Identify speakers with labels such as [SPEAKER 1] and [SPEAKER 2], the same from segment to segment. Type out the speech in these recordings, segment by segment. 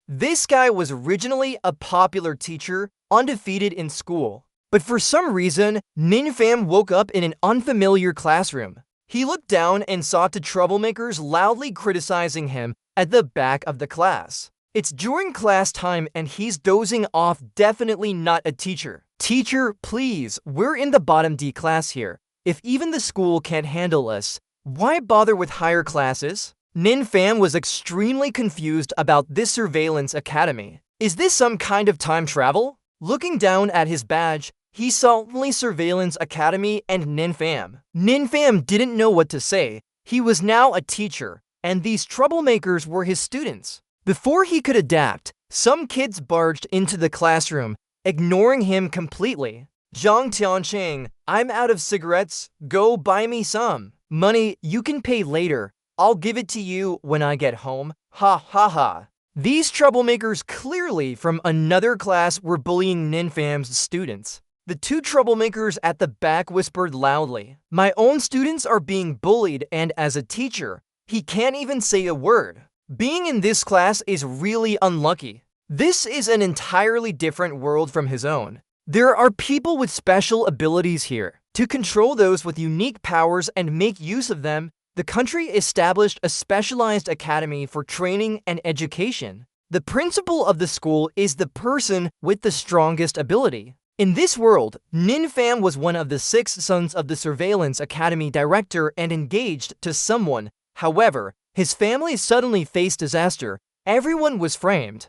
[SPEAKER 1] This guy was originally a popular teacher, undefeated in school. But for some reason, Ninfam woke up in an unfamiliar classroom. He looked down and saw two troublemakers loudly criticizing him at the back of the class. It's during class time and he's dozing off, definitely not a teacher. Teacher, please, we're in the bottom D class here. If even the school can't handle us, why bother with higher classes? Ninfam was extremely confused about this surveillance academy. Is this some kind of time travel? Looking down at his badge, he saw only Surveillance Academy and Ninfam. Ninfam didn't know what to say. He was now a teacher, and these troublemakers were his students. Before he could adapt, some kids barged into the classroom, ignoring him completely. Zhang Tianqing, I'm out of cigarettes. Go buy me some. Money, you can pay later. I'll give it to you when I get home. Ha ha ha. These troublemakers clearly from another class were bullying Ninfam's students. The two troublemakers at the back whispered loudly, my own students are being bullied, and as a teacher, he can't even say a word. Being in this class is really unlucky. This is an entirely different world from his own. There are people with special abilities here. To control those with unique powers and make use of them, the country established a specialized academy for training and education. The principal of the school is the person with the strongest ability. In this world, Ninfam was one of the 6 sons of the Surveillance Academy director and engaged to someone. However, his family suddenly faced disaster. Everyone was framed.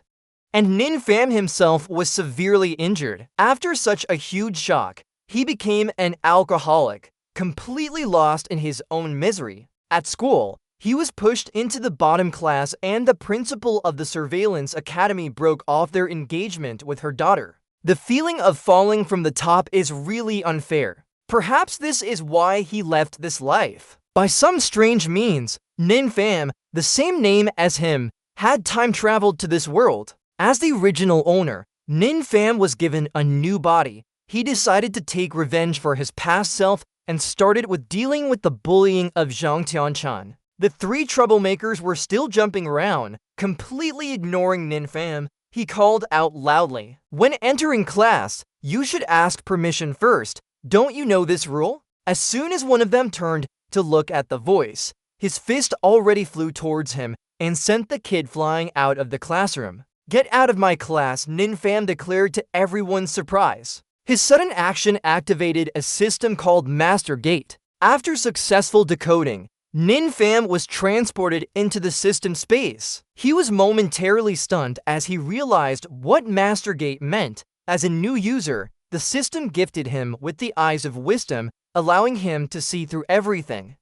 [SPEAKER 1] And Ninfam himself was severely injured. After such a huge shock, he became an alcoholic, completely lost in his own misery. At school, he was pushed into the bottom class, and the principal of the Surveillance Academy broke off their engagement with her daughter. The feeling of falling from the top is really unfair. Perhaps this is why he left this life. By some strange means, Ninfam, the same name as him, had time traveled to this world. As the original owner, Ninfam was given a new body. He decided to take revenge for his past self and started with dealing with the bullying of Zhang Tianqing. The 3 troublemakers were still jumping around, completely ignoring Ninfam. He called out loudly, when entering class, you should ask permission first. Don't you know this rule? As soon as one of them turned to look at the voice, his fist already flew towards him and sent the kid flying out of the classroom. Get out of my class, Ninfam declared to everyone's surprise. His sudden action activated a system called Master Gate. After successful decoding, Ninfam was transported into the system space. He was momentarily stunned as he realized what Master Gate meant. As a new user, the system gifted him with the eyes of wisdom, allowing him to see through everything,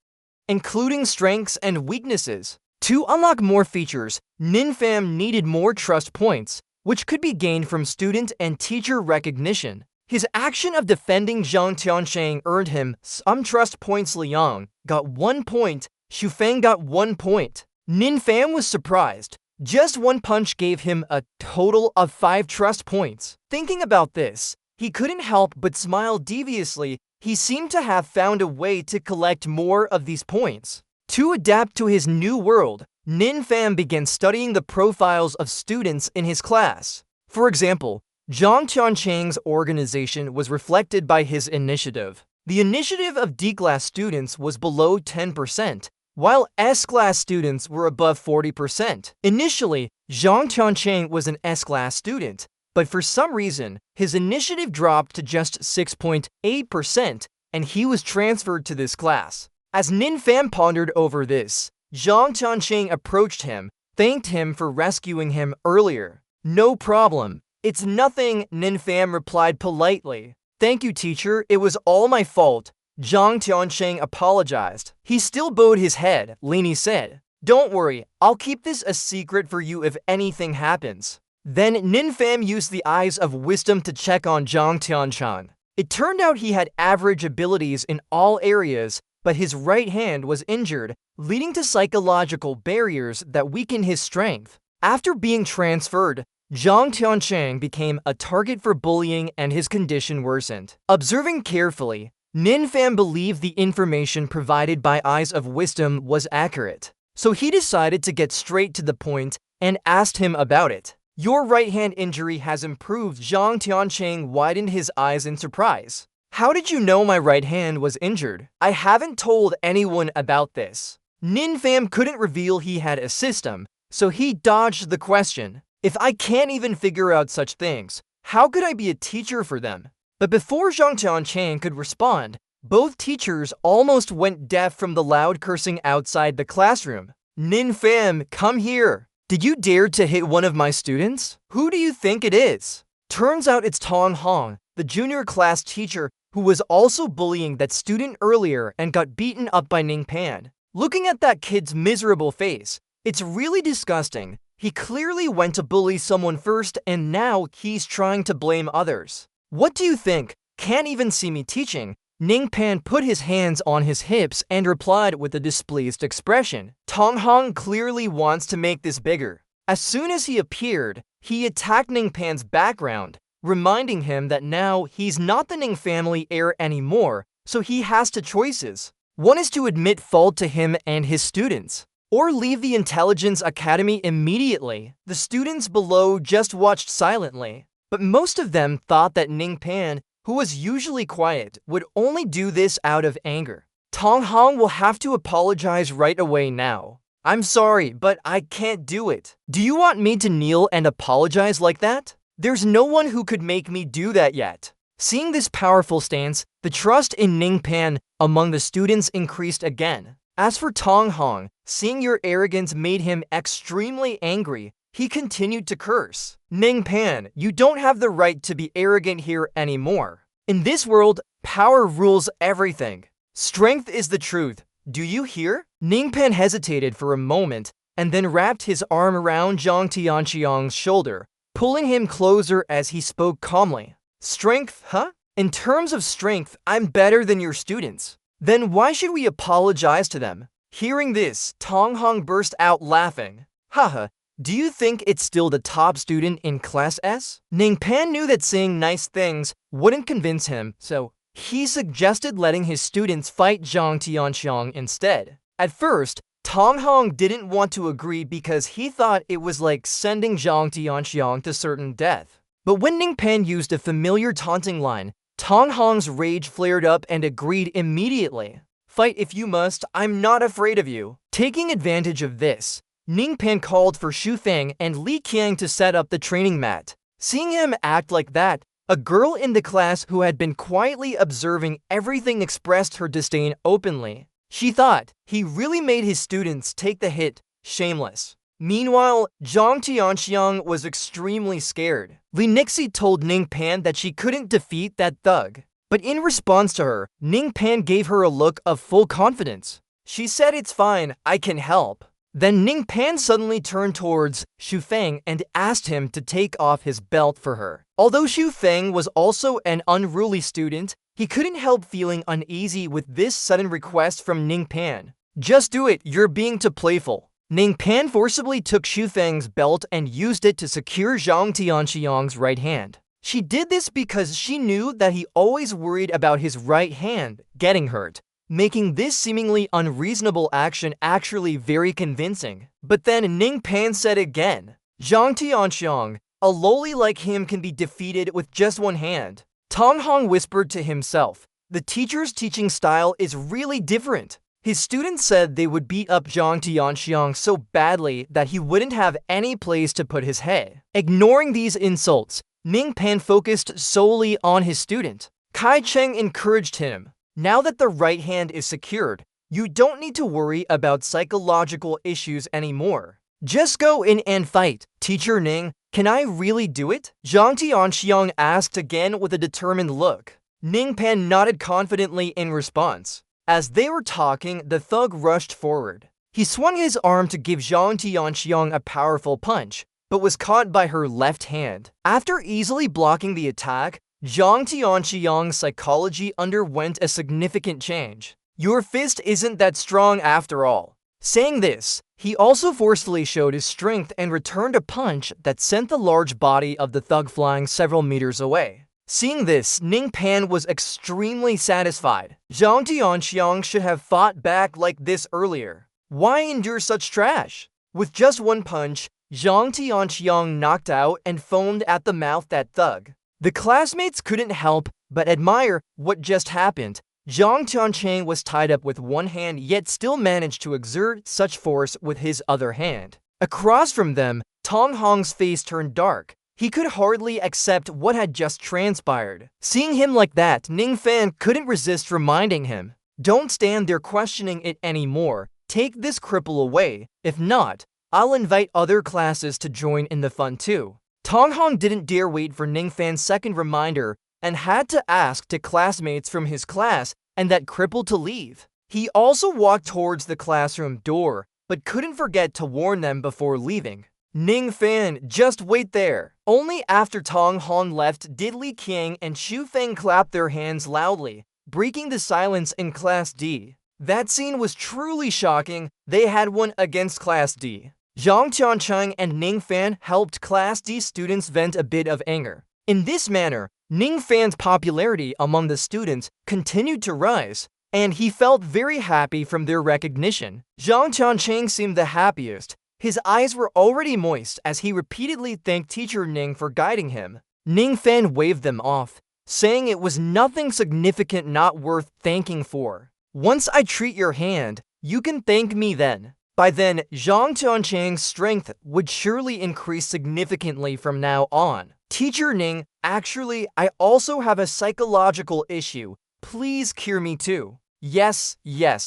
[SPEAKER 1] including strengths and weaknesses. To unlock more features, Ninfam needed more trust points, which could be gained from student and teacher recognition. His action of defending Zhang Tianqing earned him some trust points. Liang got 1 point, Xufeng got 1 point. Ninfam was surprised. Just one punch gave him a total of 5 trust points. Thinking about this, he couldn't help but smile deviously. He seemed to have found a way to collect more of these points. To adapt to his new world, Ninfam began studying the profiles of students in his class. For example, Zhang Tianqing's organization was reflected by his initiative. The initiative of D-class students was below 10%, while S-class students were above 40%. Initially, Zhang Tianqing was an S-class student, but for some reason, his initiative dropped to just 6.8%, and he was transferred to this class. As Ninfam pondered over this, Zhang Tianqing approached him, thanked him for rescuing him earlier. No problem. It's nothing, Ninfam replied politely. Thank you, teacher. It was all my fault. Zhang Tianqing apologized. He still bowed his head. Lini said, don't worry, I'll keep this a secret for you if anything happens. Then Ninfam used the eyes of wisdom to check on Zhang Tianqing. It turned out he had average abilities in all areas, but his right hand was injured, leading to psychological barriers that weakened his strength. After being transferred, Zhang Tianqing became a target for bullying and his condition worsened. Observing carefully, Ninfam believed the information provided by Eyes of Wisdom was accurate, so he decided to get straight to the point and asked him about it. Your right hand injury has improved. Zhang Tiancheng widened his eyes in surprise. How did you know my right hand was injured? I haven't told anyone about this. Nin Pham couldn't reveal he had a system, so he dodged the question. If I can't even figure out such things, how could I be a teacher for them? But before Zhang Tiancheng could respond, both teachers almost went deaf from the loud cursing outside the classroom. Nin Pham, come here. Did you dare to hit one of my students? Who do you think it is? Turns out it's Tong Hong, the junior class teacher who was also bullying that student earlier and got beaten up by Ning Pan. Looking at that kid's miserable face, it's really disgusting. He clearly went to bully someone first and now he's trying to blame others. What do you think? Can't even see me teaching. Ning Pan put his hands on his hips and replied with a displeased expression. Tong Hong clearly wants to make this bigger. As soon as he appeared, he attacked Ning Pan's background, reminding him that now he's not the Ning family heir anymore, so he has two choices. One is to admit fault to him and his students, or leave the Intelligence Academy immediately. The students below just watched silently, but most of them thought that Ning Pan, who was usually quiet, would only do this out of anger. Tong Hong will have to apologize right away now. I'm sorry, but I can't do it. Do you want me to kneel and apologize like that? There's no one who could make me do that yet. Seeing this powerful stance, the trust in Ning Pan among the students increased again. As for Tong Hong, seeing your arrogance made him extremely angry. He continued to curse. Ning Pan, you don't have the right to be arrogant here anymore. In this world, power rules everything. Strength is the truth. Do you hear? Ning Pan hesitated for a moment and then wrapped his arm around Zhang Tianqiang's shoulder, pulling him closer as he spoke calmly. Strength, huh? In terms of strength, I'm better than your students. Then why should we apologize to them? Hearing this, Tong Hong burst out laughing. Haha. Do you think it's still the top student in Class S? Ning Pan knew that saying nice things wouldn't convince him, so he suggested letting his students fight Zhang Tianqiang instead. At first, Tong Hong didn't want to agree because he thought it was like sending Zhang Tianqiang to certain death. But when Ning Pan used a familiar taunting line, Tong Hong's rage flared up and agreed immediately. Fight if you must, I'm not afraid of you. Taking advantage of this, Ning Pan called for Xu Feng and Li Qiang to set up the training mat. Seeing him act like that, a girl in the class who had been quietly observing everything expressed her disdain openly. She thought he really made his students take the hit, shameless. Meanwhile, Zhang Tianqiang was extremely scared. Li Nixie told Ning Pan that she couldn't defeat that thug. But in response to her, Ning Pan gave her a look of full confidence. She said it's fine, I can help. Then Ning Pan suddenly turned towards Xu Feng and asked him to take off his belt for her. Although Xu Feng was also an unruly student, he couldn't help feeling uneasy with this sudden request from Ning Pan. Just do it, you're being too playful. Ning Pan forcibly took Xu Feng's belt and used it to secure Zhang Tianqiang's right hand. She did this because she knew that he always worried about his right hand getting hurt, making this seemingly unreasonable action actually very convincing. But then Ning Pan said again, Zhang Tianqiang, a lowly like him can be defeated with just one hand. Tong Hong whispered to himself, the teacher's teaching style is really different. His students said they would beat up Zhang Tianqiang so badly that he wouldn't have any place to put his head. Ignoring these insults, Ning Pan focused solely on his student. Kai Cheng encouraged him. Now that the right hand is secured, you don't need to worry about psychological issues anymore. Just go in and fight. Teacher Ning, can I really do it? Zhang Tianqiang asked again with a determined look. Ning Pan nodded confidently in response. As they were talking, the thug rushed forward. He swung his arm to give Zhang Tianqiang a powerful punch, but was caught by her left hand. After easily blocking the attack, Zhang Tianqiang's psychology underwent a significant change. Your fist isn't that strong after all. Saying this, he also forcefully showed his strength and returned a punch that sent the large body of the thug flying several meters away. Seeing this, Ning Pan was extremely satisfied. Zhang Tianqiang should have fought back like this earlier. Why endure such trash? With just one punch, Zhang Tianqiang knocked out and foamed at the mouth at Thug. The classmates couldn't help but admire what just happened. Zhang Tianqiang was tied up with one hand yet still managed to exert such force with his other hand. Across from them, Tong Hong's face turned dark. He could hardly accept what had just transpired. Seeing him like that, Ning Fan couldn't resist reminding him, "Don't stand there questioning it anymore. Take this cripple away. If not, I'll invite other classes to join in the fun too." Tong Hong didn't dare wait for Ning Fan's second reminder and had to ask to classmates from his class and that cripple to leave. He also walked towards the classroom door, but couldn't forget to warn them before leaving. "Ning Fan, just wait there." Only after Tong Hong left did Li Qiang and Xu Feng clap their hands loudly, breaking the silence in Class D. That scene was truly shocking. They had won against Class D. Zhang Tianqiang and Ning Fan helped Class D students vent a bit of anger. In this manner, Ning Fan's popularity among the students continued to rise, and he felt very happy from their recognition. Zhang Tianqiang seemed the happiest. His eyes were already moist as he repeatedly thanked Teacher Ning for guiding him. Ning Fan waved them off, saying it was nothing significant not worth thanking for. "Once I treat your hand, you can thank me then." By then, Zhang Tianqiang's strength would surely increase significantly from now on. "Teacher Ning, actually, I also have a psychological issue. Please cure me too." Yes,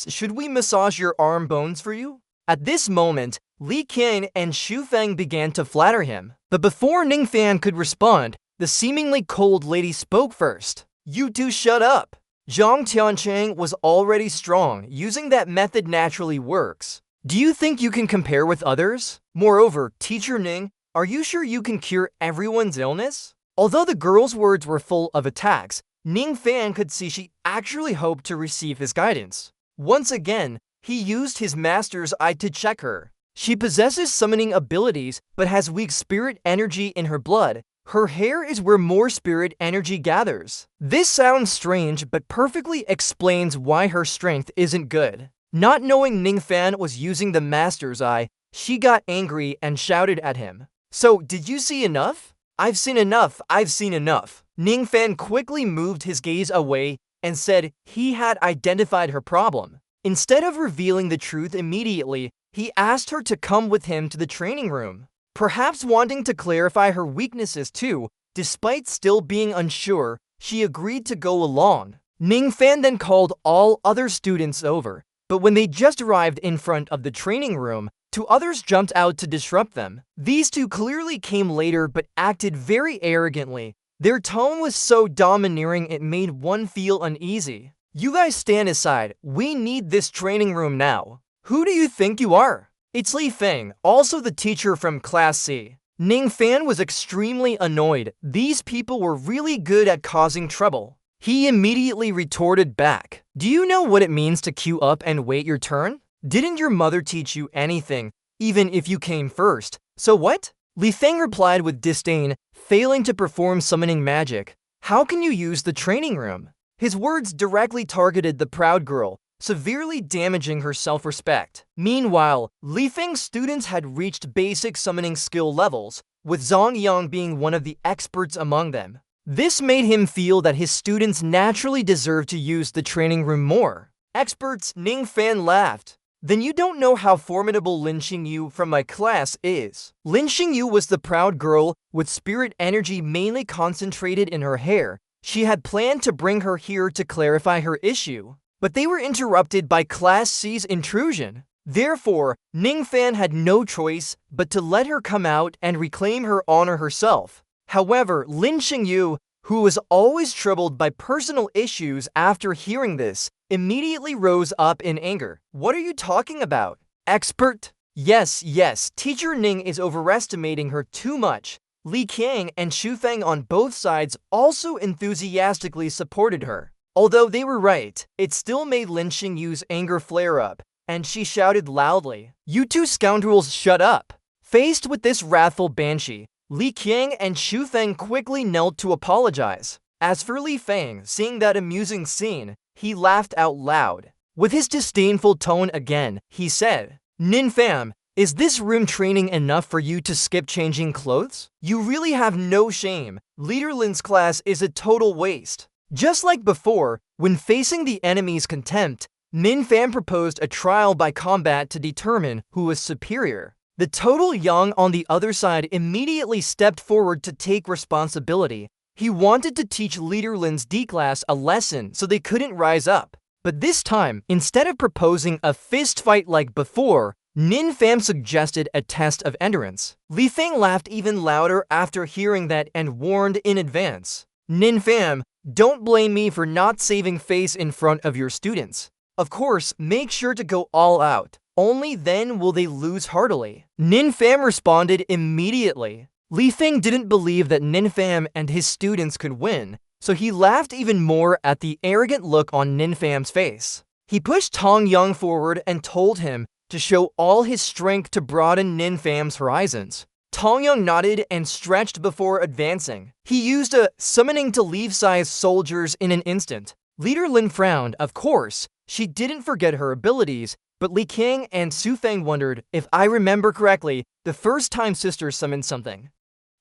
[SPEAKER 1] should we massage your arm bones for you?" At this moment, Li Qiang and Xu Feng began to flatter him. But before Ning Fan could respond, the seemingly cold lady spoke first. "You two shut up." Zhang Tianqiang was already strong. Using that method naturally works. "Do you think you can compare with others? Moreover, Teacher Ning, are you sure you can cure everyone's illness?" Although the girl's words were full of attacks, Ning Fan could see she actually hoped to receive his guidance. Once again, he used his master's eye to check her. She possesses summoning abilities but has weak spirit energy in her blood. Her hair is where more spirit energy gathers. This sounds strange but perfectly explains why her strength isn't good. Not knowing Ning Fan was using the master's eye, she got angry and shouted at him. "So, did you see enough?" I've seen enough. Ning Fan quickly moved his gaze away and said he had identified her problem. Instead of revealing the truth immediately, he asked her to come with him to the training room. Perhaps wanting to clarify her weaknesses too, despite still being unsure, she agreed to go along. Ning Fan then called all other students over, but when they just arrived in front of the training room, two others jumped out to disrupt them. These two clearly came later but acted very arrogantly. Their tone was so domineering it made one feel uneasy. "You guys stand aside. We need this training room now." "Who do you think you are?" "It's Li Feng, also the teacher from Class C." Ning Fan was extremely annoyed. These people were really good at causing trouble. He immediately retorted back, "Do you know what it means to queue up and wait your turn? Didn't your mother teach you anything, even if you came first? So what?" Li Feng replied with disdain, failing to perform summoning magic. "How can you use the training room?" His words directly targeted the proud girl, severely damaging her self-respect. Meanwhile, Li Feng's students had reached basic summoning skill levels, with Zhang Yang being one of the experts among them. This made him feel that his students naturally deserved to use the training room more. "Experts," Ning Fan laughed. "Then you don't know how formidable Lin Xingyu from my class is." Lin Xingyu was the proud girl with spirit energy mainly concentrated in her hair. She had planned to bring her here to clarify her issue, but they were interrupted by Class C's intrusion. Therefore, Ning Fan had no choice but to let her come out and reclaim her honor herself. However, Lin Xingyu, who was always troubled by personal issues after hearing this, immediately rose up in anger. "What are you talking about? Expert?" Yes, Teacher Ning is overestimating her too much." Li Qiang and Xu Feng on both sides also enthusiastically supported her. Although they were right, it still made Lin Xingyu's anger flare up, and she shouted loudly, "You two scoundrels, shut up!" Faced with this wrathful banshee, Li Qiang and Xu Feng quickly knelt to apologize. As for Li Feng, seeing that amusing scene, he laughed out loud. With his disdainful tone again, he said, "Nin Fam, Is this room training enough for you to skip changing clothes? You really have no shame. Leader Lin's class is a total waste. Just like before, when facing the enemy's contempt, Ninfam proposed a trial by combat to determine who was superior. The total Yang on the other side immediately stepped forward to take responsibility. He wanted to teach Leader Lin's D-class a lesson so they couldn't rise up. But this time, instead of proposing a fist fight like before, Ninfam suggested a test of endurance. Li Feng laughed even louder after hearing that and warned in advance. Ninfam, don't blame me for not saving face in front of your students. Of course, make sure to go all out. Only then will they lose heartily. Ninfam responded immediately. Li Feng didn't believe that Ninfam and his students could win, so he laughed even more at the arrogant look on Ninfam's face. He pushed Tong Yang forward and told him to show all his strength to broaden Ninfam's horizons. Tong Yang nodded and stretched before advancing. He used a summoning to leave-sized soldiers in an instant. Leader Lin frowned, of course. She didn't forget her abilities, but Li King and Su Feng wondered, if I remember correctly, the first time sisters summoned something.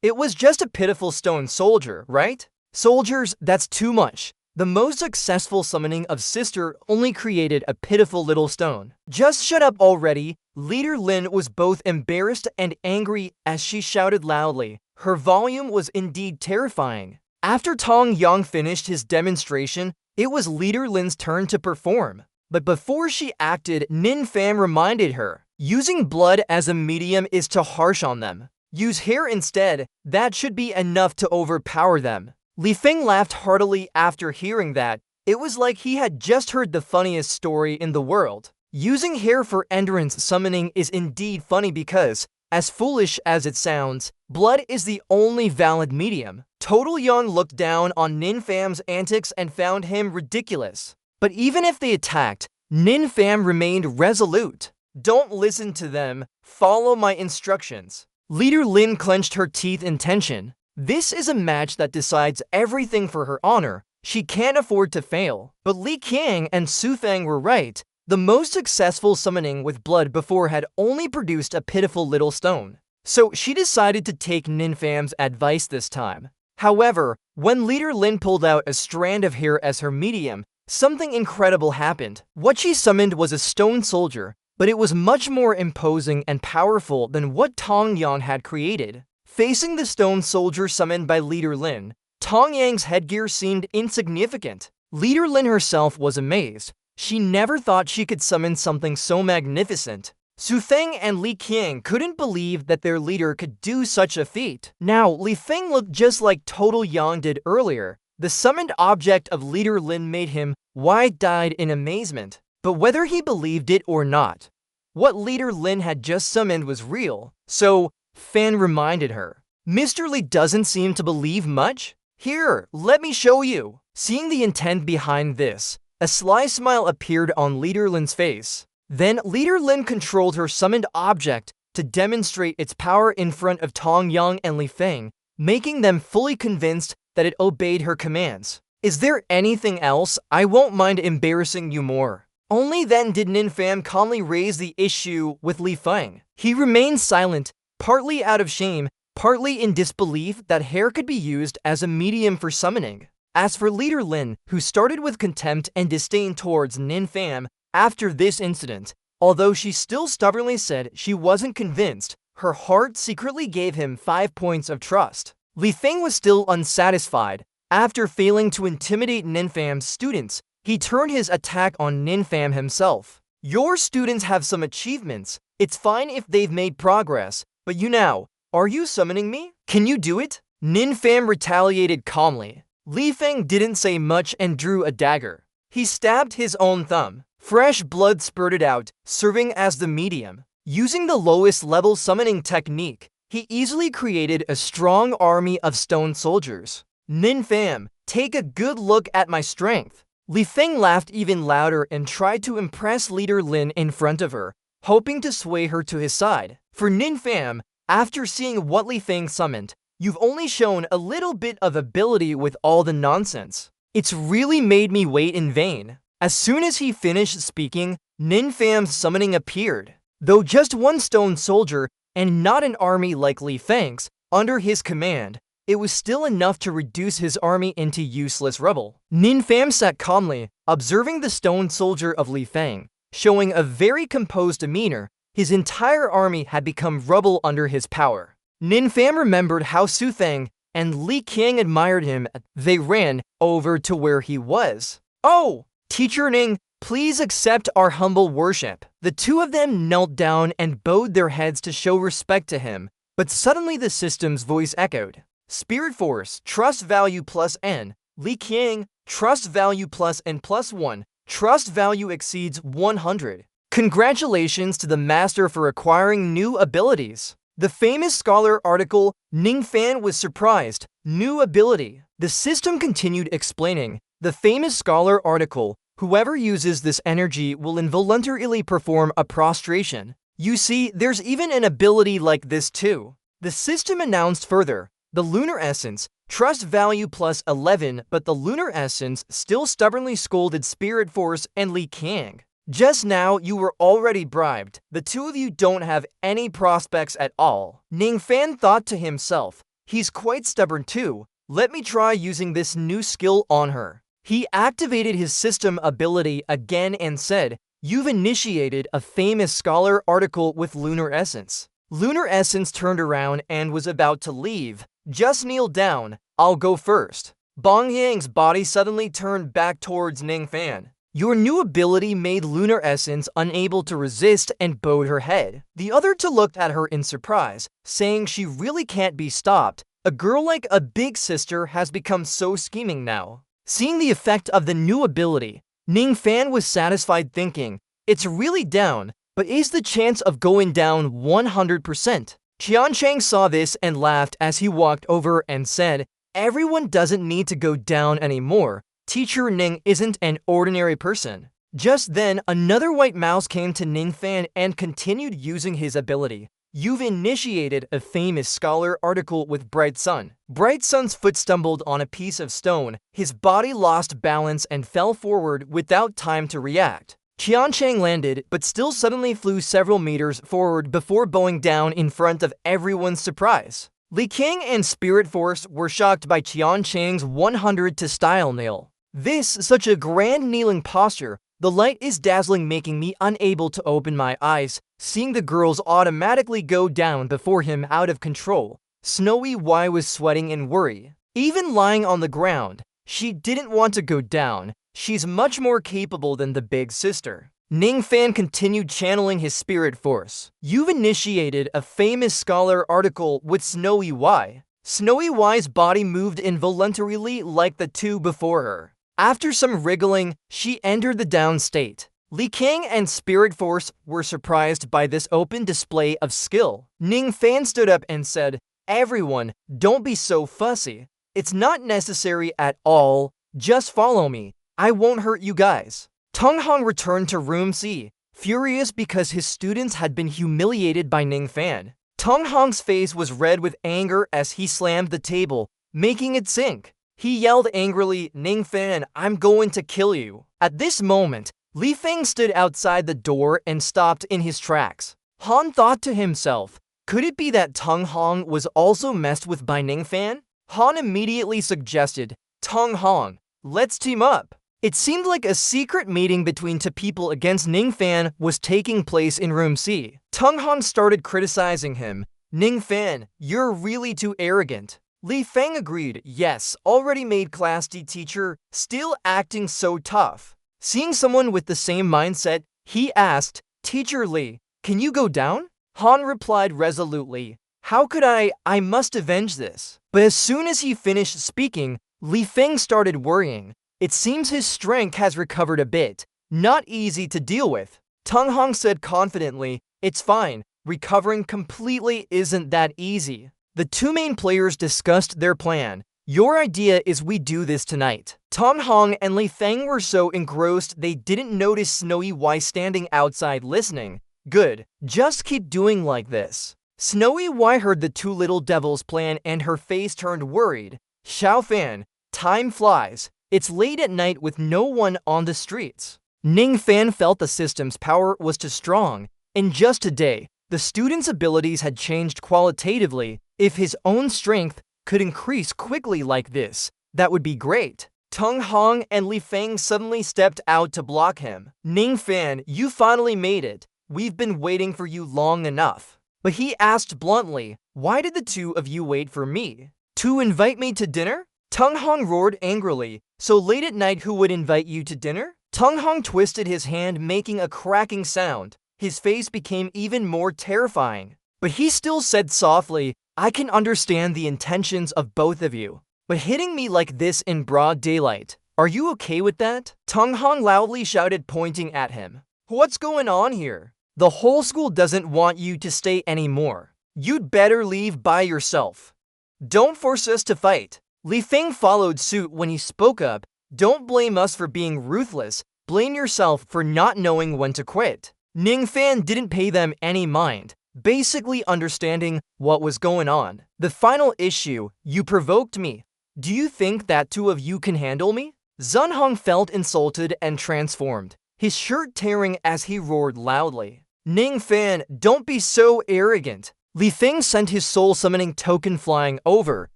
[SPEAKER 1] It was just a pitiful stone soldier, right? Soldiers, that's too much. The most successful summoning of sister only created a pitiful little stone. Just shut up already. Leader Lin was both embarrassed and angry as she shouted loudly. Her volume was indeed terrifying. After Tong Yang finished his demonstration, it was Leader Lin's turn to perform. But before she acted, Ninfam reminded her, using blood as a medium is too harsh on them. Use hair instead, that should be enough to overpower them. Li Feng laughed heartily after hearing that. It was like he had just heard the funniest story in the world. Using hair for endurance summoning is indeed funny because, as foolish as it sounds, blood is the only valid medium. Total Yang looked down on Ninfam's antics and found him ridiculous. But even if they attacked, Ninfam remained resolute. Don't listen to them, follow my instructions. Leader Lin clenched her teeth in tension. This is a match that decides everything for her honor. She can't afford to fail. But Li Qiang and Su Feng were right. The most successful summoning with blood before had only produced a pitiful little stone. So she decided to take Ninfam's advice this time. However, when Leader Lin pulled out a strand of hair as her medium, something incredible happened. What she summoned was a stone soldier, but it was much more imposing and powerful than what Tong Yang had created. Facing the stone soldier summoned by Leader Lin, Tong Yang's headgear seemed insignificant. Leader Lin herself was amazed. She never thought she could summon something so magnificent. Su Feng and Li Qiang couldn't believe that their leader could do such a feat. Now, Li Feng looked just like Total Yang did earlier. The summoned object of Leader Lin made him wide-eyed in amazement. But whether he believed it or not, what Leader Lin had just summoned was real. So, Fan reminded her, Mr. Li doesn't seem to believe much? Here, let me show you. Seeing the intent behind this, a sly smile appeared on Leader Lin's face. Then Leader Lin controlled her summoned object to demonstrate its power in front of Tong Yang and Li Feng, making them fully convinced that it obeyed her commands. Is there anything else? I won't mind embarrassing you more. Only then did Ninfam calmly raise the issue with Li Feng. He remained silent, partly out of shame, partly in disbelief that hair could be used as a medium for summoning. As for Leader Lin, who started with contempt and disdain towards Ninfam after this incident, although she still stubbornly said she wasn't convinced, her heart secretly gave him 5 points of trust. Li Feng was still unsatisfied. After failing to intimidate Ninfam's students, he turned his attack on Ninfam himself. Your students have some achievements. It's fine if they've made progress, but you now, are you summoning me? Can you do it? Ninfam retaliated calmly. Li Feng didn't say much and drew a dagger. He stabbed his own thumb. Fresh blood spurted out, serving as the medium. Using the lowest level summoning technique, he easily created a strong army of stone soldiers. Ninfam, take a good look at my strength. Li Feng laughed even louder and tried to impress Leader Lin in front of her, hoping to sway her to his side. For Ninfam, after seeing what Li Feng summoned, you've only shown a little bit of ability with all the nonsense. It's really made me wait in vain. As soon as he finished speaking, Ninfam's summoning appeared. Though just one stone soldier and not an army like Li Feng's under his command, it was still enough to reduce his army into useless rubble. Ninfam sat calmly, observing the stone soldier of Li Feng, showing a very composed demeanor. His entire army had become rubble under his power. Ninfam remembered how Su Feng and Li Qiang admired him. They ran over to where he was. "Oh, Teacher Ning, please accept our humble worship." The two of them knelt down and bowed their heads to show respect to him, but suddenly the system's voice echoed. "Spirit Force, trust value plus N. Li Qiang, trust value plus N plus 1. Trust value exceeds 100. Congratulations to the master for acquiring new abilities." The famous scholar article, Ning Fan was surprised. New ability. The system continued explaining. The famous scholar article, whoever uses this energy will involuntarily perform a prostration. You see, there's even an ability like this too. The system announced further. The lunar essence, trust value plus 11, but the lunar essence still stubbornly scolded Spirit Force and Li Qiang. "Just now, you were already bribed. The two of you don't have any prospects at all." Ning Fan thought to himself, he's quite stubborn too. Let me try using this new skill on her. He activated his system ability again and said, "You've initiated a famous scholar article with lunar essence." Lunar essence turned around and was about to leave. "Just kneel down, I'll go first." Bong Yang's body suddenly turned back towards Ning Fan. Your new ability made lunar essence unable to resist and bowed her head. The other two looked at her in surprise, saying she really can't be stopped. A girl like a big sister has become so scheming now. Seeing the effect of the new ability, Ning Fan was satisfied thinking, it's really down, but is the chance of going down 100%? Qian Chang saw this and laughed as he walked over and said, "Everyone doesn't need to go down anymore. Teacher Ning isn't an ordinary person." Just then, another white mouse came to Ning Fan and continued using his ability. "You've initiated a famous scholar article with Bright Sun." Bright Sun's foot stumbled on a piece of stone. His body lost balance and fell forward without time to react. Qian Chang landed, but still suddenly flew several meters forward before bowing down in front of everyone's surprise. Li Qiang and Spirit Force were shocked by Qian Chang's 100 to style nail. "This, such a grand kneeling posture. The light is dazzling, making me unable to open my eyes." Seeing the girls automatically go down before him out of control, Snowy Y was sweating in worry. Even lying on the ground, she didn't want to go down. She's much more capable than the big sister. Ning Fan continued channeling his Spirit Force. "You've initiated a famous scholar article with Snowy Y." Snowy Y's body moved involuntarily like the two before her. After some wriggling, she entered the down state. Li Qiang and Spirit Force were surprised by this open display of skill. Ning Fan stood up and said, "Everyone, don't be so fussy. It's not necessary at all. Just follow me. I won't hurt you guys." Teng Hong returned to room C, furious because his students had been humiliated by Ning Fan. Teng Hong's face was red with anger as he slammed the table, making it sink. He yelled angrily, "Ning Fan, I'm going to kill you." At this moment, Li Feng stood outside the door and stopped in his tracks. Han thought to himself, could it be that Teng Hong was also messed with by Ning Fan? Han immediately suggested, "Teng Hong, let's team up." It seemed like a secret meeting between two people against Ning Fan was taking place in room C. Teng Hong started criticizing him. "Ning Fan, you're really too arrogant." Li Feng agreed, "Yes, already made class D teacher, still acting so tough." Seeing someone with the same mindset, he asked, "Teacher Li, can you go down?" Han replied resolutely, "How could I must avenge this." But as soon as he finished speaking, Li Feng started worrying. It seems his strength has recovered a bit. Not easy to deal with. Teng Hong said confidently, "It's fine. Recovering completely isn't that easy." The two main players discussed their plan. "Your idea is we do this tonight." Teng Hong and Li Feng were so engrossed they didn't notice Snowy Y standing outside listening. "Good. Just keep doing like this." Snowy Y heard the two little devils' plan and her face turned worried. "Xiao Fan, time flies. It's late at night with no one on the streets." Ning Fan felt the system's power was too strong. In just a day, the student's abilities had changed qualitatively. If his own strength could increase quickly like this, that would be great. Tung Hong and Li Feng suddenly stepped out to block him. Ning Fan, you finally made it. We've been waiting for you long enough. But he asked bluntly, why did the two of you wait for me? To invite me to dinner? Tung Hong roared angrily. So late at night, who would invite you to dinner? Tung Hong twisted his hand, making a cracking sound. His face became even more terrifying. But he still said softly, I can understand the intentions of both of you. But hitting me like this in broad daylight, are you okay with that? Tung Hong loudly shouted, pointing at him. What's going on here? The whole school doesn't want you to stay anymore. You'd better leave by yourself. Don't force us to fight. Li Feng followed suit when he spoke up. Don't blame us for being ruthless. Blame yourself for not knowing when to quit. Ning Fan didn't pay them any mind, basically understanding what was going on. The final issue, you provoked me. Do you think that two of you can handle me? Zun Hong felt insulted and transformed, his shirt tearing as he roared loudly. Ning Fan, don't be so arrogant. Li Feng sent his soul summoning token flying over,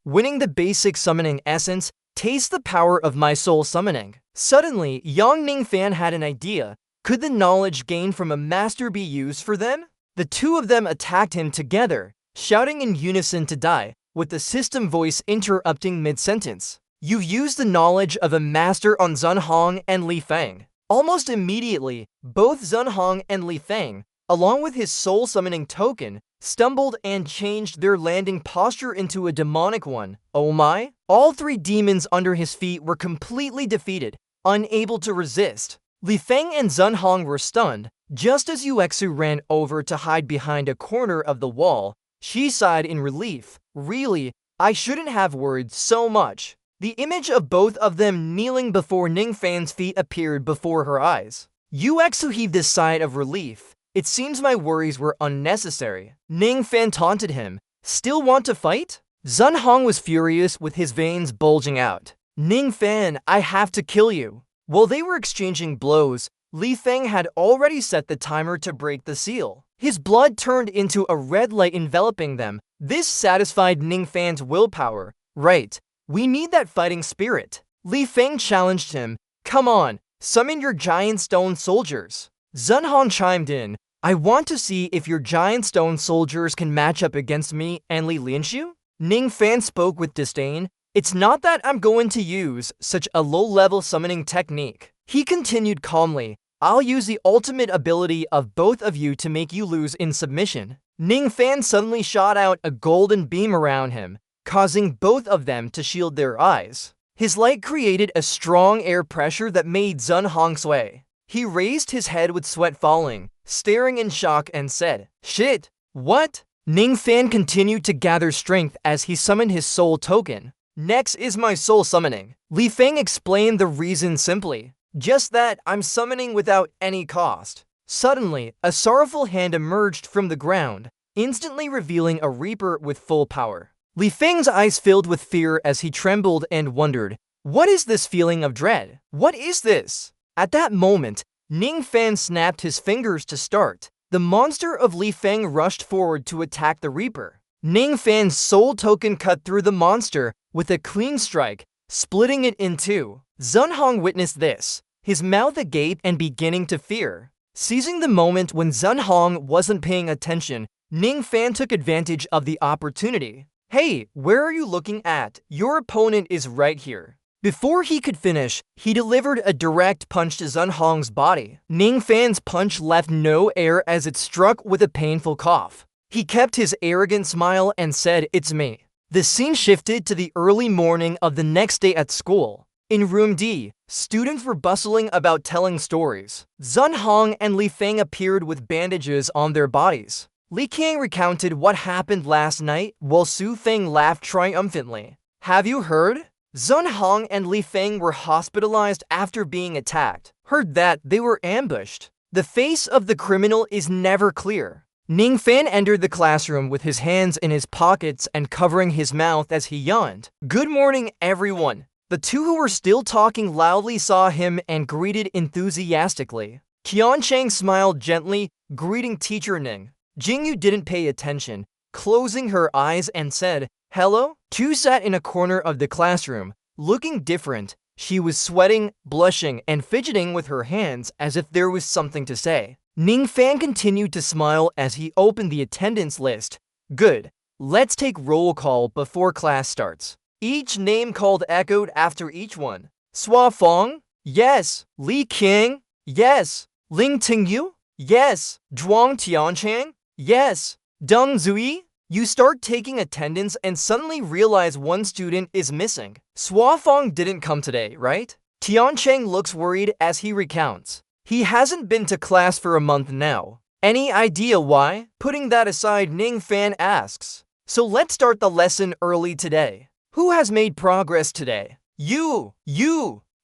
[SPEAKER 1] winning the basic summoning essence. Taste the power of my soul summoning. Suddenly, young Ning Fan had an idea. Could the knowledge gained from a master be used for them? The two of them attacked him together, shouting in unison to die, with the system voice interrupting mid-sentence. You've used the knowledge of a master on Zun Hong and Li Feng. Almost immediately, both Zun Hong and Li Feng, along with his soul summoning token, stumbled and changed their landing posture into a demonic one. Oh my! All three demons under his feet were completely defeated, unable to resist. Li Feng and Zun Hong were stunned. Just as Yuexu ran over to hide behind a corner of the wall, she sighed in relief. Really, I shouldn't have worried so much. The image of both of them kneeling before Ning Fan's feet appeared before her eyes. Yuexu heaved a sigh of relief. It seems my worries were unnecessary. Ning Fan taunted him. Still want to fight? Zun Hong was furious with his veins bulging out. Ning Fan, I have to kill you. While they were exchanging blows, Li Feng had already set the timer to break the seal. His blood turned into a red light enveloping them. This satisfied Ning Fan's willpower. Right, we need that fighting spirit. Li Feng challenged him. Come on, summon your giant stone soldiers. Zun Hong chimed in. I want to see if your giant stone soldiers can match up against me and Li Lianshu. Ning Fan spoke with disdain. It's not that I'm going to use such a low-level summoning technique. He continued calmly. I'll use the ultimate ability of both of you to make you lose in submission. Ning Fan suddenly shot out a golden beam around him, causing both of them to shield their eyes. His light created a strong air pressure that made Zun Hong sway. He raised his head with sweat falling, staring in shock and said, Shit, what? Ning Fan continued to gather strength as he summoned his soul token. Next is my soul summoning. Li Feng explained the reason simply. Just that I'm summoning without any cost. Suddenly, a sorrowful hand emerged from the ground, instantly revealing a reaper with full power. Li Feng's eyes filled with fear as he trembled and wondered, what is this feeling of dread? What is this? At that moment, Ning Fan snapped his fingers to start. The monster of Li Feng rushed forward to attack the reaper. Ning Fan's soul token cut through the monster with a clean strike, splitting it in two. Zun Hong witnessed this, his mouth agape and beginning to fear. Seizing the moment when Zun Hong wasn't paying attention, Ning Fan took advantage of the opportunity. Hey, where are you looking at? Your opponent is right here. Before he could finish, he delivered a direct punch to Zun Hong's body. Ning Fan's punch left no air as it struck with a painful cough. He kept his arrogant smile and said, It's me. The scene shifted to the early morning of the next day at school. In room D, students were bustling about telling stories. Zun Hong and Li Feng appeared with bandages on their bodies. Li Qiang recounted what happened last night, while Su Feng laughed triumphantly. Have you heard? Zun Hong and Li Feng were hospitalized after being attacked. Heard that they were ambushed. The face of the criminal is never clear. Ning Fan entered the classroom with his hands in his pockets and covering his mouth as he yawned. Good morning, everyone. The two who were still talking loudly saw him and greeted enthusiastically. Tiancheng smiled gently, greeting Teacher Ning. Jingyu didn't pay attention, closing her eyes and said, "Hello?" Tu sat in a corner of the classroom, looking different. She was sweating, blushing, and fidgeting with her hands as if there was something to say. Ning Fan continued to smile as he opened the attendance list. "Good. Let's take roll call before class starts." Each name called echoed after each one. Sua Fong? Yes. Li Qing? Yes. Ling Tingyu? Yes. Zhuang Tiancheng? Yes. Deng Zui? You start taking attendance and suddenly realize one student is missing. Sua Fong didn't come today, right? Tiancheng looks worried as he recounts. He hasn't been to class for a month now. Any idea why? Putting that aside, Ning Fan asks. So let's start the lesson early today. Who has made progress today? You!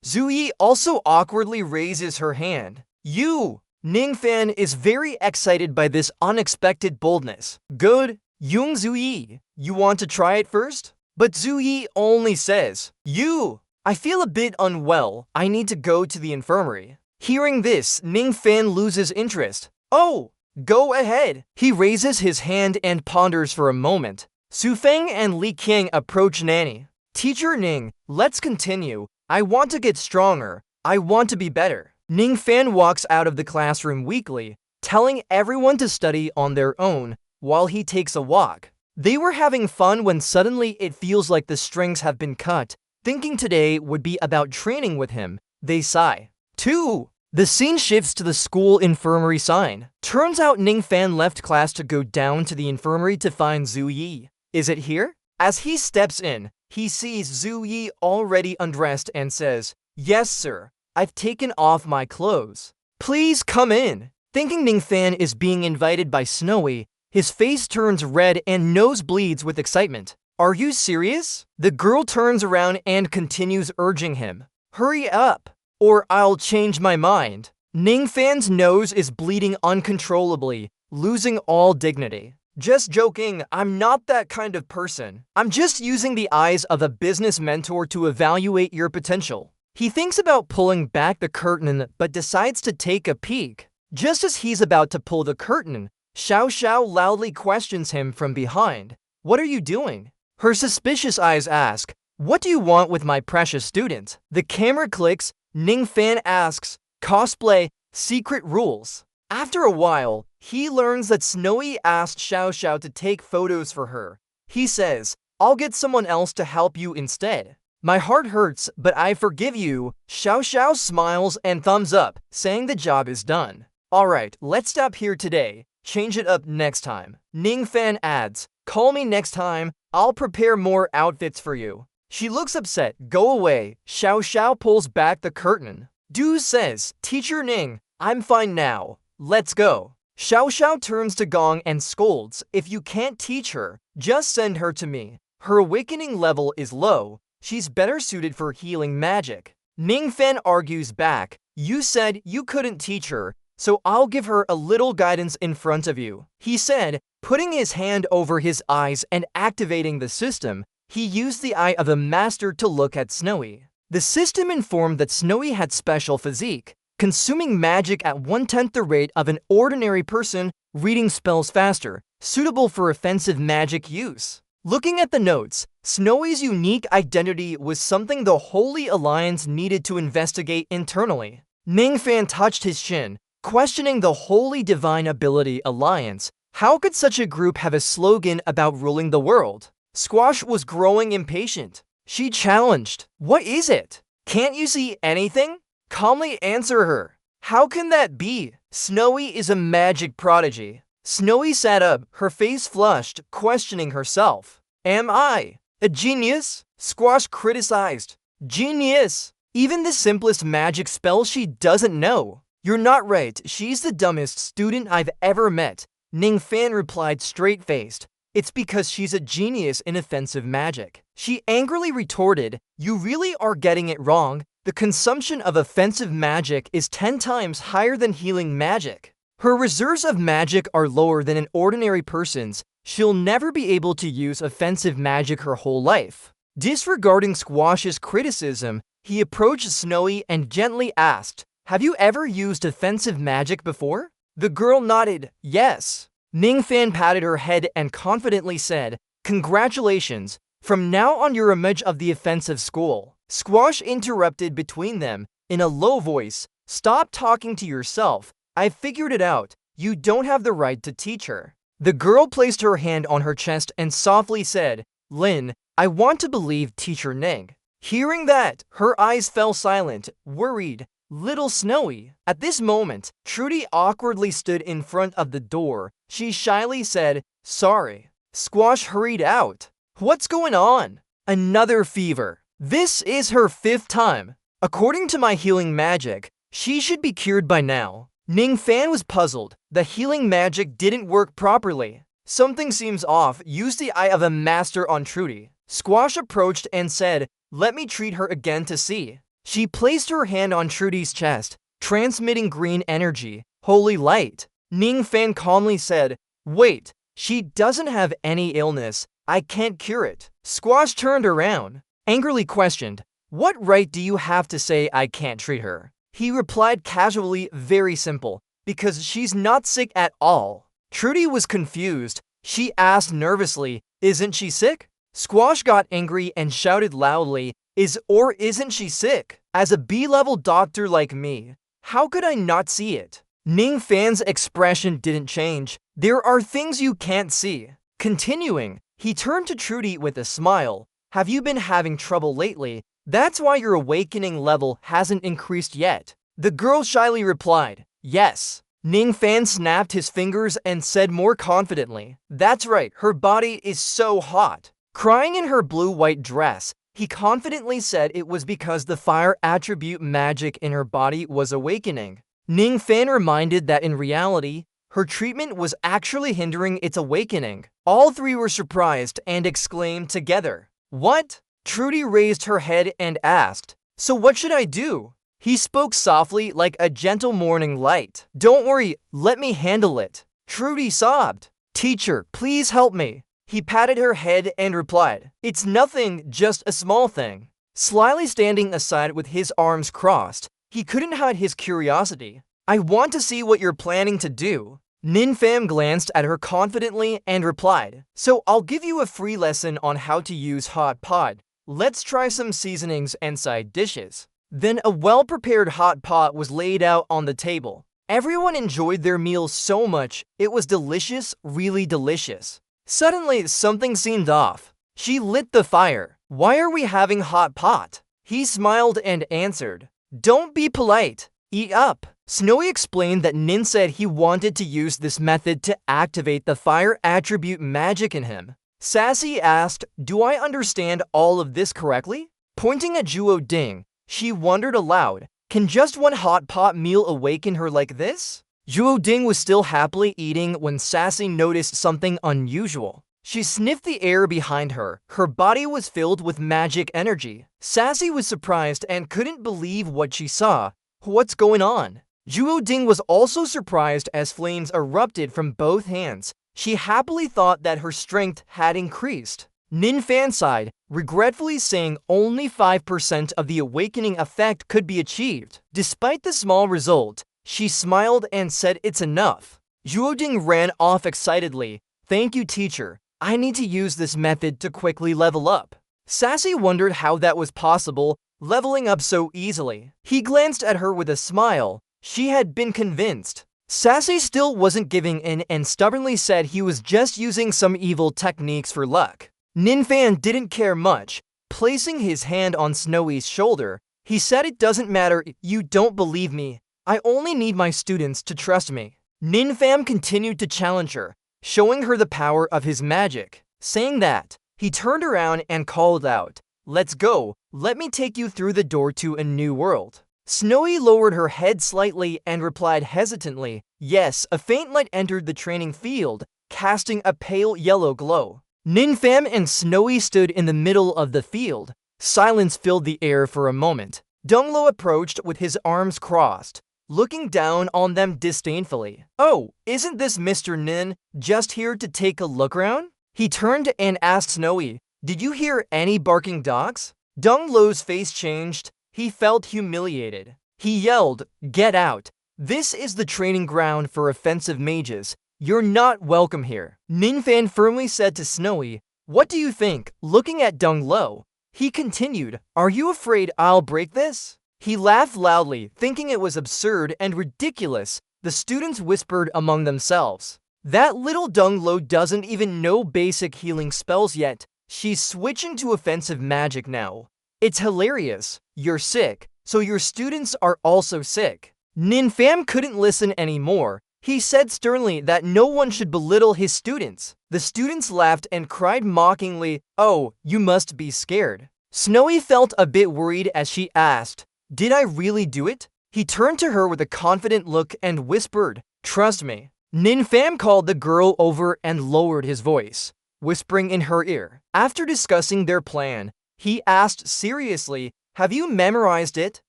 [SPEAKER 1] Zui also awkwardly raises her hand. You! Ning Fan is very excited by this unexpected boldness. Good. Yung Zui, you want to try it first? But Zui only says, "You! I feel a bit unwell. I need to go to the infirmary." Hearing this, Ning Fan loses interest. Oh, go ahead. He raises his hand and ponders for a moment. Su Feng and Li Qing approach Nanny. "Teacher Ning, let's continue. I want to get stronger. I want to be better." Ning Fan walks out of the classroom weakly, telling everyone to study on their own while he takes a walk. They were having fun when suddenly it feels like the strings have been cut. Thinking today would be about training with him, they sigh. 2. The scene shifts to the school infirmary sign. Turns out Ning Fan left class to go down to the infirmary to find Zhu Yi. Is it here? As he steps in, he sees Zhu Yi already undressed and says, "Yes, sir. I've taken off my clothes. Please come in." Thinking Ning Fan is being invited by Snowy, his face turns red and nose bleeds with excitement. "Are you serious?" The girl turns around and continues urging him. "Hurry up, or I'll change my mind." Ning Fan's nose is bleeding uncontrollably, losing all dignity. "Just joking, I'm not that kind of person. I'm just using the eyes of a business mentor to evaluate your potential." He thinks about pulling back the curtain but decides to take a peek. Just as he's about to pull the curtain, Xiao Xiao loudly questions him from behind. "What are you doing?" Her suspicious eyes ask, "What do you want with my precious student?" The camera clicks. Ning Fan asks, "Cosplay, secret rules." After a while, he learns that Snowy asked Xiao Xiao to take photos for her. He says, "I'll get someone else to help you instead." "My heart hurts, but I forgive you." Xiao Xiao smiles and thumbs up, saying the job is done. "Alright, let's stop here today. Change it up next time." Ning Fan adds, "Call me next time. I'll prepare more outfits for you." She looks upset. "Go away." Xiao Xiao pulls back the curtain. Du says, "Teacher Ning, I'm fine now. Let's go." Xiao Xiao turns to Gong and scolds, "If you can't teach her, just send her to me. Her awakening level is low. She's better suited for healing magic." Ning Fan argues back, "You said you couldn't teach her, so I'll give her a little guidance in front of you." He said, putting his hand over his eyes and activating the system. He used the eye of a master to look at Snowy. The system informed that Snowy had special physique, consuming magic at 1/10 the rate of an ordinary person, reading spells faster, suitable for offensive magic use. Looking at the notes, Snowy's unique identity was something the Holy Alliance needed to investigate internally. Ning Fan touched his chin, questioning the Holy Divine Ability Alliance. How could such a group have a slogan about ruling the world? Squash was growing impatient. She challenged, "What is it? Can't you see anything?" Calmly answer her. "How can that be? Snowy is a magic prodigy." Snowy sat up, her face flushed, questioning herself. "Am I a genius?" Squash criticized. "Genius? Even the simplest magic spell she doesn't know." "You're not right. She's the dumbest student I've ever met." Ning Fan replied straight-faced. "It's because she's a genius in offensive magic." She angrily retorted, "You really are getting it wrong. The consumption of offensive magic is 10 times higher than healing magic. Her reserves of magic are lower than an ordinary person's. She'll never be able to use offensive magic her whole life." Disregarding Squash's criticism, he approached Snowy and gently asked, Have you ever used offensive magic before? The girl nodded, yes. Ningfan patted her head and confidently said, congratulations, from now on you're a mage of the offensive school. Squash interrupted between them in a low voice, stop talking to yourself. I figured it out. You don't have the right to teach her. The girl placed her hand on her chest and softly said, Lin, I want to believe Teacher Ning. Hearing that, her eyes fell silent, worried, little Snowy. At this moment, Trudy awkwardly stood in front of the door. She shyly said, sorry. Squash hurried out. What's going on? Another fever. This is her 5th time. According to my healing magic, she should be cured by now. Ningfan was puzzled. The healing magic didn't work properly. Something seems off. Use the eye of a master on Trudy. Squash approached and said, let me treat her again to see. She placed her hand on Trudy's chest, transmitting green energy, holy light. Ningfan calmly said, wait, she doesn't have any illness. I can't cure it. Squash turned around, angrily questioned, what right do you have to say I can't treat her? He replied casually, very simple, because she's not sick at all. Trudy was confused. She asked nervously, isn't she sick? Squash got angry and shouted loudly, isn't she sick? As a B-level doctor like me, how could I not see it? Ningfan's expression didn't change. There are things you can't see. Continuing, he turned to Trudy with a smile. Have you been having trouble lately? That's why your awakening level hasn't increased yet. The girl shyly replied, yes. Ningfan snapped his fingers and said more confidently, that's right, her body is so hot. Crying in her blue-white dress, he confidently said it was because the fire attribute magic in her body was awakening. Ningfan reminded that in reality, her treatment was actually hindering its awakening. All three were surprised and exclaimed together, what? Trudy raised her head and asked, so what should I do? He spoke softly like a gentle morning light. Don't worry, let me handle it. Trudy sobbed. Teacher, please help me. He patted her head and replied, it's nothing, just a small thing. Slyly standing aside with his arms crossed, he couldn't hide his curiosity. I want to see what you're planning to do. Ninfam glanced at her confidently and replied, so I'll give you a free lesson on how to use hot pot. Let's try some seasonings and side dishes. Then a well-prepared hot pot was laid out on the table. Everyone enjoyed their meal so much, it was delicious, really delicious. Suddenly, something seemed off. She lit the fire. Why are we having hot pot? He smiled and answered, don't be polite. Eat up. Snowy explained that Nin said he wanted to use this method to activate the fire attribute magic in him. Sassy asked, do I understand all of this correctly? Pointing at Juo Ding, she wondered aloud, can just one hot pot meal awaken her like this? Juo Ding was still happily eating when Sassy noticed something unusual. She sniffed the air behind her. Her body was filled with magic energy. Sassy was surprised and couldn't believe what she saw. What's going on? Juo Ding was also surprised as flames erupted from both hands. She happily thought that her strength had increased. Ninfan sighed, regretfully saying only 5% of the awakening effect could be achieved. Despite the small result, she smiled and said it's enough. Juoding ran off excitedly. Thank you, teacher. I need to use this method to quickly level up. Sassy wondered how that was possible, leveling up so easily. He glanced at her with a smile. She had been convinced. Sassy still wasn't giving in and stubbornly said he was just using some evil techniques for luck. Ninfan didn't care much. Placing his hand on Snowy's shoulder, he said it doesn't matter, you don't believe me. I only need my students to trust me. Ninfam continued to challenge her, showing her the power of his magic. Saying that, he turned around and called out, let's go, let me take you through the door to a new world. Snowy lowered her head slightly and replied hesitantly, yes, a faint light entered the training field, casting a pale yellow glow. Ninfam and Snowy stood in the middle of the field. Silence filled the air for a moment. Dunglo approached with his arms crossed, looking down on them disdainfully. Oh, isn't this Mr. Nin just here to take a look around? He turned and asked Snowy, did you hear any barking dogs? Dunglo's face changed. He felt humiliated. He yelled, "Get out! This is the training ground for offensive mages. You're not welcome here." Ninfan firmly said to Snowy, "What do you think?" Looking at Dung Lo, he continued, "Are you afraid I'll break this?" He laughed loudly, thinking it was absurd and ridiculous. The students whispered among themselves, "That little Dung Lo doesn't even know basic healing spells yet. She's switching to offensive magic now. It's hilarious. You're sick, so your students are also sick." Ninfam couldn't listen anymore. He said sternly that no one should belittle his students. The students laughed and cried mockingly, "Oh, you must be scared." Snowy felt a bit worried as she asked, "Did I really do it?" He turned to her with a confident look and whispered, "Trust me." Ninfam called the girl over and lowered his voice, whispering in her ear. After discussing their plan, he asked seriously, "Have you memorized it?"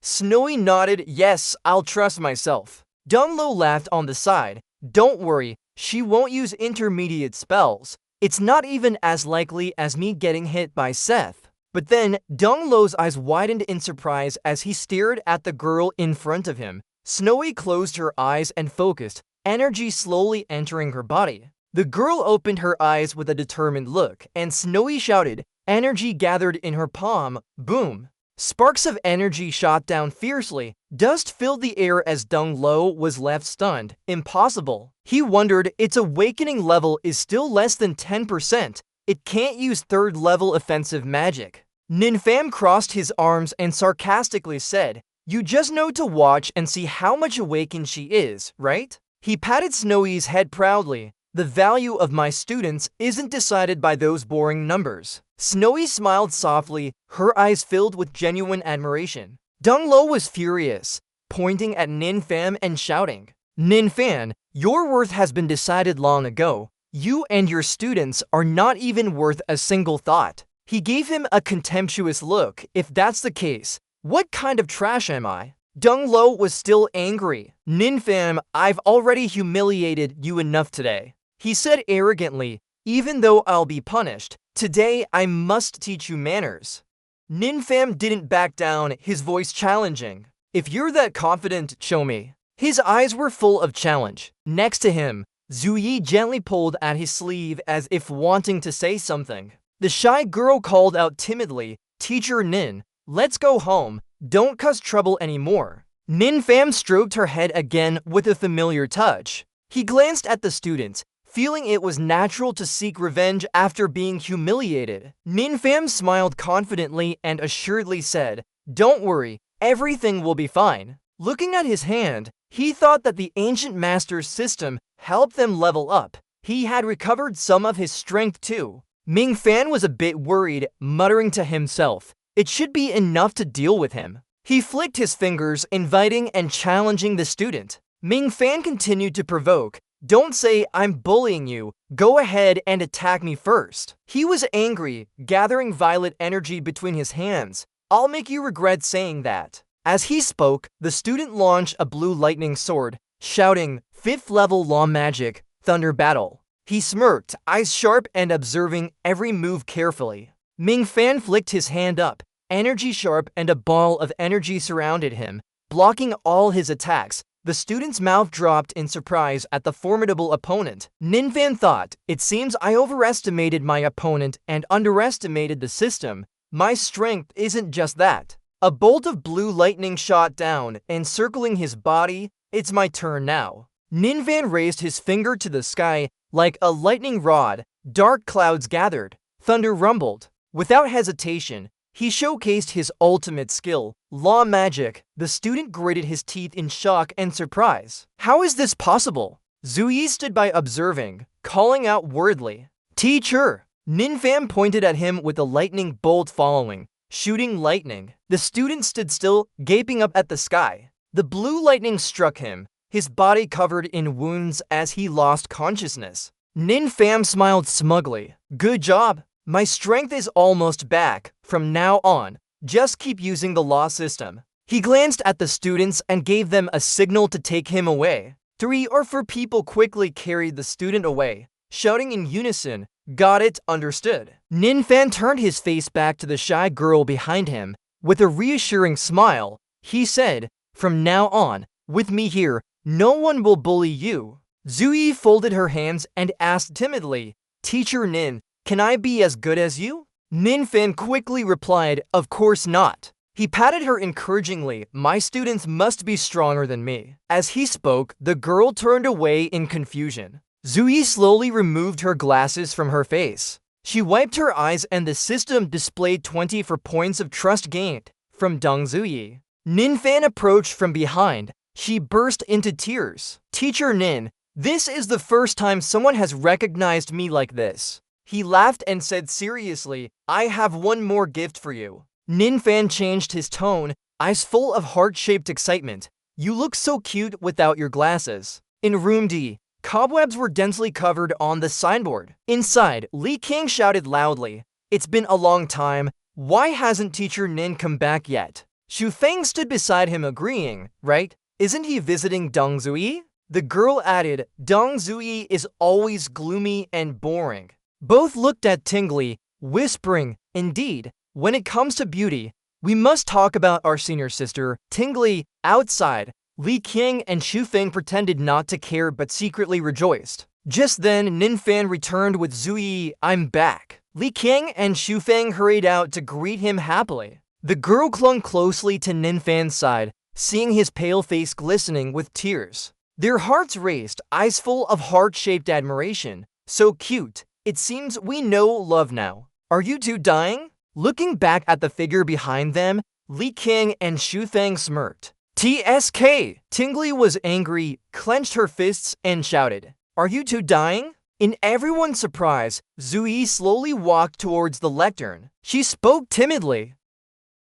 [SPEAKER 1] Snowy nodded, "Yes, I'll trust myself." Dung Lo laughed on the side. "Don't worry, she won't use intermediate spells. It's not even as likely as me getting hit by Seth." But then, Dung Lo's eyes widened in surprise as he stared at the girl in front of him. Snowy closed her eyes and focused, energy slowly entering her body. The girl opened her eyes with a determined look, and Snowy shouted. Energy gathered in her palm. Boom! Sparks of energy shot down fiercely. Dust filled the air as Dung Lo was left stunned. Impossible. He wondered, its awakening level is still less than 10%. It can't use third-level offensive magic. Ninfam crossed his arms and sarcastically said, "You just know to watch and see how much awakened she is, right?" He patted Snowy's head proudly. "The value of my students isn't decided by those boring numbers." Snowy smiled softly, her eyes filled with genuine admiration. Dung Lo was furious, pointing at Ninfam and shouting, "Ninfam, your worth has been decided long ago. You and your students are not even worth a single thought." He gave him a contemptuous look. "If that's the case, what kind of trash am I?" Dung Lo was still angry. "Ninfam, I've already humiliated you enough today," he said arrogantly. "Even though I'll be punished, today I must teach you manners." Ninfam didn't back down, his voice challenging. "If you're that confident, show me." His eyes were full of challenge. Next to him, Zuyi gently pulled at his sleeve as if wanting to say something. The shy girl called out timidly, "Teacher Nin, let's go home. Don't cause trouble anymore." Ninfam stroked her head again with a familiar touch. He glanced at the students, feeling it was natural to seek revenge after being humiliated. Ninfam smiled confidently and assuredly said, "Don't worry, everything will be fine." Looking at his hand, he thought that the ancient master's system helped them level up. He had recovered some of his strength too. Ming Fan was a bit worried, muttering to himself, "It should be enough to deal with him." He flicked his fingers, inviting and challenging the student. Ming Fan continued to provoke, "Don't say I'm bullying you. Go ahead and attack me first." He was angry, gathering violet energy between his hands. "I'll make you regret saying that." As he spoke, the student launched a blue lightning sword, shouting, "5th level law magic, thunder battle." He smirked, eyes sharp and observing every move carefully. Ming Fan flicked his hand up, energy sharp, and a ball of energy surrounded him, blocking all his attacks. The student's mouth dropped in surprise at the formidable opponent. Ninfan thought, "It seems I overestimated my opponent and underestimated the system. My strength isn't just that." A bolt of blue lightning shot down, encircling his body. "It's my turn now." Ninfan raised his finger to the sky like a lightning rod. Dark clouds gathered. Thunder rumbled. Without hesitation, he showcased his ultimate skill, law magic. The student gritted his teeth in shock and surprise. "How is this possible?" Zuyi stood by observing, calling out wordly, "Teacher!" Ninfam pointed at him with a lightning bolt following, shooting lightning. The student stood still, gaping up at the sky. The blue lightning struck him, his body covered in wounds as he lost consciousness. Ninfam smiled smugly. "Good job. My strength is almost back. From now on, just keep using the law system." He glanced at the students and gave them a signal to take him away. 3 or 4 people quickly carried the student away, shouting in unison, "Got it, understood." Ninfan turned his face back to the shy girl behind him. With a reassuring smile, he said, From now on, with me here, no one will bully you. Zui folded her hands and asked timidly, Teacher Nin, can I be as good as you? Ninfan quickly replied, of course not. He patted her encouragingly, my students must be stronger than me. As he spoke, the girl turned away in confusion. Zui slowly removed her glasses from her face. She wiped her eyes and the system displayed 20 for points of trust gained from Dong Zui. Ninfan approached from behind. She burst into tears. Teacher Nin, this is the first time someone has recognized me like this. He laughed and said seriously, I have one more gift for you. Ninfan changed his tone, eyes full of heart-shaped excitement. You look so cute without your glasses. In room D, cobwebs were densely covered on the signboard. Inside, Li King shouted loudly, it's been a long time. Why hasn't Teacher Nin come back yet? Xu Feng stood beside him agreeing, right? Isn't he visiting Dong Zui? The girl added, Dong Zui is always gloomy and boring. Both looked at Tingli, whispering, indeed, when it comes to beauty, we must talk about our senior sister, Tingli. Outside, Li King and Xu Feng pretended not to care but secretly rejoiced. Just then, Ninfan returned with Zui, I'm back. Li King and Xu Feng hurried out to greet him happily. The girl clung closely to Ninfan's side, seeing his pale face glistening with tears. Their hearts raced, eyes full of heart-shaped admiration. So cute. It seems we know love now. Are you two dying? Looking back at the figure behind them, Li King and Xu Feng smirked. TSK! Tingli was angry, clenched her fists, and shouted, Are you two dying? In everyone's surprise, Zui slowly walked towards the lectern. She spoke timidly.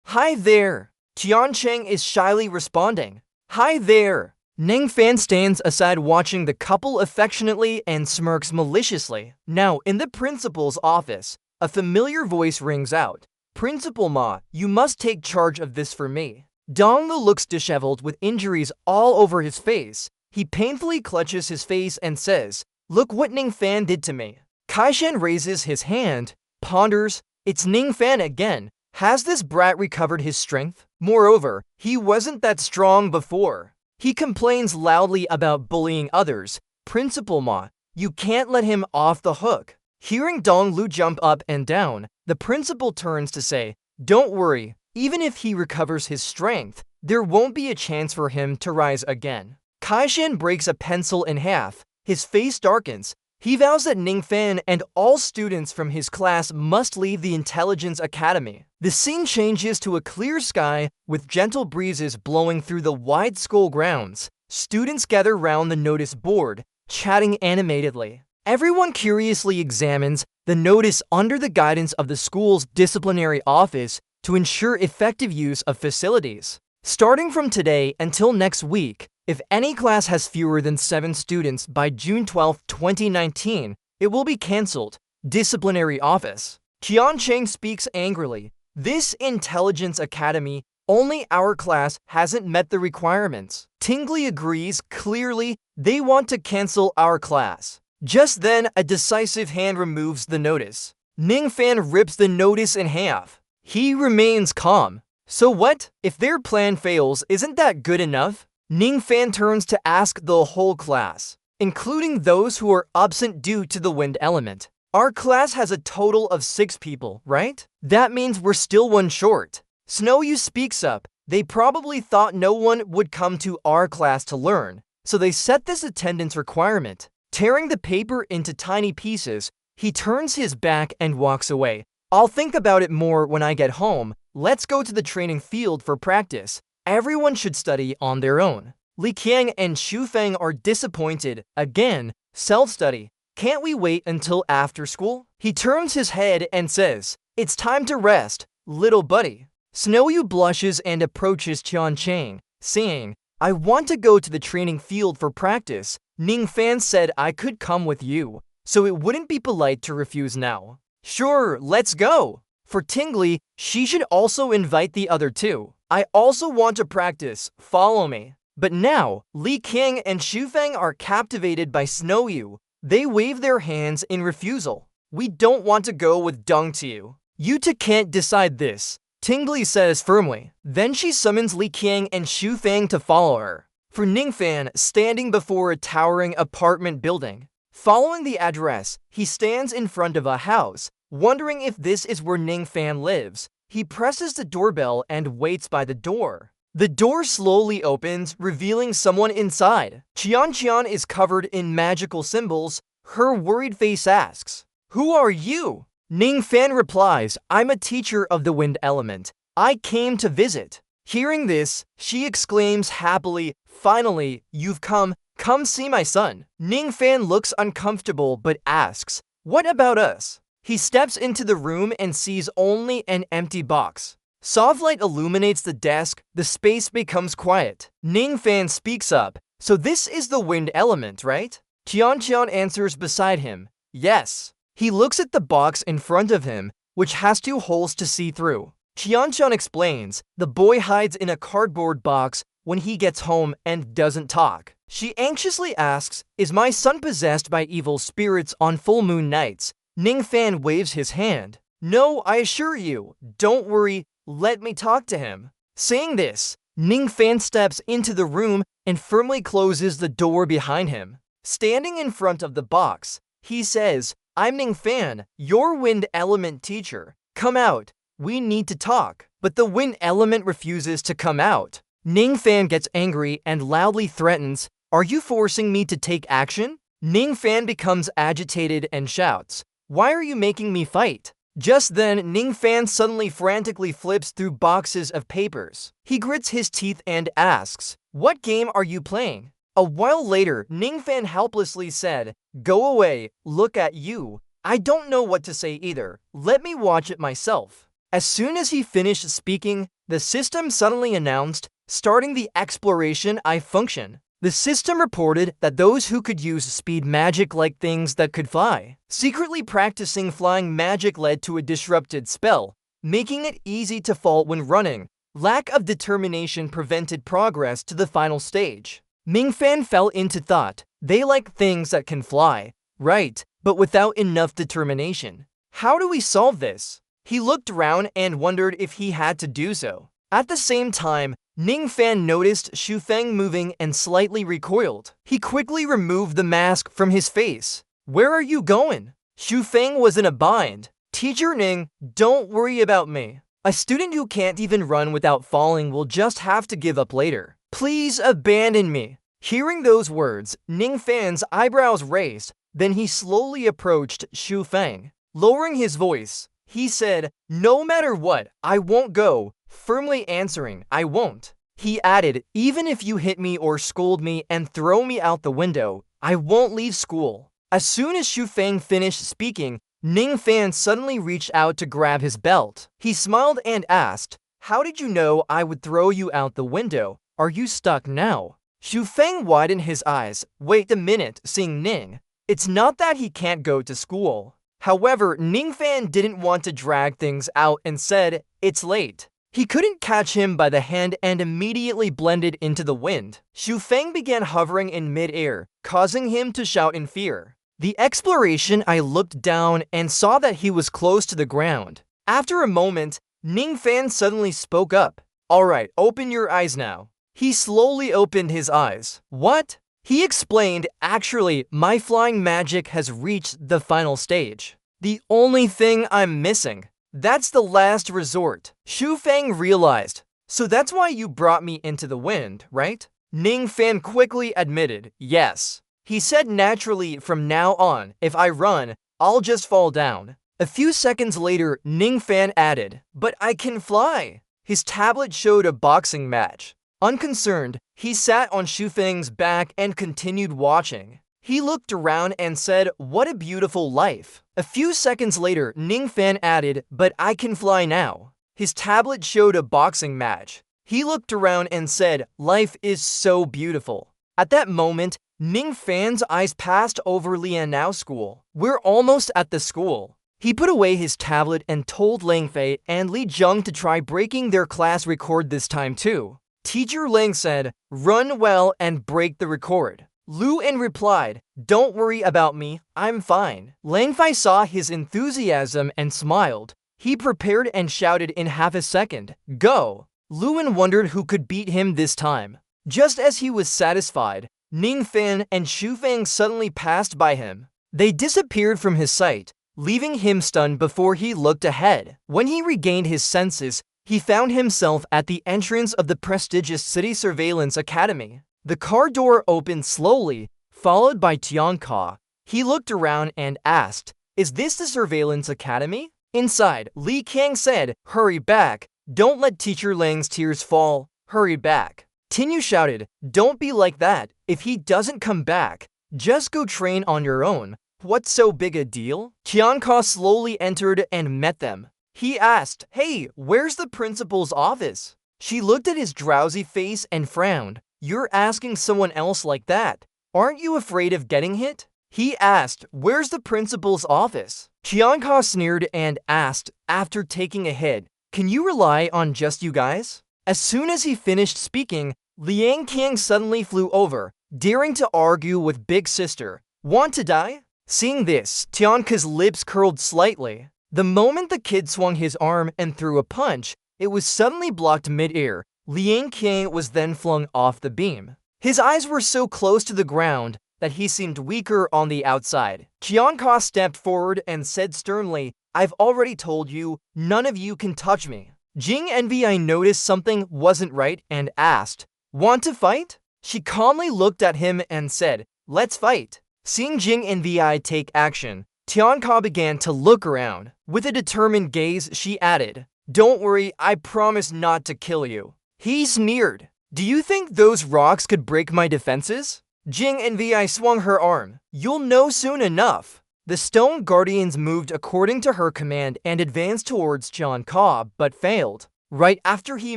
[SPEAKER 1] Hi there. Tiancheng is shyly responding. Hi there. Ningfan stands aside watching the couple affectionately and smirks maliciously. Now, in the principal's office, a familiar voice rings out. Principal Ma, you must take charge of this for me. Donglu looks disheveled with injuries all over his face. He painfully clutches his face and says, Look what Ningfan did to me. Kaishan raises his hand, ponders, it's Ningfan again. Has this brat recovered his strength? Moreover, he wasn't that strong before. He complains loudly about bullying others. Principal Ma, you can't let him off the hook. Hearing Donglu jump up and down, the principal turns to say, Don't worry, even if he recovers his strength, there won't be a chance for him to rise again. Kaishan breaks a pencil in half. His face darkens. He vows that Ningfan and all students from his class must leave the Intelligence Academy. The scene changes to a clear sky with gentle breezes blowing through the wide school grounds. Students gather round the notice board, chatting animatedly. Everyone curiously examines the notice under the guidance of the school's disciplinary office to ensure effective use of facilities. Starting from today until next week, if any class has fewer than 7 students by June 12, 2019, it will be cancelled. Disciplinary office. Qiancheng speaks angrily. This Intelligence Academy, only our class hasn't met the requirements. Tingli agrees clearly they want to cancel our class. Just then, a decisive hand removes the notice. Ningfan rips the notice in half. He remains calm. So what? If their plan fails, isn't that good enough? Ningfan turns to ask the whole class, including those who are absent due to the wind element. Our class has a total of 6 people, right? That means we're still 1 short. Snowyu speaks up. They probably thought no one would come to our class to learn, so they set this attendance requirement. Tearing the paper into tiny pieces, he turns his back and walks away. I'll think about it more when I get home. Let's go to the training field for practice. Everyone should study on their own. Li Qiang and Xu Feng are disappointed. Again, self-study. Can't we wait until after school? He turns his head and says, It's time to rest, little buddy. Snowyu blushes and approaches Qiancheng, saying, I want to go to the training field for practice. Ningfan said I could come with you, so it wouldn't be polite to refuse now. Sure, let's go. For Tingli, she should also invite the other 2. I also want to practice. Follow me. But now, Li King and Xu Feng are captivated by Snowyu. They wave their hands in refusal. We don't want to go with Dongtiu. You two can't decide this. Tingli says firmly. Then she summons Li Qiang and Xu Fang to follow her. For Ningfan, standing before a towering apartment building. Following the address, he stands in front of a house, wondering if this is where Ningfan lives. He presses the doorbell and waits by the door. The door slowly opens, revealing someone inside. Qian is covered in magical symbols. Her worried face asks, "Who are you?" Ningfan replies, "I'm a teacher of the wind element. I came to visit." Hearing this, she exclaims happily, "Finally, you've come. Come see my son." Ningfan looks uncomfortable but asks, "What about us?" He steps into the room and sees only an empty box. Soft light illuminates the desk. The space becomes quiet. Ningfan speaks up, "So this is the wind element, right?" Qian answers beside him, "Yes." He looks at the box in front of him, which has 2 holes to see through. Qian explains, the boy hides in a cardboard box when he gets home and doesn't talk. She anxiously asks, "Is my son possessed by evil spirits on full moon nights?" Ningfan waves his hand. "No, I assure you. Don't worry. Let me talk to him." Saying this, Ningfan steps into the room and firmly closes the door behind him. Standing in front of the box, he says, "I'm Ningfan, your wind element teacher. Come out. We need to talk." But the wind element refuses to come out. Ningfan gets angry and loudly threatens, "Are you forcing me to take action?" Ningfan becomes agitated and shouts, "Why are you making me fight?" Just then, Ningfan suddenly frantically flips through boxes of papers. He grits his teeth and asks, "What game are you playing?" A while later, Ningfan helplessly said, "Go away, look at you. I don't know what to say either. Let me watch it myself." As soon as he finished speaking, the system suddenly announced, "Starting the exploration I function." The system reported that those who could use speed magic like things that could fly. Secretly practicing flying magic led to a disrupted spell, making it easy to fall when running. Lack of determination prevented progress to the final stage. Ningfan fell into thought. They like things that can fly, right, but without enough determination. How do we solve this? He looked around and wondered if he had to do so. At the same time, Ningfan noticed Xu Feng moving and slightly recoiled. He quickly removed the mask from his face. "Where are you going?" Xu Feng was in a bind. "Teacher Ning, don't worry about me. A student who can't even run without falling will just have to give up later. Please abandon me." Hearing those words, Ningfan's eyebrows raised. Then he slowly approached Xu Feng. Lowering his voice, he said, "No matter what, I won't go," firmly answering, "I won't." He added, "Even if you hit me or scold me and throw me out the window, I won't leave school." As soon as Xu Feng finished speaking, Ningfan suddenly reached out to grab his belt. He smiled and asked, "How did you know I would throw you out the window? Are you stuck now?" Xu Feng widened his eyes. Wait a minute, seeing Ning. It's not that he can't go to school. However, Ningfan didn't want to drag things out and said, "It's late." He couldn't catch him by the hand and immediately blended into the wind. Xu Feng began hovering in mid-air, causing him to shout in fear. The exploration, I looked down and saw that he was close to the ground. After a moment, Ningfan suddenly spoke up. "All right, open your eyes now." He slowly opened his eyes. "What?" He explained, "Actually, my flying magic has reached the final stage. The only thing I'm missing. That's the last resort." Xu Feng realized. "So that's why you brought me into the wind, right?" Ningfan quickly admitted, "Yes." He said naturally, "From now on, if I run, I'll just fall down." A few seconds later, Ningfan added, "But I can fly." His tablet showed a boxing match. Unconcerned, he sat on Xu Feng's back and continued watching. He looked around and said, "What a beautiful life." A few seconds later, Ningfan added, "But I can fly now." His tablet showed a boxing match. He looked around and said, "Life is so beautiful." At that moment, Ningfan's eyes passed over Lianao School. "We're almost at the school." He put away his tablet and told Lang Fei and Li Zheng to try breaking their class record this time too. Teacher Lang said, "Run well and break the record." Lu En replied, "Don't worry about me, I'm fine." Lang Fei saw his enthusiasm and smiled. He prepared and shouted in half a second, "Go!" Luan wondered who could beat him this time. Just as he was satisfied, Ning Fan and Xu Fang suddenly passed by him. They disappeared from his sight, leaving him stunned before he looked ahead. When he regained his senses, he found himself at the entrance of the prestigious City Surveillance Academy. The car door opened slowly, followed by Tianka. He looked around and asked, "Is this the Surveillance Academy?" Inside, Li Kang said, "Hurry back. Don't let Teacher Lang's tears fall. Hurry back." Tinyu shouted, "Don't be like that. If he doesn't come back, just go train on your own. What's so big a deal?" Tianka slowly entered and met them. He asked, "Hey, where's the principal's office?" She looked at his drowsy face and frowned. "You're asking someone else like that. Aren't you afraid of getting hit?" He asked, "Where's the principal's office?" Tianka sneered and asked, after taking a hit, "Can you rely on just you guys?" As soon as he finished speaking, Liang Qiang suddenly flew over, daring to argue with Big Sister. "Want to die?" Seeing this, Tianka's lips curled slightly. The moment the kid swung his arm and threw a punch, it was suddenly blocked mid-air. Liang Qiang was then flung off the beam. His eyes were so close to the ground that he seemed weaker on the outside. Tianka stepped forward and said sternly, "I've already told you, none of you can touch me." Jing Envy noticed something wasn't right and asked, "Want to fight?" She calmly looked at him and said, "Let's fight." Seeing Jing Envy take action, Tianka began to look around. With a determined gaze, she added, "Don't worry, I promise not to kill you." He sneered, "Do you think those rocks could break my defenses?" Jing Envy swung her arm. "You'll know soon enough." The Stone Guardians moved according to her command and advanced towards Tianka, but failed, right after he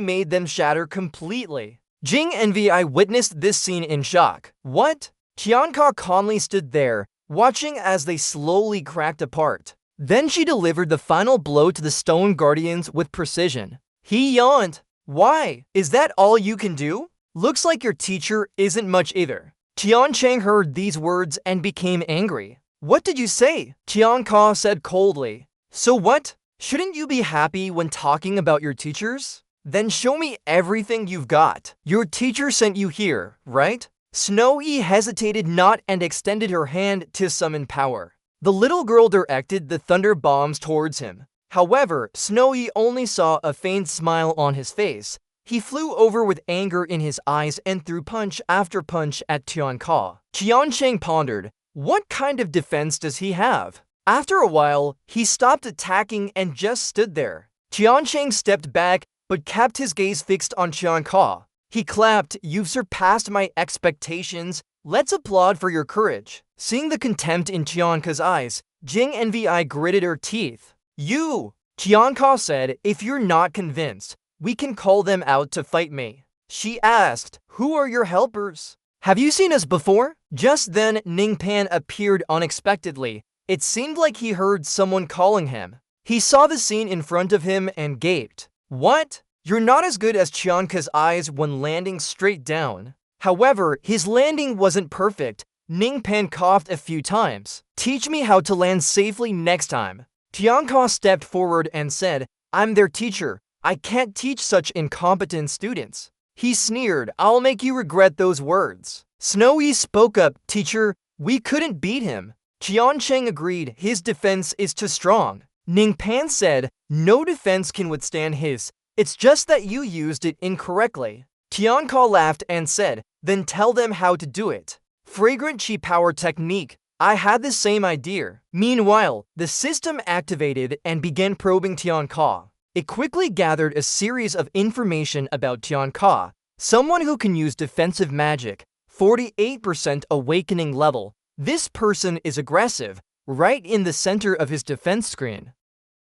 [SPEAKER 1] made them shatter completely. Jing Envy witnessed this scene in shock. "What?" Tianka calmly stood there, watching as they slowly cracked apart. Then she delivered the final blow to the Stone Guardians with precision. He yawned. "Why? Is that all you can do? Looks like your teacher isn't much either." Tian Chang heard these words and became angry. "What did you say?" Tianka said coldly. "So what? Shouldn't you be happy when talking about your teachers? Then show me everything you've got. Your teacher sent you here, right?" Snowy hesitated not and extended her hand to summon power. The little girl directed the thunder bombs towards him. However, Snowy only saw a faint smile on his face. He flew over with anger in his eyes and threw punch after punch at Tianka. Tiancheng pondered, what kind of defense does he have? After a while, he stopped attacking and just stood there. Tiancheng stepped back but kept his gaze fixed on Tianka. He clapped, "You've surpassed my expectations. Let's applaud for your courage." Seeing the contempt in Tianka's eyes, Jing Envy gritted her teeth. "You!" Tianka said, "If you're not convinced, we can call them out to fight me." She asked, "Who are your helpers? Have you seen us before?" Just then, Ning Pan appeared unexpectedly. It seemed like he heard someone calling him. He saw the scene in front of him and gaped. "What? You're not as good as Tianka's eyes when landing straight down." However, his landing wasn't perfect. Ning Pan coughed a few times. "Teach me how to land safely next time." Tianka stepped forward and said, "I'm their teacher. I can't teach such incompetent students." He sneered, "I'll make you regret those words." Snowy spoke up, "Teacher, we couldn't beat him." Tiancheng agreed, "His defense is too strong." Ning Pan said, "No defense can withstand his. It's just that you used it incorrectly." Tianka laughed and said, "Then tell them how to do it." Fragrant Chi Power Technique. I had the same idea. Meanwhile, the system activated and began probing Tianka. It quickly gathered a series of information about Tianka, someone who can use defensive magic, 48% awakening level. This person is aggressive, right in the center of his defense screen.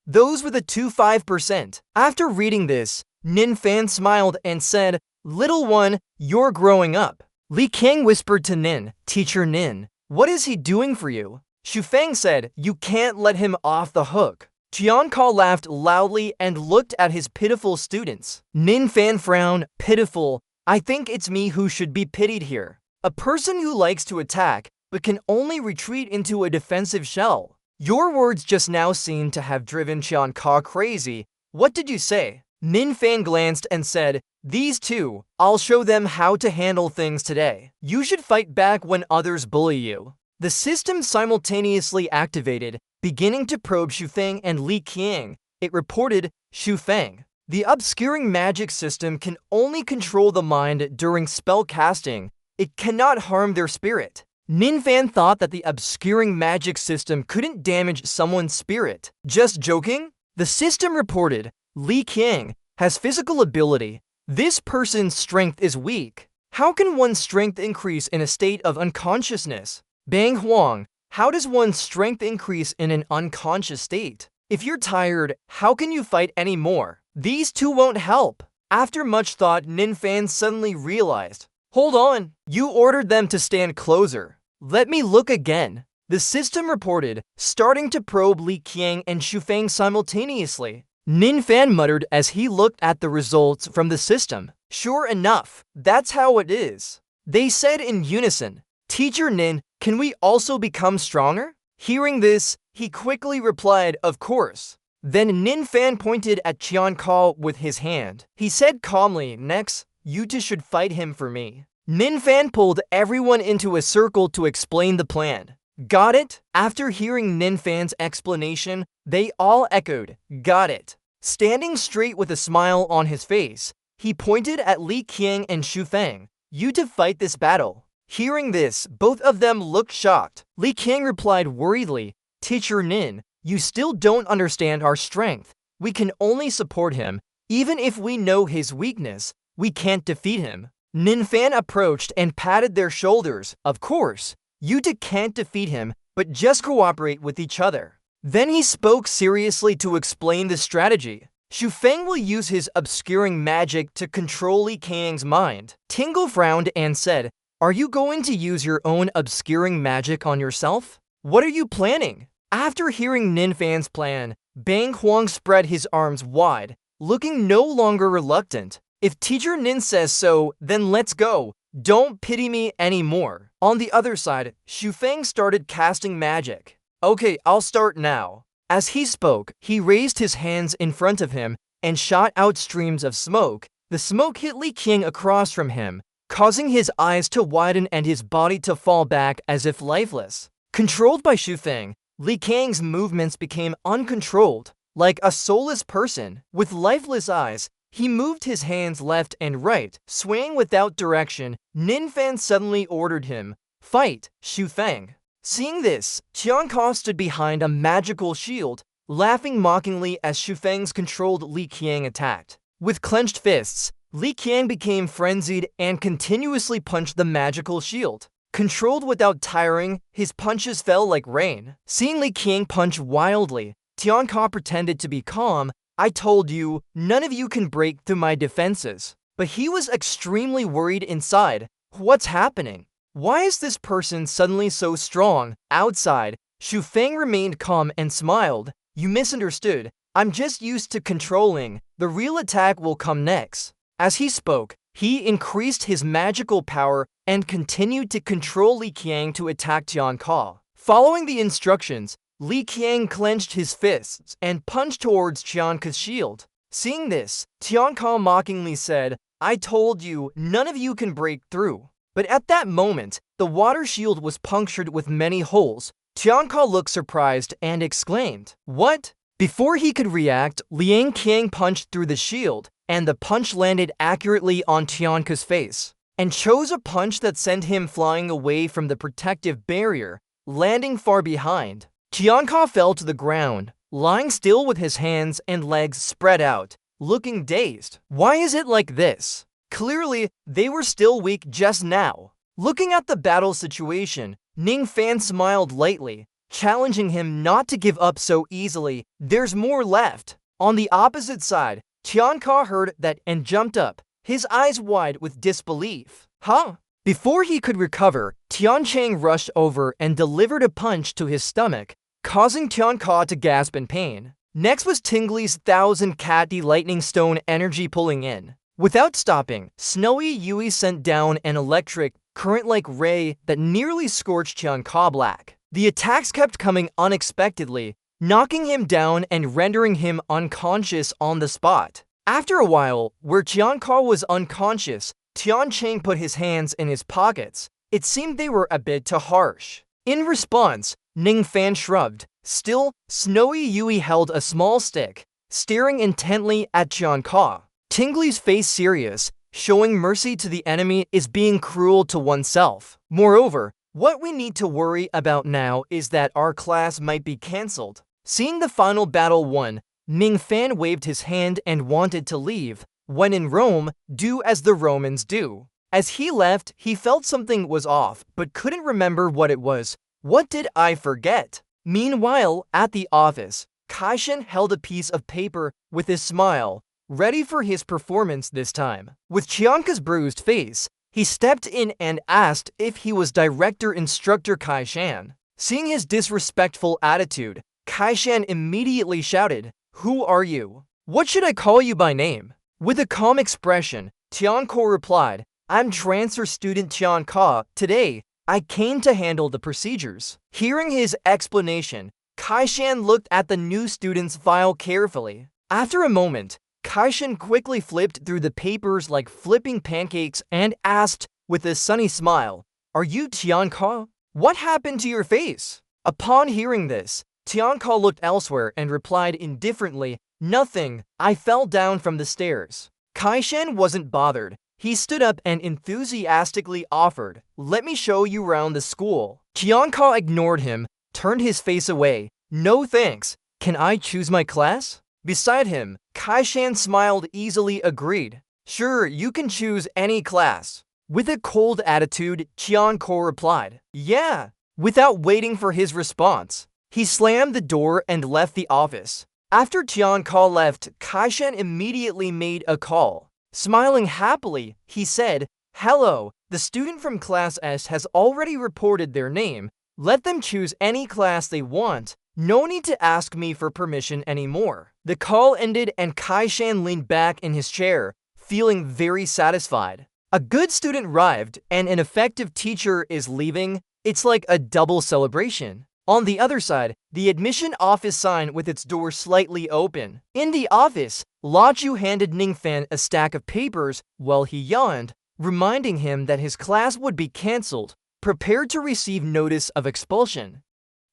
[SPEAKER 1] Those with a 25%. After reading this, Nin Fan smiled and said, "Little one, you're growing up." Li King whispered to Nin, "Teacher Nin, what is he doing for you?" Xu Feng said, "You can't let him off the hook." Tianka laughed loudly and looked at his pitiful students. Nin Fan frowned, "Pitiful? I think it's me who should be pitied here. A person who likes to attack but can only retreat into a defensive shell. Your words just now seem to have driven Qianka crazy. What did you say? Ninfan glanced and said, "These two, I'll show them how to handle things today. You should fight back when others bully you." The system simultaneously activated, beginning to probe Xufeng and Li Qiang. It reported, "Xufeng, the obscuring magic system can only control the mind during spell casting. It cannot harm their spirit." Ninfan thought that the obscuring magic system couldn't damage someone's spirit. Just joking? The system reported, "Li Qiang has physical ability. This person's strength is weak. How can one's strength increase in a state of unconsciousness? Bang Huang, how does one's strength increase in an unconscious state? If you're tired, how can you fight anymore? These two won't help." After much thought, Ninfan suddenly realized, "Hold on, you ordered them to stand closer. Let me look again." The system reported, starting to probe Li Qiang and Xufeng simultaneously. Ninfan muttered as he looked at the results from the system. "Sure enough, that's how it is." They said in unison, "Teacher Nin, can we also become stronger?" Hearing this, he quickly replied, "Of course." Then Ninfan pointed at Qianka with his hand. He said calmly, "Next, you two should fight him for me." Ninfan pulled everyone into a circle to explain the plan. "Got it?" After hearing Ninfan's explanation, they all echoed, "Got it." Standing straight with a smile on his face, he pointed at Li Qiang and Xufeng. "You to fight this battle." Hearing this, both of them looked shocked. Li Qiang replied worriedly, "Teacher Nin, you still don't understand our strength. We can only support him. Even if we know his weakness, we can't defeat him." Ninfan approached and patted their shoulders. "Of course, you two can't defeat him, but just cooperate with each other." Then he spoke seriously to explain the strategy. "Xufeng will use his obscuring magic to control Li Qiang's mind." Tingle frowned and said, "Are you going to use your own obscuring magic on yourself? What are you planning?" After hearing Ninfan's plan, Bang Huang spread his arms wide, looking no longer reluctant. "If Teacher Nin says so, then let's go. Don't pity me anymore." On the other side, Xufeng started casting magic. "Okay, I'll start now." As he spoke, he raised his hands in front of him and shot out streams of smoke. The smoke hit Li Qiang across from him, causing his eyes to widen and his body to fall back as if lifeless. Controlled by Xufeng, Li Qiang's movements became uncontrolled, like a soulless person. With lifeless eyes, he moved his hands left and right, swaying without direction. Ninfan suddenly ordered him, "Fight, Xufeng." Seeing this, Qianka stood behind a magical shield, laughing mockingly as Xufeng's controlled Li Qiang attacked. With clenched fists, Li Qiang became frenzied and continuously punched the magical shield. Controlled without tiring, his punches fell like rain. Seeing Li Qiang punch wildly, Qianka pretended to be calm. "I told you, none of you can break through my defenses." But he was extremely worried inside. What's happening? Why is this person suddenly so strong? Outside, Xufeng remained calm and smiled. "You misunderstood. I'm just used to controlling. The real attack will come next." As he spoke, he increased his magical power and continued to control Li Qiang to attack Qianka. Following the instructions, Li Qiang clenched his fists and punched towards Qianka's shield. Seeing this, Qianka mockingly said, "I told you, none of you can break through." But at that moment, the water shield was punctured with many holes. Qianka looked surprised and exclaimed, "What?" Before he could react, Liang Qiang punched through the shield, and the punch landed accurately on Qianka's face, and chose a punch that sent him flying away from the protective barrier, landing far behind. Qianka fell to the ground, lying still with his hands and legs spread out, looking dazed. Why is it like this? Clearly, they were still weak just now. Looking at the battle situation, Ninfan smiled lightly, challenging him not to give up so easily. "There's more left." On the opposite side, Qianka heard that and jumped up, his eyes wide with disbelief. "Huh?" Before he could recover, Tiancheng rushed over and delivered a punch to his stomach, causing Qianka to gasp in pain. Next was Tingley's 1000-cat lightning stone energy pulling in. Without stopping, Snowy Yui sent down an electric, current-like ray that nearly scorched Qianka black. The attacks kept coming unexpectedly, knocking him down and rendering him unconscious on the spot. After a while, where Tianka was unconscious, Tiancheng put his hands in his pockets. It seemed they were a bit too harsh. In response, Ningfan shrugged. Still, Snowy Yui held a small stick, staring intently at Tianka. Tingley's face serious, showing mercy to the enemy is being cruel to oneself. Moreover, what we need to worry about now is that our class might be cancelled. Seeing the final battle won, Ningfan waved his hand and wanted to leave. When in Rome, do as the Romans do. As he left, he felt something was off, but couldn't remember what it was. What did I forget? Meanwhile, at the office, Kaishen held a piece of paper with a smile, ready for his performance this time. With Chianka's bruised face, he stepped in and asked if he was Director Instructor Kaishan. Seeing his disrespectful attitude, Kaishan immediately shouted, "Who are you? What should I call you by name?" With a calm expression, Tianko replied, "I'm transfer student Tianka. Today, I came to handle the procedures." Hearing his explanation, Kaishan looked at the new student's file carefully. After a moment, Kaishan quickly flipped through the papers like flipping pancakes and asked with a sunny smile, "Are you Tianka? What happened to your face?" Upon hearing this, Tianka looked elsewhere and replied indifferently, "Nothing, I fell down from the stairs." Kaishan wasn't bothered. He stood up and enthusiastically offered, "Let me show you around the school." Tianka ignored him, turned his face away. "No thanks. Can I choose my class?" Beside him, Kaishan smiled easily agreed. "Sure, you can choose any class." With a cold attitude, Tianko replied, "Yeah." Without waiting for his response, he slammed the door and left the office. After Tianko left, Kaishan immediately made a call. Smiling happily, he said, "Hello, the student from Class S has already reported their name. Let them choose any class they want. No need to ask me for permission anymore." The call ended and Kaishan leaned back in his chair, feeling very satisfied. A good student arrived and an effective teacher is leaving. It's like a double celebration. On the other side, the admission office sign with its door slightly open. In the office, Lachu handed Ningfan a stack of papers while he yawned, reminding him that his class would be cancelled, prepared to receive notice of expulsion.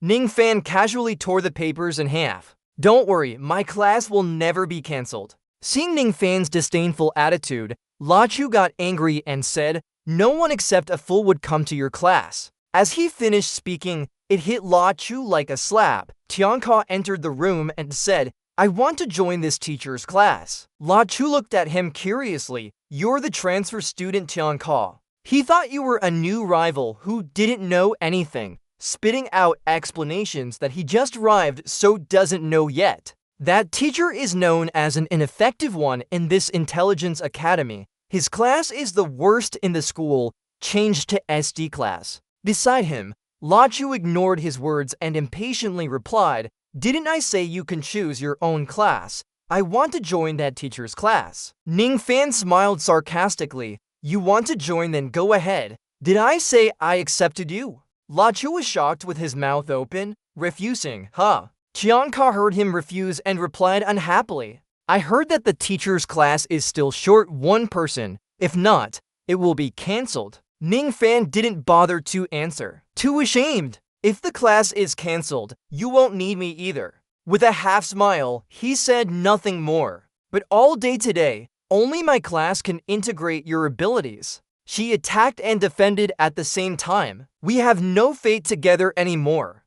[SPEAKER 1] Ningfan casually tore the papers in half. "Don't worry, my class will never be cancelled." Seeing Ningfan's disdainful attitude, Lachu got angry and said, "No one except a fool would come to your class." As he finished speaking, it hit Lachu like a slap. Tianka entered the room and said, "I want to join this teacher's class." Lachu looked at him curiously. "You're the transfer student Tianka." He thought you were a new rival who didn't know anything, spitting out explanations that he just arrived so doesn't know yet. That teacher is known as an ineffective one in this intelligence academy. His class is the worst in the school, changed to SD class. Beside him, Lachu ignored his words and impatiently replied, "Didn't I say you can choose your own class? I want to join that teacher's class." Ningfan smiled sarcastically. "You want to join, then go ahead. Did I say I accepted you?" Lachu was shocked with his mouth open, refusing, "Huh?" Tianka heard him refuse and replied unhappily, "I heard that the teacher's class is still short one person. If not, it will be cancelled." Ningfan didn't bother to answer. Too ashamed. "If the class is cancelled, you won't need me either." With a half smile, he said nothing more. "But all day today, only my class can integrate your abilities." She attacked and defended at the same time. "We have no fate together anymore."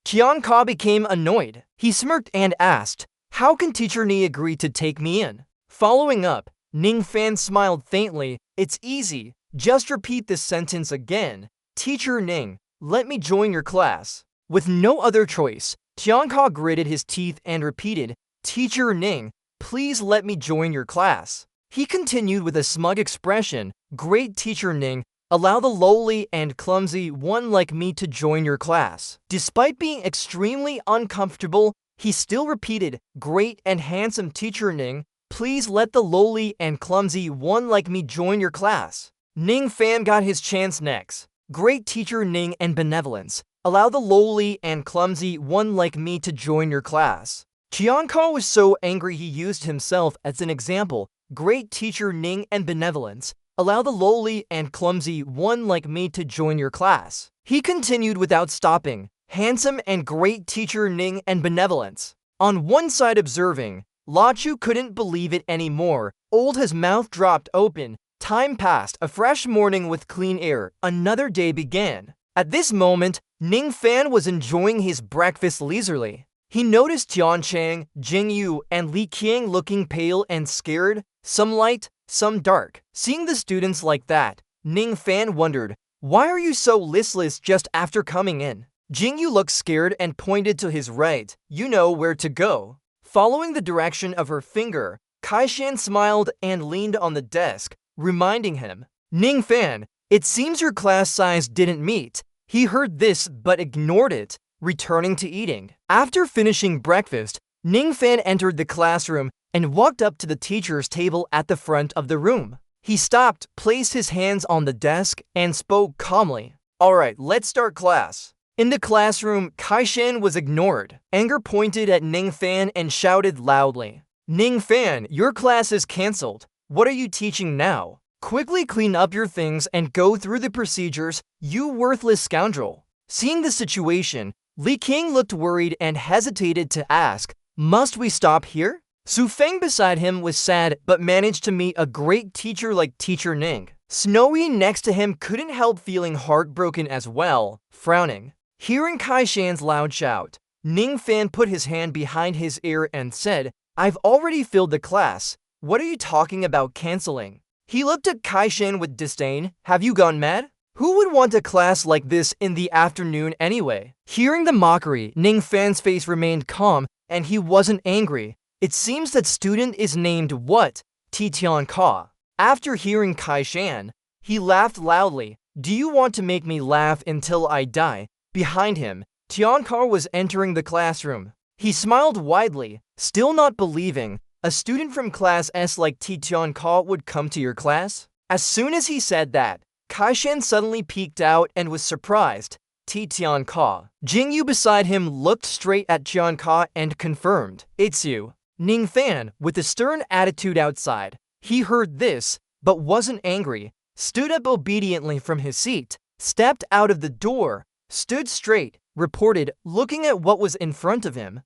[SPEAKER 1] Tianka became annoyed. He smirked and asked, "How can Teacher Ni agree to take me in?" Following up, Ningfan smiled faintly. "It's easy. Just repeat this sentence again. Teacher Ning, let me join your class." With no other choice, Tianka gritted his teeth and repeated, "Teacher Ning, please let me join your class." He continued with a smug expression, "Great Teacher Ning, allow the lowly and clumsy one like me to join your class." Despite being extremely uncomfortable, he still repeated, "Great and handsome Teacher Ning, please let the lowly and clumsy one like me join your class." Ningfan got his chance next. "Great Teacher Ning and benevolence, Allow the lowly and clumsy one like me to join your class. Tianka was so angry he used himself as an example. Great teacher Ning and benevolence. Allow the lowly and clumsy one like me to join your class. He continued without stopping. Handsome and great teacher Ning and benevolence. On one side observing, Lachu couldn't believe it anymore. Old, his mouth dropped open. Time passed. A fresh morning with clean air. Another day began. At this moment, Ning Fan was enjoying his breakfast leisurely. He noticed Tian Chang, Jing Yu, and Li Qiang looking pale and scared, some light, some dark. Seeing the students like that, Ning Fan wondered, why are you so listless just after coming in? Jing Yu looked scared and pointed to his right. You know where to go. Following the direction of her finger, Kaishan smiled and leaned on the desk, reminding him, Ning Fan, it seems your class size didn't meet. He heard this but ignored it, returning to eating. After finishing breakfast, Ning Fan entered the classroom and walked up to the teacher's table at the front of the room. He stopped, placed his hands on the desk, and spoke calmly. Alright, let's start class. In the classroom, Kaishan was ignored. Anger pointed at Ning Fan and shouted loudly, Ning Fan, your class is cancelled. What are you teaching now? Quickly clean up your things and go through the procedures, you worthless scoundrel. Seeing the situation, Li Qiang looked worried and hesitated to ask, must we stop here? Su Feng beside him was sad but managed to meet a great teacher like Teacher Ning. Snowy next to him couldn't help feeling heartbroken as well, frowning. Hearing Kaishan's loud shout, Ning Fan put his hand behind his ear and said, I've already filled the class. What are you talking about canceling? He looked at Kaishan with disdain. Have you gone mad? Who would want a class like this in the afternoon anyway? Hearing the mockery, Ning Fan's face remained calm and he wasn't angry. It seems that student is named what? Tian Ka. After hearing Kaishan, he laughed loudly. Do you want to make me laugh until I die? Behind him, Tian Ka was entering the classroom. He smiled widely, still not believing. A student from class S like Tian Ka would come to your class? As soon as he said that, Kaishan suddenly peeked out and was surprised. Tian Ka. Jing Yu beside him looked straight at Tian Ka and confirmed, it's you. Ning Fan, with a stern attitude outside. He heard this, but wasn't angry, stood up obediently from his seat, stepped out of the door, stood straight, reported, looking at what was in front of him.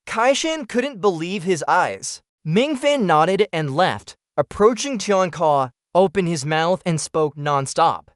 [SPEAKER 1] Kaishan couldn't believe his eyes. Ming Fan nodded and left, approaching Tian Ka, opened his mouth and spoke non-stop.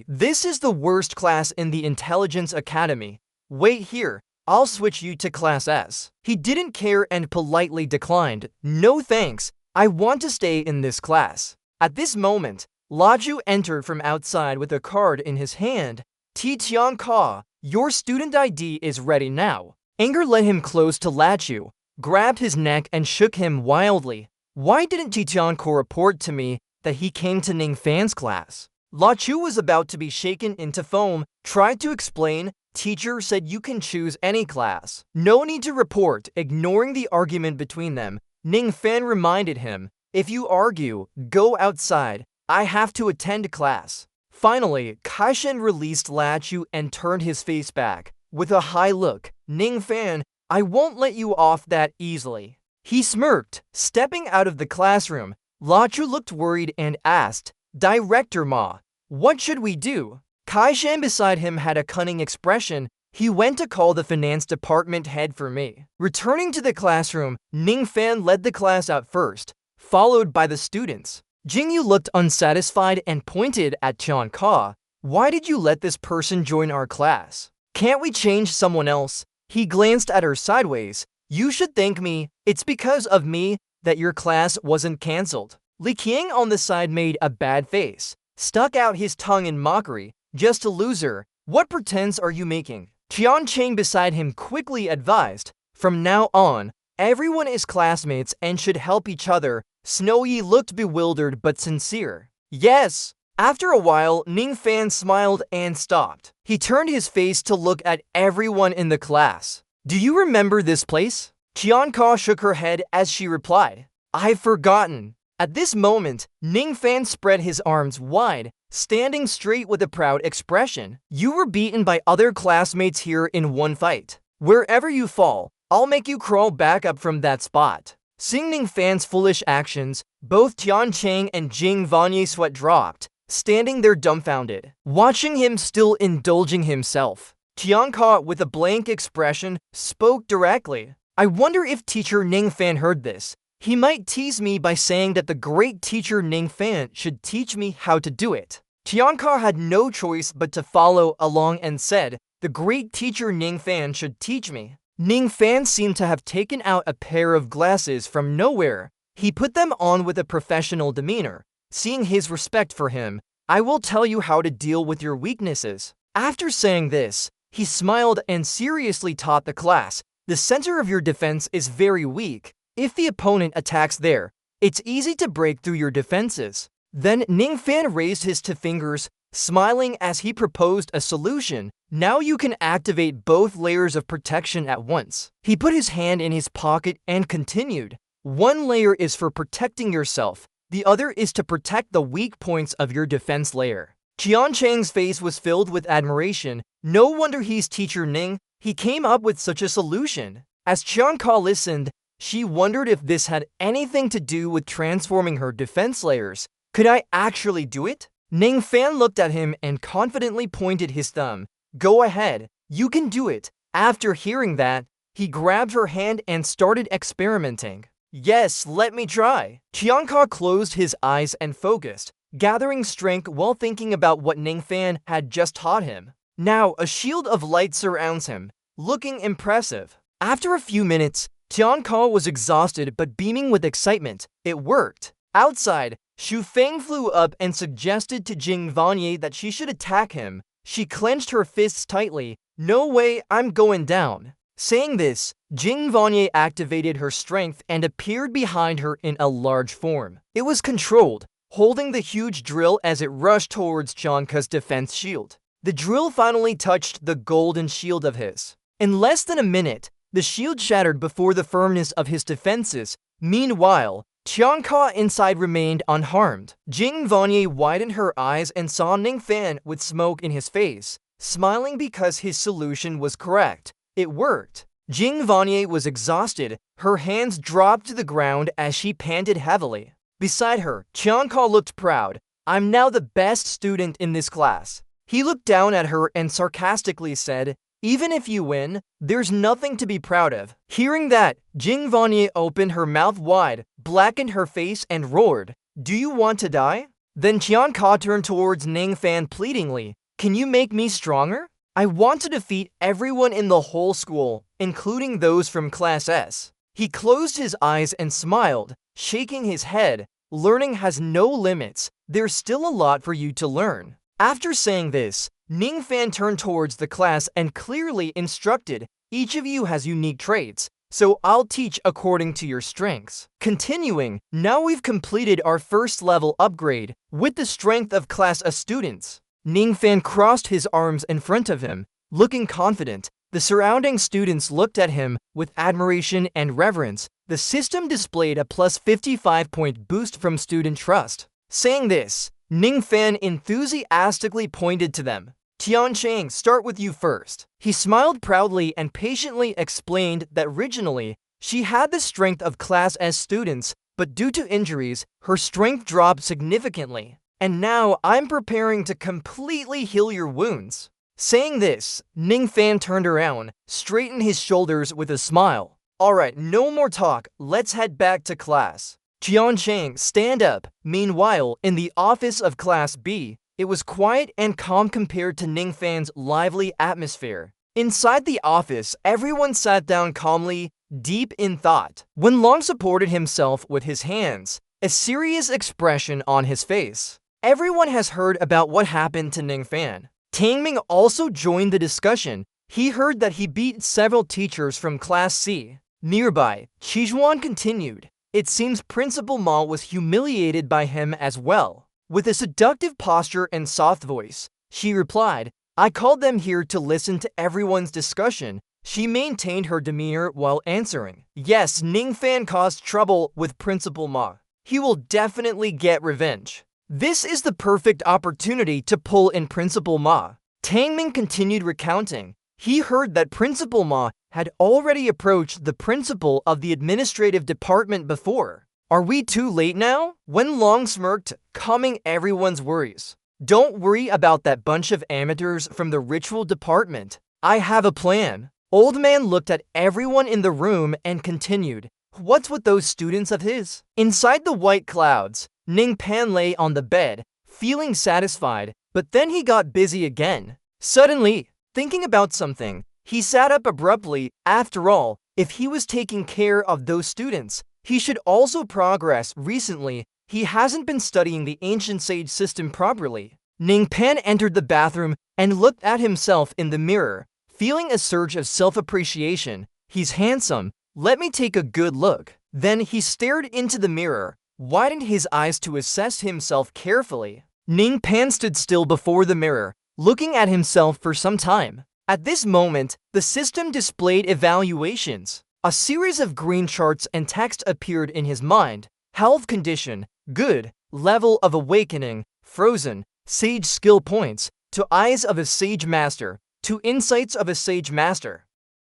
[SPEAKER 1] This is the worst class in the Intelligence Academy. Wait here, I'll switch you to Class S. He didn't care and politely declined. No thanks, I want to stay in this class. At this moment, Laju entered from outside with a card in his hand. Tian Ka, your student ID is ready now. Anger led him close to Laju, grabbed his neck and shook him wildly. Why didn't Tian Ka report to me that he came to Ning Fan's class? Lachu was about to be shaken into foam, tried to explain. Teacher said you can choose any class. No need to report. Ignoring the argument between them, Ning Fan reminded him, if you argue, go outside. I have to attend class. Finally, Kaishan released Lachu and turned his face back. With a high look, Ning Fan, I won't let you off that easily. He smirked, stepping out of the classroom. Lachu looked worried and asked, Director Ma, what should we do? Kaishan beside him had a cunning expression. He went to call the finance department head for me. Returning to the classroom, Ning Fan led the class out first, followed by the students. Jing Yu looked unsatisfied and pointed at Tian Ka. Why did you let this person join our class? Can't we change someone else? He glanced at her sideways. You should thank me. It's because of me that your class wasn't cancelled. Li Qiang on the side made a bad face, stuck out his tongue in mockery. Just a loser. What pretense are you making? Tian Cheng beside him quickly advised, from now on, everyone is classmates and should help each other. Snowy looked bewildered but sincere. Yes. After a while, Ning Fan smiled and stopped. He turned his face to look at everyone in the class. Do you remember this place? Tian Ka shook her head as she replied, I've forgotten. At this moment, Ning Fan spread his arms wide, standing straight with a proud expression. You were beaten by other classmates here in one fight. Wherever you fall, I'll make you crawl back up from that spot. Seeing Ning Fan's foolish actions, both Tian Chang and Jing Vanye's sweat dropped, standing there dumbfounded, watching him still indulging himself. Tian Ka, with a blank expression, spoke directly. I wonder if teacher Ning Fan heard this. He might tease me by saying that the great teacher Ning Fan should teach me how to do it. Tian Ka had no choice but to follow along and said, the great teacher Ning Fan should teach me. Ning Fan seemed to have taken out a pair of glasses from nowhere. He put them on with a professional demeanor. Seeing his respect for him, I will tell you how to deal with your weaknesses. After saying this, he smiled and seriously taught the class. The center of your defense is very weak. If the opponent attacks there, it's easy to break through your defenses. Then Ning Fan raised his two fingers, smiling as he proposed a solution. Now you can activate both layers of protection at once. He put his hand in his pocket and continued. One layer is for protecting yourself. The other is to protect the weak points of your defense layer. Tian Chang's face was filled with admiration. No wonder he's teacher Ning. He came up with such a solution. As Tian Ka listened, she wondered if this had anything to do with transforming her defense layers. Could I actually do it? Ning Fan looked at him and confidently pointed his thumb. Go ahead, you can do it. After hearing that, he grabbed her hand and started experimenting. Yes, let me try. Tian Ka closed his eyes and focused, gathering strength while thinking about what Ning Fan had just taught him. Now, a shield of light surrounds him, looking impressive. After a few minutes, Tian Ka was exhausted but beaming with excitement. It worked. Outside, Xu Feng flew up and suggested to Jing Vanye that she should attack him. She clenched her fists tightly. No way, I'm going down. Saying this, Jing Vanye activated her strength and appeared behind her in a large form. It was controlled, holding the huge drill as it rushed towards Tian Ka's defense shield. The drill finally touched the golden shield of his. In less than a minute, the shield shattered before the firmness of his defenses. Meanwhile, Tian Ka inside remained unharmed. Jing Vanye widened her eyes and saw Ning Fan with smoke in his face, smiling because his solution was correct. It worked. Jing Vanye was exhausted. Her hands dropped to the ground as she panted heavily. Beside her, Tian Ka looked proud. I'm now the best student in this class. He looked down at her and sarcastically said, even if you win, there's nothing to be proud of. Hearing that, Jing Vanye opened her mouth wide, blackened her face, and roared, do you want to die? Then Tian Ka turned towards Ning Fan pleadingly, can you make me stronger? I want to defeat everyone in the whole school, including those from Class S. He closed his eyes and smiled, shaking his head. Learning has no limits. There's still a lot for you to learn. After saying this, Ning Fan turned towards the class and clearly instructed, each of you has unique traits, so I'll teach according to your strengths. Continuing, now we've completed our first level upgrade with the strength of Class A students. Ning Fan crossed his arms in front of him, looking confident. The surrounding students looked at him with admiration and reverence. The system displayed a plus 55-point boost from student trust. Saying this, Ning Fan enthusiastically pointed to them. Tian Chang, start with you first. He smiled proudly and patiently explained that originally, she had the strength of Class S students, but due to injuries, her strength dropped significantly. And now I'm preparing to completely heal your wounds. Saying this, Ning Fan turned around, straightened his shoulders with a smile. Alright, no more talk, let's head back to class. Tian Chang, stand up. Meanwhile, in the office of Class B, it was quiet and calm compared to Ning Fan's lively atmosphere. Inside the office, everyone sat down calmly, deep in thought. Wen Long supported himself with his hands, a serious expression on his face. Everyone has heard about what happened to Ning Fan. Tang Ming also joined the discussion. He heard that he beat several teachers from Class C. Nearby, Qijuan continued. It seems Principal Ma was humiliated by him as well. With a seductive posture and soft voice, she replied, I called them here to listen to everyone's discussion. She maintained her demeanor while answering. Yes, Ning Fan caused trouble with Principal Ma. he will definitely get revenge. This is the perfect opportunity to pull in Principal Ma. Tangming continued recounting. He heard that Principal Ma had already approached the principal of the administrative department before. Are we too late now? Wen Long smirked, calming everyone's worries. Don't worry about that bunch of amateurs from the ritual department. I have a plan. Old Man looked at everyone in the room and continued. What's with those students of his? Inside the white clouds, Ning Pan lay on the bed, feeling satisfied, but then he got busy again. Suddenly, thinking about something, he sat up abruptly. After all, if he was taking care of those students, he should also progress. Recently, he hasn't been studying the ancient sage system properly. Ning Pan entered the bathroom and looked at himself in the mirror, feeling a surge of self-appreciation. He's handsome. Let me take a good look. Then he stared into the mirror, widened his eyes to assess himself carefully. Ning Pan stood still before the mirror, looking at himself for some time. At this moment, the system displayed evaluations. A series of green charts and text appeared in his mind. Health condition, good. Level of awakening, frozen. Sage skill points, to eyes of a sage master, to insights of a sage master.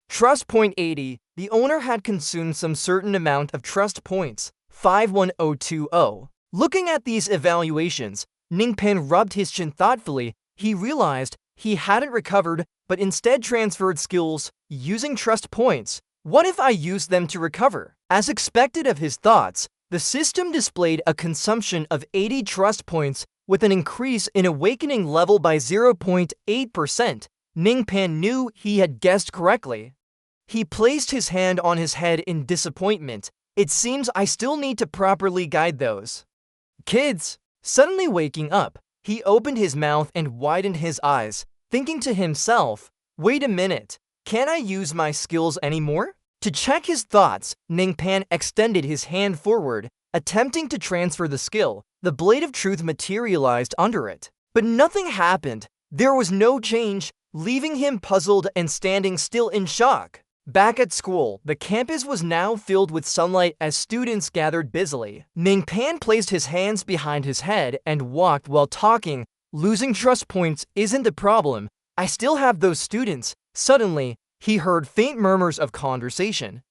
[SPEAKER 1] Trust point 80, the owner had consumed some certain amount of trust points, 51020. Looking at these evaluations, Ning Pan rubbed his chin thoughtfully. He realized he hadn't recovered, but instead transferred skills using trust points. What if I used them to recover? As expected of his thoughts, the system displayed a consumption of 80 trust points with an increase in awakening level by 0.8%. Ning Pan knew he had guessed correctly. He placed his hand on his head in disappointment. It seems I still need to properly guide those kids. Suddenly waking up, he opened his mouth and widened his eyes, thinking to himself, wait a minute, can't I use my skills anymore? To check his thoughts, Ning Pan extended his hand forward, attempting to transfer the skill. The blade of truth materialized under it. But nothing happened. There was no change, leaving him puzzled and standing still in shock. Back at school, the campus was now filled with sunlight as students gathered busily. Ning Pan placed his hands behind his head and walked while talking. Losing trust points isn't a problem. I still have those students. Suddenly, he heard faint murmurs of conversation.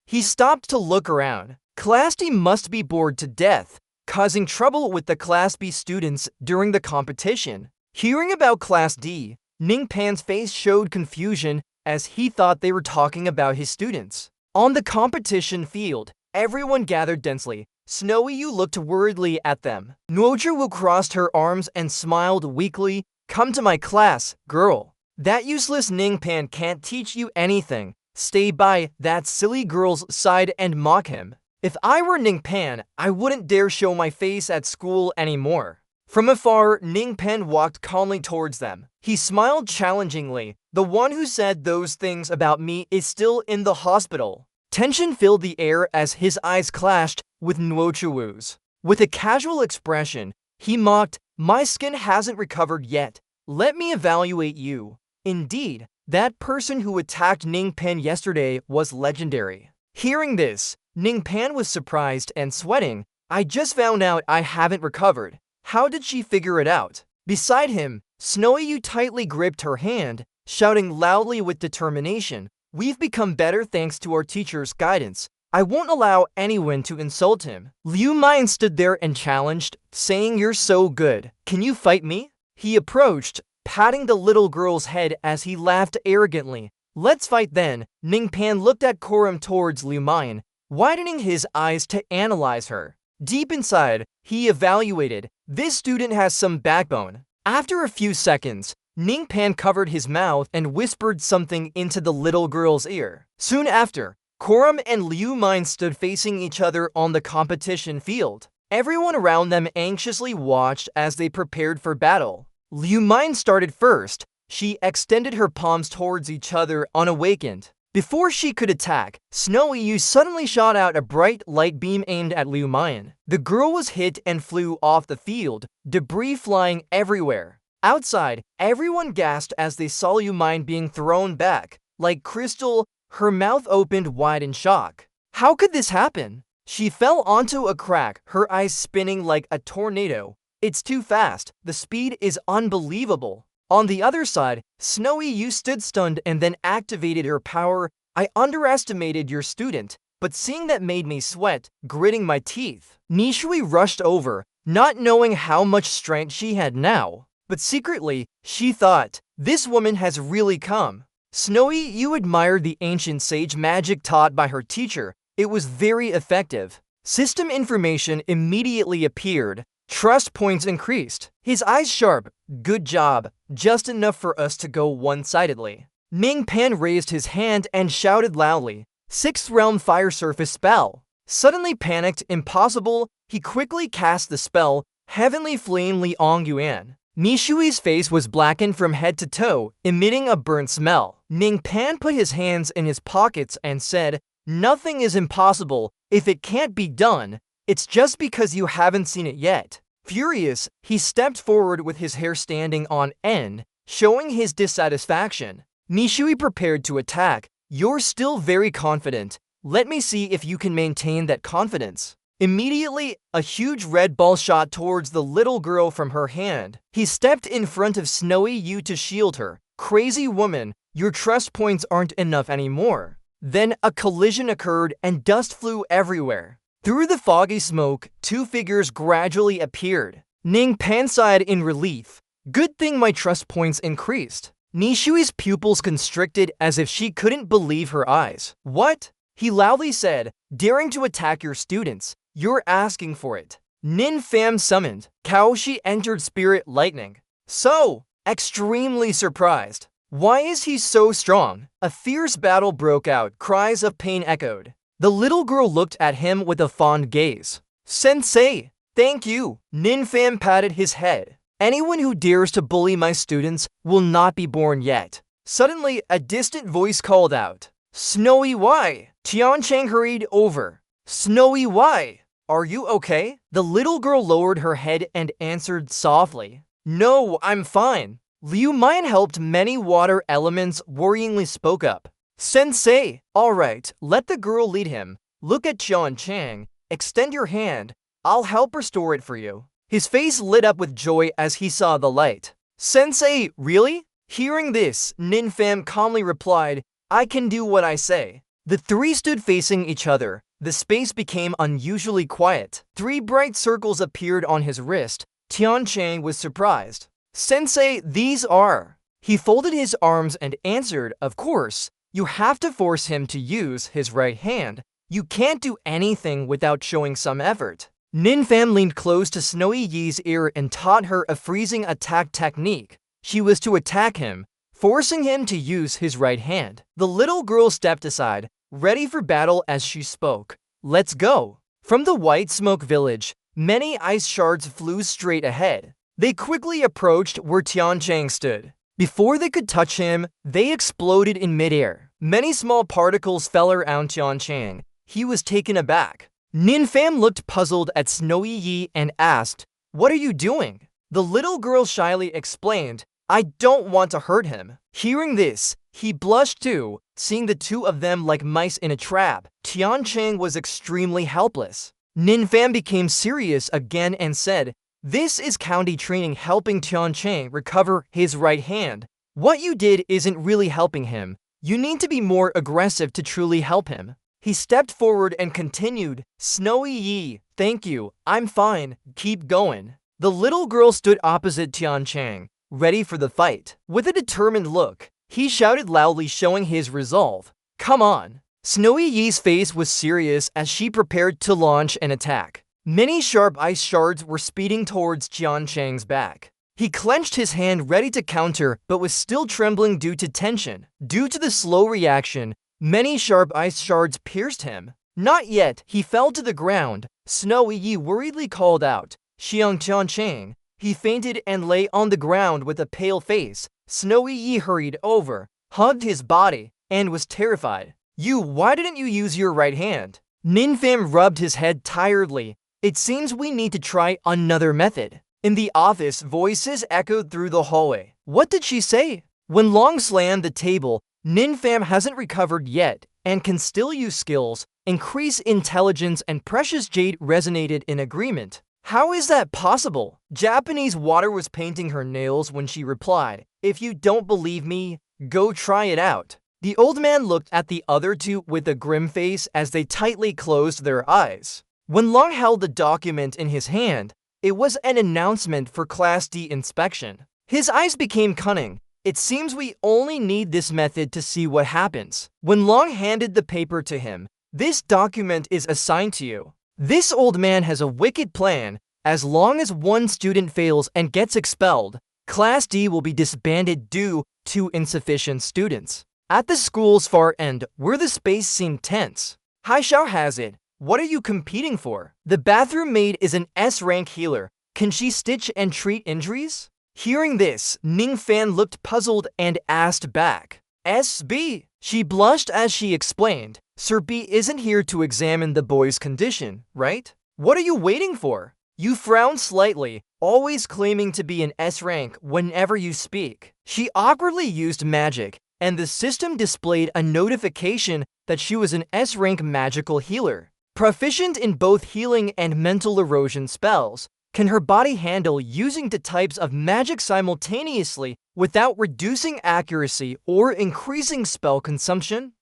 [SPEAKER 1] He stopped to look around. Class D must be bored to death, causing trouble with the Class B students during the competition. Hearing about Class D, Ning Pan's face showed confusion as he thought they were talking about his students. On the competition field, everyone gathered densely. Snowy Yu looked worriedly at them. Nuoju crossed her arms and smiled weakly. Come to my class, girl. That useless Ning Pan can't teach you anything. Stay by that silly girl's side and mock him. If I were Ning Pan, I wouldn't dare show my face at school anymore. From afar, Ning Pan walked calmly towards them. He smiled challengingly. The one who said those things about me is still in the hospital. Tension filled the air as his eyes clashed with Nuochuwu's. With a casual expression, he mocked, my skin hasn't recovered yet. Let me evaluate you. Indeed, that person who attacked Ning Pan yesterday was legendary. Hearing this, Ning Pan was surprised and sweating. I just found out I haven't recovered. How did she figure it out? Beside him, Snowy Yu tightly gripped her hand, shouting loudly with determination. We've become better thanks to our teacher's guidance. I won't allow anyone to insult him. Liu Mein stood there and challenged, saying you're so good. Can you fight me? He approached, patting the little girl's head as he laughed arrogantly. Let's fight then. Ning Pan looked at Koram towards Liu Mein, widening his eyes to analyze her. Deep inside, he evaluated. This student has some backbone. After a few seconds, Ning Pan covered his mouth and whispered something into the little girl's ear. Soon after, Koram and Liu Mein stood facing each other on the competition field. Everyone around them anxiously watched as they prepared for battle. Liu Mein started first. She extended her palms towards each other unawakened. Before she could attack, Snowy Yu suddenly shot out a bright light beam aimed at Liu Mein. The girl was hit and flew off the field, debris flying everywhere. Outside, everyone gasped as they saw Liu Mein being thrown back. Like crystal, her mouth opened wide in shock. How could this happen? She fell onto a crack, her eyes spinning like a tornado. It's too fast. The speed is unbelievable. On the other side, Snowy Yu stood stunned and then activated her power. I underestimated your student, but seeing that made me sweat, gritting my teeth. Nishui rushed over, not knowing how much strength she had now. But secretly, she thought, this woman has really come. Snowy Yu admired the ancient sage magic taught by her teacher. It was very effective. System information immediately appeared. Trust points increased. His eyes sharp. Good job. Just enough for us to go one-sidedly. Ming Pan raised his hand and shouted loudly, 6th realm fire surface spell. Suddenly panicked, impossible, he quickly cast the spell, Heavenly Flame Liang Yuan. Nishui's face was blackened from head to toe, emitting a burnt smell. Ming Pan put his hands in his pockets and said, nothing is impossible. If it can't be done, it's just because you haven't seen it yet. Furious, he stepped forward with his hair standing on end, showing his dissatisfaction. Nishui prepared to attack. You're still very confident. Let me see if you can maintain that confidence. Immediately, a huge red ball shot towards the little girl from her hand. He stepped in front of Snowy Yu to shield her. Crazy woman, your trust points aren't enough anymore. Then a collision occurred and dust flew everywhere. Through the foggy smoke, two figures gradually appeared. Ning Pan sighed in relief. Good thing my trust points increased. Nishui's pupils constricted as if she couldn't believe her eyes. What? He loudly said, daring to attack your students. You're asking for it. Nin Fam summoned. Kaoshi entered Spirit Lightning. So, extremely surprised. Why is he so strong? A fierce battle broke out. Cries of pain echoed. The little girl looked at him with a fond gaze. Sensei, thank you. Nin Fam patted his head. Anyone who dares to bully my students will not be born yet. Suddenly, a distant voice called out. Snowy Y. Tiancheng hurried over. Snowy Y. Are you okay? The little girl lowered her head and answered softly. No, I'm fine. Liu Mian helped many water elements, worryingly spoke up. Sensei, alright, let the girl lead him. Look at Tiancheng. Extend your hand. I'll help restore it for you. His face lit up with joy as he saw the light. Sensei, really? Hearing this, Nin Fam calmly replied, I can do what I say. The three stood facing each other. The space became unusually quiet. 3 bright circles appeared on his wrist. Tiancheng was surprised. Sensei, these are. He folded his arms and answered, of course. You have to force him to use his right hand. You can't do anything without showing some effort. Nin Fam leaned close to Snowy Yi's ear and taught her a freezing attack technique. She was to attack him, forcing him to use his right hand. The little girl stepped aside, ready for battle as she spoke. Let's go. From the white smoke village, many ice shards flew straight ahead. They quickly approached where Tiancheng stood. Before they could touch him, they exploded in midair. Many small particles fell around Tiancheng. He was taken aback. Nin Fam looked puzzled at Snowy Yi and asked, What are you doing? The little girl shyly explained, I don't want to hurt him. Hearing this, he blushed too, seeing the two of them like mice in a trap. Tiancheng was extremely helpless. Nin Fam became serious again and said, This is county training helping Tiancheng recover his right hand. What you did isn't really helping him. You need to be more aggressive to truly help him. He stepped forward and continued, Snowy Yi, thank you, I'm fine, keep going. The little girl stood opposite Tiancheng, ready for the fight. With a determined look, he shouted loudly, showing his resolve. Come on. Snowy Yi's face was serious as she prepared to launch an attack. Many sharp ice shards were speeding towards Tiancheng's back. He clenched his hand ready to counter, but was still trembling due to tension. Due to the slow reaction, many sharp ice shards pierced him. Not yet, he fell to the ground. Snowy Yi worriedly called out, Tiancheng. He fainted and lay on the ground with a pale face. Snowy Yi hurried over, hugged his body, and was terrified. Why didn't you use your right hand? Nin Fam rubbed his head tiredly. It seems we need to try another method. In the office, voices echoed through the hallway. What did she say? When Long slammed the table, Nin Fam hasn't recovered yet and can still use skills. increase intelligence, and precious jade resonated in agreement. How is that possible? Japanese water was painting her nails when she replied, "If you don't believe me, go try it out." The old man looked at the other two with a grim face as they tightly closed their eyes. When Long held the document in his hand, it was an announcement for Class D inspection. His eyes became cunning. "It seems we only need this method to see what happens." When Long handed the paper to him, "This document is assigned to you." This old man has a wicked plan. As long as one student fails and gets expelled, Class D will be disbanded due to insufficient students. At the school's far end, where the space seemed tense, Haishao has it. "What are you competing for?" "The bathroom maid is an S-rank healer. Can she stitch and treat injuries?" Hearing this, Ning Fan looked puzzled and asked back, "SB?" She blushed as she explained, "Sir B isn't here to examine the boy's condition, right? What are you waiting for?" You frowned slightly, always claiming to be an S-rank whenever you speak. She awkwardly used magic, and the system displayed a notification that she was an S-rank magical healer. Proficient in both healing and mental erosion spells, can her body handle using the types of magic simultaneously without reducing accuracy or increasing spell consumption?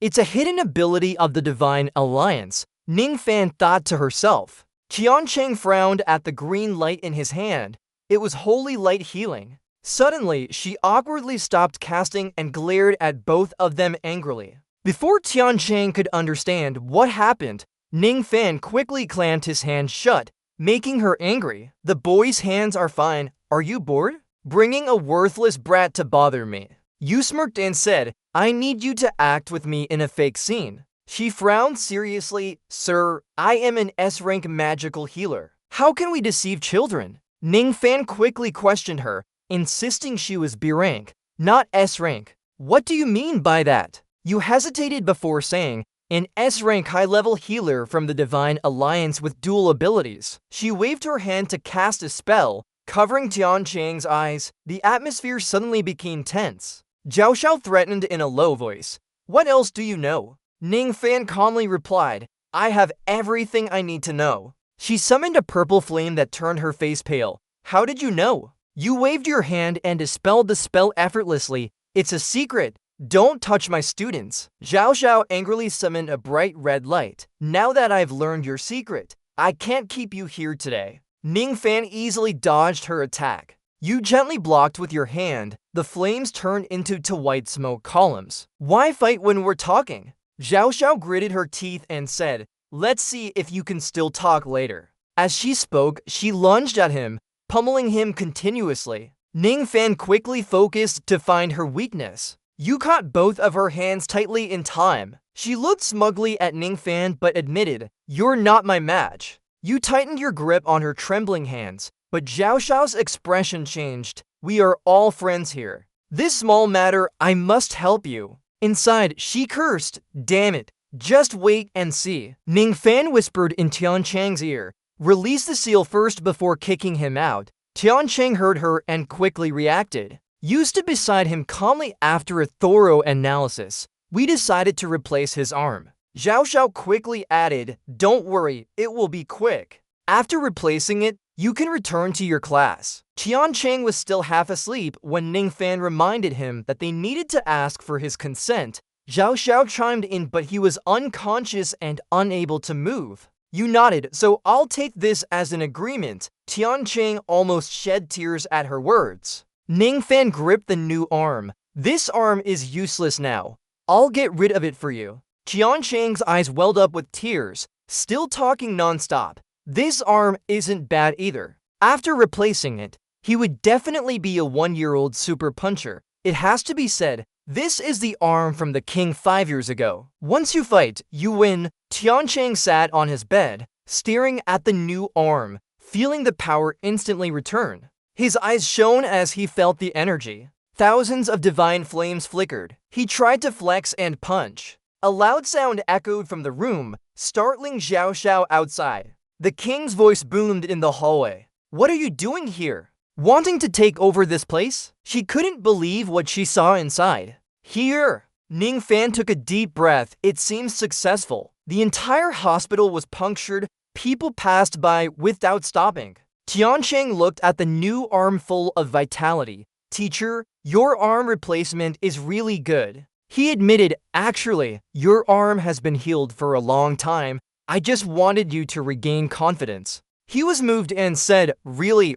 [SPEAKER 1] It's a hidden ability of the Divine Alliance, Ning Fan thought to herself. Qiancheng frowned at the green light in his hand. It was holy light healing. Suddenly, she awkwardly stopped casting and glared at both of them angrily. Before Tiancheng could understand what happened, Ning Fan quickly clamped his hand shut, making her angry. "The boy's hands are fine. Are you bored? Bringing a worthless brat to bother me." You smirked and said, "I need you to act with me in a fake scene." She frowned seriously. "Sir, I am an S-rank magical healer. How can we deceive children?" Ning Fan quickly questioned her, insisting she was B rank, not S rank. "What do you mean by that?" You hesitated before saying, "An S rank high-level healer from the Divine Alliance with dual abilities." She waved her hand to cast a spell, covering Tiancheng's eyes. The atmosphere suddenly became tense. Zhao Xiao threatened in a low voice, "What else do you know?" Ning Fan calmly replied, "I have everything I need to know." She summoned a purple flame that turned her face pale. "How did you know?" You waved your hand and dispelled the spell effortlessly. "It's a secret. Don't touch my students." Zhao Xiao angrily summoned a bright red light. "Now that I've learned your secret, I can't keep you here today." Ning Fan easily dodged her attack. You gently blocked with your hand. The flames turned into white smoke columns. "Why fight when we're talking?" Zhao Xiao gritted her teeth and said, "Let's see if you can still talk later." As she spoke, she lunged at him, pummeling him continuously. Ning Fan quickly focused to find her weakness. You caught both of her hands tightly in time. She looked smugly at Ning Fan but admitted, "You're not my match." You tightened your grip on her trembling hands, but Zhao Xiao's expression changed. "We are all friends here. This small matter, I must help you." Inside, she cursed, "Damn it, just wait and see." Ning Fan whispered in Tiancheng's ear, "Release the seal first before kicking him out." Tiancheng heard her and quickly reacted. You stood beside him calmly after a thorough analysis. "We decided to replace his arm." Zhao Xiao quickly added, "Don't worry, it will be quick. After replacing it, you can return to your class." Tiancheng was still half asleep when Ning Fan reminded him that they needed to ask for his consent. Zhao Xiao chimed in, but he was unconscious and unable to move. You nodded, "So I'll take this as an agreement." Tiancheng almost shed tears at her words. Ning Fan gripped the new arm. "This arm is useless now. I'll get rid of it for you." Tiancheng's eyes welled up with tears, still talking non-stop. "This arm isn't bad either. After replacing it, he would definitely be a 1-year-old super puncher. It has to be said, this is the arm from the king 5 years ago. Once you fight, you win." Tiancheng sat on his bed, staring at the new arm, feeling the power instantly return. His eyes shone as he felt the energy. Thousands of divine flames flickered. He tried to flex and punch. A loud sound echoed from the room, startling Zhao Xiao outside. The king's voice boomed in the hallway. "What are you doing here? Wanting to take over this place?" She couldn't believe what she saw inside. "Here!" Ning Fan took a deep breath. It seems successful. The entire hospital was punctured. People passed by without stopping. Tiancheng looked at the new arm full of vitality. Teacher, your arm replacement is really good. He admitted, actually, your arm has been healed for a long time. I just wanted you to regain confidence. He was moved and said, really?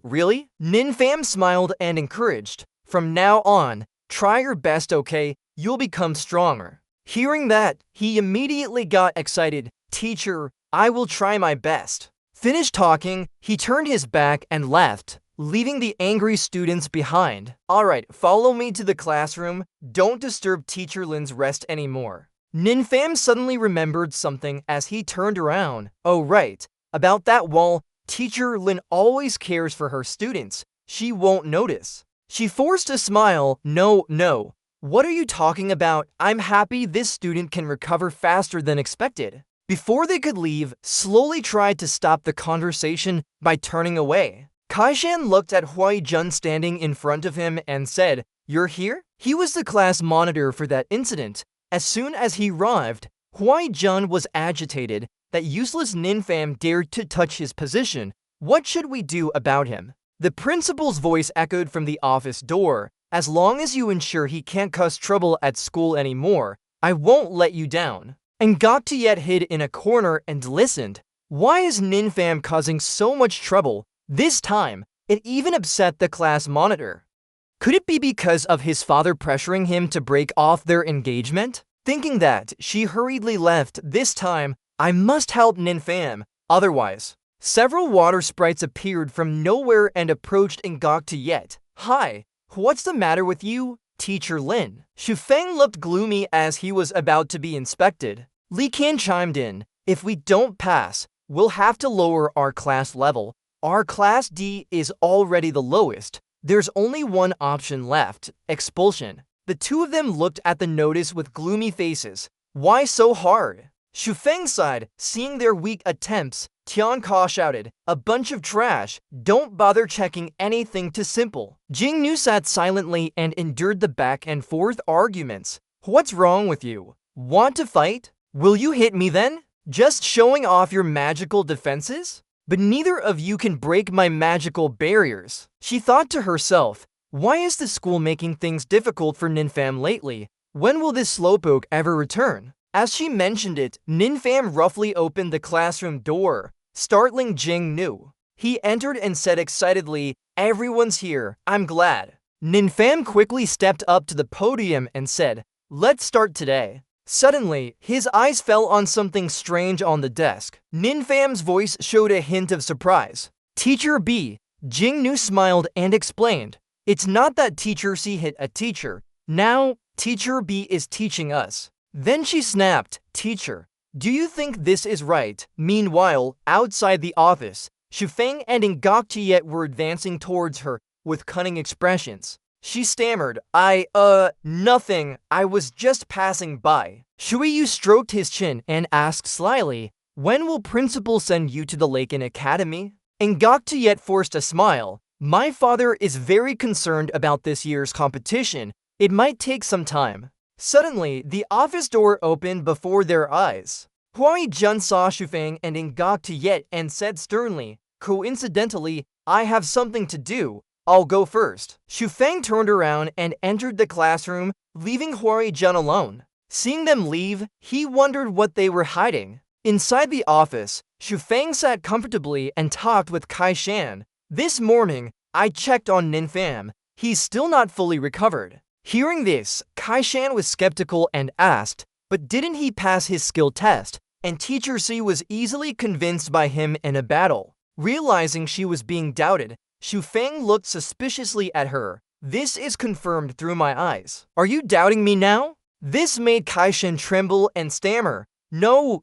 [SPEAKER 1] Ninfam smiled and encouraged. From now on, try your best, okay? You'll become stronger. Hearing that, he immediately got excited. Teacher, I will try my best. Finished talking, he turned his back and left, leaving the angry students behind. Alright, follow me to the classroom. Don't disturb Teacher Lin's rest anymore. Ninfam suddenly remembered something as he turned around. Oh right, about that wall, Teacher Lin always cares for her students. She won't notice. She forced a smile. No. What are you talking about? I'm happy this student can recover faster than expected. Before they could leave, slowly tried to stop the conversation by turning away. Kaishan looked at Huai Jun standing in front of him and said, "You're here?" He was the class monitor for that incident. As soon as he arrived, Huai Jun was agitated that useless Ninfam dared to touch his position. What should we do about him? The principal's voice echoed from the office door. As long as you ensure he can't cause trouble at school anymore, I won't let you down. And Goktiet hid in a corner and listened. Why is Ninfam causing so much trouble? This time, it even upset the class monitor. Could it be because of his father pressuring him to break off their engagement? Thinking that, she hurriedly left. This time, I must help Ninfam, otherwise. Several water sprites appeared from nowhere and approached Goktiet. Hi, what's the matter with you, Teacher Lin? Shufeng looked gloomy as he was about to be inspected. Li Qian chimed in. If we don't pass, we'll have to lower our class level. Our class D is already the lowest. There's only one option left, expulsion. The two of them looked at the notice with gloomy faces. Why so hard? Shufeng sighed, seeing their weak attempts. Tian Ka shouted, a bunch of trash. Don't bother checking anything too simple. Jing Nu sat silently and endured the back and forth arguments. What's wrong with you? Want to fight? Will you hit me then? Just showing off your magical defenses? But neither of you can break my magical barriers. She thought to herself, why is the school making things difficult for Ninfam lately? When will this slowpoke ever return? As she mentioned it, Ninfam roughly opened the classroom door, startling Jing Nu. He entered and said excitedly, everyone's here, I'm glad. Ninfam quickly stepped up to the podium and said, let's start today. Suddenly, his eyes fell on something strange on the desk. Ninfam's voice showed a hint of surprise. Teacher B. Jing Nu smiled and explained, it's not that Teacher C hit a teacher. Now, Teacher B is teaching us. Then she snapped, Teacher, do you think this is right? Meanwhile, outside the office, Shufeng and Goktiet were advancing towards her with cunning expressions. She stammered, nothing, I was just passing by. Shuiyu stroked his chin and asked slyly, when will principal send you to the Laken Academy? Goktiet forced a smile. My father is very concerned about this year's competition. It might take some time. Suddenly, the office door opened before their eyes. Huai Jun saw Shufeng and Goktiet and said sternly, coincidentally, I have something to do. I'll go first. Shufeng turned around and entered the classroom, leaving Huai Jun alone. Seeing them leave, he wondered what they were hiding. Inside the office, Shufeng sat comfortably and talked with Kaishan. This morning, I checked on Ninfam. He's still not fully recovered. Hearing this, Kaishan was skeptical and asked, but didn't he pass his skill test? And Teacher C was easily convinced by him in a battle. Realizing she was being doubted, Shufeng looked suspiciously at her. This is confirmed through my eyes. Are you doubting me now? This made Kaishan tremble and stammer. No.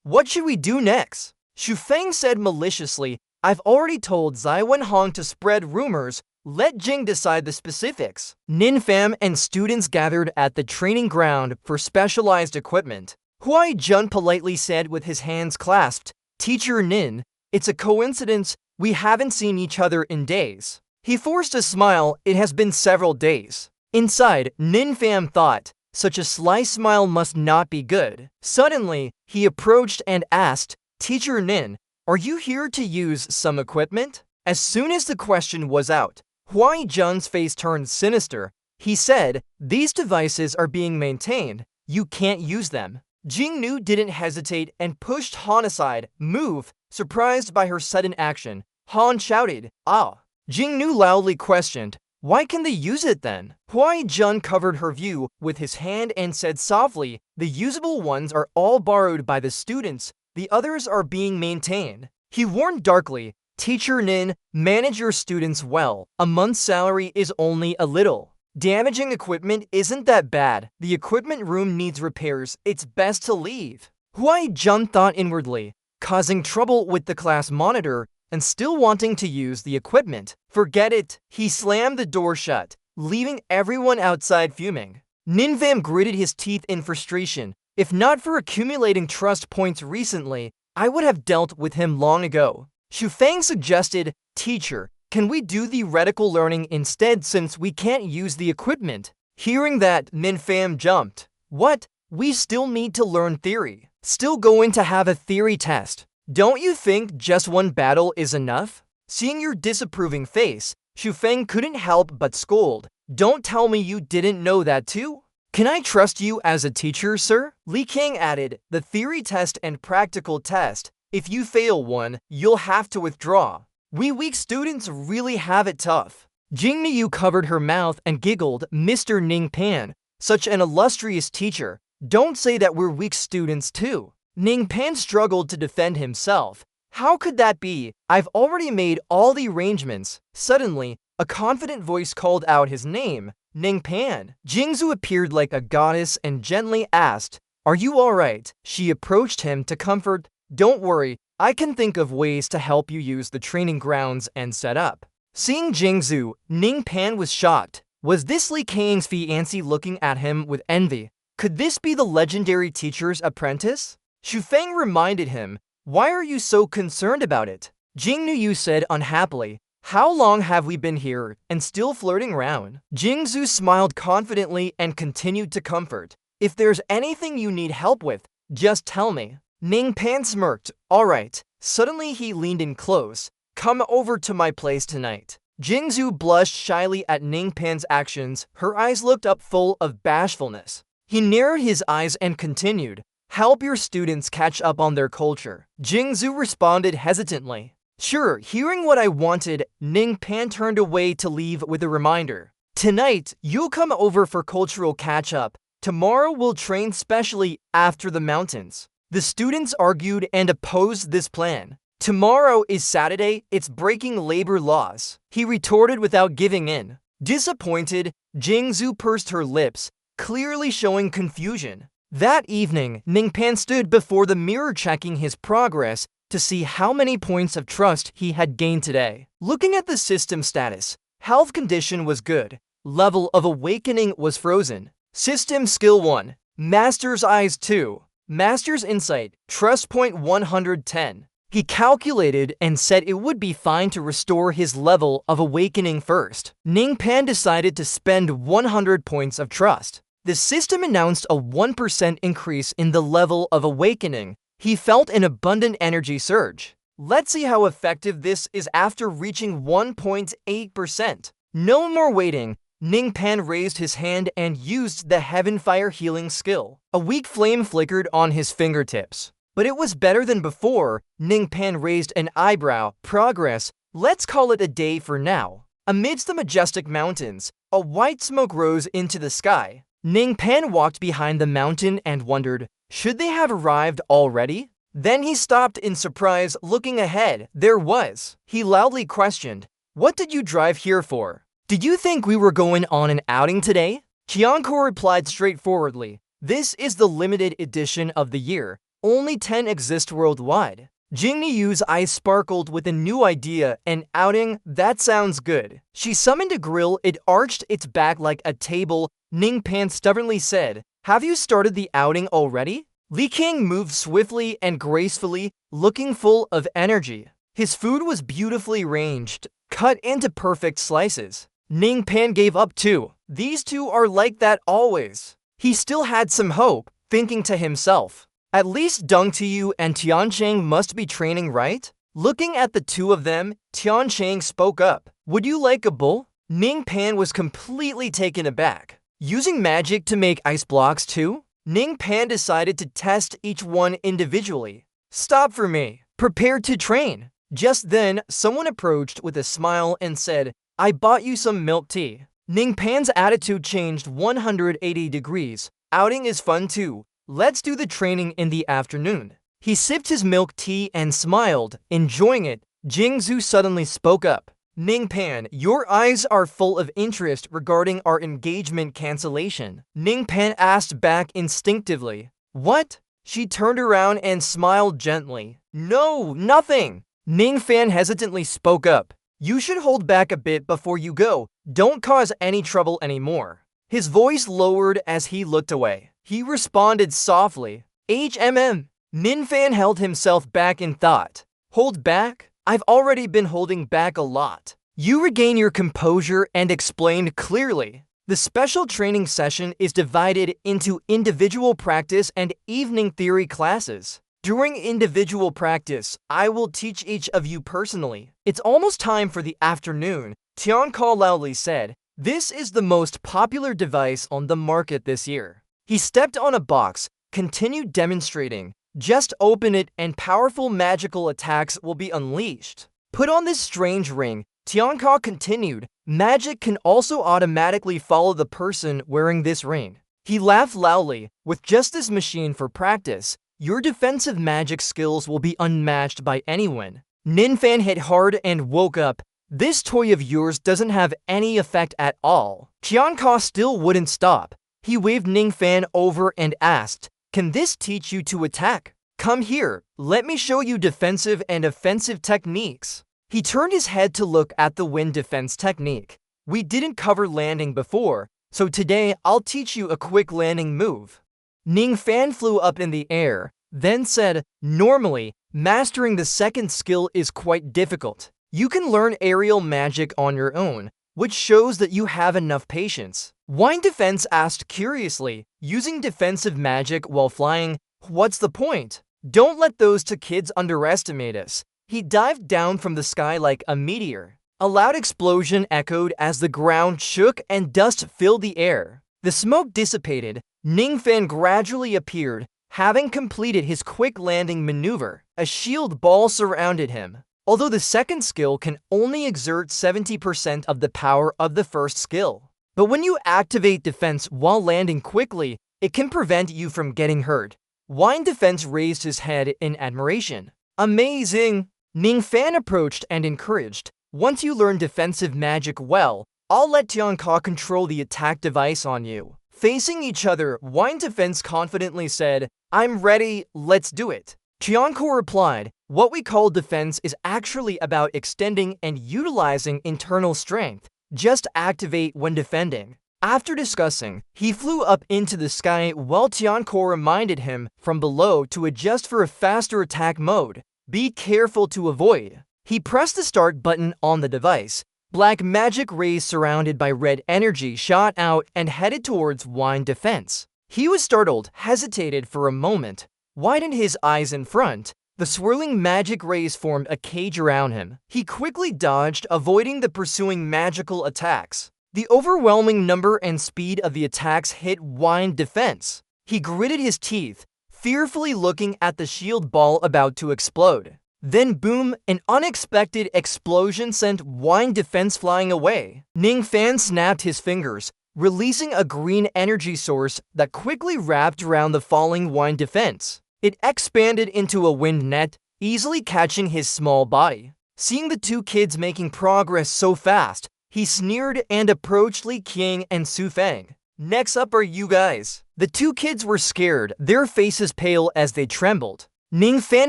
[SPEAKER 1] What should we do next? Shufeng said maliciously, I've already told Zai Wenhong to spread rumors. Let Jing decide the specifics. Ninfam and students gathered at the training ground for specialized equipment. Huai Jun politely said with his hands clasped, Teacher Nin, it's a coincidence we haven't seen each other in days. He forced a smile. It has been several days. Inside, Ninfam thought, Such a sly smile must not be good. Suddenly, he approached and asked, "Teacher Nin, are you here to use some equipment?" As soon as the question was out, Huai Jun's face turned sinister. He said, "These devices are being maintained. You can't use them." Jingnu didn't hesitate and pushed Han aside. "Move!" Surprised by her sudden action, Han shouted, "Ah!" Jingnu loudly questioned, "Why can they use it then?" Huai Jun covered her view with his hand and said softly, "The usable ones are all borrowed by the students. The others are being maintained." He warned darkly, "Teacher Nin, manage your students well. A month's salary is only a little. Damaging equipment isn't that bad. The equipment room needs repairs. It's best to leave." Huai Jun thought inwardly, causing trouble with the class monitor and still wanting to use the equipment. Forget it. He slammed the door shut, leaving everyone outside fuming. Ninfam gritted his teeth in frustration. If not for accumulating trust points recently, I would have dealt with him long ago. Shufang suggested, "Teacher, can we do theoretical learning instead since we can't use the equipment?" Hearing that, Ninfam jumped. "What? We still need to learn theory. Still going to have a theory test. Don't you think just one battle is enough?" Seeing your disapproving face, Shufeng couldn't help but scold. "Don't tell me you didn't know that too? Can I trust you as a teacher, sir?" Li King added, "The theory test and practical test. If you fail one, you'll have to withdraw. We weak students really have it tough." Jing Niu covered her mouth and giggled. "Mr. Ning Pan, such an illustrious teacher. Don't say that we're weak students too." Ning Pan struggled to defend himself. "How could that be? I've already made all the arrangements." Suddenly, a confident voice called out his name, "Ning Pan." Jingzu appeared like a goddess and gently asked, "Are you alright?" She approached him to comfort. "Don't worry, I can think of ways to help you use the training grounds and set up." Seeing Jingzu, Ning Pan was shocked. Was this Li Kang's fiancé looking at him with envy? Could this be the legendary teacher's apprentice? Shufeng reminded him, "Why are you so concerned about it?" Jing Nuyu said unhappily, "How long have we been here and still flirting around?" Jingzu smiled confidently and continued to comfort. "If there's anything you need help with, just tell me." Ning Pan smirked. "All right." Suddenly he leaned in close. "Come over to my place tonight." Jingzu blushed shyly at Ning Pan's actions. Her eyes looked up full of bashfulness. He narrowed his eyes and continued, "Help your students catch up on their culture." Jingzu responded hesitantly. "Sure." Hearing what I wanted, Ning Pan turned away to leave with a reminder. "Tonight, you'll come over for cultural catch-up. Tomorrow we'll train specially after the mountains." The students argued and opposed this plan. "Tomorrow is Saturday, it's breaking labor laws," he retorted without giving in. Disappointed, Jingzu pursed her lips, clearly showing confusion. That evening, Ningpan stood before the mirror checking his progress to see how many points of trust he had gained today. Looking at the system status, health condition was good, level of awakening was frozen. System skill 1, Master's Eyes 2, Master's Insight, trust point 110. He calculated and said it would be fine to restore his level of awakening first. Ningpan decided to spend 100 points of trust. The system announced a 1% increase in the level of awakening. He felt an abundant energy surge. Let's see how effective this is after reaching 1.8%. No more waiting. Ningpan raised his hand and used the Heaven Fire healing skill. A weak flame flickered on his fingertips. But it was better than before. Ningpan raised an eyebrow. Progress. Let's call it a day for now. Amidst the majestic mountains, a white smoke rose into the sky. Ningpan walked behind the mountain and wondered, should they have arrived already? Then he stopped in surprise, looking ahead. There was. He loudly questioned, "What did you drive here for? Did you think we were going on an outing today?" Qianko replied straightforwardly, "This is the limited edition of the year. Only 10 exist worldwide." Jing Niyu's eyes sparkled with a new idea, an outing. That sounds good. She summoned a grill. It arched its back like a table. Ningpan stubbornly said, "Have you started the outing already?" Li King moved swiftly and gracefully, looking full of energy. His food was beautifully ranged, cut into perfect slices. Ningpan gave up too. These two are like that always. He still had some hope, thinking to himself, at least Deng Tiyu and Tiancheng must be training right? Looking at the two of them, Tiancheng spoke up. Would you like a bowl? Ning Pan was completely taken aback. Using magic to make ice blocks too? Ning Pan decided to test each one individually. Stop for me. Prepared to train. Just then, someone approached with a smile and said, I bought you some milk tea. Ning Pan's attitude changed 180 degrees. Outing is fun too. Let's do the training in the afternoon. He sipped his milk tea and smiled, enjoying it. Jingzhu suddenly spoke up. Ning Pan, your eyes are full of interest regarding our engagement cancellation. Ning Pan asked back instinctively. What? She turned around and smiled gently. No, nothing. Ning Fan hesitantly spoke up. You should hold back a bit before you go. Don't cause any trouble anymore. His voice lowered as he looked away. He responded softly. Nin Fan held himself back in thought. Hold back? I've already been holding back a lot. You regain your composure and explained clearly. The special training session is divided into individual practice and evening theory classes. During individual practice, I will teach each of you personally. It's almost time for the afternoon, Tianka loudly said. This is the most popular device on the market this year. He stepped on a box, continued demonstrating. Just open it and powerful magical attacks will be unleashed. Put on this strange ring, Tianka continued. Magic can also automatically follow the person wearing this ring. He laughed loudly. With just this machine for practice, your defensive magic skills will be unmatched by anyone. Nin Fan hit hard and woke up. This toy of yours doesn't have any effect at all. Tianka still wouldn't stop. He waved Ning Fan over and asked, can this teach you to attack? Come here, let me show you defensive and offensive techniques. He turned his head to look at the wind defense technique. We didn't cover landing before, so today I'll teach you a quick landing move. Ning Fan flew up in the air, then said, normally, mastering the second skill is quite difficult. You can learn aerial magic on your own, which shows that you have enough patience. Wind Defense asked curiously, using defensive magic while flying, what's the point? Don't let those two kids underestimate us. He dived down from the sky like a meteor. A loud explosion echoed as the ground shook and dust filled the air. The smoke dissipated. Ning Fan gradually appeared, having completed his quick landing maneuver. A shield ball surrounded him. Although the second skill can only exert 70% of the power of the first skill. But when you activate defense while landing quickly, it can prevent you from getting hurt. Wind Defense raised his head in admiration. Amazing! Ning Fan approached and encouraged. Once you learn defensive magic well, I'll let Tianka control the attack device on you. Facing each other, Wind Defense confidently said, I'm ready, let's do it. Tianka replied, what we call defense is actually about extending and utilizing internal strength. Just activate when defending. After discussing, he flew up into the sky while Tianka reminded him from below to adjust for a faster attack mode. Be careful to avoid. He pressed the start button on the device. Black magic rays surrounded by red energy shot out and headed towards Wind Defense. He was startled, hesitated for a moment, widened his eyes in front. The swirling magic rays formed a cage around him. He quickly dodged, avoiding the pursuing magical attacks. The overwhelming number and speed of the attacks hit Wind Defense. He gritted his teeth, fearfully looking at the shield ball about to explode. Then boom, an unexpected explosion sent Wind Defense flying away. Ning Fan snapped his fingers, releasing a green energy source that quickly wrapped around the falling Wind Defense. It expanded into a wind net, easily catching his small body. Seeing the two kids making progress so fast, he sneered and approached Li Qiang and Su Feng. Next up are you guys. The two kids were scared, their faces pale as they trembled. Ning Fan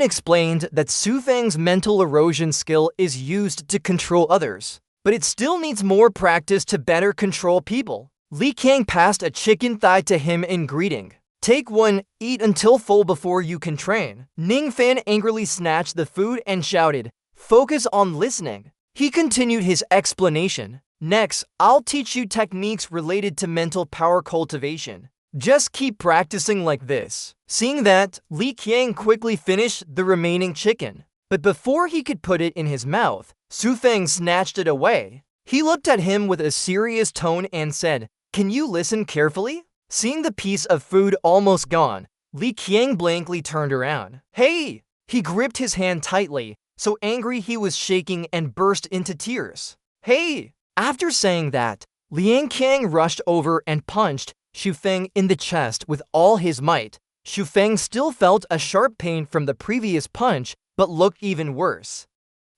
[SPEAKER 1] explained that Su Feng's mental erosion skill is used to control others, but it still needs more practice to better control people. Li Qiang passed a chicken thigh to him in greeting. Take one, eat until full before you can train. Ning Fan angrily snatched the food and shouted, focus on listening. He continued his explanation. Next, I'll teach you techniques related to mental power cultivation. Just keep practicing like this. Seeing that, Li Qiang quickly finished the remaining chicken. But before he could put it in his mouth, Su Feng snatched it away. He looked at him with a serious tone and said, "Can you listen carefully?" Seeing the piece of food almost gone, Li Qiang blankly turned around. "Hey!" He gripped his hand tightly, so angry he was shaking and burst into tears. "Hey!" After saying that, Liang Qiang rushed over and punched Xu Feng in the chest with all his might. Xu Feng still felt a sharp pain from the previous punch, but looked even worse.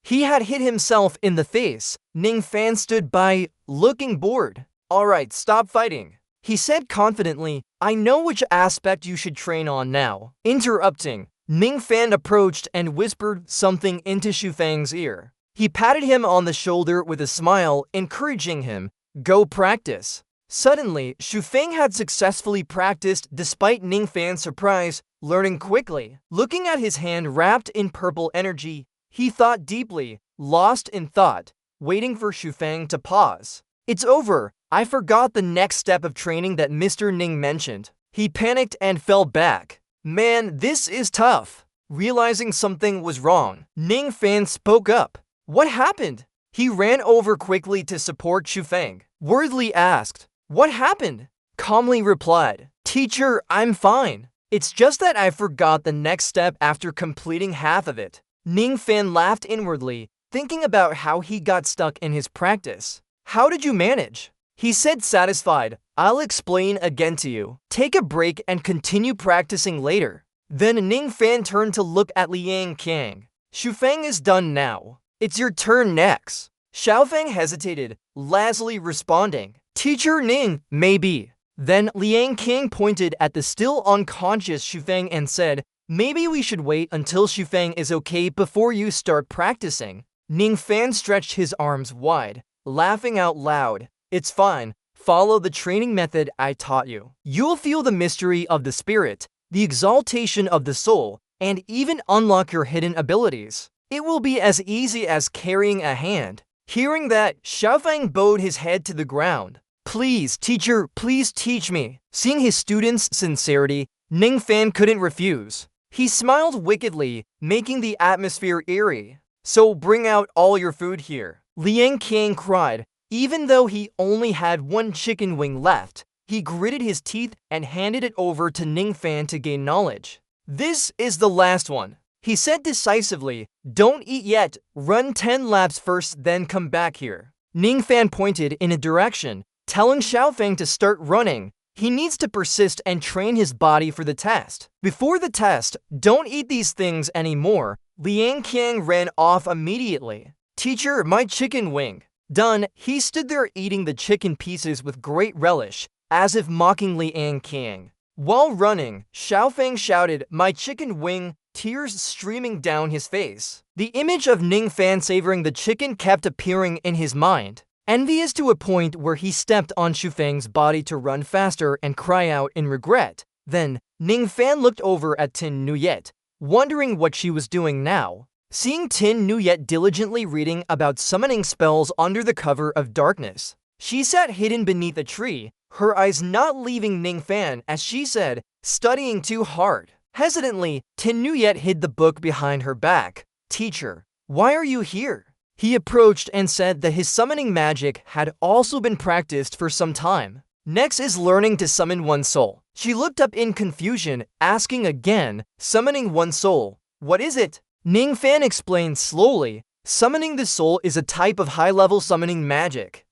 [SPEAKER 1] He had hit himself in the face. Ning Fan stood by, looking bored. "Alright, stop fighting," he said confidently. "I know which aspect you should train on now." Interrupting, Ning Fan approached and whispered something into Xu Feng's ear. He patted him on the shoulder with a smile, encouraging him, "Go practice." Suddenly, Xu Feng had successfully practiced despite Ning Fan's surprise, learning quickly. Looking at his hand wrapped in purple energy, he thought deeply, lost in thought, waiting for Xu Feng to pause. "It's over. I forgot the next step of training that Mr. Ning mentioned." He panicked and fell back. "Man, this is tough." Realizing something was wrong, Ning Fan spoke up. "What happened?" He ran over quickly to support Xu Feng. Worriedly asked, "What happened?" Calmly replied, "Teacher, I'm fine. It's just that I forgot the next step after completing half of it." Ning Fan laughed inwardly, thinking about how he got stuck in his practice. "How did you manage?" He said satisfied, "I'll explain again to you. Take a break and continue practicing later." Then Ning Fan turned to look at Liang Qiang. "Xu Feng is done now. It's your turn next." Xiao Feng hesitated, lazily responding, "Teacher Ning, maybe." Then Liang Qiang pointed at the still unconscious Xu Feng and said, "Maybe we should wait until Xu Feng is okay before you start practicing." Ning Fan stretched his arms wide, laughing out loud. "It's fine. Follow the training method I taught you. You'll feel the mystery of the spirit, the exaltation of the soul, and even unlock your hidden abilities. It will be as easy as carrying a hand." Hearing that, Xiaofeng bowed his head to the ground. "Please, teacher, please teach me." Seeing his student's sincerity, Ning Fan couldn't refuse. He smiled wickedly, making the atmosphere eerie. "So bring out all your food here," Liang Qiang cried. Even though he only had one chicken wing left, he gritted his teeth and handed it over to Ning Fan to gain knowledge. "This is the last one," he said decisively. "Don't eat yet. Run 10 laps first, then come back here." Ning Fan pointed in a direction, telling Xiaofeng to start running. He needs to persist and train his body for the test. Before the test, don't eat these things anymore. Liang Qiang ran off immediately. "Teacher, my chicken wing." Done, he stood there eating the chicken pieces with great relish, as if mocking Liang Qiang. While running, Xiaofeng shouted, "My chicken wing," tears streaming down his face. The image of Ning Fan savoring the chicken kept appearing in his mind, envious to a point where he stepped on Xu Feng's body to run faster and cry out in regret. Then, Ning Fan looked over at Tin Nuyet, wondering what she was doing now. Seeing Tin Nuyet diligently reading about summoning spells under the cover of darkness, she sat hidden beneath a tree, her eyes not leaving Ning Fan as she said, "Studying too hard." Hesitantly, Tin Nuyet hid the book behind her back. "Teacher, why are you here?" He approached and said that his summoning magic had also been practiced for some time. Next is learning to summon one's soul. She looked up in confusion, asking again, "Summoning one's soul, what is it?" Ning Fan explained slowly, "Summoning the soul is a type of high-level summoning magic.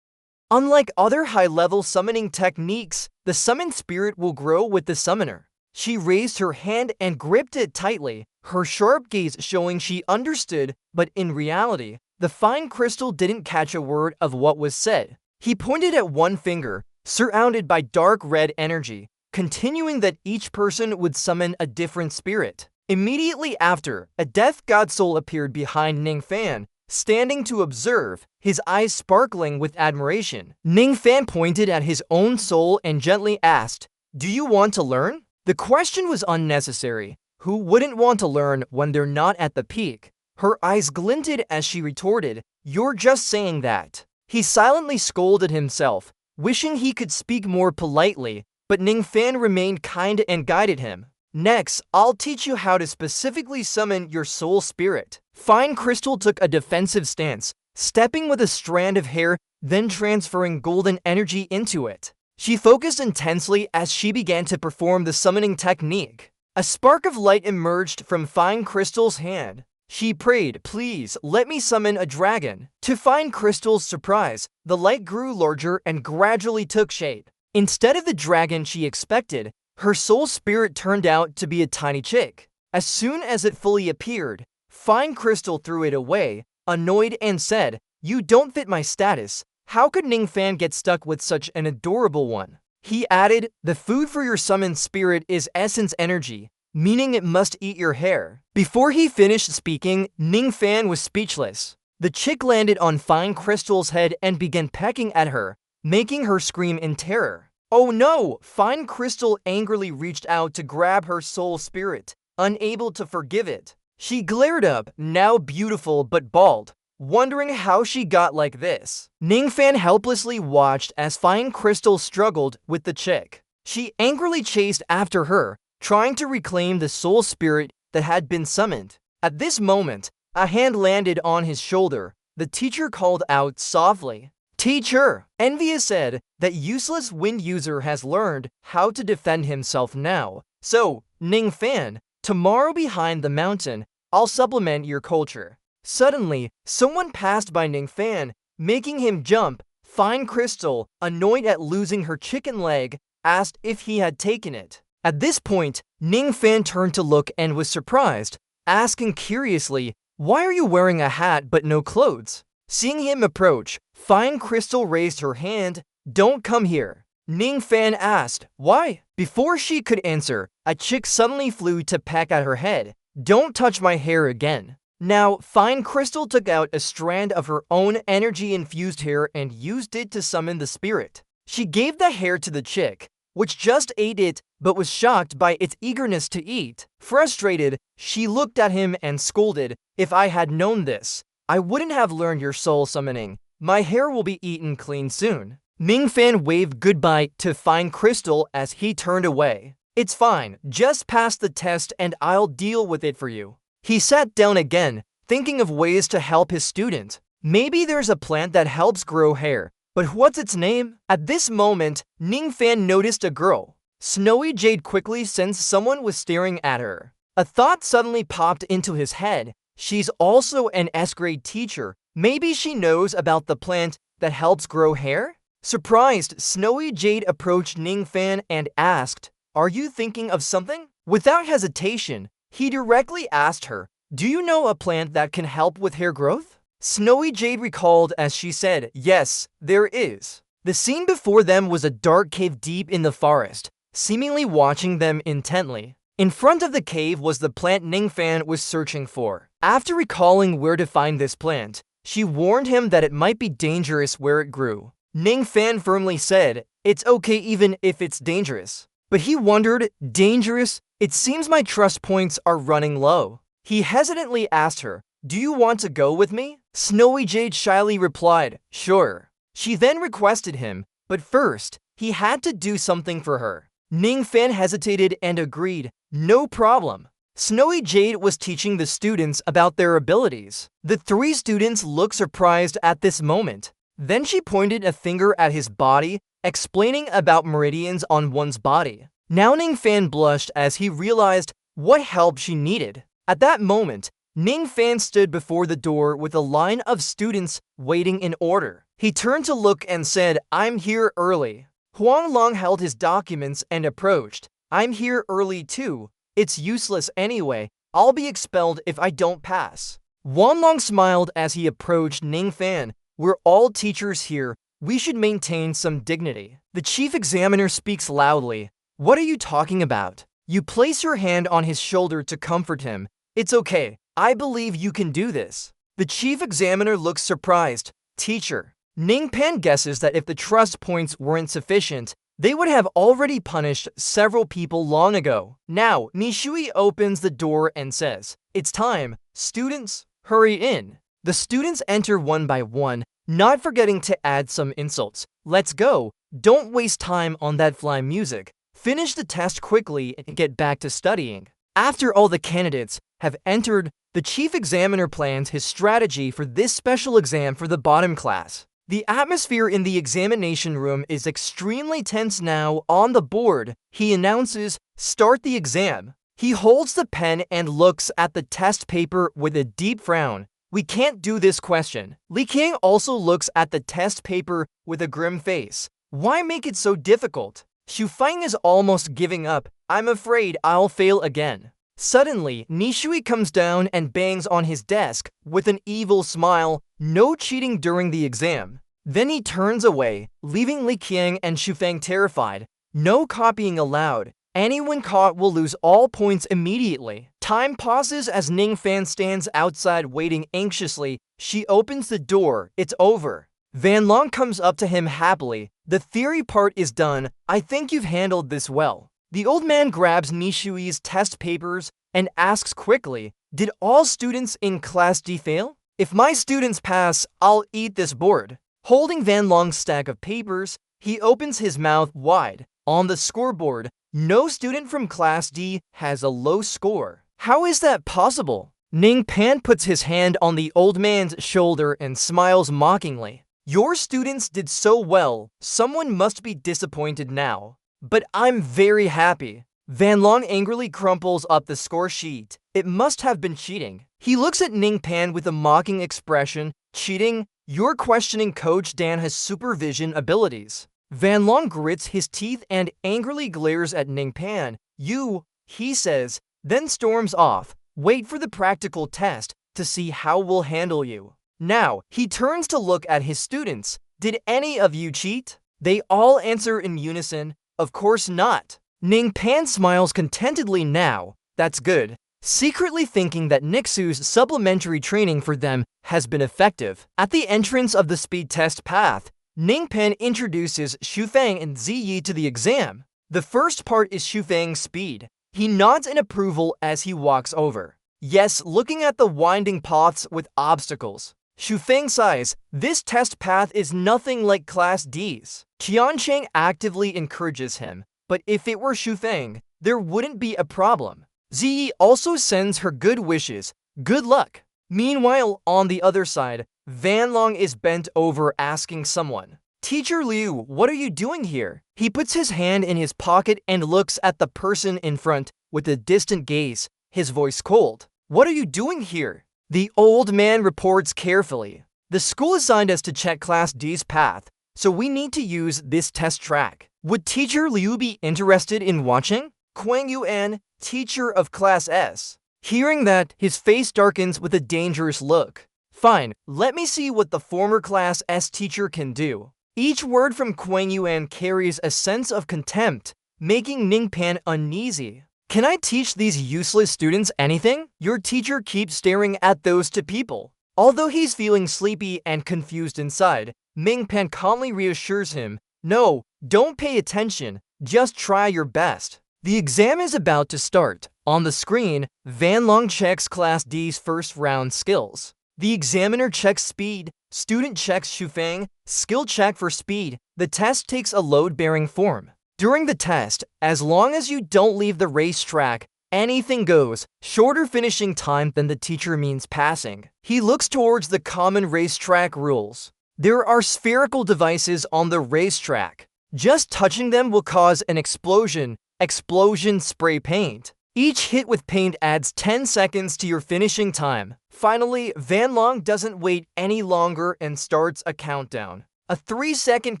[SPEAKER 1] Unlike other high-level summoning techniques, the summoned spirit will grow with the summoner." She raised her hand and gripped it tightly, her sharp gaze showing she understood, but in reality, the fine crystal didn't catch a word of what was said. He pointed at one finger, surrounded by dark red energy, continuing that each person would summon a different spirit. Immediately after, a death god soul appeared behind Ning Fan, standing to observe, his eyes sparkling with admiration. Ning Fan pointed at his own soul and gently asked, "Do you want to learn?" The question was unnecessary. Who wouldn't want to learn when they're not at the peak? Her eyes glinted as she retorted, "You're just saying that." He silently scolded himself, wishing he could speak more politely, but Ningfan remained kind and guided him. Next, I'll teach you how to specifically summon your soul spirit. Fine Crystal took a defensive stance, stepping with a strand of hair, then transferring golden energy into it. She focused intensely as she began to perform the summoning technique. A spark of light emerged from Fine Crystal's hand. She prayed, "Please, let me summon a dragon." To Fine Crystal's surprise, the light grew larger and gradually took shape. Instead of the dragon she expected, her soul spirit turned out to be a tiny chick. As soon as it fully appeared, Fine Crystal threw it away, annoyed, and said, "You don't fit my status. How could Ningfan get stuck with such an adorable one?" He added, "The food for your summoned spirit is essence energy, meaning it must eat your hair." Before he finished speaking, Ningfan was speechless. The chick landed on Fine Crystal's head and began pecking at her, making her scream in terror. Oh no! Fine Crystal angrily reached out to grab her soul spirit, unable to forgive it. She glared up, now beautiful but bald, wondering how she got like this. Ningfan helplessly watched as Fine Crystal struggled with the chick. She angrily chased after her, trying to reclaim the soul spirit that had been summoned. At this moment, a hand landed on his shoulder. The teacher called out softly, "Teacher!" Envious said, "That useless wind user has learned how to defend himself now. So, Ningfan, tomorrow behind the mountain, I'll supplement your culture." Suddenly, someone passed by Ningfan, making him jump. Fine Crystal, annoyed at losing her chicken leg, asked if he had taken it. At this point, Ningfan turned to look and was surprised, asking curiously, "Why are you wearing a hat but no clothes?" Seeing him approach, Fine Crystal raised her hand. "Don't come here." Ningfan asked, "Why?" Before she could answer, a chick suddenly flew to peck at her head. "Don't touch my hair again." Now, Fine Crystal took out a strand of her own energy-infused hair and used it to summon the spirit. She gave the hair to the chick, which just ate it but was shocked by its eagerness to eat. Frustrated, she looked at him and scolded, "If I had known this, I wouldn't have learned your soul summoning. My hair will be eaten clean soon." Ningfan waved goodbye to Fine Crystal as he turned away. "It's fine, just pass the test and I'll deal with it for you." He sat down again, thinking of ways to help his student. Maybe there's a plant that helps grow hair, but what's its name? At this moment, Ningfan noticed a girl. Snowy Jade quickly sensed someone was staring at her. A thought suddenly popped into his head. She's also an S-grade teacher. Maybe she knows about the plant that helps grow hair? Surprised, Snowy Jade approached Ningfan and asked, "Are you thinking of something?" Without hesitation, he directly asked her, "Do you know a plant that can help with hair growth?" Snowy Jade recalled as she said, "Yes, there is." The scene before them was a dark cave deep in the forest, seemingly watching them intently. In front of the cave was the plant Ningfan was searching for. After recalling where to find this plant, she warned him that it might be dangerous where it grew. Ningfan firmly said, "It's okay even if it's dangerous." But he wondered, dangerous? It seems my trust points are running low. He hesitantly asked her, "Do you want to go with me?" Snowy Jade shyly replied, "Sure." She then requested him, but first, he had to do something for her. Ningfan hesitated and agreed, "No problem." Snowy Jade was teaching the students about their abilities. The three students looked surprised at this moment. Then she pointed a finger at his body, explaining about meridians on one's body. Now Ningfan blushed as he realized what help she needed. At that moment, Ningfan stood before the door with a line of students waiting in order. He turned to look and said, "I'm here early." Huanglong held his documents and approached. "I'm here early too. It's useless anyway. I'll be expelled if I don't pass." Huanglong smiled as he approached Ningfan. "We're all teachers here. We should maintain some dignity." The chief examiner speaks loudly. "What are you talking about?" You place your hand on his shoulder to comfort him. "It's okay. I believe you can do this." The chief examiner looks surprised. "Teacher." Ningfan guesses that if the trust points weren't sufficient, they would have already punished several people long ago. Now, Nishui opens the door and says, "It's time. Students, hurry in." The students enter one by one, not forgetting to add some insults. "Let's go. Don't waste time on that fly music. Finish the test quickly and get back to studying. After all the candidates have entered, the chief examiner plans his strategy for this special exam for the bottom class. The atmosphere in the examination room is extremely tense now. On the board, he announces, "Start the exam." He holds the pen and looks at the test paper with a deep frown. "We can't do this question." Li Qiang also looks at the test paper with a grim face. "Why make it so difficult?" Xu Feng is almost giving up. "I'm afraid I'll fail again." Suddenly, Nishui comes down and bangs on his desk with an evil smile. "No cheating during the exam." Then he turns away, leaving Li Qiang and Xu Feng terrified. "No copying allowed. Anyone caught will lose all points immediately." Time pauses as Ning Fan stands outside waiting anxiously. She opens the door. It's over. Van Long comes up to him happily. "The theory part is done. I think you've handled this well." The old man grabs Nishui's test papers and asks quickly, "Did all students in Class D fail? If my students pass, I'll eat this board." Holding Van Long's stack of papers, he opens his mouth wide. On the scoreboard, no student from Class D has a low score. How is that possible? Ning Pan puts his hand on the old man's shoulder and smiles mockingly. "Your students did so well, someone must be disappointed now. But I'm very happy." Van Long angrily crumples up the score sheet. "It must have been cheating." He looks at Ning Pan with a mocking expression. "Cheating? You're questioning Coach Danha's supervision abilities." Van Long grits his teeth and angrily glares at Ning Pan. "You," he says, then storms off. "Wait for the practical test to see how we'll handle you." Now, he turns to look at his students. "Did any of you cheat?" They all answer in unison, "Of course not." Ning Pan smiles contentedly now. "That's good," secretly thinking that Nixu's supplementary training for them has been effective. At the entrance of the speed test path, Ning Pan introduces Xu Feng and Ziyi to the exam. The first part is Xu Feng's speed. He nods in approval as he walks over. "Yes, looking at the winding paths with obstacles." Xu Feng sighs. "This test path is nothing like Class D's." Qiancheng actively encourages him, but if it were Xu Feng, there wouldn't be a problem. Ziyi also sends her good wishes. "Good luck." Meanwhile, on the other side, Van Long is bent over asking someone, "Teacher Liu, what are you doing here?" He puts his hand in his pocket and looks at the person in front with a distant gaze, his voice cold. "What are you doing here?" The old man reports carefully. "The school assigned us to check Class D's path, so we need to use this test track. Would Teacher Liu be interested in watching?" Kuang Yuan, teacher of Class S. Hearing that, his face darkens with a dangerous look. "Fine, let me see what the former Class S teacher can do." Each word from Kuang Yuan carries a sense of contempt, making Ning Pan uneasy. "Can I teach these useless students anything?" Your teacher keeps staring at those two people. Although he's feeling sleepy and confused inside, Ning Pan calmly reassures him, "No, don't pay attention, just try your best." The exam is about to start. On the screen, Van Long checks Class D's first round skills. The examiner checks speed, student checks Xu Feng, skill check for speed. The test takes a load-bearing form. During the test, as long as you don't leave the racetrack, anything goes. Shorter finishing time than the teacher means passing. He looks towards the common racetrack rules. There are spherical devices on the racetrack. Just touching them will cause an explosion. Explosion spray paint. Each hit with paint adds 10 seconds to your finishing time. Finally, Van Long doesn't wait any longer and starts a countdown. A 3-second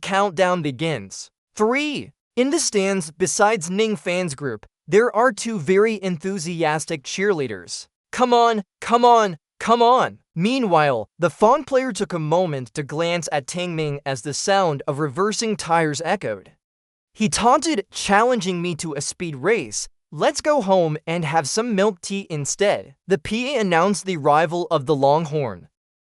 [SPEAKER 1] countdown begins. 3. In the stands, besides Ning Fan's group, there are two very enthusiastic cheerleaders. "Come on, come on, come on." Meanwhile, the Fawn player took a moment to glance at Tangming as the sound of reversing tires echoed. He taunted, "Challenging me to a speed race. Let's go home and have some milk tea instead." The PA announced the arrival of the Longhorn.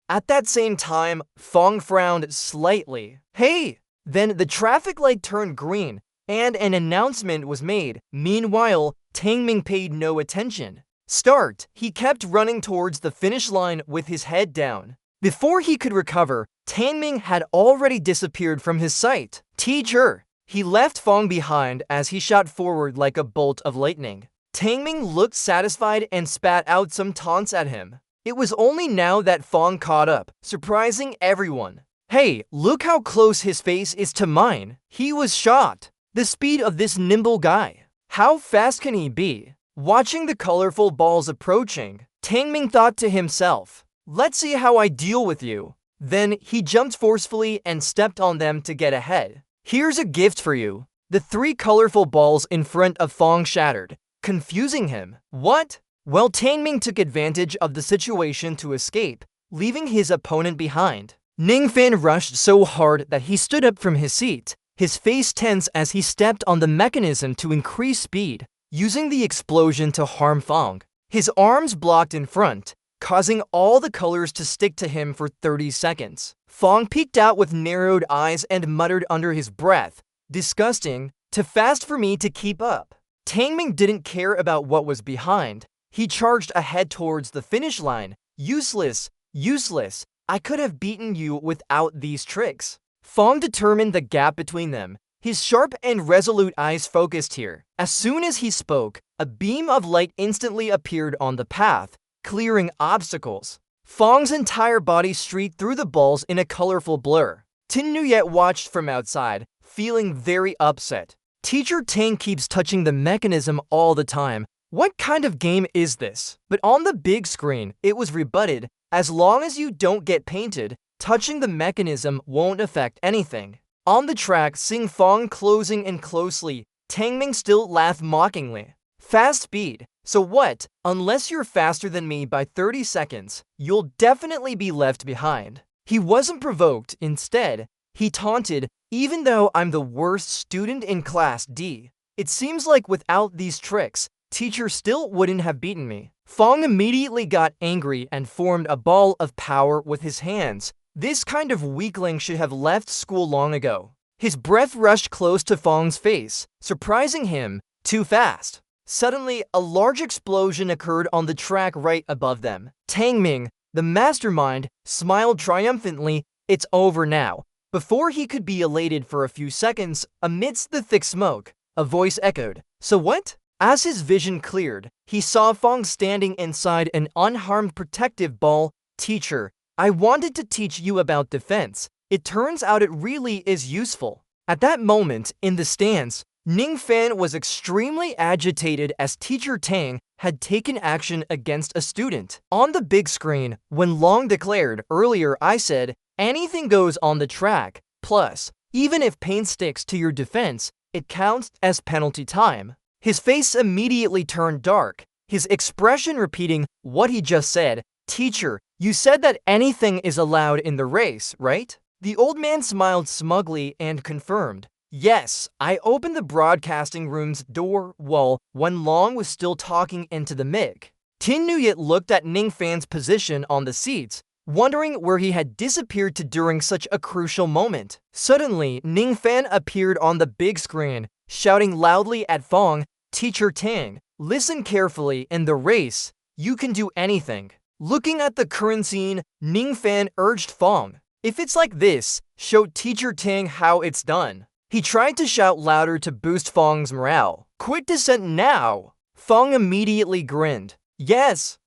[SPEAKER 1] At that same time, Fong frowned slightly. "Hey!" Then the traffic light turned green, and an announcement was made. Meanwhile, Tangming paid no attention. "Start!" He kept running towards the finish line with his head down. Before he could recover, Tangming had already disappeared from his sight. Teacher! He left Fong behind as he shot forward like a bolt of lightning. Tangming looked satisfied and spat out some taunts at him. It was only now that Fong caught up, surprising everyone. Hey, look how close his face is to mine. He was shocked. The speed of this nimble guy. How fast can he be? Watching the colorful balls approaching, Tangming thought to himself, let's see how I deal with you. Then he jumped forcefully and stepped on them to get ahead. Here's a gift for you. The 3 colorful balls in front of Fong shattered, confusing him. What? Well, Tangming took advantage of the situation to escape, leaving his opponent behind. Ningfan rushed so hard that he stood up from his seat, his face tense as he stepped on the mechanism to increase speed, using the explosion to harm Fong. His arms blocked in front, causing all the colors to stick to him for 30 seconds. Fong peeked out with narrowed eyes and muttered under his breath, disgusting, too fast for me to keep up. Tangming didn't care about what was behind. He charged ahead towards the finish line. Useless, useless. I could have beaten you without these tricks. Fong determined the gap between them. His sharp and resolute eyes focused here. As soon as he spoke, a beam of light instantly appeared on the path, clearing obstacles. Fong's entire body streaked through the balls in a colorful blur. Tin Nuyet watched from outside, feeling very upset. Teacher Tang keeps touching the mechanism all the time. What kind of game is this? But on the big screen, it was rebutted. As long as you don't get painted, touching the mechanism won't affect anything. On the track, seeing Fong closing in closely, Tangming still laughed mockingly. Fast speed. So what? Unless you're faster than me by 30 seconds, you'll definitely be left behind. He wasn't provoked. Instead, he taunted, even though I'm the worst student in class D. It seems like without these tricks, teacher still wouldn't have beaten me. Fong immediately got angry and formed a ball of power with his hands. This kind of weakling should have left school long ago. His breath rushed close to Fong's face, surprising him too fast. Suddenly, a large explosion occurred on the track right above them. Tangming, the mastermind, smiled triumphantly. It's over now. Before he could be elated for a few seconds, amidst the thick smoke, a voice echoed, "So what?" As his vision cleared, he saw Fong standing inside an unharmed protective ball. Teacher, I wanted to teach you about defense. It turns out it really is useful. At that moment, in the stands, Ningfan was extremely agitated as Teacher Tang had taken action against a student. On the big screen, when Long declared, earlier I said, anything goes on the track, plus, even if paint sticks to your defense, it counts as penalty time. His face immediately turned dark, his expression repeating what he just said. Teacher, you said that anything is allowed in the race, right? The old man smiled smugly and confirmed. Yes, I opened the broadcasting room's door wall when Long was still talking into the mic. Tin Nuyet looked at Ningfan's position on the seats, wondering where he had disappeared to during such a crucial moment. Suddenly, Ningfan appeared on the big screen, shouting loudly at Fong, Teacher Tang, listen carefully, in the race, you can do anything. Looking at the current scene, Ningfan urged Fong, if it's like this, show Teacher Tang how it's done. He tried to shout louder to boost Fong's morale. Quit dissent now! Fong immediately grinned. Yes!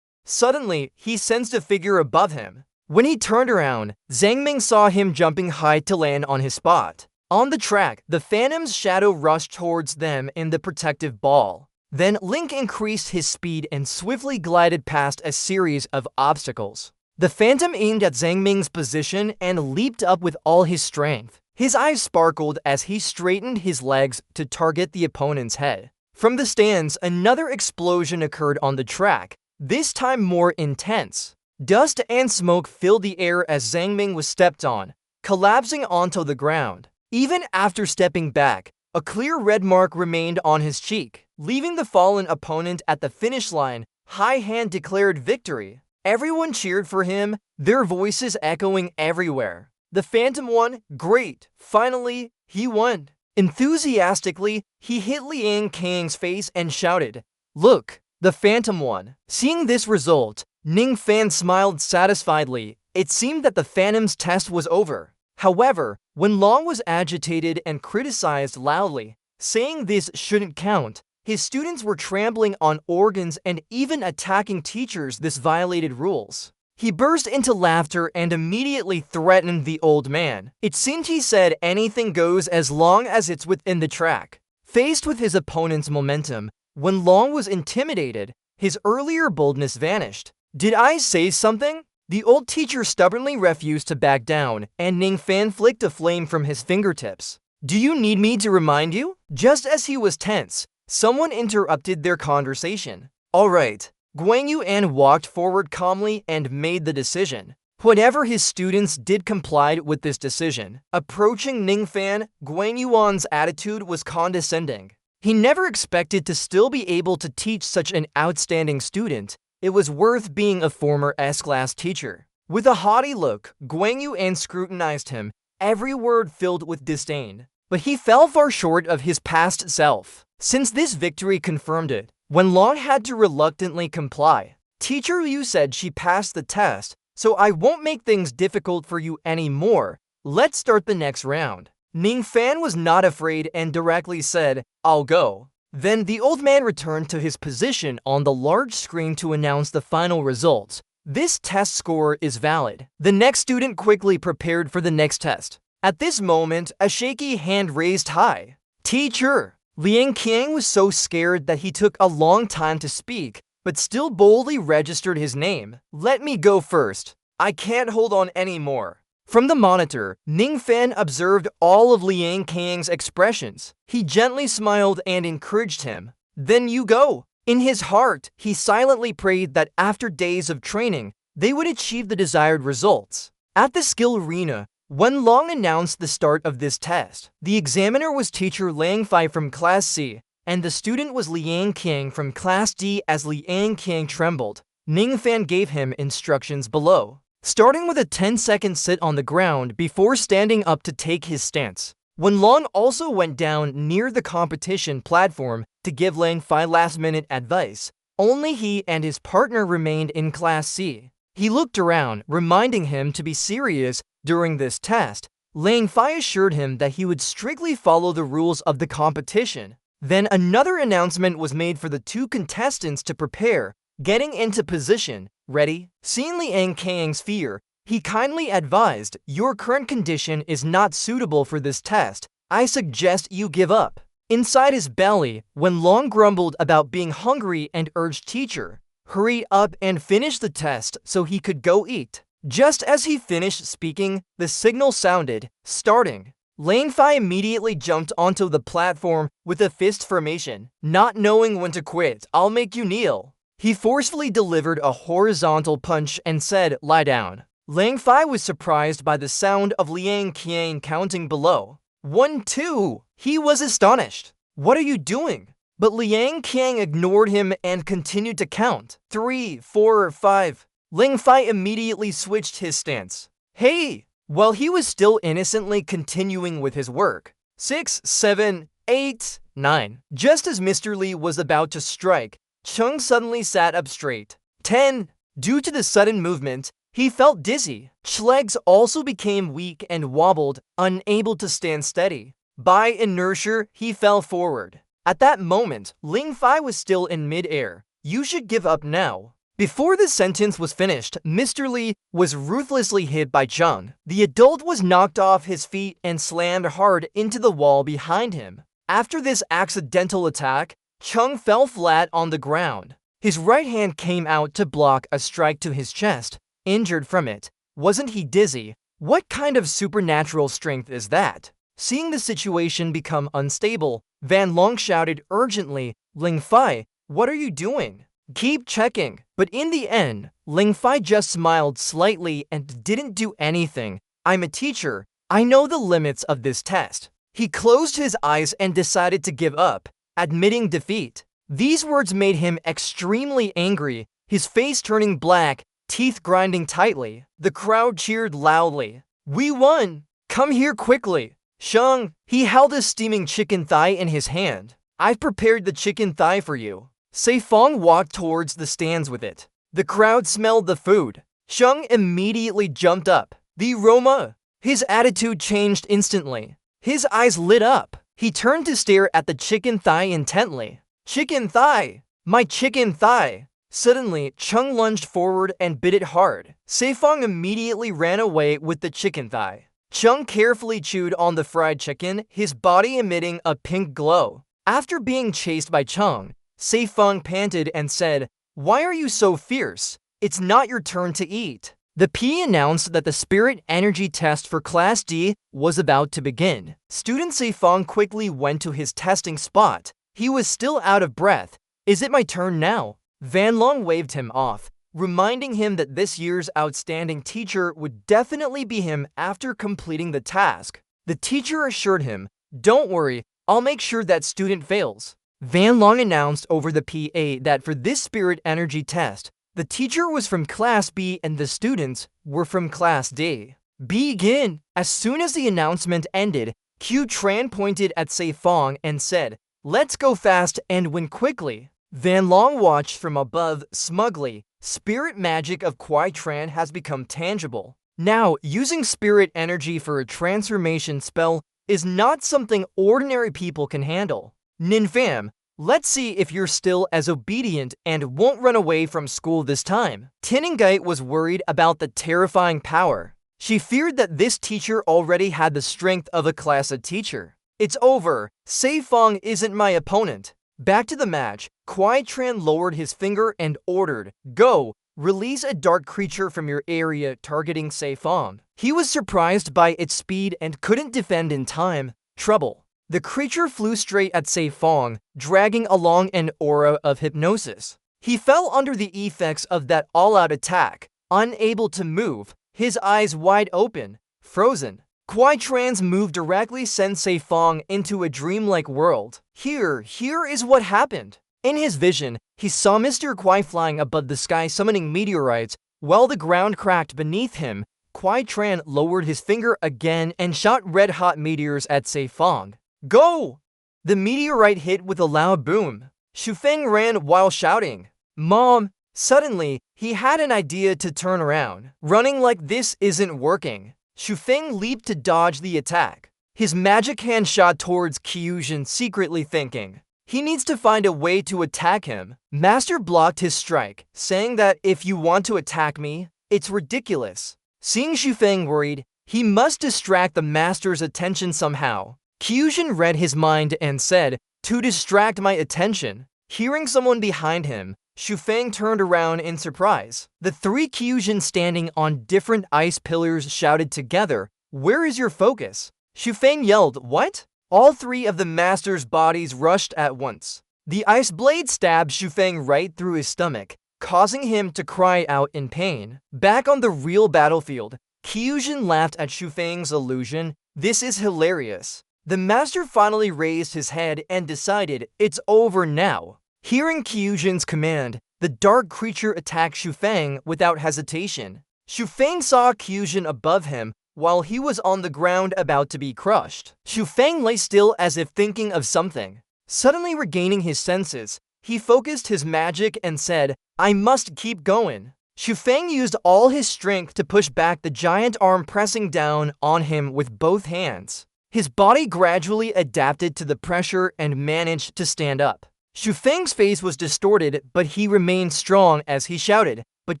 [SPEAKER 1] Suddenly, he sensed a figure above him. When he turned around, Zhang Ming saw him jumping high to land on his spot. On the track, the Phantom's shadow rushed towards them in the protective ball. Then Link increased his speed and swiftly glided past a series of obstacles. The Phantom aimed at Zhang Ming's position and leaped up with all his strength. His eyes sparkled as he straightened his legs to target the opponent's head. From the stands, another explosion occurred on the track, this time more intense. Dust and smoke filled the air as Zhang Ming was stepped on, collapsing onto the ground. Even after stepping back, a clear red mark remained on his cheek. Leaving the fallen opponent at the finish line, High Hand declared victory. Everyone cheered for him, their voices echoing everywhere. The Phantom won? Great! Finally, he won. Enthusiastically, he hit Liang Kang's face and shouted, Look, the Phantom won. Seeing this result, Ning Fan smiled satisfiedly. It seemed that the Phantom's test was over. However, when Long was agitated and criticized loudly, saying this shouldn't count, his students were trampling on organs and even attacking teachers. This violated rules. He burst into laughter and immediately threatened the old man. It seemed he said anything goes as long as it's within the track. Faced with his opponent's momentum, when Long was intimidated, his earlier boldness vanished. Did I say something? The old teacher stubbornly refused to back down, and Ning Fan flicked a flame from his fingertips. Do you need me to remind you? Just as he was tense, someone interrupted their conversation. All right. Guan Yuan walked forward calmly and made the decision. Whatever his students did complied with this decision. Approaching Ning Fan, Guan Yuan's attitude was condescending. He never expected to still be able to teach such an outstanding student. It was worth being a former S-class teacher. With a haughty look, Guan Yuan scrutinized him, every word filled with disdain. But he fell far short of his past self. Since this victory confirmed it, when Long had to reluctantly comply, Teacher Liu said she passed the test, so I won't make things difficult for you anymore. Let's start the next round. Ning Fan was not afraid and directly said, I'll go. Then the old man returned to his position on the large screen to announce the final results. This test score is valid. The next student quickly prepared for the next test. At this moment, a shaky hand raised high. Teacher! Liang Qiang was so scared that he took a long time to speak, but still boldly registered his name. Let me go first. I can't hold on anymore. From the monitor, Ning Fan observed all of Liang Qiang's expressions. He gently smiled and encouraged him. Then you go. In his heart, he silently prayed that after days of training, they would achieve the desired results. At the skill arena, when Long announced the start of this test, the examiner was teacher Liang Fai from Class C, and the student was Liang Qiang from Class D. As Liang Qiang trembled, Ning Fan gave him instructions below, starting with a 10-second sit on the ground before standing up to take his stance. When Long also went down near the competition platform to give Liang Fai last-minute advice, only he and his partner remained in Class C. He looked around, reminding him to be serious during this test. Liang Fai assured him that he would strictly follow the rules of the competition. Then another announcement was made for the two contestants to prepare, getting into position. Ready? Seeing Liang Qiang's fear, he kindly advised, your current condition is not suitable for this test. I suggest you give up. Inside his belly, when Long grumbled about being hungry and urged teacher, hurry up and finish the test so he could go eat. Just as he finished speaking, the signal sounded, starting. Liang Fai immediately jumped onto the platform with a fist formation. Not knowing when to quit, I'll make you kneel. He forcefully delivered a horizontal punch and said, lie down. Liang Fai was surprised by the sound of Liang Qiang counting below. 1, 2. He was astonished. What are you doing? But Liang Qiang ignored him and continued to count. 3, 4, 5. Liang Fai immediately switched his stance. Hey! While he was still innocently continuing with his work. 6, 7, 8, 9. Just as Mr. Li was about to strike, Chung suddenly sat up straight. 10. Due to the sudden movement, he felt dizzy. His legs also became weak and wobbled, unable to stand steady. By inertia, he fell forward. At that moment, Liang Fai was still in mid-air. You should give up now. Before the sentence was finished, Mr. Li was ruthlessly hit by Chung. The adult was knocked off his feet and slammed hard into the wall behind him. After this accidental attack, Chung fell flat on the ground. His right hand came out to block a strike to his chest, injured from it. Wasn't he dizzy? What kind of supernatural strength is that? Seeing the situation become unstable, Van Long shouted urgently, Liang Fai, what are you doing? Keep checking. But in the end, Liang Fai just smiled slightly and didn't do anything. I'm a teacher. I know the limits of this test. He closed his eyes and decided to give up, admitting defeat. These words made him extremely angry, his face turning black, teeth grinding tightly. The crowd cheered loudly. We won! Come here quickly! Sheng, he held a steaming chicken thigh in his hand. I've prepared the chicken thigh for you. Seifong walked towards the stands with it. The crowd smelled the food. Chung immediately jumped up. The aroma! His attitude changed instantly. His eyes lit up. He turned to stare at the chicken thigh intently. Chicken thigh! My chicken thigh! Suddenly, Chung lunged forward and bit it hard. Saifong immediately ran away with the chicken thigh. Chung carefully chewed on the fried chicken, his body emitting a pink glow. After being chased by Chung, Saifong panted and said, "Why are you so fierce? It's not your turn to eat." The P announced that the spirit energy test for Class D was about to begin. Student Saifong quickly went to his testing spot. He was still out of breath. "Is it my turn now?" Van Long waved him off, reminding him that this year's outstanding teacher would definitely be him after completing the task. The teacher assured him, "Don't worry, I'll make sure that student fails." Van Long announced over the PA that for this spirit energy test, the teacher was from Class B and the students were from Class D. Begin! As soon as the announcement ended, Q Tran pointed at Saifong and said, "Let's go fast and win quickly." Van Long watched from above smugly. Spirit magic of Kwai Tran has become tangible. Now, using spirit energy for a transformation spell is not something ordinary people can handle. Ninfam, let's see if you're still as obedient and won't run away from school this time. Isekai'd was worried about the terrifying power. She feared that this teacher already had the strength of a Class A teacher. "It's over. Saifong isn't my opponent." Back to the match, Kwai Tran lowered his finger and ordered, "Go, release a dark creature from your area targeting Saifong." He was surprised by its speed and couldn't defend in time. Trouble. The creature flew straight at Saifong, dragging along an aura of hypnosis. He fell under the effects of that all-out attack, unable to move, his eyes wide open, frozen. Kwai Tran's move directly sent Saifong into a dreamlike world. Here is what happened. In his vision, he saw Mr. Kwai flying above the sky summoning meteorites. While the ground cracked beneath him, Kwai Tran lowered his finger again and shot red-hot meteors at Saifong. "Go!" The meteorite hit with a loud boom. Shufeng ran while shouting, "Mom!" Suddenly, he had an idea to turn around. Running like this isn't working. Shufeng leaped to dodge the attack. His magic hand shot towards Kyujin, secretly thinking, he needs to find a way to attack him. Master blocked his strike, saying that if you want to attack me, it's ridiculous. Seeing Shufeng worried, he must distract the master's attention somehow. Kyujin read his mind and said, "To distract my attention." Hearing someone behind him, Shufeng turned around in surprise. The three Kyujin standing on different ice pillars shouted together, "Where is your focus?" Shufeng yelled, "What?" All three of the master's bodies rushed at once. The ice blade stabbed Shufeng right through his stomach, causing him to cry out in pain. Back on the real battlefield, Kyujin laughed at Shufeng's illusion. "This is hilarious." The master finally raised his head and decided, it's over now. Hearing Kyujin's command, the dark creature attacked Shufeng without hesitation. Shufeng saw Kyujin above him while he was on the ground about to be crushed. Shufeng lay still as if thinking of something. Suddenly regaining his senses, he focused his magic and said, "I must keep going." Shufeng used all his strength to push back the giant arm pressing down on him with both hands. His body gradually adapted to the pressure and managed to stand up. Shufeng's face was distorted, but he remained strong as he shouted, but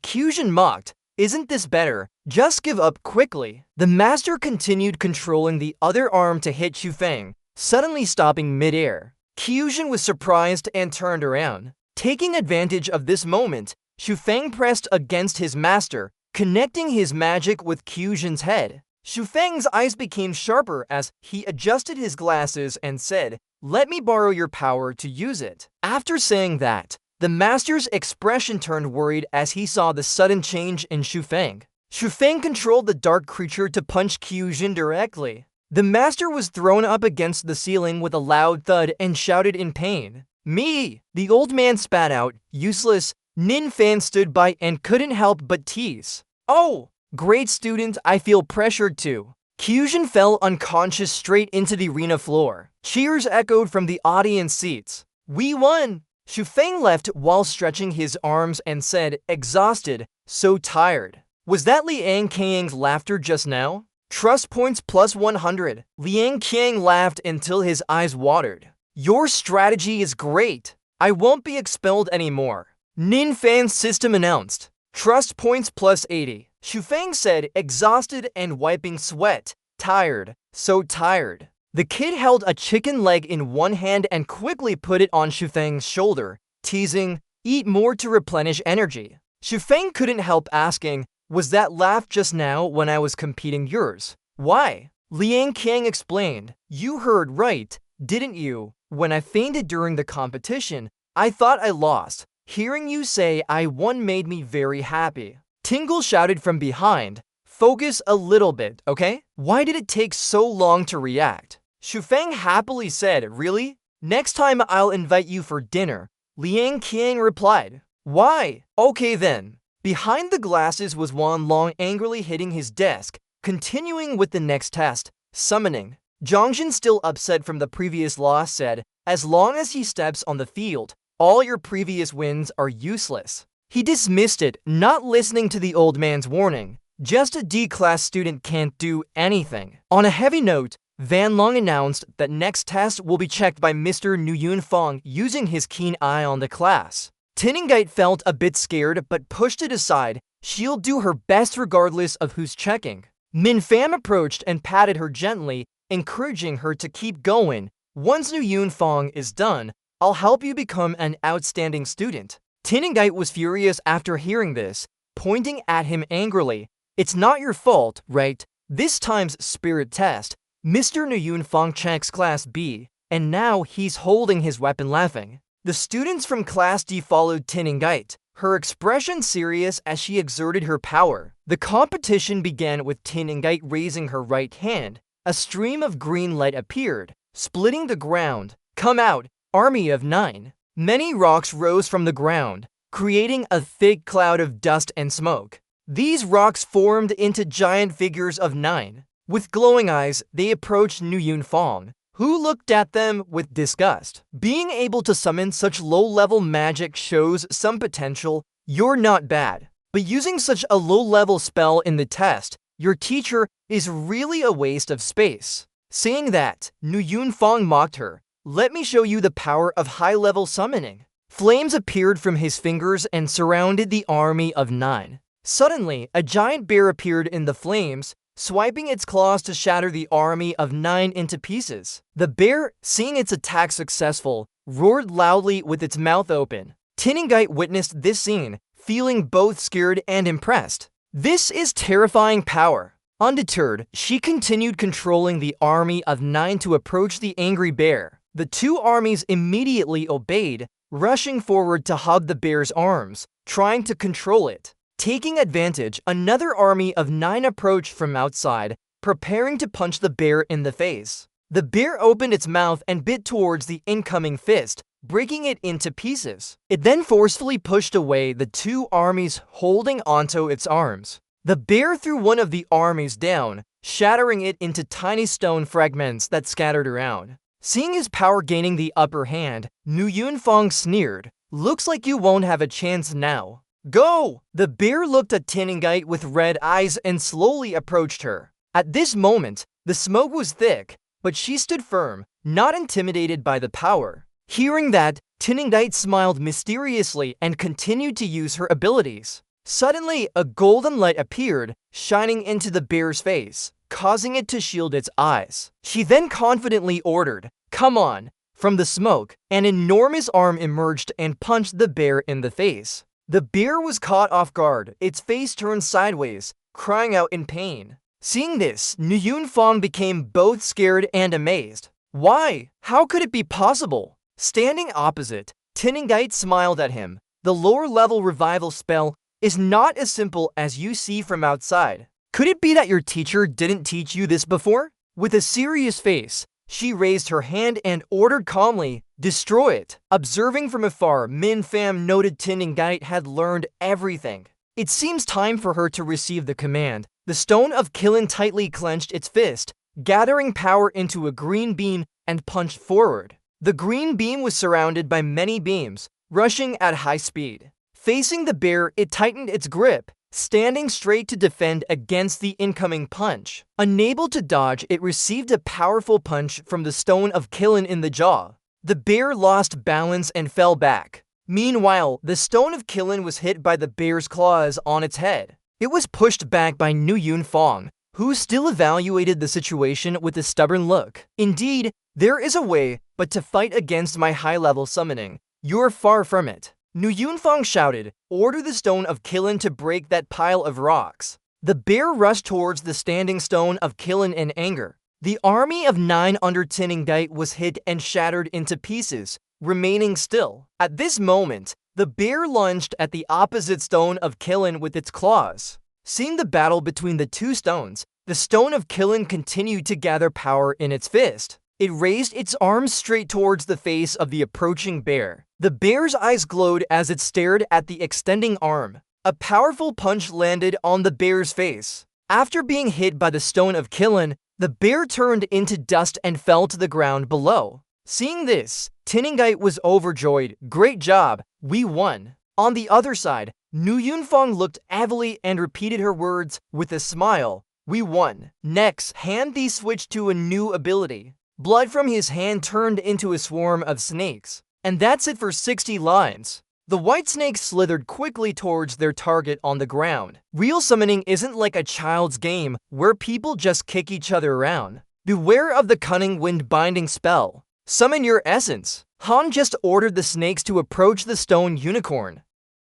[SPEAKER 1] Kyujin mocked, "Isn't this better? Just give up quickly." The master continued controlling the other arm to hit Shufeng, suddenly stopping mid-air. Kyujin was surprised and turned around. Taking advantage of this moment, Shufeng pressed against his master, connecting his magic with Kyujin's head. Shufeng's eyes became sharper as he adjusted his glasses and said, "Let me borrow your power to use it." After saying that, the master's expression turned worried as he saw the sudden change in Shufeng. Shufeng controlled the dark creature to punch Kyujin directly. The master was thrown up against the ceiling with a loud thud and shouted in pain. "Me!" The old man spat out, "Useless." Nin Fan stood by and couldn't help but tease. "Oh! Great student, I feel pressured too." Kyujin fell unconscious straight into the arena floor. Cheers echoed from the audience seats. "We won!" Feng left while stretching his arms and said, exhausted, so tired. Was that Liang Qiang's laughter just now? Trust points plus 100. Liang Qiang laughed until his eyes watered. Your strategy is great. I won't be expelled anymore. Nin Fan's system announced. Trust points plus 80. Feng said, exhausted and wiping sweat. Tired, so tired. The kid held a chicken leg in one hand and quickly put it on Feng's shoulder, teasing, eat more to replenish energy. Feng couldn't help asking, was that laugh just now when I was competing yours? Why? Liang Qiang explained, you heard right, didn't you? When I fainted during the competition, I thought I lost. Hearing you say I won made me very happy. Tingle shouted from behind, focus a little bit, okay? Why did it take so long to react? Feng happily said, really? Next time I'll invite you for dinner. Liang Qiang replied, why? Okay then. Behind the glasses was Wanlong angrily hitting his desk, continuing with the next test, summoning. Zhongjin, still upset from the previous loss, said, as long as he steps on the field, all your previous wins are useless. He dismissed it, not listening to the old man's warning. Just a D-class student can't do anything. On a heavy note, Van Long announced that next test will be checked by Mr. Nguyen Fong using his keen eye on the class. Tinningite felt a bit scared but pushed it aside. She'll do her best regardless of who's checking. Min Pham approached and patted her gently, encouraging her to keep going. Once Nguyen Fong is done, I'll help you become an outstanding student. Tinningite was furious after hearing this, pointing at him angrily. It's not your fault, right? This time's spirit test, Mr. Nguyen Fong checks Class B, and now he's holding his weapon laughing. The students from Class D followed Tinningite, her expression serious as she exerted her power. The competition began with Tinningite raising her right hand. A stream of green light appeared, splitting the ground. Come out, army of 9. Many rocks rose from the ground, creating a thick cloud of dust and smoke. These rocks formed into giant figures of 9. With glowing eyes, they approached Nguyen Fong, who looked at them with disgust. Being able to summon such low-level magic shows some potential. You're not bad. But using such a low-level spell in the test, your teacher is really a waste of space. Saying that, Nguyen Fong mocked her. Let me show you the power of high-level summoning. Flames appeared from his fingers and surrounded the army of 9. Suddenly, a giant bear appeared in the flames, swiping its claws to shatter the army of 9 into pieces. The bear, seeing its attack successful, roared loudly with its mouth open. Tinningite witnessed this scene, feeling both scared and impressed. This is terrifying power. Undeterred, she continued controlling the army of 9 to approach the angry bear. The two armies immediately obeyed, rushing forward to hug the bear's arms, trying to control it. Taking advantage, another army of 9 approached from outside, preparing to punch the bear in the face. The bear opened its mouth and bit towards the incoming fist, breaking it into pieces. It then forcefully pushed away the two armies holding onto its arms. The bear threw one of the armies down, shattering it into tiny stone fragments that scattered around. Seeing his power gaining the upper hand, Nguyen Fong sneered, "Looks like you won't have a chance now. Go!" The bear looked at Tinningite with red eyes and slowly approached her. At this moment, the smoke was thick, but she stood firm, not intimidated by the power. Hearing that, Tinningite smiled mysteriously and continued to use her abilities. Suddenly, a golden light appeared, shining into the bear's face, causing it to shield its eyes. She then confidently ordered, "Come on!" From the smoke, an enormous arm emerged and punched the bear in the face. The bear was caught off guard, its face turned sideways, crying out in pain. Seeing this, Nguyen Fong became both scared and amazed. Why? How could it be possible? Standing opposite, Tinningite smiled at him. The lower-level revival spell is not as simple as you see from outside. Could it be that your teacher didn't teach you this before? With a serious face, she raised her hand and ordered calmly, "Destroy it." Observing from afar, Min Pham noted Tinningite had learned everything. It seems time for her to receive the command. The stone of Kilin tightly clenched its fist, gathering power into a green beam and punched forward. The green beam was surrounded by many beams, rushing at high speed. Facing the bear, it tightened its grip, standing straight to defend against the incoming punch. Unable to dodge, it received a powerful punch from the Stone of Killen in the jaw. The bear lost balance and fell back. Meanwhile, the Stone of Killen was hit by the bear's claws on its head. It was pushed back by Nu Yunfang, who still evaluated the situation with a stubborn look. Indeed, there is a way, but to fight against my high-level summoning, you're far from it. Nu Yunfang shouted, "Order the Stone of Killen to break that pile of rocks." The bear rushed towards the standing Stone of Killen in anger. The army of 9 under Isekai'd was hit and shattered into pieces, remaining still. At this moment, the bear lunged at the opposite Stone of Killen with its claws. Seeing the battle between the two stones, the Stone of Killen continued to gather power in its fist. It raised its arms straight towards the face of the approaching bear. The bear's eyes glowed as it stared at the extending arm. A powerful punch landed on the bear's face. After being hit by the Stone of Killen, the bear turned into dust and fell to the ground below. Seeing this, Isekai'd was overjoyed. "Great job, we won." On the other side, Nu Yunfang looked heavily and repeated her words with a smile. "We won." Next, Han Di switched to a new ability. Blood from his hand turned into a swarm of snakes. And that's it for 60 lines. The white snakes slithered quickly towards their target on the ground. Real summoning isn't like a child's game where people just kick each other around. Beware of the cunning wind-binding spell. Summon your essence. Han just ordered the snakes to approach the stone unicorn.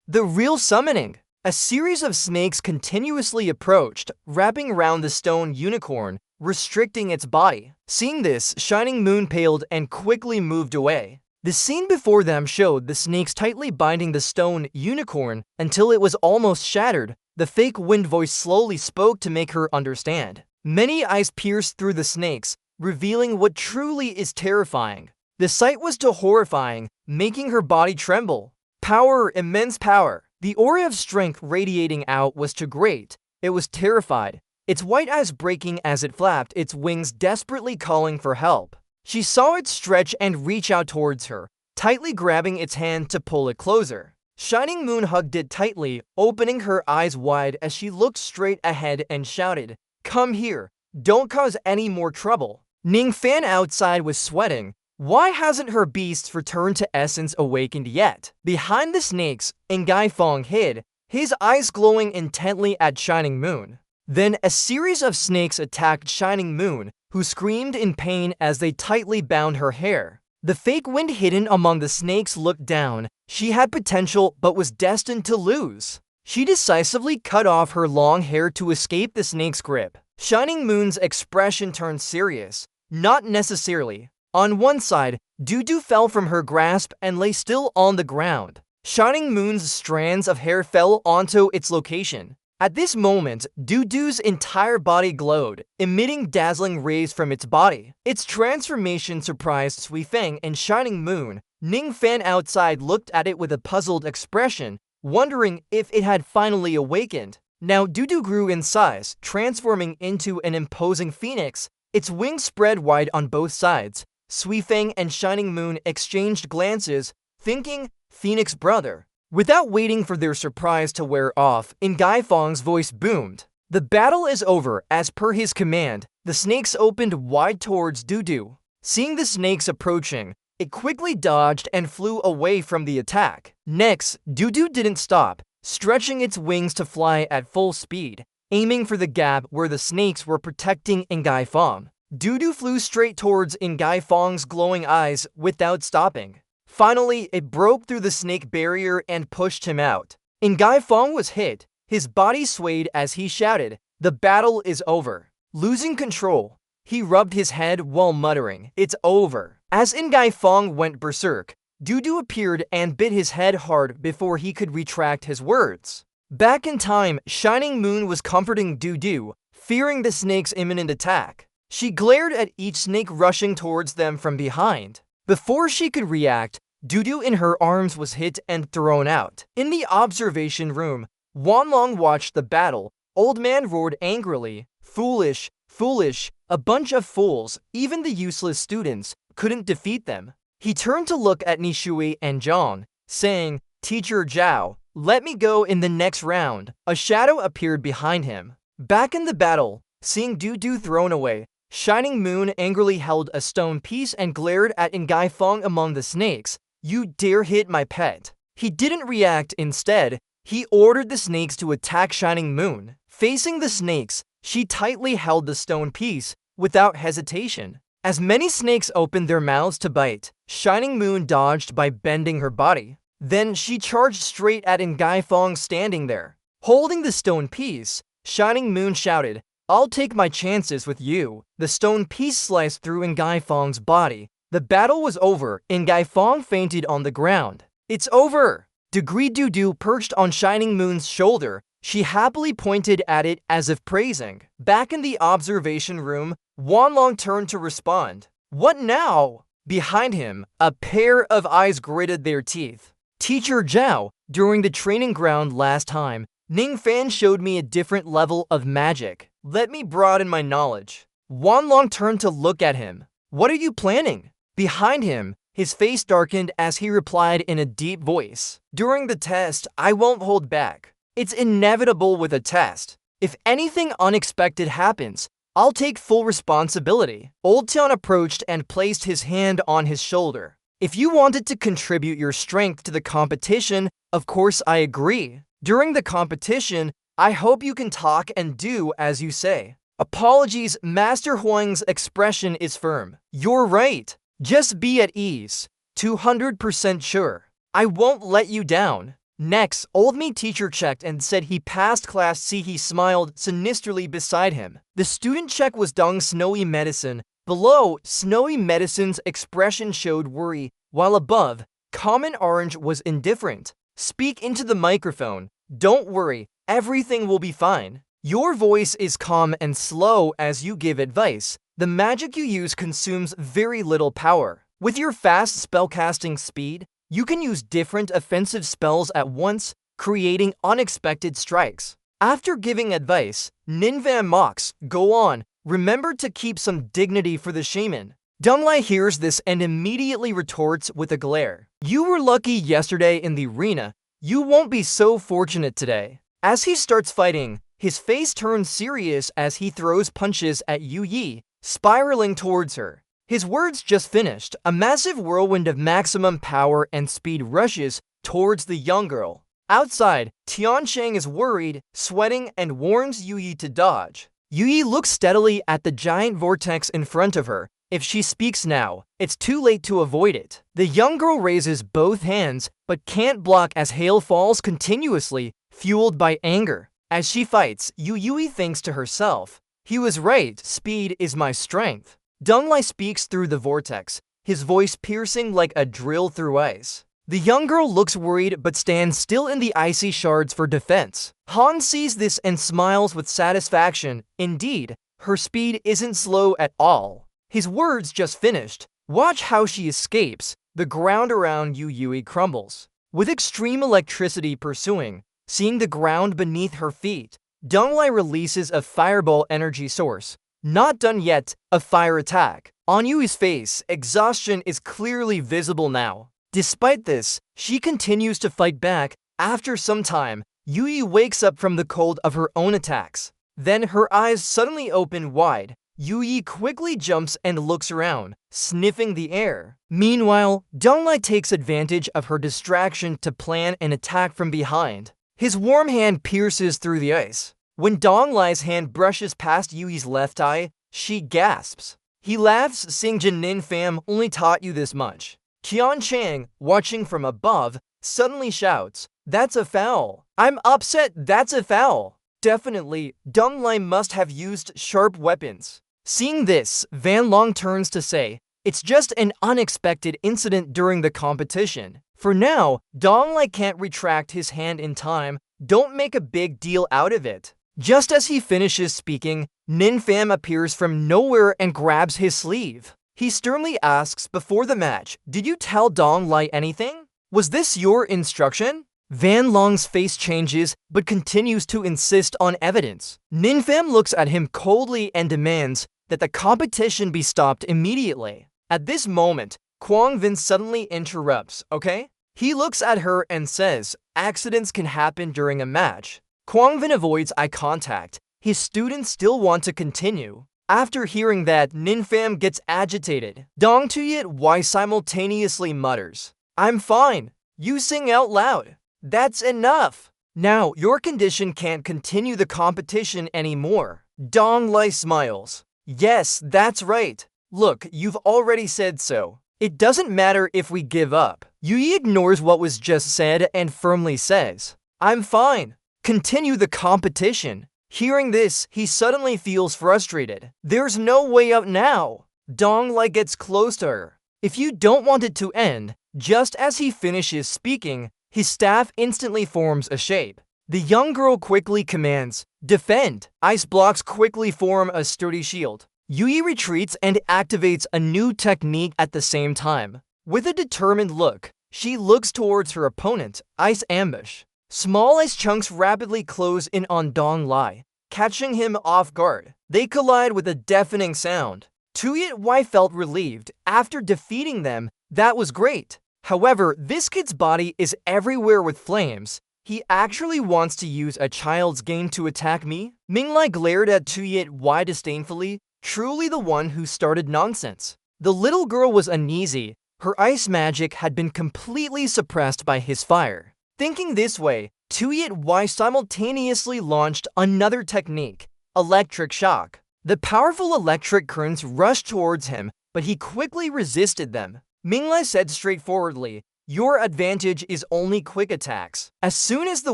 [SPEAKER 1] The real summoning. A series of snakes continuously approached, wrapping around the stone unicorn, restricting its body. Seeing this, Shining Moon paled and quickly moved away. The scene before them showed the snakes tightly binding the stone unicorn until it was almost shattered. The fake wind voice slowly spoke to make her understand. Many eyes pierced through the snakes, revealing what truly is terrifying. The sight was too horrifying, making her body tremble. Power, immense power. The aura of strength radiating out was too great. It was terrified, its white eyes breaking as it flapped its wings, desperately calling for help. She saw it stretch and reach out towards her, tightly grabbing its hand to pull it closer. Shining Moon hugged it tightly, opening her eyes wide as she looked straight ahead and shouted, "Come here, don't cause any more trouble." Ning Fan outside was sweating. Why hasn't her beast's return to essence awakened yet? Behind the snakes, Isekai'd hid, his eyes glowing intently at Shining Moon. Then a series of snakes attacked Shining Moon, who screamed in pain as they tightly bound her hair. The fake wind hidden among the snakes looked down. She had potential but was destined to lose. She decisively cut off her long hair to escape the snake's grip. Shining Moon's expression turned serious. Not necessarily. On one side, Dudu fell from her grasp and lay still on the ground. Shining Moon's strands of hair fell onto its location. At this moment, Dudu's entire body glowed, emitting dazzling rays from its body. Its transformation surprised Sui Feng and Shining Moon. Ning Fan outside looked at it with a puzzled expression, wondering if it had finally awakened. Now Dudu grew in size, transforming into an imposing phoenix. Its wings spread wide on both sides. Sui Feng and Shining Moon exchanged glances, thinking, "Phoenix brother." Without waiting for their surprise to wear off, Isekai'd's voice boomed. "The battle is over." As per his command, the snakes opened wide towards Dudu. Seeing the snakes approaching, it quickly dodged and flew away from the attack. Next, Dudu didn't stop, stretching its wings to fly at full speed, aiming for the gap where the snakes were protecting Isekai'd. Dudu flew straight towards Isekai'd's glowing eyes without stopping. Finally, it broke through the snake barrier and pushed him out. Isekai'd was hit. His body swayed as he shouted, "The battle is over." Losing control, he rubbed his head while muttering, "It's over." As Isekai'd went berserk, Dudu appeared and bit his head hard before he could retract his words. Back in time, Shining Moon was comforting Dudu, fearing the snake's imminent attack. She glared at each snake rushing towards them from behind. Before she could react, Dudu in her arms was hit and thrown out. In the observation room, Wanlong watched the battle. Old Man roared angrily, "Foolish, foolish, a bunch of fools, even the useless students couldn't defeat them." He turned to look at Nishui and Zhang. saying, "Teacher Zhao, let me go in the next round." A shadow appeared behind him. Back in the battle, seeing Du thrown away, Shining Moon angrily held a stone piece and glared at Ngai Fong among the snakes. "You dare hit my pet." He didn't react. Instead, he ordered the snakes to attack Shining Moon. Facing the snakes, she tightly held the stone piece without hesitation. As many snakes opened their mouths to bite, Shining Moon dodged by bending her body. Then she charged straight at Ngai Fong standing there. Holding the stone piece, Shining Moon shouted, "I'll take my chances with you." The stone piece sliced through Ngai Fong's body. The battle was over. Ngai Fong fainted on the ground. "It's over." Degree Du perched on Shining Moon's shoulder. She happily pointed at it as if praising. Back in the observation room, Wanlong turned to respond. "What now?" Behind him, a pair of eyes gritted their teeth. "Teacher Zhao, during the training ground last time, Ning Fan showed me a different level of magic. Let me broaden my knowledge." Wanlong turned to look at him. "What are you planning?" Behind him, his face darkened as he replied in a deep voice. "During the test, I won't hold back. It's inevitable with a test. If anything unexpected happens, I'll take full responsibility." Old Tian approached and placed his hand on his shoulder. "If you wanted to contribute your strength to the competition, of course I agree. During the competition, I hope you can talk and do as you say." "Apologies," Master Huang's expression is firm. "You're right. Just be at ease. 200% sure. I won't let you down." Next, Old Me teacher checked and said he passed Class C. He smiled sinisterly beside him. The student check was Dong Snowy Medicine. Below, Snowy Medicine's expression showed worry, while above, Common Orange was indifferent. "Speak into the microphone. Don't worry, everything will be fine. Your voice is calm and slow as you give advice. The magic you use consumes very little power. With your fast spellcasting speed, you can use different offensive spells at once, creating unexpected strikes." After giving advice, Ninvan mocks, "Go on, remember to keep some dignity for the shaman." Dunglai hears this and immediately retorts with a glare. "You were lucky yesterday in the arena. You won't be so fortunate today." As he starts fighting, his face turns serious as he throws punches at Yu Yi, spiraling towards her. His words just finished, a massive whirlwind of maximum power and speed rushes towards the young girl. Outside, Tiancheng is worried, sweating, and warns Yu Yi to dodge. Yu Yi looks steadily at the giant vortex in front of her. If she speaks now, it's too late to avoid it. The young girl raises both hands, but can't block as hail falls continuously, fueled by anger. As she fights, Yu Yi thinks to herself, "He was right, speed is my strength." Dunglai speaks through the vortex, his voice piercing like a drill through ice. The young girl looks worried but stands still in the icy shards for defense. Han sees this and smiles with satisfaction. Indeed, her speed isn't slow at all. His words just finished. Watch how she escapes. The ground around Yu Yi crumbles. With extreme electricity pursuing, seeing the ground beneath her feet, Dunglai releases a fireball energy source. Not done yet, a fire attack. On Yui's face, exhaustion is clearly visible now. Despite this, she continues to fight back. After some time, Yui wakes up from the cold of her own attacks. Then her eyes suddenly open wide. Yui quickly jumps and looks around, sniffing the air. Meanwhile, Donglai takes advantage of her distraction to plan an attack from behind. His warm hand pierces through the ice. When Donglai's hand brushes past Yui's left eye, she gasps. He laughs, saying Janin fam only taught you this much. Qian Chang, watching from above, suddenly shouts, "That's a foul." "I'm upset, that's a foul." Definitely, Donglai must have used sharp weapons. Seeing this, Van Long turns to say, "It's just an unexpected incident during the competition. For now, Donglai can't retract his hand in time. Don't make a big deal out of it." Just as he finishes speaking, Nin Pham appears from nowhere and grabs his sleeve. He sternly asks before the match, "Did you tell Donglai anything? Was this your instruction?" Van Long's face changes but continues to insist on evidence. Nin Pham looks at him coldly and demands that the competition be stopped immediately. At this moment, Quang Vin suddenly interrupts, "Okay? He looks at her and says, accidents can happen during a match. Kwangvin avoids eye contact. His students still want to continue. After hearing that, Ninfam gets agitated. Dong Tuyet simultaneously mutters, I'm fine. You sing out loud. That's enough. Now, your condition can't continue the competition anymore. Dong Lai smiles. Yes, that's right. Look, you've already said so. It doesn't matter if we give up. Yui ignores what was just said and firmly says, I'm fine. Continue the competition. Hearing this, he suddenly feels frustrated. There's no way out now. Dong Lai gets close to her. If you don't want it to end, just as he finishes speaking, his staff instantly forms a shape. The young girl quickly commands, defend. Ice blocks quickly form a sturdy shield. Yui retreats and activates a new technique at the same time. With a determined look, she looks towards her opponent, Ice Ambush. Small ice chunks rapidly close in on Dong Lai, catching him off guard. They collide with a deafening sound. Tuyet felt relieved. After defeating them, that was great. However, this kid's body is everywhere with flames. He actually wants to use a child's game to attack me? Minglai glared at Tuyet disdainfully, truly the one who started nonsense. The little girl was uneasy. Her ice magic had been completely suppressed by his fire. Thinking this way, Tuyet simultaneously launched another technique, Electric Shock. The powerful electric currents rushed towards him, but he quickly resisted them. Minglai said straightforwardly, your advantage is only quick attacks. As soon as the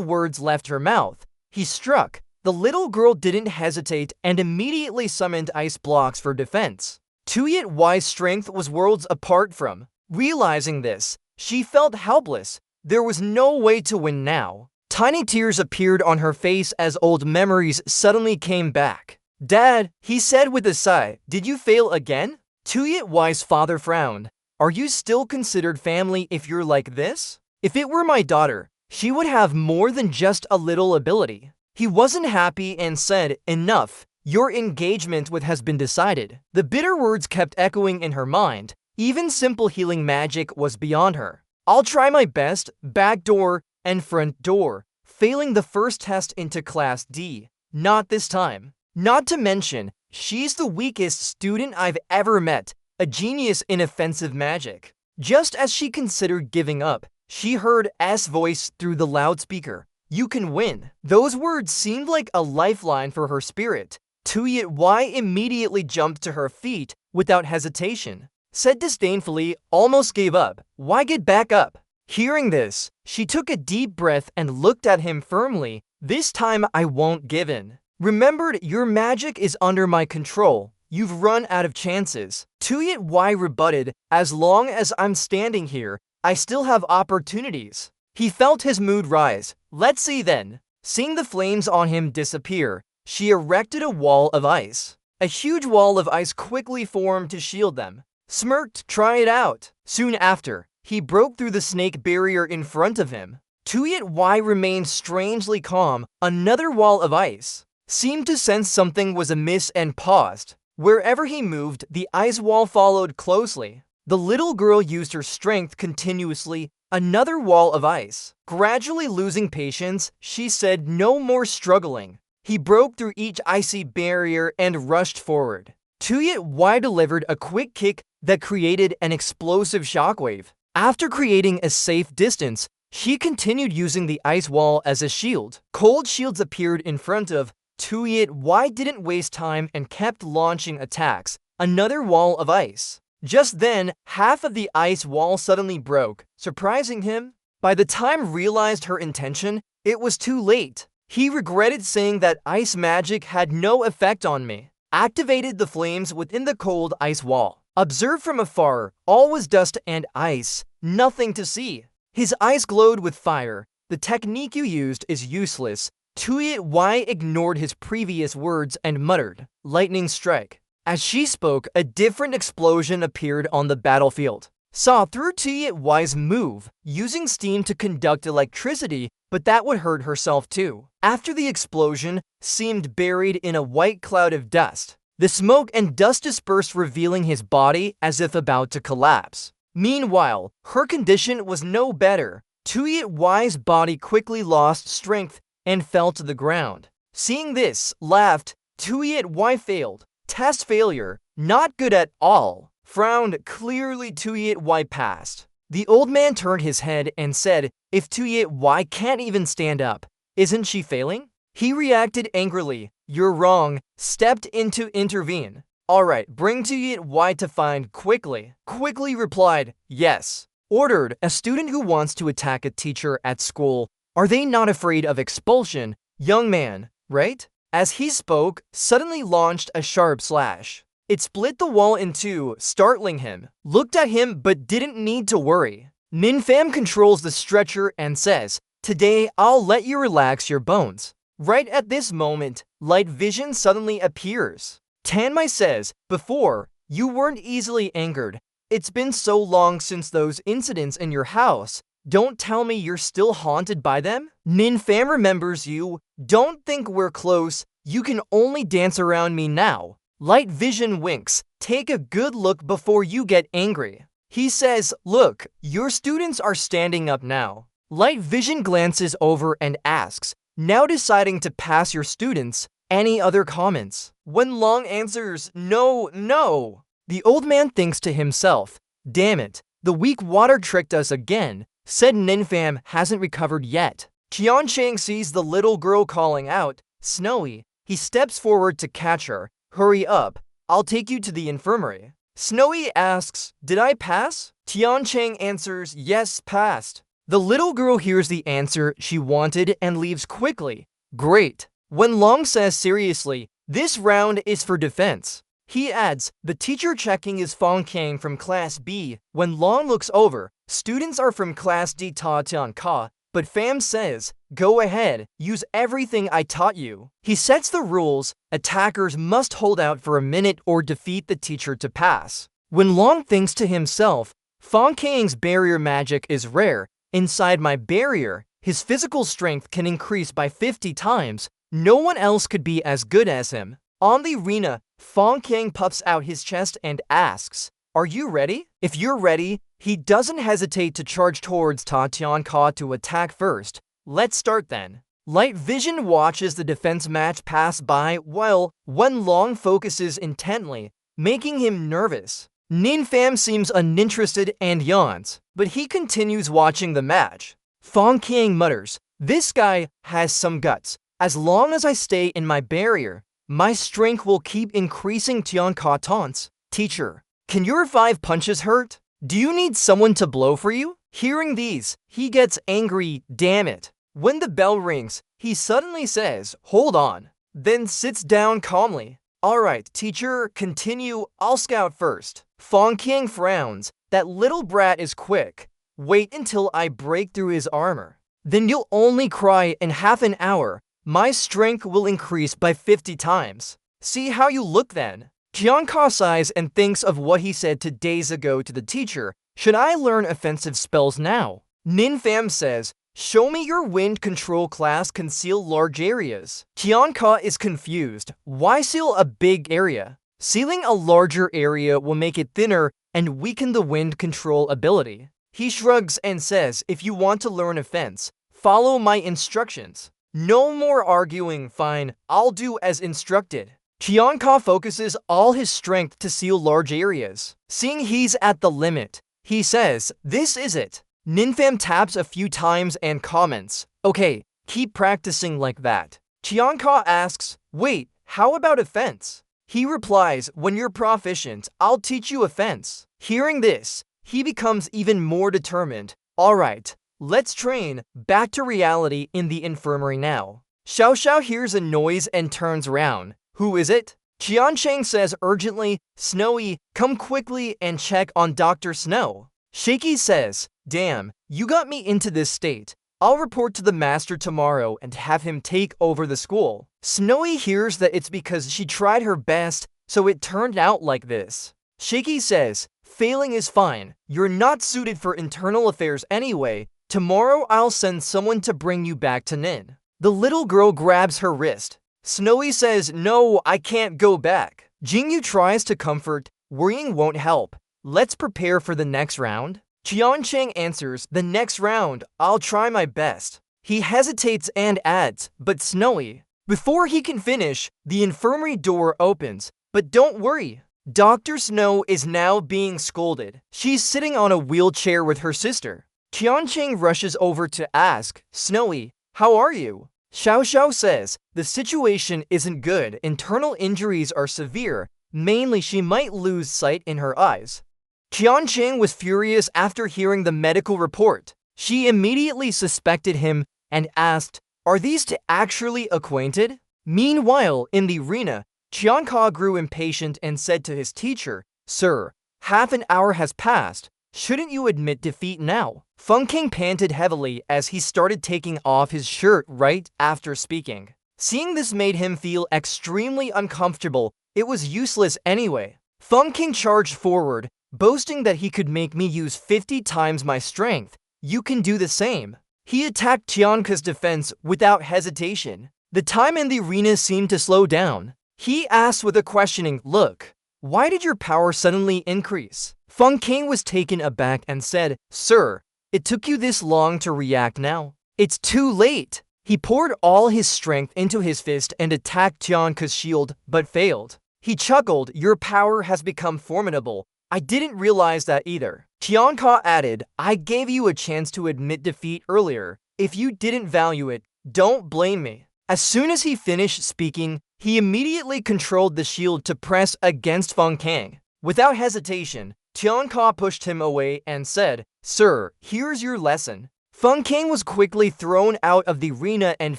[SPEAKER 1] words left her mouth, he struck. The little girl didn't hesitate and immediately summoned ice blocks for defense. Tuyet's strength was worlds apart from. Realizing this, she felt helpless. There was no way to win now. Tiny tears appeared on her face as old memories suddenly came back. Dad, he said with a sigh, did you fail again? Tuyet's father frowned. Are you still considered family if you're like this? If it were my daughter, she would have more than just a little ability. He wasn't happy and said, enough. Your engagement with has been decided. The bitter words kept echoing in her mind. Even simple healing magic was beyond her. I'll try my best, back door and front door, failing the first test into Class D. Not this time. Not to mention, she's the weakest student I've ever met, a genius in offensive magic. Just as she considered giving up, she heard S voice through the loudspeaker. You can win. Those words seemed like a lifeline for her spirit. Tuyet immediately jumped to her feet without hesitation. Said disdainfully, almost gave up. Why get back up? Hearing this, she took a deep breath and looked at him firmly. This time I won't give in. Remembered, your magic is under my control. You've run out of chances. Tuyet rebutted, as long as I'm standing here, I still have opportunities. He felt his mood rise. Let's see then. Seeing the flames on him disappear, she erected a wall of ice. A huge wall of ice quickly formed to shield them. Smirked, try it out. Soon after, he broke through the snake barrier in front of him. Tuyet remained strangely calm. Another wall of ice seemed to sense something was amiss and paused. Wherever he moved, the ice wall followed closely. The little girl used her strength continuously. Another wall of ice. Gradually losing patience, she said no more struggling. He broke through each icy barrier and rushed forward. Tuyet delivered a quick kick that created an explosive shockwave. After creating a safe distance, she continued using the ice wall as a shield. Cold shields appeared in front of Tuyet didn't waste time and kept launching attacks. Another wall of ice. Just then, half of the ice wall suddenly broke, surprising him. By the time realized her intention, it was too late. He regretted saying that ice magic had no effect on me. Activated the flames within the cold ice wall. Observed from afar, all was dust and ice, nothing to see. His eyes glowed with fire. The technique you used is useless. Tuyet ignored his previous words and muttered, lightning strike. As she spoke, a different explosion appeared on the battlefield. Saw through Tuyet's move, using steam to conduct electricity, but that would hurt herself too. After the explosion, seemed buried in a white cloud of dust. The smoke and dust dispersed, revealing his body as if about to collapse. Meanwhile, her condition was no better. Tuye's body quickly lost strength and fell to the ground. Seeing this, laughed. Tuye failed. Test failure. Not good at all. Frowned. Clearly Tuye passed. The old man turned his head and said, if Tuye can't even stand up, isn't she failing? He reacted angrily. You're wrong. Stepped in to intervene. Alright, bring Tuye to find quickly. Quickly replied, yes. Ordered, a student who wants to attack a teacher at school. Are they not afraid of expulsion? Young man, right? As he spoke, suddenly launched a sharp slash. It split the wall in two, startling him. Looked at him but didn't need to worry. Ninfam controls the stretcher and says, today I'll let you relax your bones. Right at this moment, light vision suddenly appears. Tanmai says, before, you weren't easily angered. It's been so long since those incidents in your house. Don't tell me you're still haunted by them? Ninfam remembers you. Don't think we're close. You can only dance around me now. Light vision winks. Take a good look before you get angry. He says, look, your students are standing up now. Light vision glances over and asks, now deciding to pass your students, any other comments? Wenlong answers, no, no. The old man thinks to himself, damn it, the weak water tricked us again. Said Ninfam hasn't recovered yet. Qiancheng sees the little girl calling out, Snowy. He steps forward to catch her. Hurry up, I'll take you to the infirmary. Snowy asks, did I pass? Qiancheng answers, yes, passed. The little girl hears the answer she wanted and leaves quickly. Great. Wenlong says seriously, this round is for defense. He adds, the teacher checking is Fong Kang from Class B. Wenlong looks over, students are from Class D Ta Tian Ka, but Fam says, go ahead, use everything I taught you. He sets the rules, attackers must hold out for a minute or defeat the teacher to pass. Wenlong thinks to himself, Fong Kang's barrier magic is rare. Inside my barrier, his physical strength can increase by 50 times. No one else could be as good as him. On the arena, Fong Kang puffs out his chest and asks, are you ready? If you're ready, he doesn't hesitate to charge towards Ta Tian Ka to attack first. Let's start then. Light vision watches the defense match pass by while Wenlong focuses intently, making him nervous. Ninfam seems uninterested and yawns, but he continues watching the match. Fong Kang mutters, this guy has some guts. As long as I stay in my barrier, my strength will keep increasing. Tian Ka taunts, teacher, can your 5 punches hurt? Do you need someone to blow for you? Hearing these, he gets angry, damn it. When the bell rings, he suddenly says, hold on, then sits down calmly. Alright, teacher, continue, I'll scout first. Fong Kang frowns, that little brat is quick. Wait until I break through his armor. Then you'll only cry in half an hour. My strength will increase by 50 times. See how you look then. Tian Ka sighs and thinks of what he said 2 days ago to the teacher. Should I learn offensive spells now? Ninfam says, show me your wind control class can seal large areas. Tian Ka is confused. Why seal a big area? Sealing a larger area will make it thinner and weaken the wind control ability. He shrugs and says, if you want to learn offense, follow my instructions. No more arguing, fine, I'll do as instructed. Tian Ka focuses all his strength to seal large areas. Seeing he's at the limit, he says, this is it. Ninfam taps a few times and comments, okay, keep practicing like that. Tian Ka asks, wait, how about offense? He replies, when you're proficient, I'll teach you offense. Hearing this, he becomes even more determined. Alright, let's train. Back to reality in the infirmary now. Xiao Xiao hears a noise and turns round. Who is it? Qiancheng says urgently, Snowy, come quickly and check on Dr. Snow. Shaky says, damn, you got me into this state. I'll report to the master tomorrow and have him take over the school. Snowy hears that it's because she tried her best, so it turned out like this. Shaky says, failing is fine. You're not suited for internal affairs anyway. Tomorrow I'll send someone to bring you back to Nin. The little girl grabs her wrist. Snowy says, no, I can't go back. Jingyu tries to comfort, worrying won't help. let's prepare for the next round. Qiancheng answers, the next round, I'll try my best. He hesitates and adds, but Snowy. Before he can finish, the infirmary door opens. But don't worry, Dr. Snow is now being scolded. She's sitting on a wheelchair with her sister. Qiancheng rushes over to ask, Snowy, how are you? Xiao Xiao says, the situation isn't good. Internal injuries are severe. Mainly, she might lose sight in her eyes. Qiancheng was furious after hearing the medical report. She immediately suspected him and asked, are these two actually acquainted? Meanwhile, in the arena, Qianka grew impatient and said to his teacher, Sir, half an hour has passed. Shouldn't you admit defeat now? Feng King panted heavily as he started taking off his shirt right after speaking. Seeing this made him feel extremely uncomfortable. It was useless anyway. Feng King charged forward, boasting that he could make me use 50 times my strength. You can do the same. He attacked Qianka's defense without hesitation. The time in the arena seemed to slow down. He asked with a questioning look, why did your power suddenly increase? Feng King was taken aback and said, Sir, it took you this long to react now. It's too late. He poured all his strength into his fist and attacked Qianka's shield, but failed. He chuckled, your power has become formidable. I didn't realize that either. Qianka added, I gave you a chance to admit defeat earlier. If you didn't value it, don't blame me. As soon as he finished speaking, he immediately controlled the shield to press against Feng King. Without hesitation, Qianka pushed him away and said, Sir, here's your lesson. Feng King was quickly thrown out of the arena and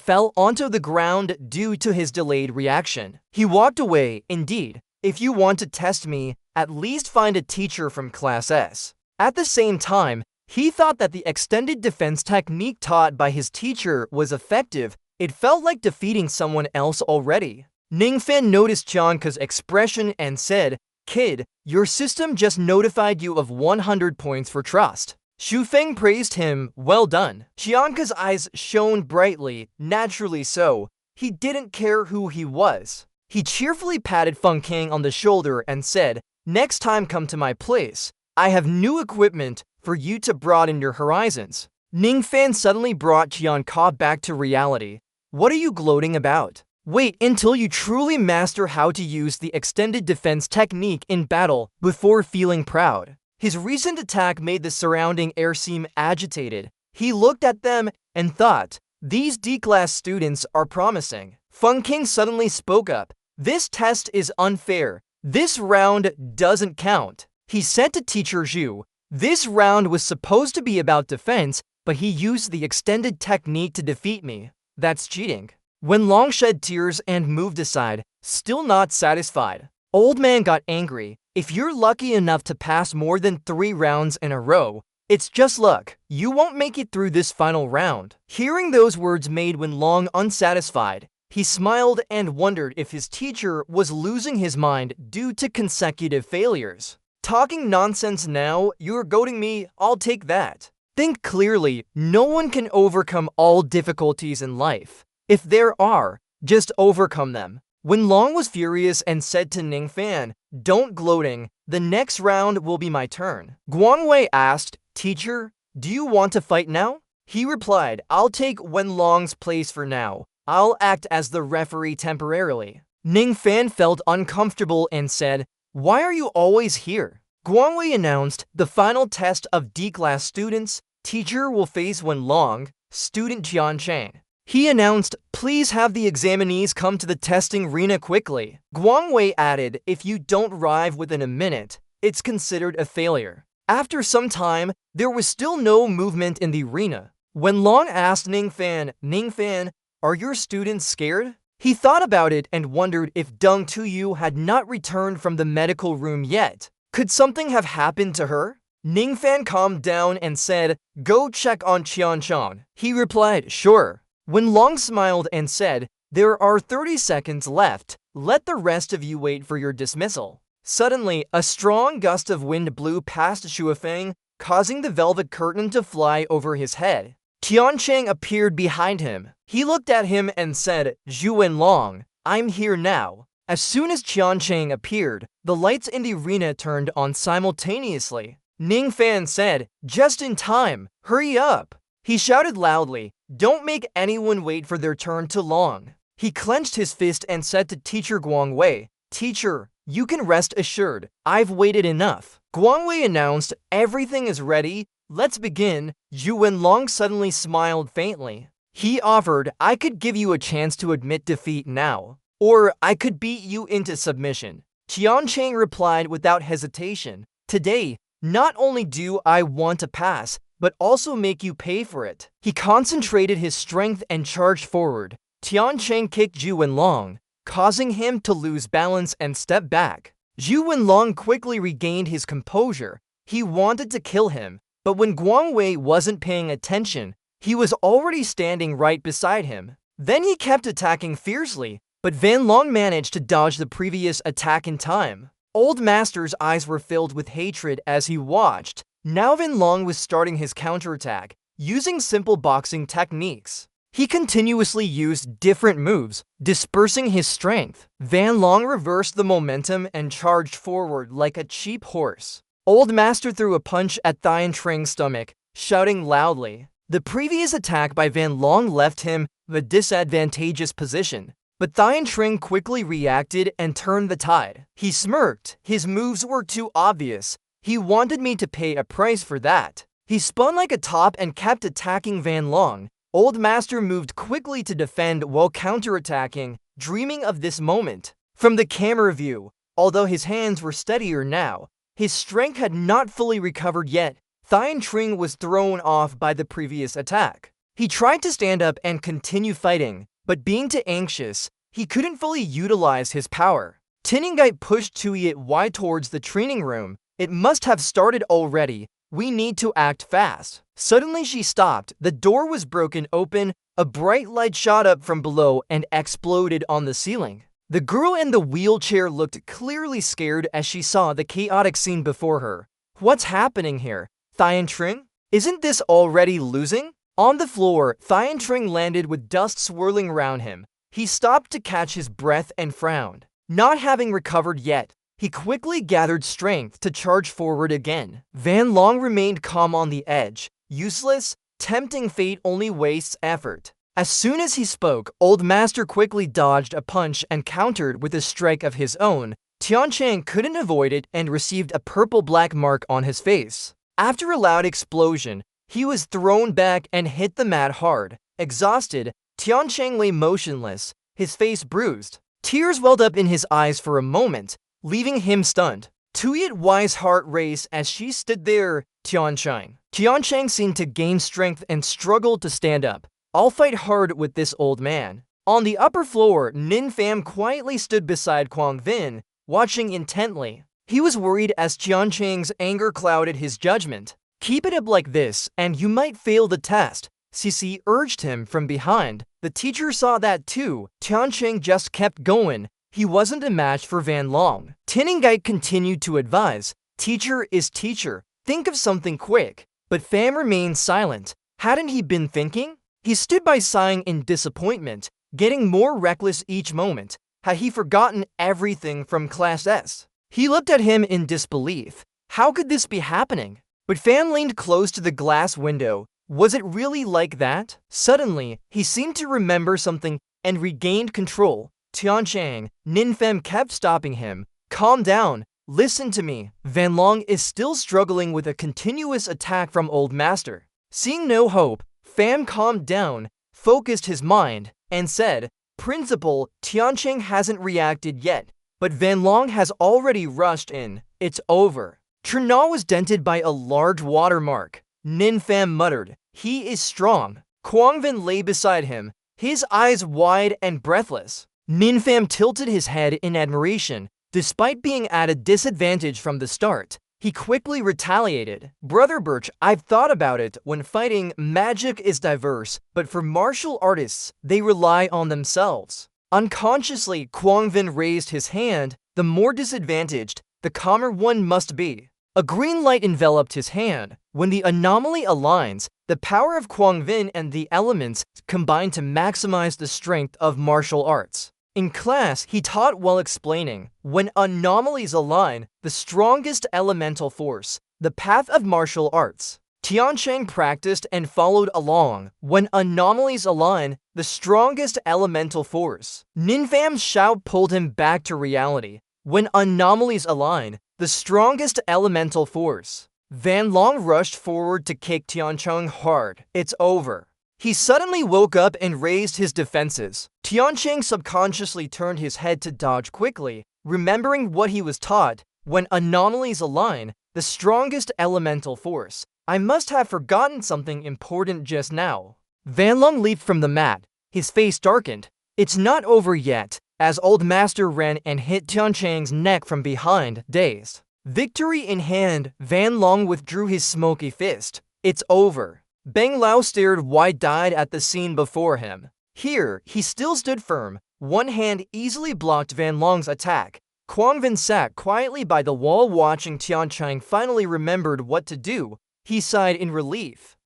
[SPEAKER 1] fell onto the ground due to his delayed reaction. He walked away. Indeed, if you want to test me, at least find a teacher from Class S. At the same time, he thought that the extended defense technique taught by his teacher was effective. It felt like defeating someone else already. Ningfan noticed Qianka's expression and said, Kid, your system just notified you of 100 points for trust. Xu Feng praised him, well done. Qianka's eyes shone brightly, naturally so. He didn't care who he was. He cheerfully patted Feng King on the shoulder and said, next time come to my place. I have new equipment for you to broaden your horizons. Ningfan suddenly brought Qianka back to reality. What are you gloating about? Wait until you truly master how to use the extended defense technique in battle before feeling proud. His recent attack made the surrounding air seem agitated. He looked at them and thought, these D-class students are promising. Feng King suddenly spoke up. This test is unfair. This round doesn't count. He said to Teacher Zhu, this round was supposed to be about defense, but he used the extended technique to defeat me. That's cheating. Wenlong shed tears and moved aside, still not satisfied. Old man got angry. If you're lucky enough to pass more than 3 rounds in a row, it's just luck. You won't make it through this final round. Hearing those words made Wenlong unsatisfied. He smiled and wondered if his teacher was losing his mind due to consecutive failures. Talking nonsense now, you're goading me, I'll take that. Think clearly, no one can overcome all difficulties in life. If there are, just overcome them. Wenlong was furious and said to Ningfan, don't gloating, the next round will be my turn. Guangwei asked, teacher, do you want to fight now? He replied, I'll take Wenlong's place for now. I'll act as the referee temporarily. Ningfan felt uncomfortable and said, why are you always here? Guangwei announced, the final test of D-class students, teacher will face Wenlong, student Qiancheng. He announced, please have the examinees come to the testing arena quickly. Guangwei added, if you don't arrive within a minute, it's considered a failure. After some time, there was still no movement in the arena. Wenlong asked Ningfan, are your students scared? He thought about it and wondered if Deng Tuyu had not returned from the medical room yet. Could something have happened to her? Ningfan calmed down and said, go check on Qiancheng. He replied, sure. Wenlong smiled and said, there are 30 seconds left. Let the rest of you wait for your dismissal. Suddenly, a strong gust of wind blew past Shuafeng, causing the velvet curtain to fly over his head. Qiancheng appeared behind him. He looked at him and said, Zhu Wenlong, I'm here now. As soon as Qiancheng appeared, the lights in the arena turned on simultaneously. Ning Fan said, "Just in time, hurry up." He shouted loudly, "Don't make anyone wait for their turn too long." He clenched his fist and said to Teacher Guangwei, "Teacher, you can rest assured, I've waited enough." Guangwei announced, "Everything is ready, let's begin." Zhu Wenlong suddenly smiled faintly. He offered, "I could give you a chance to admit defeat now, or I could beat you into submission." Qiancheng replied without hesitation, "Today, not only do I want to pass, but also make you pay for it." He concentrated his strength and charged forward. Qiancheng kicked Zhu Wenlong, causing him to lose balance and step back. Zhu Wenlong quickly regained his composure. He wanted to kill him, but when Guangwei wasn't paying attention, he was already standing right beside him. Then he kept attacking fiercely, but Van Long managed to dodge the previous attack in time. Old Master's eyes were filled with hatred as he watched. Now Van Long was starting his counterattack, using simple boxing techniques. He continuously used different moves, dispersing his strength. Van Long reversed the momentum and charged forward like a cheap horse. Old Master threw a punch at Qiancheng's stomach, shouting loudly. The previous attack by Van Long left him in a disadvantageous position, but Qiancheng quickly reacted and turned the tide. He smirked. His moves were too obvious. He wanted me to pay a price for that. He spun like a top and kept attacking Van Long. Old Master moved quickly to defend while counterattacking, dreaming of this moment. From the camera view, although his hands were steadier now, his strength had not fully recovered yet. Qiancheng was thrown off by the previous attack. He tried to stand up and continue fighting, but being too anxious, he couldn't fully utilize his power. Isekai'd pushed Tuyet wide towards the training room. "It must have started already. We need to act fast." Suddenly she stopped. The door was broken open. A bright light shot up from below and exploded on the ceiling. The girl in the wheelchair looked clearly scared as she saw the chaotic scene before her. "What's happening here? Qiancheng? Isn't this already losing?" On the floor, Qiancheng landed with dust swirling around him. He stopped to catch his breath and frowned. Not having recovered yet, he quickly gathered strength to charge forward again. Van Long remained calm on the edge. Useless, tempting fate only wastes effort. As soon as he spoke, Old Master quickly dodged a punch and countered with a strike of his own. Qiancheng couldn't avoid it and received a purple-black mark on his face. After a loud explosion, he was thrown back and hit the mat hard. Exhausted, Qiancheng lay motionless, his face bruised. Tears welled up in his eyes for a moment, leaving him stunned. Tuyet's heart raced as she stood there. Qiancheng seemed to gain strength and struggled to stand up. "I'll fight hard with this old man." On the upper floor, Nin Pham quietly stood beside Quang Vin, watching intently. He was worried as Qiancheng's anger clouded his judgment. "Keep it up like this, and you might fail the test," Sisi urged him from behind. The teacher saw that too. Qiancheng just kept going. He wasn't a match for Van Long. Isekai'd continued to advise, "Teacher is teacher. Think of something quick." But Pham remained silent. Hadn't he been thinking? He stood by sighing in disappointment, getting more reckless each moment. Had he forgotten everything from Class S? He looked at him in disbelief. How could this be happening? But Pham leaned close to the glass window. Was it really like that? Suddenly, he seemed to remember something and regained control. "Qiancheng," Nin Pham kept stopping him. "Calm down. Listen to me." Van Long is still struggling with a continuous attack from Old Master. Seeing no hope, Pham calmed down, focused his mind, and said, "Principal, Qiancheng hasn't reacted yet, but Van Long has already rushed in. It's over." Trina was dented by a large watermark. Nin Pham muttered, "He is strong." Quang Vin lay beside him, his eyes wide and breathless. Nin Pham tilted his head in admiration. Despite being at a disadvantage from the start, he quickly retaliated. "Brother Birch, I've thought about it. When fighting, magic is diverse, but for martial artists, they rely on themselves." Unconsciously, Quang Vin raised his hand. The more disadvantaged, the calmer one must be. A green light enveloped his hand. When the anomaly aligns, the power of Quang Vin and the elements combine to maximize the strength of martial arts. In class, he taught while explaining, when anomalies align, the strongest elemental force, the path of martial arts. Tiancheng practiced and followed along. When anomalies align, the strongest elemental force. Ninfam's shout pulled him back to reality. When anomalies align, the strongest elemental force. Van Long rushed forward to kick Tiancheng hard. It's over. He suddenly woke up and raised his defenses. Tiancheng subconsciously turned his head to dodge quickly, remembering what he was taught. When anomalies align, the strongest elemental force. I must have forgotten something important just now. Van Long leaped from the mat. His face darkened. It's not over yet, as Old Master ran and hit Tiancheng's neck from behind, dazed. Victory in hand, Van Long withdrew his smoky fist. It's over. Beng Lao stared wide-eyed at the scene before him. Here, he still stood firm. One hand easily blocked Van Long's attack. Quang Vin sat quietly by the wall watching Tiancheng finally remembered what to do. He sighed in relief.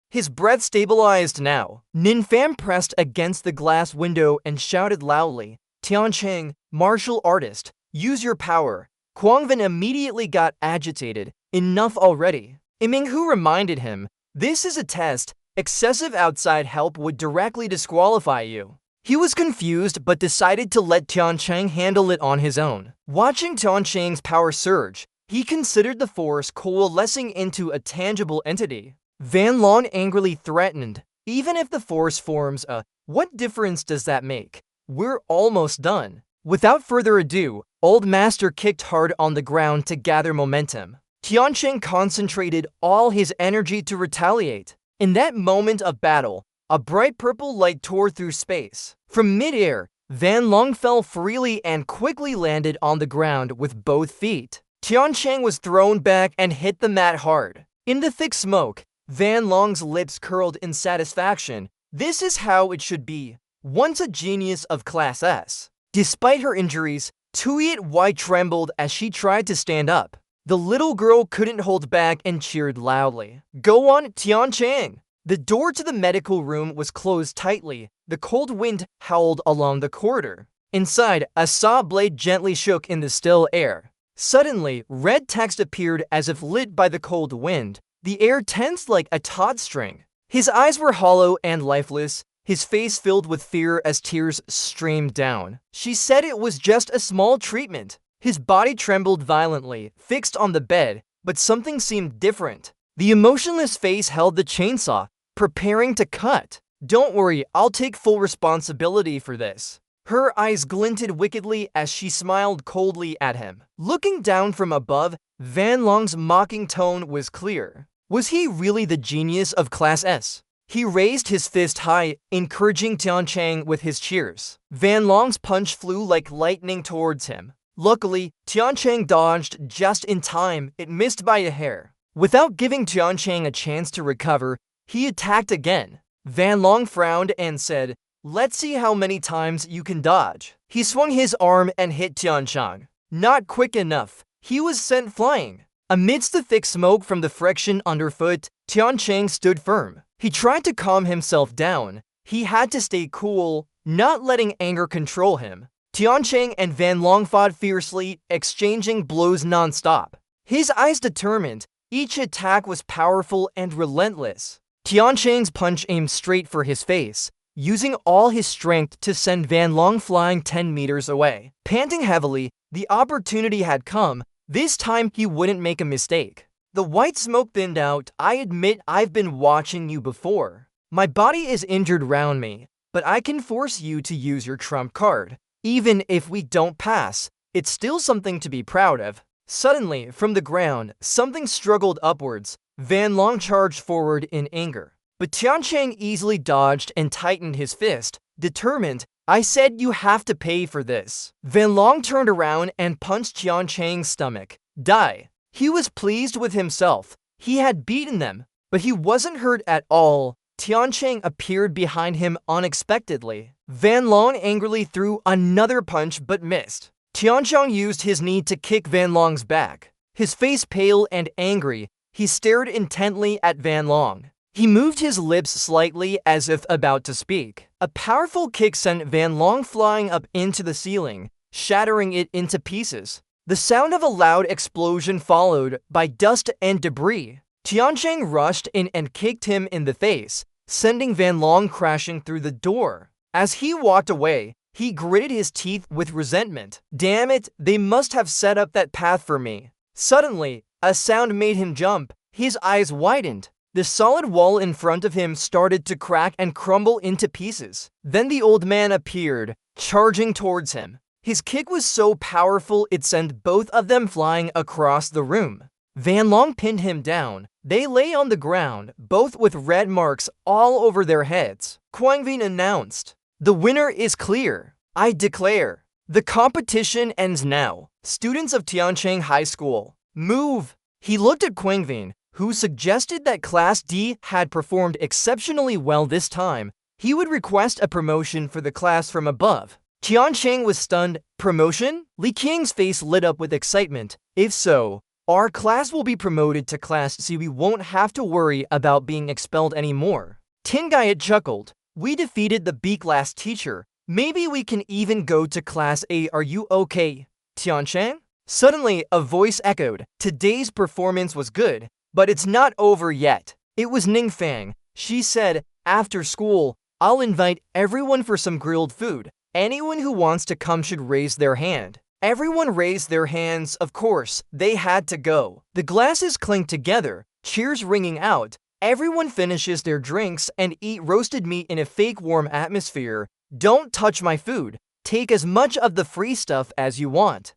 [SPEAKER 1] His breath stabilized now. Ninfam pressed against the glass window and shouted loudly, Tiancheng, martial artist, use your power. Quang Vin immediately got agitated. Enough already. Iminghu reminded him, this is a test. Excessive outside help would directly disqualify you. He was confused but decided to let Tiancheng handle it on his own. Watching Tiancheng's power surge, he considered the force coalescing into a tangible entity. Van Long angrily threatened, even if the force forms a, what difference does that make? We're almost done. Without further ado, Old Master kicked hard on the ground to gather momentum. Tiancheng concentrated all his energy to retaliate. In that moment of battle, a bright purple light tore through space. From midair, Van Long fell freely and quickly landed on the ground with both feet. Tiancheng was thrown back and hit the mat hard. In the thick smoke, Van Long's lips curled in satisfaction. This is how it should be. Once a genius of Class S. Despite her injuries, Tuyet Wai trembled as she tried to stand up. The little girl couldn't hold back and cheered loudly. Go on, Tiancheng! The door to the medical room was closed tightly. The cold wind howled along the corridor. Inside, a saw blade gently shook in the still air. Suddenly, red text appeared as if lit by the cold wind. The air tensed like a taut string. His eyes were hollow and lifeless, his face filled with fear as tears streamed down. She said it was just a small treatment. His body trembled violently, fixed on the bed, but something seemed different. The emotionless face held the chainsaw, preparing to cut. Don't worry, I'll take full responsibility for this. Her eyes glinted wickedly as she smiled coldly at him. Looking down from above, Van Long's mocking tone was clear. Was he really the genius of Class S? He raised his fist high, encouraging Tiancheng with his cheers. Van Long's punch flew like lightning towards him. Luckily, Tiancheng dodged just in time. It missed by a hair. Without giving Tiancheng a chance to recover, he attacked again. Van Long frowned and said, let's see how many times you can dodge. He swung his arm and hit Tiancheng. Not quick enough. He was sent flying. Amidst the thick smoke from the friction underfoot, Tiancheng stood firm. He tried to calm himself down. He had to stay cool, not letting anger control him. Tiancheng and Van Long fought fiercely, exchanging blows non-stop. His eyes determined. Each attack was powerful and relentless. Tiancheng's punch aimed straight for his face, using all his strength to send Van Long flying 10 meters away. Panting heavily, the opportunity had come. This time he wouldn't make a mistake. The white smoke thinned out. I admit I've been watching you before. My body is injured round me, but I can force you to use your trump card. Even if we don't pass, it's still something to be proud of. Suddenly, from the ground, something struggled upwards. Van Long charged forward in anger. But Tiancheng easily dodged and tightened his fist, determined. I said you have to pay for this. Van Long turned around and punched Tiancheng's stomach. Die. He was pleased with himself. He had beaten them, but he wasn't hurt at all. Tiancheng appeared behind him unexpectedly. Van Long angrily threw another punch but missed. Tiancheng used his knee to kick Van Long's back. His face pale and angry, he stared intently at Van Long. He moved his lips slightly as if about to speak. A powerful kick sent Van Long flying up into the ceiling, shattering it into pieces. The sound of a loud explosion followed by dust and debris. Tiancheng rushed in and kicked him in the face, sending Van Long crashing through the door. As he walked away, he gritted his teeth with resentment. Damn it, they must have set up that path for me. Suddenly, a sound made him jump. His eyes widened. The solid wall in front of him started to crack and crumble into pieces. Then the old man appeared, charging towards him. His kick was so powerful it sent both of them flying across the room. Van Long pinned him down. They lay on the ground, both with red marks all over their heads. Quang Vin announced, "The winner is clear. I declare. The competition ends now. Students of Tiancheng High School, move." He looked at Quang Vin, who suggested that Class D had performed exceptionally well this time. He would request a promotion for the class from above. Tiancheng was stunned. Promotion? Li Qing's face lit up with excitement. If so, our class will be promoted to Class C. We won't have to worry about being expelled anymore. Tingai'd chuckled. We defeated the B-class teacher. Maybe we can even go to Class A. Are you okay, Tiancheng? Suddenly, a voice echoed. Today's performance was good, but it's not over yet. It was Ningfang. She said, after school, I'll invite everyone for some grilled food. Anyone who wants to come should raise their hand. Everyone raised their hands. Of course, they had to go. The glasses clinked together, cheers ringing out. Everyone finishes their drinks and eat roasted meat in a fake warm atmosphere. Don't touch my food. Take as much of the free stuff as you want.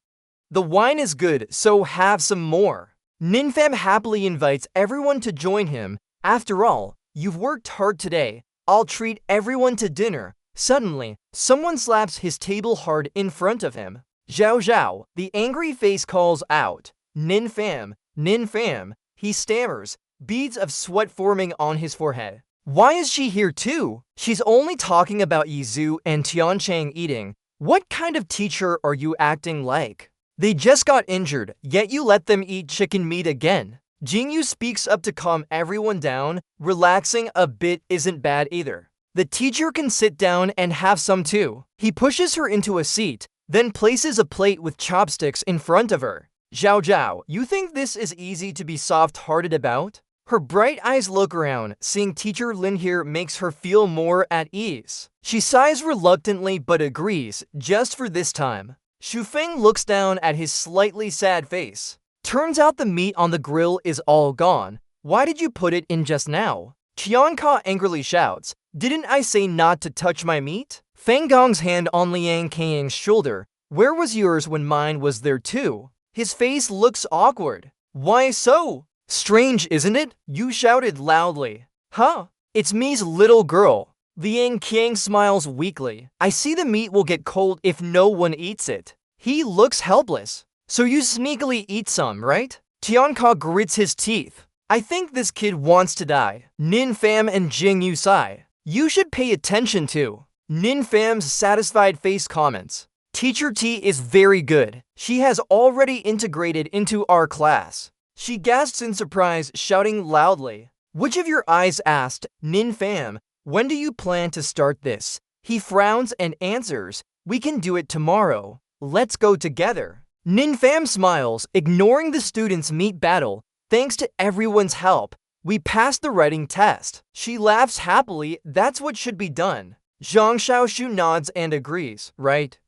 [SPEAKER 1] The wine is good, so have some more. Ninfam happily invites everyone to join him. After all, you've worked hard today. I'll treat everyone to dinner. Suddenly, someone slaps his table hard in front of him. Zhao Zhao, the angry face calls out, Ninfam, Ninfam. He stammers, beads of sweat forming on his forehead. Why is she here too? She's only talking about Yizu and Tiancheng eating. What kind of teacher are you acting like? They just got injured, yet you let them eat chicken meat again. Jingyu speaks up to calm everyone down. Relaxing a bit isn't bad either. The teacher can sit down and have some too. He pushes her into a seat, then places a plate with chopsticks in front of her. Zhao Zhao, you think this is easy to be soft-hearted about? Her bright eyes look around. Seeing Teacher Lin here makes her feel more at ease. She sighs reluctantly but agrees, just for this time. Xu Feng looks down at his slightly sad face. Turns out the meat on the grill is all gone. Why did you put it in just now? Qianka angrily shouts, didn't I say not to touch my meat? Feng Gong's hand on Liang Kang's shoulder. Where was yours when mine was there too? His face looks awkward. Why so? Strange, isn't it? You shouted loudly. Huh? It's me's little girl. Liang Qiang smiles weakly. I see the meat will get cold if no one eats it. He looks helpless. So you sneakily eat some, right? Tianka grits his teeth. I think this kid wants to die. Nin Fam and Jing Yu sigh. You should pay attention to. Nin Fam's satisfied face comments. Teacher T is very good. She has already integrated into our class. She gasps in surprise, shouting loudly. Which of your eyes asked, Nin Fam, when do you plan to start this? He frowns and answers, we can do it tomorrow. Let's go together. Nin Fam smiles, ignoring the students' meat battle. Thanks to everyone's help, we passed the writing test. She laughs happily, that's what should be done. Zhang Xiaoshu nods and agrees. Right.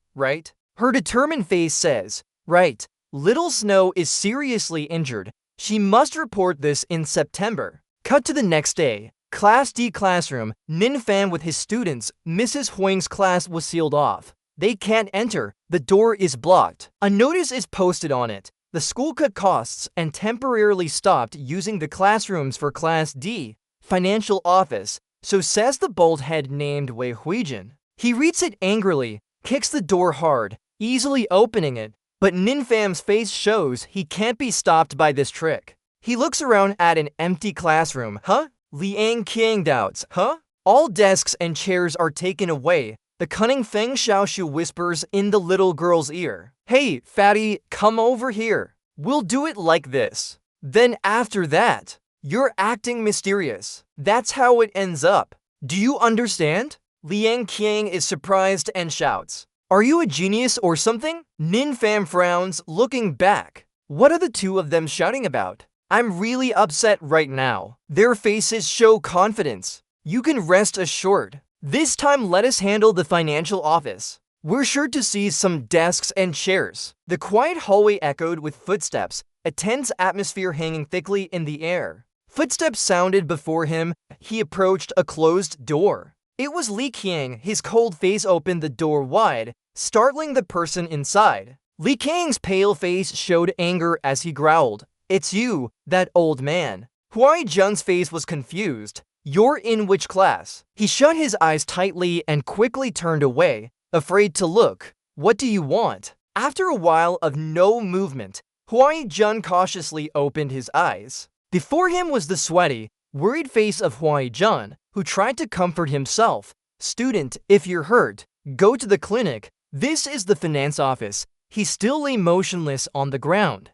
[SPEAKER 1] Her determined face says, right. Little Snow is seriously injured. She must report this in September. Cut to the next day. Class D classroom. Nin Fan with his students. Mrs. Huang's class was sealed off. They can't enter. The door is blocked. A notice is posted on it. The school cut costs and temporarily stopped using the classrooms for Class D, financial office, so says the bald head named Wei Huijin. He reads it angrily, kicks the door hard, easily opening it, but Ninfam's face shows he can't be stopped by this trick. He looks around at an empty classroom. Huh? Liang Qiang doubts. Huh? All desks and chairs are taken away. The cunning Feng Xiaoshu whispers in the little girl's ear. Hey, fatty, come over here. We'll do it like this. Then after that, You're acting mysterious. That's how it ends up. Do you understand? Liang Qiang is surprised and shouts, "Are you a genius or something?" Nin Fam frowns, looking back. What are the two of them shouting about? I'm really upset right now. Their faces show confidence. You can rest assured. This time let us handle the financial office. We're sure to see some desks and chairs. The quiet hallway echoed with footsteps, a tense atmosphere hanging thickly in the air. Footsteps sounded before him. He approached a closed door. It was Li Qiang. His cold face opened the door wide, startling the person inside. Li Qiang's pale face showed anger as he growled, "It's you, that old man." Huai Jun's face was confused. "You're in which class?" He shut his eyes tightly and quickly turned away, afraid to look. "What do you want?" After a while of no movement, Huai Jun cautiously opened his eyes. Before him was the sweaty, worried face of Huai Jun, who tried to comfort himself. "Student, if you're hurt, go to the clinic. This is the finance office." He still lay motionless on the ground,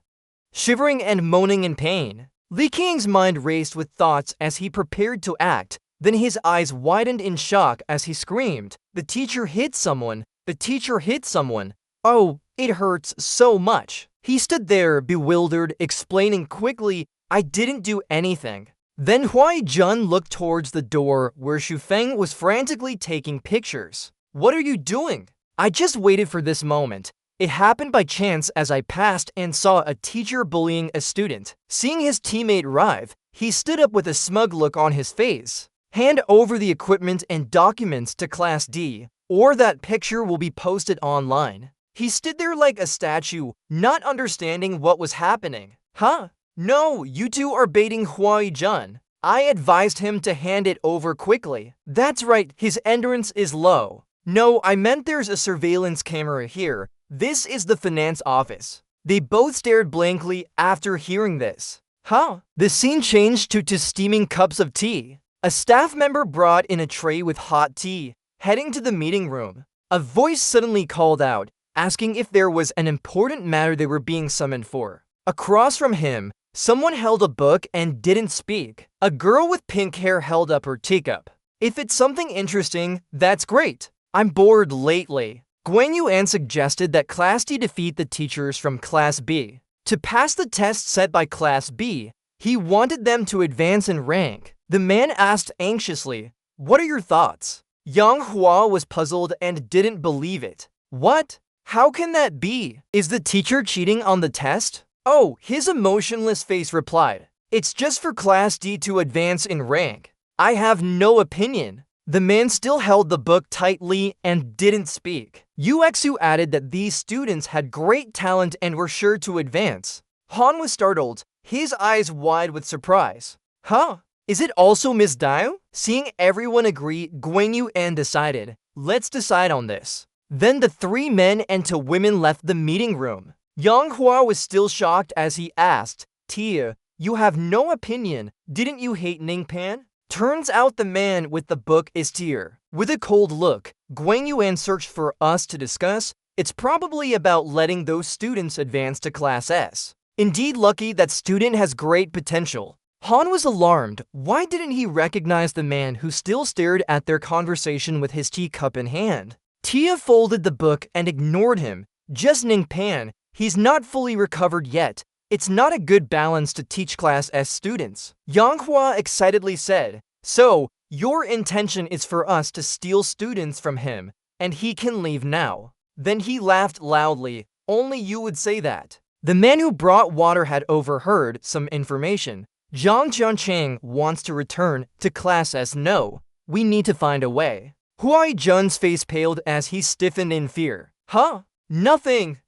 [SPEAKER 1] shivering and moaning in pain. Li Qiang's mind raced with thoughts as he prepared to act. Then his eyes widened in shock as he screamed, "The teacher hit someone! The teacher hit someone! Oh, it hurts so much!" He stood there, bewildered, explaining quickly, "I didn't do anything." Then Huai Jun looked towards the door where Shufeng was frantically taking pictures. "What are you doing?" "I just waited for this moment. It happened by chance as I passed and saw a teacher bullying a student." Seeing his teammate arrive, he stood up with a smug look on his face. "Hand over the equipment and documents to Class D, or that picture will be posted online." He stood there like a statue, not understanding what was happening. "Huh? No, you two are baiting Huai Jun." I advised him to hand it over quickly. "That's right, his endurance is low." "No, I meant there's a surveillance camera here. This is the finance office." They both stared blankly after hearing this. "Huh?" The scene changed to steaming cups of tea. A staff member brought in a tray with hot tea, heading to the meeting room. A voice suddenly called out, asking if there was an important matter they were being summoned for. Across from him, someone held a book and didn't speak. A girl with pink hair held up her teacup. "If it's something interesting, that's great. I'm bored lately." Guan Yuan suggested that Class D defeat the teachers from Class B. To pass the test set by Class B, he wanted them to advance in rank. The man asked anxiously, "What are your thoughts?" Yang Hua was puzzled and didn't believe it. "What? How can that be? Is the teacher cheating on the test?" "Oh," his emotionless face replied, "it's just for Class D to advance in rank. I have no opinion." The man still held the book tightly and didn't speak. Uxu added that these students had great talent and were sure to advance. Han was startled, his eyes wide with surprise. "Huh? Is it also Miss Dao?" Seeing everyone agree, Guan Yuan decided, "Let's decide on this." Then the three men and two women left the meeting room. Yang Hua was still shocked as he asked, "Tia, you have no opinion. Didn't you hate Ningpan?" Turns out the man with the book is Tier. With a cold look, Guan Yuan searched for us to discuss. It's probably about letting those students advance to Class S. Indeed lucky, that student has great potential. Han was alarmed. Why didn't he recognize the man who still stared at their conversation with his teacup in hand? Tia folded the book and ignored him. "Just Ningpan. He's not fully recovered yet. It's not a good balance to teach Class S students." Yang Hua excitedly said, "So, your intention is for us to steal students from him, and he can leave now." Then he laughed loudly. "Only you would say that." The man who brought water had overheard some information. "Zhang Jiancheng wants to return to Class S. No, we need to find a way." Huai Jun's face paled as he stiffened in fear. "Huh? Nothing."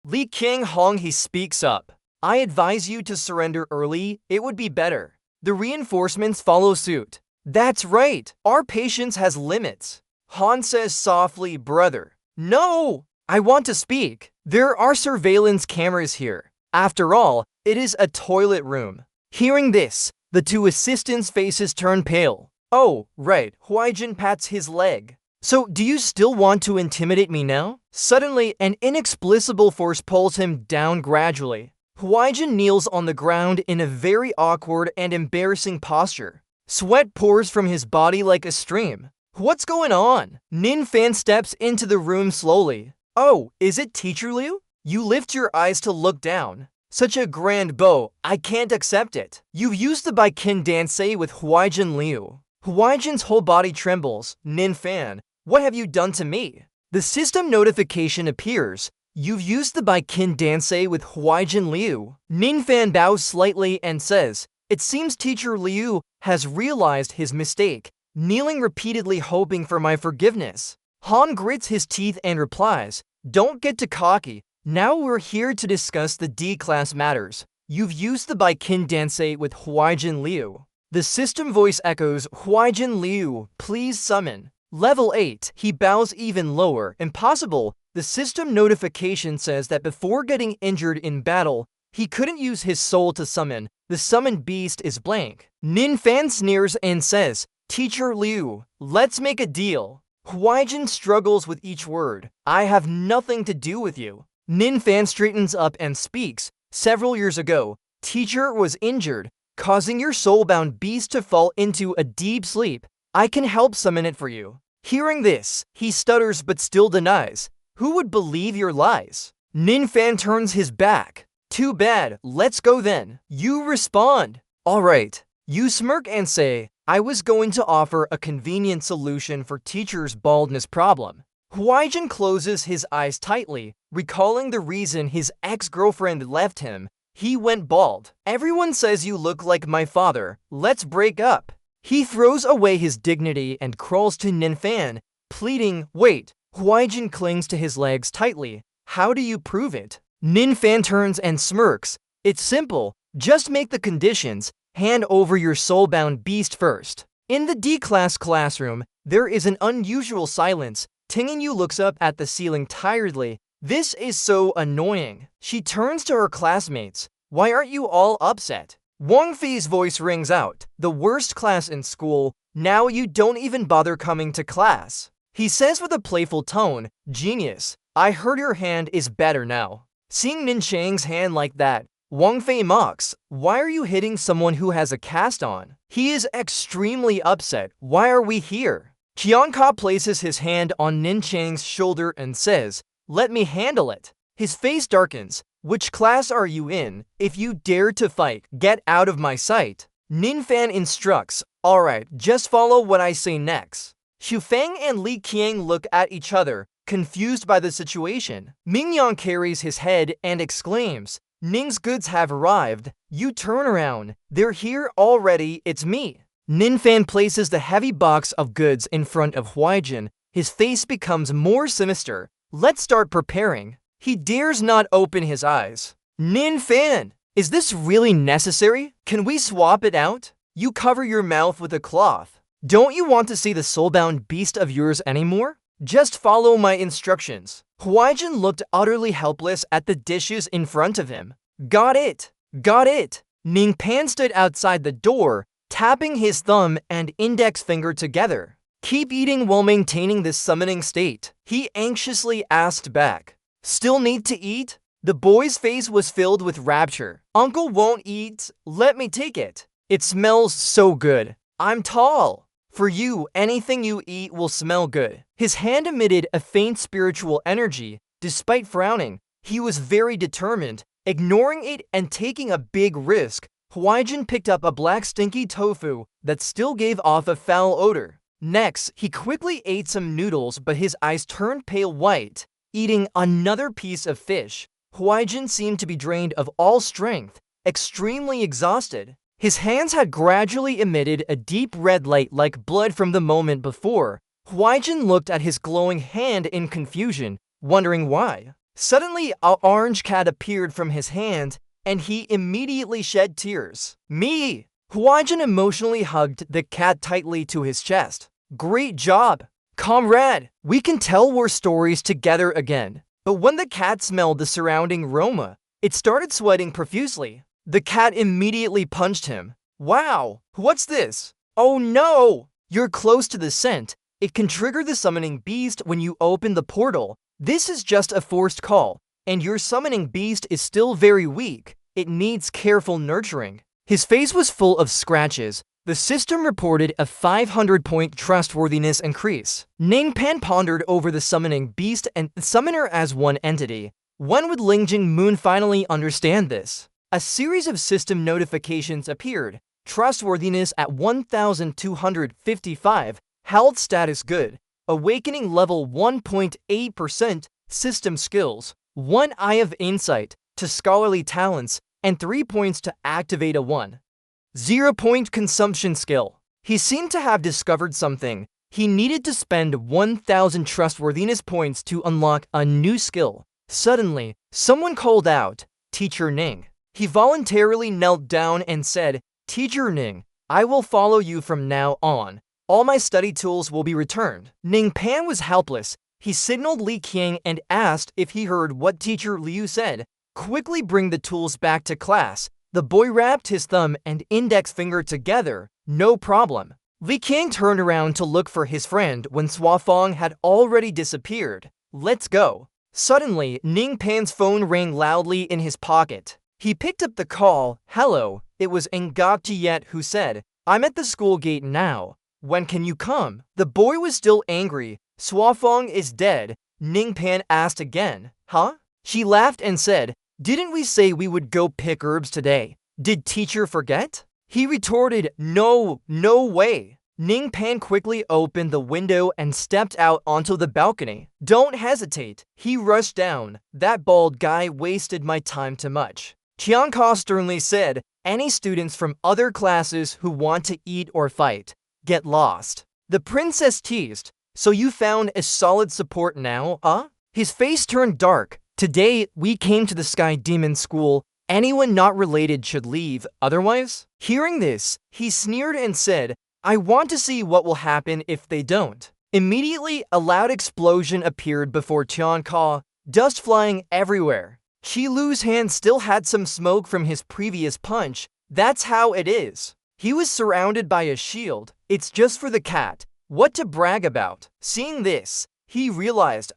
[SPEAKER 1] Li Qiang Hong, he speaks up. "I advise you to surrender early, it would be better." The reinforcements follow suit. "That's right, our patience has limits." Han says softly, "Brother." "No, I want to speak. There are surveillance cameras here. After all, it is a toilet room." Hearing this, the two assistants' faces turn pale. "Oh, right," Huaijin pats his leg. "So, do you still want to intimidate me now?" Suddenly, an inexplicable force pulls him down gradually. Huaijin kneels on the ground in a very awkward and embarrassing posture. Sweat pours from his body like a stream. What's going on? Nin Fan steps into the room slowly. Oh, is it Teacher Liu? You lift your eyes to look down. Such a grand bow, I can't accept it. You've used the Baikin Dansei with Huaijin Liu. Huaijin's whole body trembles. Nin Fan, what have you done to me? The system notification appears. You've used the Baikin Dansei with Huaijin Liu. Nin Fan bows slightly and says, it seems Teacher Liu has realized his mistake, kneeling repeatedly hoping for my forgiveness. Han grits his teeth and replies, don't get too cocky. Now we're here to discuss the D-class matters. You've used the Baikin Dansei with Huaijin Liu. The system voice echoes, Huaijin Liu, please summon. Level 8, he bows even lower. Impossible. The system notification says that before getting injured in battle, he couldn't use his soul to summon. The summoned beast is blank. Nin Fan sneers and says, Teacher Liu, let's make a deal. Huaijin struggles with each word. I have nothing to do with you. Nin Fan straightens up and speaks. Several years ago, Teacher was injured, causing your soulbound beast to fall into a deep sleep. I can help summon it for you. Hearing this, he stutters but still denies. Who would believe your lies? Nin Fan turns his back. Too bad, let's go then. You respond. Alright. You smirk and say, I was going to offer a convenient solution for Teacher's baldness problem. Huaijin closes his eyes tightly, recalling the reason his ex-girlfriend left him. He went bald. Everyone says you look like my father. Let's break up. He throws away his dignity and crawls to Nin Fan, pleading, wait. Huaijin clings to his legs tightly. How do you prove it? Nin Fan turns and smirks. It's simple. Just make the conditions. Hand over your soulbound beast first. In the D-class classroom, there is an unusual silence. Tingyu looks up at the ceiling tiredly. This is so annoying. She turns to her classmates. Why aren't you all upset? Wang Fei's voice rings out. The worst class in school. Now you don't even bother coming to class. He says with a playful tone, genius. I heard your hand is better now. Seeing Nin Chang's hand like that, Wang Fei mocks. Why are you hitting someone who has a cast on? He is extremely upset. Why are we here? Qianka places his hand on Nin Chang's shoulder and says, let me handle it. His face darkens. Which class are you in? If you dare to fight, get out of my sight. Nin Fan instructs, alright, just follow what I say next. Xu Feng and Li Qiang look at each other, confused by the situation. Mingyang carries his head and exclaims, Ning's goods have arrived. You turn around. They're here already, it's me. Nin Fan places the heavy box of goods in front of Huaijin. His face becomes more sinister. Let's start preparing. He dares not open his eyes. Nin Fan, is this really necessary? Can we swap it out? You cover your mouth with a cloth. Don't you want to see the soulbound beast of yours anymore? Just follow my instructions. Huaijin looked utterly helpless at the dishes in front of him. Got it. Got it. Ning Pan stood outside the door, tapping his thumb and index finger together. Keep eating while maintaining this summoning state. He anxiously asked back. Still need to eat? The boy's face was filled with rapture. Uncle won't eat. Let me take it. It smells so good. I'm tall. For you, anything you eat will smell good. His hand emitted a faint spiritual energy. Despite frowning, he was very determined. Ignoring it and taking a big risk, Huaijin picked up a black stinky tofu that still gave off a foul odor. Next, he quickly ate some noodles, but his eyes turned pale white. Eating another piece of fish, Huaijin seemed to be drained of all strength, extremely exhausted. His hands had gradually emitted a deep red light like blood from the moment before. Huaijin looked at his glowing hand in confusion, wondering why. Suddenly, an orange cat appeared from his hand, and he immediately shed tears. Me! Huaijin emotionally hugged the cat tightly to his chest. Great job! Comrade, we can tell war stories together again. But when the cat smelled the surrounding aroma, it started sweating profusely. The cat immediately punched him. Wow, what's this? Oh no! You're close to the scent. It can trigger the summoning beast when you open the portal. This is just a forced call, and your summoning beast is still very weak. it needs careful nurturing. His face was full of scratches. The system reported a 500-point trustworthiness increase. Ningpan pondered over the summoning beast and the summoner as one entity. When would Lingjing Moon finally understand this? A series of system notifications appeared. Trustworthiness at 1255, health status good, awakening level 1.8%, system skills, 1 eye of insight to scholarly talents, and 3 points to activate a 1.0 consumption skill. He seemed to have discovered something. He needed to spend 1,000 trustworthiness points to unlock a new skill. Suddenly, someone called out, "Teacher Ning." He voluntarily knelt down and said, "Teacher Ning, I will follow you from now on. All my study tools will be returned." Ning Pan was helpless. He signaled Li Qiang and asked if he heard what Teacher Liu said. "Quickly bring the tools back to class." The boy wrapped his thumb and index finger together. "No problem." Li Qiang turned around to look for his friend when Suafong had already disappeared. "Let's go." Suddenly, Ning Pan's phone rang loudly in his pocket. He picked up the call. "Hello." It was Ngok who said, "I'm at the school gate now. When can you come?" The boy was still angry. "Suafong is dead." Ning Pan asked again. "Huh?" She laughed and said, "Didn't we say we would go pick herbs today? Did teacher forget?" He retorted, "No way." Ning Pan quickly opened the window and stepped out onto the balcony. "Don't hesitate." He rushed down. "That bald guy wasted my time too much." Qianka sternly said, "Any students from other classes who want to eat or fight, get lost." The princess teased, "So you found a solid support now, huh?" His face turned dark. "Today, we came to the Sky Demon School. Anyone not related should leave, otherwise?" Hearing this, he sneered and said, "I want to see what will happen if they don't." Immediately, a loud explosion appeared before Qianka, dust flying everywhere. Qi Lu's hand still had some smoke from his previous punch. That's how it is. He was surrounded by a shield. It's just for the cat. What to brag about? Seeing this, he realized,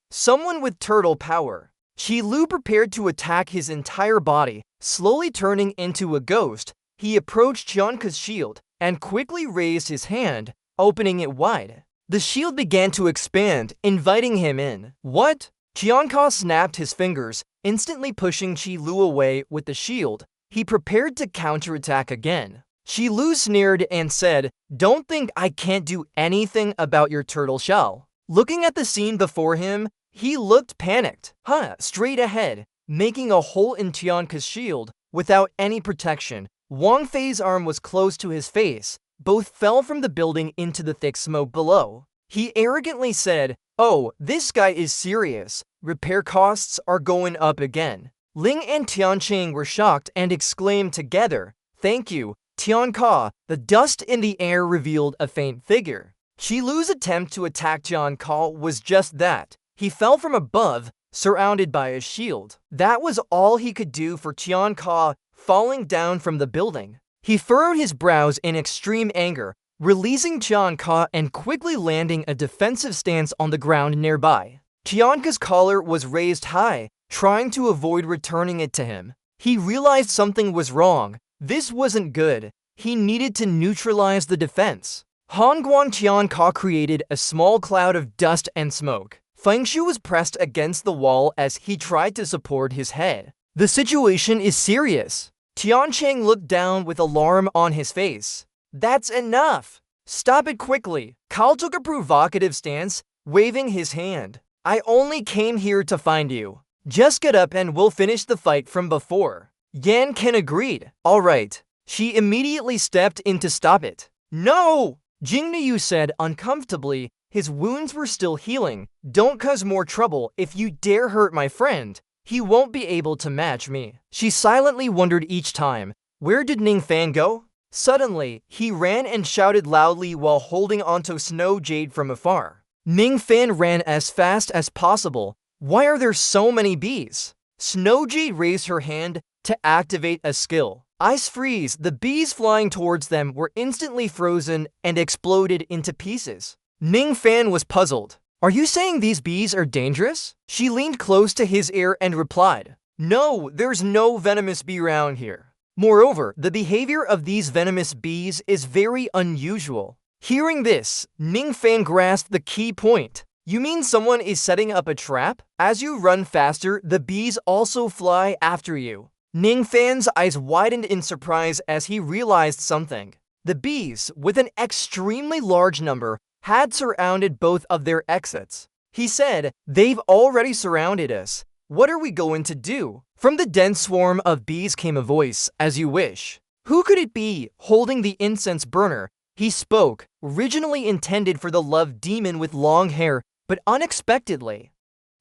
[SPEAKER 1] someone with turtle power. Qi Lu prepared to attack his entire body, slowly turning into a ghost. He approached Qianka's shield and quickly raised his hand, opening it wide. The shield began to expand, inviting him in. "What?" Qianka snapped his fingers, instantly pushing Qi Lu away with the shield. He prepared to counterattack again. Qi Lu sneered and said, "Don't think I can't do anything about your turtle shell." Looking at the scene before him, he looked panicked. Straight ahead, making a hole in Qianka's shield without any protection. Wang Fei's arm was close to his face. Both fell from the building into the thick smoke below. He arrogantly said, "Oh, this guy is serious. Repair costs are going up again." Ling and Tianqing were shocked and exclaimed together, "Thank you, Tianka." The dust in the air revealed a faint figure. Qi Lu's attempt to attack Tianka was just that. He fell from above, surrounded by a shield. That was all he could do for Tianka, falling down from the building. He furrowed his brows in extreme anger, releasing Tianka and quickly landing a defensive stance on the ground nearby. Tianka's collar was raised high, trying to avoid returning it to him. He realized something was wrong. This wasn't good. He needed to neutralize the defense. Hongguang Tianka created a small cloud of dust and smoke. Fengshu was pressed against the wall as he tried to support his head. "The situation is serious." Tianqing looked down with alarm on his face. "That's enough. Stop it quickly." Kao took a provocative stance, waving his hand. "I only came here to find you. Just get up and we'll finish the fight from before." Yan Ken agreed. "All right." She immediately stepped in to stop it. "No!" Jing Niu said uncomfortably. His wounds were still healing. "Don't cause more trouble. If you dare hurt my friend, he won't be able to match me." She silently wondered each time, where did Ning Fan go? Suddenly, he ran and shouted loudly while holding onto Snow Jade from afar. Ning Fan ran as fast as possible. "Why are there so many bees?" Snow Jade raised her hand to activate a skill. Ice freeze. The bees flying towards them were instantly frozen and exploded into pieces. Ning Fan was puzzled. "Are you saying these bees are dangerous?" She leaned close to his ear and replied, No, there's no venomous bee around here. Moreover, the behavior of these venomous bees is very unusual. Hearing this, Ningfan grasped the key point. You mean someone is setting up a trap? As you run faster, the bees also fly after you. Ningfan's eyes widened in surprise as he realized something. The bees, with an extremely large number, had surrounded both of their exits. He said, "They've already surrounded us. What are we going to do?" From the dense swarm of bees came a voice, "As you wish." Who could it be, holding the incense burner? He spoke, originally intended for the love demon with long hair, but unexpectedly.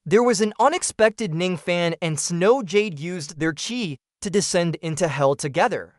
[SPEAKER 1] There was an unexpected Ningfan and Snow Jade used their chi to descend into hell together,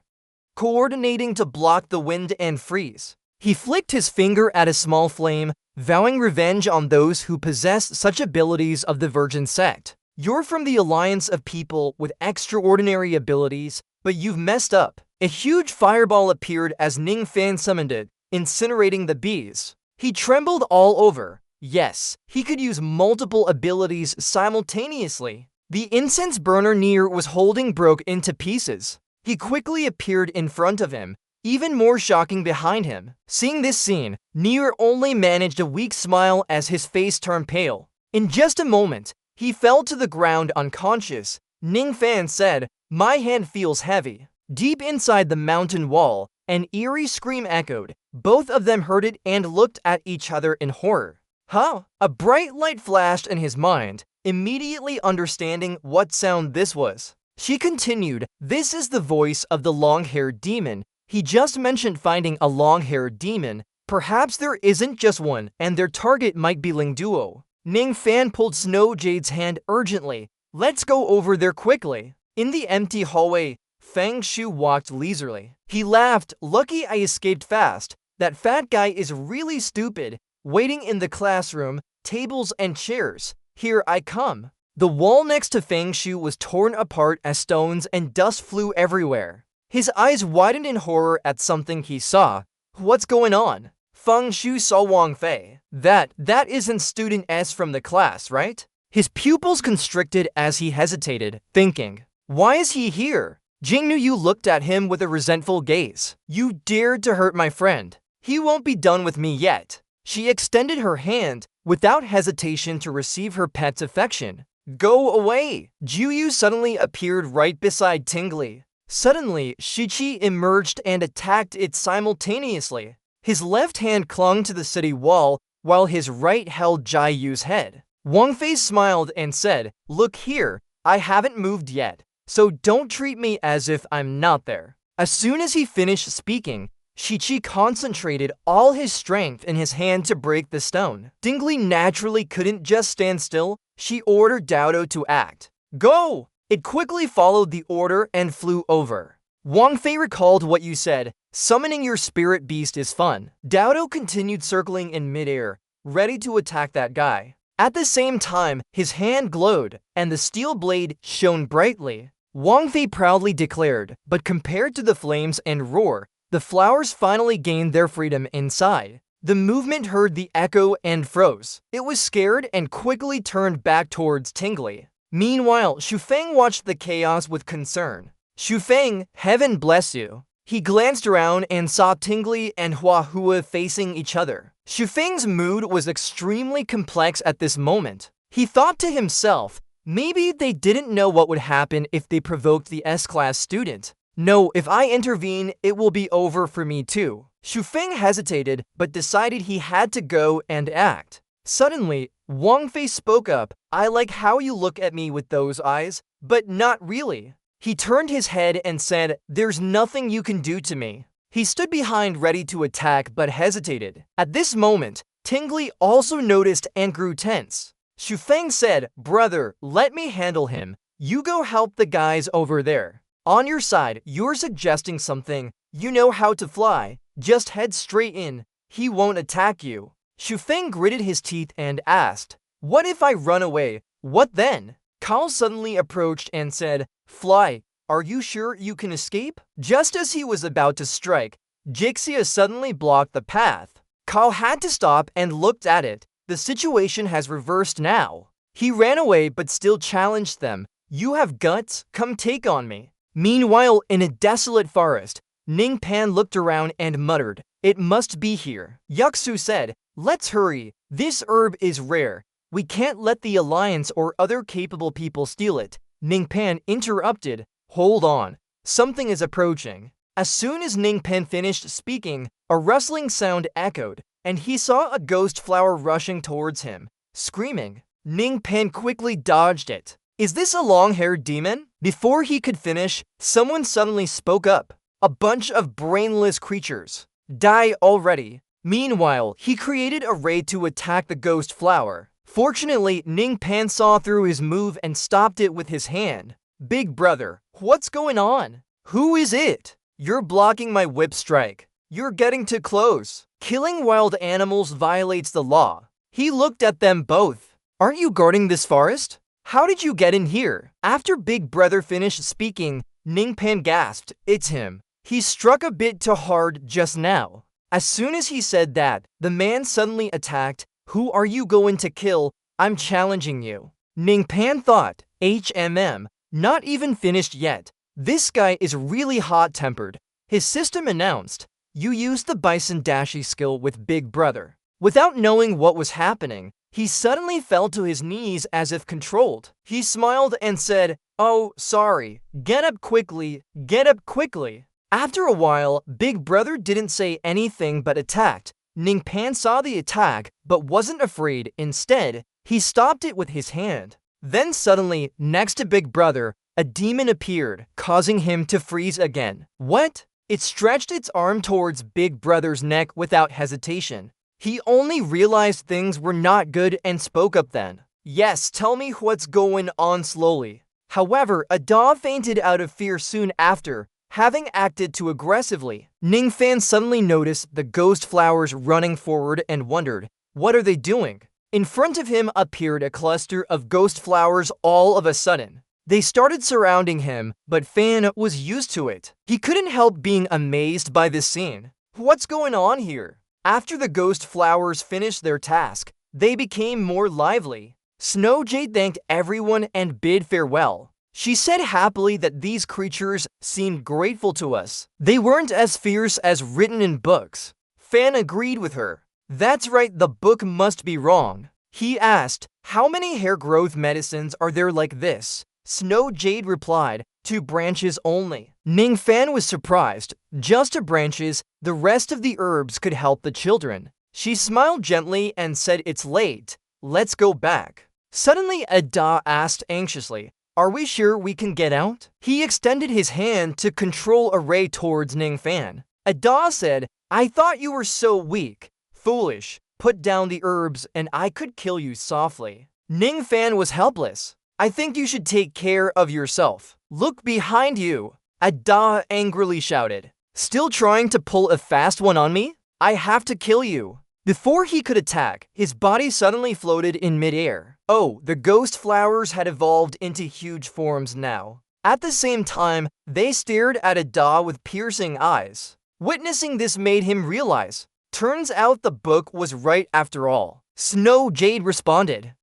[SPEAKER 1] coordinating to block the wind and freeze. He flicked his finger at a small flame, vowing revenge on those who possessed such abilities of the Virgin Sect. You're from the alliance of people with extraordinary abilities, but you've messed up. A huge fireball appeared as Ningfan summoned it, incinerating the bees. He trembled all over. Yes, he could use multiple abilities simultaneously. The incense burner Nier was holding broke into pieces. He quickly appeared in front of him, even more shocking behind him. Seeing this scene, Nier only managed a weak smile as his face turned pale. In just a moment, he fell to the ground unconscious. Ningfan said, "My hand feels heavy." Deep inside the mountain wall, an eerie scream echoed. Both of them heard it and looked at each other in horror. Huh? A bright light flashed in his mind, immediately understanding what sound this was. She continued, "This is the voice of the long-haired demon. He just mentioned finding a long-haired demon. Perhaps there isn't just one, and their target might be Lingduo." Ningfan pulled Snow Jade's hand urgently. "Let's go over there quickly." In the empty hallway, Fang Shu walked leisurely. He laughed, "Lucky I escaped fast. That fat guy is really stupid. Waiting in the classroom, tables and chairs. Here I come." The wall next to Fang Shu was torn apart as stones and dust flew everywhere. His eyes widened in horror at something he saw. "What's going on?" Fang Shu saw Wang Fei. That isn't student S from the class, right? His pupils constricted as he hesitated, thinking, "Why is he here?" Jing Nuyu looked at him with a resentful gaze. "You dared to hurt my friend. He won't be done with me yet." She extended her hand, without hesitation, to receive her pet's affection. "Go away!" Juyu suddenly appeared right beside Tingli. Suddenly, Shichi emerged and attacked it simultaneously. His left hand clung to the city wall, while his right held Jiayu's head. Wang Fei smiled and said, "Look here, I haven't moved yet, so don't treat me as if I'm not there." As soon as he finished speaking, Shichi concentrated all his strength in his hand to break the stone. Tingli naturally couldn't just stand still. She ordered Dodo to act. "Go!" It quickly followed the order and flew over. Wang Fei recalled what you said. Summoning your spirit beast is fun. Dodo continued circling in midair, ready to attack that guy. At the same time, his hand glowed, and the steel blade shone brightly. Wang Fei proudly declared, but compared to the flames and roar, the flowers finally gained their freedom inside. The movement heard the echo and froze. It was scared and quickly turned back towards Tingli. Meanwhile, Shufeng watched the chaos with concern. "Shufeng, heaven bless you." He glanced around and saw Tingli and Huahua facing each other. Shufeng's mood was extremely complex at this moment. He thought to himself, maybe they didn't know what would happen if they provoked the S-class student. No, if I intervene, it will be over for me too. Shufeng hesitated, but decided he had to go and act. Suddenly, Wang Fei spoke up, "I like how you look at me with those eyes, but not really." He turned his head and said, "There's nothing you can do to me." He stood behind ready to attack but hesitated. At this moment, Tingli also noticed and grew tense. Shufeng said, "Brother, let me handle him. You go help the guys over there. On your side, you're suggesting something. You know how to fly. Just head straight in. He won't attack you." Shufeng gritted his teeth and asked, "What if I run away? What then?" Kao suddenly approached and said, "Fly. Are you sure you can escape?" Just as he was about to strike, Jixia suddenly blocked the path. Kao had to stop and looked at it. The situation has reversed now. He ran away but still challenged them. You have guts? Come take on me. Meanwhile, in a desolate forest, Ning Pan looked around and muttered, "It must be here." Yuxu said, "Let's hurry. This herb is rare. We can't let the Alliance or other capable people steal it." Ning Pan interrupted, "Hold on. Something is approaching." As soon as Ning Pan finished speaking, a rustling sound echoed, and he saw a ghost flower rushing towards him, screaming. Ning Pan quickly dodged it. "Is this a long-haired demon?" Before he could finish, someone suddenly spoke up. "A bunch of brainless creatures. Die already." Meanwhile, he created a ray to attack the ghost flower. Fortunately, Ning Pan saw through his move and stopped it with his hand. "Big brother, what's going on? Who is it? You're blocking my whip strike. You're getting too close. Killing wild animals violates the law." He looked at them both. "Aren't you guarding this forest? How did you get in here?" After Big Brother finished speaking, Ning Pan gasped, "It's him. He struck a bit too hard just now." As soon as he said that, the man suddenly attacked. "Who are you going to kill? I'm challenging you." Ning Pan thought, not even finished yet. This guy is really hot-tempered. His system announced, "You used the Bison Dashi skill with Big Brother." Without knowing what was happening, he suddenly fell to his knees as if controlled. He smiled and said, "Oh, sorry. Get up quickly. Get up quickly." After a while, Big Brother didn't say anything but attacked. Ning Pan saw the attack but wasn't afraid. Instead, he stopped it with his hand. Then suddenly, next to Big Brother, a demon appeared, causing him to freeze again. What? It stretched its arm towards Big Brother's neck without hesitation. He only realized things were not good and spoke up then. "Yes, tell me what's going on slowly." However, a dog fainted out of fear soon after, having acted too aggressively. Ning Fan suddenly noticed the ghost flowers running forward and wondered, what are they doing? In front of him appeared a cluster of ghost flowers all of a sudden. They started surrounding him, but Fan was used to it. He couldn't help being amazed by this scene. What's going on here? After the ghost flowers finished their task, they became more lively. Snow Jade thanked everyone and bid farewell. She said happily that these creatures seemed grateful to us. They weren't as fierce as written in books. Fan agreed with her. That's right, the book must be wrong. He asked, how many hair growth medicines are there like this? Snow Jade replied, 2 branches only. Ning Fan was surprised. Just 2 branches, the rest of the herbs could help the children. She smiled gently and said, it's late. Let's go back. Suddenly, Ada asked anxiously, are we sure we can get out? He extended his hand to control a ray towards Ning Fan. Ada said, I thought you were so weak. Foolish. Put down the herbs and I could kill you softly. Ning Fan was helpless. I think you should take care of yourself. Look behind you. Ada angrily shouted. Still trying to pull a fast one on me? I have to kill you. Before he could attack, his body suddenly floated in midair. Oh, the ghost flowers had evolved into huge forms now. At the same time, they stared at Ada with piercing eyes. Witnessing this made him realize, turns out the book was right after all. Snow Jade responded,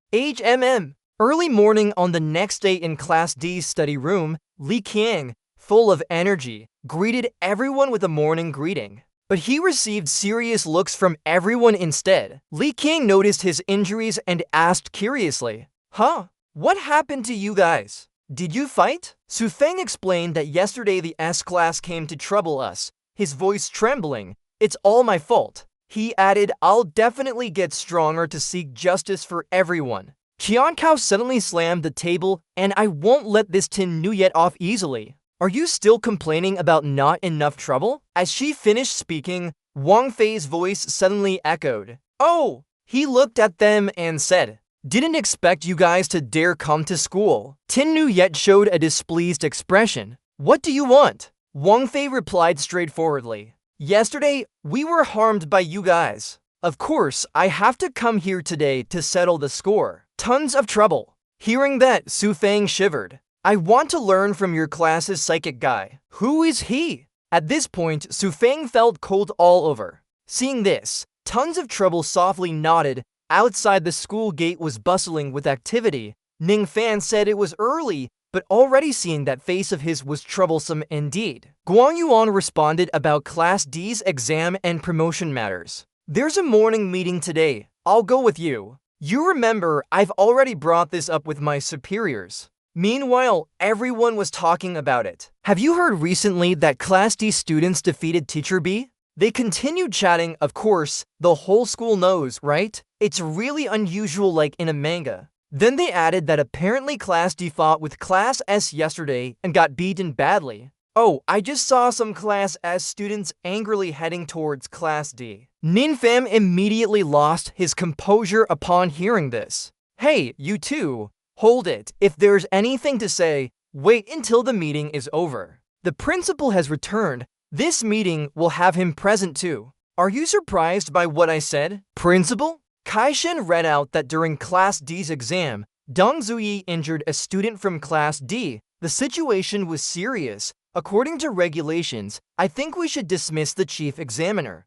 [SPEAKER 1] Early morning on the next day in Class D's study room, Li Qiang, full of energy, greeted everyone with a morning greeting. But he received serious looks from everyone instead. Li Qiang noticed his injuries and asked curiously, Huh? What happened to you guys? Did you fight? Su Feng explained that yesterday the S-class came to trouble us, his voice trembling. It's all my fault. He added, I'll definitely get stronger to seek justice for everyone. Qiankao suddenly slammed the table, and I won't let this tin Nuyet off easily. Are you still complaining about not enough trouble? As she finished speaking, Wang Fei's voice suddenly echoed. Oh! He looked at them and said, didn't expect you guys to dare come to school. Tin Nuyet showed a displeased expression. What do you want? Wang Fei replied straightforwardly. Yesterday, we were harmed by you guys. Of course, I have to come here today to settle the score. Tons of trouble. Hearing that, Su Feng shivered. I want to learn from your class's psychic guy. Who is he? At this point, Su Feng felt cold all over. Seeing this, Tons of Trouble softly nodded. Outside the school gate was bustling with activity. Ning Fan said it was early, but already seeing that face of his was troublesome indeed. Guang Yuan responded about Class D's exam and promotion matters. There's a morning meeting today. I'll go with you. You remember, I've already brought this up with my superiors. Meanwhile, everyone was talking about it. Have you heard recently that Class D students defeated Teacher B? They continued chatting, of course, the whole school knows, right? It's really unusual like in a manga. Then they added that apparently Class D fought with Class S yesterday and got beaten badly. Oh, I just saw some Class S students angrily heading towards Class D. Ninfam immediately lost his composure upon hearing this. Hey, you two, hold it. If there's anything to say, wait until the meeting is over. The principal has returned. This meeting will have him present too. Are you surprised by what I said? Principal? Kaishin read out that during Class D's exam, Dong Zuyi injured a student from Class D. The situation was serious. According to regulations, I think we should dismiss the chief examiner.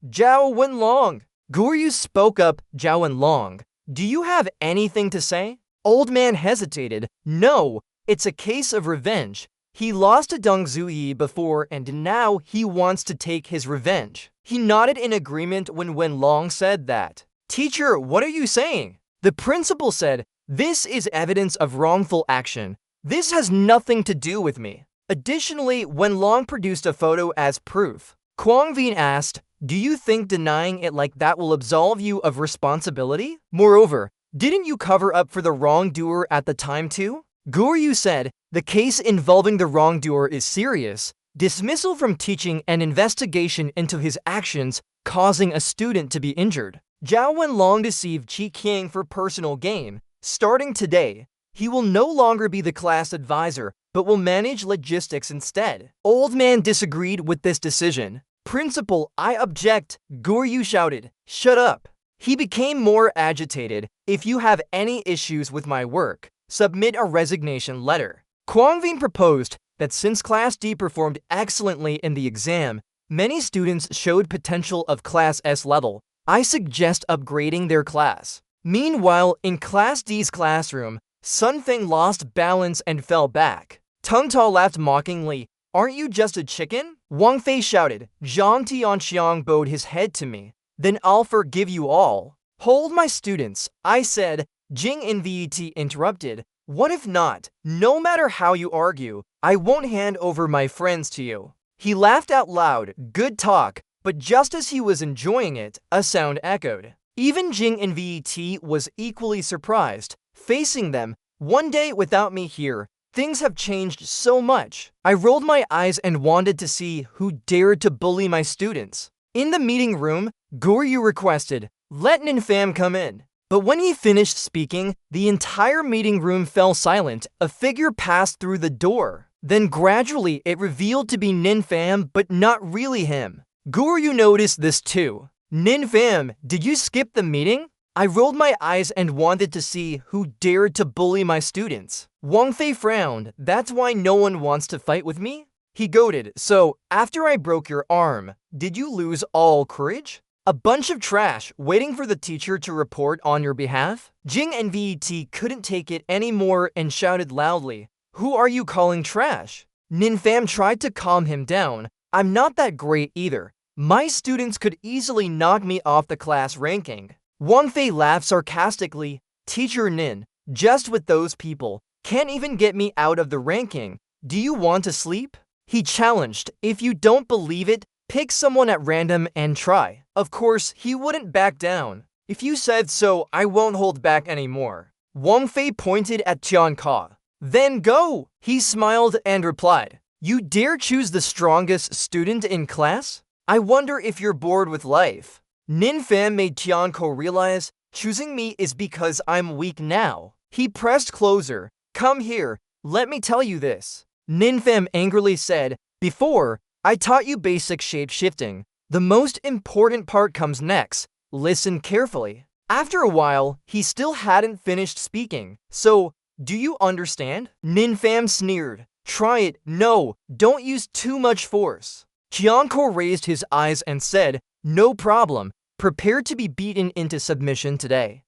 [SPEAKER 1] Zhao Wenlong. Goryu spoke up. Zhao Wenlong, do you have anything to say? Old man hesitated. No, it's a case of revenge. He lost to Dong Zuyi before and now he wants to take his revenge. He nodded in agreement when Wenlong said that. Teacher, what are you saying? The principal said, this is evidence of wrongful action. This has nothing to do with me. Additionally, Wenlong produced a photo as proof. Kwang Vin asked, do you think denying it like that will absolve you of responsibility? Moreover, didn't you cover up for the wrongdoer at the time too? Goryu said, the case involving the wrongdoer is serious. Dismissal from teaching and investigation into his actions causing a student to be injured. Zhao Wenlong deceived Qi Qiang for personal gain. Starting today, he will no longer be the class advisor, but will manage logistics instead. Old man disagreed with this decision. Principal, I object, Goryu shouted. Shut up. He became more agitated. If you have any issues with my work, submit a resignation letter. Kwang Vin proposed that since Class D performed excellently in the exam, many students showed potential of Class S level. I suggest upgrading their class. Meanwhile, in Class D's classroom, Sun Feng lost balance and fell back. Tung Ta laughed mockingly. Aren't you just a chicken? Wang Fei shouted. Zhang Tianxiang bowed his head to me. Then I'll forgive you all. Hold my students, I said. Jing Nvet interrupted. What if not? No matter how you argue, I won't hand over my friends to you. He laughed out loud. Good talk. But just as he was enjoying it, a sound echoed. Even Jing Nvet was equally surprised. Facing them, one day without me here, things have changed so much. I rolled my eyes and wanted to see who dared to bully my students. In the meeting room, Goryu requested, let Ninfam come in. But when he finished speaking, the entire meeting room fell silent. A figure passed through the door. Then gradually it revealed to be Ninfam, but not really him. Goryu noticed this too. Ninfam, did you skip the meeting? I rolled my eyes and wanted to see who dared to bully my students. Wang Fei frowned. That's why no one wants to fight with me? He goaded. So, after I broke your arm, did you lose all courage? A bunch of trash waiting for the teacher to report on your behalf? Jing Nvet couldn't take it anymore and shouted loudly, who are you calling trash? Ninfam tried to calm him down. I'm not that great either. My students could easily knock me off the class ranking. Wang Fei laughed sarcastically. Teacher Nin, just with those people, can't even get me out of the ranking. Do you want to sleep? He challenged. If you don't believe it, pick someone at random and try. Of course, he wouldn't back down. If you said so, I won't hold back anymore. Wang Fei pointed at Tian Ka. Then go! He smiled and replied. You dare choose the strongest student in class? I wonder if you're bored with life. Ninfam made Tianko realize choosing me is because I'm weak now. He pressed closer. Come here, let me tell you this. Ninfam angrily said, before, I taught you basic shape-shifting. The most important part comes next. Listen carefully. After a while, he still hadn't finished speaking. So, do you understand? Ninfam sneered. Try it. No, don't use too much force. Tianko raised his eyes and said, no problem. Prepare to be beaten into submission today.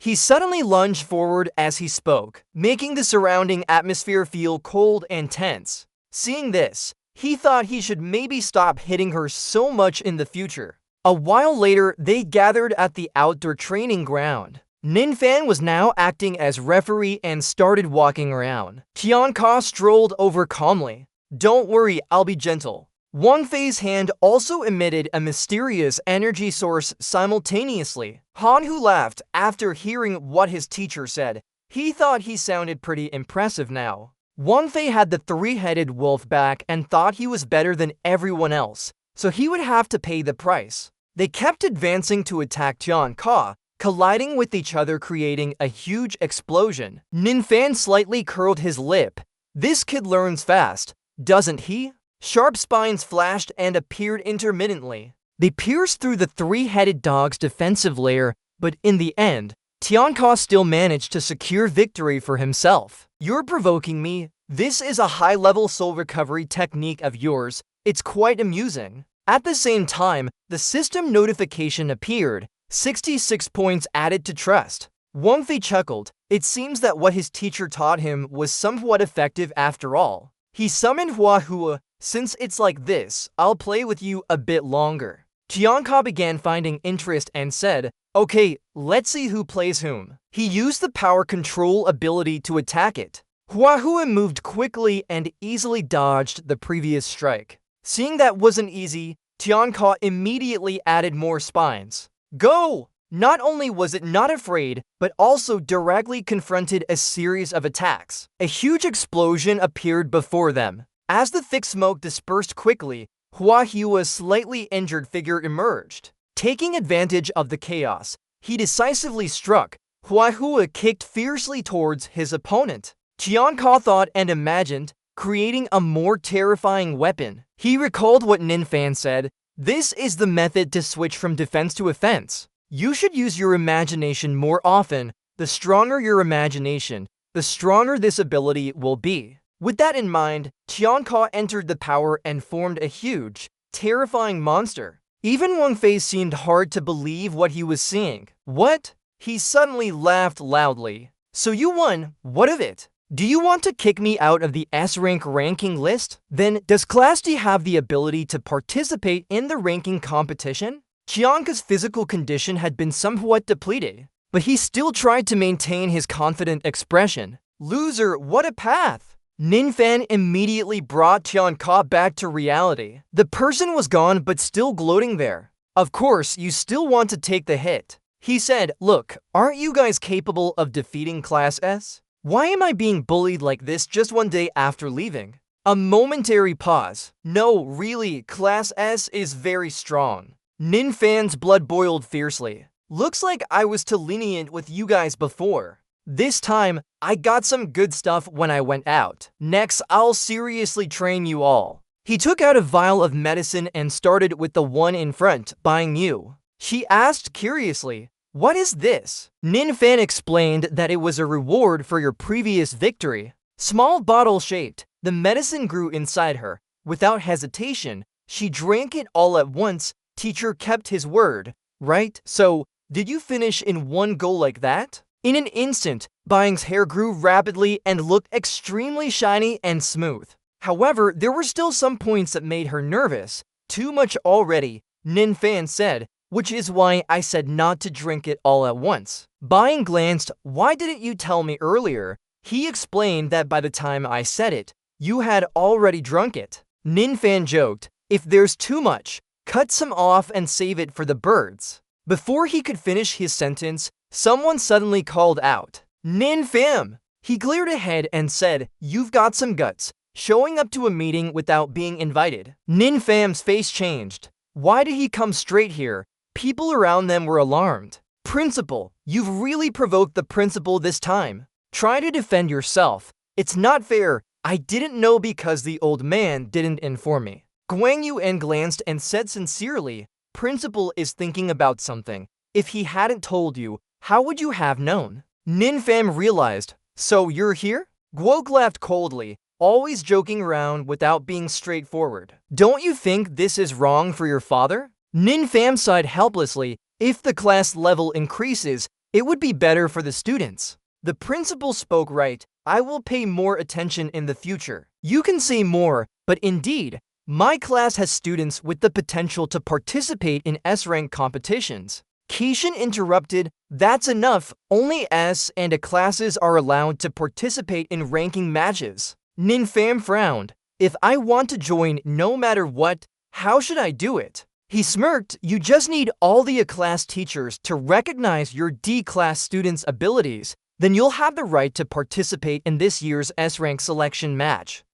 [SPEAKER 1] He suddenly lunged forward as he spoke, making the surrounding atmosphere feel cold and tense. Seeing this, he thought he should maybe stop hitting her so much in the future. A while later, they gathered at the outdoor training ground. Ninfan was now acting as referee and started walking around. Tianka strolled over calmly. "Don't worry, I'll be gentle." Wang Fei's hand also emitted a mysterious energy source simultaneously. Han Hu laughed after hearing what his teacher said. He thought he sounded pretty impressive now. Wang Fei had the three-headed wolf back and thought he was better than everyone else, so he would have to pay the price. They kept advancing to attack Tianka, colliding with each other, creating a huge explosion. Ninfan slightly curled his lip. This kid learns fast, doesn't he? Sharp spines flashed and appeared intermittently. They pierced through the three-headed dog's defensive layer, but in the end, Tianka still managed to secure victory for himself. "You're provoking me. This is a high-level soul recovery technique of yours. It's quite amusing." At the same time, the system notification appeared. 66 points added to trust. Wang Fei chuckled. It seems that what his teacher taught him was somewhat effective after all. He summoned Hua. "Since it's like this, I'll play with you a bit longer." Tianka began finding interest and said, "Okay, let's see who plays whom." He used the power control ability to attack it. Hua moved quickly and easily dodged the previous strike. Seeing that wasn't easy, Tianka immediately added more spines. "Go!" Not only was it not afraid, but also directly confronted a series of attacks. A huge explosion appeared before them. As the thick smoke dispersed quickly, Hua's slightly injured figure emerged. Taking advantage of the chaos, he decisively struck. Hua kicked fiercely towards his opponent. Tianka thought and imagined, creating a more terrifying weapon. He recalled what Ninfan said, "This is the method to switch from defense to offense. You should use your imagination more often. The stronger your imagination, the stronger this ability will be." With that in mind, Tianka entered the power and formed a huge, terrifying monster. Even Wang Fei seemed hard to believe what he was seeing. "What?" He suddenly laughed loudly. "So you won, what of it? Do you want to kick me out of the S-rank ranking list? Then does Class D have the ability to participate in the ranking competition?" Tianka's physical condition had been somewhat depleted, but he still tried to maintain his confident expression. "Loser, what a path!" Ninfan immediately brought Tianka back to reality. The person was gone but still gloating there. "Of course, you still want to take the hit." He said, "Look, aren't you guys capable of defeating Class S? Why am I being bullied like this just one day after leaving?" A momentary pause. "No, really, Class S is very strong." Ninfan's blood boiled fiercely. "Looks like I was too lenient with you guys before. This time, I got some good stuff when I went out. Next, I'll seriously train you all." He took out a vial of medicine and started with the one in front, Buying You. She asked curiously, "What is this?" Ninfan explained that it was a reward for your previous victory. Small bottle-shaped, the medicine grew inside her. Without hesitation, she drank it all at once. Teacher kept his word, right? So, did you finish in one go like that? In an instant, Buying's hair grew rapidly and looked extremely shiny and smooth. However, there were still some points that made her nervous. "Too much already," Ninfan said, "which is why I said not to drink it all at once." Buying glanced, "Why didn't you tell me earlier?" He explained that by the time I said it, you had already drunk it. Ninfan joked, "If there's too much, cut some off and save it for the birds." Before he could finish his sentence, someone suddenly called out, "Ninfam!" He glared ahead and said, "You've got some guts, showing up to a meeting without being invited." Ninfam's face changed. Why did he come straight here? People around them were alarmed. "Principal, you've really provoked the principal this time. Try to defend yourself. It's not fair. I didn't know because the old man didn't inform me." Guang Yuan glanced and said sincerely, "Principal is thinking about something. If he hadn't told you, how would you have known?" Ninfam realized, "So you're here?" Guok laughed coldly, always joking around without being straightforward. "Don't you think this is wrong for your father?" Ninfam sighed helplessly. "If the class level increases, It would be better for the students. The principal spoke right. I will pay more attention in the future. You can say more, but indeed, my class has students with the potential to participate in S-rank competitions. Keishan interrupted, that's enough, only S and A classes are allowed to participate in ranking matches. Ninfam frowned, if I want to join no matter what, how should I do it? He smirked, you just need all the A-class teachers to recognize your D-class students' abilities, then you'll have the right to participate in this year's S-rank selection match.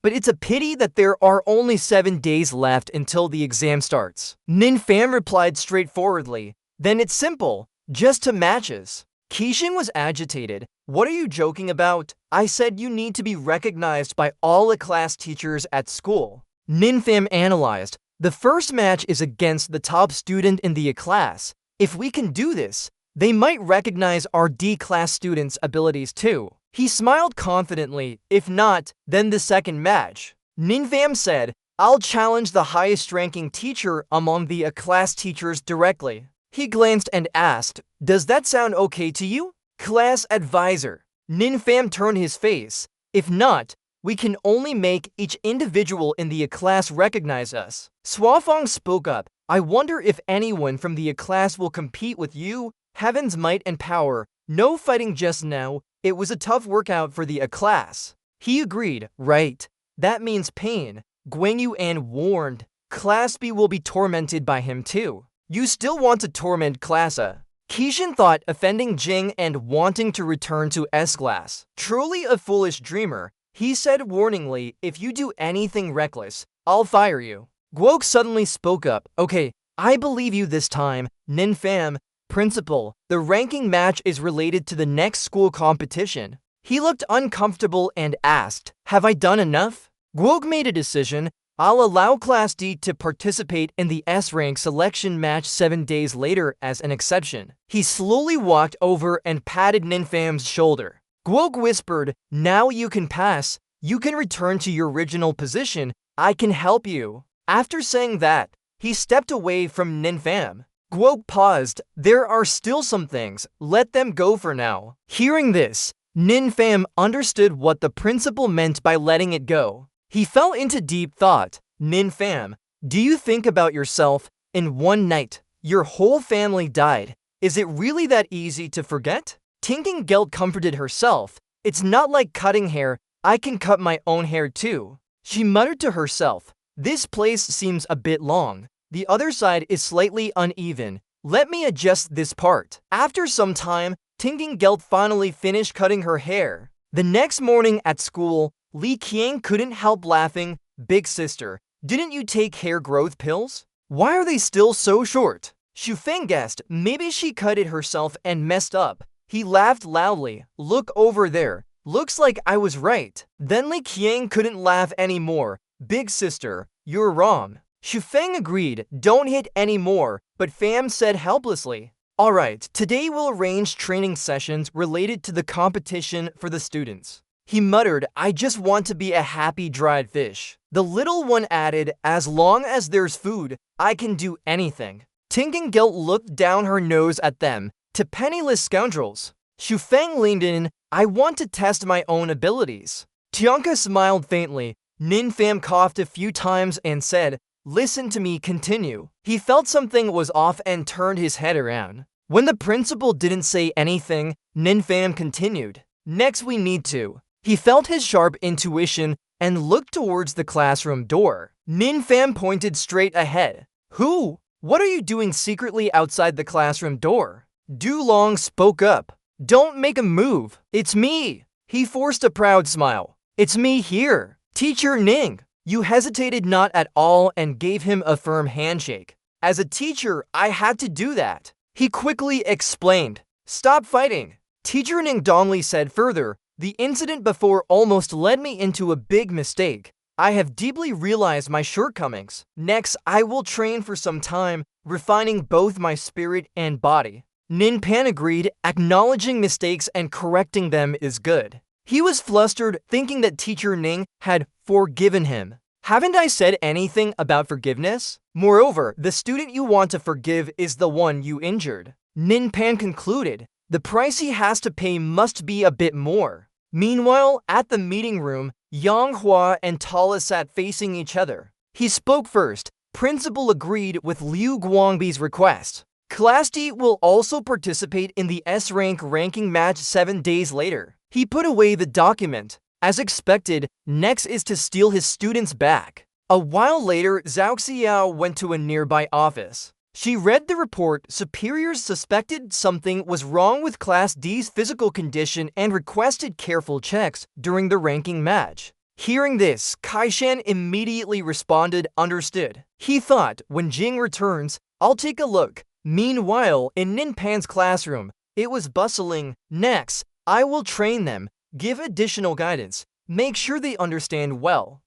[SPEAKER 1] But it's a pity that there are only 7 days left until the exam starts. Ninfam replied straightforwardly, then it's simple, just 2 matches. Keishan was agitated. What are you joking about? I said you need to be recognized by all A-class teachers at school. Ninfam analyzed, the first match is against the top student in the A-class. If we can do this, they might recognize our D-class students' abilities too. He smiled confidently, if not, then the second match. Ninfam said, I'll challenge the highest-ranking teacher among the A-class teachers directly. He glanced and asked, does that sound okay to you? Class advisor. Ninfam turned his face. If not, we can only make each individual in the A-class recognize us. Suafong spoke up, I wonder if anyone from the A-class will compete with you. Heaven's might and power. No fighting just now. It was a tough workout for the A-class. He agreed, right. That means pain. Guangyu An warned, Class B will be tormented by him too. You still want to torment Class A. Keishan thought offending Jing and wanting to return to S-class. Truly a foolish dreamer, he said warningly, if you do anything reckless, I'll fire you. Guok suddenly spoke up, okay, I believe you this time, Ninfam. Principal, the ranking match is related to the next school competition. He looked uncomfortable and asked, have I done enough? Guok made a decision. I'll allow Class D to participate in the S-rank selection match 7 days later as an exception. He slowly walked over and patted Ninfam's shoulder. Guok whispered, now you can pass. You can return to your original position. I can help you. After saying that, he stepped away from Ninfam. Guok paused. There are still some things. Let them go for now. Hearing this, Ninfam understood what the principal meant by letting it go. He fell into deep thought. Ninfam, do you think about yourself? In one night, your whole family died. Is it really that easy to forget? Tinking-gelt comforted herself. It's not like cutting hair. I can cut my own hair too. She muttered to herself. This place seems a bit long. The other side is slightly uneven. Let me adjust this part. After some time, Tinking-gelt finally finished cutting her hair. The next morning at school, Li Qiang couldn't help laughing. Big sister, didn't you take hair growth pills? Why are they still so short? Xu Feng guessed maybe she cut it herself and messed up. He laughed loudly. Look over there. Looks like I was right. Then Li Qiang couldn't laugh anymore. Big sister, you're wrong. Xu Feng agreed. Don't hit anymore, but Fam said helplessly. Alright, today we'll arrange training sessions related to the competition for the students. He muttered, I just want to be a happy dried fish. The little one added, as long as there's food, I can do anything. Tinking-gelt looked down her nose at them, to penniless scoundrels. Xu Feng leaned in, I want to test my own abilities. Tianka smiled faintly. Ninfam coughed a few times and said, listen to me continue. He felt something was off and turned his head around. When the principal didn't say anything, Ninfam continued. Next we need to. He felt his sharp intuition and looked towards the classroom door. Ninfam pointed straight ahead. Who? What are you doing secretly outside the classroom door? Du Long spoke up. Don't make a move. It's me. He forced a proud smile. It's me here. Teacher Ning. You hesitated not at all and gave him a firm handshake. As a teacher, I had to do that. He quickly explained. Stop fighting. Teacher Ning Dongli said further. The incident before almost led me into a big mistake. I have deeply realized my shortcomings. Next, I will train for some time, refining both my spirit and body. Ninpan agreed, acknowledging mistakes and correcting them is good. He was flustered, thinking that Teacher Ning had forgiven him. Haven't I said anything about forgiveness? Moreover, the student you want to forgive is the one you injured. Ninpan concluded. The price he has to pay must be a bit more. Meanwhile, at the meeting room, Yang Hua and Tala sat facing each other. He spoke first. Principal agreed with Liu Guangbi's request. Class D will also participate in the S-rank ranking match 7 days later. He put away the document. As expected, next is to steal his students back. A while later, Zhao Xiao went to a nearby office. She read the report. Superiors suspected something was wrong with Class D's physical condition and requested careful checks during the ranking match. Hearing this, Kaishan immediately responded, understood. He thought, when Jing returns, I'll take a look. Meanwhile, in Ninpan's classroom, it was bustling. Next, I will train them, give additional guidance, make sure they understand well.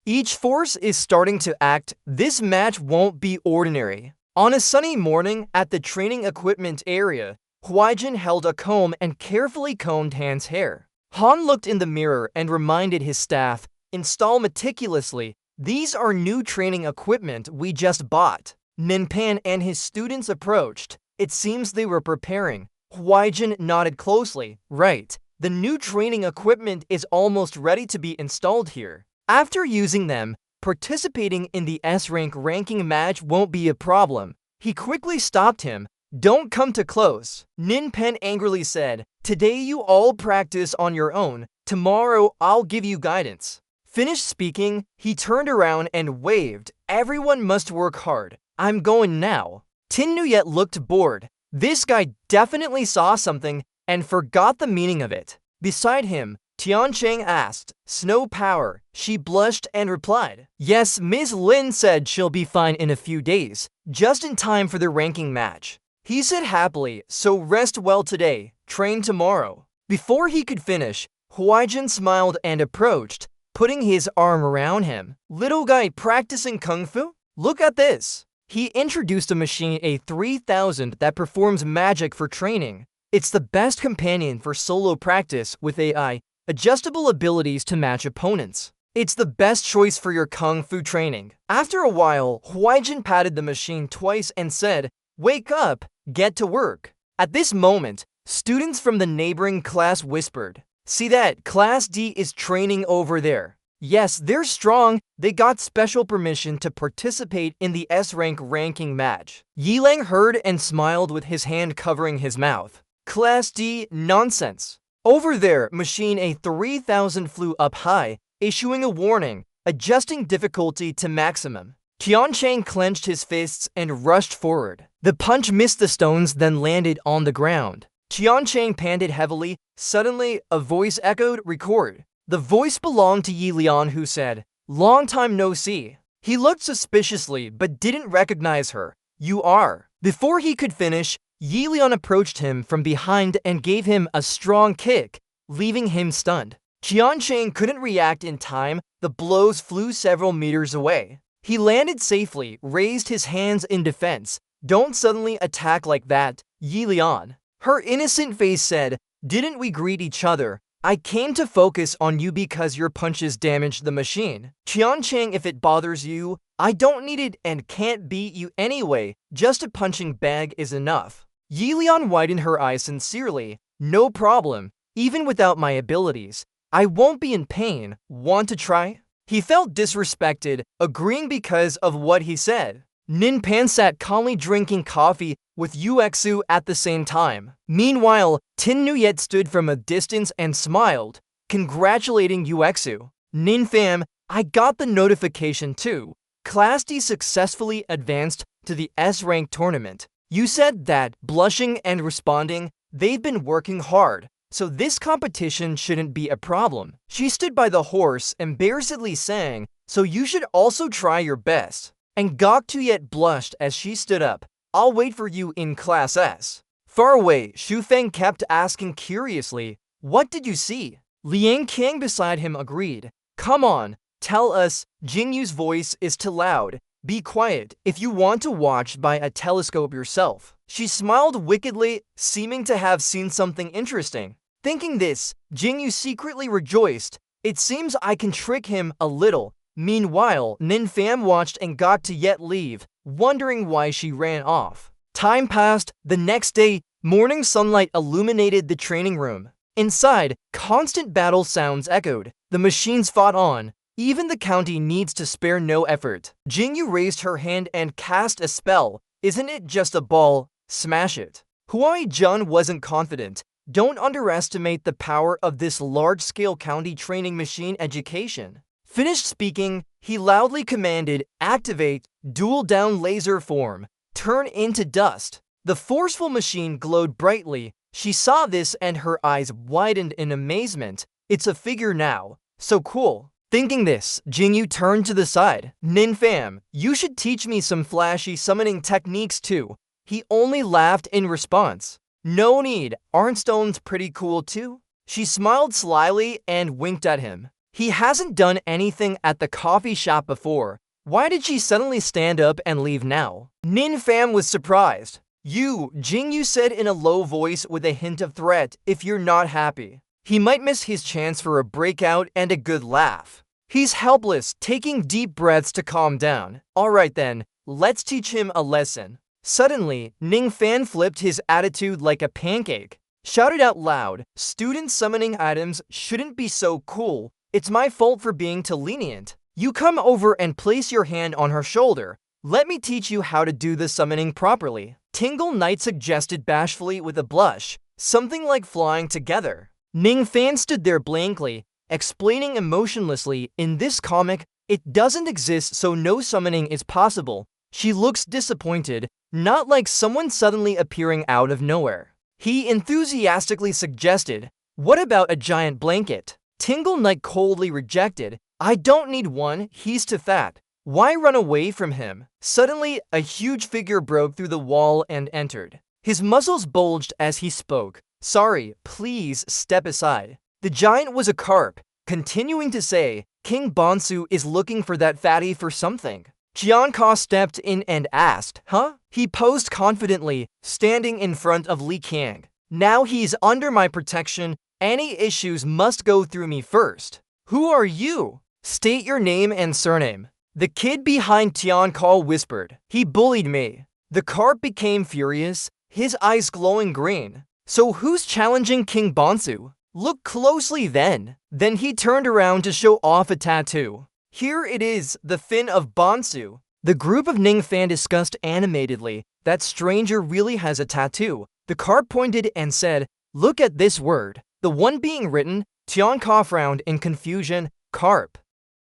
[SPEAKER 1] Each force is starting to act. This match won't be ordinary. On a sunny morning at the training equipment area, Huaijin held a comb and carefully combed Han's hair. Han looked in the mirror and reminded his staff, install meticulously. These are new training equipment we just bought. Ninpan and his students approached. It seems they were preparing. Huaijin nodded closely. Right, the new training equipment is almost ready to be installed here. After using them, participating in the S-rank ranking match won't be a problem. He quickly stopped him. Don't come too close. Ninpan angrily said, today you all practice on your own. Tomorrow I'll give you guidance. Finished speaking, he turned around and waved. Everyone must work hard. I'm going now. Tin Nuyet looked bored. This guy definitely saw something and forgot the meaning of it. Beside him, Tiancheng asked, Snow Power. She blushed and replied, yes, Ms. Lin said she'll be fine in a few days, just in time for the ranking match. He said happily, so rest well today, train tomorrow. Before he could finish, Huaijin smiled and approached, putting his arm around him. Little guy practicing kung fu? Look at this. He introduced a machine A3000 that performs magic for training. It's the best companion for solo practice with AI, adjustable abilities to match opponents. It's the best choice for your kung fu training. After a while, Huaijin patted the machine twice and said, wake up, get to work. At this moment, students from the neighboring class whispered, see that, Class D is training over there. Yes, they're strong. They got special permission to participate in the S-rank ranking match. Yilang heard and smiled with his hand covering his mouth. Class D, nonsense. Over there, Machine A3000 flew up high, issuing a warning, adjusting difficulty to maximum. Tiancheng clenched his fists and rushed forward. The punch missed the stones, then landed on the ground. Tiancheng panted heavily. Suddenly, a voice echoed, record. The voice belonged to Yi Lian, who said, long time no see. He looked suspiciously but didn't recognize her. You are. Before he could finish, Yi Lian approached him from behind and gave him a strong kick, leaving him stunned. Tiancheng couldn't react in time. The blows flew several meters away. He landed safely, raised his hands in defense. Don't suddenly attack like that, Yi Lian. Her innocent face said, didn't we greet each other? I came to focus on you because your punches damaged the machine. Tiancheng, if it bothers you, I don't need it and can't beat you anyway. Just a punching bag is enough. Yi Lian widened her eyes sincerely. No problem. Even without my abilities, I won't be in pain. Want to try? He felt disrespected, agreeing because of what he said. Ninpan sat calmly drinking coffee with Yuexu at the same time. Meanwhile, Tin Nuyet stood from a distance and smiled, congratulating Yuexu. Ninfam, I got the notification too. Class D successfully advanced to the S-rank tournament. You said that, blushing and responding, they've been working hard, so this competition shouldn't be a problem. She stood by the horse, embarrassedly saying, so you should also try your best. And Gok Tuyet blushed as she stood up. I'll wait for you in Class S. Far away, Xu Feng kept asking curiously, what did you see? Liang Qiang beside him agreed. Come on, tell us. Jingyu's voice is too loud. Be quiet if you want to watch by a telescope yourself. She smiled wickedly, seeming to have seen something interesting. Thinking this, Jingyu secretly rejoiced. It seems I can trick him a little. Meanwhile, Ninfam watched and got to yet leave, wondering why she ran off. Time passed. The next day, Morning sunlight illuminated the training room. Inside, constant battle sounds echoed. The machines fought on. Even the county needs to spare no effort. Jingyu raised her hand and cast a spell. Isn't it just a ball? Smash it. Huai-jun wasn't confident. Don't underestimate the power of this large-scale county training machine education. Finished speaking, he loudly commanded, activate, dual down laser form, turn into dust. The forceful machine glowed brightly. She saw this and her eyes widened in amazement. It's a figure now. So cool. Thinking this, Jingyu turned to the side. Ninfam, you should teach me some flashy summoning techniques too. He only laughed in response. No need, aren't stones pretty cool too? She smiled slyly and winked at him. He hasn't done anything at the coffee shop before. Why did she suddenly stand up and leave now? Ninfam was surprised. You, Jingyu said in a low voice with a hint of threat, if you're not happy. He might miss his chance for a breakout and a good laugh. He's helpless, taking deep breaths to calm down. Alright then, let's teach him a lesson. Suddenly, Ningfan flipped his attitude like a pancake. Shouted out loud, student summoning items shouldn't be so cool. It's my fault for being too lenient. You come over and place your hand on her shoulder. Let me teach you how to do the summoning properly. Tingle Knight suggested bashfully with a blush, something like flying together. Ningfan stood there blankly, explaining emotionlessly, in this comic, it doesn't exist so no summoning is possible. She looks disappointed, not like someone suddenly appearing out of nowhere. He enthusiastically suggested, what about a giant blanket? Tingle Knight coldly rejected, I don't need one, he's too fat. Why run away from him? Suddenly, a huge figure broke through the wall and entered. His muscles bulged as he spoke. Sorry, please step aside. The giant was a carp, continuing to say, King Bonsu is looking for that fatty for something. Jianka stepped in and asked, huh? He posed confidently, standing in front of Li Qiang. Now he's under my protection. Any issues must go through me first. Who are you? State your name and surname. The kid behind Tianka whispered. He bullied me. The carp became furious, his eyes glowing green. So who's challenging King Bonsu? Look closely then. Then he turned around to show off a tattoo. Here it is, the fin of Bonsu. The group of Ningfan discussed animatedly. That stranger really has a tattoo. The carp pointed and said, look at this word. The one being written, Tianka frowned in confusion, carp.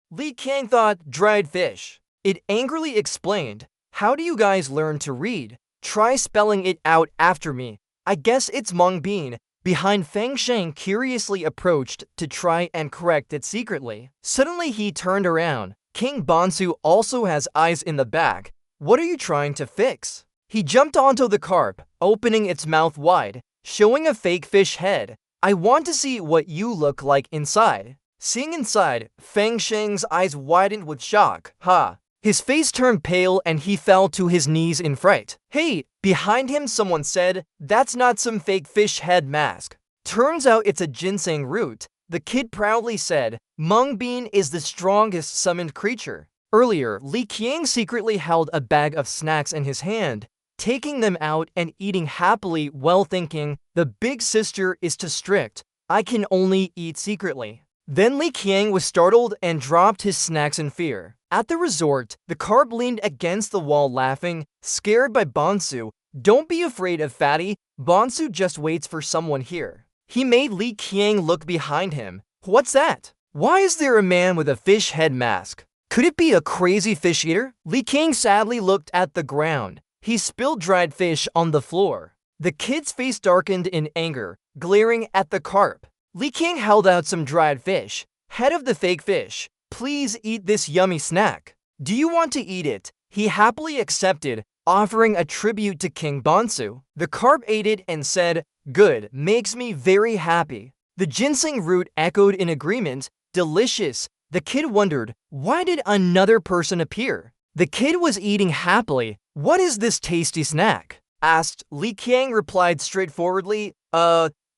[SPEAKER 1] Li Qiang thought, dried fish. It angrily explained, how do you guys learn to read? Try spelling it out after me. I guess it's mung bean. Behind Fang Sheng curiously approached to try and correct it secretly. Suddenly he turned around. King Bonsu also has eyes in the back. What are you trying to fix? He jumped onto the carp, opening its mouth wide, showing a fake fish head. I want to see what you look like inside. Seeing inside, Fang Sheng's eyes widened with shock. Ha! His face turned pale and he fell to his knees in fright. Hey! Behind him someone said, that's not some fake fish head mask. Turns out it's a ginseng root. The kid proudly said, Mung Bean is the strongest summoned creature. Earlier, Li Qiang secretly held a bag of snacks in his hand, taking them out and eating happily while thinking, the big sister is too strict. I can only eat secretly. Then Li Qiang was startled and dropped his snacks in fear. At the resort, the carp leaned against the wall laughing, scared by Bonsu. Don't be afraid of Fatty, Bonsu just waits for someone here. He made Li Qiang look behind him. What's that? Why is there a man with a fish head mask? Could it be a crazy fish eater? Li Qiang sadly looked at the ground. He spilled dried fish on the floor. The kid's face darkened in anger, glaring at the carp. Li Qiang held out some dried fish. Head of the fake fish, please eat this yummy snack. Do you want to eat it? He happily accepted, offering a tribute to King Bonsu. The carp ate it and said, good, makes me very happy. The ginseng root echoed in agreement, delicious. The kid wondered, why did another person appear? The kid was eating happily. What is this tasty snack? Asked. Li Qiang replied straightforwardly,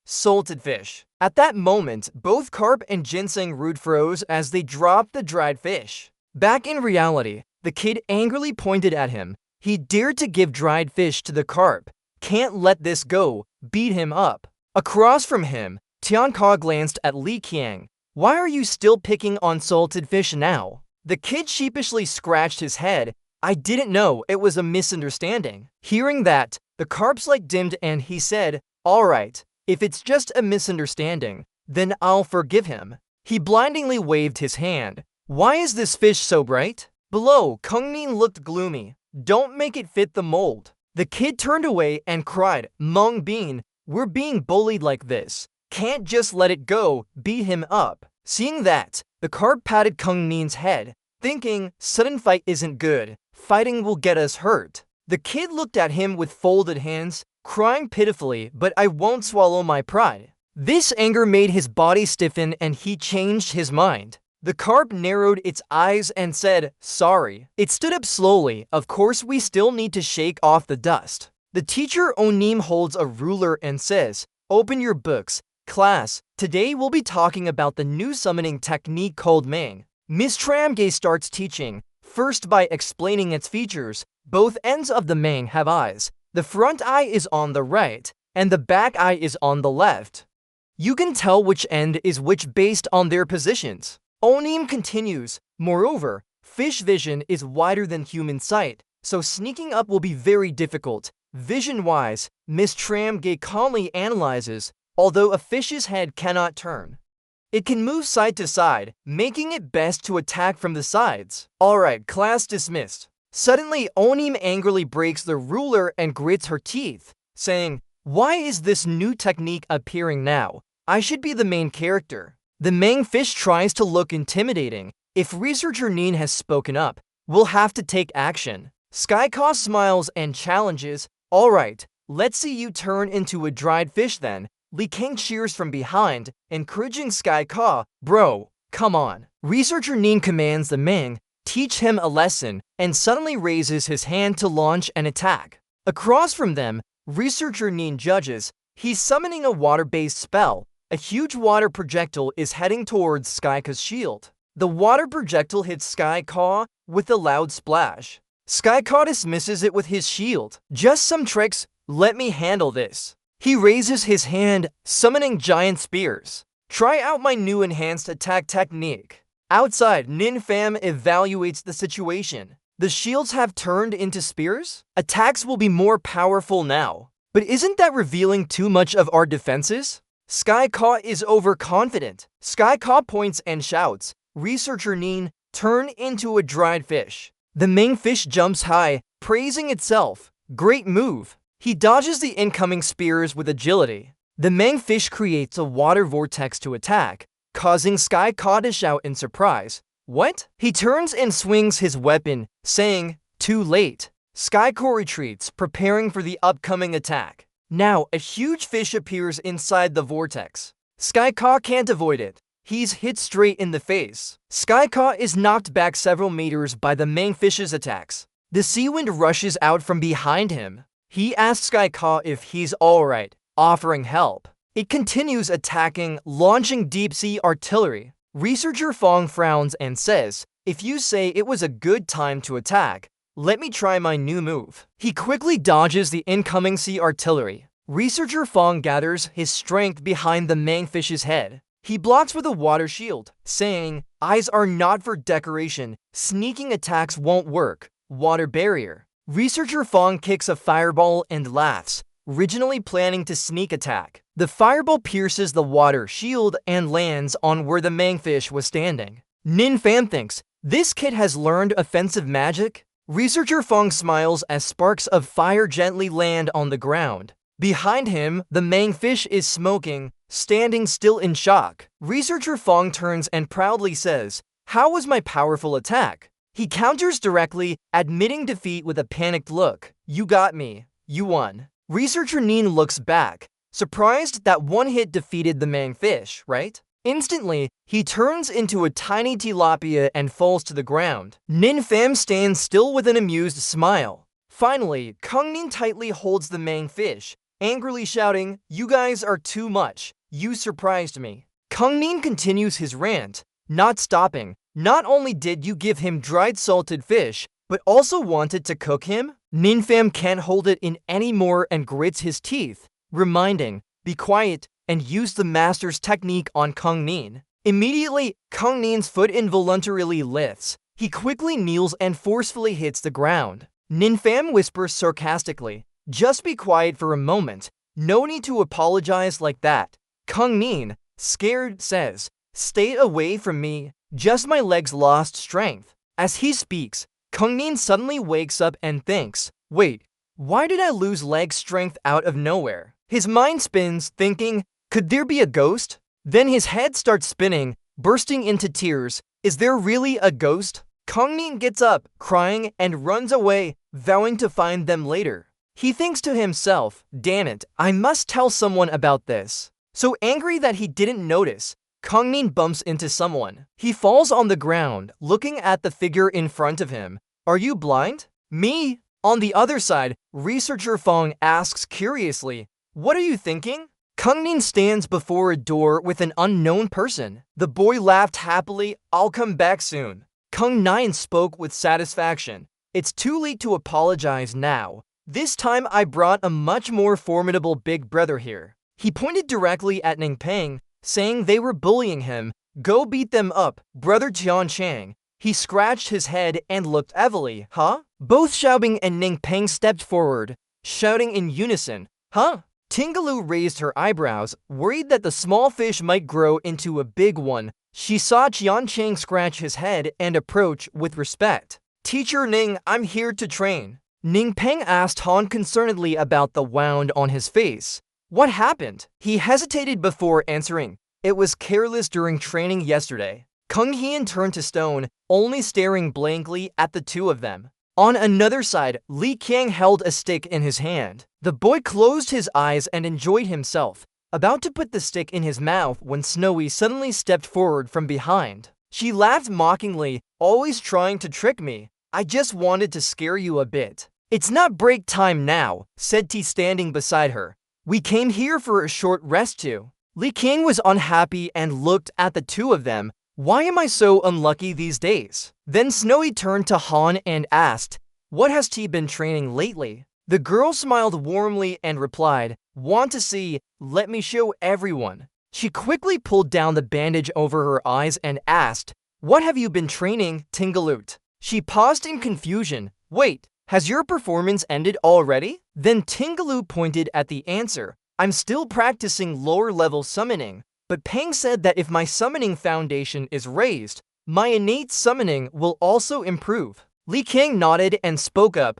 [SPEAKER 1] salted fish. At that moment, both carp and ginseng root froze as they dropped the dried fish. Back in reality, the kid angrily pointed at him. He dared to give dried fish to the carp. Can't let this go. beat him up. Across from him, Tianka glanced at Li Qiang. Why are you still picking on salted fish now? The kid sheepishly scratched his head. I didn't know, it was a misunderstanding. Hearing that, the carp's light dimmed and he said, alright, if it's just a misunderstanding, then I'll forgive him. He blindingly waved his hand. Why is this fish so bright? Below, Kungmin looked gloomy. Don't make it fit the mold. The kid turned away and cried, Meng Bin, we're being bullied like this. Can't just let it go, beat him up. Seeing that, the carp patted Kungmin's head, thinking, sudden fight isn't good. Fighting will get us hurt. The kid looked at him with folded hands, crying pitifully, but I won't swallow my pride. This anger made his body stiffen and he changed his mind. The carp narrowed its eyes and said, sorry. It stood up slowly. Of course, we still need to shake off the dust. The teacher Onim holds a ruler and says, open your books. Class, today we'll be talking about the new summoning technique called Mang. Miss Tramgay starts teaching, first by explaining its features. Both ends of the Mang have eyes. The front eye is on the right, and the back eye is on the left. You can tell which end is which based on their positions. Onim continues, moreover, fish vision is wider than human sight, so sneaking up will be very difficult. Vision-wise, Miss Tramgay calmly analyzes, although a fish's head cannot turn, it can move side to side, making it best to attack from the sides. Alright, class dismissed. Suddenly, Onim angrily breaks the ruler and grits her teeth, saying, why is this new technique appearing now? I should be the main character. The Mang fish tries to look intimidating. If researcher Nin has spoken up, we'll have to take action. Skycaw smiles and challenges, alright, let's see you turn into a dried fish then. Li King cheers from behind, encouraging Skycaw, bro, come on. Researcher Nin commands the Mang, teach him a lesson, and suddenly raises his hand to launch an attack. Across from them, researcher Nin judges, he's summoning a water-based spell. A huge water projectile is heading towards Skycaw's shield. The water projectile hits Skycaw with a loud splash. Skycaw dismisses it with his shield. Just some tricks, let me handle this. He raises his hand, summoning giant spears. Try out my new enhanced attack technique. Outside, Nin Fam evaluates the situation. The shields have turned into spears? Attacks will be more powerful now. But isn't that revealing too much of our defenses? Skycaw is overconfident. Skycaw points and shouts, researcher Nin, turn into a dried fish. The Mang fish jumps high, praising itself. Great move. He dodges the incoming spears with agility. The Mang fish creates a water vortex to attack, causing Skycaw to shout in surprise. What? He turns and swings his weapon, saying, too late. Skycaw retreats, preparing for the upcoming attack. Now, a huge fish appears inside the vortex. Skycaw can't avoid it. He's hit straight in the face. Skycaw is knocked back several meters by the Mang fish's attacks. The sea wind rushes out from behind him. He asks Skycaw if he's alright, offering help. It continues attacking, launching deep-sea artillery. Researcher Fong frowns and says, if you say it was a good time to attack, let me try my new move. He quickly dodges the incoming sea artillery. Researcher Fong gathers his strength behind the Mang fish's head. He blocks with a water shield, saying, eyes are not for decoration, sneaking attacks won't work, water barrier. Researcher Fong kicks a fireball and laughs, originally planning to sneak attack. The fireball pierces the water shield and lands on where the Mang fish was standing. Nin Fam thinks, this kid has learned offensive magic? Researcher Fong smiles as sparks of fire gently land on the ground. Behind him, the Mang fish is smoking, standing still in shock. Researcher Fong turns and proudly says, how was my powerful attack? He counters directly, admitting defeat with a panicked look. You got me. You won. Researcher Nin looks back, surprised that one hit defeated the Mang fish, right? Instantly, he turns into a tiny tilapia and falls to the ground. Nin Fam stands still with an amused smile. Finally, Kung Nin tightly holds the Mang fish, angrily shouting, you guys are too much. You surprised me. Kung Nin continues his rant, not stopping. Not only did you give him dried salted fish, but also wanted to cook him? Nin Fam can't hold it in anymore and grits his teeth. reminding, "Be quiet and use the master's technique on Kung Nin." Immediately, Kung Nin's foot involuntarily lifts. He quickly kneels and forcefully hits the ground. Ninfam whispers sarcastically, "Just be quiet for a moment. No need to apologize like that." Kung Nin, scared, says, "Stay away from me. Just my legs lost strength." As he speaks, Kung Nin suddenly wakes up and thinks, "Wait, why did I lose leg strength out of nowhere?" His mind spins, thinking, "Could there be a ghost?" Then his head starts spinning, bursting into tears. Is there really a ghost? Kung Nin gets up, crying, and runs away, vowing to find them later. He thinks to himself, "Damn it, I must tell someone about this." So angry that he didn't notice, Kung Nin bumps into someone. He falls on the ground, looking at the figure in front of him. "Are you blind?" "Me?" On the other side, researcher Fong asks curiously, "What are you thinking?" Kung Nin stands before a door with an unknown person. The boy laughed happily, "I'll come back soon." Kung Nin spoke with satisfaction. "It's too late to apologize now. This time I brought a much more formidable big brother here." He pointed directly at Ningpeng, saying they were bullying him. "Go beat them up, brother Tianchang." He scratched his head and looked heavily. "Huh?" Both Xiaobing and Ningpeng stepped forward, shouting in unison, "Huh?" Tingaloo raised her eyebrows, worried that the small fish might grow into a big one. She saw Tianchang scratch his head and approach with respect. "Teacher Ning, I'm here to train." Ningpeng asked Han concernedly about the wound on his face. What happened? He hesitated before answering. "It was careless during training yesterday." Kung Hian turned to stone, only staring blankly at the two of them. On another side, Li Qiang held a stick in his hand. The boy closed his eyes and enjoyed himself, about to put the stick in his mouth when Snowy suddenly stepped forward from behind. She laughed mockingly, "Always trying to trick me. I just wanted to scare you a bit." "It's not break time now," said T standing beside her. "We came here for a short rest too." Li Qiang was unhappy and looked at the two of them. "Why am I so unlucky these days?" Then Snowy turned to Han and asked, "What has T been training lately?" The girl smiled warmly and replied, "Want to see? Let me show everyone." She quickly pulled down the bandage over her eyes and asked, "What have you been training, Tingaloot?" She paused in confusion. "Wait, has your performance ended already?" Then Tingaloo pointed at the answer. "I'm still practicing lower-level summoning, but Peng said that if my summoning foundation is raised, my innate summoning will also improve." Li Qiang nodded and spoke up,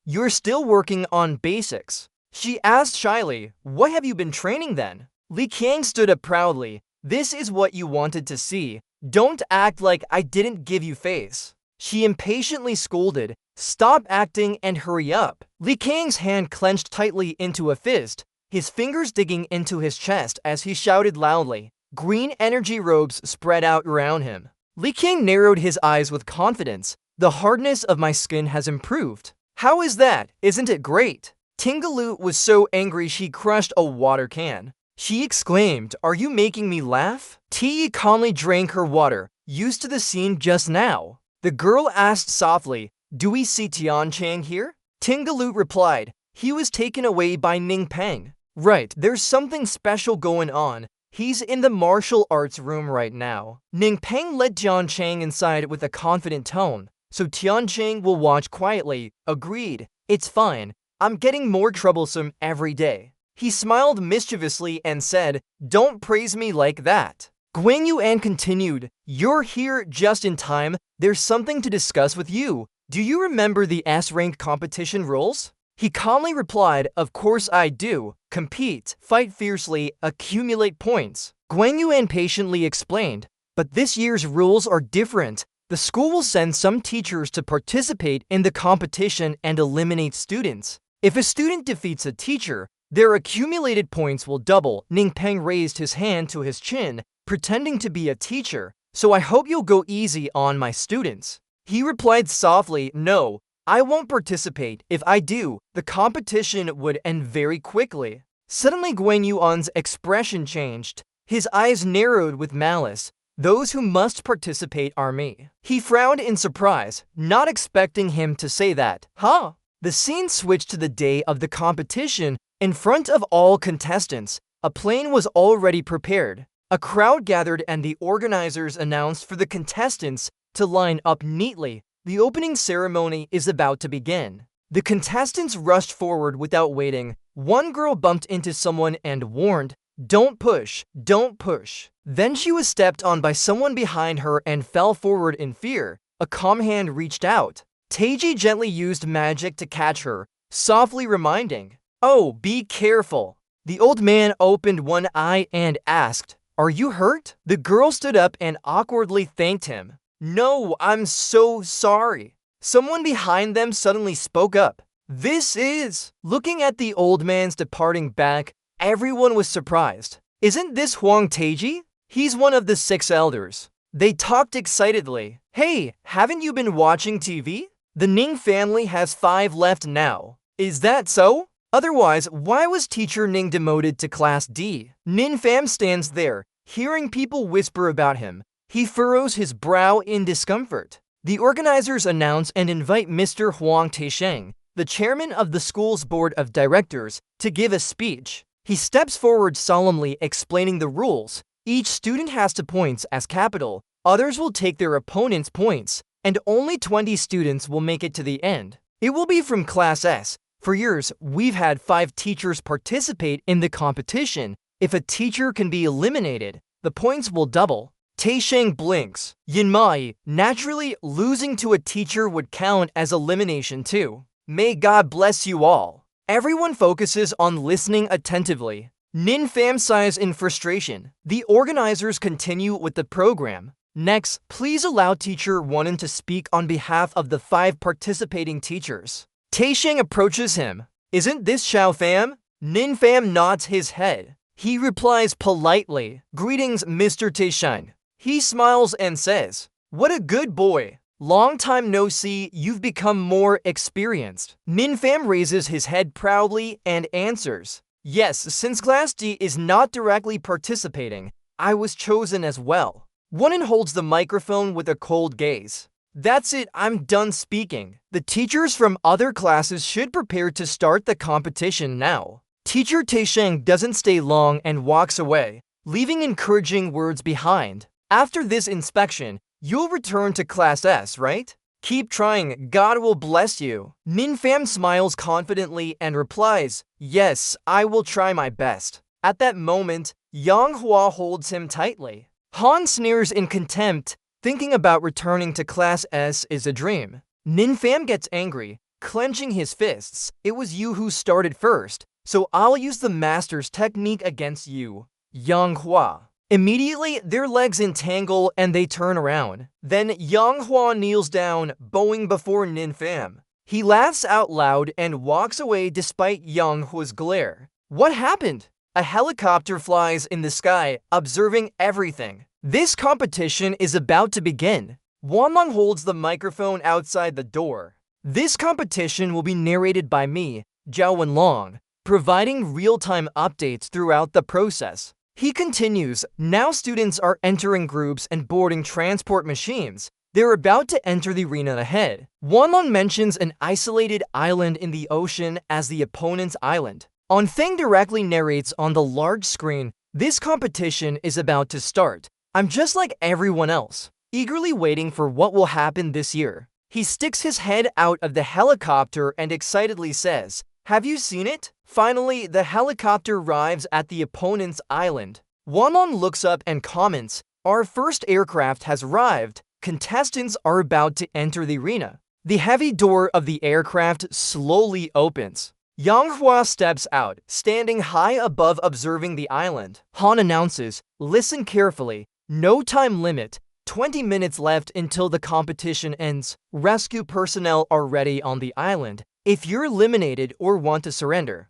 [SPEAKER 1] You're still working on basics." She asked shyly, "What have you been training then?" Li Qiang stood up proudly. "This is what you wanted to see. Don't act like I didn't give you face." She impatiently scolded, "Stop acting and hurry up." Li Qiang's hand clenched tightly into a fist, his fingers digging into his chest as he shouted loudly. Green energy robes spread out around him. Li Qiang narrowed his eyes with confidence. "The hardness of my skin has improved." "How is that? Isn't it great?" Tingaloo was so angry she crushed a water can. She exclaimed, "Are you making me laugh?" Ti calmly drank her water, used to the scene just now. The girl asked softly, "Do we see Tianchang here?" Tingaloo replied, "He was taken away by Ningpeng." "Right, there's something special going on. He's in the martial arts room right now." Ningpeng led Tianchang inside with a confident tone. "So Tianchang will watch quietly." "Agreed. It's fine. I'm getting more troublesome every day." He smiled mischievously and said, "Don't praise me like that." Guan Yuan continued, "You're here just in time. There's something to discuss with you. Do you remember the S-rank competition rules?" He calmly replied, "Of course I do. Compete, fight fiercely, accumulate points." Guan Yuan patiently explained, "But this year's rules are different. The school will send some teachers to participate in the competition and eliminate students. If a student defeats a teacher, their accumulated points will double." Ningpeng raised his hand to his chin, pretending to be a teacher. "So I hope you'll go easy on my students." He replied softly, "No, I won't participate. If I do, the competition would end very quickly." Suddenly Guan Yuan's expression changed. His eyes narrowed with malice. "Those who must participate are me." He frowned in surprise, not expecting him to say that. "Huh?" The scene switched to the day of the competition, In front of all contestants, a plane was already prepared. A crowd gathered and the organizers announced for the contestants to line up neatly. The opening ceremony is about to begin. The contestants rushed forward without waiting. One girl bumped into someone and warned, "Don't push, don't push." Then she was stepped on by someone behind her and fell forward in fear. A calm hand reached out. Teiji gently used magic to catch her, softly reminding, "Oh, be careful." The old man opened one eye and asked, "Are you hurt?" The girl stood up and awkwardly thanked him. "No, I'm so sorry." Someone behind them suddenly spoke up. "This is..." Looking at the old man's departing back, everyone was surprised. "Isn't this Huang Teiji? He's one of the 6 elders." They talked excitedly. "Hey, haven't you been watching TV? The Ning family has 5 left now. Is that so? Otherwise, why was teacher Ning demoted to class D?" Nin Fam stands there, hearing people whisper about him. He furrows his brow in discomfort. The organizers announce and invite Mr. Huang Taisheng, the chairman of the school's board of directors, to give a speech. He steps forward solemnly explaining the rules. Each student has 2 points as capital, others will take their opponent's points, and only 20 students will make it to the end. It will be from Class S. For years, we've had 5 teachers participate in the competition. If a teacher can be eliminated, the points will double. Taisheng blinks. Yinmai, naturally, losing to a teacher would count as elimination too. May God bless you all. Everyone focuses on listening attentively. Nin Fam sighs in frustration. The organizers continue with the program. Next, please allow teacher Wonan to speak on behalf of the 5 participating teachers. Taisheng approaches him. "Isn't this Xiao Fam?" Nin Fam nods his head. He replies politely, "Greetings, Mr. Taisheng." He smiles and says, "What a good boy. Long time no see, you've become more experienced." Nin Fam raises his head proudly and answers, "Yes, since Class D is not directly participating, I was chosen as well." Wonan holds the microphone with a cold gaze. "That's it, I'm done speaking. The teachers from other classes should prepare to start the competition now." Teacher Taisheng doesn't stay long and walks away, leaving encouraging words behind. "After this inspection, you'll return to Class S, right? Keep trying, God will bless you." Nin Fam smiles confidently and replies, "Yes, I will try my best." At that moment, Yang Hua holds him tightly. Han sneers in contempt, thinking about returning to Class S is a dream. Nin Fam gets angry, clenching his fists. "It was you who started first, so I'll use the master's technique against you." Yang Hua. Immediately, their legs entangle and they turn around. Then Yang Hua kneels down, bowing before Nin Fam. He laughs out loud and walks away despite Yang Hua's glare. What happened? A helicopter flies in the sky, observing everything. This competition is about to begin. Wanlong holds the microphone outside the door. This competition will be narrated by me, Zhao Wenlong, providing real-time updates throughout the process. He continues, now students are entering groups and boarding transport machines. They're about to enter the arena ahead. Wanlong mentions an isolated island in the ocean as the opponent's island. On Thing directly narrates on the large screen, this competition is about to start. I'm just like everyone else, eagerly waiting for what will happen this year. He sticks his head out of the helicopter and excitedly says, "Have you seen it?" Finally, the helicopter arrives at the opponent's island. Wanlong looks up and comments, "Our first aircraft has arrived. Contestants are about to enter the arena." The heavy door of the aircraft slowly opens. Yang Hua steps out, standing high above observing the island. Han announces, "Listen carefully. No time limit. 20 minutes left until the competition ends. Rescue personnel are ready on the island. If you're eliminated or want to surrender,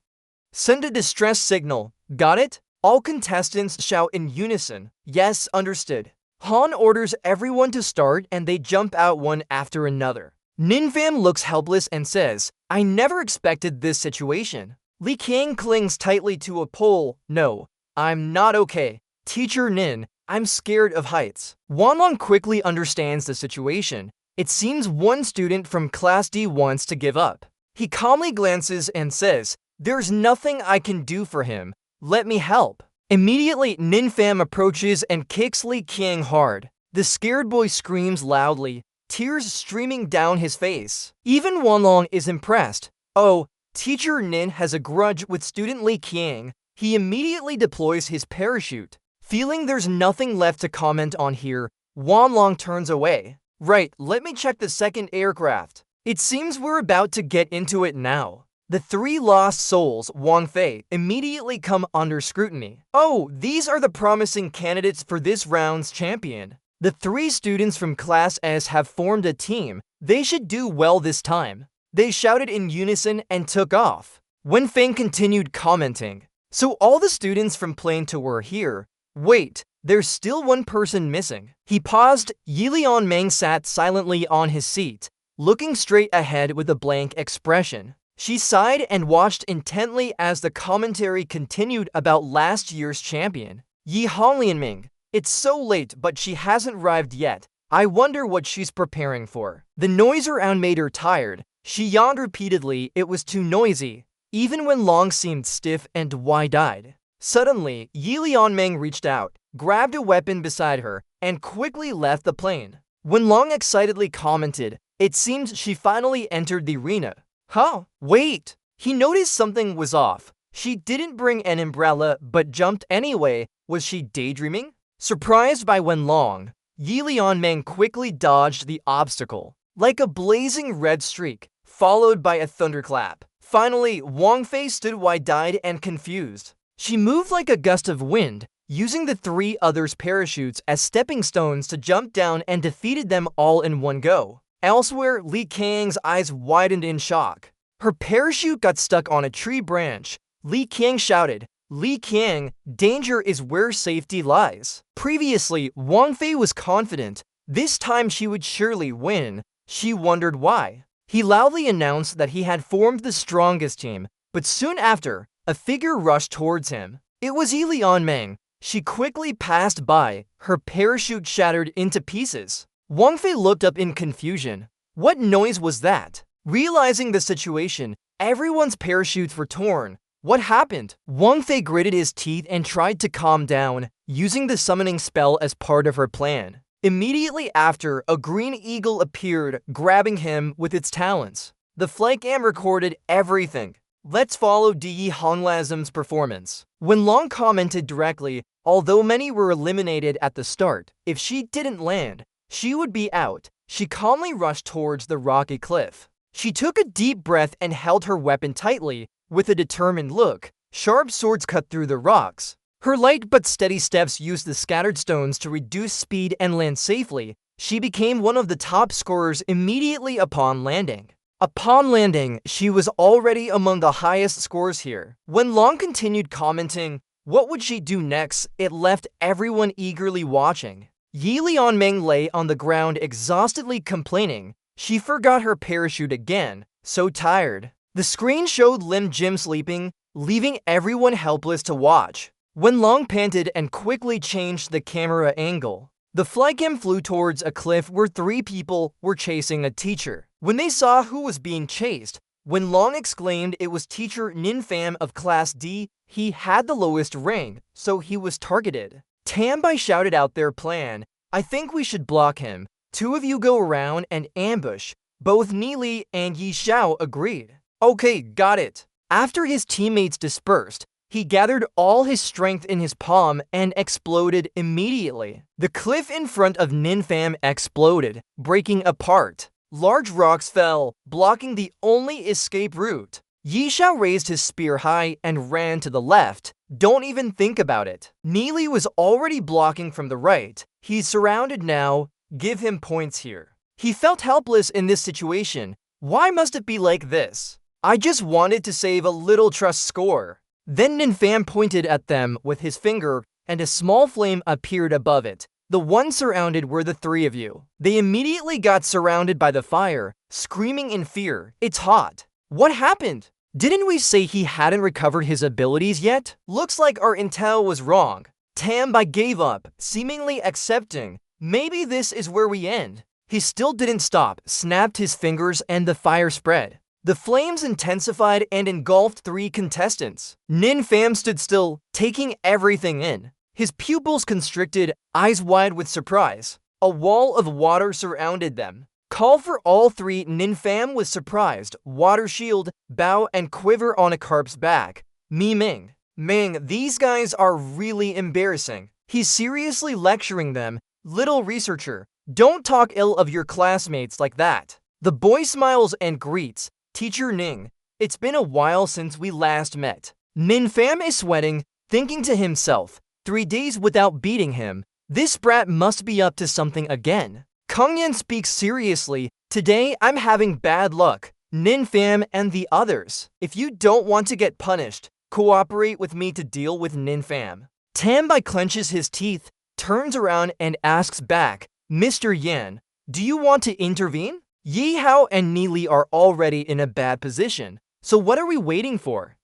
[SPEAKER 1] send a distress signal. Got it?" All contestants shout in unison, "Yes, understood." Han orders everyone to start and they jump out one after another. Nin Fam looks helpless and says, "I never expected this situation." Li Qiang clings tightly to a pole. "No, I'm not okay. Teacher Nin, I'm scared of heights." Wanlong quickly understands the situation. It seems one student from Class D wants to give up. He calmly glances and says, There's nothing I can do for him. Let me help. Immediately, Ninfam approaches and kicks Li Qiang hard. The scared boy screams loudly, tears streaming down his face. Even Wanlong is impressed. Oh, Teacher Nin has a grudge with student Li Qiang. He immediately deploys his parachute. Feeling there's nothing left to comment on here, Wanlong turns away. Right, let me check the second aircraft. It seems we're about to get into it now. The three lost souls, Wang Fei, immediately come under scrutiny. Oh, these are the promising candidates for this round's champion. The three students from Class S have formed a team. They should do well this time. They shouted in unison and took off. Wen Feng continued commenting. So all the students from Plane 2 were here. Wait, there's still one person missing. He paused. Yilian Meng sat silently on his seat, looking straight ahead with a blank expression. She sighed and watched intently as the commentary continued about last year's champion, Yi Honglianming. It's so late, but she hasn't arrived yet. I wonder what she's preparing for. The noise around made her tired. She yawned repeatedly. It was too noisy, even when Long seemed stiff and wide-eyed. Suddenly, Yi Lianmeng reached out, grabbed a weapon beside her, and quickly left the plane. When Long excitedly commented, it seems she finally entered the arena. Huh? Wait! He noticed something was off. She didn't bring an umbrella, but jumped anyway. Was she daydreaming? Surprised by Wenlong, Yi Lianmeng quickly dodged the obstacle, like a blazing red streak, followed by a thunderclap. Finally, Wang Fei stood wide-eyed and confused. She moved like a gust of wind, using the three others' parachutes as stepping stones to jump down and defeated them all in one go. Elsewhere, Li Qiang's eyes widened in shock. Her parachute got stuck on a tree branch. Li Qiang shouted, Li Qiang, danger is where safety lies. Previously, Wang Fei was confident. This time she would surely win. She wondered why. He loudly announced that he had formed the strongest team, but soon after, a figure rushed towards him. It was Yi Lianmeng. She quickly passed by. Her parachute shattered into pieces. Wang Fei looked up in confusion. What noise was that? Realizing the situation, everyone's parachutes were torn. What happened? Wang Fei gritted his teeth and tried to calm down, using the summoning spell as part of her plan. Immediately after, a green eagle appeared, grabbing him with its talons. The flycam recorded everything. Let's follow Di Honglasm's performance. When Long commented directly, although many were eliminated at the start, if she didn't land, she would be out. She calmly rushed towards the rocky cliff. She took a deep breath and held her weapon tightly. With a determined look, sharp swords cut through the rocks. Her light but steady steps used the scattered stones to reduce speed and land safely. She became one of the top scorers immediately upon landing. Upon landing, she was already among the highest scores here. When Long continued commenting, what would she do next? It left everyone eagerly watching. Yi Lianmeng lay on the ground exhaustedly complaining. She forgot her parachute again, so tired. The screen showed Lim Jim sleeping, leaving everyone helpless to watch. When Long panted and quickly changed the camera angle, the flycam flew towards a cliff where three people were chasing a teacher. When they saw who was being chased, when Long exclaimed it was teacher Ninfam of Class D, he had the lowest rank, so he was targeted. Tambai shouted out their plan. I think we should block him. Two of you go around and ambush. Both Nili and Yi Xiao agreed. Okay, got it. After his teammates dispersed, he gathered all his strength in his palm and exploded immediately. The cliff in front of Ninfam exploded, breaking apart. Large rocks fell, blocking the only escape route. Yi Xiao raised his spear high and ran to the left. Don't even think about it. Nili was already blocking from the right. He's surrounded now. Give him points here. He felt helpless in this situation. Why must it be like this? I just wanted to save a little trust score. Then Ninfam pointed at them with his finger, and a small flame appeared above it. The ones surrounded were the three of you. They immediately got surrounded by the fire, screaming in fear. It's hot. What happened? Didn't we say he hadn't recovered his abilities yet? Looks like our intel was wrong. Tambai gave up, seemingly accepting. Maybe this is where we end. He still didn't stop, snapped his fingers, and the fire spread. The flames intensified and engulfed 3 contestants. Nin Pham stood still, taking everything in. His pupils constricted, eyes wide with surprise. A wall of water surrounded them. Call for all 3. Nin Pham was surprised. Water shield, bow, and quiver on a carp's back. Mi Ming. Ming, these guys are really embarrassing. He's seriously lecturing them. Little researcher, don't talk ill of your classmates like that. The boy smiles and greets. Teacher Ning, it's been a while since we last met. Nin Pham is sweating, thinking to himself, 3 days without beating him. This brat must be up to something again. Kung Yen speaks seriously. Today I'm having bad luck. Nin Pham and the others. If you don't want to get punished, cooperate with me to deal with Nin Pham. Tam Bai clenches his teeth, turns around and asks back, Mr. Yan, do you want to intervene? Yi Hao and Ni Li are already in a bad position, so what are we waiting for?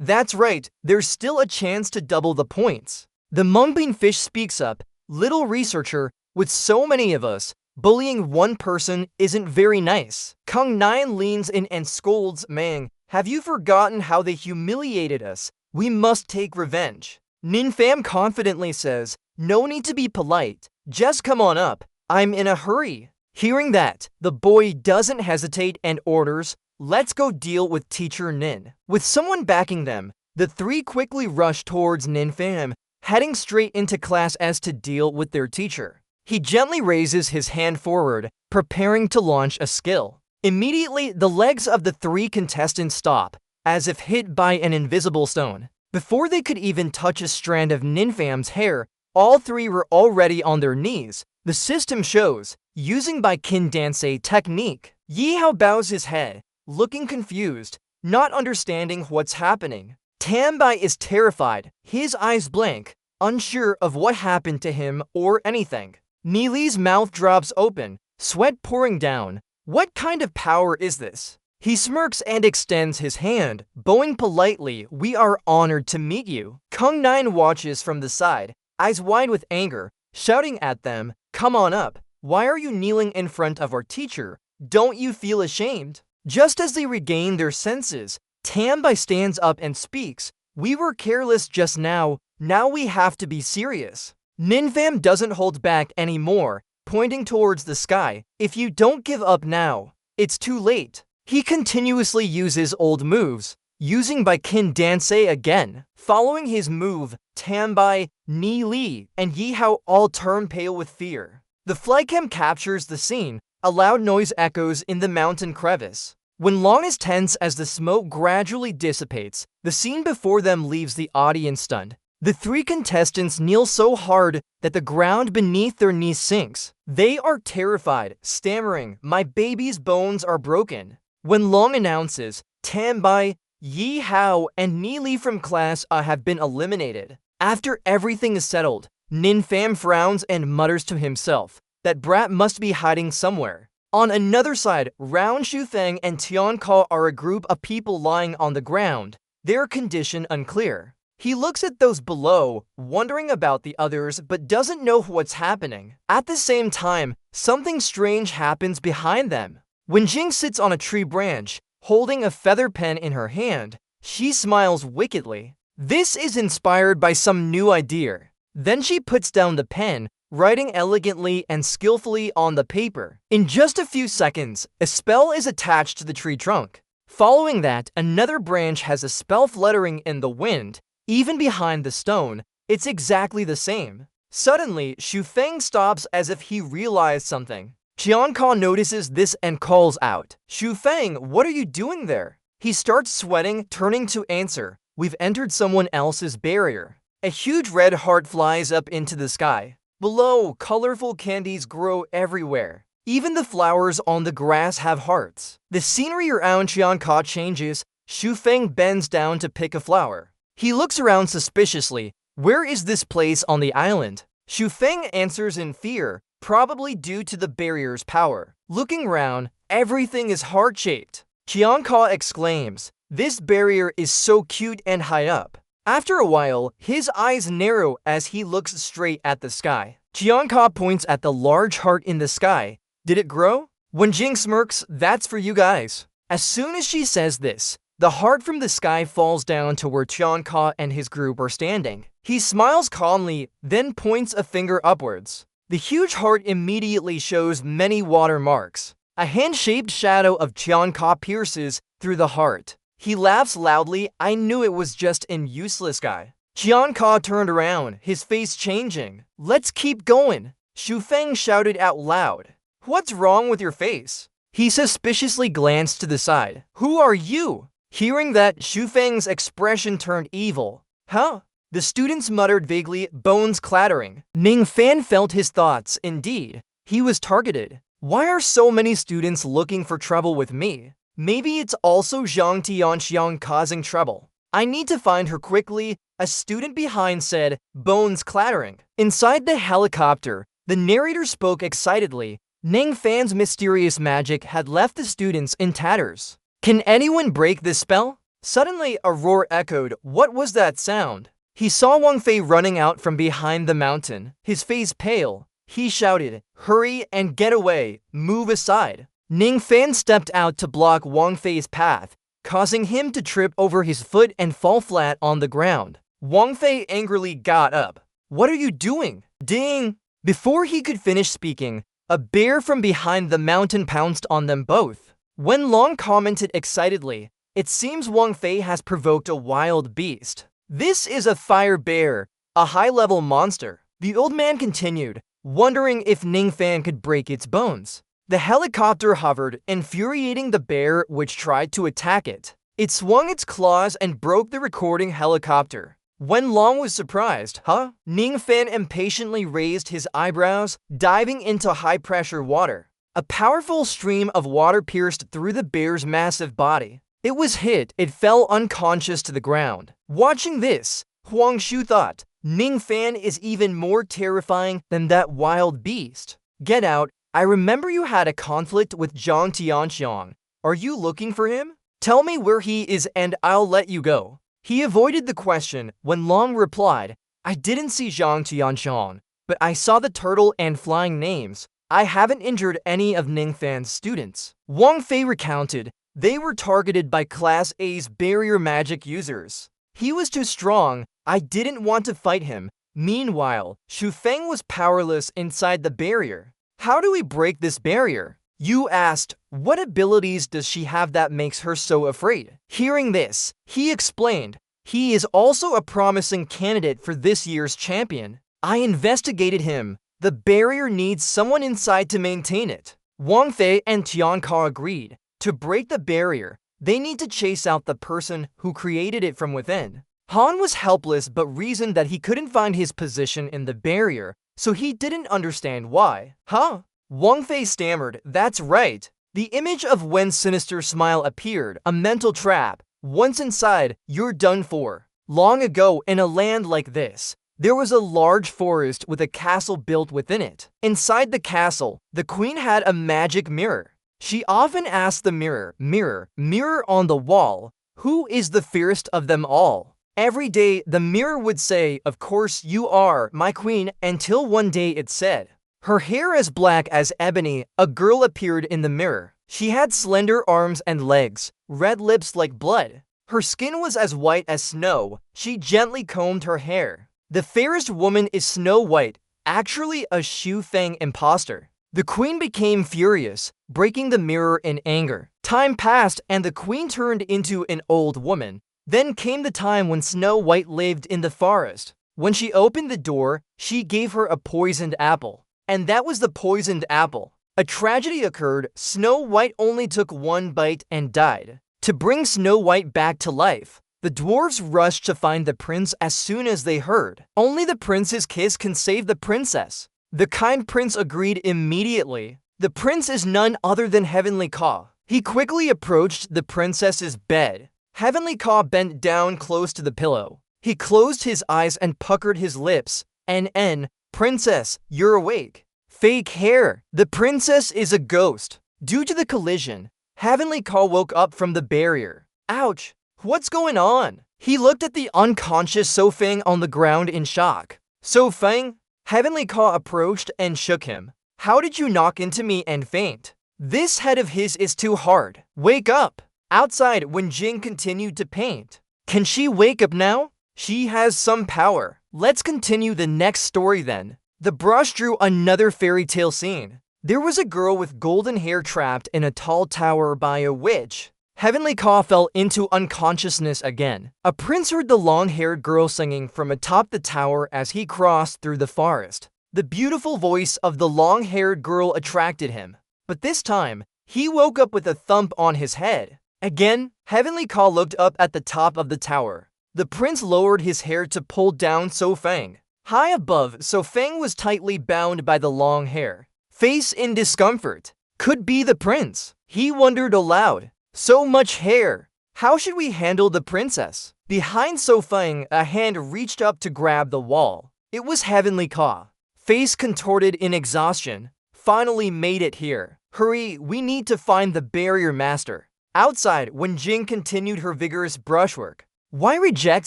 [SPEAKER 1] That's right, there's still a chance to double the points. The Mungbean fish speaks up, little researcher, with so many of us, bullying one person isn't very nice. Kung Nian leans in and scolds Mang, have you forgotten how they humiliated us? We must take revenge. Nin Pham confidently says, no need to be polite, just come on up, I'm in a hurry. Hearing that, the boy doesn't hesitate and orders, let's go deal with Teacher Nin. With someone backing them, the 3 quickly rush towards Nin Pham, heading straight into class as to deal with their teacher. He gently raises his hand forward, preparing to launch a skill. Immediately, the legs of the 3 contestants stop, as if hit by an invisible stone. Before they could even touch a strand of Nin Pham's hair, all 3 were already on their knees. The system shows, using by Kin Dansei technique. Yi Hao bows his head, looking confused, not understanding what's happening. Tam Bai is terrified, his eyes blank, unsure of what happened to him or anything. Ni Li's mouth drops open, sweat pouring down. What kind of power is this? He smirks and extends his hand, bowing politely, we are honored to meet you. Kung Nian watches from the side, eyes wide with anger, shouting at them, come on up. Why are you kneeling in front of our teacher? Don't you feel ashamed? Just as they regain their senses, Tam Bai stands up and speaks. We were careless just now we have to be serious. Nin Pham doesn't hold back anymore, pointing towards the sky. If you don't give up now, it's too late. He continuously uses old moves, using by Kin Dansei again. Following his move, Tam Bai, Ni Li, and Yi Hao all turn pale with fear. The flycam captures the scene. A loud noise echoes in the mountain crevice. When Long is tense as the smoke gradually dissipates, the scene before them leaves the audience stunned. The 3 contestants kneel so hard that the ground beneath their knees sinks. They are terrified, stammering, my baby's bones are broken. When Long announces, Tam Bai, Yi Hao, and Ni Li from class have been eliminated. After everything is settled, Nin Pham frowns and mutters to himself, that brat must be hiding somewhere. On another side, Round Shu Feng and Tian Ka are a group of people lying on the ground, their condition unclear. He looks at those below, wondering about the others but doesn't know what's happening. At the same time, something strange happens behind them. When Jing sits on a tree branch, holding a feather pen in her hand, she smiles wickedly. This is inspired by some new idea. Then she puts down the pen, writing elegantly and skillfully on the paper. In just a few seconds, a spell is attached to the tree trunk. Following that, another branch has a spell fluttering in the wind. Even behind the stone, it's exactly the same. Suddenly, Shu Feng stops as if he realized something. Tian Ka notices this and calls out, Shu Feng, what are you doing there? He starts sweating, turning to answer, we've entered someone else's barrier. A huge red heart flies up into the sky. Below, colorful candies grow everywhere. Even the flowers on the grass have hearts. The scenery around Tian Ka changes. Shu Feng bends down to pick a flower. He looks around suspiciously. Where is this place on the island? Shu Feng answers in fear, probably due to the barrier's power. Looking around, everything is heart-shaped. Tian Ka exclaims, this barrier is so cute and high up. After a while, his eyes narrow as he looks straight at the sky. Tian Ka points at the large heart in the sky. Did it grow? When Jing smirks, that's for you guys. As soon as she says this, the heart from the sky falls down to where Tianka and his group are standing. He smiles calmly, then points a finger upwards. The huge heart immediately shows many watermarks. A hand-shaped shadow of Tianka pierces through the heart. He laughs loudly. I knew it was just an useless guy. Tianka turned around, his face changing. Let's keep going, Xu Feng shouted out loud. What's wrong with your face? He suspiciously glanced to the side. Who are you? Hearing that, Xu Feng's expression turned evil. Huh? The students muttered vaguely, bones clattering. Ning Fan felt his thoughts. Indeed, he was targeted. Why are so many students looking for trouble with me? Maybe it's also Zhang Tianxiang causing trouble. I need to find her quickly, a student behind said, bones clattering. Inside the helicopter, the narrator spoke excitedly. Ning Fan's mysterious magic had left the students in tatters. Can anyone break this spell? Suddenly, a roar echoed. What was that sound? He saw Wang Fei running out from behind the mountain, his face pale. He shouted, hurry and get away, move aside. Ning Fan stepped out to block Wang Fei's path, causing him to trip over his foot and fall flat on the ground. Wang Fei angrily got up. What are you doing? Ding! Before he could finish speaking, a bear from behind the mountain pounced on them both. Wen Long commented excitedly, it seems Wang Fei has provoked a wild beast. This is a fire bear, a high-level monster. The old man continued, wondering if Ning Fan could break its bones. The helicopter hovered, infuriating the bear which tried to attack it. It swung its claws and broke the recording helicopter. Wen Long was surprised. Huh? Ning Fan impatiently raised his eyebrows, diving into high-pressure water. A powerful stream of water pierced through the bear's massive body. It was hit. It fell unconscious to the ground. Watching this, Huang Shu thought, Ning Fan is even more terrifying than that wild beast. Get out. I remember you had a conflict with Zhang Tianxiang. Are you looking for him? Tell me where he is and I'll let you go. He avoided the question when Long replied, I didn't see Zhang Tianxiang, but I saw the turtle and flying names. I haven't injured any of Ning Fan's students. Wang Fei recounted, they were targeted by Class A's barrier magic users. He was too strong. I didn't want to fight him. Meanwhile, Xu Feng was powerless inside the barrier. How do we break this barrier? You asked, what abilities does she have that makes her so afraid? Hearing this, he explained, he is also a promising candidate for this year's champion. I investigated him. The barrier needs someone inside to maintain it. Wang Fei and Tianka agreed. To break the barrier, they need to chase out the person who created it from within. Han was helpless but reasoned that he couldn't find his position in the barrier, so he didn't understand why. Huh? Wang Fei stammered, that's right. The image of Wen's sinister smile appeared, a mental trap. Once inside, you're done for. Long ago, in a land like this, there was a large forest with a castle built within it. Inside the castle, the queen had a magic mirror. She often asked the mirror, mirror, mirror on the wall, who is the fairest of them all? Every day, the mirror would say, of course you are, my queen, until one day it said, her hair as black as ebony. A girl appeared in the mirror. She had slender arms and legs, red lips like blood. Her skin was as white as snow. She gently combed her hair. The fairest woman is Snow White, actually a Xu Feng imposter. The queen became furious, breaking the mirror in anger. Time passed and the queen turned into an old woman. Then came the time when Snow White lived in the forest. When she opened the door, she gave her a poisoned apple. And that was the poisoned apple. A tragedy occurred. Snow White only took one bite and died. To bring Snow White back to life, the dwarves rushed to find the prince as soon as they heard. Only the prince's kiss can save the princess. The kind prince agreed immediately. The prince is none other than Heavenly Ka. He quickly approached the princess's bed. Heavenly Ka bent down close to the pillow. He closed his eyes and puckered his lips. N, princess, you're awake. Fake hair. The princess is a ghost. Due to the collision, Heavenly Ka woke up from the barrier. Ouch. What's going on? He looked at the unconscious So Feng on the ground in shock. So Feng? Heavenly Ka approached and shook him. How did you knock into me and faint? This head of his is too hard. Wake up! Outside, when Jing continued to paint. Can she wake up now? She has some power. Let's continue the next story then. The brush drew another fairy tale scene. There was a girl with golden hair trapped in a tall tower by a witch. Heavenly Ka fell into unconsciousness again. A prince heard the long-haired girl singing from atop the tower as he crossed through the forest. The beautiful voice of the long-haired girl attracted him. But this time, he woke up with a thump on his head. Again, Heavenly Ka looked up at the top of the tower. The prince lowered his hair to pull down Sofang. High above, Sofang was tightly bound by the long hair. Face in discomfort. Could be the prince. He wondered aloud. So much hair. How should we handle the princess? Behind Sofang, a hand reached up to grab the wall. It was Heavenly Ka. Face contorted in exhaustion. Finally made it here. Hurry, we need to find the barrier master. Outside, when Jing continued her vigorous brushwork. Why reject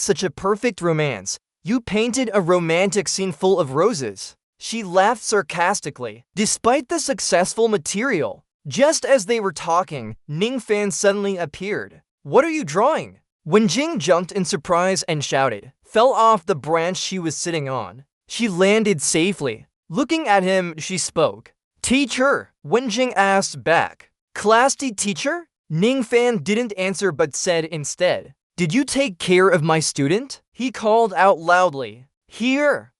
[SPEAKER 1] such a perfect romance? You painted a romantic scene full of roses. She laughed sarcastically. Despite the successful material, just as they were talking, Ningfan suddenly appeared. What are you drawing? When Jing jumped in surprise and shouted, fell off the branch she was sitting on. She landed safely. Looking at him, she spoke. Teacher, Wen Jing asked back. Class teacher? Ningfan didn't answer but said instead, did you take care of my student? He called out loudly. Here.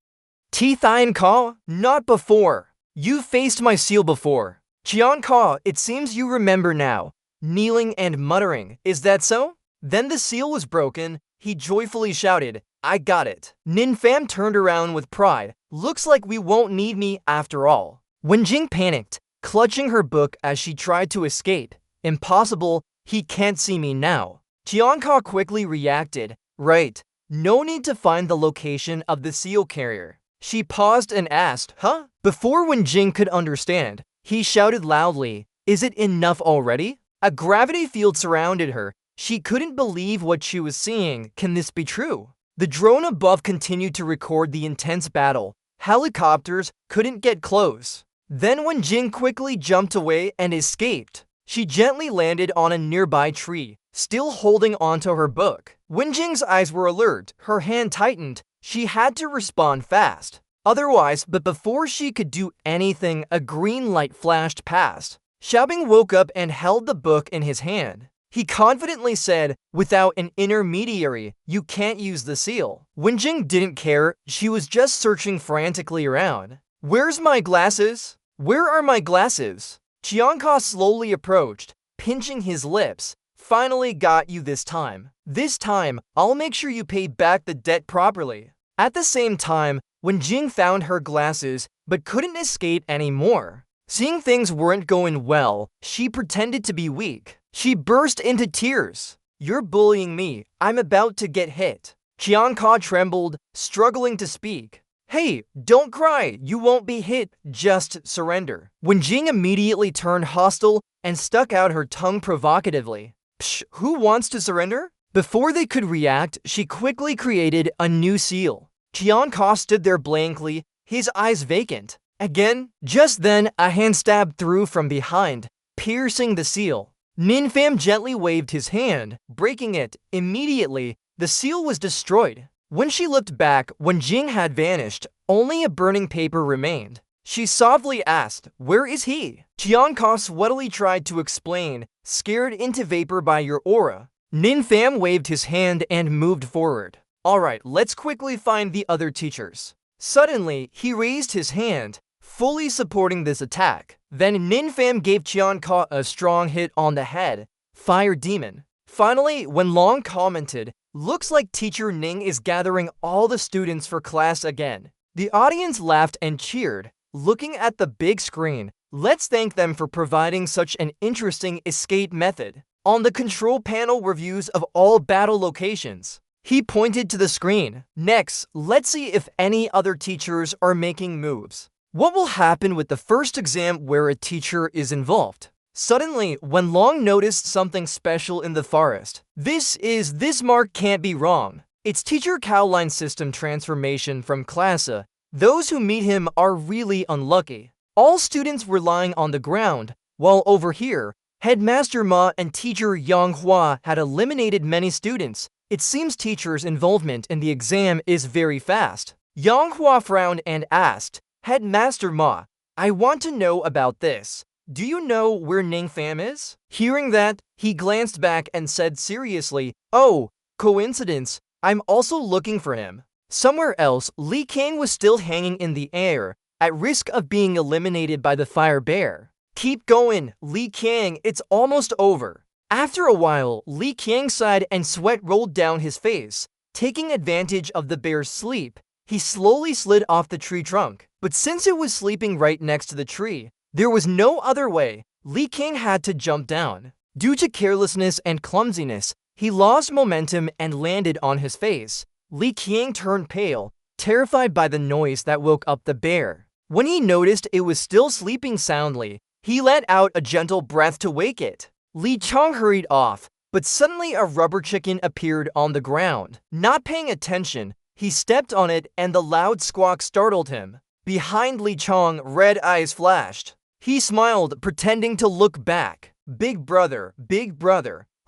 [SPEAKER 1] Tithine Ka? Not before. You faced my seal before. Qian Ka, it seems you remember now. Kneeling and muttering, is that so? Then the seal was broken. He joyfully shouted, I got it. Ninfam turned around with pride. Looks like we won't need me after all. When Jing panicked, clutching her book as she tried to escape. Impossible, he can't see me now. Qianka quickly reacted. Right, no need to find the location of the seal carrier. She paused and asked, huh? Before Wen Jing could understand, he shouted loudly, is it enough already? A gravity field surrounded her. She couldn't believe what she was seeing. Can this be true? The drone above continued to record the intense battle. Helicopters couldn't get close. Then Wen Jing quickly jumped away and escaped. She gently landed on a nearby tree, still holding onto her book. Wen Jing's eyes were alert. Her hand tightened. She had to respond fast. Otherwise, but before she could do anything, a green light flashed past. Xiaobing woke up and held the book in his hand. He confidently said, without an intermediary, you can't use the seal. Wen Jing didn't care. She was just searching frantically around. Where's my glasses? Where are my glasses? Qianka slowly approached, pinching his lips. Finally got you this time. This time, I'll make sure you pay back the debt properly. At the same time, when Jing found her glasses, but couldn't escape anymore. Seeing things weren't going well, she pretended to be weak. She burst into tears. You're bullying me. I'm about to get hit. Qianka trembled, struggling to speak. Hey, don't cry. You won't be hit. Just surrender. Wen Jing immediately turned hostile and stuck out her tongue provocatively. Psh, who wants to surrender? Before they could react, she quickly created a new seal. Qianka stood there blankly, his eyes vacant. Again, just then, a hand stabbed through from behind, piercing the seal. Ninfam gently waved his hand, breaking it. Immediately, the seal was destroyed. When she looked back, Wen Jing had vanished, only a burning paper remained. She softly asked, where is he? Qianka sweatily tried to explain, scared into vapor by your aura. Ninfam waved his hand and moved forward. Alright, let's quickly find the other teachers. Suddenly, he raised his hand, fully supporting this attack. Then Ninfam gave Qianka a strong hit on the head. Fire Demon. Finally, Wen Long commented, looks like Teacher Ning is gathering all the students for class again. The audience laughed and cheered, looking at the big screen. Let's thank them for providing such an interesting escape method. On the control panel were views of all battle locations. He pointed to the screen. Next, let's see if any other teachers are making moves. What will happen with the first exam where a teacher is involved? Suddenly, Wen Long noticed something special in the forest. This mark can't be wrong. It's Teacher Cowline's system transformation from Klasa. Those who meet him are really unlucky. All students were lying on the ground. while over here, Headmaster Ma and teacher Yang Hua had eliminated many students. It seems teachers' involvement in the exam is very fast. Yang Hua frowned and asked, Headmaster Ma, I want to know about this. Do you know where Ning Fam is? Hearing that, he glanced back and said seriously, Oh, coincidence, I'm also looking for him. Somewhere else, Li King was still hanging in the air, at risk of being eliminated by the fire bear. Keep going, Li King, it's almost over. After a while, Li King sighed and sweat rolled down his face. Taking advantage of the bear's sleep, he slowly slid off the tree trunk. But since it was sleeping right next to the tree, there was no other way. Li King had to jump down. Due to carelessness and clumsiness, he lost momentum and landed on his face. Li King turned pale, terrified by the noise that woke up the bear. When he noticed it was still sleeping soundly, he let out a gentle breath to wake it. Li Chong hurried off, but suddenly a rubber chicken appeared on the ground. Not paying attention, he stepped on it and the loud squawk startled him. Behind Li Chong, red eyes flashed. He smiled, pretending to look back. Big brother,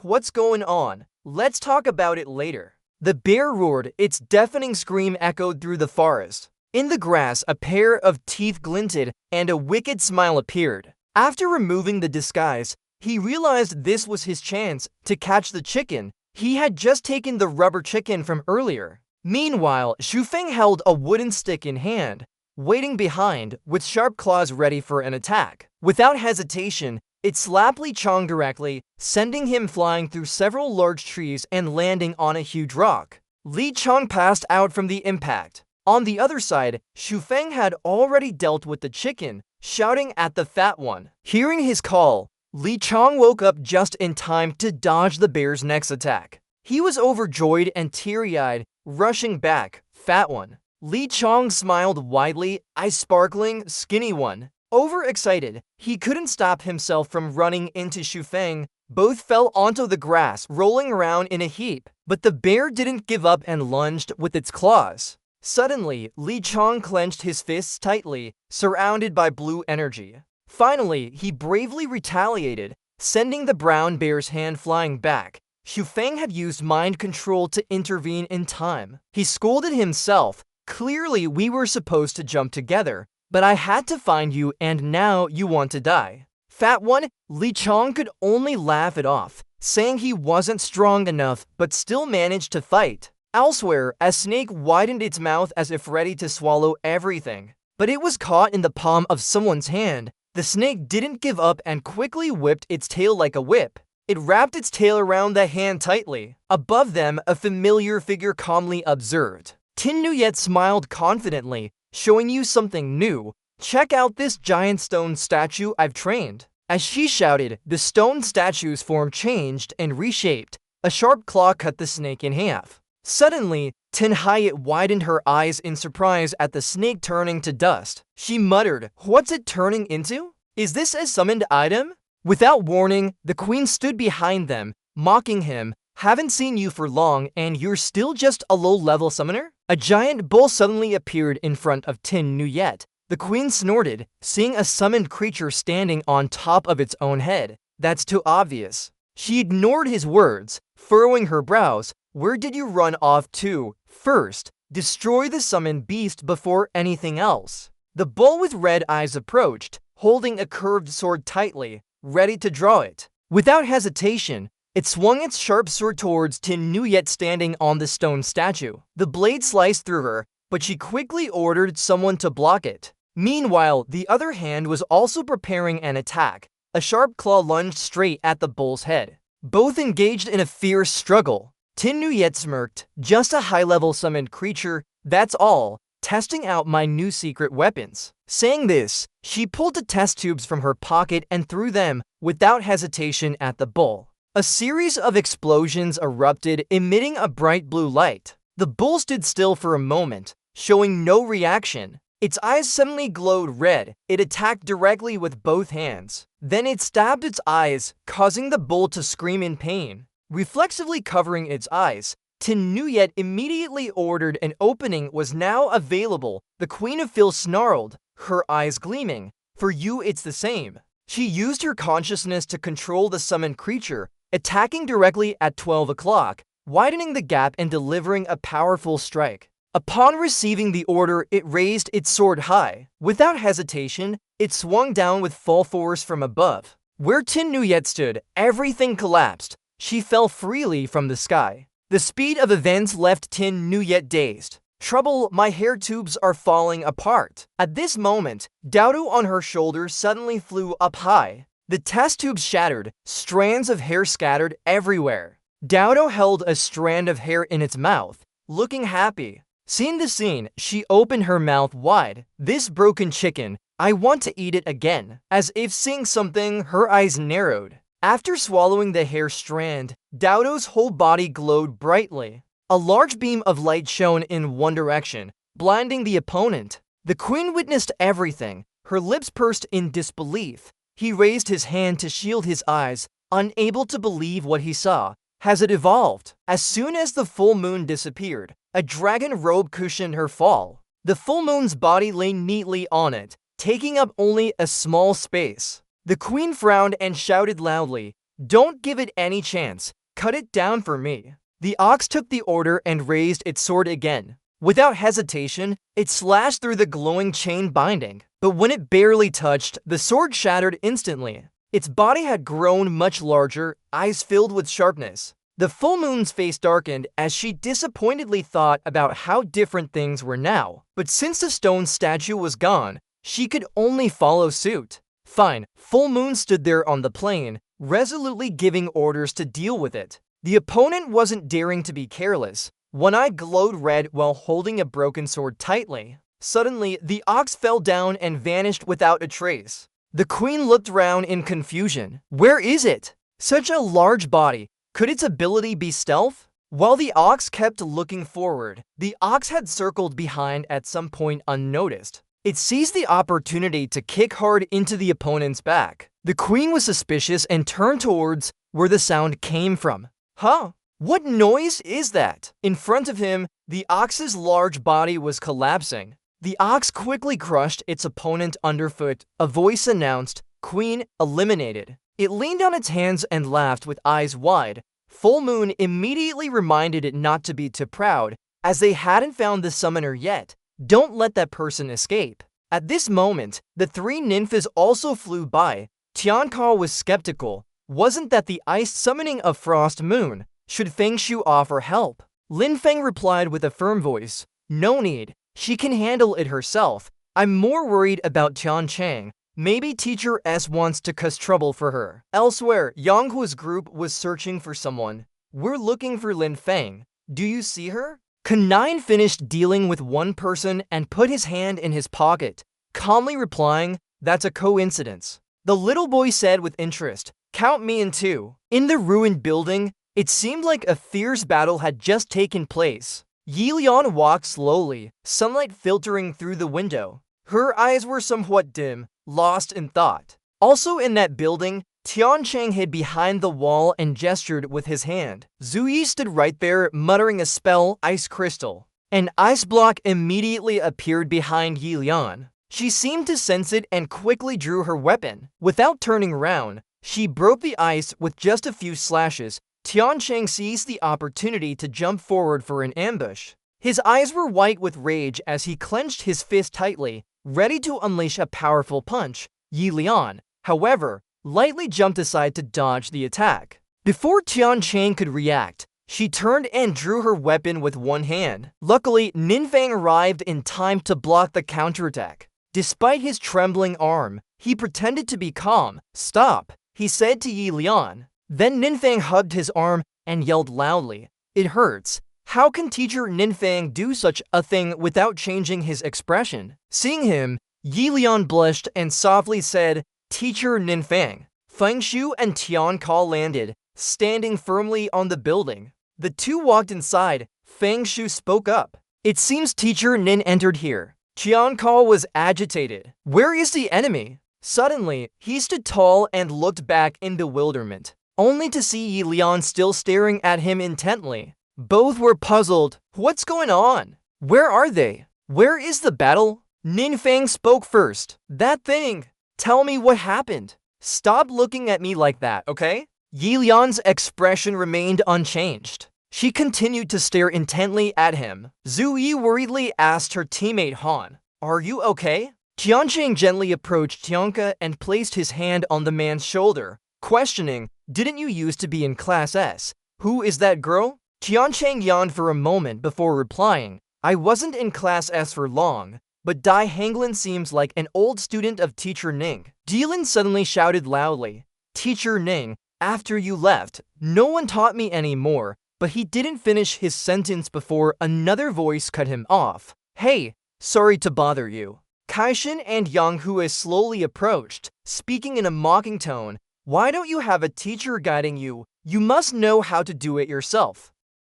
[SPEAKER 1] what's going on? Let's talk about it later. The bear roared, its deafening scream echoed through the forest. In the grass, a pair of teeth glinted and a wicked smile appeared. After removing the disguise, he realized this was his chance to catch the chicken. He had just taken the rubber chicken from earlier. Meanwhile, Shufeng held a wooden stick in hand, waiting behind with sharp claws ready for an attack. Without hesitation, it slapped Li Chong directly, sending him flying through several large trees and landing on a huge rock. Li Chong passed out from the impact. On the other side, Shufeng had already dealt with the chicken, shouting at the fat one. Hearing his call, Li Chong woke up just in time to dodge the bear's next attack. He was overjoyed and teary-eyed, rushing back. Fat one. Li Chong smiled widely, eyes sparkling, skinny one. Overexcited, he couldn't stop himself from running into Shufeng. Both fell onto the grass, rolling around in a heap. But the bear didn't give up and lunged with its claws. Suddenly, Li Chong clenched his fists tightly, surrounded by blue energy. Finally, he bravely retaliated, sending the brown bear's hand flying back. Shufeng had used mind control to intervene in time. He scolded himself. Clearly, we were supposed to jump together, but I had to find you and now you want to die. Fat one, Li Chong could only laugh it off, saying he wasn't strong enough but still managed to fight. Elsewhere, a snake widened its mouth as if ready to swallow everything. But it was caught in the palm of someone's hand. The snake didn't give up and quickly whipped its tail like a whip. It wrapped its tail around the hand tightly. Above them, a familiar figure calmly observed. Tin Nuyet smiled confidently, showing you something new. Check out this giant stone statue I've trained. As she shouted, the stone statue's form changed and reshaped. A sharp claw cut the snake in half. Suddenly, Tin Hyatt widened her eyes in surprise at the snake turning to dust. She muttered, What's it turning into? Is this a summoned item? Without warning, the queen stood behind them, mocking him. Haven't seen you for long and you're still just a low-level summoner? A giant bull suddenly appeared in front of Tin Nuyet. The queen snorted, seeing a summoned creature standing on top of its own head. That's too obvious. She ignored his words, furrowing her brows. Where did you run off to? First, destroy the summoned beast before anything else. The bull with red eyes approached, holding a curved sword tightly, ready to draw it. Without hesitation, it swung its sharp sword towards Tin Nuyet standing on the stone statue. The blade sliced through her, but she quickly ordered someone to block it. Meanwhile, the other hand was also preparing an attack. A sharp claw lunged straight at the bull's head. Both engaged in a fierce struggle. Tin Nuyet smirked, just a high-level summoned creature, that's all, testing out my new secret weapons. Saying this, she pulled the test tubes from her pocket and threw them, without hesitation, at the bull. A series of explosions erupted, emitting a bright blue light. The bull stood still for a moment, showing no reaction. Its eyes suddenly glowed red. It attacked directly with both hands. Then it stabbed its eyes, causing the bull to scream in pain. Reflexively covering its eyes, Tin Nuyet immediately ordered an opening was now available. The Queen of Phil snarled, her eyes gleaming. For you it's the same. She used her consciousness to control the summoned creature, attacking directly at 12 o'clock, widening the gap and delivering a powerful strike. Upon receiving the order, it raised its sword high. Without hesitation, it swung down with full force from above. Where Tin Nuyet stood, everything collapsed. She fell freely from the sky. The speed of events left Tin Nuyet dazed. Trouble, my hair tubes are falling apart. At this moment, Dodo on her shoulder suddenly flew up high. The test tubes shattered, strands of hair scattered everywhere. Dodo held a strand of hair in its mouth, looking happy. Seeing the scene, she opened her mouth wide. This broken chicken, I want to eat it again. As if seeing something, her eyes narrowed. After swallowing the hair strand, Dodo's whole body glowed brightly. A large beam of light shone in one direction, blinding the opponent. The queen witnessed everything, her lips pursed in disbelief. He raised his hand to shield his eyes, unable to believe what he saw. Has it evolved? As soon as the full moon disappeared, a dragon robe cushioned her fall. The full moon's body lay neatly on it, taking up only a small space. The queen frowned and shouted loudly, "Don't give it any chance. Cut it down for me." The ox took the order and raised its sword again. Without hesitation, it slashed through the glowing chain binding. But when it barely touched, the sword shattered instantly. Its body had grown much larger, eyes filled with sharpness. The full moon's face darkened as she disappointedly thought about how different things were now. But since the stone statue was gone, she could only follow suit. Fine, full moon stood there on the plain, resolutely giving orders to deal with it. The opponent wasn't daring to be careless. One eye glowed red while holding a broken sword tightly. Suddenly, the ox fell down and vanished without a trace. The queen looked round in confusion. Where is it? Such a large body. Could its ability be stealth? While the ox kept looking forward, the ox had circled behind at some point unnoticed. It seized the opportunity to kick hard into the opponent's back. The queen was suspicious and turned towards where the sound came from. Huh? What noise is that? In front of him, the ox's large body was collapsing. The ox quickly crushed its opponent underfoot. A voice announced, "Queen eliminated." It leaned on its hands and laughed with eyes wide. Full moon immediately reminded it not to be too proud, as they hadn't found the summoner yet. Don't let that person escape. At this moment, the three nymphs also flew by. Tianka was skeptical. Wasn't that the ice summoning of Frost Moon? Should Fengshu offer help? Lin Feng replied with a firm voice, "No need. She can handle it herself. I'm more worried about Tian Chang. Maybe Teacher S wants to cause trouble for her." Elsewhere, Yang Hua's group was searching for someone. "We're looking for Lin Feng. Do you see her?" Kanine finished dealing with one person and put his hand in his pocket, calmly replying, "That's a coincidence." The little boy said with interest, "Count me in too." In the ruined building, it seemed like a fierce battle had just taken place. Yi Lian walked slowly, sunlight filtering through the window. Her eyes were somewhat dim, lost in thought. Also in that building, Tian Chang hid behind the wall and gestured with his hand. Zhu Yi stood right there, muttering a spell, Ice Crystal. An ice block immediately appeared behind Yi Lian. She seemed to sense it and quickly drew her weapon. Without turning around, she broke the ice with just a few slashes. Tian Chang seized the opportunity to jump forward for an ambush. His eyes were white with rage as he clenched his fist tightly, ready to unleash a powerful punch. Yi Lian, however, lightly jumped aside to dodge the attack. Before Tian Chang could react, she turned and drew her weapon with one hand. Luckily, Ninfang arrived in time to block the counterattack. Despite his trembling arm, he pretended to be calm. "Stop," he said to Yi Lian. Then Ninfang hugged his arm and yelled loudly, "It hurts." How can Teacher Ninfang do such a thing without changing his expression? Seeing him, Yi Lian blushed and softly said, "Teacher Ninfang." Fengshu and Tianka landed, standing firmly on the building. The two walked inside. Fengshu spoke up. "It seems Teacher Nin entered here." Tianka was agitated. "Where is the enemy?" Suddenly, he stood tall and looked back in bewilderment, only to see Yi Lian still staring at him intently. Both were puzzled. "What's going on? Where are they? Where is the battle?" Ninfang spoke first. "That thing. Tell me what happened." Stop looking at me like that, okay? Yi Lian's expression remained unchanged. She continued to stare intently at him. Zhu Yi worriedly asked her teammate Han, "Are you okay?" Tiancheng gently approached Tianka and placed his hand on the man's shoulder, questioning, "Didn't you used to be in Class S? Who is that girl?" Tiancheng yawned for a moment before replying, "I wasn't in Class S for long, but Dai Hanglin seems like an old student of Teacher Ning." Dylan suddenly shouted loudly, "Teacher Ning, after you left, no one taught me anymore." But he didn't finish his sentence before another voice cut him off. "Hey, sorry to bother you." Kaishin and Yang Hue slowly approached, speaking in a mocking tone. "Why don't you have a teacher guiding you? You must know how to do it yourself."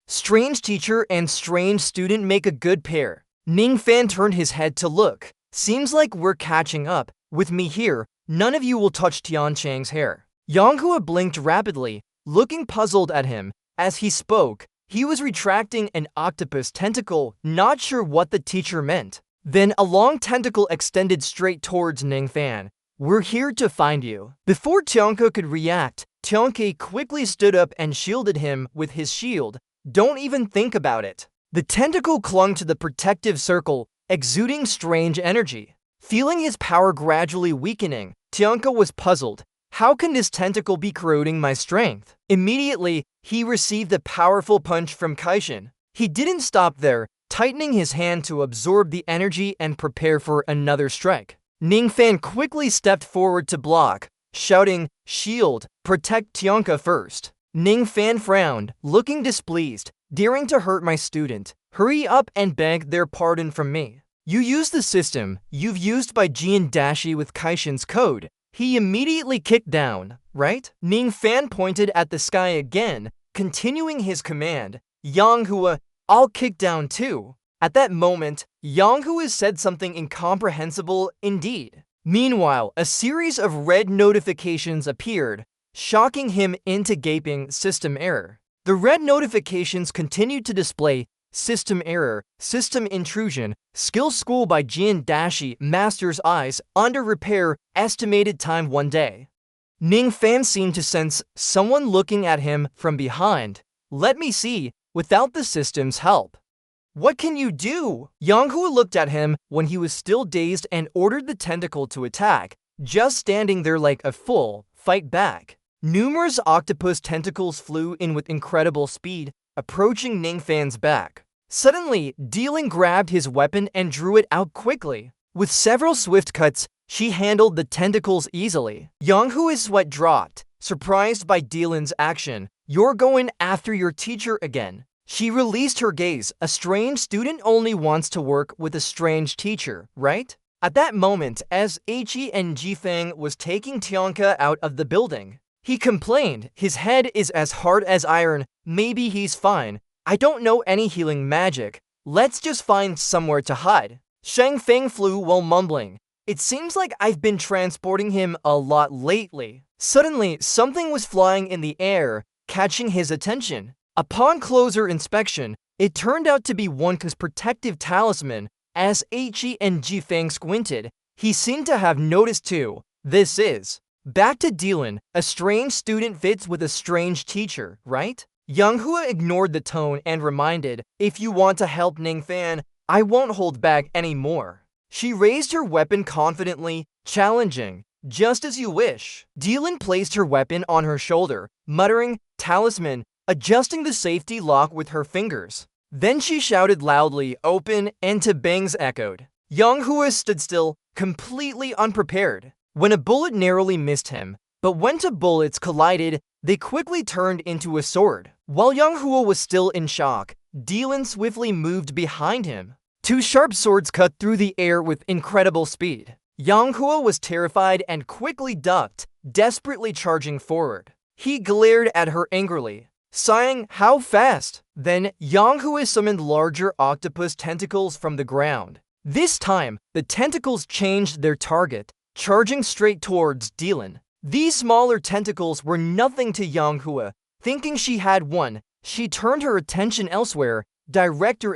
[SPEAKER 1] Strange teacher and strange student make a good pair. Ning Fan turned his head to look. "Seems like we're catching up. With me here, none of you will touch Tiancheng's hair." Yang Hue blinked rapidly, looking puzzled at him. As he spoke, he was retracting an octopus tentacle, not sure what the teacher meant. Then a long tentacle extended straight towards Ning Fan. "We're here to find you." Before Tianka could react, Tianke quickly stood up and shielded him with his shield. "Don't even think about it." The tentacle clung to the protective circle, exuding strange energy. Feeling his power gradually weakening, Tianka was puzzled. How can this tentacle be corroding my strength? Immediately, he received a powerful punch from Kaishin. He didn't stop there, tightening his hand to absorb the energy and prepare for another strike. Ning Fan quickly stepped forward to block, shouting, "Shield, protect Tianka first." Ning Fan frowned, looking displeased. "Daring to hurt my student. Hurry up and beg their pardon from me." "You use the system you've used by Jian Dashi with Kaishin's code. He immediately kicked down, right?" Ning Fan pointed at the sky again, continuing his command. "Yang Hue, I'll kick down too." At that moment, Yang Hue said something incomprehensible indeed. Meanwhile, a series of red notifications appeared, shocking him into gaping. "System error." The red notifications continued to display "System error, system intrusion, skill school by Jian Dashi, master's eyes, under repair, estimated time 1 day." Ning Fan seemed to sense someone looking at him from behind. "Let me see, without the system's help." "What can you do?" Yang Hue looked at him when he was still dazed and ordered the tentacle to attack, just standing there like a fool. "Fight back." Numerous octopus tentacles flew in with incredible speed, approaching Ning Fan's back. Suddenly, Dylan grabbed his weapon and drew it out quickly. With several swift cuts, she handled the tentacles easily. Yang Hue's sweat dropped, surprised by Dylan's action. "You're going after your teacher again." She released her gaze. A strange student only wants to work with a strange teacher, right? At that moment, as Eichi and Jifeng was taking Tianka out of the building, he complained, "His head is as hard as iron. Maybe he's fine. I don't know any healing magic. Let's just find somewhere to hide." Shang Feng flew while mumbling, "It seems like I've been transporting him a lot lately." Suddenly, something was flying in the air, catching his attention. Upon closer inspection, it turned out to be Wonka's protective talisman. As Eichi and Jifeng squinted, he seemed to have noticed too. This is back to Dylan. A strange student fits with a strange teacher, right? Yang Hue ignored the tone and reminded, "If you want to help Ning Fan, I won't hold back anymore." She raised her weapon confidently, challenging, "Just as you wish." Dylan placed her weapon on her shoulder, muttering, "Talisman," adjusting the safety lock with her fingers. Then she shouted loudly, "Open," and to bangs echoed. Yang Hue stood still, completely unprepared. When a bullet narrowly missed him, but when two bullets collided, they quickly turned into a sword. While Yang Hue was still in shock, Dylan swiftly moved behind him. Two sharp swords cut through the air with incredible speed. Yang Hue was terrified and quickly ducked, desperately charging forward. He glared at her angrily, sighing, "How fast?" Then Yang Hue summoned larger octopus tentacles from the ground. This time, the tentacles changed their target, charging straight towards Dylan. These smaller tentacles were nothing to Yang Hue. Thinking she had won, she turned her attention elsewhere. "Director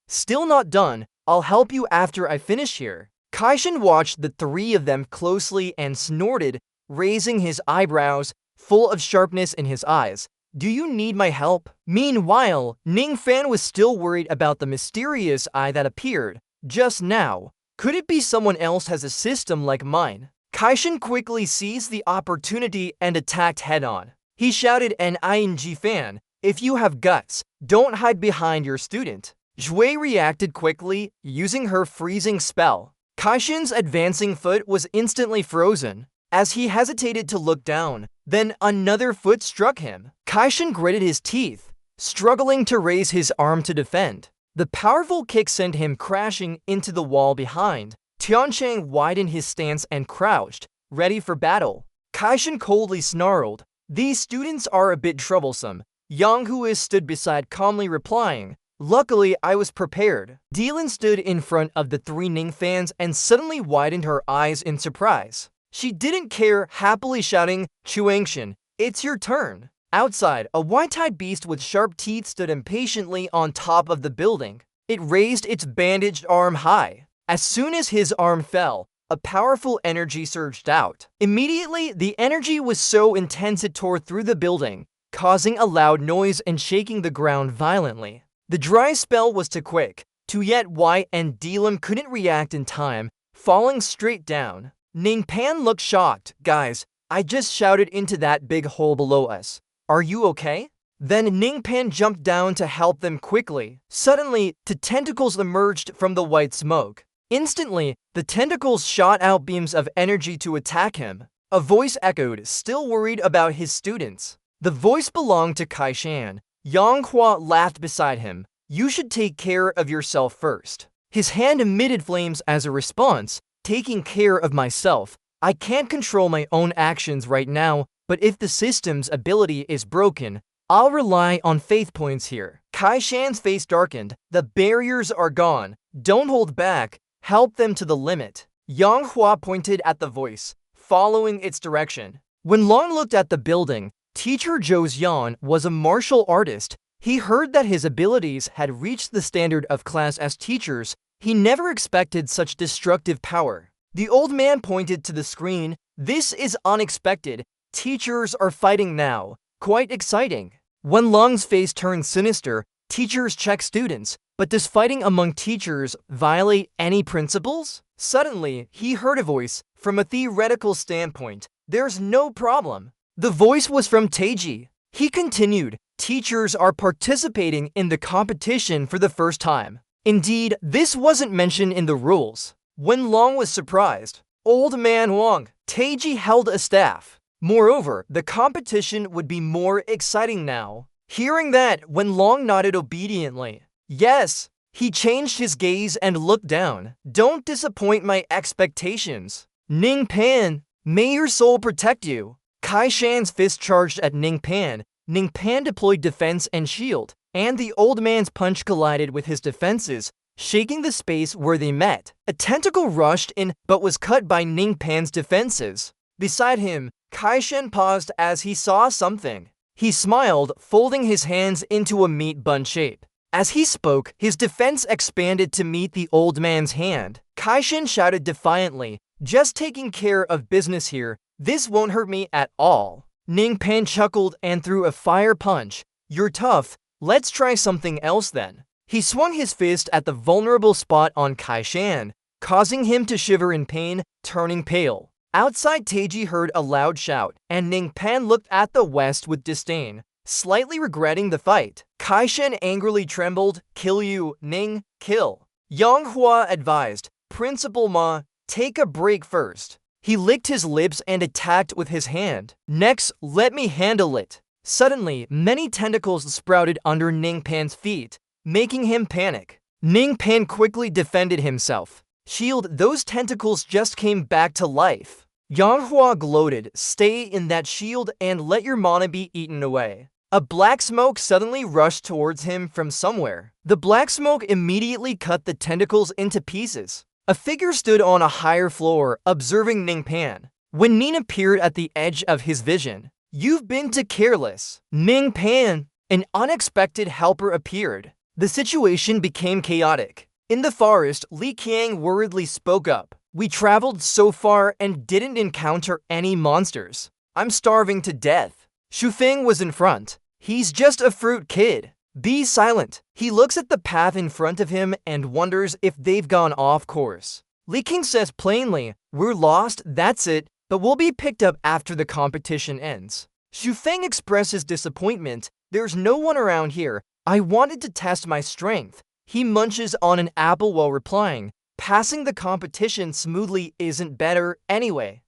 [SPEAKER 1] still not done. I'll help you after I finish here." Kaishin watched the three of them closely and snorted, raising his eyebrows, full of sharpness in his eyes. Do you need my help? Meanwhile, Ning Fan was still worried about the mysterious eye that appeared just now. Could it be someone else has a system like mine? Kaishan quickly seized the opportunity and attacked head-on. He shouted Ning Fan, if you have guts, don't hide behind your student. Zhui reacted quickly, using her freezing spell. Kaishan's advancing foot was instantly frozen, as he hesitated to look down. Then another foot struck him. Kaishan gritted his teeth, struggling to raise his arm to defend. The powerful kick sent him crashing into the wall behind. Tiancheng widened his stance and crouched, ready for battle. Kaishan coldly snarled, these students are a bit troublesome. Yang Hui stood beside calmly replying, luckily I was prepared. Dylan stood in front of the three Ning fans and suddenly widened her eyes in surprise. She didn't care, happily shouting, Chuangshan, it's your turn. Outside, a white-eyed beast with sharp teeth stood impatiently on top of the building. It raised its bandaged arm high. As soon as his arm fell, a powerful energy surged out. Immediately, the energy was so intense it tore through the building, causing a loud noise and shaking the ground violently. The dry spell was too quick, yet White and Dylan couldn't react in time, falling straight down. Ning Pan looked shocked. Guys, I just shouted into that big hole below us. Are you okay? Then Ning Pan jumped down to help them quickly. Suddenly, the tentacles emerged from the white smoke. Instantly, the tentacles shot out beams of energy to attack him. A voice echoed, still worried about his students. The voice belonged to Kaishan. Yang Hua laughed beside him. You should take care of yourself first. His hand emitted flames as a response. Taking care of myself. I can't control my own actions right now, but if the system's ability is broken, I'll rely on faith points here. Kaishan's face darkened. The barriers are gone. Don't hold back. Help them to the limit. Yang Hua pointed at the voice, following its direction. When Long looked at the building, Teacher Zhou Xian was a martial artist. He heard that his abilities had reached the standard of Class S teachers. He never expected such destructive power. The old man pointed to the screen. This is unexpected. Teachers are fighting now. Quite exciting. When Long's face turned sinister, teachers check students. But does fighting among teachers violate any principles? Suddenly, he heard a voice. From a theoretical standpoint, there's no problem. The voice was from Taiji. He continued, teachers are participating in the competition for the first time. Indeed, this wasn't mentioned in the rules. When Long was surprised, old man Wang, Taiji held a staff. Moreover, the competition would be more exciting now. Hearing that, Wen Long nodded obediently. Yes, he changed his gaze and looked down. Don't disappoint my expectations. Ning Pan, may your soul protect you. Kaishan's fist charged at Ning Pan. Ning Pan deployed defense and shield, and the old man's punch collided with his defenses, shaking the space where they met. A tentacle rushed in but was cut by Ning Pan's defenses. Beside him, Kaishan paused as he saw something. He smiled, folding his hands into a meat bun shape. As he spoke, his defense expanded to meet the old man's hand. Kaishan shouted defiantly, just taking care of business here. This won't hurt me at all. Ning Pan chuckled and threw a fire punch. You're tough. Let's try something else then. He swung his fist at the vulnerable spot on Kaishan, causing him to shiver in pain, turning pale. Outside, Taiji heard a loud shout, and Ning Pan looked at the west with disdain, slightly regretting the fight. Kaishan angrily trembled. Kill you, Ning, kill. Yang Hua advised, Principal Ma, take a break first. He licked his lips and attacked with his hand. Next, let me handle it. Suddenly, many tentacles sprouted under Ning Pan's feet, making him panic. Ning Pan quickly defended himself. Shield, those tentacles just came back to life. Yang Hua gloated, stay in that shield and let your mana be eaten away. A black smoke suddenly rushed towards him from somewhere. The black smoke immediately cut the tentacles into pieces. A figure stood on a higher floor, observing Ning Pan. When Nin appeared at the edge of his vision, you've been too careless. Ning Pan, an unexpected helper appeared. The situation became chaotic. In the forest, Li Qiang worriedly spoke up. We traveled so far and didn't encounter any monsters. I'm starving to death. Shufeng was in front. He's just a fruit kid. Be silent. He looks at the path in front of him and wonders if they've gone off course. Li King says plainly, we're lost, that's it, but we'll be picked up after the competition ends. Shufeng expresses disappointment. There's no one around here. I wanted to test my strength. He munches on an apple while replying, passing the competition smoothly isn't better anyway.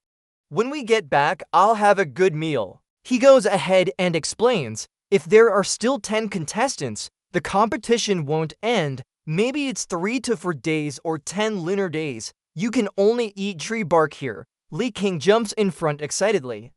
[SPEAKER 1] When we get back, I'll have a good meal. He goes ahead and explains, if there are still 10 contestants, the competition won't end. Maybe it's 3 to 4 days or 10 lunar days. You can only eat tree bark here. Li King jumps in front excitedly.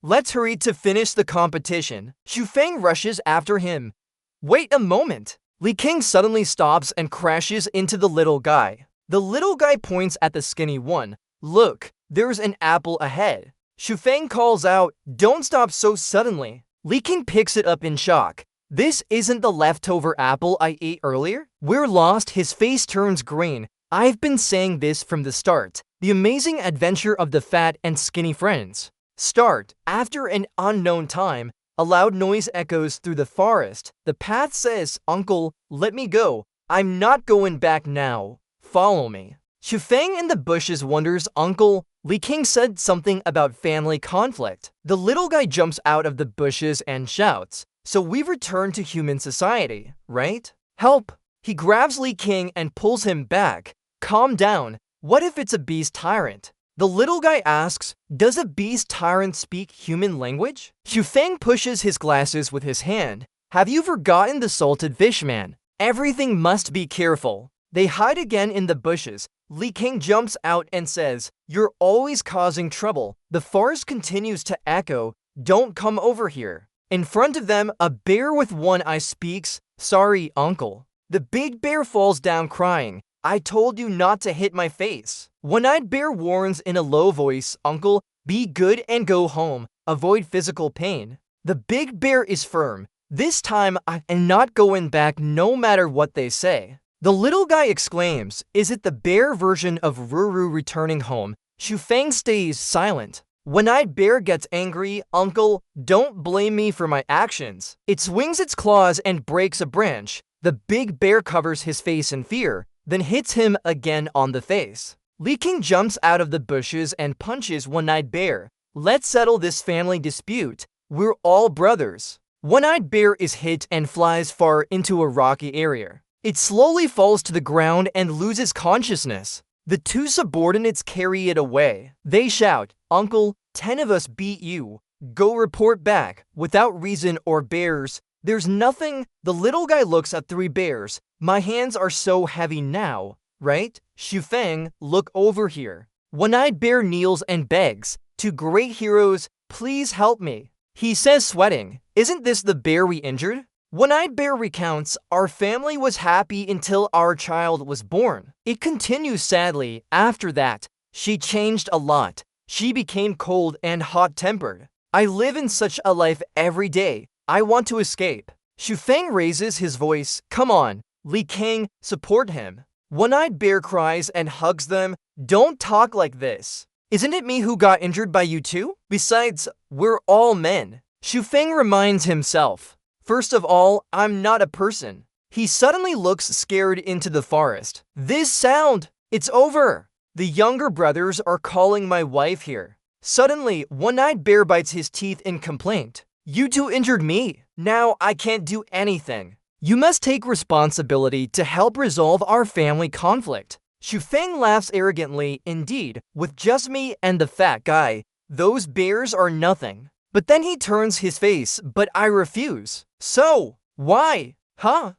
[SPEAKER 1] Let's hurry to finish the competition. Shufeng rushes after him. Wait a moment. Li King suddenly stops and crashes into the little guy. The little guy points at the skinny one. Look, there's an apple ahead. Shufeng calls out, don't stop so suddenly. Li King picks it up in shock. This isn't the leftover apple I ate earlier? We're lost. His face turns green. I've been saying this from the start. The amazing adventure of the fat and skinny friends. Start. After an unknown time, a loud noise echoes through the forest. The path says, Uncle, let me go. I'm not going back now. Follow me. Shufeng in the bushes wonders, Uncle, Li King said something about family conflict. The little guy jumps out of the bushes and shouts, so we've returned to human society, right? Help! He grabs Li King and pulls him back. Calm down. What if it's a beast tyrant? The little guy asks, does a beast tyrant speak human language? Shufeng pushes his glasses with his hand. Have you forgotten the salted fish man? Everything must be careful. They hide again in the bushes. Li King jumps out and says, you're always causing trouble. The forest continues to echo. Don't come over here. In front of them, a bear with one eye speaks, sorry, uncle. The big bear falls down crying. I told you not to hit my face. One-eyed bear warns in a low voice, Uncle, be good and go home. Avoid physical pain. The big bear is firm. This time, I am not going back no matter what they say. The little guy exclaims, is it the bear version of Ruru returning home? Shufeng stays silent. One-eyed bear gets angry, Uncle, don't blame me for my actions. It swings its claws and breaks a branch. The big bear covers his face in fear, then hits him again on the face. Li King jumps out of the bushes and punches One-eyed Bear. Let's settle this family dispute. We're all brothers. One-eyed Bear is hit and flies far into a rocky area. It slowly falls to the ground and loses consciousness. The two subordinates carry it away. They shout, Uncle, 10 of us beat you. Go report back. Without reason or bears, there's nothing. The little guy looks at 3 bears. My hands are so heavy now, right? Shufeng, look over here. One-eyed Bear kneels and begs, 2 great heroes, please help me. He says sweating, isn't this the bear we injured? One-eyed Bear recounts, our family was happy until our child was born. It continues sadly, after that, she changed a lot. She became cold and hot-tempered. I live in such a life every day. I want to escape. Shufeng raises his voice, come on, Li King, support him. One-eyed Bear cries and hugs them, don't talk like this. Isn't it me who got injured by you too? Besides, we're all men. Shufeng reminds himself, first of all, I'm not a person. He suddenly looks scared into the forest. This sound, it's over. The younger brothers are calling my wife here. Suddenly, One-eyed Bear bites his teeth in complaint. You two injured me. Now I can't do anything. You must take responsibility to help resolve our family conflict. Shufeng laughs arrogantly, indeed, with just me and the fat guy. Those bears are nothing. But then he turns his face, but I refuse. So, why? Huh?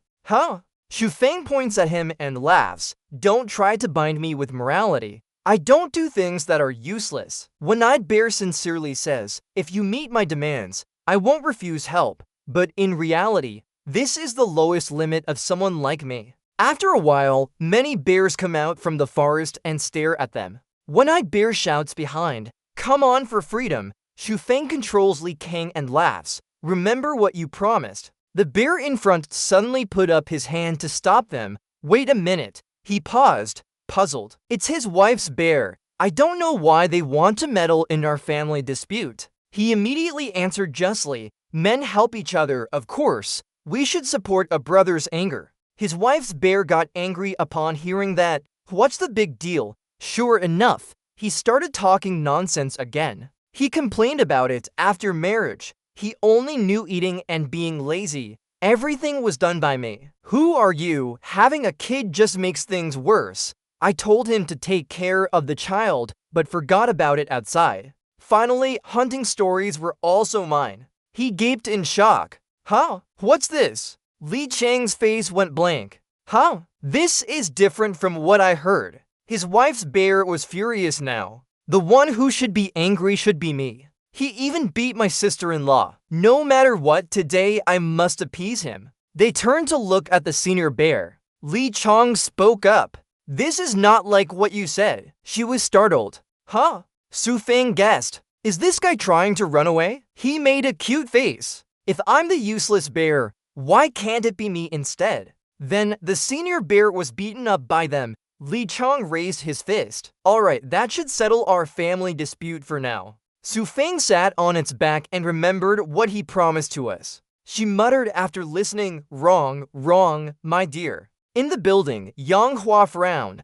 [SPEAKER 1] Shufeng points at him and laughs. Don't try to bind me with morality. I don't do things that are useless. One-eyed Bear sincerely says, if you meet my demands, I won't refuse help. But in reality, this is the lowest limit of someone like me. After a while, many bears come out from the forest and stare at them. One-eyed Bear shouts behind, come on for freedom. Shufeng controls Li King and laughs. Remember what you promised. The bear in front suddenly put up his hand to stop them. Wait a minute. He paused. puzzled. It's his wife's bear. I don't know why they want to meddle in our family dispute. He immediately answered justly, men help each other, of course. We should support a brother's anger. His wife's bear got angry upon hearing that. What's the big deal? Sure enough, he started talking nonsense again. He complained about it after marriage. He only knew eating and being lazy. Everything was done by me. Who are you? Having a kid just makes things worse. I told him to take care of the child, but forgot about it outside. Finally, hunting stories were also mine. He gaped in shock. Huh? What's this? Li Chang's face went blank. Huh? This is different from what I heard. His wife's bear was furious now. The one who should be angry should be me. He even beat my sister-in-law. No matter what, today I must appease him. They turned to look at the senior bear. Li Chang spoke up. This is not like what you said. She was startled. Huh? Su Feng guessed. Is this guy trying to run away? He made a cute face. If I'm the useless bear, why can't it be me instead? Then the senior bear was beaten up by them. Li Chang raised his fist. Alright, that should settle our family dispute for now. Su Feng sat on its back and remembered what he promised to us. She muttered after listening, wrong, my dear. In the building, Yang Hua frowned.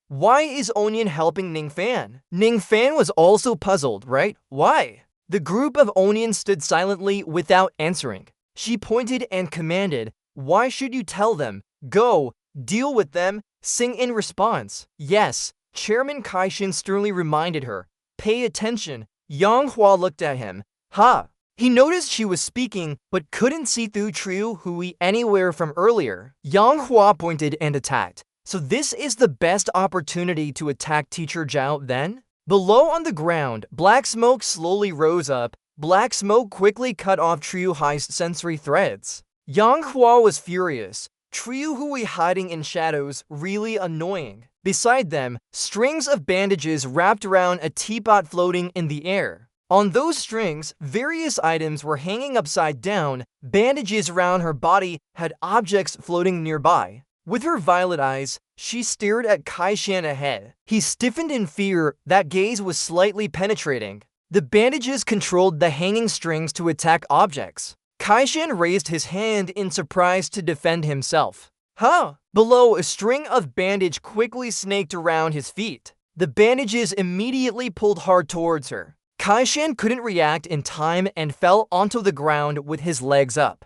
[SPEAKER 1] Why is Onion helping Ning Fan? Ning Fan was also puzzled, right? Why? The group of Onion stood silently without answering. She pointed and commanded, why should you tell them? Go, deal with them, sing in response. Yes, Chairman Kaishin sternly reminded her. Pay attention. Yang Hua looked at him. He noticed she was speaking, but couldn't see through Triu Hui anywhere from earlier. Yang Hua pointed and attacked. So this is the best opportunity to attack Teacher Zhao then? Below on the ground, black smoke slowly rose up. Black smoke quickly cut off Triu Hui's sensory threads. Yang Hua was furious. Triu Hui hiding in shadows, really annoying. Beside them, strings of bandages wrapped around a teapot floating in the air. On those strings, various items were hanging upside down. Bandages around her body had objects floating nearby. With her violet eyes, she stared at Kaishan ahead. He stiffened in fear. That gaze was slightly penetrating. The bandages controlled the hanging strings to attack objects. Kaishan raised his hand in surprise to defend himself. Below, a string of bandage quickly snaked around his feet. The bandages immediately pulled hard towards her. Kaishan couldn't react in time and fell onto the ground with his legs up.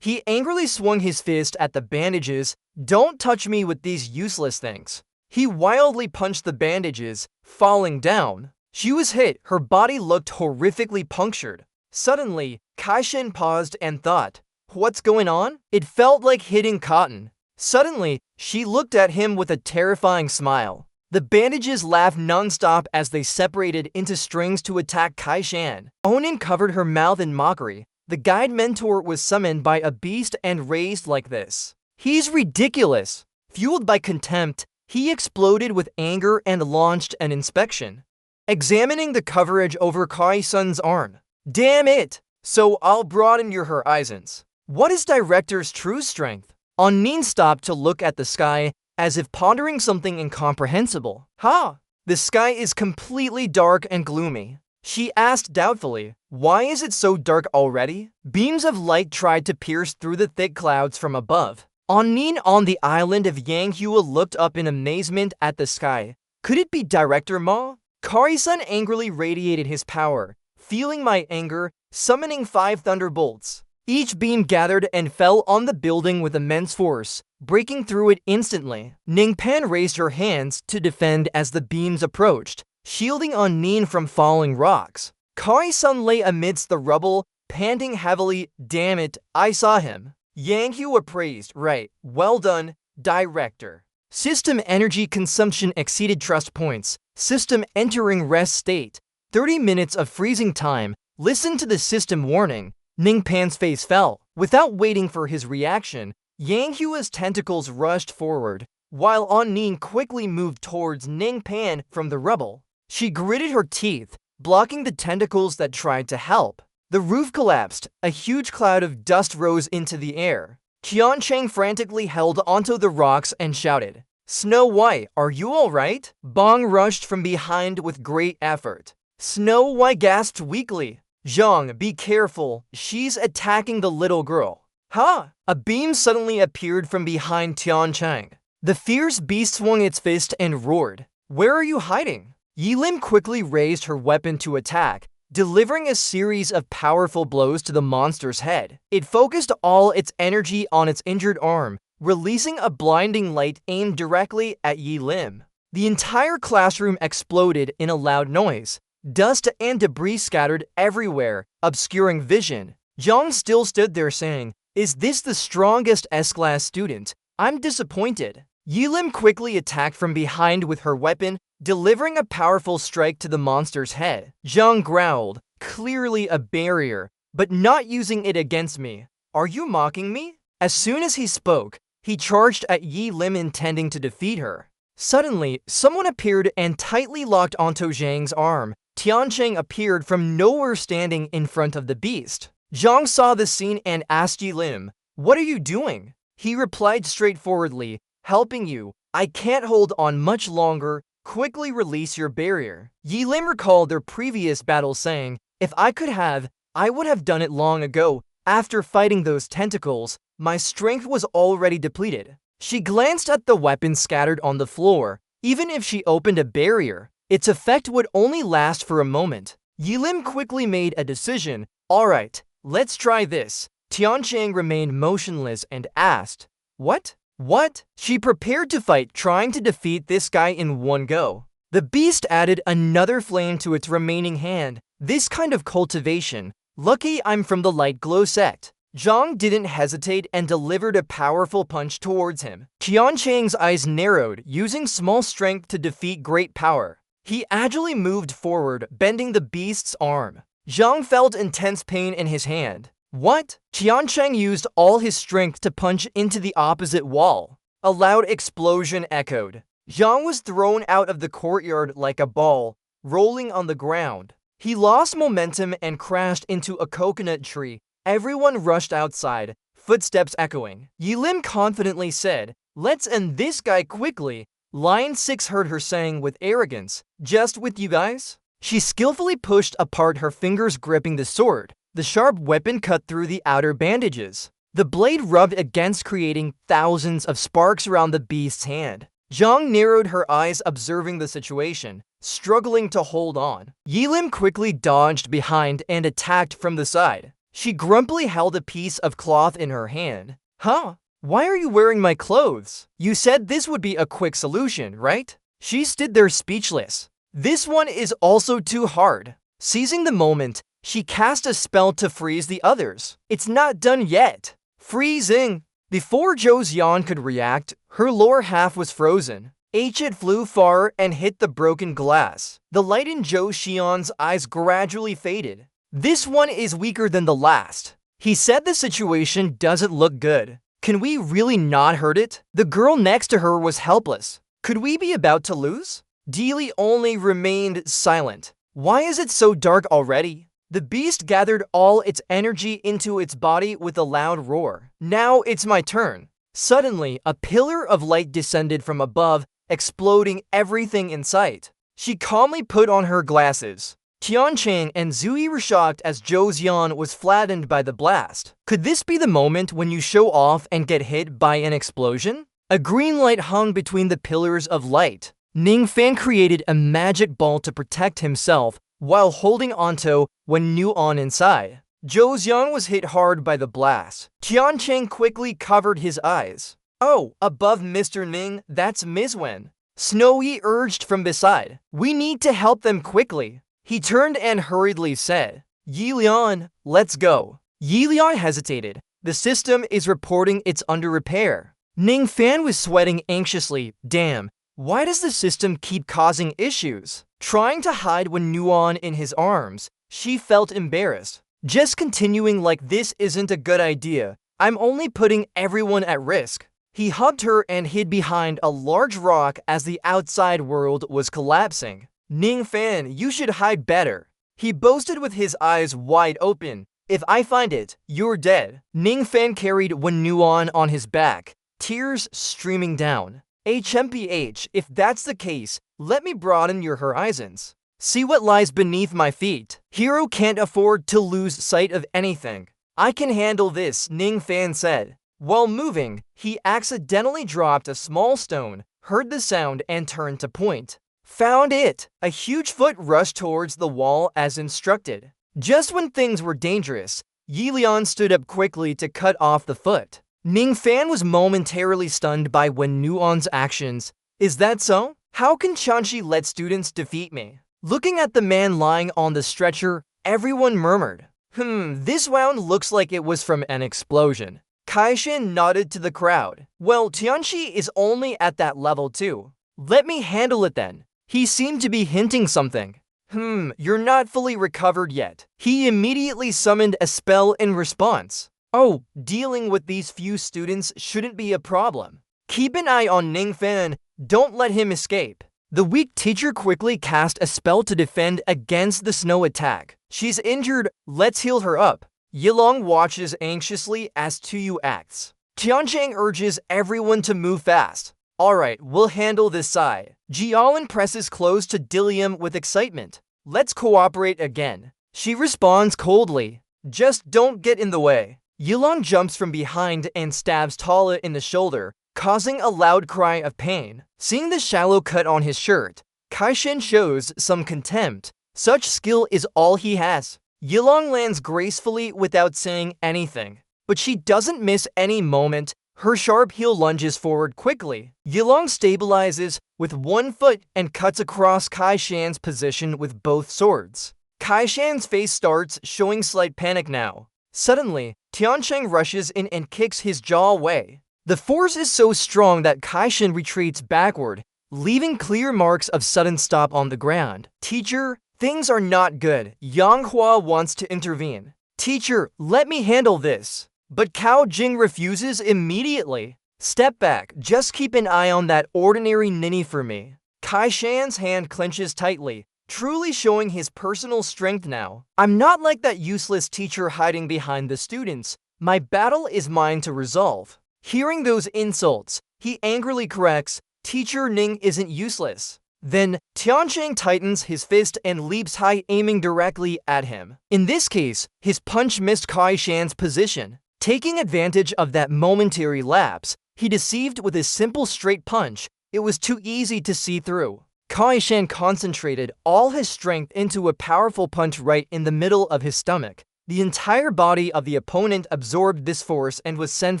[SPEAKER 1] He angrily swung his fist at the bandages. Don't touch me with these useless things. He wildly punched the bandages, falling down. She was hit. Her body looked horrifically punctured. Suddenly, Kaishan paused and thought, what's going on? It felt like hitting cotton. Suddenly, she looked at him with a terrifying smile. The bandages laughed non-stop as they separated into strings to attack Kaishan. Onin covered her mouth in mockery. The guide mentor was summoned by a beast and raised like this. He's ridiculous. Fueled by contempt, he exploded with anger and launched an inspection. Examining the coverage over Kai-sun's arm. Damn it! So I'll broaden your horizons. What is Director's true strength? Onin stopped to look at the sky, as if pondering something incomprehensible. The sky is completely dark and gloomy. She asked doubtfully, why is it so dark already? Beams of light tried to pierce through the thick clouds from above. Onin on the island of Yanghua looked up in amazement at the sky. Could it be Director Ma? Kari-sun angrily radiated his power, feeling my anger, summoning 5 thunderbolts. Each beam gathered and fell on the building with immense force, breaking through it instantly. Ningpan raised her hands to defend as the beams approached, shielding Onin from falling rocks. Kari-sun lay amidst the rubble, panting heavily. Damn it, I saw him. Yanghua praised. Right, well done, Director. System energy consumption exceeded trust points. System entering rest state. 30 minutes of freezing time. Listen to the system warning. Ningpan's face fell. Without waiting for his reaction, Yanghua's tentacles rushed forward, while Onin quickly moved towards Ningpan from the rubble. She gritted her teeth, blocking the tentacles that tried to help. The roof collapsed. A huge cloud of dust rose into the air. Qiancheng frantically held onto the rocks and shouted, Snow White, are you alright? Bong rushed from behind with great effort. Snow White gasped weakly. Zhang, be careful, she's attacking the little girl. Huh? A beam suddenly appeared from behind Tiancheng. The fierce beast swung its fist and roared. Where are you hiding? Yilim quickly raised her weapon to attack, delivering a series of powerful blows to the monster's head. It focused all its energy on its injured arm, releasing a blinding light aimed directly at Yilim. The entire classroom exploded in a loud noise. Dust and debris scattered everywhere, obscuring vision. Zhang still stood there saying, "Is this the strongest S-class student? I'm disappointed." Yilim quickly attacked from behind with her weapon, delivering a powerful strike to the monster's head. Zhang growled, clearly a barrier, but not using it against me. Are you mocking me? As soon as he spoke, he charged at Yilim intending to defeat her. Suddenly, someone appeared and tightly locked onto Zhang's arm. Tiancheng appeared from nowhere standing in front of the beast. Zhang saw the scene and asked Yilim, "What are you doing?" He replied straightforwardly, "Helping you. I can't hold on much longer. Quickly release your barrier." Yilim recalled their previous battle saying, "If I could have, I would have done it long ago. After fighting those tentacles, my strength was already depleted." She glanced at the weapon scattered on the floor. Even if she opened a barrier, its effect would only last for a moment. Yilim quickly made a decision. "Alright, let's try this." Tiancheng remained motionless and asked, "What? What?" She prepared to fight, trying to defeat this guy in one go. The beast added another flame to its remaining hand. This kind of cultivation. Lucky I'm from the light glow sect. Zhang didn't hesitate and delivered a powerful punch towards him. Tiancheng's eyes narrowed, using small strength to defeat great power. He agilely moved forward, bending the beast's arm. Zhang felt intense pain in his hand. What? Tiancheng used all his strength to punch into the opposite wall. A loud explosion echoed. Zhang was thrown out of the courtyard like a ball, rolling on the ground. He lost momentum and crashed into a coconut tree. Everyone rushed outside, footsteps echoing. Yilim confidently said, "Let's end this guy quickly." Line 6 heard her saying with arrogance, "Just with you guys?" She skillfully pushed apart her fingers gripping the sword. The sharp weapon cut through the outer bandages. The blade rubbed against, creating thousands of sparks around the beast's hand. Zhang narrowed her eyes, observing the situation, struggling to hold on. Yilim quickly dodged behind and attacked from the side. She grumpily held a piece of cloth in her hand. "Huh? Why are you wearing my clothes? You said this would be a quick solution, right?" She stood there speechless. "This one is also too hard." Seizing the moment, she cast a spell to freeze the others. "It's not done yet." Freezing! Before Zhou Xian could react, her lower half was frozen. It flew far and hit the broken glass. The light in Zhou Xian's eyes gradually faded. "This one is weaker than the last." He said the situation doesn't look good. Can we really not hurt it? The girl next to her was helpless. Could we be about to lose? Dealey only remained silent. Why is it so dark already? The beast gathered all its energy into its body with a loud roar. "Now it's my turn." Suddenly, a pillar of light descended from above, exploding everything in sight. She calmly put on her glasses. Tiancheng and Zui were shocked as Zhou Xian was flattened by the blast. Could this be the moment when you show off and get hit by an explosion? A green light hung between the pillars of light. Ningfan created a magic ball to protect himself while holding onto when knew on inside. Zhou Xian was hit hard by the blast. Tiancheng quickly covered his eyes. "Oh, above Mr. Ning, that's Ms. Wen." Snowy urged from beside. "We need to help them quickly." He turned and hurriedly said, "Yilian, let's go." Yilian hesitated. The system is reporting it's under repair. Ningfan was sweating anxiously. Damn, why does the system keep causing issues? Trying to hide when Nuan in his arms, she felt embarrassed. Just continuing like this isn't a good idea. I'm only putting everyone at risk. He hugged her and hid behind a large rock as the outside world was collapsing. Ningfan, you should hide better. He boasted with his eyes wide open. If I find it, you're dead. Ningfan carried Wen Nuan on his back, tears streaming down. HMPH, if that's the case, let me broaden your horizons. See what lies beneath my feet. Hero can't afford to lose sight of anything. I can handle this, Ning Fan said. While moving, he accidentally dropped a small stone, heard the sound, and turned to point. Found it! A huge foot rushed towards the wall as instructed. Just when things were dangerous, Yi Lian stood up quickly to cut off the foot. Ning Fan was momentarily stunned by Wen Nuan's actions. Is that so? How can Chanchi let students defeat me? Looking at the man lying on the stretcher, everyone murmured. This wound looks like it was from an explosion. Kaishin nodded to the crowd. Well, Tianchi is only at that level too. Let me handle it then. He seemed to be hinting something. You're not fully recovered yet. He immediately summoned a spell in response. Oh, dealing with these few students shouldn't be a problem. Keep an eye on Ning Fan. Don't let him escape. The weak teacher quickly cast a spell to defend against the snow attack. She's injured, let's heal her up. Yilong watches anxiously as Tuyu acts. Tiancheng urges everyone to move fast. Alright, we'll handle this side. Jialin presses close to Dilium with excitement. Let's cooperate again. She responds coldly. Just don't get in the way. Yilong jumps from behind and stabs Tala in the shoulder, causing a loud cry of pain. Seeing the shallow cut on his shirt, Kaishin shows some contempt. Such skill is all he has. Yilong lands gracefully without saying anything, but she doesn't miss any moment. Her sharp heel lunges forward quickly. Yilong stabilizes with one foot and cuts across Kaishan's position with both swords. Kaishan's face starts showing slight panic now. Suddenly, Tiancheng rushes in and kicks his jaw away. The force is so strong that Kaishan retreats backward, leaving clear marks of sudden stop on the ground. Teacher, things are not good. Yang Hua wants to intervene. Teacher, let me handle this. But Cao Jing refuses immediately. Step back, just keep an eye on that ordinary ninny for me. Kaishan's hand clenches tightly, truly showing his personal strength now. I'm not like that useless teacher hiding behind the students. My battle is mine to resolve. Hearing those insults, he angrily corrects, Teacher Ning isn't useless. Then, Tiancheng tightens his fist and leaps high, aiming directly at him. In this case, his punch missed Kaishan's position. Taking advantage of that momentary lapse, he deceived with his simple straight punch. It was too easy to see through. Kaishan concentrated all his strength into a powerful punch right in the middle of his stomach. The entire body of the opponent absorbed this force and was sent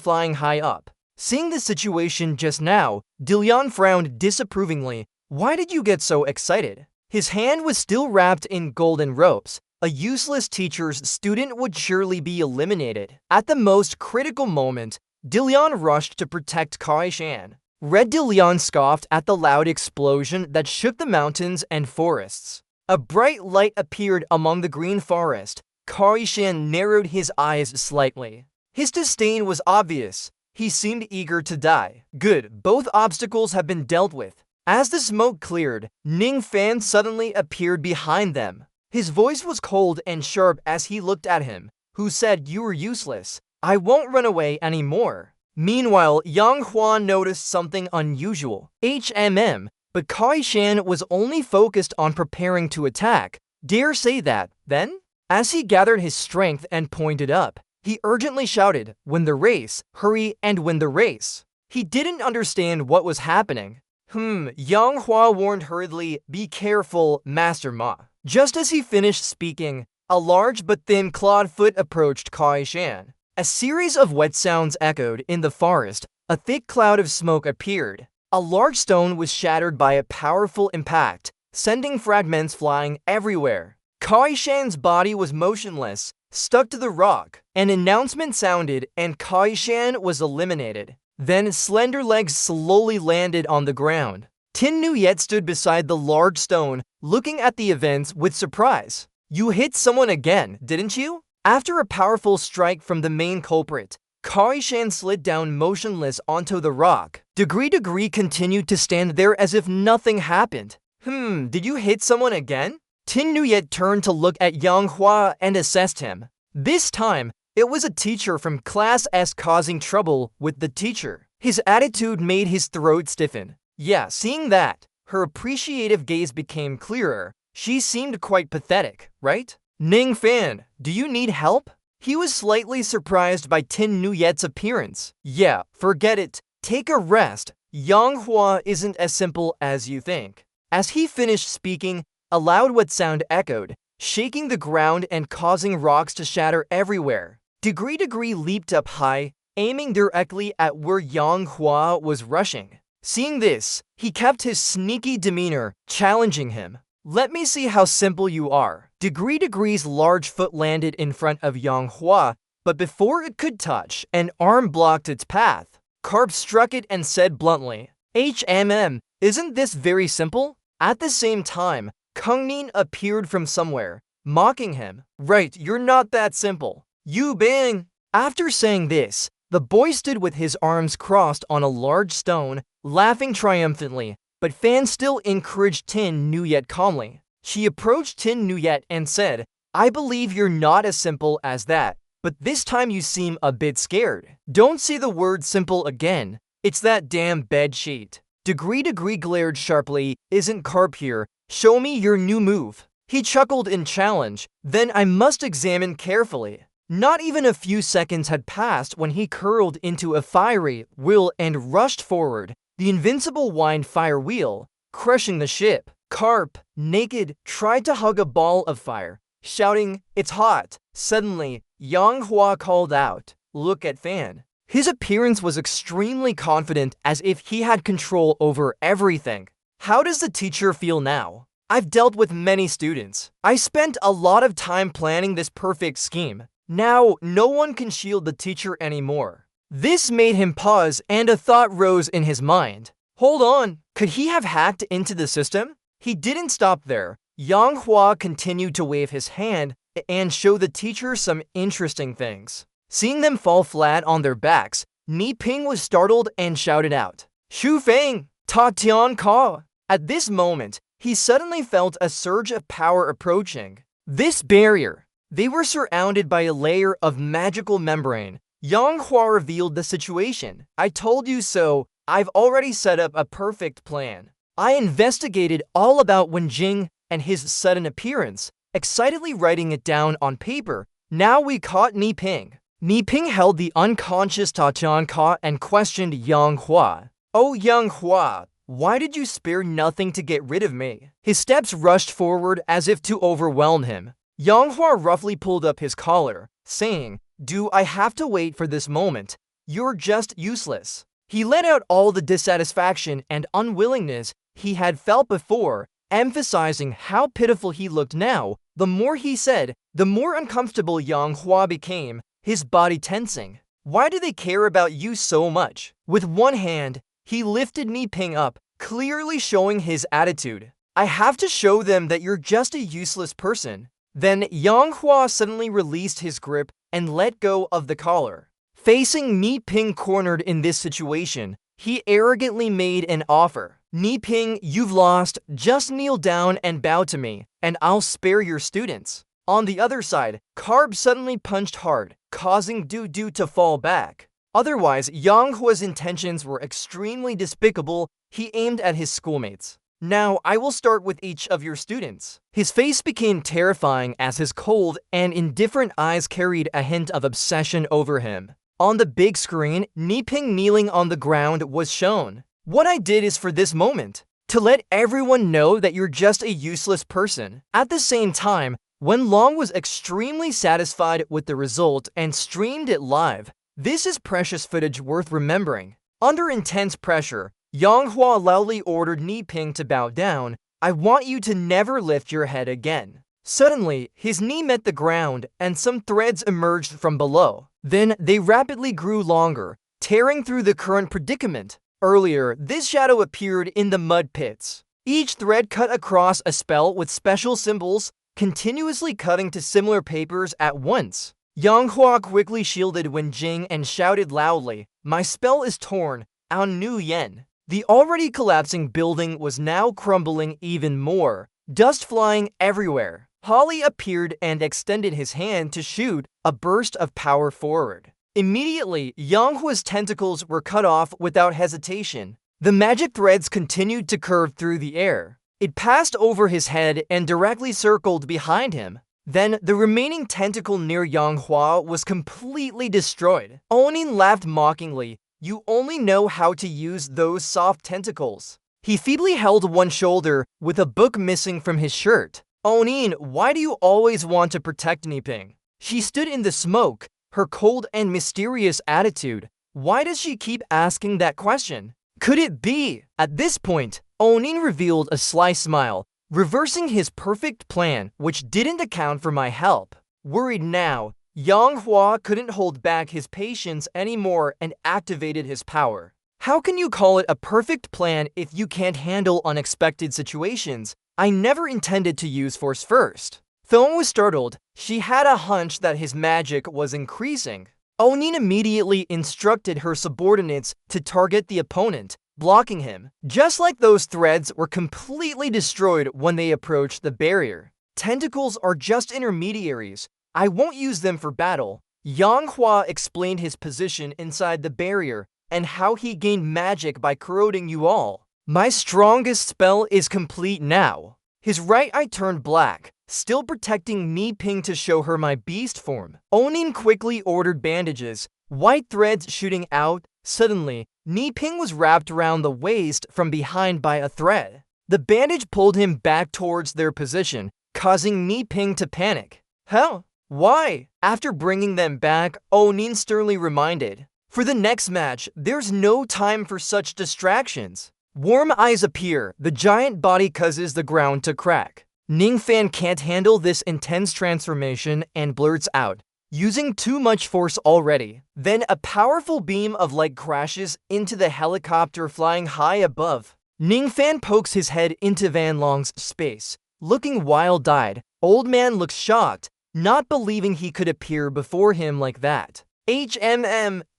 [SPEAKER 1] flying high up. Seeing the situation just now, Dilian frowned disapprovingly. Why did you get so excited? His hand was still wrapped in golden ropes. A useless teacher's student would surely be eliminated. At the most critical moment, Dilian rushed to protect Kaishan. Red Dilian scoffed at the loud explosion that shook the mountains and forests. A bright light appeared among the green forest. Kaishan narrowed his eyes slightly. His disdain was obvious. He seemed eager to die. Good, both obstacles have been dealt with. As the smoke cleared, Ning Fan suddenly appeared behind them. His voice was cold and sharp as he looked at him, who said, "You were useless. I won't run away anymore." Meanwhile, Yang Hua noticed something unusual. But Kaishan was only focused on preparing to attack. Dare say that, then? As he gathered his strength and pointed up, he urgently shouted, "Win the race, hurry and win the race." He didn't understand what was happening. Yang Hua warned hurriedly, "Be careful, Master Ma." Just as he finished speaking, a large but thin clawed foot approached Kaishan. A series of wet sounds echoed in the forest. A thick cloud of smoke appeared. A large stone was shattered by a powerful impact, sending fragments flying everywhere. Kaishan's body was motionless, stuck to the rock. An announcement sounded, and Kaishan was eliminated. Then slender legs slowly landed on the ground. Tin Nuyet stood beside the large stone, looking at the events with surprise. "You hit someone again, didn't you?" After a powerful strike from the main culprit, Kaishan slid down motionless onto the rock. Degree continued to stand there as if nothing happened. Did you hit someone again?" Tin Nuyet turned to look at Yang Hua and assessed him. This time, it was a teacher from Class S causing trouble with the teacher. His attitude made his throat stiffen. Yeah, seeing that, her appreciative gaze became clearer. She seemed quite pathetic, right? Ning Fan, do you need help? He was slightly surprised by Tin Nuyet's appearance. Yeah, forget it. Take a rest. Yang Hua isn't as simple as you think. As he finished speaking, a loud wet sound echoed, shaking the ground and causing rocks to shatter everywhere. Degree leaped up high, aiming directly at where Yang Hua was rushing. Seeing this, he kept his sneaky demeanor, challenging him. Let me see how simple you are. Degree's large foot landed in front of Yang Hua, but before it could touch, an arm blocked its path. Carp struck it and said bluntly, isn't this very simple? At the same time, Kungnin appeared from somewhere, mocking him. Right, you're not that simple. You bang! After saying this, the boy stood with his arms crossed on a large stone, laughing triumphantly, but Fan still encouraged Tin Nuyet calmly. She approached Tin Nuyet and said, I believe you're not as simple as that, but this time you seem a bit scared. Don't say the word simple again. It's that damn bed sheet. Degree glared sharply, isn't Carp here? Show me your new move. He chuckled in challenge, then I must examine carefully. Not even a few seconds had passed when he curled into a fiery wheel and rushed forward, the invincible wind fire wheel, crushing the ship. Carp, naked, tried to hug a ball of fire, shouting, it's hot. Suddenly, Yang Hua called out, look at Fan. His appearance was extremely confident, as if he had control over everything. How does the teacher feel now? I've dealt with many students. I spent a lot of time planning this perfect scheme. Now, no one can shield the teacher anymore. This made him pause, and a thought rose in his mind. Hold on, could he have hacked into the system? He didn't stop there. Yang Hua continued to wave his hand and show the teacher some interesting things. Seeing them fall flat on their backs, Ni Ping was startled and shouted out, Shu Feng, Ta Tian Ka. At this moment, he suddenly felt a surge of power approaching. This barrier. They were surrounded by a layer of magical membrane. Yang Hua revealed the situation. I told you so. I've already set up a perfect plan. I investigated all about Wen Jing and his sudden appearance, excitedly writing it down on paper. Now we caught Ni Ping. Ni Ping held the unconscious Ta Tian Ka and questioned Yang Hua. Oh, Yang Hua, why did you spare nothing to get rid of me? His steps rushed forward as if to overwhelm him. Yang Hua roughly pulled up his collar, saying, do I have to wait for this moment? You're just useless. He let out all the dissatisfaction and unwillingness he had felt before, emphasizing how pitiful he looked now. The more he said, the more uncomfortable Yang Hua became, his body tensing. Why do they care about you so much? With one hand, he lifted Ni Ping up, clearly showing his attitude. I have to show them that you're just a useless person. Then Yang Hua suddenly released his grip and let go of the collar. Facing Ni Ping cornered in this situation, he arrogantly made an offer. Ni Ping, you've lost. Just kneel down and bow to me, and I'll spare your students. On the other side, Carb suddenly punched hard, causing Du to fall back. Otherwise, Yang Hua's intentions were extremely despicable. He aimed at his schoolmates. Now, I will start with each of your students. His face became terrifying as his cold and indifferent eyes carried a hint of obsession over him. On the big screen, Ni Ping kneeling on the ground was shown. What I did is for this moment, to let everyone know that you're just a useless person. At the same time, Wen Long was extremely satisfied with the result and streamed it live. This is precious footage worth remembering. Under intense pressure, Yang Hua loudly ordered Ni Ping to bow down. I want you to never lift your head again. Suddenly, his knee met the ground and some threads emerged from below. Then they rapidly grew longer, tearing through the current predicament. Earlier, this shadow appeared in the mud pits. Each thread cut across a spell with special symbols, continuously cutting to similar papers at once. Yang Hua quickly shielded Wen Jing and shouted loudly, my spell is torn, An Nu Yen. The already collapsing building was now crumbling even more, dust flying everywhere. Holly appeared and extended his hand to shoot a burst of power forward. Immediately, Yanghua's tentacles were cut off without hesitation. The magic threads continued to curve through the air. It passed over his head and directly circled behind him. Then, the remaining tentacle near Yanghua was completely destroyed. Onin laughed mockingly. "You only know how to use those soft tentacles." He feebly held one shoulder with a book missing from his shirt. "Onin, why do you always want to protect Niping?" She stood in the smoke, her cold and mysterious attitude. Why does she keep asking that question? Could it be? At this point, Onin revealed a sly smile, reversing his perfect plan, which didn't account for my help. Worried now, Yanghua couldn't hold back his patience anymore and activated his power. How can you call it a perfect plan if you can't handle unexpected situations? I never intended to use force first. Thong was startled. She had a hunch that his magic was increasing. Onin immediately instructed her subordinates to target the opponent, blocking him. Just like those threads were completely destroyed when they approached the barrier. Tentacles are just intermediaries. I won't use them for battle. Yanghua explained his position inside the barrier and how he gained magic by corroding you all. My strongest spell is complete now. His right eye turned black, still protecting Niping to show her my beast form. Onin quickly ordered bandages, white threads shooting out. Suddenly, Niping was wrapped around the waist from behind by a thread. The bandage pulled him back towards their position, causing Niping to panic. "How? Why?" After bringing them back, Onin sternly reminded, "For the next match, there's no time for such distractions." Warm eyes appear, the giant body causes the ground to crack. Ningfan can't handle this intense transformation and blurts out, "Using too much force already." Then a powerful beam of light crashes into the helicopter flying high above. Ningfan pokes his head into Van Long's space. Looking wild-eyed, old man looks shocked, not believing he could appear before him like that.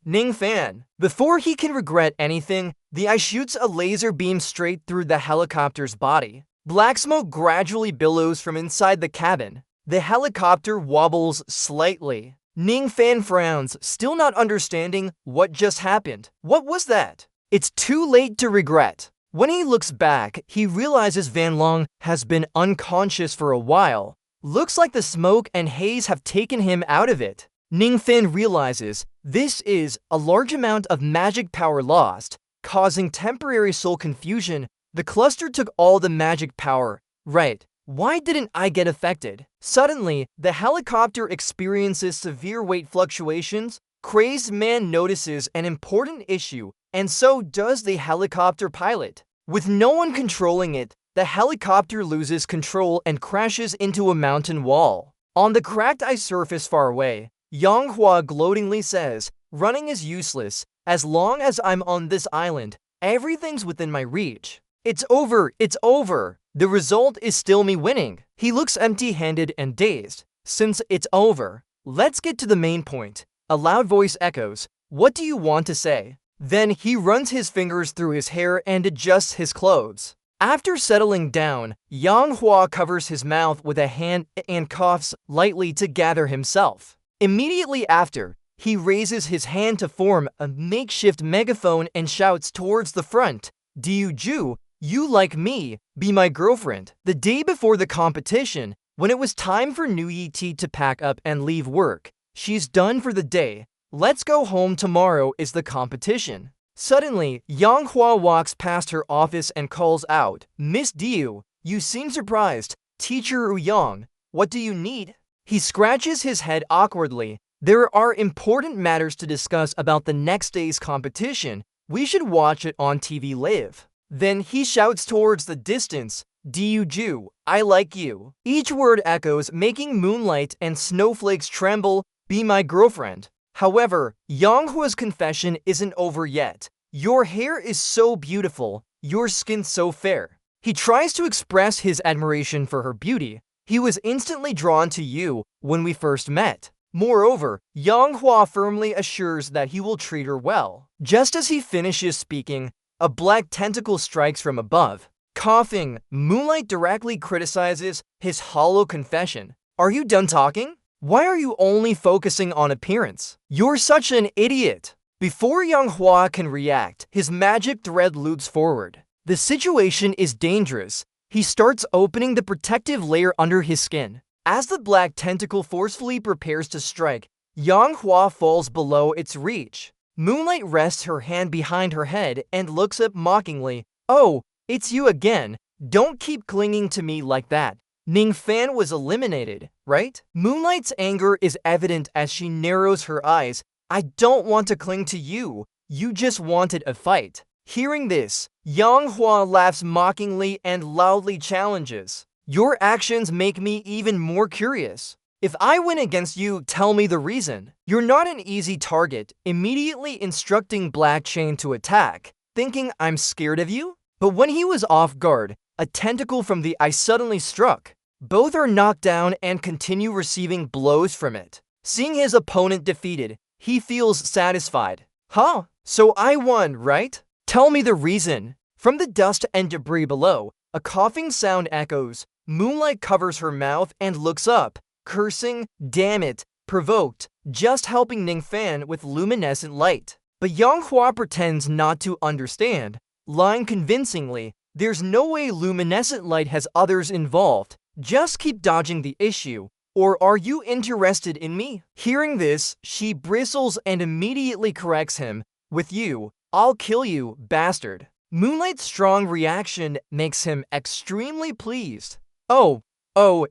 [SPEAKER 1] Ningfan. Before he can regret anything, the eye shoots a laser beam straight through the helicopter's body. Black smoke gradually billows from inside the cabin. The helicopter wobbles slightly. Ningfan frowns, still not understanding what just happened. What was that? It's too late to regret. When he looks back, he realizes Van Long has been unconscious for a while. Looks like the smoke and haze have taken him out of it. Ningfan realizes this is a large amount of magic power lost, causing temporary soul confusion. The cluster took all the magic power. Right. Why didn't I get affected? Suddenly, the helicopter experiences severe weight fluctuations. Crazed man notices an important issue, and so does the helicopter pilot. With no one controlling it, the helicopter loses control and crashes into a mountain wall. On the cracked ice surface far away, Yanghua gloatingly says, "Running is useless. As long as I'm on this island, everything's within my reach. It's over, it's over. The result is still me winning." He looks empty-handed and dazed. "Since it's over, let's get to the main point." A loud voice echoes, "What do you want to say?" Then he runs his fingers through his hair and adjusts his clothes. After settling down, Yanghua covers his mouth with a hand and coughs lightly to gather himself. Immediately after, he raises his hand to form a makeshift megaphone and shouts towards the front, "Diuju, you like me, be my girlfriend." The day before the competition, when it was time for Nuyiti to pack up and leave work, "She's done for the day. Let's go home, tomorrow is the competition." Suddenly, Yanghua walks past her office and calls out, "Miss Diu, you seem surprised. Teacher Uyang, what do you need?" He scratches his head awkwardly. "There are important matters to discuss about the next day's competition. We should watch it on TV live." Then he shouts towards the distance, "Diuju, I like you." Each word echoes, making moonlight and snowflakes tremble, "Be my girlfriend." However, Yanghua's confession isn't over yet. "Your hair is so beautiful, your skin so fair." He tries to express his admiration for her beauty. "He was instantly drawn to you when we first met." Moreover, Yanghua firmly assures that he will treat her well. Just as he finishes speaking, a black tentacle strikes from above. Coughing, Moonlight directly criticizes his hollow confession. "Are you done talking? Why are you only focusing on appearance? You're such an idiot. Before Yanghua can react, his magic thread loops forward. The situation is dangerous. He starts opening the protective layer under his skin. As the black tentacle forcefully prepares to strike, Yanghua falls below its reach. Moonlight rests her hand behind her head and looks up mockingly. Oh, it's you again. Don't keep clinging to me like that. Ningfan was eliminated, right? Moonlight's anger is evident as she narrows her eyes. I don't want to cling to you. You just wanted a fight. Hearing this, Yanghua laughs mockingly and loudly challenges. Your actions make me even more curious. If I win against you, tell me the reason. You're not an easy target, immediately instructing Black Chain to attack, thinking I'm scared of you? But when he was off guard, a tentacle from the eye suddenly struck. Both are knocked down and continue receiving blows from it. Seeing his opponent defeated, he feels satisfied. Huh? So I won, right? Tell me the reason. From the dust and debris below, a coughing sound echoes. Moonlight covers her mouth and looks up, cursing, damn it, provoked, just helping Ningfan with luminescent light. But Yanghua pretends not to understand, lying convincingly, there's no way luminescent light has others involved. Just keep dodging the issue. Or are you interested in me? Hearing this, she bristles and immediately corrects him. With you, I'll kill you, bastard. Moonlight's strong reaction makes him extremely pleased. Oh,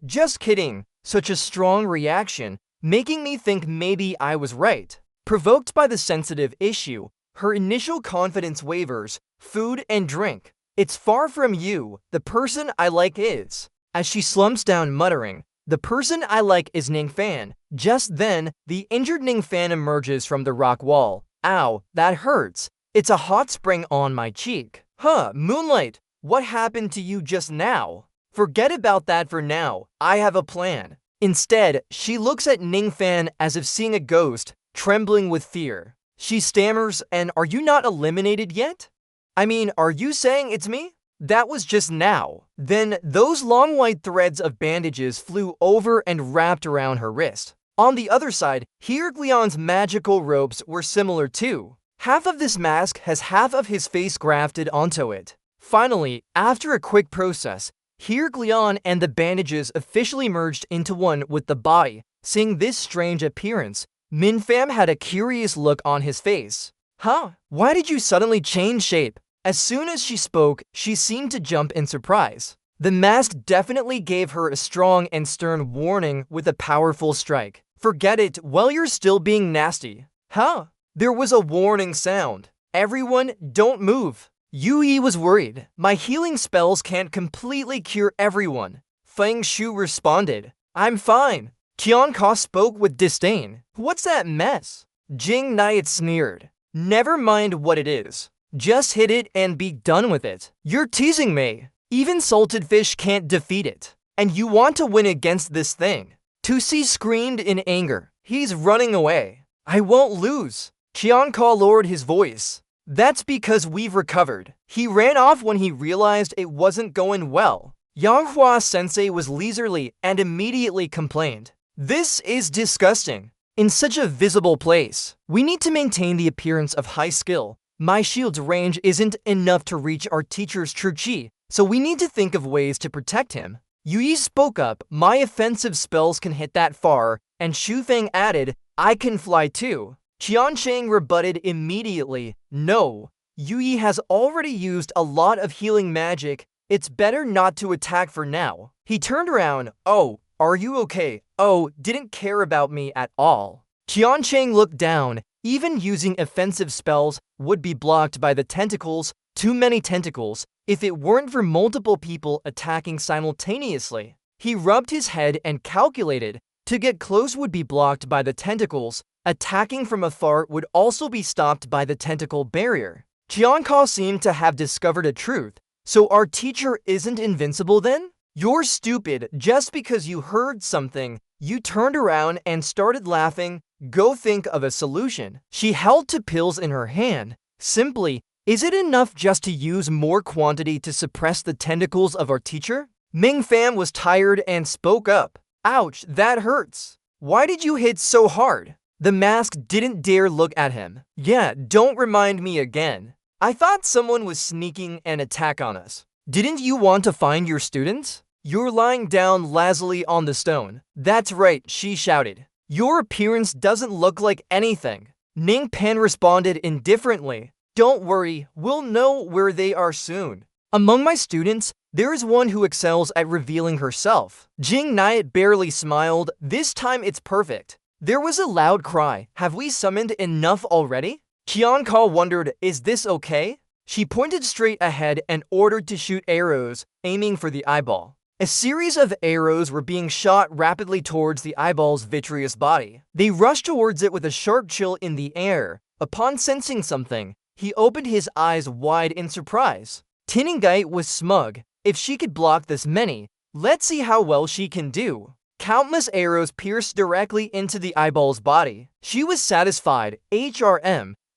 [SPEAKER 1] just kidding. Such a strong reaction, making me think maybe I was right. Provoked by the sensitive issue, her initial confidence wavers. Food and drink. It's far from you, the person I like is. As she slumps down muttering, the person I like is Ningfan. Just then, the injured Ningfan emerges from the rock wall. Ow, that hurts. It's a hot spring on my cheek. Huh, Moonlight, what happened to you just now? Forget about that for now. I have a plan. Instead, she looks at Ningfan as if seeing a ghost, trembling with fear. She stammers, and are you not eliminated yet? I mean, are you saying it's me? That was just now. Then those long white threads of bandages flew over and wrapped around her wrist. On the other side, Hearglion's magical ropes were similar too. Half of this mask has half of his face grafted onto it. Finally, after a quick process, Hearglion and the bandages officially merged into one with the body. Seeing this strange appearance, Minfam had a curious look on his face. Huh? Why did you suddenly change shape? As soon as she spoke, she seemed to jump in surprise. The mask definitely gave her a strong and stern warning with a powerful strike. Forget it while you're still being nasty. Huh? There was a warning sound. Everyone, don't move. Yui was worried. My healing spells can't completely cure everyone. Feng Shu responded. I'm fine. Qianka spoke with disdain. What's that mess? Jing Niat sneered. Never mind what it is. Just hit it and be done with it. You're teasing me. Even salted fish can't defeat it. And you want to win against this thing. Tusi screamed in anger. He's running away. I won't lose. Qianka lowered his voice. That's because we've recovered. He ran off when he realized it wasn't going well. Yanghua Sensei was leisurely and immediately complained. This is disgusting. In such a visible place, we need to maintain the appearance of high skill. My shield's range isn't enough to reach our teacher's true chi, so we need to think of ways to protect him. Yui spoke up, my offensive spells can hit that far, and Shufeng added, I can fly too. Qiancheng rebutted immediately, no. Yui has already used a lot of healing magic, it's better not to attack for now. He turned around, oh, are you okay? Oh, didn't care about me at all. Qiancheng looked down, even using offensive spells would be blocked by the tentacles, too many tentacles, if it weren't for multiple people attacking simultaneously. He rubbed his head and calculated, to get close would be blocked by the tentacles, attacking from afar would also be stopped by the tentacle barrier. Qianka seemed to have discovered a truth, so our teacher isn't invincible then? You're stupid just because you heard something. You turned around and started laughing. Go think of a solution. She held two pills in her hand. Simply, is it enough just to use more quantity to suppress the tentacles of our teacher? Ming Fan was tired and spoke up. Ouch, that hurts. Why did you hit so hard? The mask didn't dare look at him. Yeah, don't remind me again. I thought someone was sneaking an attack on us. Didn't you want to find your students? You're lying down lazily on the stone. That's right, she shouted. Your appearance doesn't look like anything. Ning Pan responded indifferently. Don't worry, we'll know where they are soon. Among my students, there is one who excels at revealing herself. Jing Niat barely smiled. This time it's perfect. There was a loud cry. Have we summoned enough already? Qian Ka wondered, is this okay? She pointed straight ahead and ordered to shoot arrows, aiming for the eyeball. A series of arrows were being shot rapidly towards the eyeball's vitreous body. They rushed towards it with a sharp chill in the air. Upon sensing something, he opened his eyes wide in surprise. Isekai'd was smug. If she could block this many, let's see how well she can do. Countless arrows pierced directly into the eyeball's body. She was satisfied,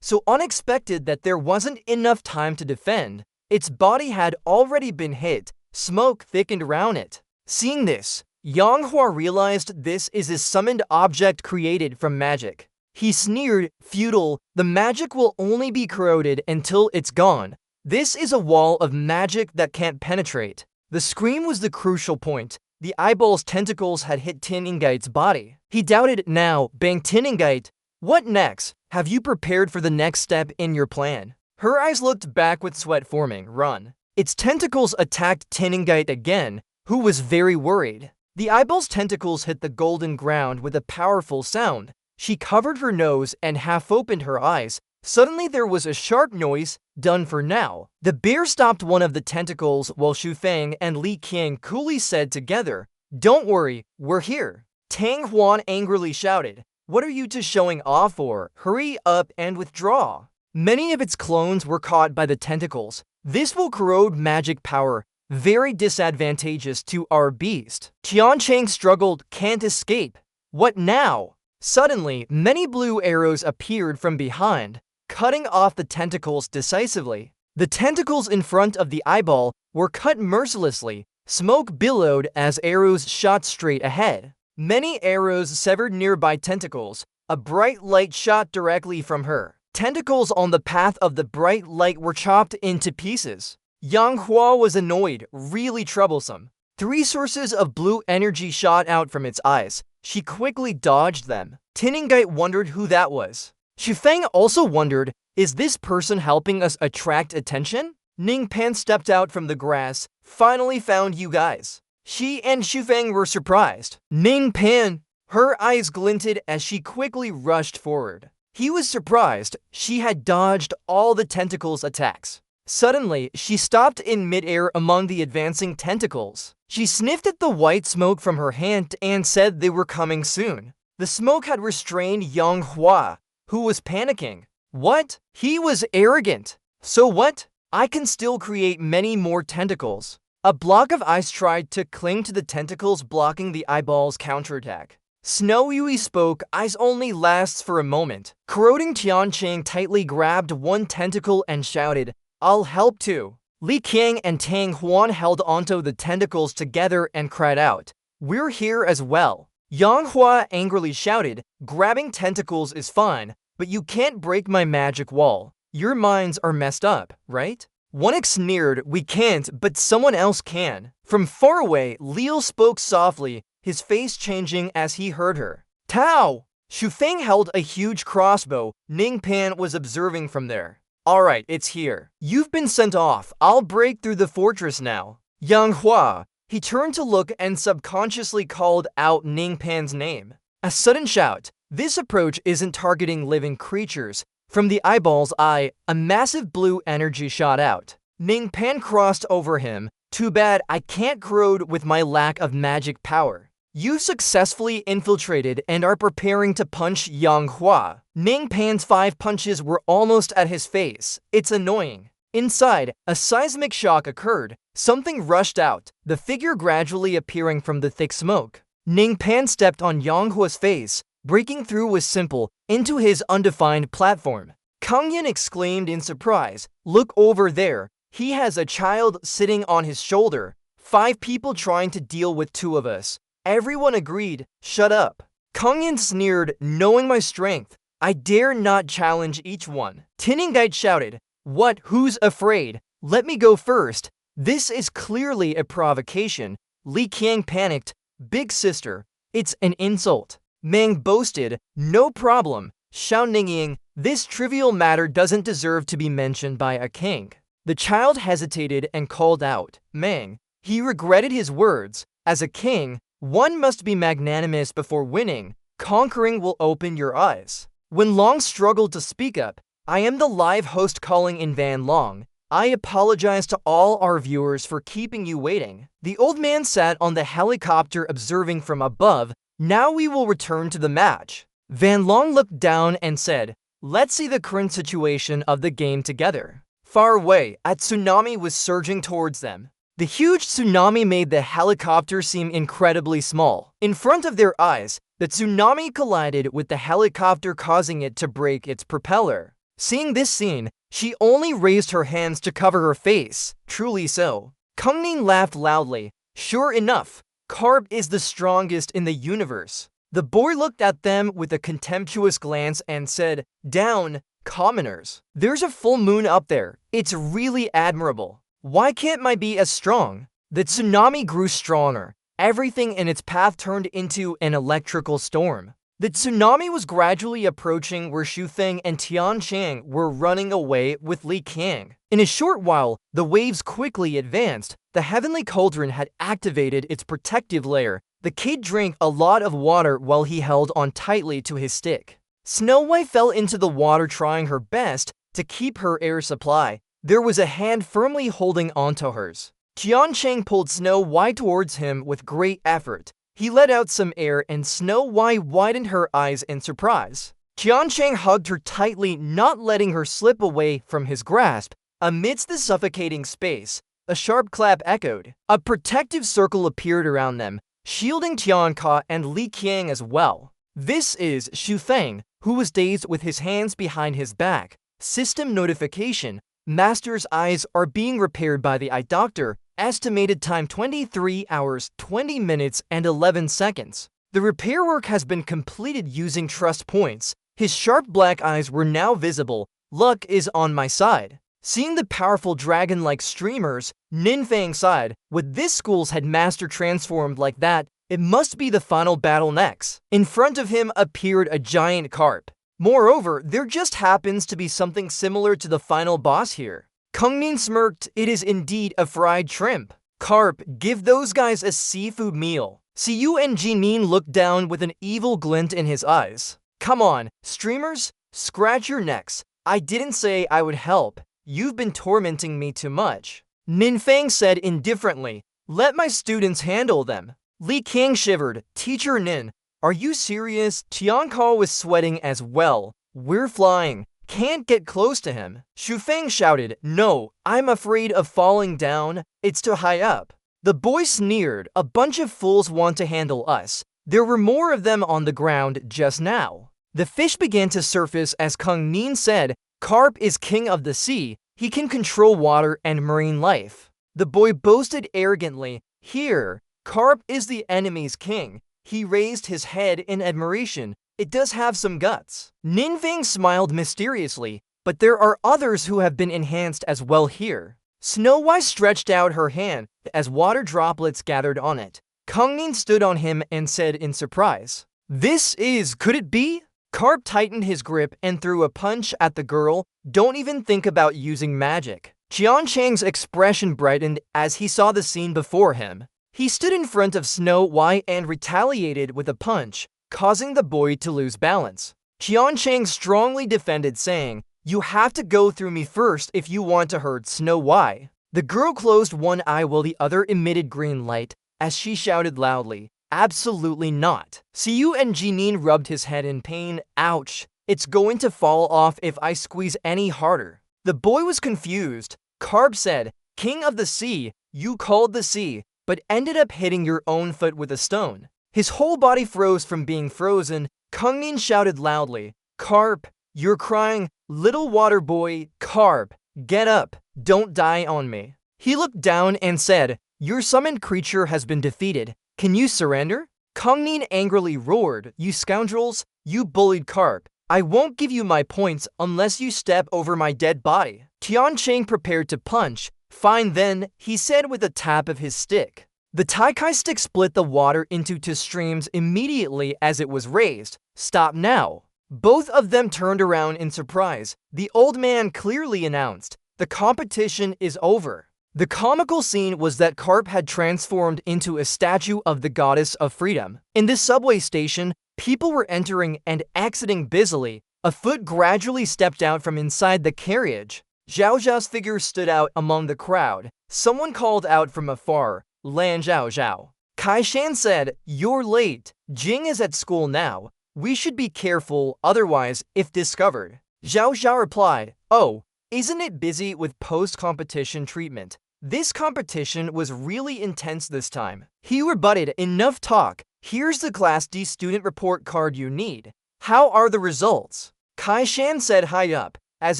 [SPEAKER 1] so unexpected that there wasn't enough time to defend. Its body had already been hit. Smoke thickened around it. Seeing this, Yanghua realized this is a summoned object created from magic. He sneered, futile, the magic will only be corroded until it's gone. This is a wall of magic that can't penetrate. The scream was the crucial point. The eyeball's tentacles had hit Isekai'd's body. He doubted it now, bang Isekai'd. What next? Have you prepared for the next step in your plan? Her eyes looked back with sweat forming. Run. Its tentacles attacked Isekai'd again, who was very worried. The eyeball's tentacles hit the golden ground with a powerful sound. She covered her nose and half opened her eyes. Suddenly there was a sharp noise. Done for now. The bear stopped one of the tentacles while Xu Feng and Li Qiang coolly said together, don't worry, we're here. Tang Huan angrily shouted, what are you two showing off for? Hurry up and withdraw. Many of its clones were caught by the tentacles. This will corrode magic power, very disadvantageous to our beast. Qiancheng struggled, can't escape. What now? Suddenly, many blue arrows appeared from behind, cutting off the tentacles decisively. The tentacles in front of the eyeball were cut mercilessly. Smoke billowed as arrows shot straight ahead. Many arrows severed nearby tentacles. A bright light shot directly from her. Tentacles on the path of the bright light were chopped into pieces. Yang Hua was annoyed, really troublesome. 3 sources of blue energy shot out from its eyes. She quickly dodged them. Isekai'd wondered who that was. Xu Feng also wondered, is this person helping us attract attention? Ning Pan stepped out from the grass. Finally found you guys. She and Xu Feng were surprised. Ning Pan, her eyes glinted as she quickly rushed forward. He was surprised. She had dodged all the tentacles' attacks. Suddenly, she stopped in midair among the advancing tentacles. She sniffed at the white smoke from her hand and said they were coming soon. The smoke had restrained Yang Hua, who was panicking. What? He was arrogant. So what? I can still create many more tentacles. A block of ice tried to cling to the tentacles, blocking the eyeball's counterattack. Snow Yui spoke, ice only lasts for a moment. Corroding Tiancheng tightly grabbed one tentacle and shouted, I'll help too. Li Qiang and Tang Huan held onto the tentacles together and cried out, we're here as well. Yang Hua angrily shouted, grabbing tentacles is fine, but you can't break my magic wall. Your minds are messed up, right? One sneered, we can't, but someone else can. From far away, Liu spoke softly, his face changing as he heard her. Tao! Xu Feng held a huge crossbow. Ning Pan was observing from there. Alright, it's here. You've been sent off. I'll break through the fortress now. Yang Hua. He turned to look and subconsciously called out Ning Pan's name. A sudden shout. This approach isn't targeting living creatures. From the eyeball's eye, a massive blue energy shot out. Ning Pan crossed over him. Too bad I can't corrode with my lack of magic power. You successfully infiltrated and are preparing to punch Yang Hua. Ning Pan's 5 punches were almost at his face. It's annoying. Inside, a seismic shock occurred. Something rushed out, the figure gradually appearing from the thick smoke. Ning Pan stepped on Yang Hua's face. Breaking through was simple, into his undefined platform. Kang Yin exclaimed in surprise, look over there. He has a child sitting on his shoulder. 5 people trying to deal with 2 of us. Everyone agreed, shut up. Kang Yin sneered, knowing my strength. I dare not challenge each one. Isekai'd shouted, what, who's afraid? Let me go first. This is clearly a provocation. Li Qiang panicked. Big sister, it's an insult. Mang boasted, no problem. Xiao Ningying, this trivial matter doesn't deserve to be mentioned by a king. The child hesitated and called out, Mang. He regretted his words. As a king, one must be magnanimous before winning. Conquering will open your eyes. When Long struggled to speak up, I am the live host calling in Van Long. I apologize to all our viewers for keeping you waiting. The old man sat on the helicopter observing from above. Now we will return to the match. Van Long looked down and said, let's see the current situation of the game together. Far away, a tsunami was surging towards them. The huge tsunami made the helicopter seem incredibly small. In front of their eyes, the tsunami collided with the helicopter, causing it to break its propeller. Seeing this scene, she only raised her hands to cover her face. Truly so. Kang Ning laughed loudly. Sure enough, Carp is the strongest in the universe. The boy looked at them with a contemptuous glance and said, down, commoners. There's a full moon up there. It's really admirable. Why can't my be as strong? The tsunami grew stronger. Everything in its path turned into an electrical storm. The tsunami was gradually approaching where Xu Feng and Tian Chang were running away with Li Qiang. In a short while, the waves quickly advanced. The heavenly cauldron had activated its protective layer. The kid drank a lot of water while he held on tightly to his stick. Snow White fell into the water, trying her best to keep her air supply. There was a hand firmly holding onto hers. Tian Chang pulled Snow White towards him with great effort. He let out some air and Snow White widened her eyes in surprise. Tian Chang hugged her tightly, not letting her slip away from his grasp. Amidst the suffocating space, a sharp clap echoed. A protective circle appeared around them, shielding Tian Ka and Li Qiang as well. This is Xu Feng, who was dazed with his hands behind his back. System notification. Master's eyes are being repaired by the eye doctor. Estimated time 23 hours, 20 minutes, and 11 seconds. The repair work has been completed using trust points. His sharp black eyes were now visible. Luck is on my side. Seeing the powerful dragon-like streamers, Ninfang sighed. With this school's headmaster transformed like that, it must be the final battle next. In front of him appeared a giant carp. Moreover, there just happens to be something similar to the final boss here. Kang Ning smirked. It is indeed a fried shrimp. Carp, give those guys a seafood meal. Siyu and Jinin looked down with an evil glint in his eyes. Come on, streamers, scratch your necks. I didn't say I would help. You've been tormenting me too much. Ninfang said indifferently, let my students handle them. Li Qiang shivered. Teacher Nin, are you serious? Tian Ka was sweating as well. We're flying. Can't get close to him. Xu Feng shouted, no, I'm afraid of falling down. It's too high up. The boy sneered. A bunch of fools want to handle us. There were more of them on the ground just now. The fish began to surface as Kang Ning said, Carp is king of the sea. He can control water and marine life. The boy boasted arrogantly, here, Carp is the enemy's king. He raised his head in admiration. It does have some guts. Ninfang smiled mysteriously, but there are others who have been enhanced as well here. Snow White stretched out her hand as water droplets gathered on it. Kang Ning stood on him and said in surprise, could it be? Carp tightened his grip and threw a punch at the girl. Don't even think about using magic. Tian Chang's expression brightened as he saw the scene before him. He stood in front of Snow White and retaliated with a punch, causing the boy to lose balance. Tian Chang strongly defended, saying, you have to go through me first if you want to hurt Snow White. The girl closed one eye while the other emitted green light as she shouted loudly, absolutely not. Siyu and Jinin rubbed his head in pain. Ouch, it's going to fall off if I squeeze any harder. The boy was confused. Carp said, king of the sea, you called the sea, but ended up hitting your own foot with a stone. His whole body froze from being frozen. Kang Ning shouted loudly, Carp, you're crying. Little water boy, Carp, get up. Don't die on me. He looked down and said, your summoned creature has been defeated. Can you surrender? Kongnin angrily roared, "You scoundrels, you bullied carp. I won't give you my points unless you step over my dead body." Tiancheng prepared to punch. "Fine then," he said with a tap of his stick. The Taikai stick split the water into two streams immediately as it was raised. "Stop now." Both of them turned around in surprise. The old man clearly announced, "The competition is over." The comical scene was that Carp had transformed into a statue of the goddess of freedom. In this subway station, people were entering and exiting busily. A foot gradually stepped out from inside the carriage. Zhao Zhao's figure stood out among the crowd. Someone called out from afar, "Lan Zhao Zhao." Kai Shan said, "You're late. Jing is at school now. We should be careful, otherwise, if discovered." Zhao Zhao replied, "Oh, isn't it busy with post-competition treatment? This competition was really intense this time." He rebutted, "Enough talk. Here's the Class D student report card you need. How are the results?" Kai Shan said high up. "As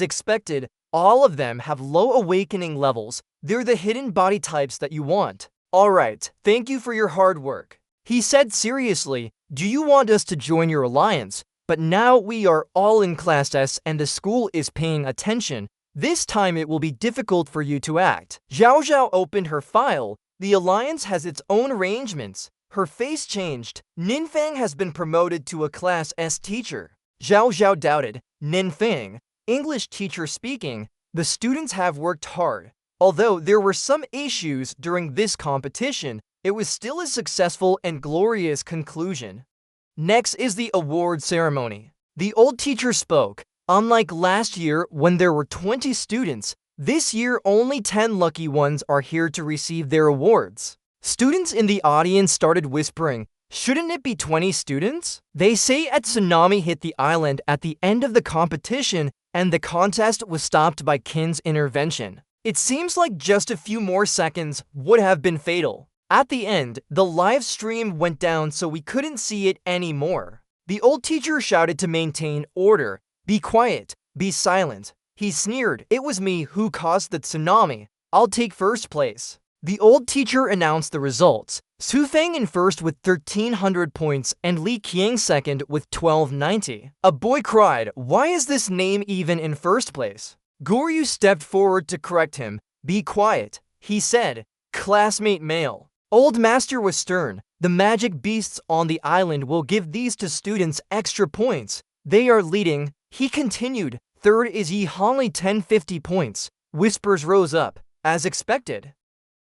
[SPEAKER 1] expected, all of them have low awakening levels. They're the hidden body types that you want." "Alright, thank you for your hard work." He said seriously, "Do you want us to join your alliance? But now we are all in Class S and the school is paying attention. This time it will be difficult for you to act." Zhao Zhao opened her file. The alliance has its own arrangements. Her face changed. "Ninfang has been promoted to a Class S teacher." Zhao Zhao doubted. "Ninfang, English teacher speaking. The students have worked hard. Although there were some issues during this competition, it was still a successful and glorious conclusion." Next is the award ceremony. The old teacher spoke. "Unlike last year when there were 20 students, this year only 10 lucky ones are here to receive their awards." Students in the audience started whispering, "Shouldn't it be 20 students? They say a tsunami hit the island at the end of the competition and the contest was stopped by Qin's intervention. It seems like just a few more seconds would have been fatal." At the end, the live stream went down so we couldn't see it anymore. The old teacher shouted to maintain order. "Be quiet, be silent." He sneered, "It was me who caused the tsunami. I'll take first place." The old teacher announced the results. Su Feng in first with 1,300 points and Li Qiang second with 1,290. A boy cried, "Why is this name even in first place?" Goryu stepped forward to correct him. "Be quiet," he said. "Classmate male." Old master was stern. "The magic beasts on the island will give these two students extra points. They are leading." He continued. "Third is Yi Hanli 1050 points." Whispers rose up, as expected.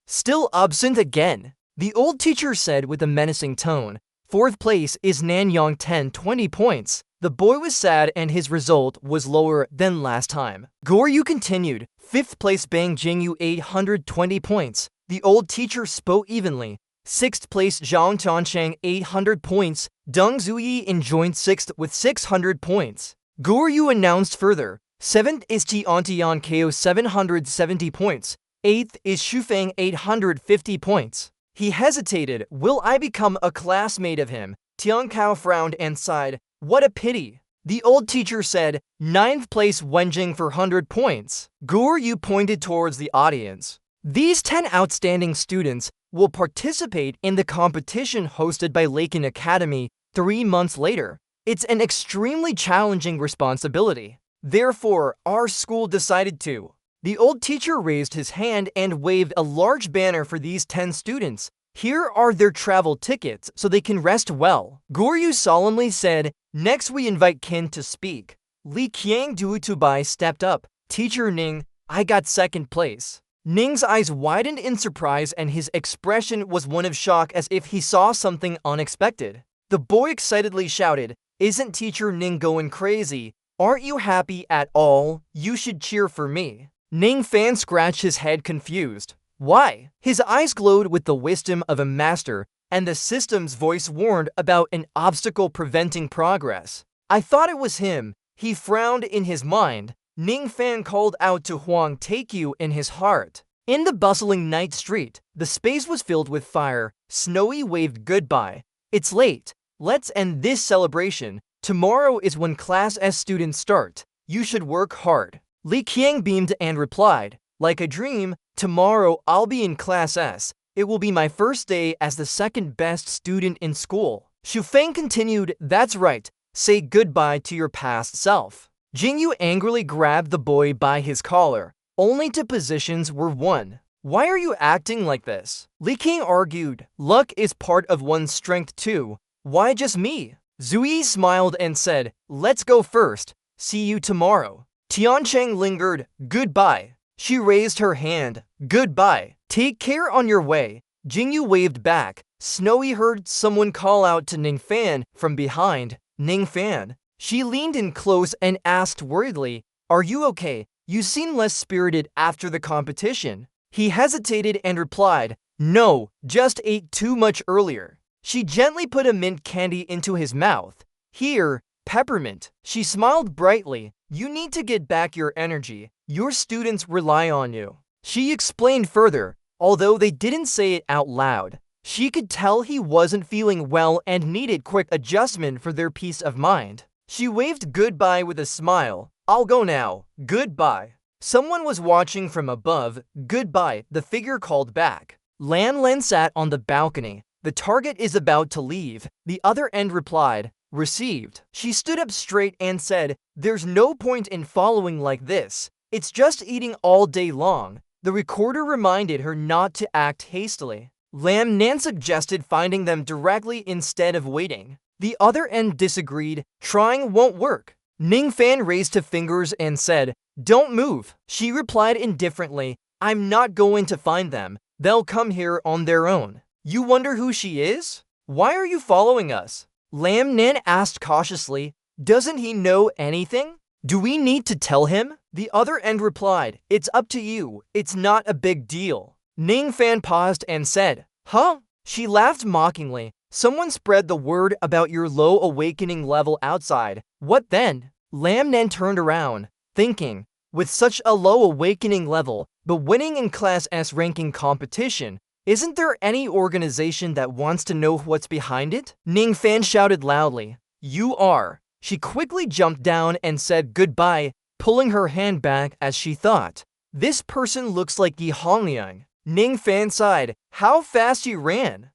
[SPEAKER 1] "Still absent again," the old teacher said with a menacing tone. "Fourth place is Nanyang 1020 points." The boy was sad and his result was lower than last time. Goryu continued. "Fifth place Bang Jingyu 820 points." The old teacher spoke evenly. Sixth place Zhang Tiancheng 800 points. Deng Zuyi enjoyed sixth with 600 points. Goryu announced further. Seventh is Tiantian Ko 770 points. Eighth is Shufeng 850 points. He hesitated. Will I become a classmate of him? Tian Kao frowned and sighed. What a pity. The old teacher said, ninth place Wenjing for 100 points. Goryu pointed towards the audience. These 10 outstanding students will participate in the competition hosted by Laken Academy 3 months later. It's an extremely challenging responsibility. Therefore, our school decided to. The old teacher raised his hand and waved a large banner for these 10 students. Here are their travel tickets so they can rest well. Goryu solemnly said, next we invite Qin to speak. Li Qiang Duotubai stepped up. Teacher Ning, I got second place. Ning's eyes widened in surprise and his expression was one of shock as if he saw something unexpected. The boy excitedly shouted, isn't Teacher Ning going crazy? Aren't you happy at all? You should cheer for me. Ning Fan scratched his head confused. Why? His eyes glowed with the wisdom of a master, and the system's voice warned about an obstacle preventing progress. I thought it was him. He frowned in his mind. Ning Fan called out to Huang Taekyu in his heart. In the bustling night street, the space was filled with fire. Snowy waved goodbye. It's late. Let's end this celebration. Tomorrow is when Class S students start. You should work hard. Li Qiang beamed and replied, like a dream, tomorrow I'll be in Class S. It will be my first day as the second best student in school. Xu Feng continued, that's right, say goodbye to your past self. Jingyu angrily grabbed the boy by his collar, only to positions were won. Why are you acting like this? Li King argued, luck is part of one's strength too. Why just me? Zui smiled and said, let's go first. See you tomorrow. Tiancheng lingered, goodbye. She raised her hand, goodbye. Take care on your way. Jingyu waved back. Snowy heard someone call out to Ningfan from behind, Ningfan. She leaned in close and asked worriedly, are you okay? You seem less spirited after the competition. He hesitated and replied, no, just ate too much earlier. She gently put a mint candy into his mouth. Here, peppermint. She smiled brightly. You need to get back your energy. Your students rely on you. She explained further, although they didn't say it out loud. She could tell he wasn't feeling well and needed quick adjustment for their peace of mind. She waved goodbye with a smile. I'll go now. Goodbye. Someone was watching from above. Goodbye, the figure called back. Lan sat on the balcony. The target is about to leave. The other end replied, received. She stood up straight and said, there's no point in following like this. It's just eating all day long. The recorder reminded her not to act hastily. Nan suggested finding them directly instead of waiting. The other end disagreed. Trying won't work. Ningfan raised her fingers and said, don't move. She replied indifferently, I'm not going to find them. They'll come here on their own. You wonder who she is? Why are you following us? Nan asked cautiously, doesn't he know anything? Do we need to tell him? The other end replied, it's up to you. It's not a big deal. Ningfan paused and said, huh? She laughed mockingly. Someone spread the word about your low awakening level outside. What then? Nan turned around, thinking, with such a low awakening level, but winning in Class S ranking competition, isn't there any organization that wants to know what's behind it? Ningfan shouted loudly, you are. She quickly jumped down and said goodbye, pulling her hand back as she thought, this person looks like Yi Hongliang. Ningfan sighed, how fast he ran.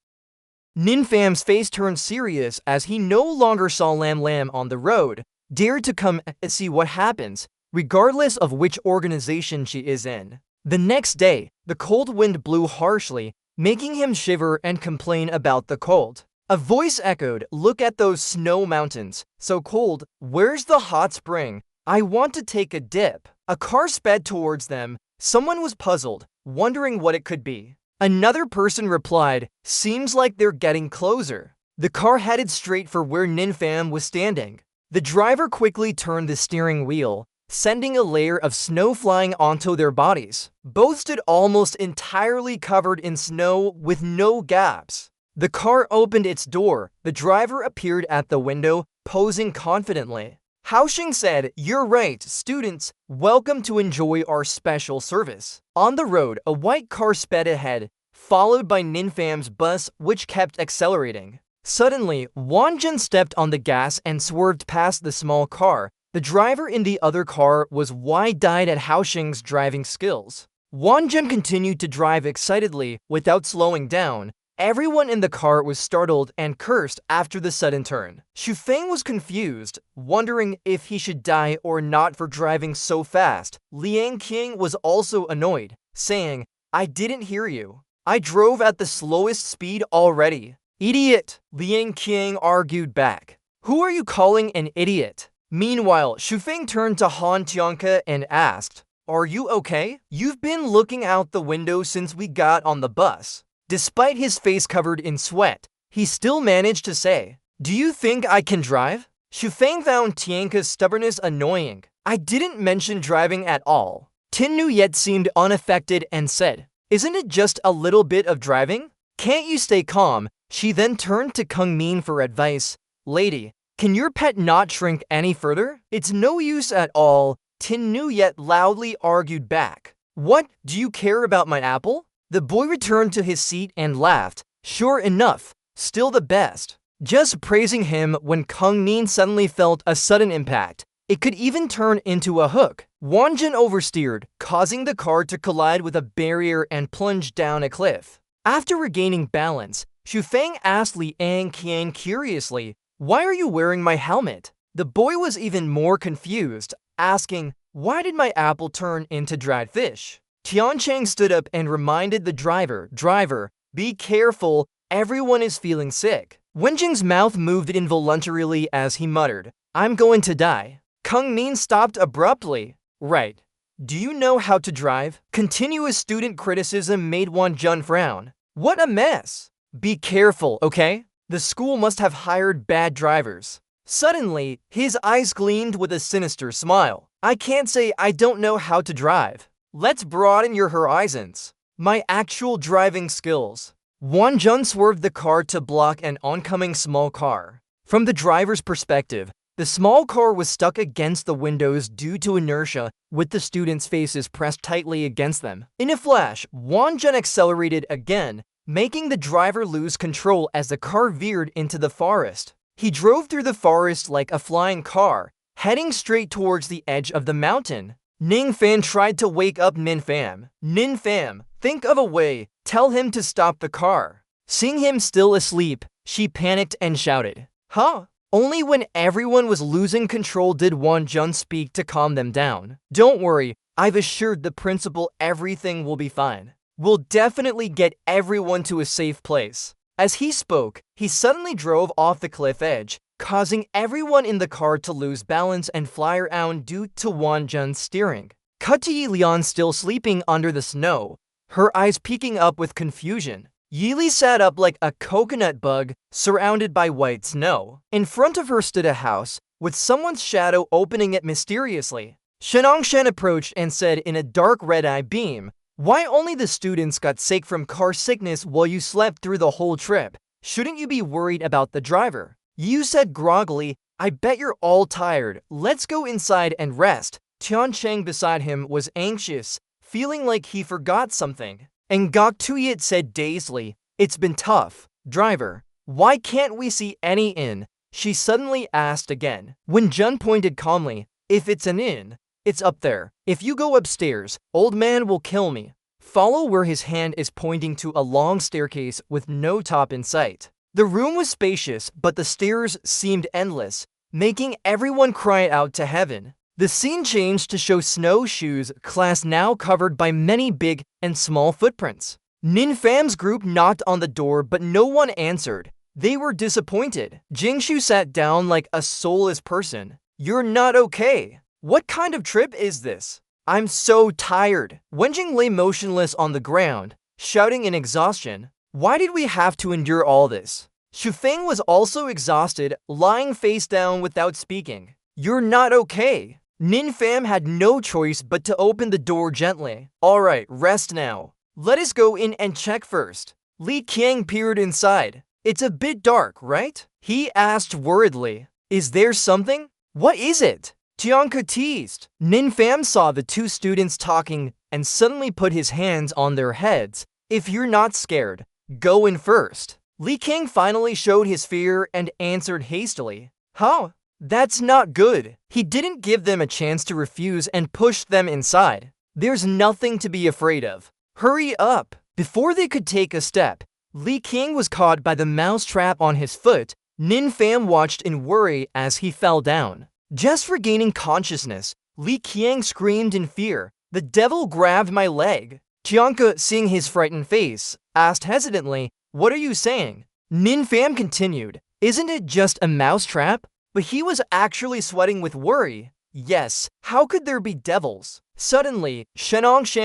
[SPEAKER 1] Ninfam's face turned serious as he no longer saw Lam on the road, dared to come and see what happens, regardless of which organization she is in. The next day, the cold wind blew harshly, making him shiver and complain about the cold. A voice echoed, look at those snow mountains, so cold, where's the hot spring? I want to take a dip. A car sped towards them. Someone was puzzled, wondering what it could be. Another person replied, seems like they're getting closer. The car headed straight for where Ninfam was standing. The driver quickly turned the steering wheel, sending a layer of snow flying onto their bodies. Both stood almost entirely covered in snow with no gaps. The car opened its door. The driver appeared at the window, posing confidently. Haoxing said, you're right, students, welcome to enjoy our special service. On the road, a white car sped ahead, followed by Ninfam's bus, which kept accelerating. Suddenly, Wanjun stepped on the gas and swerved past the small car. The driver in the other car was wide-eyed at Haoxing's driving skills. Wanjun continued to drive excitedly without slowing down. Everyone in the car was startled and cursed after the sudden turn. Xu Feng was confused, wondering if he should die or not for driving so fast. Liang Qing was also annoyed, saying, I didn't hear you. I drove at the slowest speed already. Idiot! Liang Qing argued back. Who are you calling an idiot? Meanwhile, Xu Feng turned to Han Tianke and asked, are you okay? You've been looking out the window since we got on the bus. Despite his face covered in sweat, he still managed to say, do you think I can drive? Xu Feng found Tianke's stubbornness annoying. I didn't mention driving at all. Tin Nu yet seemed unaffected and said, isn't it just a little bit of driving? Can't you stay calm? She then turned to Kung Min for advice. Lady, can your pet not shrink any further? It's no use at all. Tin Nu yet loudly argued back. What, do you care about my apple? The boy returned to his seat and laughed. Sure enough, still the best. Just praising him when Kung Min suddenly felt a sudden impact. It could even turn into a hook. Wanjun oversteered, causing the car to collide with a barrier and plunge down a cliff. After regaining balance, Feng asked Li Qiang curiously, "Why are you wearing my helmet?" The boy was even more confused, asking, "Why did my apple turn into dried fish?" Tiancheng stood up and reminded the driver, "Be careful, everyone is feeling sick." Wenjing's mouth moved involuntarily as he muttered, "I'm going to die." Kung Min stopped abruptly. "Right. Do you know how to drive?" Continuous student criticism made Wan Jun frown. "What a mess." "Be careful, okay? The school must have hired bad drivers." Suddenly, his eyes gleamed with a sinister smile. "I can't say I don't know how to drive. Let's broaden your horizons." "My actual driving skills." Wan Jun swerved the car to block an oncoming small car. From the driver's perspective, the small car was stuck against the windows due to inertia, with the students' faces pressed tightly against them. In a flash, Wan Jun accelerated again, making the driver lose control as the car veered into the forest. He drove through the forest like a flying car, heading straight towards the edge of the mountain. Ning Fan tried to wake up Nin Fam. "Nin Fam, think of a way, tell him to stop the car." Seeing him still asleep, she panicked and shouted, "Huh?" Only when everyone was losing control did Wan Jun speak to calm them down. "Don't worry, I've assured the principal everything will be fine. We'll definitely get everyone to a safe place." As he spoke, he suddenly drove off the cliff edge, causing everyone in the car to lose balance and fly around due to Wan Jun's steering. Cut to Yi Lian still sleeping under the snow, her eyes peeking up with confusion. Yili sat up like a coconut bug, surrounded by white snow. In front of her stood a house, with someone's shadow opening it mysteriously. Shen approached and said in a dark red-eye beam, "Why only the students got sick from car sickness while you slept through the whole trip? Shouldn't you be worried about the driver?" Yu said groggily, "I bet you're all tired. Let's go inside and rest." Tiancheng beside him was anxious, feeling like he forgot something. And Gok Tuyet said dazedly, "It's been tough. Driver, why can't we see any inn?" She suddenly asked again. When Jun pointed calmly, "If it's an inn, it's up there. If you go upstairs, old man will kill me." Follow where his hand is pointing to a long staircase with no top in sight. The room was spacious, but the stairs seemed endless, making everyone cry out to heaven. The scene changed to show snowshoes class now covered by many big and small footprints. Nin Fam's group knocked on the door, but no one answered. They were disappointed. Jingshu sat down like a soulless person. "You're not okay. What kind of trip is this? I'm so tired." Wenjing lay motionless on the ground, shouting in exhaustion. "Why did we have to endure all this?" Feng was also exhausted, lying face down without speaking. "You're not okay." Nin Fam had no choice but to open the door gently. "All right, rest now. Let us go in and check first." Li Qiang peered inside. "It's a bit dark, right?" he asked worriedly. "Is there something?" "What is it?" Tianka teased. Nin Fam saw the two students talking and suddenly put his hands on their heads. "If you're not scared, go in first." Li Qiang finally showed his fear and answered hastily, "Huh? That's not good." He didn't give them a chance to refuse and pushed them inside. "There's nothing to be afraid of. Hurry up." Before they could take a step, Li Qiang was caught by the mouse trap on his foot. Nin Fam watched in worry as he fell down. Just regaining consciousness, Li Qiang screamed in fear. "The devil grabbed my leg." Tianka, seeing his frightened face, asked hesitantly, "What are you saying?" Nin Fam continued, "Isn't it just a mouse trap?" But he was actually sweating with worry. Yes, how could there be devils? Suddenly, Shen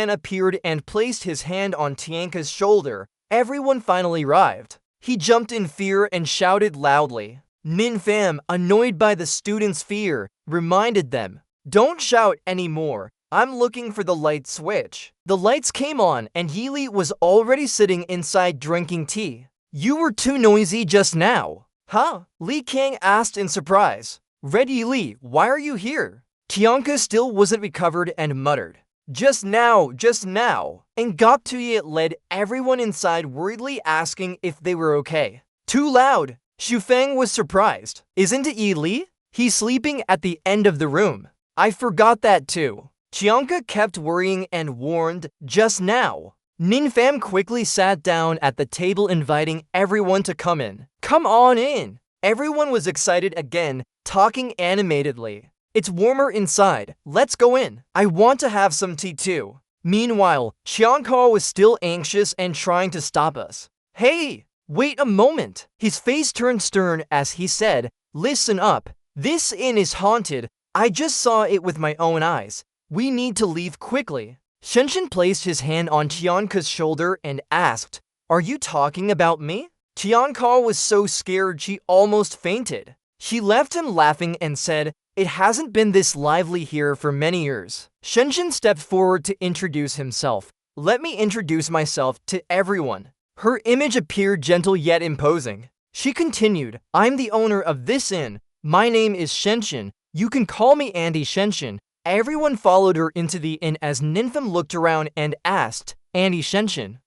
[SPEAKER 1] appeared and placed his hand on Tianka's shoulder. Everyone finally arrived. He jumped in fear and shouted loudly. Nin Fam, annoyed by the students' fear, reminded them, "Don't shout anymore. I'm looking for the light switch." The lights came on and Healy was already sitting inside drinking tea. "You were too noisy just now." "Huh?" Li Qiang asked in surprise. "Red Yi, why are you here?" Tianka still wasn't recovered and muttered, just now. And Gok Tuyet led everyone inside worriedly asking if they were okay. "Too loud." Feng was surprised. "Isn't it Yi Li? He's sleeping at the end of the room." "I forgot that too." Tianka kept worrying and warned, "Just now." Ninfam quickly sat down at the table, inviting everyone to come in. Come on in! Everyone was excited again, talking animatedly. It's warmer inside. Let's go in. I want to have some tea too. Meanwhile, Qianko was still anxious and trying to stop us. Hey, wait a moment. His face turned stern as he said, listen up. This inn is haunted. I just saw it with my own eyes. We need to leave quickly. Shenshin placed his hand on Qianko's shoulder and asked, are you talking about me? Qianko was so scared she almost fainted. She left him laughing and said, it hasn't been this lively here for many years. Shenshin stepped forward to introduce himself. Let me introduce myself to everyone. Her image appeared gentle yet imposing. She continued, I'm the owner of this inn. My name is Shenshin. You can call me Andy Shenshin. Everyone followed her into the inn as Ninfam looked around and asked, Andy Shenshin,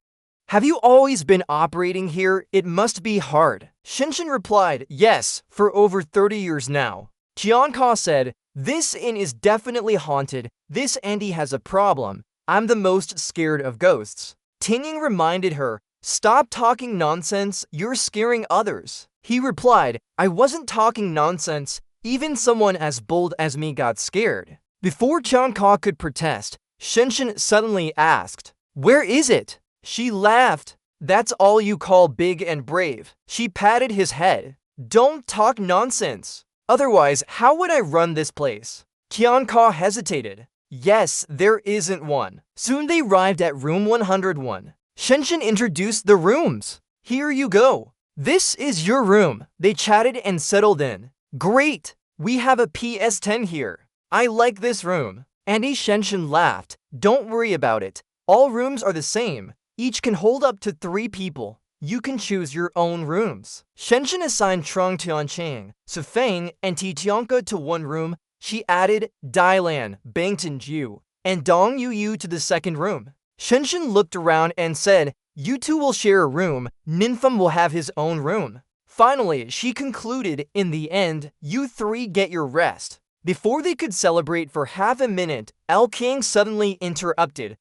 [SPEAKER 1] have you always been operating here? It must be hard. Shenshin replied, yes, for over 30 years now. Qianko said, this inn is definitely haunted. This Andy has a problem. I'm the most scared of ghosts. Tinging reminded her, stop talking nonsense, you're scaring others. He replied, I wasn't talking nonsense. Even someone as bold as me got scared. Before Qianko could protest, Shenshin suddenly asked, where is it? She laughed. That's all you call big and brave. She patted his head. Don't talk nonsense. Otherwise, how would I run this place? Qianko hesitated. Yes, there isn't one. Soon they arrived at room 101. Shenshin introduced the rooms. Here you go. This is your room. They chatted and settled in. Great. We have a PS10 here. I like this room. Andy Shenshin laughed. Don't worry about it. All rooms are the same. Each can hold up to 3 people. You can choose your own rooms. Shenshin assigned Trung Tianchang, Sufeng, and Titionka to one room. She added Dailan, Bangtan Ju, and Dong Yu to the second room. Shenshin looked around and said, you two will share a room. Ninfam will have his own room. Finally, she concluded, in the end, you 3 get your rest. Before they could celebrate for half a minute, El King suddenly interrupted.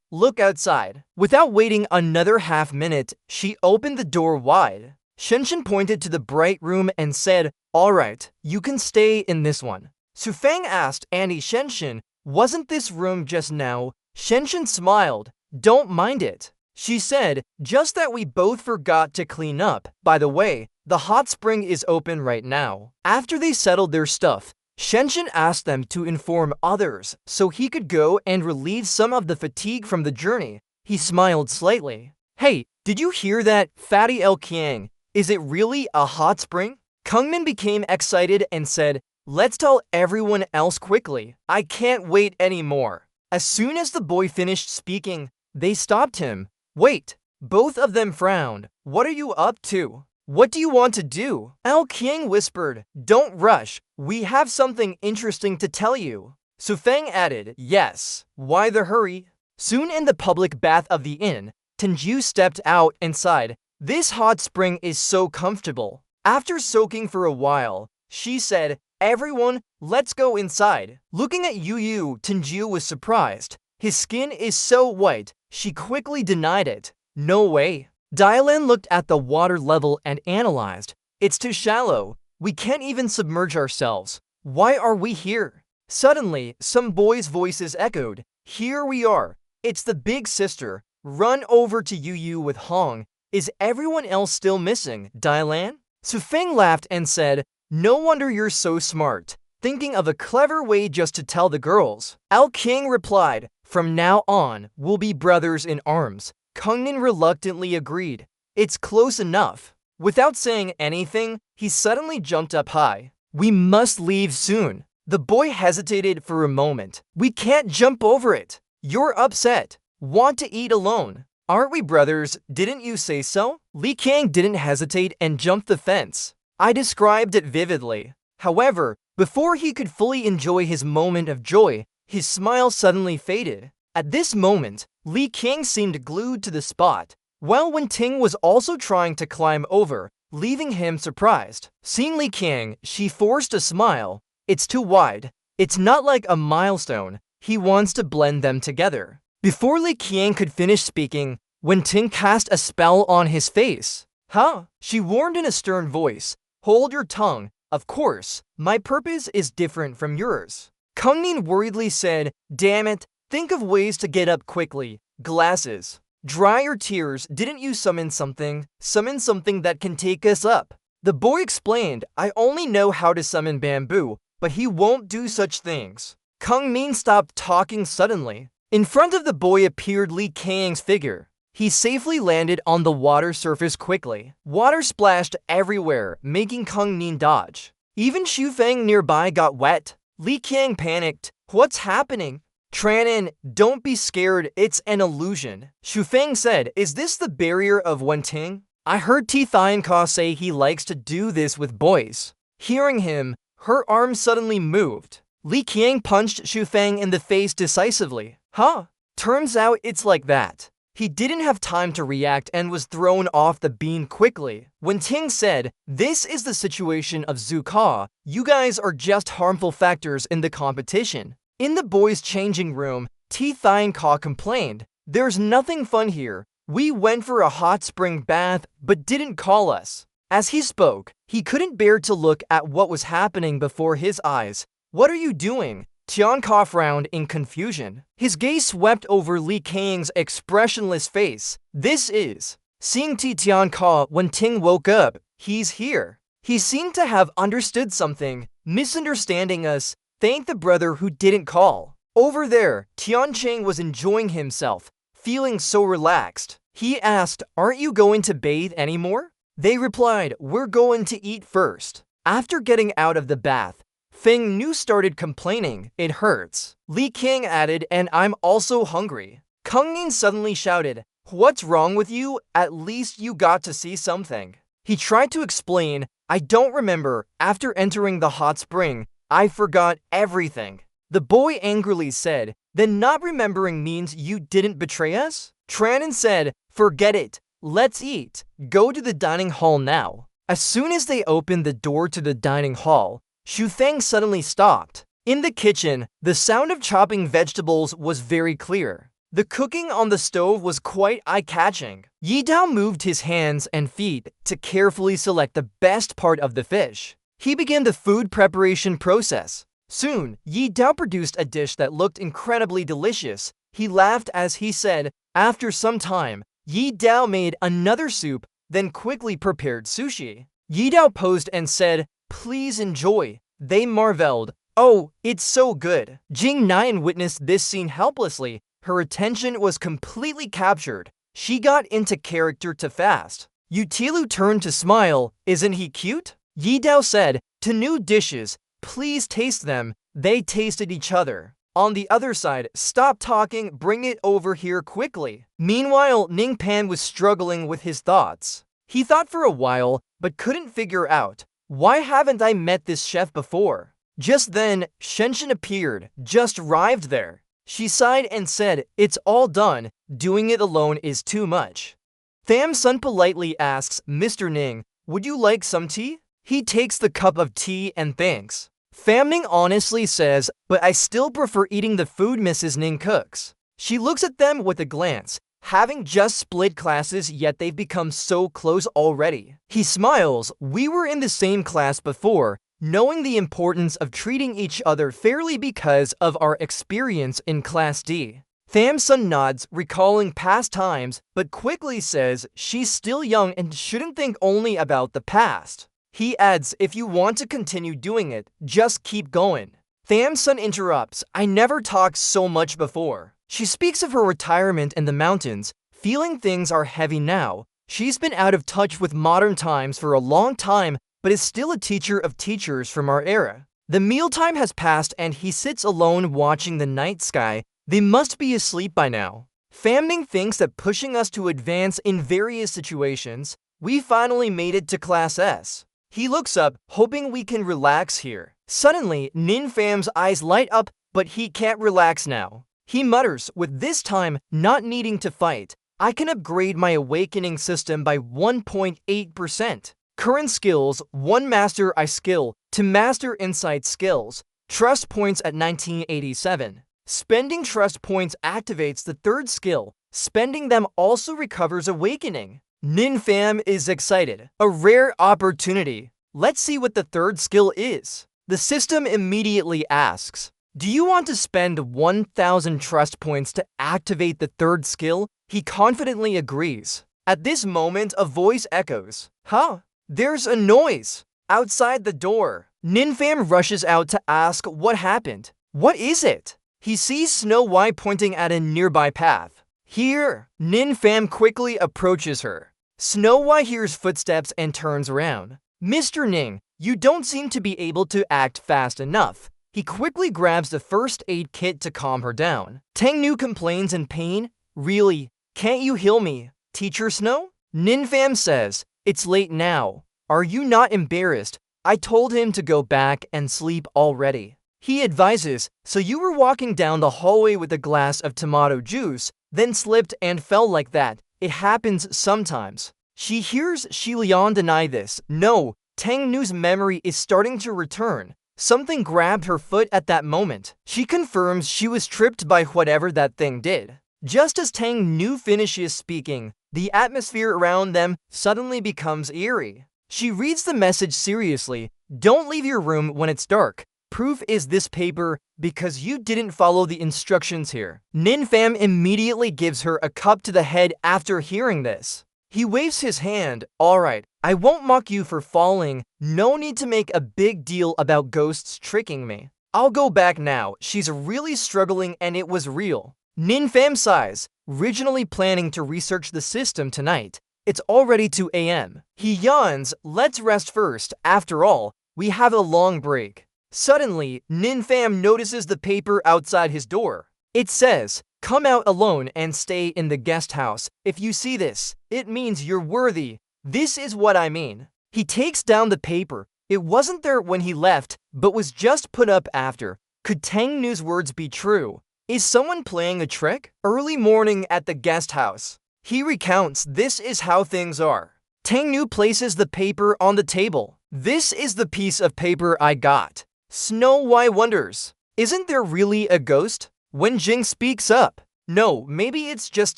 [SPEAKER 1] Look outside. Without waiting another half minute, she opened the door wide. Shenshin pointed to the bright room and said, all right, you can stay in this one. Sufeng asked Andy Shenshin, wasn't this room just now? Shenshin smiled. Don't mind it. She said, just that we both forgot to clean up. By the way, the hot spring is open right now. After they settled their stuff, Shenshin asked them to inform others so he could go and relieve some of the fatigue from the journey. He smiled slightly. Hey, did you hear that, Fatty El Qiang? Is it really a hot spring? Kungmin became excited and said, let's tell everyone else quickly. I can't wait anymore. As soon as the boy finished speaking, they stopped him. Wait. Both of them frowned. What are you up to? What do you want to do? El Qiang whispered, don't rush. We have something interesting to tell you. Sufeng added, yes. Why the hurry? Soon in the public bath of the inn, Tenju stepped out and sighed. This hot spring is so comfortable. After soaking for a while, she said, everyone, let's go inside. Looking at Yu, Tenju was surprised. His skin is so white. She quickly denied it. No way. Dailan looked at the water level and analyzed. It's too shallow. We can't even submerge ourselves. Why are we here? Suddenly, some boys' voices echoed. Here we are. It's the big sister. Run over to Yu with Hong. Is everyone else still missing, Dailan? Sufeng laughed and said, no wonder you're so smart. Thinking of a clever way just to tell the girls. El King replied, from now on, we'll be brothers in arms. Kungnin reluctantly agreed. It's close enough. Without saying anything, he suddenly jumped up high. We must leave soon. The boy hesitated for a moment. We can't jump over it. You're upset. Want to eat alone. Aren't we brothers? Didn't you say so? Li Qiang didn't hesitate and jumped the fence. I described it vividly. However, before he could fully enjoy his moment of joy, his smile suddenly faded. At this moment, Li Qiang seemed glued to the spot, while Wen Ting was also trying to climb over, leaving him surprised. Seeing Li Qiang, she forced a smile. It's too wide. It's not like a milestone. He wants to blend them together. Before Li Qiang could finish speaking, Wenting cast a spell on his face. Huh? She warned in a stern voice. Hold your tongue. Of course, my purpose is different from yours. Kung Nin worriedly said, damn it, think of ways to get up quickly. Glasses. Dry your tears, didn't you summon something? Summon something that can take us up. The boy explained, I only know how to summon bamboo, but he won't do such things. Kung Min stopped talking suddenly. In front of the boy appeared Li Qiang's figure. He safely landed on the water surface quickly. Water splashed everywhere, making Kung Nin dodge. Even Xu Feng nearby got wet. Li Qiang panicked. What's happening? Tranin, don't be scared, it's an illusion. Xu Feng said, is this the barrier of Wenting? I heard Tianka say he likes to do this with boys. Hearing him, her arm suddenly moved. Li Qiang punched Xu Feng in the face decisively. Huh? Turns out it's like that. He didn't have time to react and was thrown off the beam quickly. Wenting said, this is the situation of Zhu Ka. You guys are just harmful factors in the competition. In the boys' changing room, Tianka complained, there's nothing fun here. We went for a hot spring bath, but didn't call us. As he spoke, he couldn't bear to look at what was happening before his eyes. What are you doing? Tianka frowned in confusion. His gaze swept over Li Qiang's expressionless face. This is. Seeing Tianka when Ting woke up, he's here. He seemed to have understood something, misunderstanding us. Thank the brother who didn't call. Over there, Tiancheng was enjoying himself, feeling so relaxed. He asked, aren't you going to bathe anymore? They replied, we're going to eat first. After getting out of the bath, Feng Nu started complaining, it hurts. Li Qiang added, and I'm also hungry. Kung Nin suddenly shouted, what's wrong with you? At least you got to see something. He tried to explain, I don't remember. After entering the hot spring, I forgot everything. The boy angrily said, then not remembering means you didn't betray us? Tranin said, forget it. Let's eat. Go to the dining hall now. As soon as they opened the door to the dining hall, Xu Feng suddenly stopped. In the kitchen, the sound of chopping vegetables was very clear. The cooking on the stove was quite eye-catching. Yi Dao moved his hands and feet to carefully select the best part of the fish. He began the food preparation process. Soon, Yi Dao produced a dish that looked incredibly delicious. He laughed as he said, after some time, Yi Dao made another soup, then quickly prepared sushi. Yi Dao posed and said, please enjoy. They marveled. Oh, it's so good. Jing Nian witnessed this scene helplessly. Her attention was completely captured. She got into character too fast. Yutilu turned to smile. Isn't he cute? Yi Dao said, to new dishes, please taste them. They tasted each other. On the other side, stop talking, bring it over here quickly. Meanwhile, Ning Pan was struggling with his thoughts. He thought for a while, but couldn't figure out, why haven't I met this chef before? Just then, Shenshin appeared, just arrived there. She sighed and said, it's all done, doing it alone is too much. Tham Sun politely asks, Mr. Ning, would you like some tea? He takes the cup of tea and thanks. Pham Ning honestly says, but I still prefer eating the food Mrs. Ning cooks. She looks at them with a glance, having just split classes yet they've become so close already. He smiles, we were in the same class before, knowing the importance of treating each other fairly because of our experience in Class D. Tham Sun nods, recalling past times, but quickly says she's still young and shouldn't think only about the past. He adds, if you want to continue doing it, just keep going. Tham Sun interrupts, I never talked so much before. She speaks of her retirement in the mountains, feeling things are heavy now. She's been out of touch with modern times for a long time, but is still a teacher of teachers from our era. The mealtime has passed and he sits alone watching the night sky. They must be asleep by now. Pham Ning thinks that pushing us to advance in various situations, we finally made it to Class S. He looks up, hoping we can relax here. Suddenly, Nin Pham's eyes light up, but he can't relax now. He mutters, with this time not needing to fight, I can upgrade my awakening system by 1.8%. Current skills, 1 master I skill, to master insight skills. Trust points at 1987. Spending trust points activates the third skill. Spending them also recovers awakening. Ninfam is excited. A rare opportunity. Let's see what the third skill is. The system immediately asks, do you want to spend 1,000 trust points to activate the third skill? He confidently agrees. At this moment, a voice echoes. Huh? There's a noise. Outside the door. Ninfam rushes out to ask what happened. What is it? He sees Snow White pointing at a nearby path. Here. Ninfam quickly approaches her. Snow White hears footsteps and turns around. Mr. Ning, you don't seem to be able to act fast enough. He quickly grabs the first aid kit to calm her down. Tangnu complains in pain. Really? Can't you heal me, Teacher Snow? Ninfam says, it's late now. Are you not embarrassed? I told him to go back and sleep already. He advises, so you were walking down the hallway with a glass of tomato juice, then slipped and fell like that. It happens sometimes. She hears Shi Lian deny this. No, Tangnu's memory is starting to return. Something grabbed her foot at that moment. She confirms she was tripped by whatever that thing did. Just as Tangnu finishes speaking, the atmosphere around them suddenly becomes eerie. She reads the message seriously. Don't leave your room when it's dark. Proof is this paper because you didn't follow the instructions here. Ninfam immediately gives her a cup to the head after hearing this. He waves his hand. Alright, I won't mock you for falling. No need to make a big deal about ghosts tricking me. I'll go back now. She's really struggling and it was real. Ninfam sighs, originally planning to research the system tonight. It's already 2 a.m. He yawns. Let's rest first. After all, we have a long break. Suddenly, Ninfam notices the paper outside his door. It says, come out alone and stay in the guest house. If you see this, it means you're worthy. This is what I mean. He takes down the paper. It wasn't there when he left, but was just put up after. Could Tangnu's words be true? Is someone playing a trick? Early morning at the guest house. He recounts, this is how things are. Tangnu places the paper on the table. This is the piece of paper I got. Snow White wonders, isn't there really a ghost? Wen Jing speaks up. No, maybe it's just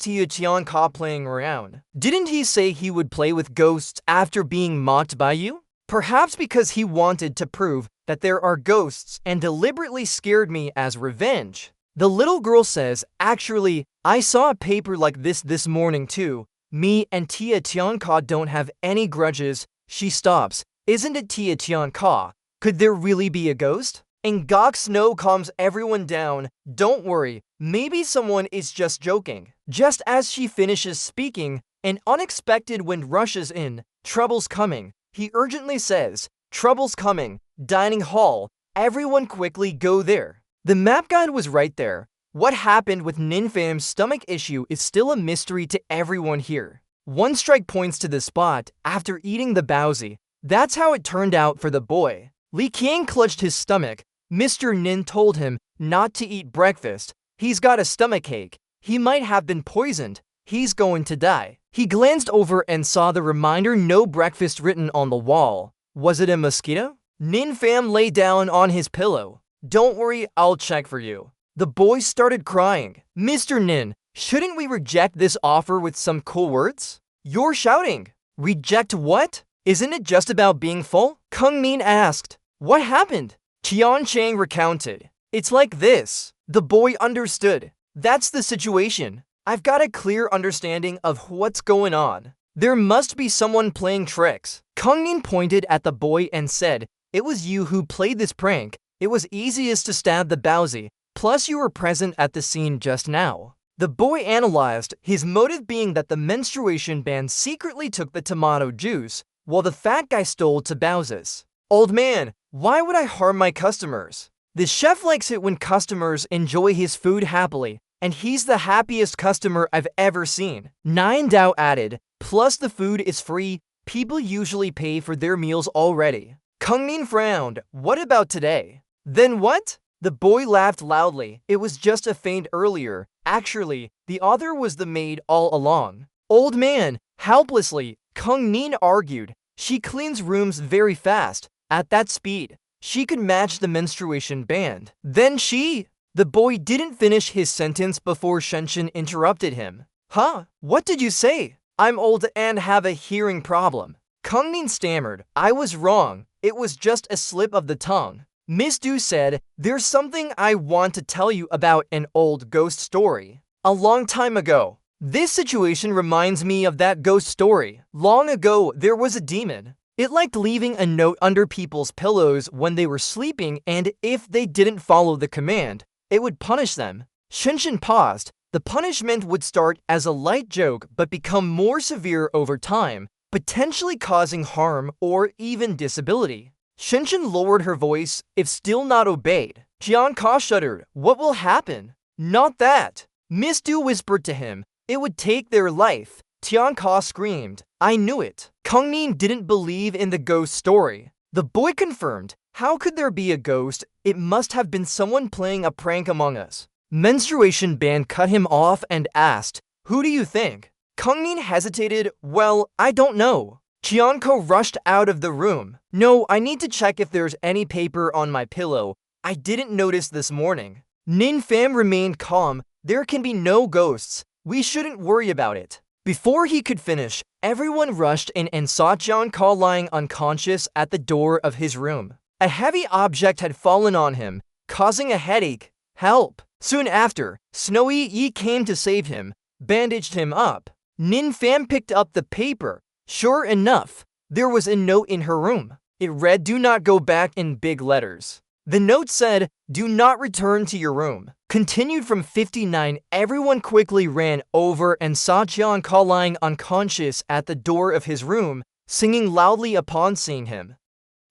[SPEAKER 1] Tia Tianka playing around. Didn't he say he would play with ghosts after being mocked by you? Perhaps because he wanted to prove that there are ghosts and deliberately scared me as revenge. The little girl says, actually, I saw a paper like this morning too. Me and Tia Tianka don't have any grudges. She stops. Isn't it Tia Tianka? Could there really be a ghost? And Gok Snow calms everyone down. Don't worry, maybe someone is just joking. Just as she finishes speaking, an unexpected wind rushes in. Trouble's coming. He urgently says, trouble's coming. Dining hall. Everyone quickly go there. The map guide was right there. What happened with Ninfam's stomach issue is still a mystery to everyone here. One strike points to the spot after eating the baozi. That's how it turned out for the boy. Li Qiang clutched his stomach. Mr. Nin told him not to eat breakfast. He's got a stomachache. He might have been poisoned. He's going to die. He glanced over and saw the reminder no breakfast written on the wall. Was it a mosquito? Ninfam lay down on his pillow. Don't worry, I'll check for you. The boy started crying. Mr. Nin, shouldn't we reject this offer with some cool words? You're shouting. Reject what? Isn't it just about being full? Kung Min asked. What happened? Qian Chang recounted. It's like this. The boy understood. That's the situation. I've got a clear understanding of what's going on. There must be someone playing tricks. Kung Min pointed at the boy and said, it was you who played this prank. It was easiest to stab the baozi. Plus you were present at the scene just now. The boy analyzed, his motive being that the menstruation band secretly took the tomato juice, while the fat guy stole baozis. Old man, why would I harm my customers? The chef likes it when customers enjoy his food happily, and he's the happiest customer I've ever seen. Nine Dao added, plus the food is free, people usually pay for their meals already. Kung Min frowned, what about today? Then what? The boy laughed loudly. It was just a feint earlier. Actually, the other was the maid all along. Old man, helplessly, Kung Min argued. She cleans rooms very fast. At that speed, she could match the menstruation band. Then she... The boy didn't finish his sentence before Shenshin interrupted him. Huh? What did you say? I'm old and have a hearing problem. Kangmin stammered. I was wrong. It was just a slip of the tongue. Miss Du said, there's something I want to tell you about an old ghost story. A long time ago. This situation reminds me of that ghost story. Long ago, there was a demon. It liked leaving a note under people's pillows when they were sleeping, and if they didn't follow the command, it would punish them. Shenshin paused. The punishment would start as a light joke but become more severe over time, potentially causing harm or even disability. Shenshin lowered her voice. If still not obeyed, Jianka shuddered. What will happen? Not that. Miss Du whispered to him. It would take their life. Tianka screamed. I knew it. Kangmin didn't believe in the ghost story. The boy confirmed. How could there be a ghost? It must have been someone playing a prank among us. Menstruation Band cut him off and asked, who do you think? Kangmin hesitated. Well, I don't know. Chianko rushed out of the room. No, I need to check if there's any paper on my pillow. I didn't notice this morning. Nin Pham remained calm. There can be no ghosts. We shouldn't worry about it. Before he could finish, everyone rushed in and saw Jianko lying unconscious at the door of his room. A heavy object had fallen on him, causing a headache. Help! Soon after, Snowy Yi came to save him, bandaged him up. Nin Pham picked up the paper. Sure enough, there was a note in her room. It read, do not go back in big letters. The note said, do not return to your room. Continued from 59, everyone quickly ran over and saw Jianka lying unconscious at the door of his room, singing loudly upon seeing him.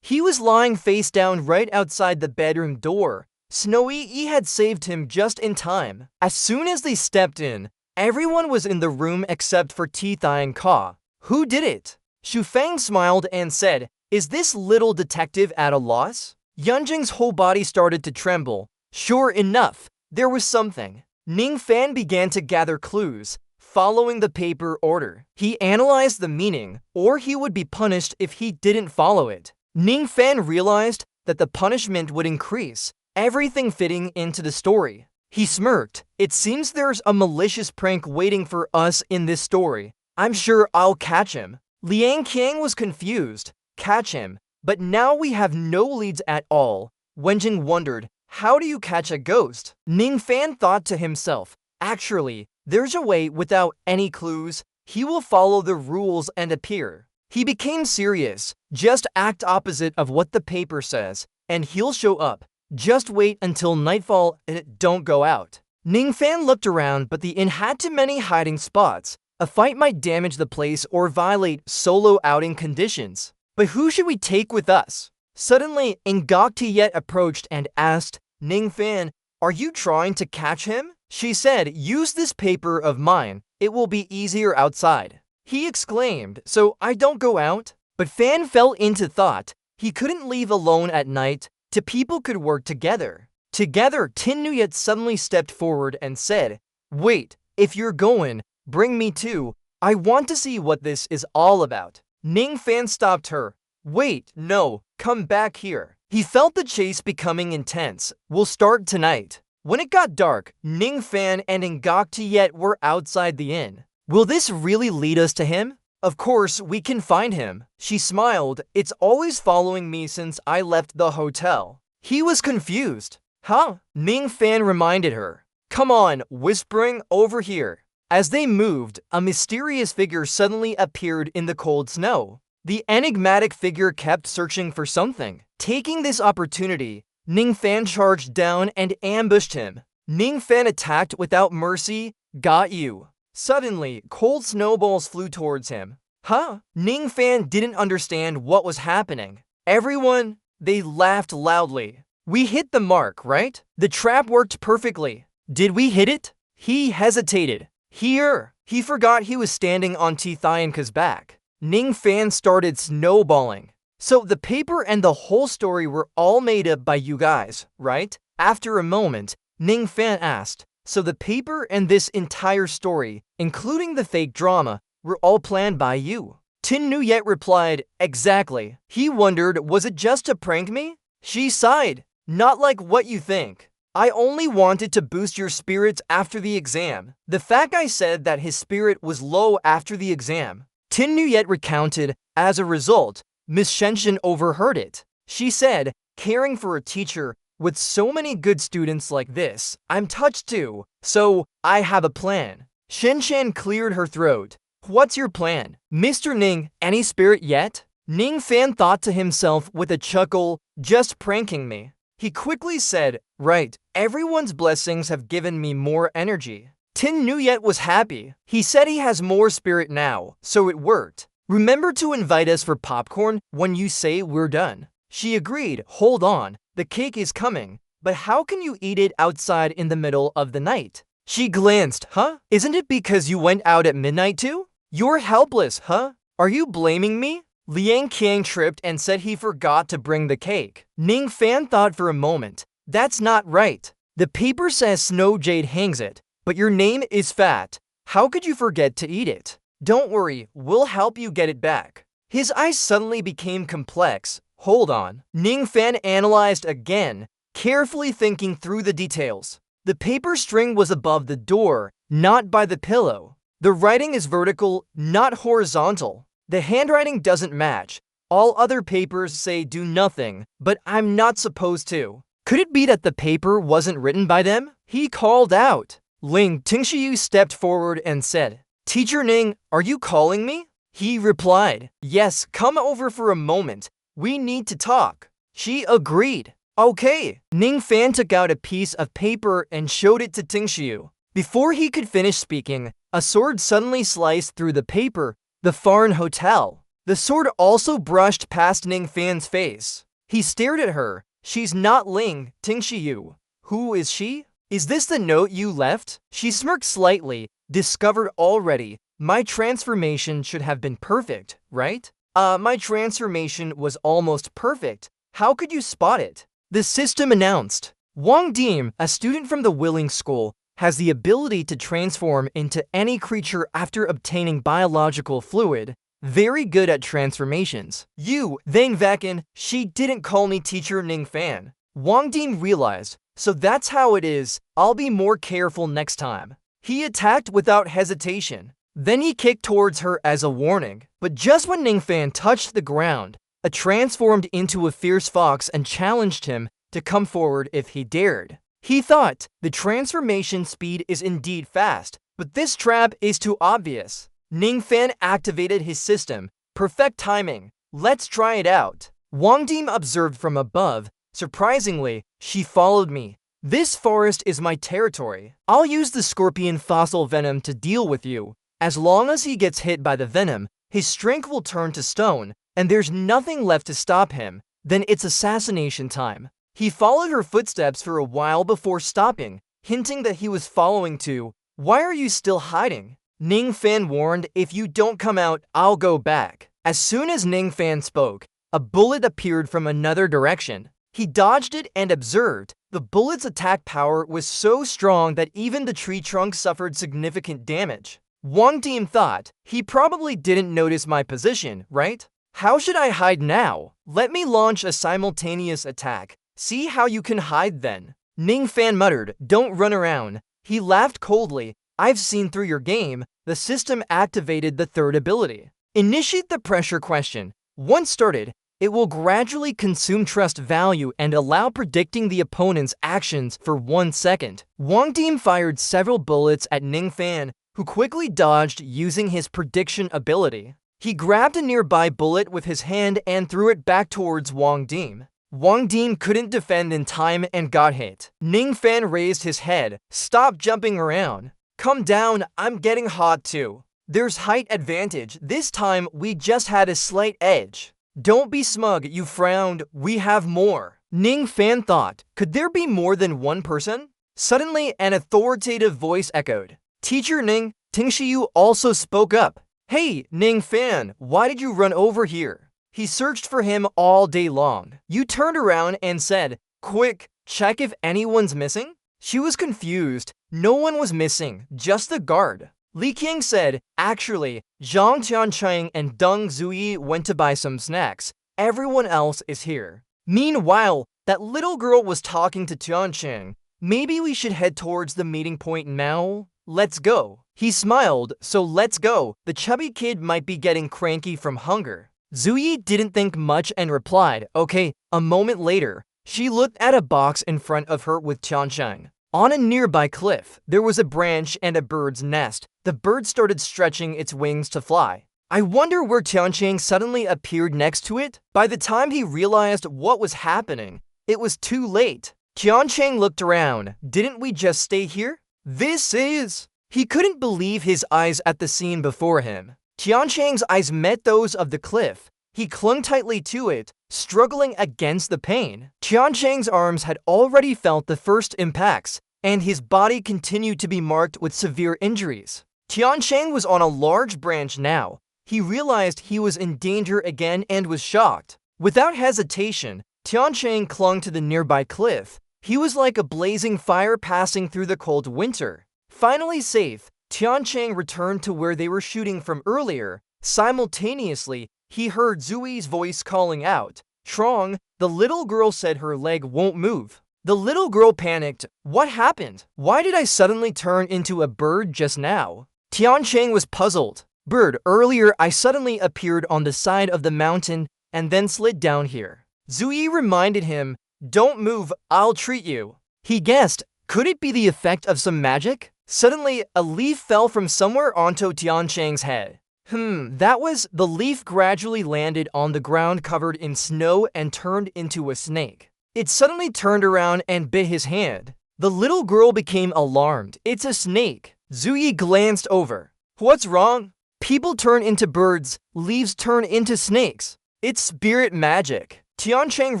[SPEAKER 1] He was lying face down right outside the bedroom door. Snowy Yi had saved him just in time. As soon as they stepped in, everyone was in the room except for Tianka. Who did it? Xu Fang smiled and said, is this little detective at a loss? Yunjing's whole body started to tremble. Sure enough, there was something. Ning Fan began to gather clues, following the paper order. He analyzed the meaning, or he would be punished if he didn't follow it. Ning Fan realized that the punishment would increase, everything fitting into the story. He smirked. It seems there's a malicious prank waiting for us in this story. I'm sure I'll catch him. Liang Qiang was confused. Catch him? But now we have no leads at all. Wenjing wondered, how do you catch a ghost? Ning Fan thought to himself, actually, there's a way without any clues. He will follow the rules and appear. He became serious. Just act opposite of what the paper says, and he'll show up. Just wait until nightfall and don't go out. Ning Fan looked around, but the inn had too many hiding spots. A fight might damage the place or violate solo outing conditions. But who should we take with us? Suddenly, Ngok approached and asked, Ning Fan, are you trying to catch him? She said, use this paper of mine. It will be easier outside. He exclaimed, so I don't go out? But Fan fell into thought. He couldn't leave alone at night. Two people could work together. Together, Tin Nuyet suddenly stepped forward and said, wait, if you're going, bring me too. I want to see what this is all about. Ning Fan stopped her. Wait, no, come back here. He felt the chase becoming intense. We'll start tonight. When it got dark, Ning Fan and Ngok were outside the inn. Will this really lead us to him? Of course, we can find him. She smiled. It's always following me since I left the hotel. He was confused. Huh? Ning Fan reminded her. Come on, whispering over here. As they moved, a mysterious figure suddenly appeared in the cold snow. The enigmatic figure kept searching for something. Taking this opportunity, Ning Fan charged down and ambushed him. Ning Fan attacked without mercy. Got you. Suddenly, cold snowballs flew towards him. Huh? Ning Fan didn't understand what was happening. Everyone, they laughed loudly. We hit the mark, right? The trap worked perfectly. Did we hit it? He hesitated. Here! He forgot he was standing on Tianka's back. Ning Fan started snowballing. So the paper and the whole story were all made up by you guys, right? After a moment, Ning Fan asked, so the paper and this entire story, including the fake drama, were all planned by you? Tin Nuyet replied, exactly. He wondered, was it just to prank me? She sighed. Not like what you think. I only wanted to boost your spirits after the exam. The fat guy said that his spirit was low after the exam. Tin Nuyet recounted. As a result, Miss Shenshin overheard it. She said, caring for a teacher with so many good students like this, I'm touched too. So, I have a plan. Shenshin cleared her throat. What's your plan? Mr. Ning, any spirit yet? Ning Fan thought to himself with a chuckle, just pranking me. He quickly said, right, everyone's blessings have given me more energy. Tin Nuyet was happy. He said he has more spirit now, so it worked. Remember to invite us for popcorn when you say we're done. She agreed. Hold on, the cake is coming, but how can you eat it outside in the middle of the night? She glanced. Huh? Isn't it because you went out at midnight too? You're helpless, huh? Are you blaming me? Liang Qiang tripped and said he forgot to bring the cake. Ning Fan thought for a moment. That's not right. The paper says Snow Jade hangs it, but your name is Fat. How could you forget to eat it? Don't worry, we'll help you get it back. His eyes suddenly became complex. Hold on. Ning Fan analyzed again, carefully thinking through the details. The paper string was above the door, not by the pillow. The writing is vertical, not horizontal. The handwriting doesn't match. All other papers say do nothing, but I'm not supposed to. Could it be that the paper wasn't written by them? He called out. Ling Tingshiyu stepped forward and said, Teacher Ning, are you calling me? He replied, yes, come over for a moment. We need to talk. She agreed. Okay. Ning Fan took out a piece of paper and showed it to Tingshiyu. Before he could finish speaking, a sword suddenly sliced through the paper. The foreign hotel. The sword also brushed past Ning Fan's face. He stared at her. She's not Ling Tingshiyu. Who is she? Is this the note you left? She smirked slightly. Discovered already. My transformation should have been perfect, right? My transformation was almost perfect. How could you spot it? The system announced. Wang Dim, a student from the Willing School, has the ability to transform into any creature after obtaining biological fluid. Very good at transformations. You, Thang Vakin, she didn't call me Teacher Ning Fan. Wang Dim realized, so that's how it is. I'll be more careful next time. He attacked without hesitation. Then he kicked towards her as a warning. But just when Ning Fan touched the ground, it transformed into a fierce fox and challenged him to come forward if he dared. He thought, the transformation speed is indeed fast, but this trap is too obvious. Ning Fan activated his system. Perfect timing. Let's try it out. Wang Dim observed from above. Surprisingly, she followed me. This forest is my territory. I'll use the scorpion fossil venom to deal with you. As long as he gets hit by the venom, his strength will turn to stone, and there's nothing left to stop him. Then it's assassination time. He followed her footsteps for a while before stopping, hinting that he was following too. Why are you still hiding? Ning Fan warned, if you don't come out, I'll go back. As soon as Ning Fan spoke, a bullet appeared from another direction. He dodged it and observed. The bullet's attack power was so strong that even the tree trunk suffered significant damage. Wang Dim thought, he probably didn't notice my position, right? How should I hide now? Let me launch a simultaneous attack. See how you can hide then. Ning Fan muttered, don't run around. He laughed coldly. I've seen through your game. The system activated the third ability. Initiate the pressure question. Once started, it will gradually consume trust value and allow predicting the opponent's actions for 1 second. Wang Dim fired several bullets at Ning Fan, who quickly dodged using his prediction ability. He grabbed a nearby bullet with his hand and threw it back towards Wang Dim. Wang Dim couldn't defend in time and got hit. Ning Fan raised his head. Stop jumping around. Come down, I'm getting hot too. There's height advantage. This time, we just had a slight edge. Don't be smug, you frowned. We have more. Ning Fan thought, could there be more than one person? Suddenly, an authoritative voice echoed. Teacher Ning, Tingshiyu also spoke up. Hey, Ning Fan, why did you run over here? He searched for him all day long. You turned around and said, quick, check if anyone's missing? She was confused. No one was missing, just the guard. Li Qiang said, actually, Zhang Tiancheng and Deng Zuyi went to buy some snacks. Everyone else is here. Meanwhile, that little girl was talking to Tiancheng. Maybe we should head towards the meeting point now? Let's go. He smiled, so let's go. The chubby kid might be getting cranky from hunger. Zuyi didn't think much and replied, okay. A moment later, she looked at a box in front of her with Tiancheng. On a nearby cliff, there was a branch and a bird's nest. The bird started stretching its wings to fly. I wonder where Tiancheng suddenly appeared next to it. By the time he realized what was happening, it was too late. Tiancheng looked around. Didn't we just stay here? This is... He couldn't believe his eyes at the scene before him. Tiancheng's eyes met those of the cliff. He clung tightly to it, struggling against the pain. Tiancheng's arms had already felt the first impacts, and his body continued to be marked with severe injuries. Tiancheng was on a large branch now. He realized he was in danger again and was shocked. Without hesitation, Tiancheng clung to the nearby cliff. He was like a blazing fire passing through the cold winter. Finally safe, Tiancheng returned to where they were shooting from earlier. Simultaneously, he heard Zui's voice calling out, "Trong," the little girl said her leg won't move. The little girl panicked. What happened? Why did I suddenly turn into a bird just now? Tiancheng was puzzled. Bird, earlier I suddenly appeared on the side of the mountain and then slid down here. Zui reminded him, don't move, I'll treat you. He guessed, could it be the effect of some magic? Suddenly, a leaf fell from somewhere onto Tiancheng's head. The leaf gradually landed on the ground covered in snow and turned into a snake. It suddenly turned around and bit his hand. The little girl became alarmed. It's a snake. Zui glanced over. What's wrong? People turn into birds, leaves turn into snakes. It's spirit magic. Tiancheng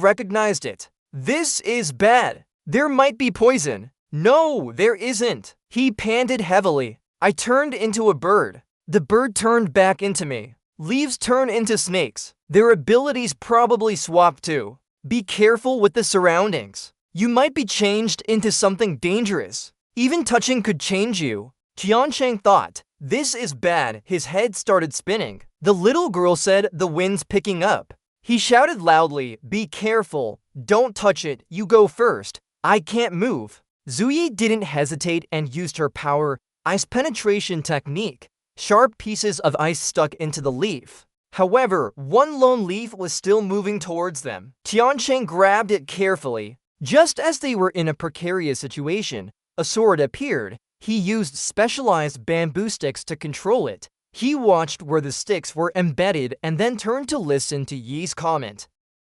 [SPEAKER 1] recognized it. This is bad. There might be poison. No, there isn't. He panted heavily. I turned into a bird. The bird turned back into me. Leaves turn into snakes. Their abilities probably swap too. Be careful with the surroundings. You might be changed into something dangerous. Even touching could change you. Tiancheng thought, this is bad. His head started spinning. The little girl said, the wind's picking up. He shouted loudly, be careful. Don't touch it. You go first. I can't move. Zuyi didn't hesitate and used her power ice penetration technique. Sharp pieces of ice stuck into the leaf. However, one lone leaf was still moving towards them. Tiancheng grabbed it carefully. Just as they were in a precarious situation, a sword appeared. He used specialized bamboo sticks to control it. He watched where the sticks were embedded and then turned to listen to Yi's comment.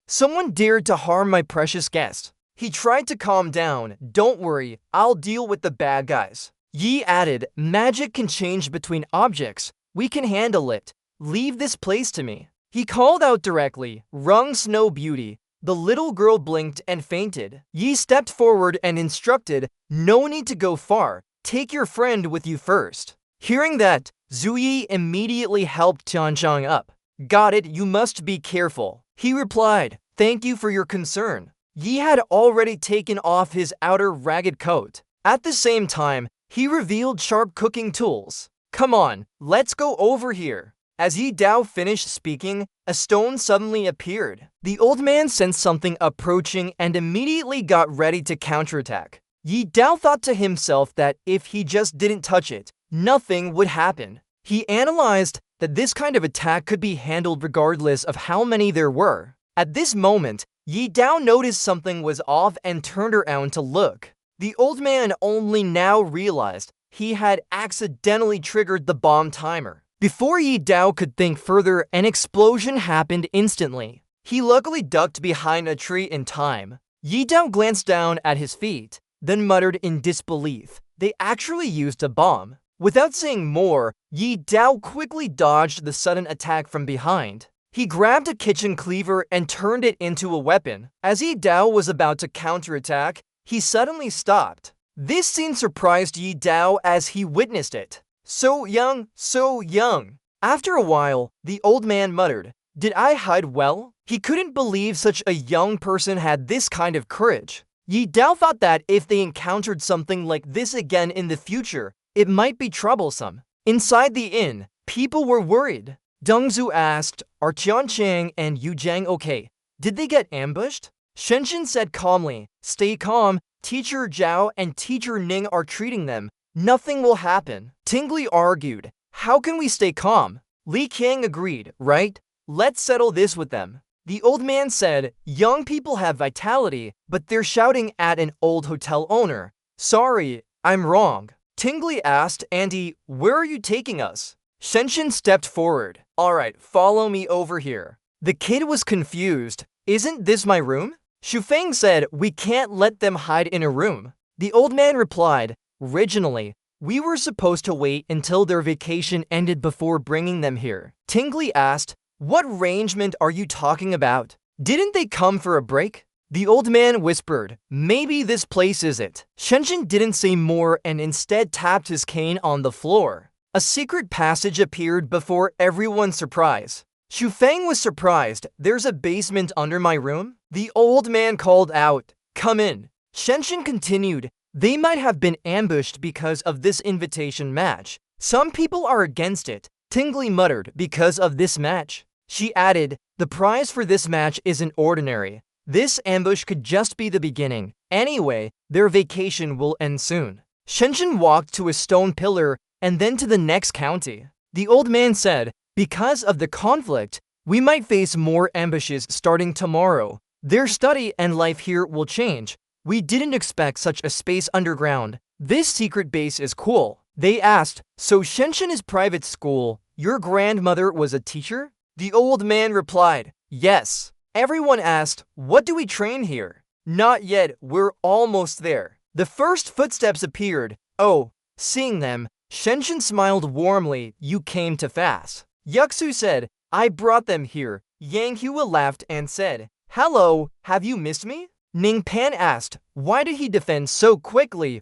[SPEAKER 1] Someone dared to harm my precious guest. He tried to calm down. Don't worry, I'll deal with the bad guys. Yi added, magic can change between objects. We can handle it. Leave this place to me. He called out directly, Rung Snow Beauty. The little girl blinked and fainted. Yi stepped forward and instructed, no need to go far. Take your friend with you first. Hearing that, Zuyi immediately helped Tiancheng up. Got it, you must be careful. He replied, thank you for your concern. Yi had already taken off his outer ragged coat. At the same time, he revealed sharp cooking tools. Come on, let's go over here. As Yi Dao finished speaking, a stone suddenly appeared. The old man sensed something approaching and immediately got ready to counterattack. Yi Dao thought to himself that if he just didn't touch it, nothing would happen. He analyzed that this kind of attack could be handled regardless of how many there were. At this moment, Yi Dao noticed something was off and turned around to look. The old man only now realized he had accidentally triggered the bomb timer. Before Yi Dao could think further, an explosion happened instantly. He luckily ducked behind a tree in time. Yi Dao glanced down at his feet, then muttered in disbelief. They actually used a bomb. Without saying more, Yi Dao quickly dodged the sudden attack from behind. He grabbed a kitchen cleaver and turned it into a weapon. As Yi Dao was about to counterattack, he suddenly stopped. This scene surprised Yi Dao as he witnessed it. So young, so young. After a while, the old man muttered, did I hide well? He couldn't believe such a young person had this kind of courage. Yi Dao thought that if they encountered something like this again in the future, it might be troublesome. Inside the inn, people were worried. Deng Zhu asked, are Tiancheng and Yu Zhang okay? Did they get ambushed? Shenshin said calmly, "Stay calm. Teacher Zhao and Teacher Ning are treating them. Nothing will happen." Tingli argued, "How can we stay calm?" Li Qiang agreed, "Right? Let's settle this with them." The old man said, "Young people have vitality, but they're shouting at an old hotel owner. Sorry, I'm wrong." Tingli asked, "Auntie, where are you taking us?" Shenshin stepped forward. "Alright, follow me over here." The kid was confused. "Isn't this my room?" Shufeng said, "We can't let them hide in a room." The old man replied, "Originally, we were supposed to wait until their vacation ended before bringing them here." Tingli asked, "What arrangement are you talking about? Didn't they come for a break?" The old man whispered, "Maybe this place is it." Shenshin didn't say more and instead tapped his cane on the floor. A secret passage appeared before everyone's surprise. Shufeng was surprised. "There's a basement under my room?" The old man called out, "Come in." Shenshin continued, "They might have been ambushed because of this invitation match. Some people are against it." Tingli muttered, "Because of this match?" She added, "The prize for this match isn't ordinary. This ambush could just be the beginning. Anyway, their vacation will end soon." Shenshin walked to a stone pillar and then to the next county. The old man said, "Because of the conflict, we might face more ambushes starting tomorrow. Their study and life here will change. We didn't expect such a space underground. This secret base is cool." They asked, "So Shenshin is private school. Your grandmother was a teacher?" The old man replied, "Yes." Everyone asked, "What do we train here?" "Not yet, we're almost there." The first footsteps appeared. Oh, seeing them, Shenshin smiled warmly. "You came too fast." Yuxu said, "I brought them here." Yang Hua laughed and said, "Hello, have you missed me?" Ning Pan asked, "Why did he defend so quickly?"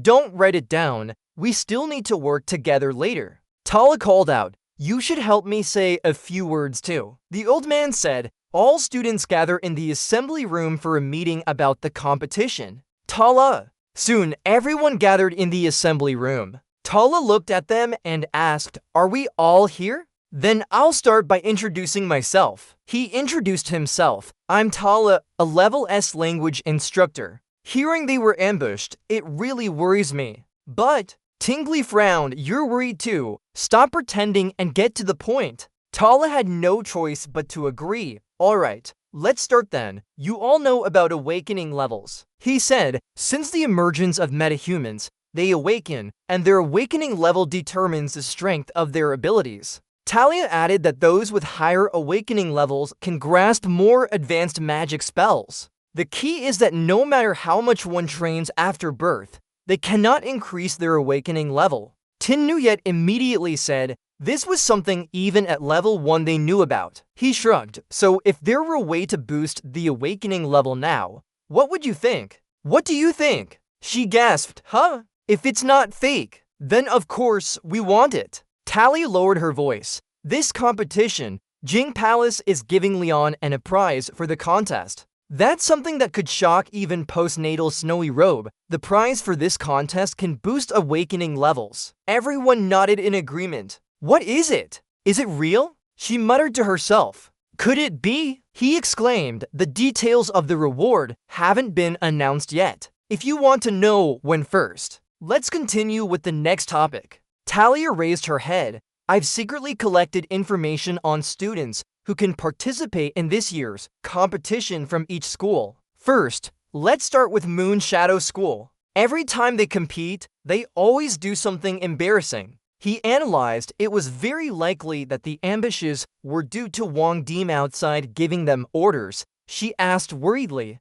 [SPEAKER 1] Don't write it down. We still need to work together later." Tala called out, "You should help me say a few words too." The old man said, "All students gather in the assembly room for a meeting about the competition." Tala. Soon, everyone gathered in the assembly room. Tala looked at them and asked, "Are we all here? Then I'll start by introducing myself." He introduced himself. "I'm Tala, a level S language instructor." Hearing they were ambushed, it really worries me. But, Tingli frowned, "You're worried too. Stop pretending and get to the point." Tala had no choice but to agree. "Alright, let's start then. You all know about awakening levels." He said, "Since the emergence of metahumans, they awaken, and their awakening level determines the strength of their abilities." Talia added that those with higher awakening levels can grasp more advanced magic spells. The key is that no matter how much one trains after birth, they cannot increase their awakening level. Tin Nuyet immediately said, this was something even at level 1 they knew about. He shrugged, "So if there were a way to boost the awakening level now, what would you think?" "What do you think?" She gasped, "Huh? If it's not fake, then of course we want it." Tally lowered her voice. "This competition, Jing Palace is giving Leon a prize for the contest. That's something that could shock even postnatal Snowy Robe. The prize for this contest can boost awakening levels." Everyone nodded in agreement. "What is it? Is it real?" She muttered to herself. "Could it be?" He exclaimed, "The details of the reward haven't been announced yet. If you want to know when first, let's continue with the next topic." Talia raised her head. "I've secretly collected information on students who can participate in this year's competition from each school. First, let's start with Moon Shadow School. Every time they compete, they always do something embarrassing." He analyzed. It was very likely that the ambushes were due to Wang Dim outside giving them orders. She asked worriedly,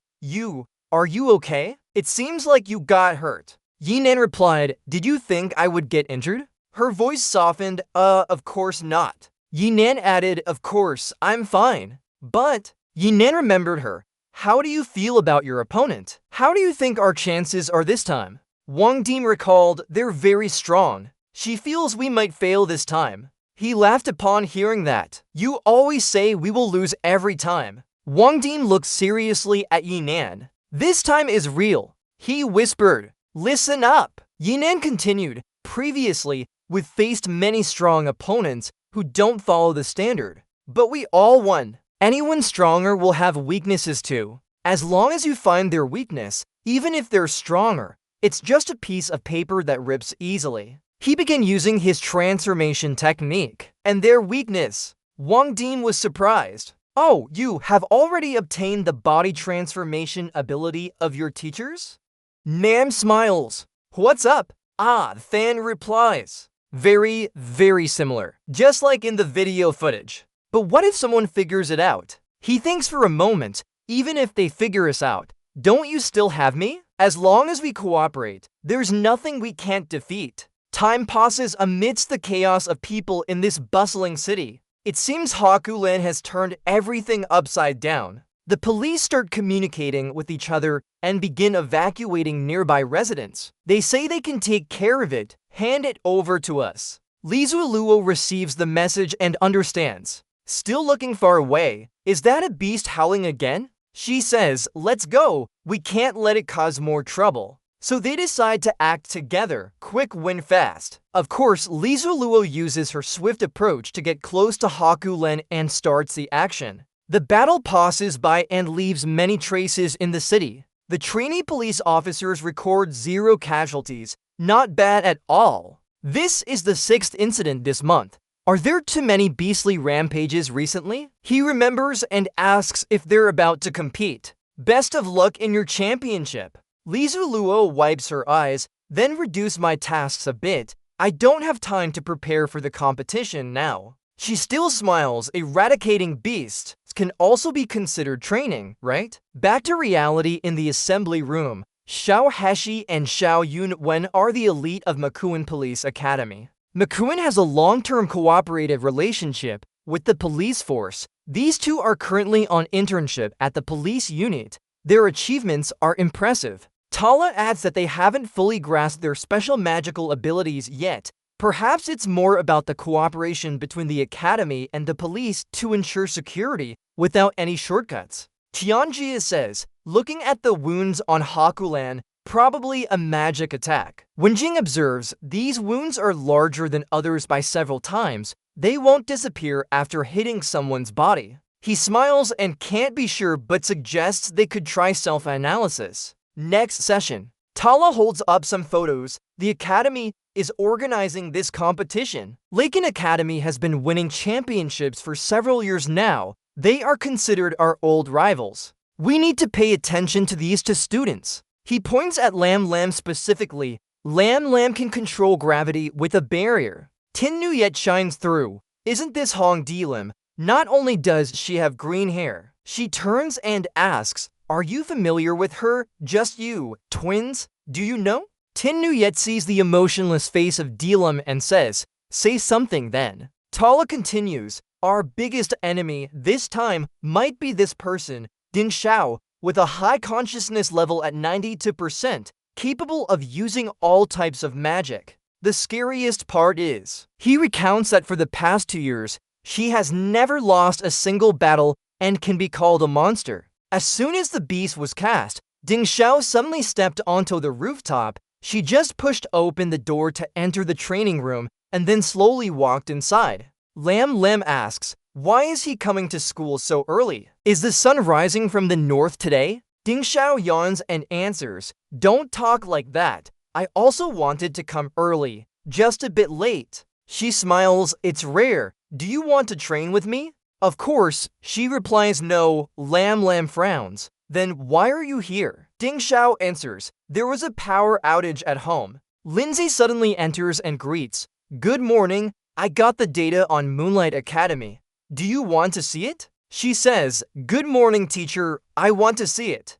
[SPEAKER 1] Are you okay? It seems like you got hurt." Yinan replied, "Did you think I would get injured?" Her voice softened. Of course not." Yinan added, "Of course, I'm fine." But Yinan remembered her. "How do you feel about your opponent? How do you think our chances are this time?" Wang Dim recalled, "They're very strong. She feels we might fail this time." He laughed upon hearing that. "You always say we will lose every time." Wang Dim looked seriously at Yinan. "This time is real." He whispered, "Listen up." Yinan continued, "Previously, we've faced many strong opponents who don't follow the standard. But we all won. Anyone stronger will have weaknesses too. As long as you find their weakness, even if they're stronger, it's just a piece of paper that rips easily. He began using his transformation technique, and their weakness. Wang Din was surprised. Oh, you have already obtained the body transformation ability of your teachers? Nam smiles. What's up? Than replies. Very, very similar, just like in the video footage. But what if someone figures it out? He thinks for a moment. Even if they figure us out, don't you still have me? As long as we cooperate, there's nothing we can't defeat. Time passes amidst the chaos of people in this bustling city. It seems Hakulen has turned everything upside down. The police start communicating with each other and begin evacuating nearby residents. They say they can take care of it. Hand it over to us. Lizuoluo receives the message and understands. Still looking far away. Is that a beast howling again? She says, let's go. We can't let it cause more trouble. So they decide to act together. Quick win fast. Of course, Lizuoluo uses her swift approach to get close to Hakulen and starts the action. The battle passes by and leaves many traces in the city. The trainee police officers record 0 casualties. Not bad at all. This is the 6th incident this month. Are there too many beastly rampages recently? He remembers and asks if they're about to compete. Best of luck in your championship. Lizuoluo wipes her eyes, then reduce my tasks a bit. I don't have time to prepare for the competition now. She still smiles. Eradicating beasts can also be considered training, right? Back to reality in the assembly room. Xiao Heshi and Xiao Yunwen are the elite of Makuen Police Academy. Makuen has a long-term cooperative relationship with the police force. These two are currently on internship at the police unit. Their achievements are impressive. Tala adds that they haven't fully grasped their special magical abilities yet. Perhaps it's more about the cooperation between the academy and the police to ensure security without any shortcuts. Tianjia says, looking at the wounds on Hakulan, probably a magic attack. Wenjing observes, these wounds are larger than others by several times. They won't disappear after hitting someone's body. He smiles and can't be sure but suggests they could try self-analysis. Next session. Tala holds up some photos. The academy is organizing this competition. Laken Academy has been winning championships for several years now. They are considered our old rivals. We need to pay attention to these two students. He points at Lam Lam specifically. Lam Lam can control gravity with a barrier. Tin Nuyet shines through. Isn't this Hong Dilim? Not only does she have green hair, she turns and asks, are you familiar with her? Just you, twins? Do you know? Tin Nuyet sees the emotionless face of Dilim and says, say something then. Tala continues, our biggest enemy this time might be this person, Din Xiao, with a high consciousness level at 92%, capable of using all types of magic. The scariest part is, he recounts that for the past 2 years, she has never lost a single battle and can be called a monster. As soon as the beast was cast, Ding Xiao suddenly stepped onto the rooftop. She just pushed open the door to enter the training room and then slowly walked inside. Lam Lam asks, why is he coming to school so early? Is the sun rising from the north today? Ding Xiao yawns and answers, don't talk like that. I also wanted to come early, just a bit late. She smiles, it's rare. Do you want to train with me? Of course, she replies no. Lam Lam frowns. Then why are you here? Ding Xiao answers, there was a power outage at home. Lindsay suddenly enters and greets, good morning. I got the data on Moonlight Academy. Do you want to see it? She says, good morning, teacher. I want to see it.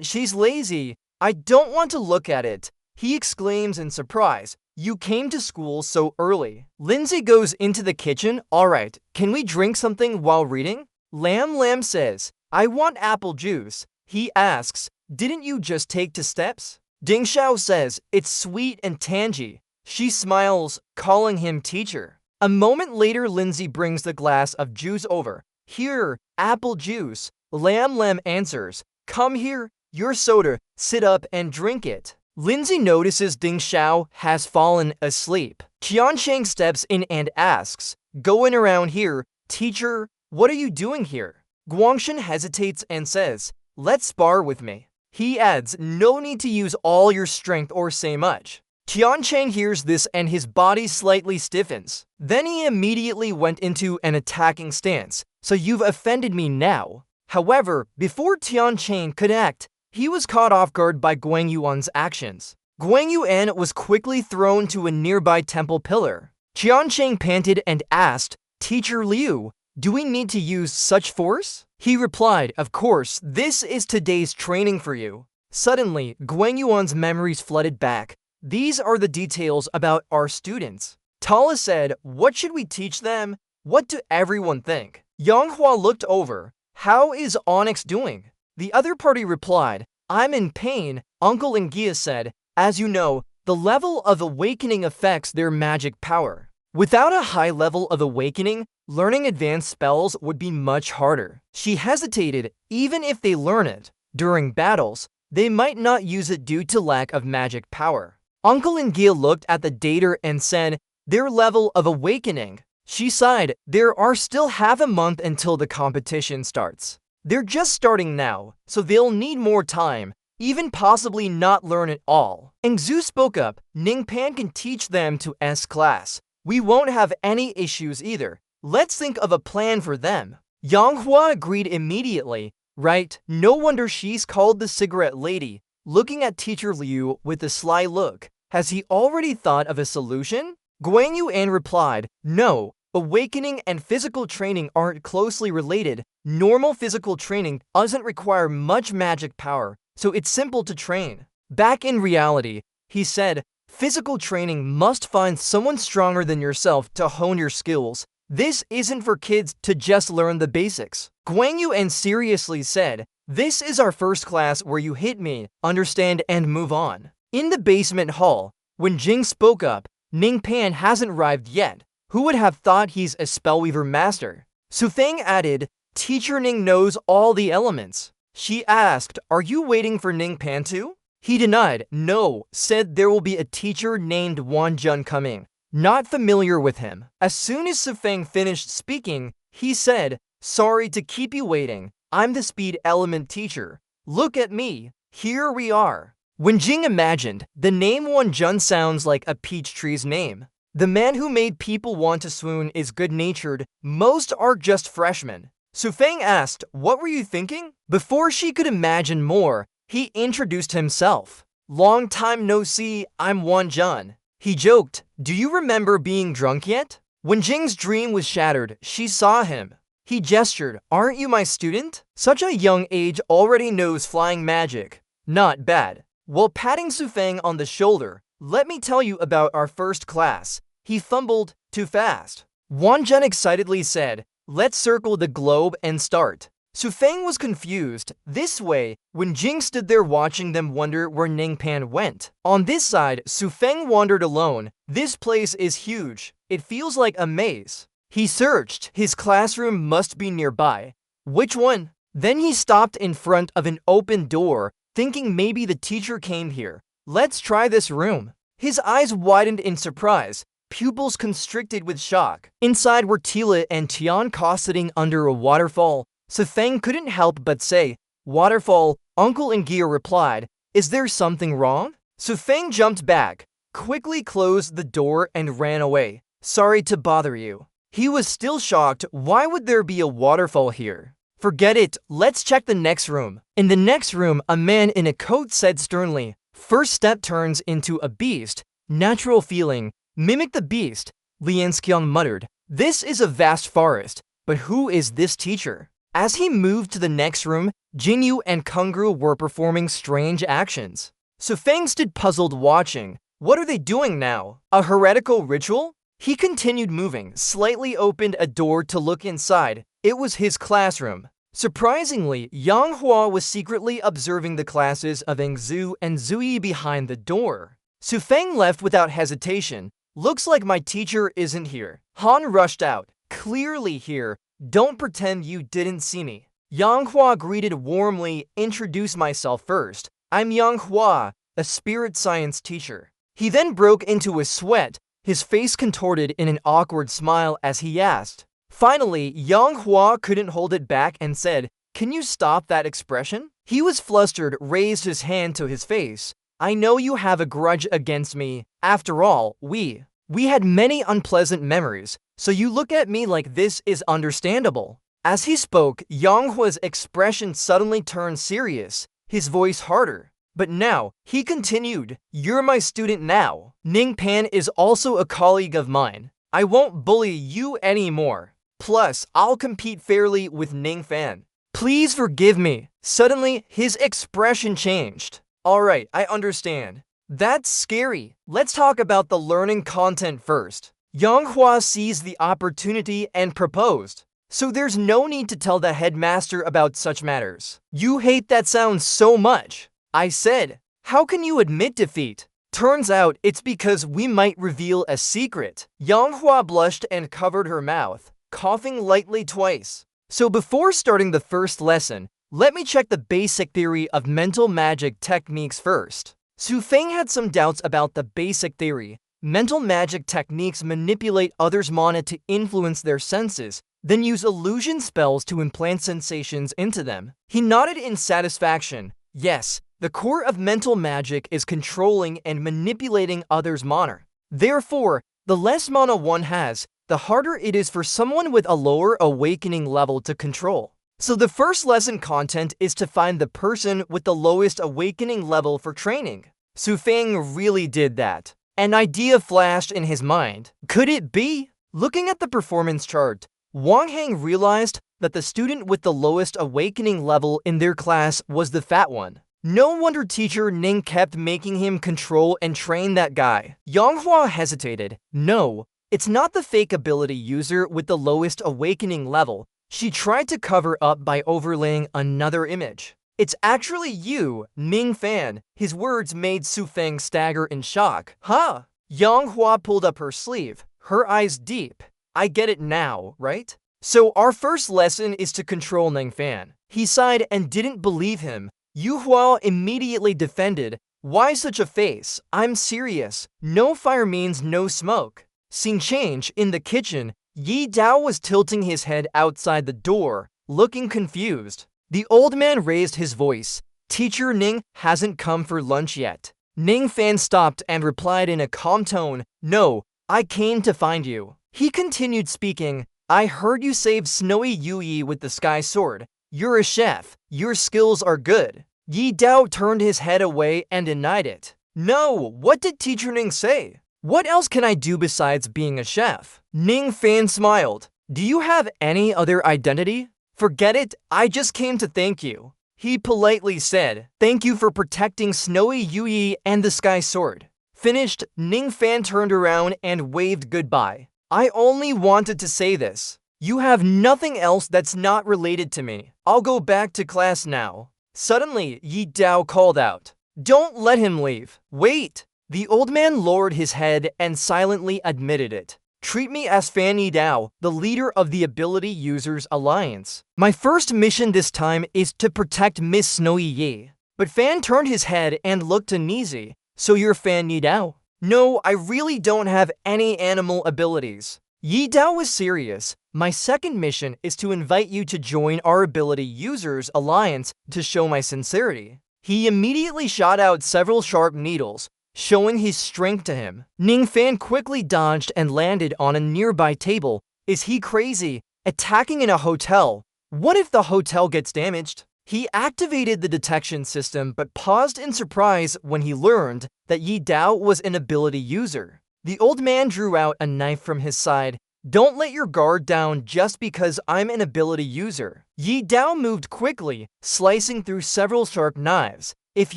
[SPEAKER 1] She's lazy. I don't want to look at it. He exclaims in surprise, you came to school so early. Lindsay goes into the kitchen. All right, can we drink something while reading? Lam Lam says, I want apple juice. He asks, didn't you just take 2 steps? Ding Xiao says, it's sweet and tangy. She smiles, calling him teacher. A moment later, Lindsay brings the glass of juice over. Here, apple juice. Lam Lam answers, come here, your soda, sit up and drink it. Lindsay notices Ding Xiao has fallen asleep. Qiansheng steps in and asks, going around here, teacher, what are you doing here? Guangshen hesitates and says, let's spar with me. He adds, no need to use all your strength or say much. Tiancheng hears this and his body slightly stiffens. Then he immediately went into an attacking stance. So you've offended me now. However, before Tiancheng could act, he was caught off guard by Guang Yuan's actions. Guang Yuan was quickly thrown to a nearby temple pillar. Tiancheng panted and asked, Teacher Liu, do we need to use such force? He replied, of course, this is today's training for you. Suddenly, Guang Yuan's memories flooded back. These are the details about our students. Tala said, what should we teach them? What do everyone think? Yang Hua looked over. How is Onyx doing? The other party replied, I'm in pain. Uncle Ngia said, as you know, the level of awakening affects their magic power. Without a high level of awakening, learning advanced spells would be much harder. She hesitated. Even if they learn it during battles, they might not use it due to lack of magic power. Uncle Ngia looked at the data and said, their level of awakening. She sighed, there are still half a month until the competition starts. They're just starting now, so they'll need more time, even possibly not learn it all. Engzu spoke up, Ningpan can teach them to S class. We won't have any issues either. Let's think of a plan for them. Yang Hua agreed immediately. Right, no wonder she's called the cigarette lady. Looking at Teacher Liu with a sly look, has he already thought of a solution? Guang Yuan replied, no, awakening and physical training aren't closely related. Normal physical training doesn't require much magic power, so it's simple to train. Back in reality, he said, physical training must find someone stronger than yourself to hone your skills. This isn't for kids to just learn the basics. Guang Yuan seriously said, this is our first class where you hit me, understand, and move on. In the basement hall, when Jing spoke up, Ningpan hasn't arrived yet. Who would have thought he's a spellweaver master? Su Feng added, Teacher Ning knows all the elements. She asked, are you waiting for Ningpan too? He denied, no, said there will be a teacher named Wan Jun coming. Not familiar with him. As soon as Su Feng finished speaking, he said, sorry to keep you waiting. I'm the speed element teacher. Look at me. Here we are. When Jing imagined, the name Wan Jun sounds like a peach tree's name. The man who made people want to swoon is good-natured. Most are just freshmen. Su Feng asked, what were you thinking? Before she could imagine more, he introduced himself. Long time no see, I'm Wan Jun. He joked, do you remember being drunk yet? When Jing's dream was shattered, she saw him. He gestured, aren't you my student? Such a young age already knows flying magic. Not bad. While patting Su Feng on the shoulder, let me tell you about our first class. He fumbled, too fast. Wan Jun excitedly said, let's circle the globe and start. Su Feng was confused. This way, when Jing stood there watching them wonder where Ningpan went. On this side, Su Feng wandered alone. This place is huge. It feels like a maze. He searched. His classroom must be nearby. Which one? Then he stopped in front of an open door, thinking maybe the teacher came here. Let's try this room. His eyes widened in surprise. Pupils constricted with shock. Inside were Tila and Tianka sitting under a waterfall. Su Feng couldn't help but say, waterfall. Uncle Ngia replied, is there something wrong? Su Feng jumped back, quickly closed the door and ran away. Sorry to bother you. He was still shocked. Why would there be a waterfall here? Forget it. Let's check the next room. In the next room, a man in a coat said sternly, first step turns into a beast. Natural feeling. Mimic the beast. Lian Xiang muttered, this is a vast forest, but who is this teacher? As he moved to the next room, Jinyu and Kungru were performing strange actions. Su Feng stood puzzled watching. What are they doing now? A heretical ritual? He continued moving, slightly opened a door to look inside. It was his classroom. Surprisingly, Yang Hua was secretly observing the classes of Engzu and Zui behind the door. Su Feng left without hesitation. Looks like my teacher isn't here. Han rushed out. Clearly here. Don't pretend you didn't see me. Yang Hua greeted warmly. Introduce myself first. I'm Yang Hua, a spirit science teacher. He then broke into a sweat, his face contorted in an awkward smile as he asked. Finally, Yang Hua couldn't hold it back and said, can you stop that expression? He was flustered, raised his hand to his face. I know you have a grudge against me. After all, we had many unpleasant memories, so you look at me like this is understandable. As he spoke, Yanghua's expression suddenly turned serious, his voice harder. But now, he continued, you're my student now. Ningpan is also a colleague of mine. I won't bully you anymore. Plus, I'll compete fairly with Ningfan. Please forgive me. Suddenly, his expression changed. Alright, I understand. That's scary. Let's talk about the learning content first. Yanghua seized the opportunity and proposed. So there's no need to tell the headmaster about such matters. You hate that sound so much. I said, how can you admit defeat? Turns out it's because we might reveal a secret. Yanghua blushed and covered her mouth, coughing lightly twice. So before starting the first lesson, let me check the basic theory of mental magic techniques first. Su Feng had some doubts about the basic theory. Mental magic techniques manipulate others' mana to influence their senses, then use illusion spells to implant sensations into them. He nodded in satisfaction. Yes, the core of mental magic is controlling and manipulating others' mana. Therefore, the less mana one has, the harder it is for someone with a lower awakening level to control. So the first lesson content is to find the person with the lowest awakening level for training. Su Feng really did that. An idea flashed in his mind. Could it be? Looking at the performance chart, Wang Heng realized that the student with the lowest awakening level in their class was the fat one. No wonder teacher Ning kept making him control and train that guy. Yanghua hesitated. No, it's not the fake ability user with the lowest awakening level. She tried to cover up by overlaying another image. It's actually you, Ning Fan. His words made Su Feng stagger in shock. Huh? Yanghua pulled up her sleeve, her eyes deep. I get it now, right? So our first lesson is to control Ning Fan. He sighed and didn't believe him. Yu Hua immediately defended. Why such a face? I'm serious. No fire means no smoke. Scene change in the kitchen. Yi Dao was tilting his head outside the door, looking confused. The old man raised his voice. Teacher Ning hasn't come for lunch yet. Ning Fan stopped and replied in a calm tone. No, I came to find you. He continued speaking. I heard you saved Snowy Yuyi with the sky sword. You're a chef. Your skills are good. Yi Dao turned his head away and denied it. No, what did Teacher Ning say? What else can I do besides being a chef? Ning Fan smiled. Do you have any other identity? Forget it, I just came to thank you. He politely said, thank you for protecting Snowy Yuyi and the Sky Sword. Finished, Ning Fan turned around and waved goodbye. I only wanted to say this. You have nothing else that's not related to me. I'll go back to class now. Suddenly, Yi Dao called out. Don't let him leave. Wait. The old man lowered his head and silently admitted it. Treat me as Fan Yi Dao, the leader of the Ability Users Alliance. My first mission this time is to protect Miss Snowy Yi. But Fan turned his head and looked to Nizi. So you're Fan Yi Dao? No, I really don't have any animal abilities. Yi Dao was serious. My second mission is to invite you to join our Ability Users Alliance to show my sincerity. He immediately shot out several sharp needles, showing his strength to him. Ning Fan quickly dodged and landed on a nearby table. Is he crazy? Attacking in a hotel? What if the hotel gets damaged? He activated the detection system but paused in surprise when he learned that Yi Dao was an ability user. The old man drew out a knife from his side. Don't let your guard down just because I'm an ability user. Yi Dao moved quickly, slicing through several sharp knives. If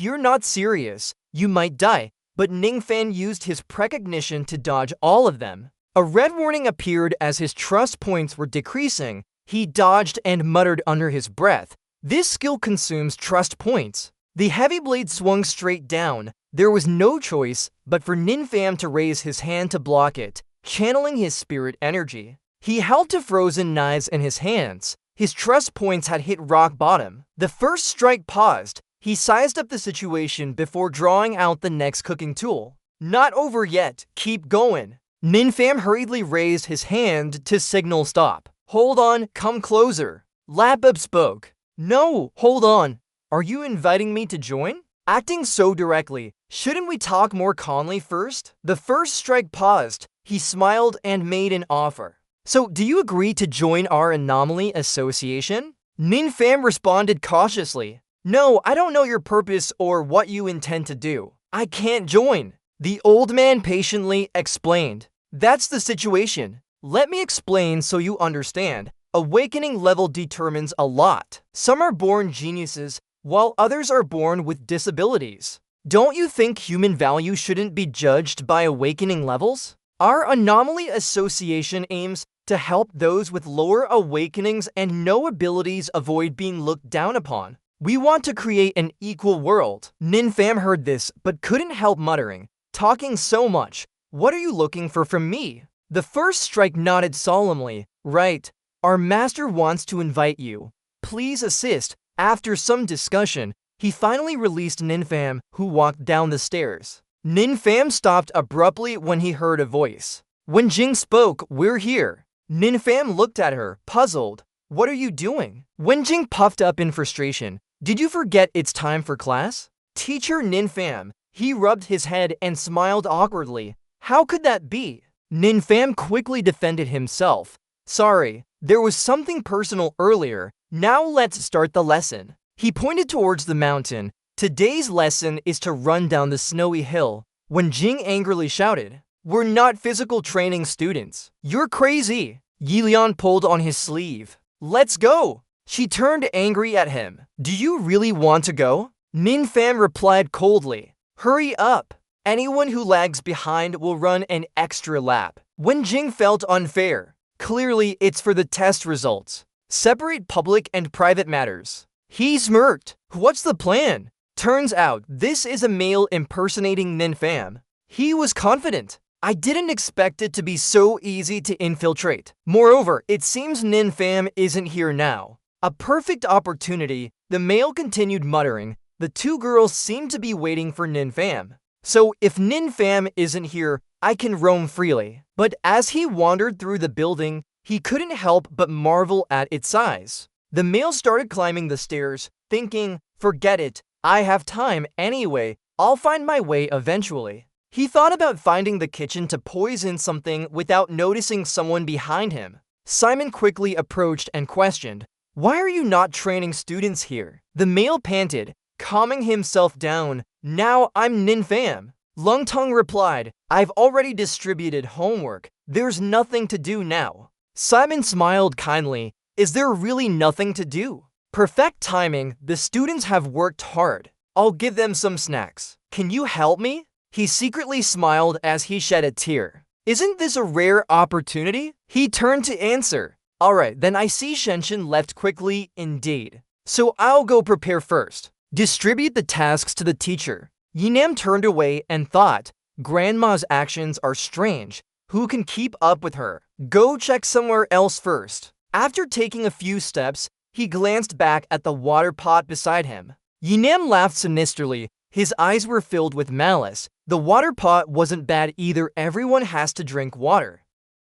[SPEAKER 1] you're not serious, you might die. But Ning Fan used his precognition to dodge all of them. A red warning appeared as his trust points were decreasing. He dodged and muttered under his breath. This skill consumes trust points. The heavy blade swung straight down. There was no choice but for Nin Fam to raise his hand to block it, channeling his spirit energy. He held to frozen knives in his hands. His trust points had hit rock bottom. The first strike paused. He sized up the situation before drawing out the next cooking tool. Not over yet, keep going. Nin Fam hurriedly raised his hand to signal stop. Hold on, come closer. Lapub spoke. No, hold on. Are you inviting me to join? Acting so directly, shouldn't we talk more calmly first? The first strike paused. He smiled and made an offer. So, do you agree to join our anomaly association? Ninfam responded cautiously. No, I don't know your purpose or what you intend to do. I can't join. The old man patiently explained. That's the situation. Let me explain so you understand. Awakening level determines a lot. Some are born geniuses, while others are born with disabilities. Don't you think human value shouldn't be judged by awakening levels? Our anomaly association aims to help those with lower awakenings and no abilities avoid being looked down upon. We want to create an equal world. Ninfam heard this, but couldn't help muttering, talking so much. What are you looking for from me? The first strike nodded solemnly. Right. Our master wants to invite you. Please assist. After some discussion, he finally released Ninfam, who walked down the stairs. Ninfam stopped abruptly when he heard a voice. When Jing spoke, "We're here." Ninfam looked at her, puzzled. What are you doing? When Jing puffed up in frustration, did you forget it's time for class? Teacher Ninfam. He rubbed his head and smiled awkwardly. How could that be? Ninfam quickly defended himself. Sorry, there was something personal earlier. Now let's start the lesson. He pointed towards the mountain. Today's lesson is to run down the snowy hill. When Jing angrily shouted, "We're not physical training students. You're crazy." Yilian pulled on his sleeve. Let's go. She turned angry at him. Do you really want to go? Ninfam replied coldly. Hurry up. Anyone who lags behind will run an extra lap. When Jing felt unfair, clearly it's for the test results. Separate public and private matters. He smirked. What's the plan? Turns out this is a male impersonating Ninfam. He was confident. I didn't expect it to be so easy to infiltrate. Moreover, it seems Ninfam isn't here now. A perfect opportunity, the male continued muttering. The two girls seemed to be waiting for Ninfam. So if Ninfam isn't here, I can roam freely. But as he wandered through the building, he couldn't help but marvel at its size. The male started climbing the stairs, thinking, forget it, I have time anyway, I'll find my way eventually. He thought about finding the kitchen to poison something without noticing someone behind him. Simon quickly approached and questioned, why are you not training students here? The male panted, calming himself down. Now I'm Ninfam. Lungtung replied, I've already distributed homework. There's nothing to do now. Simon smiled kindly. Is there really nothing to do? Perfect timing, the students have worked hard. I'll give them some snacks. Can you help me? He secretly smiled as he shed a tear. Isn't this a rare opportunity? He turned to answer. Alright, then I see Shenshin left quickly indeed. So I'll go prepare first. Distribute the tasks to the teacher. Yinam turned away and thought, Grandma's actions are strange. Who can keep up with her? Go check somewhere else first. After taking a few steps, he glanced back at the water pot beside him. Yinam laughed sinisterly. His eyes were filled with malice. The water pot wasn't bad either. Everyone has to drink water.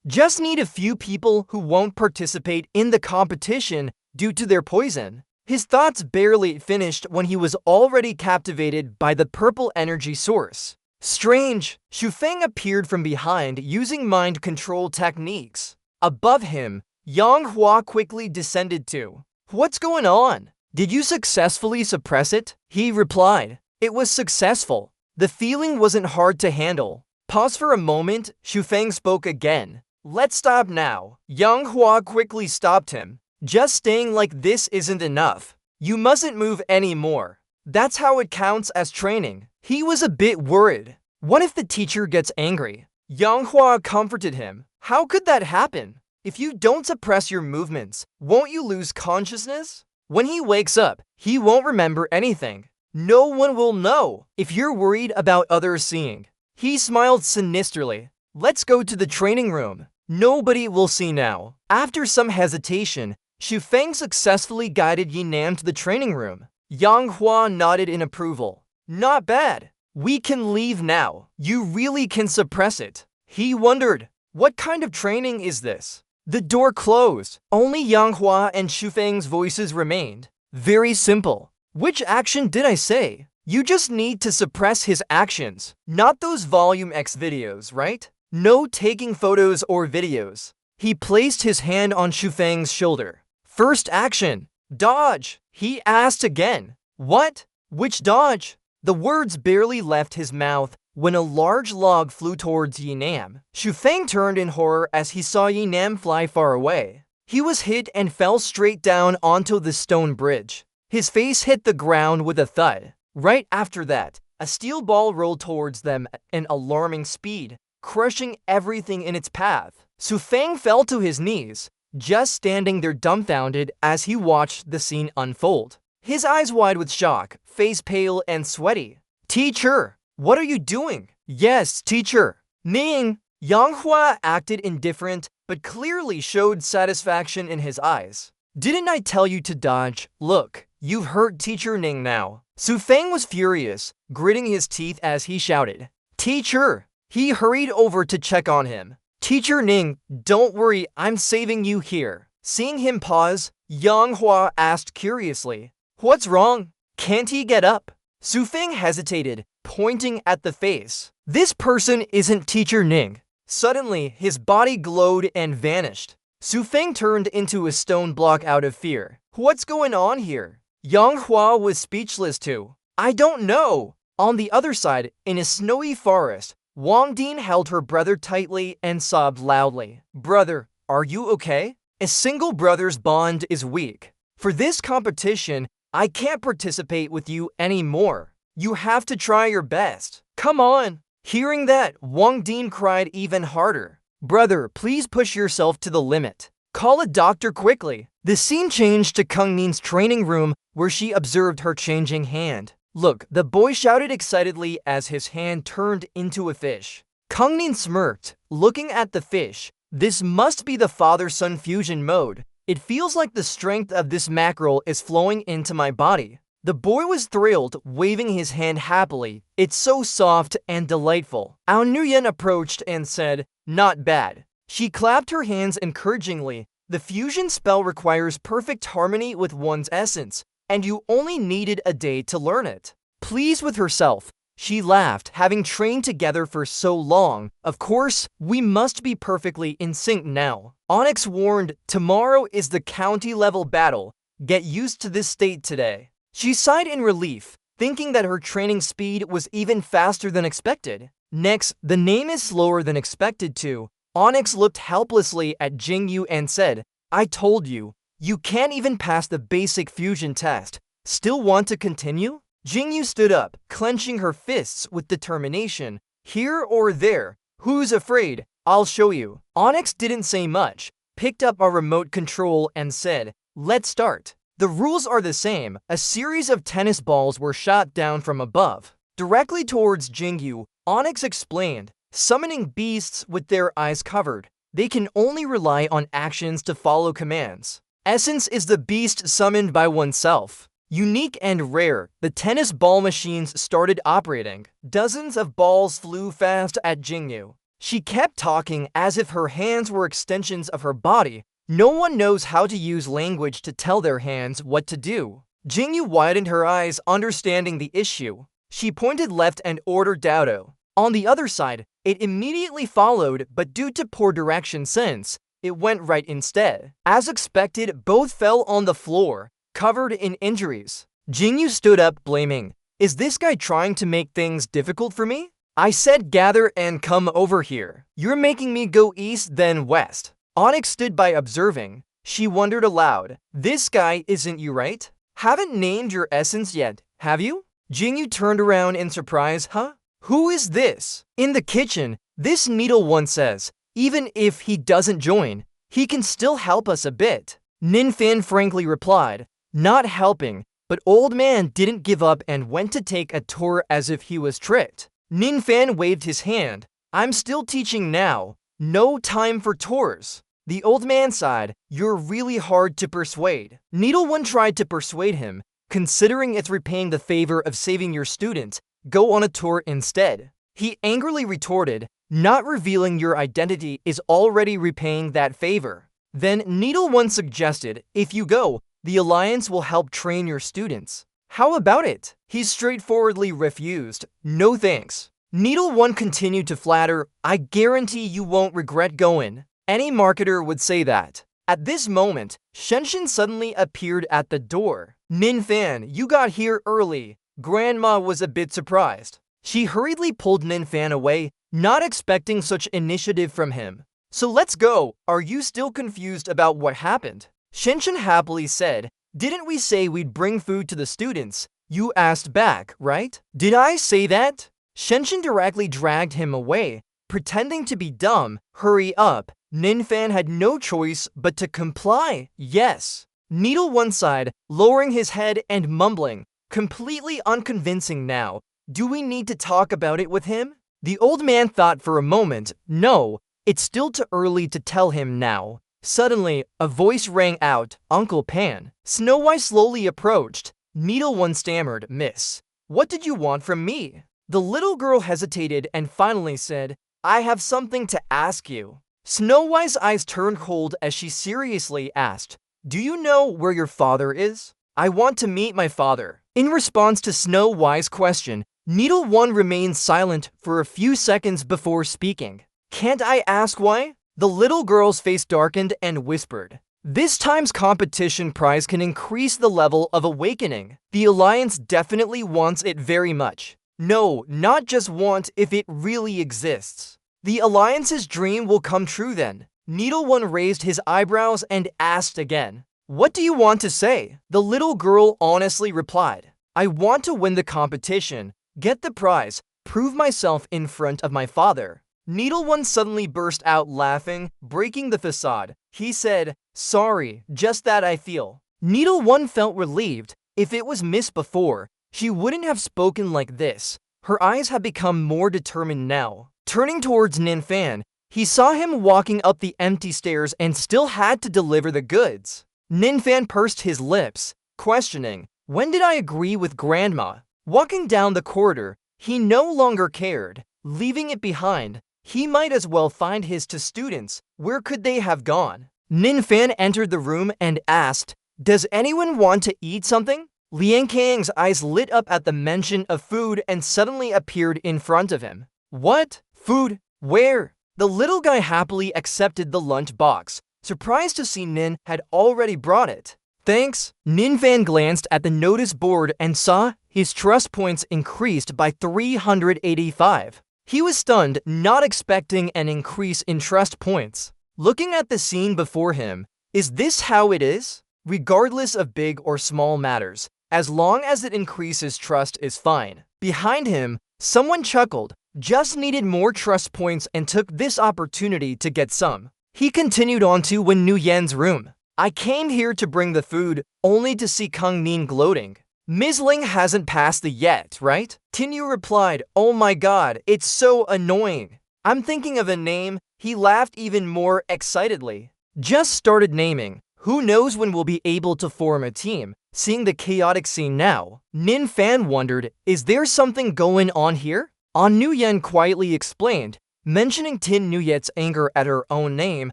[SPEAKER 1] Just need a few people who won't participate in the competition due to their poison. His thoughts barely finished when he was already captivated by the purple energy source. Strange! Shufeng appeared from behind using mind control techniques. Above him, Yang Hua quickly descended too. What's going on? Did you successfully suppress it? He replied. It was successful. The feeling wasn't hard to handle. Pause for a moment, Shufeng spoke again. Let's stop now. Yang Hua quickly stopped him. Just staying like this isn't enough. You mustn't move anymore. That's how it counts as training. He was a bit worried. What if the teacher gets angry? Yang Hua comforted him. How could that happen? If you don't suppress your movements, won't you lose consciousness? When he wakes up, he won't remember anything. No one will know if you're worried about others seeing. He smiled sinisterly. Let's go to the training room. Nobody will see now. After some hesitation, Shufeng successfully guided Yinam to the training room. Yang Hua nodded in approval. Not bad. We can leave now. You really can suppress it. He wondered, what kind of training is this? The door closed. Only Yang Hua and Shufeng's voices remained. Very simple. Which action did I say? You just need to suppress his actions, not those Volume X videos, right? No taking photos or videos. He placed his hand on Shufang's shoulder. First action, dodge, he asked again. What? Which dodge? The words barely left his mouth when a large log flew towards Yinam. Shufang turned in horror as he saw Yinam fly far away. He was hit and fell straight down onto the stone bridge. His face hit the ground with a thud. Right after that, a steel ball rolled towards them at an alarming speed, crushing everything in its path. Shufang fell to his knees, just standing there dumbfounded as he watched the scene unfold. His eyes wide with shock, face pale and sweaty. Teacher, what are you doing? Yes, teacher. Ning. Yanghua acted indifferent, but clearly showed satisfaction in his eyes. Didn't I tell you to dodge? Look, you've hurt Teacher Ning now. Shufang was furious, gritting his teeth as he shouted, Teacher! He hurried over to check on him. Teacher Ning, don't worry, I'm saving you here. Seeing him pause, Yanghua asked curiously, What's wrong? Can't he get up? Shufang hesitated, pointing at the face. This person isn't Teacher Ning. Suddenly, his body glowed and vanished. Shufang turned into a stone block out of fear. What's going on here? Yanghua was speechless too. I don't know. On the other side, in a snowy forest, Wang Din held her brother tightly and sobbed loudly. Brother, are you okay? A single brother's bond is weak. For this competition, I can't participate with you anymore. You have to try your best. Come on. Hearing that, Wang Din cried even harder. Brother, please push yourself to the limit. Call a doctor quickly. The scene changed to Kung Nin's training room where she observed her changing hand. Look, the boy shouted excitedly as his hand turned into a fish. Kung Nin smirked, looking at the fish. This must be the father-son fusion mode. It feels like the strength of this mackerel is flowing into my body. The boy was thrilled, waving his hand happily. It's so soft and delightful. Ao Nuyen approached and said, Not bad. She clapped her hands encouragingly. The fusion spell requires perfect harmony with one's essence, and you only needed a day to learn it. Pleased with herself, she laughed, having trained together for so long. Of course, we must be perfectly in sync now. Onyx warned, tomorrow is the county-level battle. Get used to this state today. She sighed in relief, thinking that her training speed was even faster than expected. Next, the name is slower than expected too. Onyx looked helplessly at Jingyu and said, I told you, you can't even pass the basic fusion test. Still want to continue? Jingyu stood up, clenching her fists with determination. Here or there, who's afraid? I'll show you. Onyx didn't say much, picked up a remote control and said, Let's start. The rules are the same. A series of tennis balls were shot down from above. Directly towards Jingyu, Onyx explained, summoning beasts with their eyes covered. They can only rely on actions to follow commands. Essence is the beast summoned by oneself. Unique and rare, the tennis ball machines started operating. Dozens of balls flew fast at Jingyu. She kept talking as if her hands were extensions of her body. No one knows how to use language to tell their hands what to do. Jingyu widened her eyes, understanding the issue. She pointed left and ordered Dodo. On the other side, it immediately followed, but due to poor direction sense, it went right instead. As expected, both fell on the floor, covered in injuries. Jingyu stood up, blaming, Is this guy trying to make things difficult for me? I said gather and come over here. You're making me go east then west. Onyx stood by observing. She wondered aloud, This guy isn't you, right? Haven't named your essence yet, have you? Jingyu turned around in surprise. Huh? Who is this? In the kitchen, this needle one says, even if he doesn't join, he can still help us a bit. Ninfan frankly replied, Not helping, but old man didn't give up and went to take a tour as if he was tricked. Ninfan waved his hand. I'm still teaching now. No time for tours. The old man sighed, You're really hard to persuade. Needle One tried to persuade him, considering it's repaying the favor of saving your student, go on a tour instead. He angrily retorted, Not revealing your identity is already repaying that favor. Then Needle One suggested, If you go, the Alliance will help train your students. How about it? He straightforwardly refused. No thanks. Needle 1 continued to flatter, I guarantee you won't regret going. Any marketer would say that. At this moment, Shenshin suddenly appeared at the door. Ninfan, you got here early. Grandma was a bit surprised. She hurriedly pulled Ninfan away, not expecting such initiative from him. So let's go. Are you still confused about what happened? Shenshin happily said, didn't we say we'd bring food to the students? You asked back, right? Did I say that? Shenshin directly dragged him away, pretending to be dumb. Hurry up. Ninfan had no choice but to comply. Yes. Needle 1 side, lowering his head and mumbling, completely unconvincing now. Do we need to talk about it with him? The old man thought for a moment. No, it's still too early to tell him now. Suddenly, a voice rang out, Uncle Pan. Snow White slowly approached. Needle 1 stammered, Miss, what did you want from me? The little girl hesitated and finally said, I have something to ask you. Snow White's eyes turned cold as she seriously asked, do you know where your father is? I want to meet my father. In response to Snow White's question, Needle 1 remained silent for a few seconds before speaking. Can't I ask why? The little girl's face darkened and whispered, this time's competition prize can increase the level of awakening. The Alliance definitely wants it very much. No, not just want if it really exists. The Alliance's dream will come true then. Needle 1 raised his eyebrows and asked again, what do you want to say? The little girl honestly replied, I want to win the competition, get the prize, prove myself in front of my father. Needle 1 suddenly burst out laughing, breaking the facade. He said, sorry, just that I feel. Needle 1 felt relieved. If it was Miss before, she wouldn't have spoken like this. Her eyes had become more determined now. Turning towards Ninfan, he saw him walking up the empty stairs and still had to deliver the goods. Ninfan pursed his lips, questioning, when did I agree with Grandma? Walking down the corridor, he no longer cared. Leaving it behind, he might as well find his two students. Where could they have gone? Ninfan entered the room and asked, does anyone want to eat something? Lian Kang's eyes lit up at the mention of food and suddenly appeared in front of him. What? Food? Where? The little guy happily accepted the lunch box, surprised to see Nin had already brought it. Thanks. Ninfan glanced at the notice board and saw his trust points increased by 385. He was stunned, not expecting an increase in trust points. Looking at the scene before him, is this how it is? Regardless of big or small matters, as long as it increases trust is fine. Behind him, someone chuckled, just needed more trust points and took this opportunity to get some. He continued on to Wen Nuyen's room. I came here to bring the food, only to see Kang Nin gloating. Ms. Ling hasn't passed the yet, right? Tinyu replied, oh my god, it's so annoying. I'm thinking of a name. He laughed even more excitedly. Just started naming. Who knows when we'll be able to form a team? Seeing the chaotic scene now, Ninfan wondered, is there something going on here? An Nuyen quietly explained, mentioning Tin Nuyet's anger at her own name,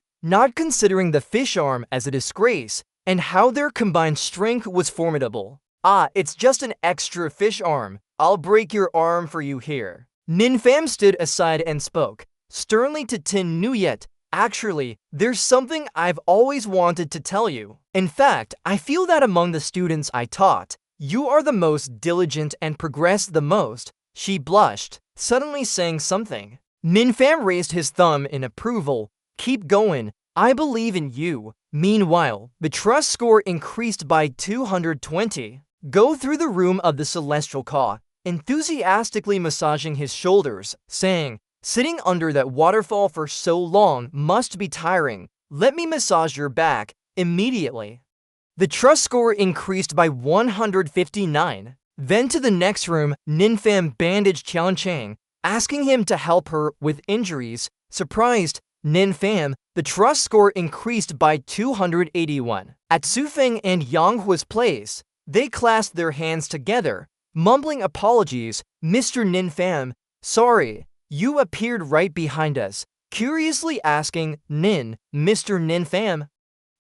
[SPEAKER 1] not considering the fish arm as a disgrace, and how their combined strength was formidable. Ah, it's just an extra fish arm. I'll break your arm for you here. Ninfam stood aside and spoke, sternly to Tin Nuyet. Actually, there's something I've always wanted to tell you. In fact, I feel that among the students I taught, you are the most diligent and progressed the most. She blushed, suddenly saying something. Ninfam raised his thumb in approval. Keep going. I believe in you. Meanwhile, the trust score increased by 220. Go through the room of the celestial Ka, enthusiastically massaging his shoulders, saying, sitting under that waterfall for so long must be tiring. Let me massage your back immediately. The trust score increased by 159. Then to the next room, Ninfam bandaged Qian Chang, asking him to help her with injuries. Surprised, Ninfam, the trust score increased by 281. At Sufeng and Yanghua's place, they clasped their hands together, mumbling apologies. Mr. Ninfam, sorry. You appeared right behind us, curiously asking, Nin, Mr. Ninfam?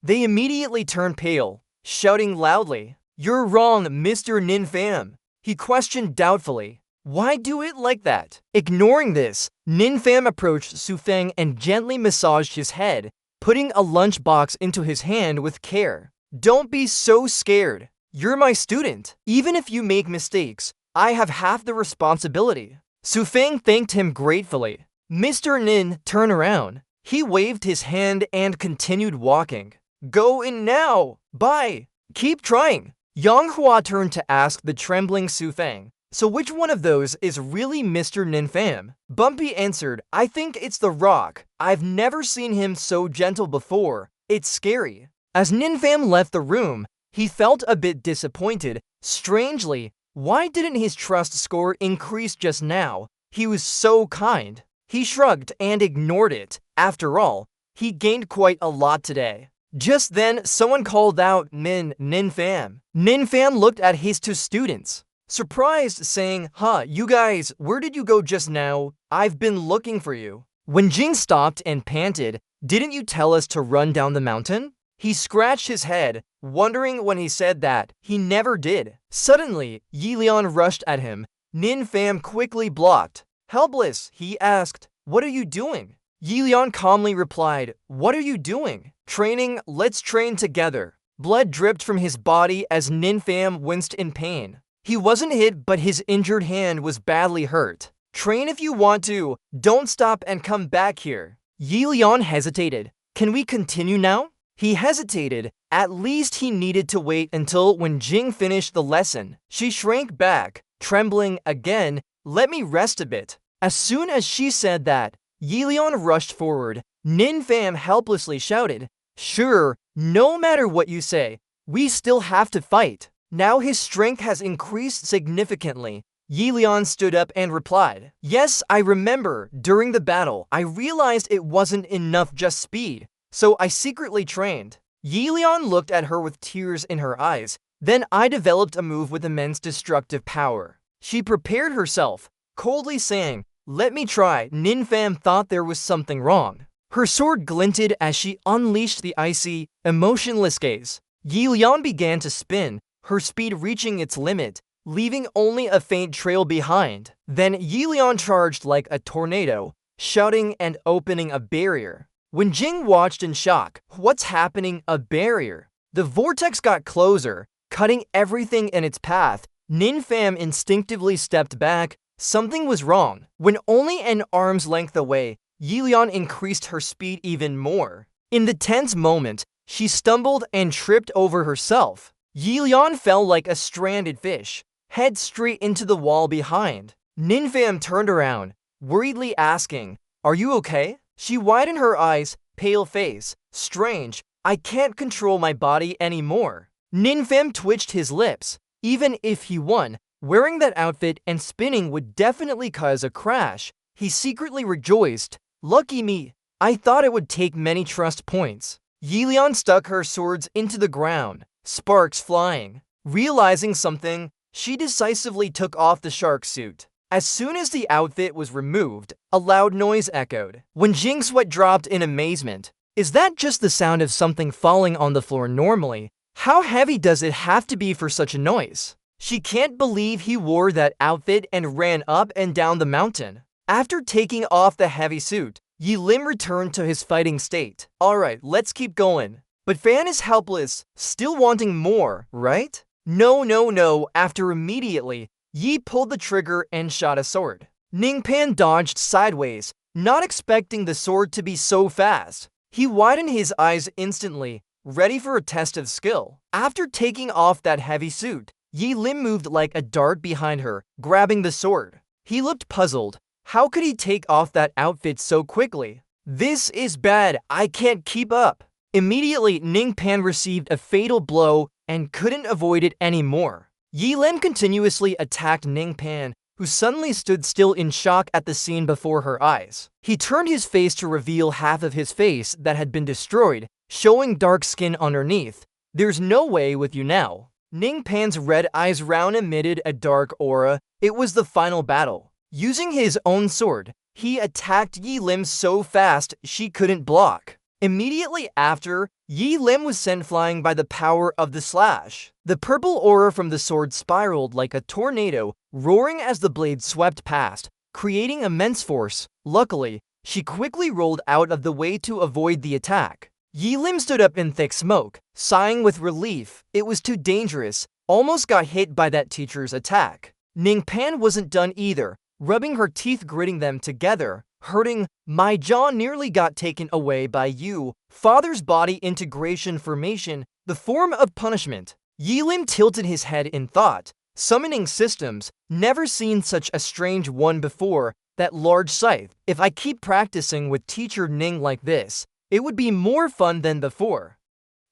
[SPEAKER 1] They immediately turned pale, shouting loudly, You're wrong, Mr. Ninfam. He questioned doubtfully. Why do it like that? Ignoring this, Ninfam approached Sufeng and gently massaged his head, putting a lunchbox into his hand with care. Don't be so scared. You're my student. Even if you make mistakes, I have half the responsibility. Sufeng thanked him gratefully. Mr. Nin turned around. He waved his hand and continued walking. Go in now. Bye. Keep trying. Yang Hua turned to ask the trembling Sufeng. So which one of those is really Mr. Ninfam? Bumpy answered, I think it's the Rock. I've never seen him so gentle before. It's scary. As Ninfam left the room, he felt a bit disappointed. Strangely, why didn't his trust score increase just now? He was so kind. He shrugged and ignored it. After all, he gained quite a lot today. Just then, someone called out Ninfam. Ninfam looked at his two students, surprised, saying, you guys, where did you go just now? I've been looking for you. When Jing stopped and panted, didn't you tell us to run down the mountain? He scratched his head, wondering when he said that. He never did. Suddenly, Yi Lian rushed at him. Ninfam quickly blocked. Helpless, he asked, what are you doing? Yi Lian calmly replied, what are you doing? Training, let's train together. Blood dripped from his body as Ninfam winced in pain. He wasn't hit, but his injured hand was badly hurt. Train if you want to. Don't stop and come back here. Yi Lian hesitated. Can we continue now? He hesitated. At least he needed to wait until when Jing finished the lesson. She shrank back, trembling again. Let me rest a bit. As soon as she said that, Yi Lian rushed forward. Ninfam helplessly shouted, sure, no matter what you say, we still have to fight. Now his strength has increased significantly. Yi Lian stood up and replied, yes, I remember. During the battle, I realized it wasn't enough just speed, so I secretly trained. Yi Lian looked at her with tears in her eyes. Then I developed a move with immense destructive power. She prepared herself, coldly saying, let me try. Ninfam thought there was something wrong. Her sword glinted as she unleashed the icy, emotionless gaze. Yi Lian began to spin, her speed reaching its limit, leaving only a faint trail behind. Then Yi Lian charged like a tornado, shouting and opening a barrier. When Jing watched in shock, what's happening? A barrier? The vortex got closer, cutting everything in its path. Ninfam instinctively stepped back. Something was wrong. When only an arm's length away, Yi Lian increased her speed even more. In the tense moment, she stumbled and tripped over herself. Yi Lian fell like a stranded fish, head straight into the wall behind. Ninfam turned around, worriedly asking, are you okay? She widened her eyes, pale face. Strange, I can't control my body anymore. Ninfam twitched his lips. Even if he won, wearing that outfit and spinning would definitely cause a crash. He secretly rejoiced. Lucky me. I thought it would take many trust points. Yi Lian stuck her swords into the ground, sparks flying. Realizing something, she decisively took off the shark suit. As soon as the outfit was removed, a loud noise echoed. When Jing sweat dropped in amazement. Is that just the sound of something falling on the floor normally? How heavy does it have to be for such a noise? She can't believe he wore that outfit and ran up and down the mountain. After taking off the heavy suit, Yi Lim returned to his fighting state. Alright, let's keep going. But Fan is helpless, still wanting more, right? No. After immediately, Yi pulled the trigger and shot a sword. Ningpan dodged sideways, not expecting the sword to be so fast. He widened his eyes instantly, ready for a test of skill. After taking off that heavy suit, Yi Lim moved like a dart behind her, grabbing the sword. He looked puzzled. How could he take off that outfit so quickly? This is bad. I can't keep up. Immediately, Ningpan received a fatal blow and couldn't avoid it anymore. Yi Lim continuously attacked Ningpan, who suddenly stood still in shock at the scene before her eyes. He turned his face to reveal half of his face that had been destroyed, showing dark skin underneath. There's no way with you now. Ningpan's red eyes round emitted a dark aura. It was the final battle. Using his own sword, he attacked Yi Lim so fast she couldn't block. Immediately after, Yi Lim was sent flying by the power of the slash. The purple aura from the sword spiraled like a tornado, roaring as the blade swept past, creating immense force. Luckily, she quickly rolled out of the way to avoid the attack. Yi Lim stood up in thick smoke, sighing with relief. It was too dangerous, almost got hit by that teacher's attack. Ning Pan wasn't done either, rubbing her teeth, gritting them together, hurting. My jaw nearly got taken away by you. Father's body integration formation, the form of punishment. Yi Lim tilted his head in thought. Summoning systems, never seen such a strange one before. That large scythe. If I keep practicing with teacher Ning like this, it would be more fun than before.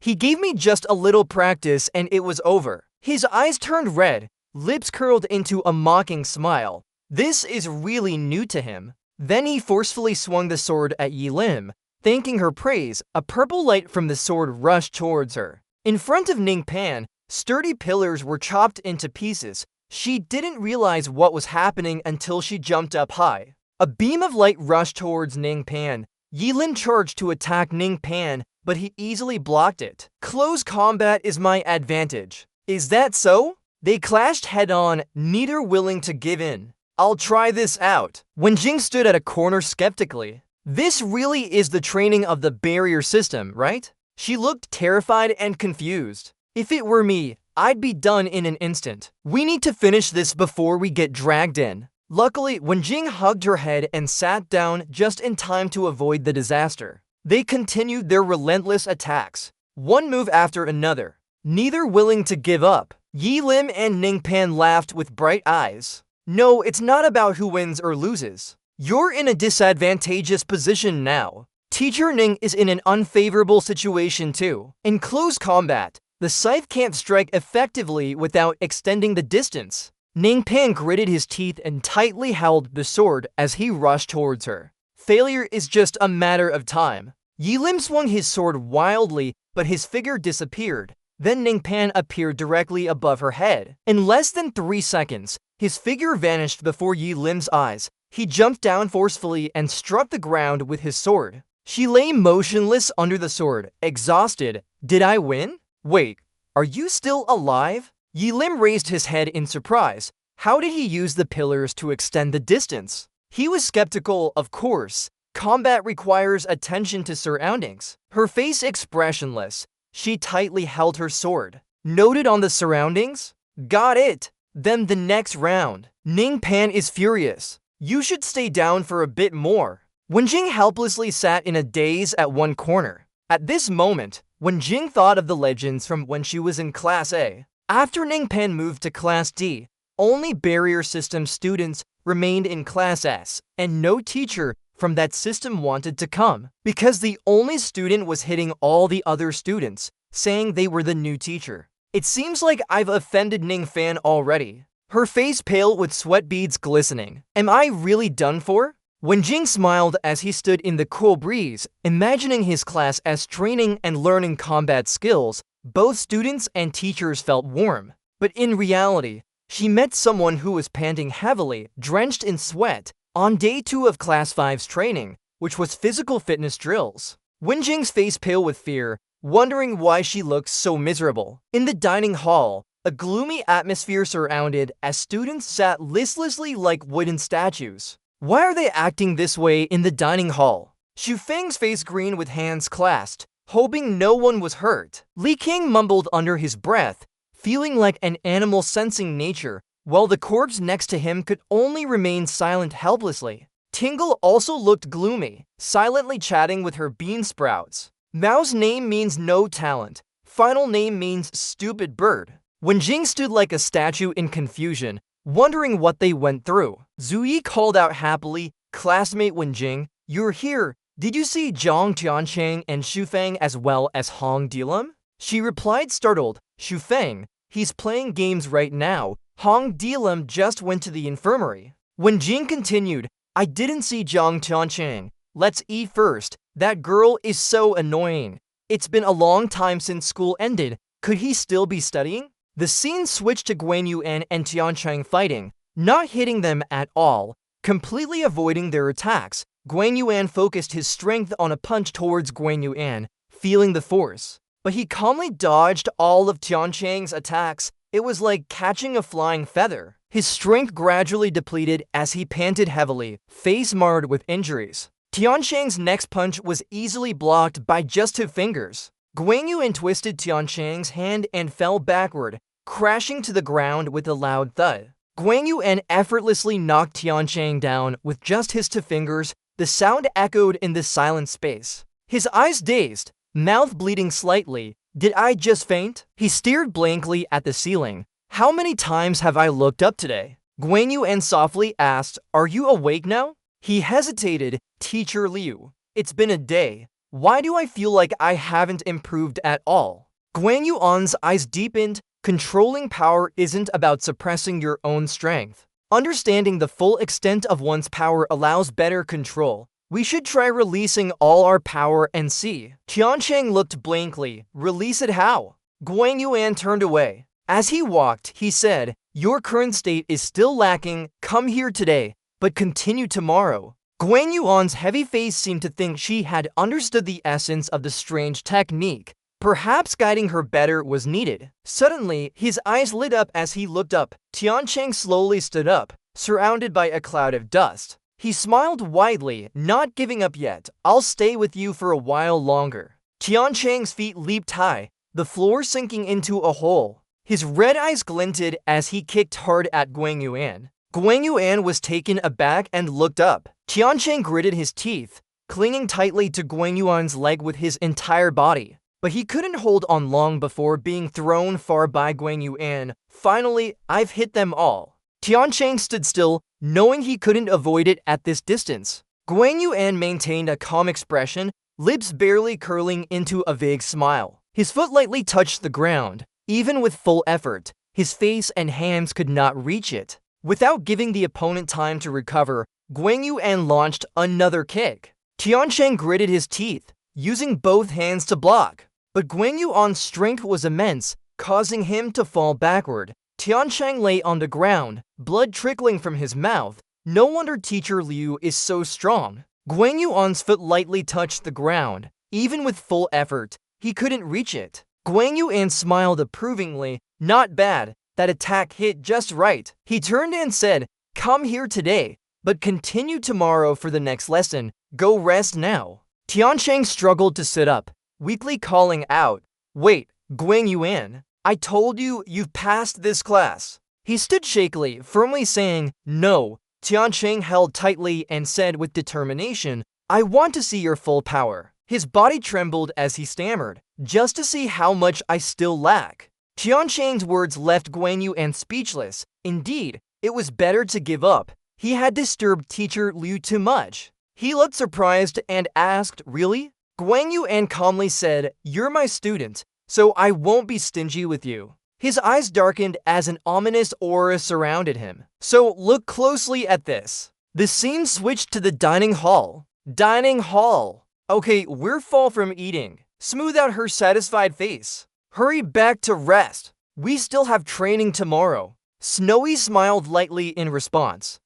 [SPEAKER 1] He gave me just a little practice and it was over. His eyes turned red, lips curled into a mocking smile. This is really new to him. Then he forcefully swung the sword at Yi Lim, thanking her praise. A purple light from the sword rushed towards her. In front of Ning Pan, sturdy pillars were chopped into pieces. She didn't realize what was happening until she jumped up high. A beam of light rushed towards Ning Pan. Yi Lim charged to attack Ning Pan, but he easily blocked it. Close combat is my advantage. Is that so? They clashed head-on, neither willing to give in. I'll try this out. Wenjing stood at a corner skeptically. This really is the training of the barrier system, right? She looked terrified and confused. If it were me, I'd be done in an instant. We need to finish this before we get dragged in. Luckily, Wenjing hugged her head and sat down just in time to avoid the disaster. They continued their relentless attacks, one move after another, neither willing to give up. Yi Lim and Ning Pan laughed with bright eyes. No, it's not about who wins or loses. You're in a disadvantageous position now. Teacher Ning is in an unfavorable situation too. In close combat, the scythe can't strike effectively without extending the distance. Ning Pan gritted his teeth and tightly held the sword as he rushed towards her. Failure is just a matter of time. Yi Lim swung his sword wildly, but his figure disappeared. Then Ning Pan appeared directly above her head. In less than 3 seconds, his figure vanished before Yi Lim's eyes. He jumped down forcefully and struck the ground with his sword. She lay motionless under the sword, exhausted. Did I win? Wait, are you still alive? Yi Lim raised his head in surprise. How did he use the pillars to extend the distance? He was skeptical, of course. Combat requires attention to surroundings. Her face expressionless, she tightly held her sword. Noted on the surroundings? Got it. Then the next round. Ning Pan is furious. You should stay down for a bit more. Wenjing helplessly sat in a daze at one corner. At this moment, Wenjing thought of the legends from when she was in Class A. After Ning Pan moved to Class D, only barrier system students remained in Class S, and no teacher from that system wanted to come, because the only student was hitting all the other students, saying they were the new teacher. It seems like I've offended Ning Fan already. Her face pale with sweat beads glistening. Am I really done for? Wenjing smiled as he stood in the cool breeze, imagining his Class S training and learning combat skills. Both students and teachers felt warm. But in reality, she met someone who was panting heavily, drenched in sweat, on day 2 of Class 5's training, which was physical fitness drills. Wenjing's face pale with fear, wondering why she looked so miserable. In the dining hall, a gloomy atmosphere surrounded as students sat listlessly like wooden statues. Why are they acting this way in the dining hall? Xu Feng's face green with hands clasped, hoping no one was hurt. Li King mumbled under his breath, feeling like an animal sensing nature, while the corpse next to him could only remain silent helplessly. Tingle also looked gloomy, silently chatting with her bean sprouts. Mao's name means no talent. Final name means stupid bird. Wenjing stood like a statue in confusion, wondering what they went through. Zui called out happily, "Classmate Wenjing, you're here. Did you see Zhang Tiancheng and Xu Feng as well as Hong Dilam?" She replied startled, "Xu Feng, he's playing games right now. Hong Dilam just went to the infirmary." Wenjing continued, "I didn't see Zhang Tiancheng. Let's eat first. That girl is so annoying. It's been a long time since school ended. Could he still be studying?" The scene switched to Guan Yuan and Tiancheng fighting, not hitting them at all, completely avoiding their attacks. Guan Yuan focused his strength on a punch towards Guan Yuan, feeling the force. but he calmly dodged all of Tianchang's attacks. It was like catching a flying feather. His strength gradually depleted as he panted heavily, face marred with injuries. Tianchang's next punch was easily blocked by just 2 fingers. Guan Yuan twisted Tianchang's hand and fell backward, crashing to the ground with a loud thud. Guan Yuan effortlessly knocked Tianchang down with just his 2 fingers. The sound echoed in the silent space. His eyes dazed, mouth bleeding slightly. Did I just faint? He stared blankly at the ceiling. How many times have I looked up today? Guan Yuan softly asked, Are you awake now? He hesitated. Teacher Liu, it's been a day. Why do I feel like I haven't improved at all? Guan Yuan's eyes deepened. Controlling power isn't about suppressing your own strength. Understanding the full extent of one's power allows better control. We should try releasing all our power and see. Tianchang looked blankly. Release it how? Guan Yuan turned away. As he walked, he said, Your current state is still lacking. Come here today, but continue tomorrow. Guan Yuan's heavy face seemed to think she had understood the essence of the strange technique. Perhaps guiding her better was needed. Suddenly, his eyes lit up as he looked up. Tianchang slowly stood up, surrounded by a cloud of dust. He smiled widely, not giving up yet. I'll stay with you for a while longer. Tianchang's feet leaped high, the floor sinking into a hole. His red eyes glinted as he kicked hard at Guan Yuan. Guan Yuan was taken aback and looked up. Tianchang gritted his teeth, clinging tightly to Guan Yuan's leg with his entire body. But he couldn't hold on long before being thrown far by Guan Yuan. Finally, I've hit them all. Tianchang stood still, knowing he couldn't avoid it at this distance. Guan Yuan maintained a calm expression, lips barely curling into a vague smile. His foot lightly touched the ground. Even with full effort, his face and hands could not reach it. Without giving the opponent time to recover, Guan Yuan launched another kick. Tianchang gritted his teeth, using both hands to block. But Guan Yuan's strength was immense, causing him to fall backward. Tianchang lay on the ground, blood trickling from his mouth. No wonder Teacher Liu is so strong. Guan Yuan's foot lightly touched the ground. Even with full effort, he couldn't reach it. Guan Yuan smiled approvingly. Not bad. That attack hit just right. He turned and said, Come here today, but continue tomorrow for the next lesson. Go rest now. Tianchang struggled to sit up, weakly calling out, Wait, Guan Yuan, I told you you've passed this class. He stood shakily, firmly saying, No. Tianchang held tightly and said with determination, I want to see your full power. His body trembled as he stammered, just to see how much I still lack. Tianchang's words left Guan Yuan speechless. Indeed, it was better to give up. He had disturbed Teacher Liu too much. He looked surprised and asked, Really? Guan Yuan calmly said, You're my student, so I won't be stingy with you. His eyes darkened as an ominous aura surrounded him. So look closely at this. The scene switched to the dining hall. Dining hall. Okay, we're full from eating. Smooth out her satisfied face. Hurry back to rest. We still have training tomorrow. Snowy smiled lightly in response.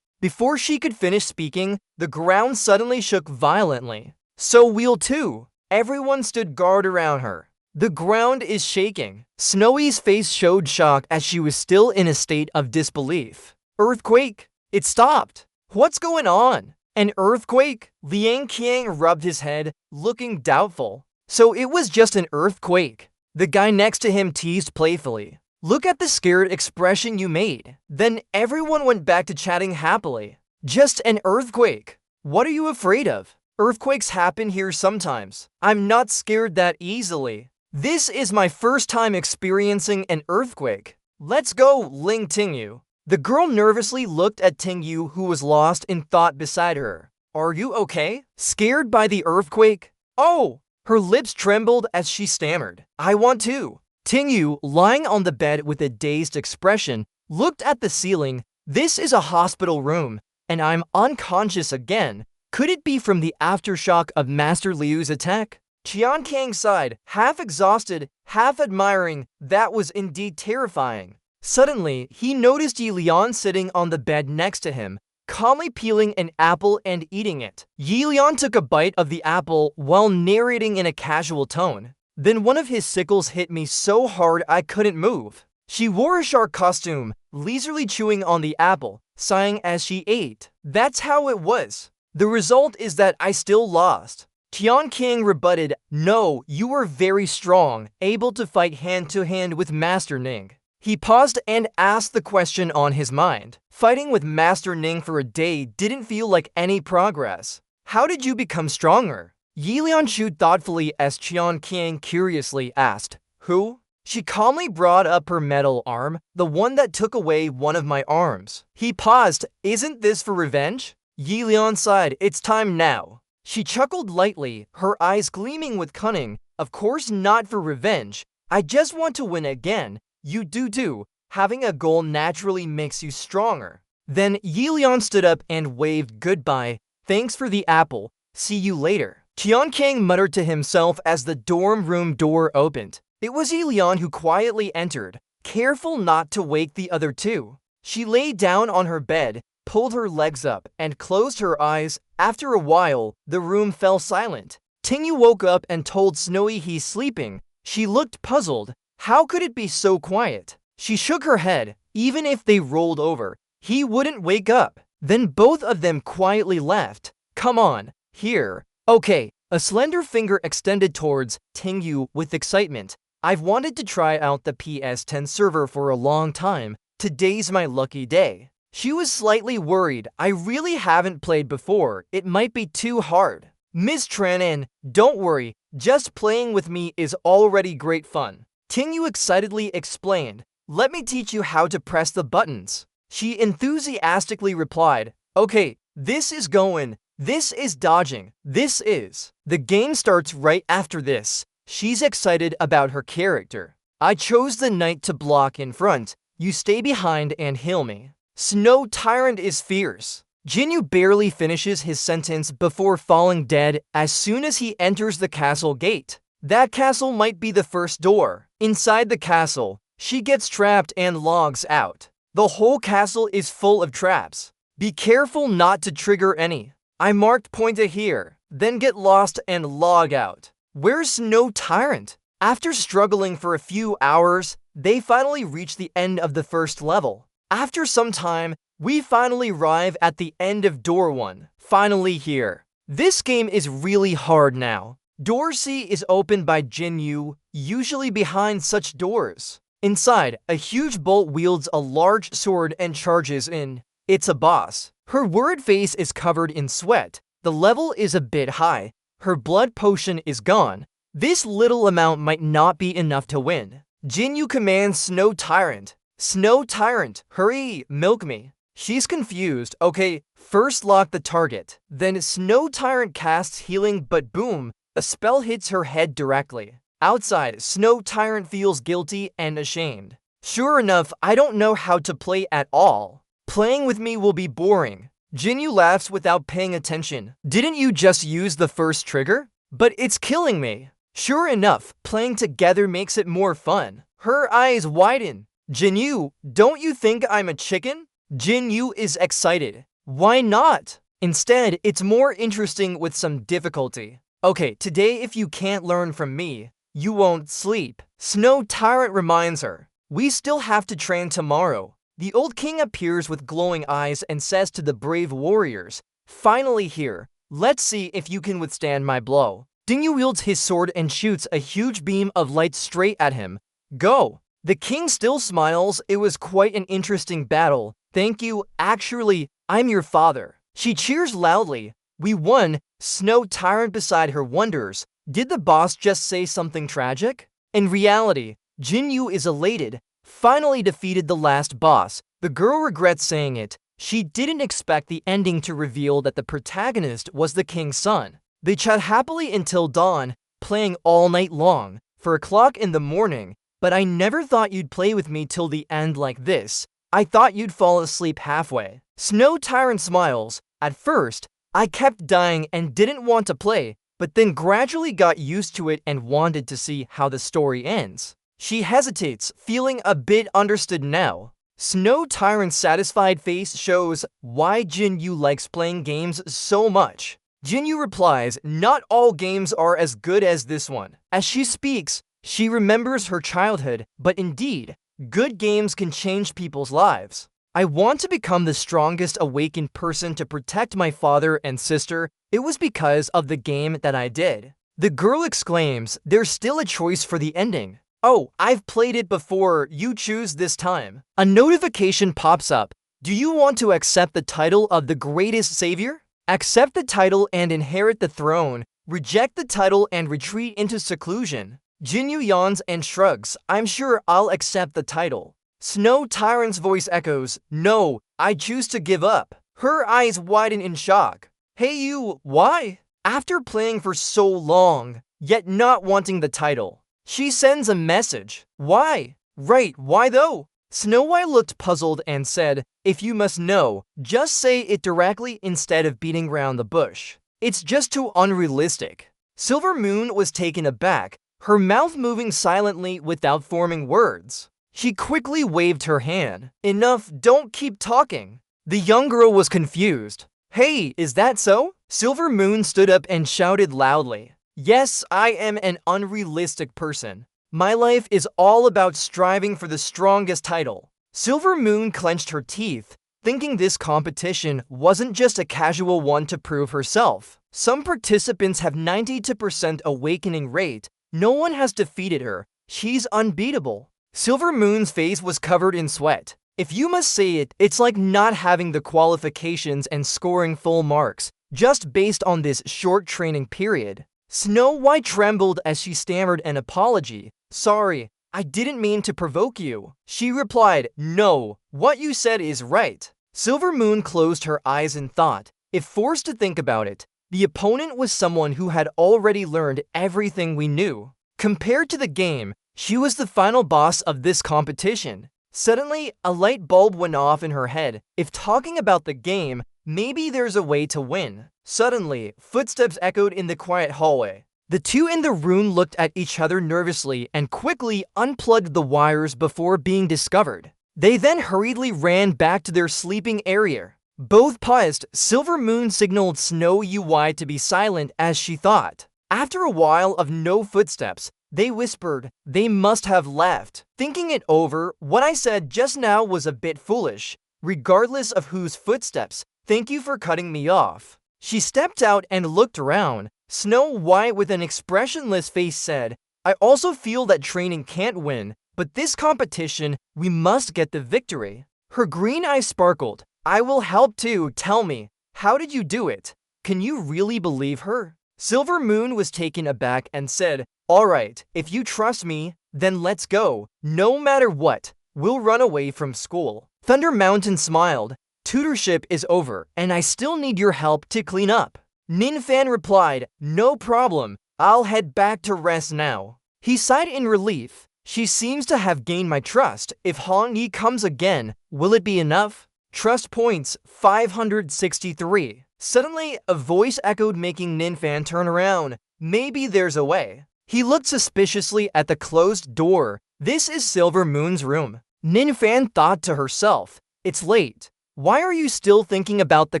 [SPEAKER 1] Before she could finish speaking, the ground suddenly shook violently. So we'll too. Everyone stood guard around her. The ground is shaking. Snowy's face showed shock as she was still in a state of disbelief. Earthquake? It stopped. What's going on? An earthquake? Liang Qiang rubbed his head, looking doubtful. So it was just an earthquake. The guy next to him teased playfully. Look at the scared expression you made. Then everyone went back to chatting happily. Just an earthquake. What are you afraid of? Earthquakes happen here sometimes. I'm not scared that easily. This is my first time experiencing an earthquake. Let's go, Ling Tingyu. The girl nervously looked at Tingyu, who was lost in thought beside her. Are you okay? Scared by the earthquake? Oh! Her lips trembled as she stammered. I want to. Tingyu, lying on the bed with a dazed expression, looked at the ceiling. This is a hospital room, and I'm unconscious again. Could it be from the aftershock of Master Liu's attack? Qiankang sighed, half exhausted, half admiring. That was indeed terrifying. Suddenly, he noticed Yi Lian sitting on the bed next to him, calmly peeling an apple and eating it. Yi Lian took a bite of the apple while narrating in a casual tone. Then one of his sickles hit me so hard I couldn't move. She wore a shark costume, leisurely chewing on the apple, sighing as she ate. That's how it was. The result is that I still lost. Tian King rebutted, no, you were very strong, able to fight hand-to-hand with Master Ning. He paused and asked the question on his mind. Fighting with Master Ning for a day didn't feel like any progress. How did you become stronger? Yi Lianshu thoughtfully as Tian King curiously asked, who? She calmly brought up her metal arm, the one that took away one of my arms. He paused, isn't this for revenge? Yi Lian sighed, it's time now. She chuckled lightly, her eyes gleaming with cunning. Of course not for revenge. I just want to win again. You do too. Having a goal naturally makes you stronger. Then Yi Lian stood up and waved goodbye. Thanks for the apple. See you later. Tian King muttered to himself as the dorm room door opened. It was Yi Lian who quietly entered, careful not to wake the other two. She lay down on her bed, pulled her legs up, and closed her eyes. After a while, the room fell silent. Tingyu woke up and told Snowy he's sleeping. She looked puzzled. How could it be so quiet? She shook her head. Even if they rolled over, he wouldn't wake up. Then both of them quietly left. Come on, here. Okay. A slender finger extended towards Tingyu with excitement. I've wanted to try out the PS10 server for a long time. Today's my lucky day. She was slightly worried. I really haven't played before. It might be too hard. Miss Tranan, don't worry. Just playing with me is already great fun. Tingyu excitedly explained. Let me teach you how to press the buttons. She enthusiastically replied. Okay, this is going. This is dodging. This is. The game starts right after this. She's excited about her character. I chose the knight to block in front. You stay behind and heal me. Snow Tyrant is fierce. Jinyu barely finishes his sentence before falling dead as soon as he enters the castle gate. That castle might be the first door. Inside the castle, she gets trapped and logs out. The whole castle is full of traps. Be careful not to trigger any. I marked pointer here, then get lost and log out. Where's Snow Tyrant? After struggling for a few hours, they finally reach the end of the first level. After some time, we finally arrive at the end of door 1. Finally here. This game is really hard now. Door C is opened by Jinyu, usually behind such doors. Inside, a huge bolt wields a large sword and charges in. It's a boss. Her worried face is covered in sweat. The level is a bit high. Her blood potion is gone. This little amount might not be enough to win. Jinyu commands Snow Tyrant. Snow Tyrant, hurry, milk me. She's confused. Okay, first lock the target. Then Snow Tyrant casts healing, but boom, a spell hits her head directly. Outside, Snow Tyrant feels guilty and ashamed. Sure enough, I don't know how to play at all. Playing with me will be boring. Jinyu laughs without paying attention. Didn't you just use the first trigger? But it's killing me. Sure enough, playing together makes it more fun. Her eyes widen. Jinyu, don't you think I'm a chicken? Jinyu is excited. Why not? Instead, it's more interesting with some difficulty. Okay, today if you can't learn from me, you won't sleep. Snow Tyrant reminds her. We still have to train tomorrow. The old king appears with glowing eyes and says to the brave warriors, finally here, let's see if you can withstand my blow. Jinyu wields his sword and shoots a huge beam of light straight at him. Go! The king still smiles. It was quite an interesting battle. Thank you. Actually, I'm your father. She cheers loudly. We won. Snow Tyrant beside her wonders. Did the boss just say something tragic? In reality, Jinyu is elated. Finally defeated the last boss. The girl regrets saying it. She didn't expect the ending to reveal that the protagonist was the king's son. They chat happily until dawn, playing all night long. 4 o'clock in the morning. But I never thought you'd play with me till the end like this. I thought you'd fall asleep halfway. Snow Tyrant smiles. At first, I kept dying and didn't want to play, but then gradually got used to it and wanted to see how the story ends. She hesitates, feeling a bit understood now. Snow Tyrant's satisfied face shows why Jinyu likes playing games so much. Jinyu replies, not all games are as good as this one. As she speaks, she remembers her childhood, but indeed, good games can change people's lives. I want to become the strongest awakened person to protect my father and sister. It was because of the game that I did. The girl exclaims, there's still a choice for the ending. Oh, I've played it before, you choose this time. A notification pops up. Do you want to accept the title of the greatest savior? Accept the title and inherit the throne. Reject the title and retreat into seclusion. Jinyu yawns and shrugs. I'm sure I'll accept the title. Snow Tyrant's voice echoes, no, I choose to give up. Her eyes widen in shock. Hey you, why? After playing for so long, yet not wanting the title, she sends a message. Why? Right, why though? Snow White looked puzzled and said, if you must know, just say it directly instead of beating around the bush. It's just too unrealistic. Silver Moon was taken aback, her mouth moving silently without forming words. She quickly waved her hand. Enough, don't keep talking. The young girl was confused. Hey, is that so? Silver Moon stood up and shouted loudly. Yes, I am an unrealistic person. My life is all about striving for the strongest title. Silver Moon clenched her teeth, thinking this competition wasn't just a casual one to prove herself. Some participants have 92% awakening rate. No one has defeated her. She's unbeatable. Silver Moon's face was covered in sweat. If you must say it, it's like not having the qualifications and scoring full marks, just based on this short training period. Snow White trembled as she stammered an apology. Sorry, I didn't mean to provoke you. She replied, no, what you said is right. Silver Moon closed her eyes in thought. If forced to think about it, the opponent was someone who had already learned everything we knew. Compared to the game, she was the final boss of this competition. Suddenly, a light bulb went off in her head. If talking about the game, maybe there's a way to win. Suddenly, footsteps echoed in the quiet hallway. The two in the room looked at each other nervously and quickly unplugged the wires before being discovered. They then hurriedly ran back to their sleeping area. Both paused. Silver Moon signaled Snow UI to be silent as she thought. After a while of no footsteps, they whispered, they must have left. Thinking it over, what I said just now was a bit foolish. Regardless of whose footsteps, thank you for cutting me off. She stepped out and looked around. Snow White with an expressionless face said, I also feel that training can't win, but this competition, we must get the victory. Her green eyes sparkled. I will help too, tell me, how did you do it? Can you really believe her? Silver Moon was taken aback and said, all right, if you trust me, then let's go. No matter what, we'll run away from school. Thunder Mountain smiled. Tutorship is over, and I still need your help to clean up. Ninfan replied, no problem. I'll head back to rest now. He sighed in relief. She seems to have gained my trust. If Hong Yi comes again, will it be enough? Trust points 563. Suddenly, a voice echoed, making Ninfan turn around. Maybe there's a way. He looked suspiciously at the closed door. This is Silver Moon's room. Ninfan thought to herself, it's late. Why are you still thinking about the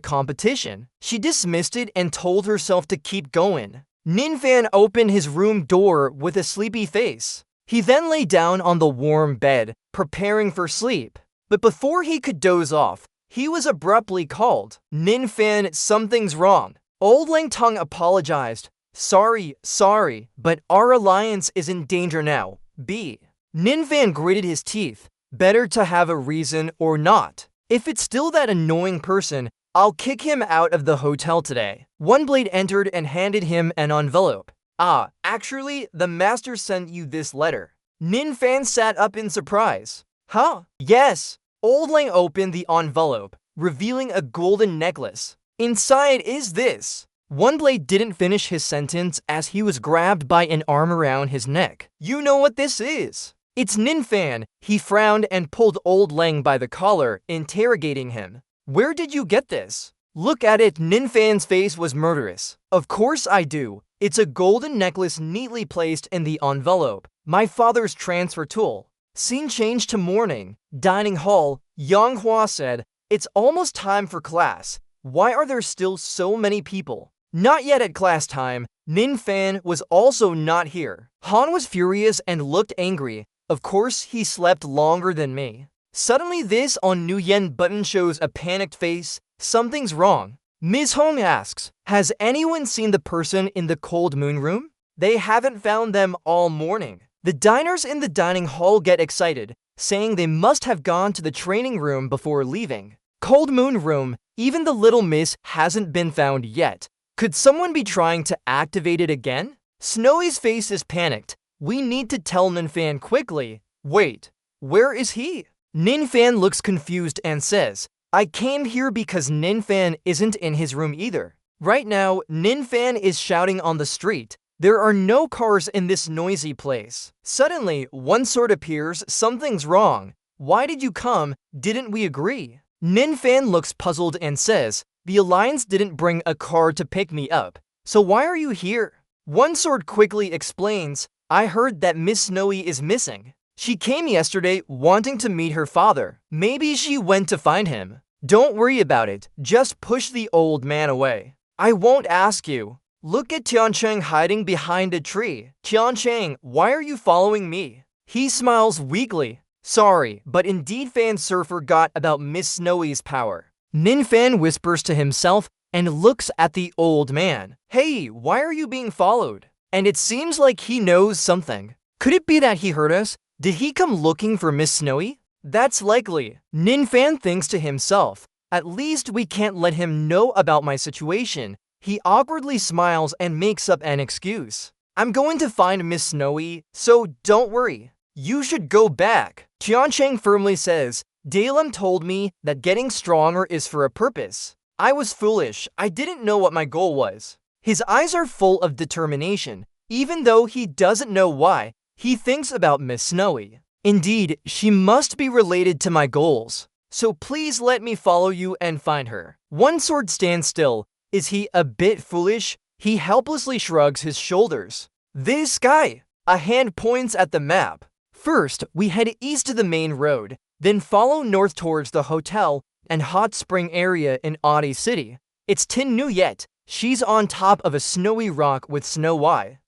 [SPEAKER 1] competition? She dismissed it and told herself to keep going. Ninfan opened his room door with a sleepy face. He then lay down on the warm bed, preparing for sleep. But before he could doze off, he was abruptly called. Ninfan, something's wrong. Old Langtong apologized. Sorry, but our alliance is in danger now. B. Ninfan gritted his teeth. Better to have a reason or not. If it's still that annoying person, I'll kick him out of the hotel today. One Blade entered and handed him an envelope. Ah, actually, the master sent you this letter. Ninfan sat up in surprise. Huh? Yes. Old Lang opened the envelope, revealing a golden necklace. Inside is this. One Blade didn't finish his sentence as he was grabbed by an arm around his neck. You know what this is? It's Ninfan. He frowned and pulled Old Lang by the collar, interrogating him. Where did you get this? Look at it. Ninfan's face was murderous. Of course I do. It's a golden necklace neatly placed in the envelope. My father's transfer tool. Scene changed to morning. Dining hall. Yang Hua said, it's almost time for class. Why are there still so many people? Not yet at class time. Nin Fan was also not here. Han was furious and looked angry. Of course, he slept longer than me. Suddenly this on Nguyen button shows a panicked face. Something's wrong. Ms. Hong asks, has anyone seen the person in the cold moon room? They haven't found them all morning. The diners in the dining hall get excited, saying they must have gone to the training room before leaving. Cold moon room, even the little miss hasn't been found yet. Could someone be trying to activate it again? Snowy's face is panicked. We need to tell Nin Fan quickly. Wait, where is he? Nin Fan looks confused and says, I came here because Nin Fan isn't in his room either. Right now, Nin Fan is shouting on the street. There are no cars in this noisy place. Suddenly, one sword appears. Something's wrong. Why did you come? Didn't we agree? Nin Fan looks puzzled and says, the Alliance didn't bring a car to pick me up. So why are you here? One sword quickly explains, I heard that Miss Snowy is missing. She came yesterday wanting to meet her father. Maybe she went to find him. Don't worry about it. Just push the old man away. I won't ask you. Look at Tiancheng hiding behind a tree. Tiancheng, why are you following me? He smiles weakly. Sorry, but indeed Fan Sir forgot about Miss Snowy's power. Nin Fan whispers to himself and looks at the old man. Hey, why are you being followed? And it seems like he knows something. Could it be that he heard us? Did he come looking for Miss Snowy? That's likely. Nin Fan thinks to himself, at least we can't let him know about my situation. He awkwardly smiles and makes up an excuse. I'm going to find Miss Snowy, so don't worry. You should go back. Tiancheng firmly says, Dalam told me that getting stronger is for a purpose. I was foolish. I didn't know what my goal was. His eyes are full of determination. Even though he doesn't know why, he thinks about Miss Snowy. Indeed, she must be related to my goals. So please let me follow you and find her. One sword stands still. Is he a bit foolish? He helplessly shrugs his shoulders. This guy. A hand points at the map. First, we head east to the main road, then follow north towards the hotel and hot spring area in Audi City. It's Tin Nuyet. She's on top of a snowy rock with Snow White.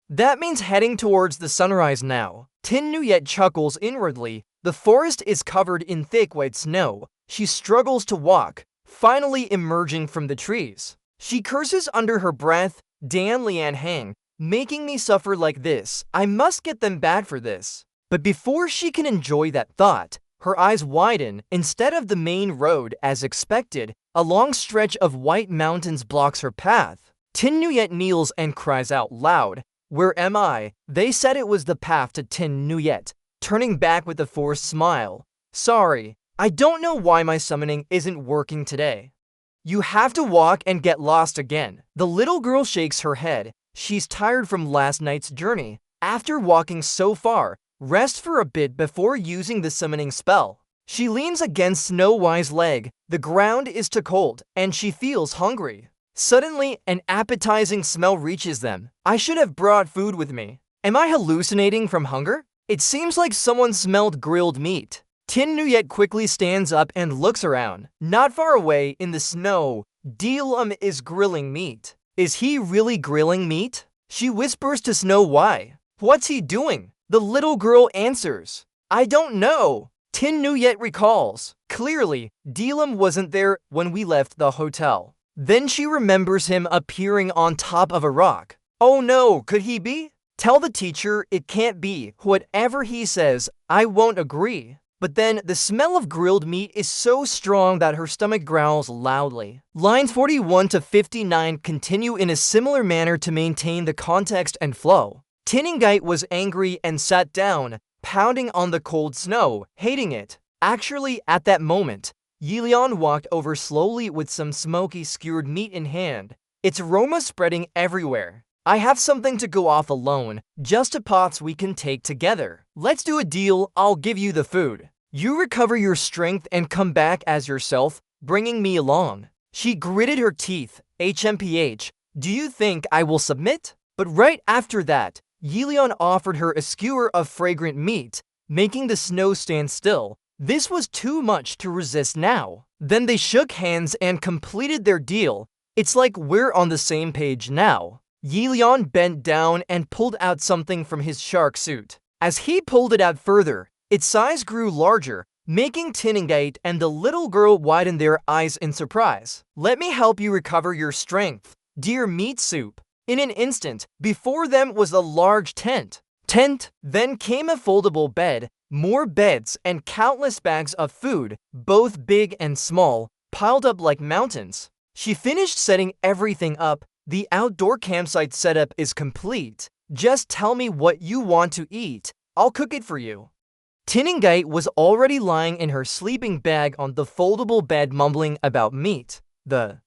[SPEAKER 1] That means heading towards the sunrise now. Tin Nuyet chuckles inwardly. The forest is covered in thick white snow. She struggles to walk, finally emerging from the trees. She curses under her breath, Dan Lian Hang, making me suffer like this. I must get them back for this. But before she can enjoy that thought, her eyes widen. Instead of the main road as expected, a long stretch of white mountains blocks her path. Tin Nuyet kneels and cries out loud. Where am I? They said it was the path to Tin Nuyet, turning back with a forced smile. Sorry, I don't know why my summoning isn't working today. You have to walk and get lost again. The little girl shakes her head. She's tired from last night's journey. After walking so far, rest for a bit before using the summoning spell. She leans against Snow White's leg. The ground is too cold, and she feels hungry. Suddenly, an appetizing smell reaches them. I should have brought food with me. Am I hallucinating from hunger? It seems like someone smelled grilled meat. Tin Nuyet quickly stands up and looks around. Not far away, in the snow, Dalam is grilling meat. Is he really grilling meat? She whispers to Snow White. What's he doing? The little girl answers. I don't know. Tin Nuyet recalls. Clearly, Dalam wasn't there when we left the hotel. Then she remembers him appearing on top of a rock. Oh no, could he be? Tell the teacher it can't be. Whatever he says, I won't agree. But then the smell of grilled meat is so strong that her stomach growls loudly. Lines 41 to 59 continue in a similar manner to maintain the context and flow. Isekai'd was angry and sat down, pounding on the cold snow, hating it. Actually, at that moment, Yilian walked over slowly with some smoky skewered meat in hand, its aroma spreading everywhere. I have something to go off alone, just a pots we can take together. Let's do a deal, I'll give you the food. You recover your strength and come back as yourself, bringing me along. She gritted her teeth. HMPH, do you think I will submit? But right after that, Yilian offered her a skewer of fragrant meat, making the snow stand still. This was too much to resist now. Then they shook hands and completed their deal. It's like we're on the same page now. Yi Lian bent down and pulled out something from his shark suit. As he pulled it out further, its size grew larger, making Isekai'd and the little girl widen their eyes in surprise. Let me help you recover your strength, dear meat soup. In an instant, before them was a large tent. Then came a foldable bed, more beds, and countless bags of food, both big and small, piled up like mountains. She finished setting everything up. The outdoor campsite setup is complete. Just tell me what you want to eat. I'll cook it for you. Isekai'd was already lying in her sleeping bag on the foldable bed mumbling about meat. The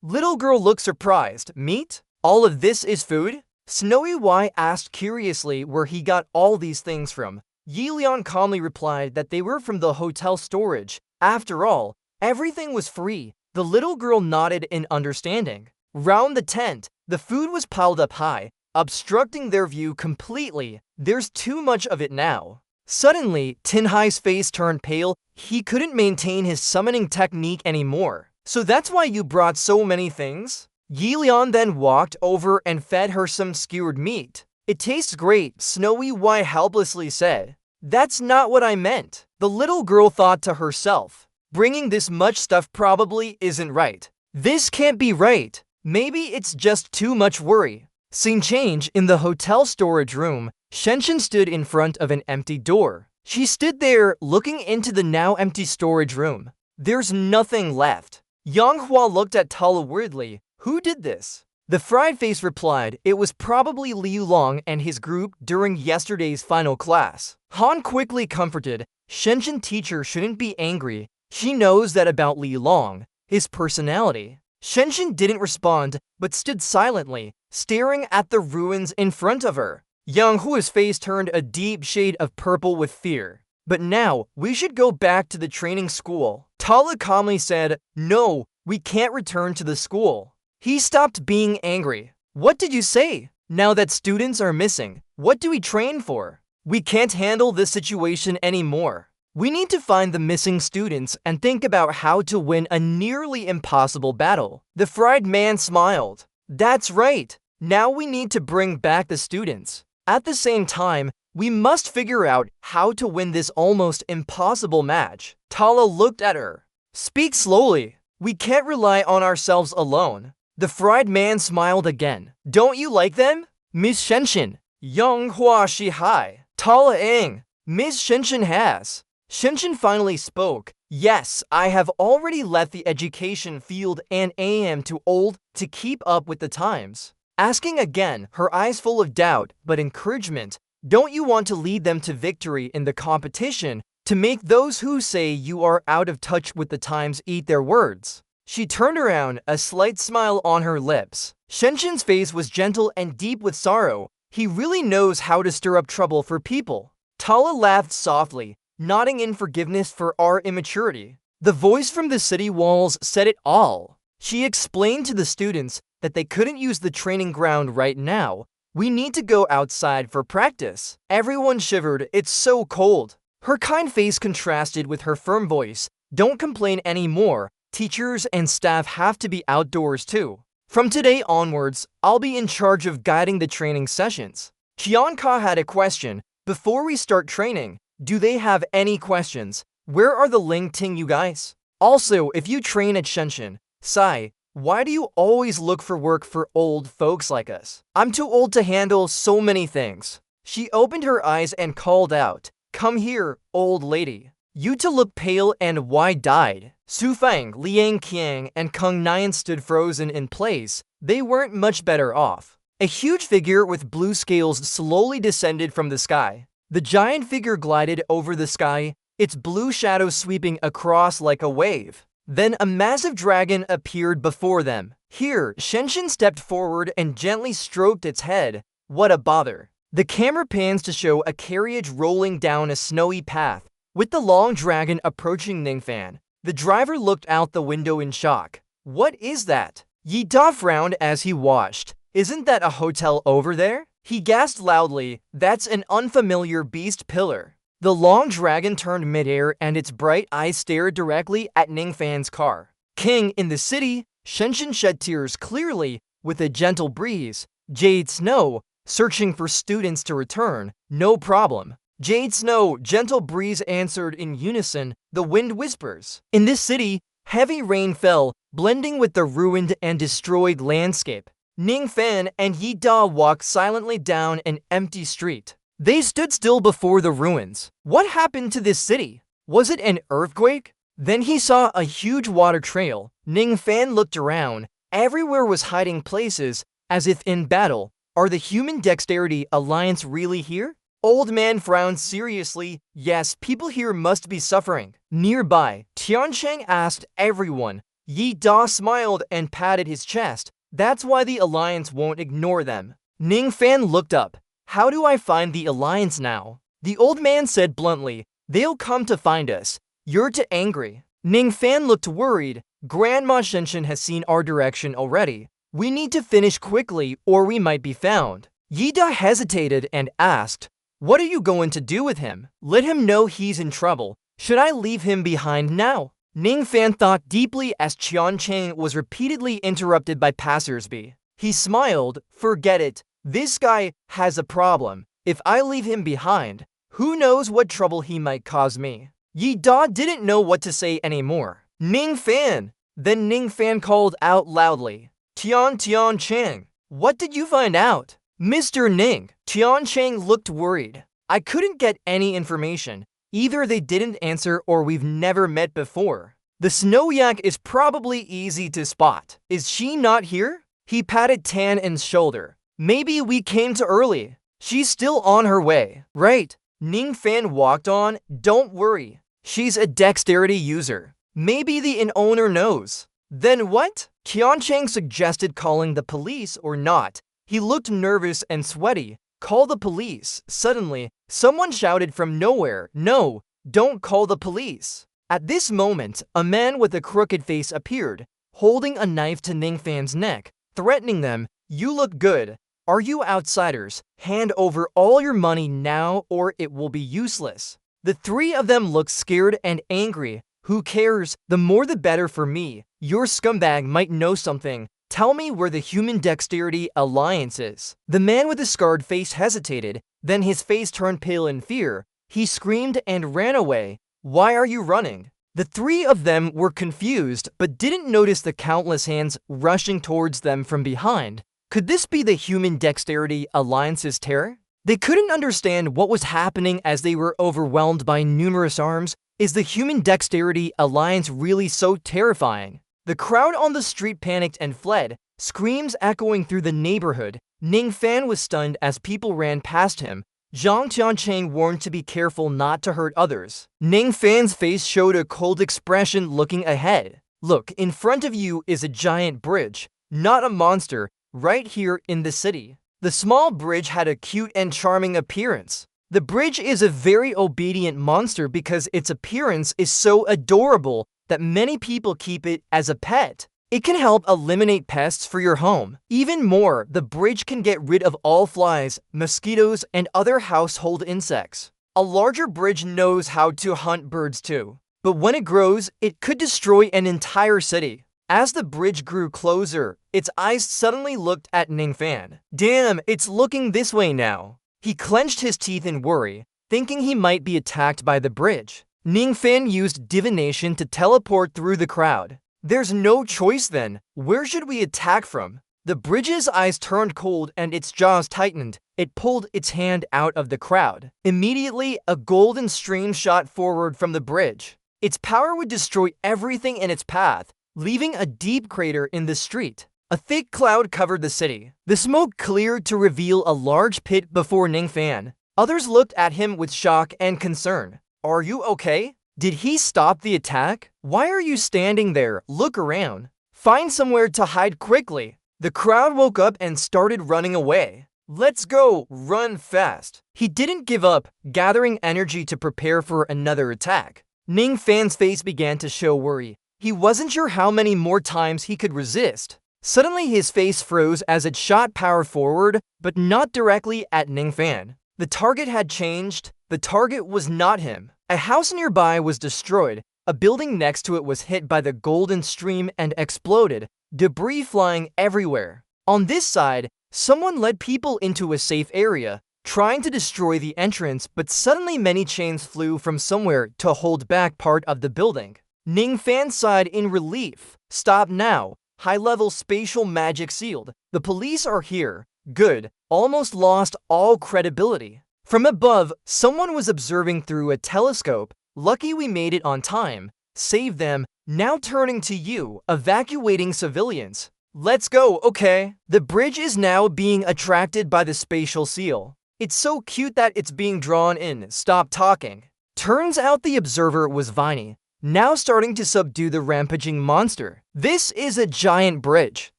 [SPEAKER 1] little girl looked surprised. Meat? All of this is food? Snowy Y asked curiously where he got all these things from. Yi Lian calmly replied that they were from the hotel storage. After all, everything was free. The little girl nodded in understanding. Round the tent, the food was piled up high, obstructing their view completely. There's too much of it now. Suddenly, Tinhai's face turned pale. He couldn't maintain his summoning technique anymore. So that's why you brought so many things? Yi Lian then walked over and fed her some skewered meat. It tastes great, Snowy Y helplessly said. That's not what I meant. The little girl thought to herself. Bringing this much stuff probably isn't right. This can't be right. Maybe it's just too much worry. Scene change in the hotel storage room. Shenshin stood in front of an empty door. She stood there looking into the now empty storage room. There's nothing left. Yanghua looked at Tala weirdly. Who did this? The fried face replied it was probably Liu Long and his group during yesterday's final class. Han quickly comforted. Shenshin teacher shouldn't be angry. She knows that about Li Long, his personality. Shenshin didn't respond, but stood silently, staring at the ruins in front of her. Yanghua's face turned a deep shade of purple with fear. But now, we should go back to the training school. Tala calmly said, no, we can't return to the school. He stopped being angry. What did you say? Now that students are missing, what do we train for? We can't handle this situation anymore. We need to find the missing students and think about how to win a nearly impossible battle. The fried man smiled. That's right. Now we need to bring back the students. At the same time, we must figure out how to win this almost impossible match. Tala looked at her. Speak slowly. We can't rely on ourselves alone. The fried man smiled again. Don't you like them? Miss Shenshin. Yanghua Shihai. Tala Eng. Miss Shenshin has. Shenshin finally spoke. Yes, I have already left the education field and am too old to keep up with the times. Asking again, her eyes full of doubt but encouragement. Don't you want to lead them to victory in the competition to make those who say you are out of touch with the times eat their words? She turned around, a slight smile on her lips. Shenshin's face was gentle and deep with sorrow. He really knows how to stir up trouble for people. Tala laughed softly, nodding in forgiveness for our immaturity. The voice from the city walls said it all. She explained to the students that they couldn't use the training ground right now. We need to go outside for practice. Everyone shivered. It's so cold. Her kind face contrasted with her firm voice. Don't complain anymore. Teachers and staff have to be outdoors too. From today onwards, I'll be in charge of guiding the training sessions. Chianka had a question. Before we start training, do they have any questions? Where are the Ling Ting, you guys? Also, if you train at Shenshin, Sai, why do you always look for work for old folks like us? I'm too old to handle so many things. She opened her eyes and called out, come here, old lady. Yuta looked pale and wide-eyed. Su Fang, Liang Qiang, and Kung Nian stood frozen in place. They weren't much better off. A huge figure with blue scales slowly descended from the sky. The giant figure glided over the sky, its blue shadow sweeping across like a wave. Then a massive dragon appeared before them. Here, Shenshin stepped forward and gently stroked its head. What a bother. The camera pans to show a carriage rolling down a snowy path, with the long dragon approaching Ningfan. The driver looked out the window in shock. What is that? Yi Da frowned as he watched. Isn't that a hotel over there? He gasped loudly. That's an unfamiliar beast pillar. The long dragon turned midair and its bright eyes stared directly at Ningfan's car. King in the city, Shenshin shed tears clearly with a gentle breeze. Jade Snow, searching for students to return. No problem. Jade Snow, gentle breeze answered in unison. The wind whispers. In this city, heavy rain fell, blending with the ruined and destroyed landscape. Ning Fan and Yi Da walked silently down an empty street. They stood still before the ruins. What happened to this city? Was it an earthquake? Then he saw a huge water trail. Ning Fan looked around. Everywhere was hiding places, as if in battle. Are the Human Dexterity Alliance really here? Old man frowned seriously. Yes, people here must be suffering. Nearby, Tiancheng asked everyone. Yi Da smiled and patted his chest. That's why the Alliance won't ignore them. Ning Fan looked up. How do I find the Alliance now? The old man said bluntly, they'll come to find us. You're too angry. Ning Fan looked worried. Grandma Shenshin has seen our direction already. We need to finish quickly or we might be found. Yi Da hesitated and asked, what are you going to do with him? Let him know he's in trouble. Should I leave him behind now? Ning Fan thought deeply as Tiancheng was repeatedly interrupted by passersby. He smiled. Forget it. This guy has a problem. If I leave him behind, who knows what trouble he might cause me? Yi Da didn't know what to say anymore. Ning Fan! Then Ning Fan called out loudly. Tiancheng, what did you find out? Mr. Ning. Tiancheng looked worried. I couldn't get any information. Either they didn't answer or we've never met before. The snow yak is probably easy to spot. Is she not here? He patted Tan's shoulder. Maybe we came too early. She's still on her way. Right. Ning Fan walked on. Don't worry. She's a dexterity user. Maybe the inn owner knows. Then what? Tiancheng suggested calling the police or not. He looked nervous and sweaty. Call the police. Suddenly, someone shouted from nowhere, no, don't call the police. At this moment, a man with a crooked face appeared, holding a knife to Ning Fan's neck, threatening them. You look good. Are you outsiders? Hand over all your money now or it will be useless. The three of them looked scared and angry. Who cares? The more the better for me. Your scumbag might know something. Tell me where the Human Dexterity Alliance is. The man with the scarred face hesitated, then his face turned pale in fear. He screamed and ran away. Why are you running? The three of them were confused, but didn't notice the countless hands rushing towards them from behind. Could this be the Human Dexterity Alliance's terror? They couldn't understand what was happening as they were overwhelmed by numerous arms. Is the Human Dexterity Alliance really so terrifying? The crowd on the street panicked and fled, screams echoing through the neighborhood. Ning Fan was stunned as people ran past him. Zhang Tiancheng warned to be careful not to hurt others. Ning Fan's face showed a cold expression looking ahead. Look, in front of you is a giant bridge, not a monster, right here in the city. The small bridge had a cute and charming appearance. The bridge is a very obedient monster because its appearance is so adorable that many people keep it as a pet. It can help eliminate pests for your home. Even more, the bridge can get rid of all flies, mosquitoes, and other household insects. A larger bridge knows how to hunt birds too. But when it grows, it could destroy an entire city. As the bridge grew closer, its eyes suddenly looked at Ning Fan. Damn, it's looking this way now. He clenched his teeth in worry, thinking he might be attacked by the bridge. Ning Fan used divination to teleport through the crowd. There's no choice then. Where should we attack from? The bridge's eyes turned cold and its jaws tightened. It pulled its hand out of the crowd. Immediately, a golden stream shot forward from the bridge. Its power would destroy everything in its path, leaving a deep crater in the street. A thick cloud covered the city. The smoke cleared to reveal a large pit before Ning Fan. Others looked at him with shock and concern. Are you okay? Did he stop the attack? Why are you standing there? Look around. Find somewhere to hide quickly. The crowd woke up and started running away. Let's go, run fast. He didn't give up, gathering energy to prepare for another attack. Ning Fan's face began to show worry. He wasn't sure how many more times he could resist. Suddenly his face froze as it shot power forward, but not directly at Ning Fan. The target had changed. The target was not him. A house nearby was destroyed. A building next to it was hit by the golden stream and exploded. debris flying everywhere. On this side, someone led people into a safe area, trying to destroy the entrance, but suddenly many chains flew from somewhere to hold back part of the building. Ning Fan sighed in relief. Stop now. High-level spatial magic sealed. The police are here. Good. Almost lost all credibility. From above, someone was observing through a telescope. Lucky we made it on time. Save them. Now turning to you, evacuating civilians. Let's go, okay? The bridge is now being attracted by the spatial seal. It's so cute that it's being drawn in. Stop talking. Turns out the observer was Viney, now starting to subdue the rampaging monster. This is a giant bridge.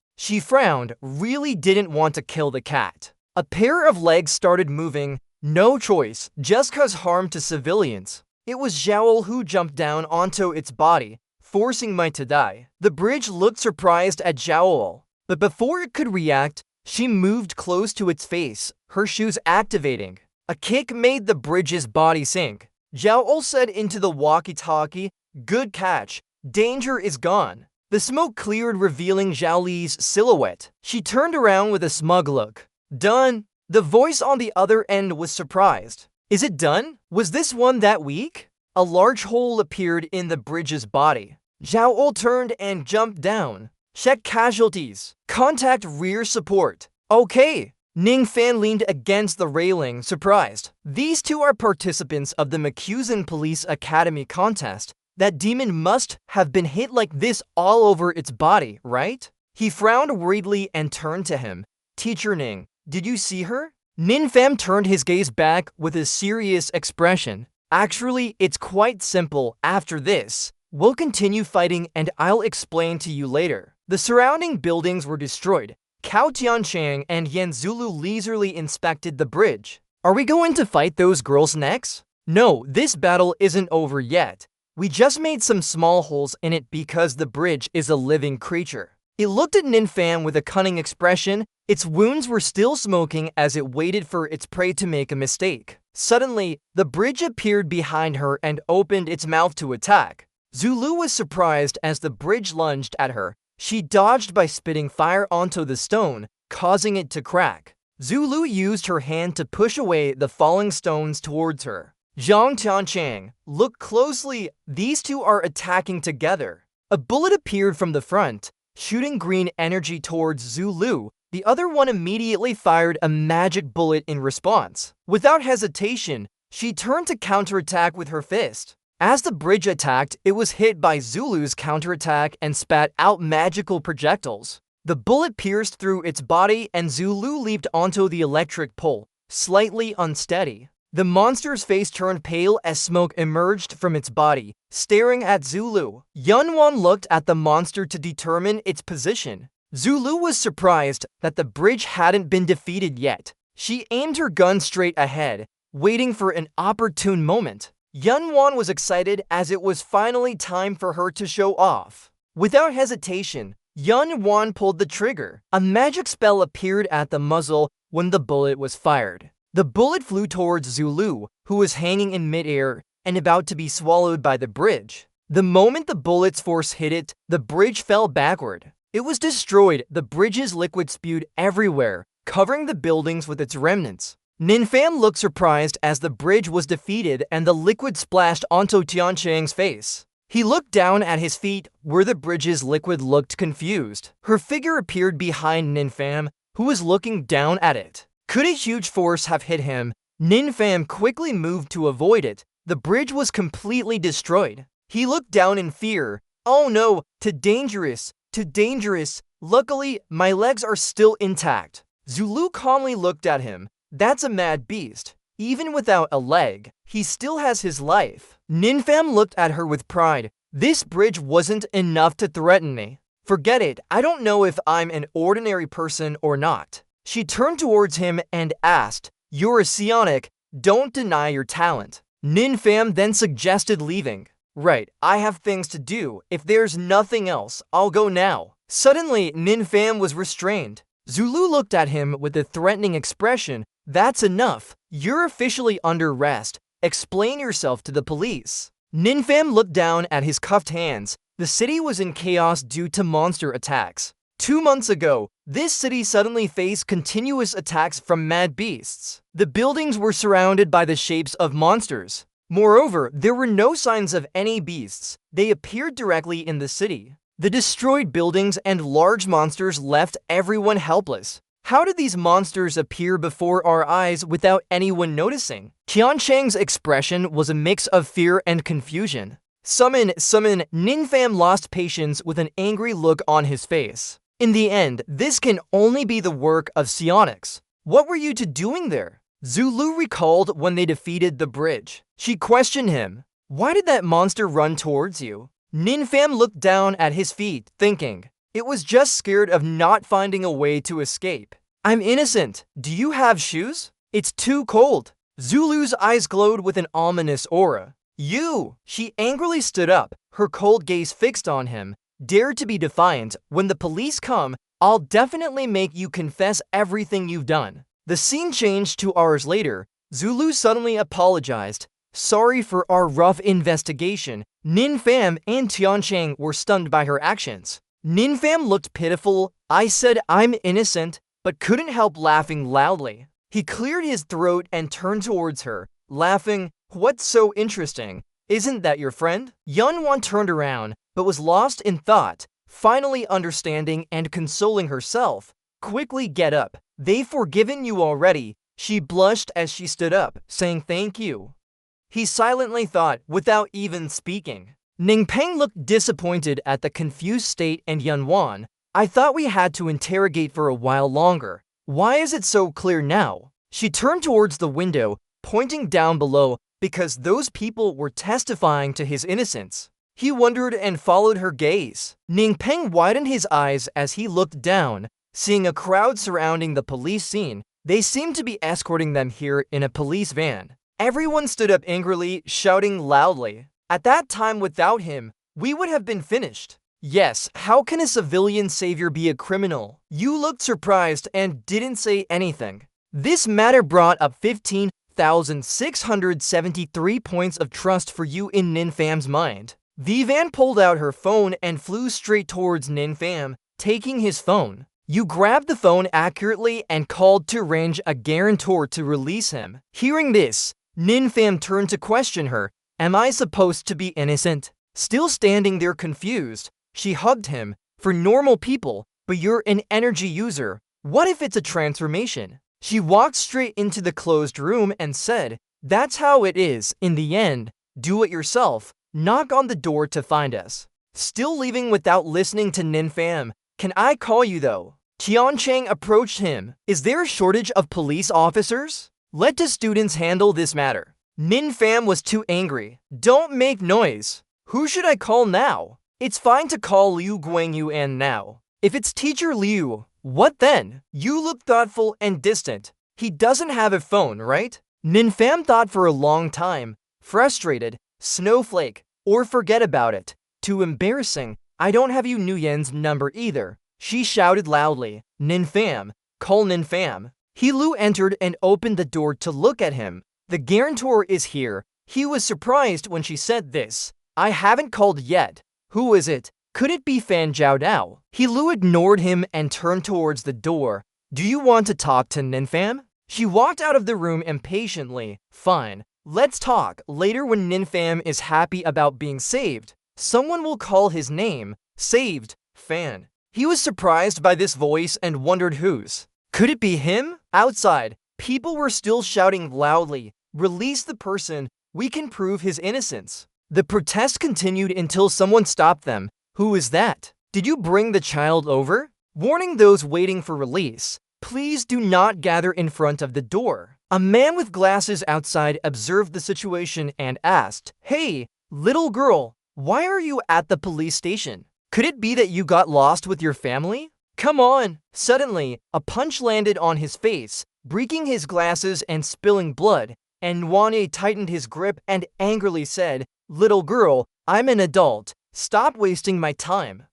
[SPEAKER 1] She frowned, really didn't want to kill the cat. A pair of legs started moving. No choice, just cause harm to civilians. It was Zhaol who jumped down onto its body, forcing Mai to die. The bridge looked surprised at Zhaol, but before it could react, she moved close to its face, her shoes activating. A kick made the bridge's body sink. Zhaol said into the walkie-talkie, "Good catch. Danger is gone." The smoke cleared, revealing Zhao Li's silhouette. She turned around with a smug look. Done. The voice on the other end was surprised. Is it done? Was this one that weak? A large hole appeared in the bridge's body. Zhao turned and jumped down. Check casualties. Contact rear support. Okay. Ning Fan leaned against the railing, surprised. These two are participants of the Makuzen Police Academy contest. That demon must have been hit like this all over its body, right? He frowned worriedly and turned to him. Teacher Ning, did you see her? Nin Fam turned his gaze back with a serious expression. Actually, it's quite simple. After this, we'll continue fighting and I'll explain to you later. The surrounding buildings were destroyed. Cao Tianchang and Yan Zulu leisurely inspected the bridge. Are we going to fight those girls next? No, this battle isn't over yet. We just made some small holes in it because the bridge is a living creature. It looked at Nin Fan with a cunning expression. Its wounds were still smoking as it waited for its prey to make a mistake. Suddenly, the bridge appeared behind her and opened its mouth to attack. Zulu was surprised as the bridge lunged at her. She dodged by spitting fire onto the stone, causing it to crack. Zulu used her hand to push away the falling stones towards her. Zhang Tianchang, look closely. These two are attacking together. A bullet appeared from the front, shooting green energy towards Zulu. The other one immediately fired a magic bullet in response. Without hesitation, she turned to counterattack with her fist. As the bridge attacked, it was hit by Zulu's counterattack and spat out magical projectiles. The bullet pierced through its body and Zulu leaped onto the electric pole, slightly unsteady. The monster's face turned pale as smoke emerged from its body, staring at Zulu. Yunwan looked at the monster to determine its position. Zulu was surprised that the bridge hadn't been defeated yet. She aimed her gun straight ahead, waiting for an opportune moment. Yunwan was excited as it was finally time for her to show off. Without hesitation, Yunwan pulled the trigger. A magic spell appeared at the muzzle when the bullet was fired. The bullet flew towards Zulu, who was hanging in midair and about to be swallowed by the bridge. The moment the bullet's force hit it, the bridge fell backward. It was destroyed. The bridge's liquid spewed everywhere, covering the buildings with its remnants. Ninfam looked surprised as the bridge was defeated and the liquid splashed onto Tianchang's face. He looked down at his feet, where the bridge's liquid looked confused. Her figure appeared behind Ninfam, who was looking down at it. Could a huge force have hit him? Ninfam quickly moved to avoid it. The bridge was completely destroyed. He looked down in fear. Oh no, too dangerous, too dangerous. Luckily, my legs are still intact. Zulu calmly looked at him. That's a mad beast. Even without a leg, he still has his life. Ninfam looked at her with pride. This bridge wasn't enough to threaten me. Forget it, I don't know if I'm an ordinary person or not. She turned towards him and asked, "You're a psionic, don't deny your talent." Ninfam then suggested leaving. Right, I have things to do. If there's nothing else, I'll go now. Suddenly, Ninfam was restrained. Zulu looked at him with a threatening expression. That's enough. You're officially under arrest. Explain yourself to the police. Ninfam looked down at his cuffed hands. The city was in chaos due to monster attacks. 2 months ago, this city suddenly faced continuous attacks from mad beasts. The buildings were surrounded by the shapes of monsters. Moreover, there were no signs of any beasts. They appeared directly in the city. The destroyed buildings and large monsters left everyone helpless. How did these monsters appear before our eyes without anyone noticing? Qiancheng's expression was a mix of fear and confusion. Summon, Ninfam lost patience with an angry look on his face. In the end, this can only be the work of psionics. What were you two doing there? Zulu recalled when they defeated the bridge. She questioned him. Why did that monster run towards you? Ninfam looked down at his feet, thinking, it was just scared of not finding a way to escape. I'm innocent. Do you have shoes? It's too cold. Zulu's eyes glowed with an ominous aura. You! She angrily stood up, her cold gaze fixed on him. Dare to be defiant. When the police come, I'll definitely make you confess everything you've done. The scene changed 2 hours later. Zulu suddenly apologized. Sorry for our rough investigation. Ninfam and Qiancheng were stunned by her actions. Ninfam looked pitiful. I said I'm innocent, but couldn't help laughing loudly. He cleared his throat and turned towards her, laughing. What's so interesting? Isn't that your friend? Yunwan turned around, but was lost in thought, finally understanding and consoling herself. Quickly get up. They've forgiven you already. She blushed as she stood up, saying thank you. He silently thought, without even speaking. Ningpeng looked disappointed at the confused state and Yunwan. I thought we had to interrogate for a while longer. Why is it so clear now? She turned towards the window, pointing down below, because those people were testifying to his innocence. He wondered and followed her gaze. Ningpeng widened his eyes as he looked down, seeing a crowd surrounding the police scene. They seemed to be escorting them here in a police van. Everyone stood up angrily, shouting loudly. At that time, without him, we would have been finished. Yes, how can a civilian savior be a criminal? You looked surprised and didn't say anything. This matter brought up 15,673 points of trust for you in Ninfam's mind. The van pulled out her phone and flew straight towards Ninfam, taking his phone. You grabbed the phone accurately and called to arrange a guarantor to release him. Hearing this, Ninfam turned to question her. Am I supposed to be innocent? Still standing there confused, she hugged him. For normal people, but you're an energy user. What if it's a transformation? She walked straight into the closed room and said, that's how it is. In the end, do it yourself. Knock on the door to find us. Still leaving without listening to Ninfam. Can I call you though? Qiancheng approached him. Is there a shortage of police officers? Let the students handle this matter. Ninfam was too angry. Don't make noise. Who should I call now? It's fine to call Liu Guangyuan now. If it's teacher Liu, what then? You look thoughtful and distant. He doesn't have a phone, right? Ninfam thought for a long time. Frustrated. Snowflake. Or forget about it. Too embarrassing. I don't have Yu Nuyen's number either. She shouted loudly. Ninfam. Call Ninfam. He Lu entered and opened the door to look at him. The guarantor is here. He was surprised when she said this. I haven't called yet. Who is it? Could it be Fan Jiaodao? He Lu ignored him and turned towards the door. Do you want to talk to Ninfam? She walked out of the room impatiently. Fine. Let's talk later when Ninfam is happy about being saved. Someone will call his name. Saved. Fan. He was surprised by this voice and wondered whose. Could it be him? Outside, people were still shouting loudly. Release the person. We can prove his innocence. The protest continued until someone stopped them. Who is that? Did you bring the child over? Warning those waiting for release. Please do not gather in front of the door. A man with glasses outside observed the situation and asked, Hey, little girl, why are you at the police station? Could it be that you got lost with your family? Come on. Suddenly, a punch landed on his face, breaking his glasses and spilling blood, and Wane tightened his grip and angrily said, Little girl, I'm an adult. Stop wasting my time.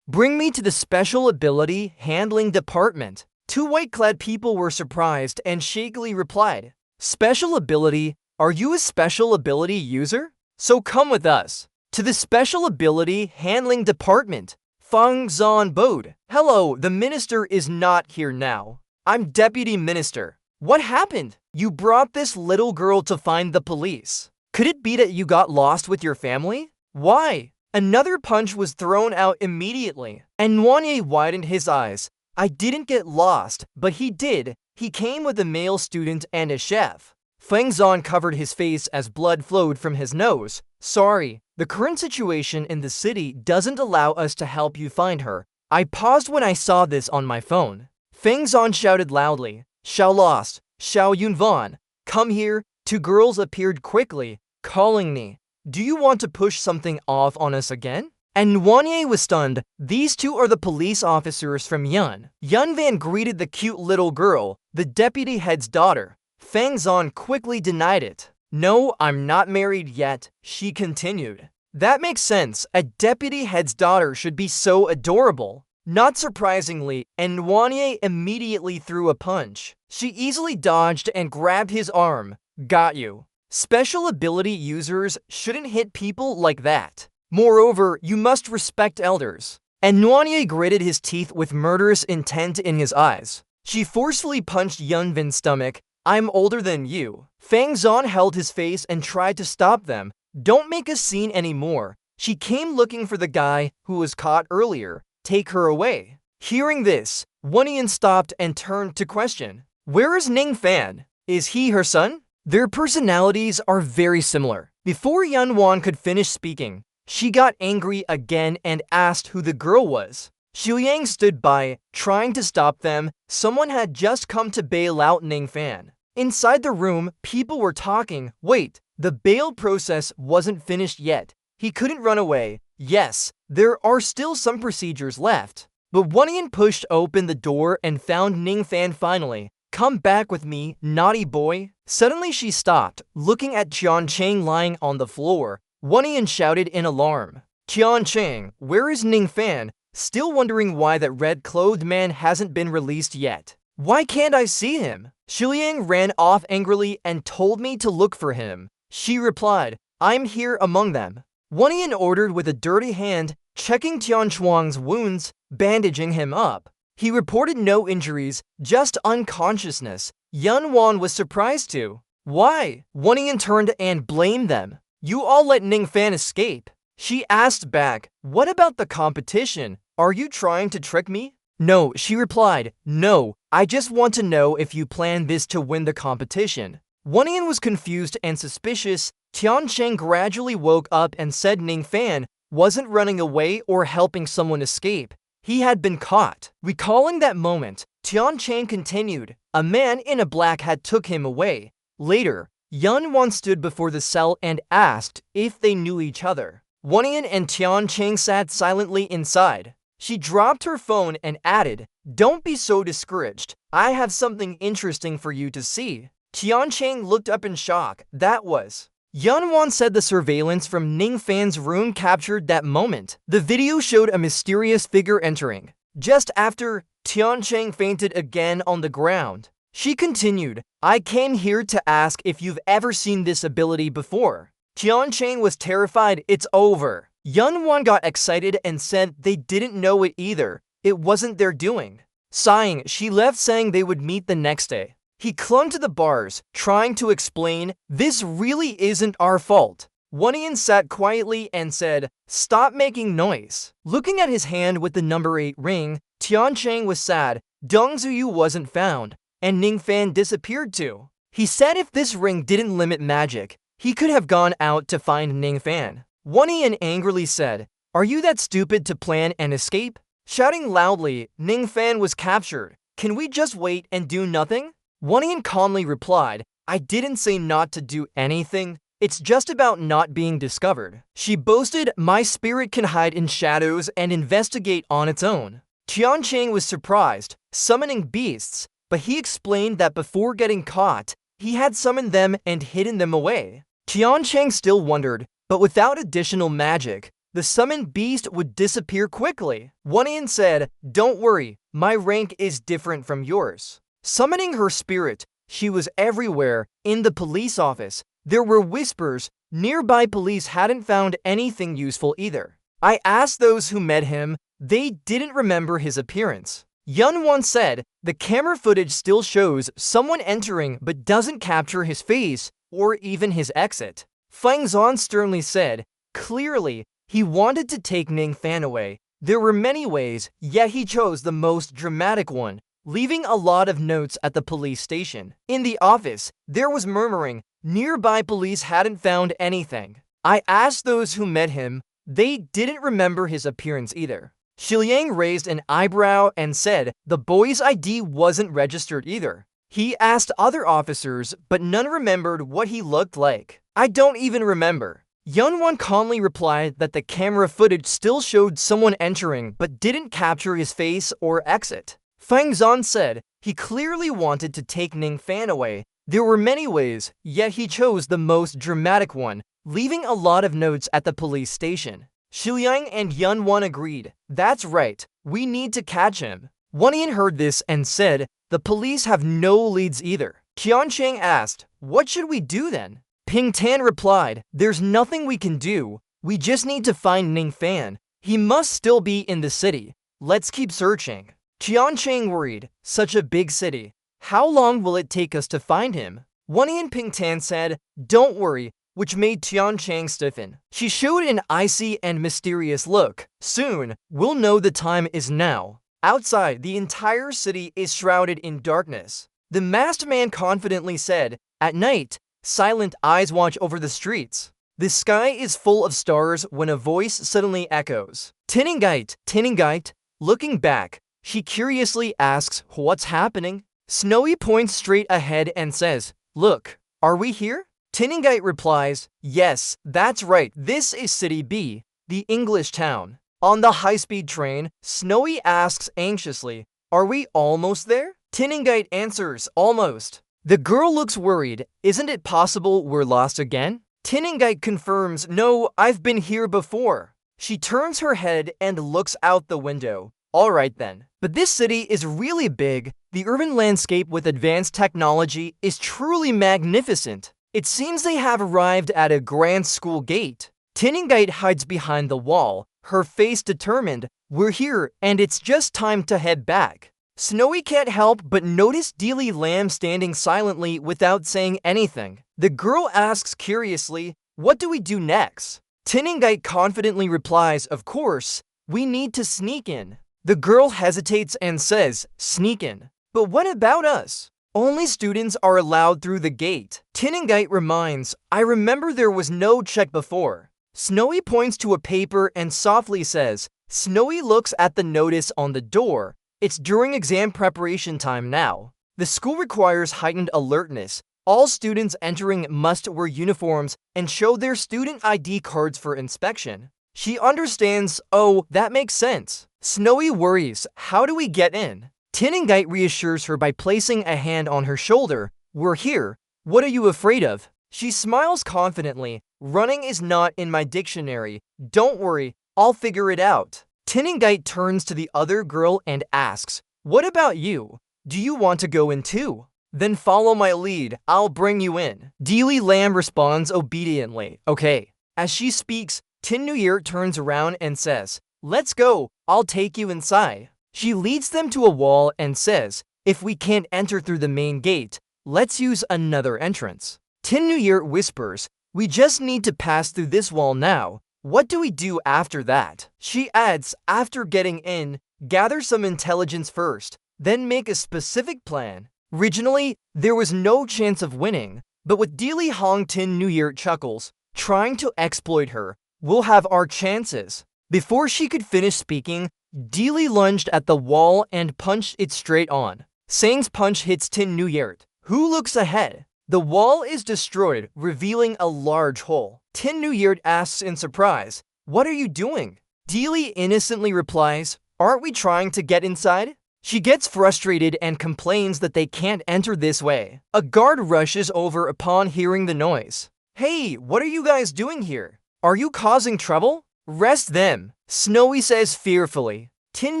[SPEAKER 1] Bring me to the special ability handling department. 2 white-clad people were surprised and shakily replied, Special ability? Are you a special ability user? So come with us. To the special ability handling department. Feng Zan bowed. Hello, the minister is not here now. I'm deputy minister. What happened? You brought this little girl to find the police. Could it be that you got lost with your family? Why? Another punch was thrown out immediately, and Wanye widened his eyes. I didn't get lost, but he did. He came with a male student and a chef. Feng Zan covered his face as blood flowed from his nose. Sorry, the current situation in the city doesn't allow us to help you find her. I paused when I saw this on my phone. Feng Zan shouted loudly, Xiao Lost, Xiao Yunvan, come here. Two girls appeared quickly, calling me. Do you want to push something off on us again? And Wanye was stunned. These two are the police officers from Yun. Yunvan greeted the cute little girl, the deputy head's daughter. Feng Zan quickly denied it. No, I'm not married yet, she continued. That makes sense. A deputy head's daughter should be so adorable. Not surprisingly, and Wanye immediately threw a punch. She easily dodged and grabbed his arm. Got you. Special ability users shouldn't hit people like that. Moreover, you must respect elders. And Wanye gritted his teeth with murderous intent in his eyes. She forcefully punched Yunvan's stomach. I'm older than you. Feng Zan held his face and tried to stop them. Don't make a scene anymore. She came looking for the guy who was caught earlier. Take her away. Hearing this, Wanian stopped and turned to question. Where is Ning Fan? Is he her son? Their personalities are very similar. Before Yunwan could finish speaking, she got angry again and asked who the girl was. Xu Yang stood by, trying to stop them. Someone had just come to bail out Ning Fan. Inside the room, people were talking. Wait, the bail process wasn't finished yet. He couldn't run away. Yes, there are still some procedures left. But Wanian pushed open the door and found Ning Fan finally. Come back with me, naughty boy. Suddenly she stopped, looking at Tian Cheng lying on the floor. Wanian shouted in alarm. Tian Cheng, where is Ning Fan? Still wondering why that red-clothed man hasn't been released yet. Why can't I see him? Xu Yang ran off angrily and told me to look for him. She replied, I'm here among them. Wanian ordered with a dirty hand, checking Tian Chuang's wounds, bandaging him up. He reported no injuries, just unconsciousness. Yunwan was surprised too. Why? Wanian turned and blamed them. You all let Ning Fan escape. She asked back, what about the competition? Are you trying to trick me? No, she replied, no, I just want to know if you plan this to win the competition. Wanian was confused and suspicious. Tian Cheng gradually woke up and said Ning Fan wasn't running away or helping someone escape. He had been caught. Recalling that moment, Tian Cheng continued, a man in a black hat took him away. Later, Yunwan stood before the cell and asked if they knew each other. Wanian and Tian Cheng sat silently inside. She dropped her phone and added, don't be so discouraged. I have something interesting for you to see. Tian Cheng looked up in shock. That was. Yunwan said the surveillance from Ning Fan's room captured that moment. The video showed a mysterious figure entering. Just after, Tian Cheng fainted again on the ground. She continued, I came here to ask if you've ever seen this ability before. Tian Cheng was terrified. It's over. Yunwan got excited and said they didn't know it either. It wasn't their doing. Sighing, she left saying they would meet the next day. He clung to the bars, trying to explain, this really isn't our fault. Wanian sat quietly and said, stop making noise. Looking at his hand with the number 8 ring, Tian Cheng was sad. Deng Ziyu wasn't found, and Ning Fan disappeared too. He said if this ring didn't limit magic, he could have gone out to find Ning Fan. Wanian angrily said, are you that stupid to plan an escape? Shouting loudly, Ning Fan was captured. Can we just wait and do nothing? Wanian calmly replied, I didn't say not to do anything. It's just about not being discovered. She boasted, my spirit can hide in shadows and investigate on its own. Tian Cheng was surprised, summoning beasts, but he explained that before getting caught, he had summoned them and hidden them away. Tian Cheng still wondered, but without additional magic, the summoned beast would disappear quickly. Wanian said, don't worry, my rank is different from yours. Summoning her spirit, she was everywhere. In the police office, there were whispers. Nearby police hadn't found anything useful either. I asked those who met him, they didn't remember his appearance. Yun once said, the camera footage still shows someone entering but doesn't capture his face or even his exit. Feng Zhan sternly said, clearly, he wanted to take Ning Fan away. There were many ways, yet he chose the most dramatic one, leaving a lot of notes at the police station. In the office, there was murmuring. Nearby police hadn't found anything. I asked those who met him, they didn't remember his appearance either. Shiliang raised an eyebrow and said the boy's ID wasn't registered either. He asked other officers, but none remembered what he looked like. I don't even remember. Yunwon calmly replied that the camera footage still showed someone entering but didn't capture his face or exit. Feng Zhan said he clearly wanted to take Ning Fan away. There were many ways, yet he chose the most dramatic one, leaving a lot of notes at the police station. Shiliang and Yunwon agreed. That's right, we need to catch him. Wanian heard this and said, the police have no leads either. Qiancheng asked, what should we do then? Ping Tan replied, there's nothing we can do. We just need to find Ning Fan. He must still be in the city. Let's keep searching. Qiancheng worried, such a big city. How long will it take us to find him? Wanian Ping Tan said, don't worry, which made Qiancheng stiffen. She showed an icy and mysterious look. Soon, we'll know the time is now. Outside, the entire city is shrouded in darkness. The masked man confidently said, at night, silent eyes watch over the streets. The sky is full of stars when a voice suddenly echoes. Isekai'd, Isekai'd. Looking back, she curiously asks, what's happening? Snowy points straight ahead and says, look, are we here? Isekai'd replies, yes, that's right, this is City B, the English town. On the high-speed train, Snowy asks anxiously, are we almost there? Isekai'd answers, almost. The girl looks worried, isn't it possible we're lost again? Isekai'd confirms, no, I've been here before. She turns her head and looks out the window. Alright then. But this city is really big. The urban landscape with advanced technology is truly magnificent. It seems they have arrived at a grand school gate. Isekai'd hides behind the wall, her face determined. We're here, and it's just time to head back. Snowy can't help but notice Dealy Lamb standing silently without saying anything. The girl asks curiously, what do we do next? Isekai'd confidently replies, of course, we need to sneak in. The girl hesitates and says, sneak in. But what about us? Only students are allowed through the gate. Isekai'd reminds, I remember there was no check before. Snowy points to a paper and softly says, Snowy looks at the notice on the door. It's during exam preparation time now. The school requires heightened alertness. All students entering must wear uniforms and show their student ID cards for inspection. She understands, oh, that makes sense. Snowy worries, how do we get in? Isekai'd reassures her by placing a hand on her shoulder. We're here. What are you afraid of? She smiles confidently. Running is not in my dictionary. Don't worry, I'll figure it out. Isekai'd turns to the other girl and asks, what about you? Do you want to go in too? Then follow my lead, I'll bring you in. Dealy Lamb responds obediently, okay. As she speaks, Tin New Year turns around and says, let's go, I'll take you inside. She leads them to a wall and says, if we can't enter through the main gate, let's use another entrance. Tin New Year whispers, we just need to pass through this wall now. What do we do after that? She adds, after getting in, gather some intelligence first, then make a specific plan. Originally, there was no chance of winning, but with Dealy Hong Tin New Year chuckles, trying to exploit her, we'll have our chances. Before she could finish speaking, Dealy lunged at the wall and punched it straight on. Sang's punch hits Tin New Year, who looks ahead. The wall is destroyed, revealing a large hole. Tin New Year asks in surprise, what are you doing? Dealy innocently replies, aren't we trying to get inside? She gets frustrated and complains that they can't enter this way. A guard rushes over upon hearing the noise. Hey, what are you guys doing here? Are you causing trouble? Arrest them, Snowy says fearfully. Tin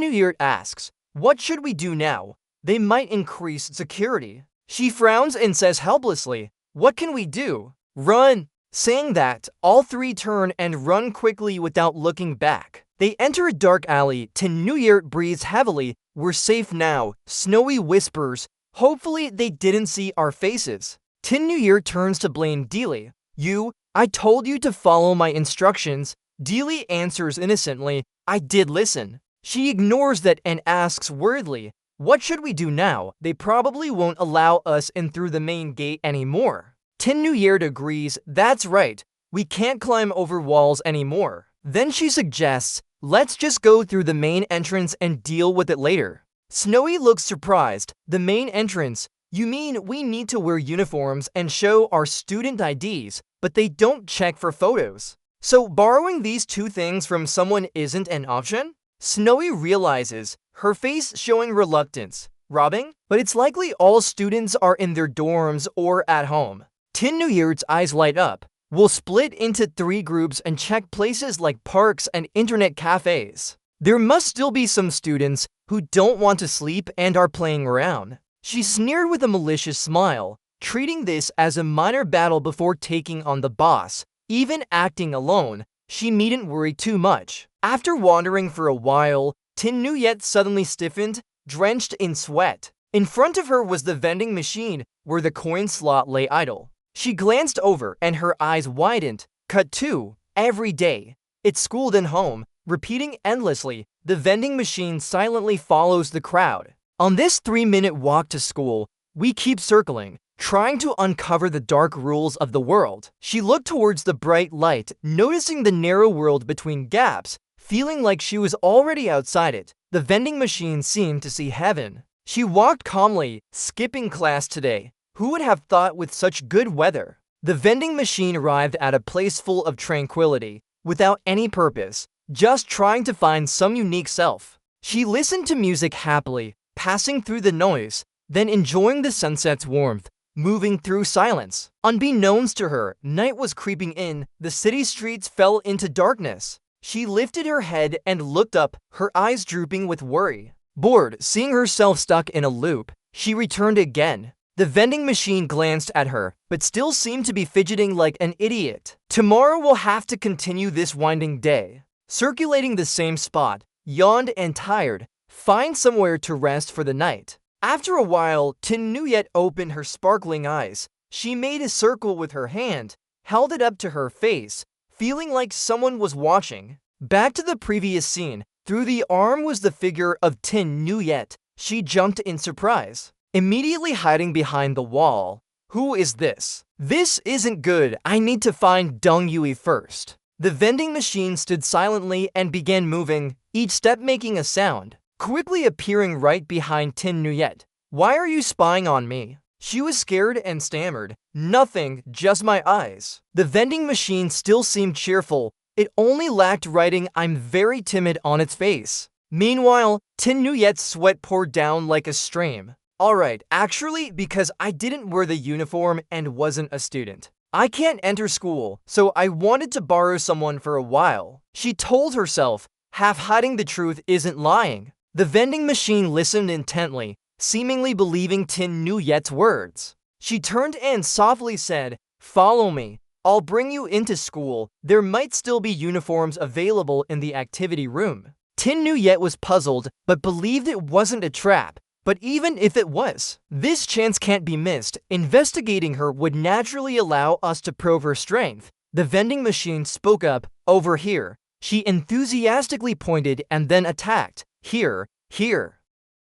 [SPEAKER 1] New Year asks, what should we do now? They might increase security. She frowns and says helplessly, what can we do? Run! Saying that, all three turn and run quickly without looking back. They enter a dark alley. Tin Nuyert breathes heavily. We're safe now, Snowy whispers. Hopefully they didn't see our faces. Tin Nuyert turns to blame Deely. I told you to follow my instructions. Deely answers innocently, I did listen. She ignores that and asks worriedly, what should we do now? They probably won't allow us in through the main gate anymore. Tin Nuyert agrees, that's right, we can't climb over walls anymore. Then she suggests, let's just go through the main entrance and deal with it later. Snowy looks surprised. The main entrance? You mean we need to wear uniforms and show our student IDs, but they don't check for photos? So borrowing these two things from someone isn't an option? Snowy realizes, her face showing reluctance. Robbing? But it's likely all students are in their dorms or at home. Tin Nuyert's eyes light up. We'll split into 3 groups and check places like parks and internet cafes. There must still be some students who don't want to sleep and are playing around. She sneered with a malicious smile, treating this as a minor battle before taking on the boss. Even acting alone, she needn't worry too much. After wandering for a while, Tin Nuyet suddenly stiffened, drenched in sweat. In front of her was the vending machine where the coin slot lay idle. She glanced over and her eyes widened. Cut 2. Every day. It's school then home, repeating endlessly. The vending machine silently follows the crowd. On this 3-minute walk to school, we keep circling, trying to uncover the dark rules of the world. She looked towards the bright light, noticing the narrow world between gaps, feeling like she was already outside it. The vending machine seemed to see heaven. She walked calmly, skipping class today. Who would have thought with such good weather? The vending machine arrived at a place full of tranquility, without any purpose, just trying to find some unique self. She listened to music happily, passing through the noise, then enjoying the sunset's warmth, moving through silence. Unbeknownst to her, night was creeping in. The city streets fell into darkness. She lifted her head and looked up, her eyes drooping with worry. Bored, seeing herself stuck in a loop, she returned again. The vending machine glanced at her, but still seemed to be fidgeting like an idiot. Tomorrow we'll have to continue this winding day. Circulating the same spot, yawned and tired, find somewhere to rest for the night. After a while, Tin Nuyet opened her sparkling eyes. She made a circle with her hand, held it up to her face, feeling like someone was watching. Back to the previous scene. Through the arm was the figure of Tin Nuyet. She jumped in surprise, immediately hiding behind the wall. Who is this? This isn't good. I need to find Dong Yui first. The vending machine stood silently and began moving, each step making a sound, quickly appearing right behind Tin Nuyet. Why are you spying on me? She was scared and stammered. Nothing, just my eyes. The vending machine still seemed cheerful. It only lacked writing I'm very timid on its face. Meanwhile, Tin Nuyet's sweat poured down like a stream. Alright, actually, because I didn't wear the uniform and wasn't a student, I can't enter school, so I wanted to borrow someone for a while. She told herself, half hiding the truth isn't lying. The vending machine listened intently, seemingly believing Tin Nuyet's words. She turned and softly said, follow me. I'll bring you into school. There might still be uniforms available in the activity room. Tin Nuyet was puzzled, but believed it wasn't a trap. But even if it was, this chance can't be missed. Investigating her would naturally allow us to probe her strength. The vending machine spoke up, over here. She enthusiastically pointed and then attacked. Here, here.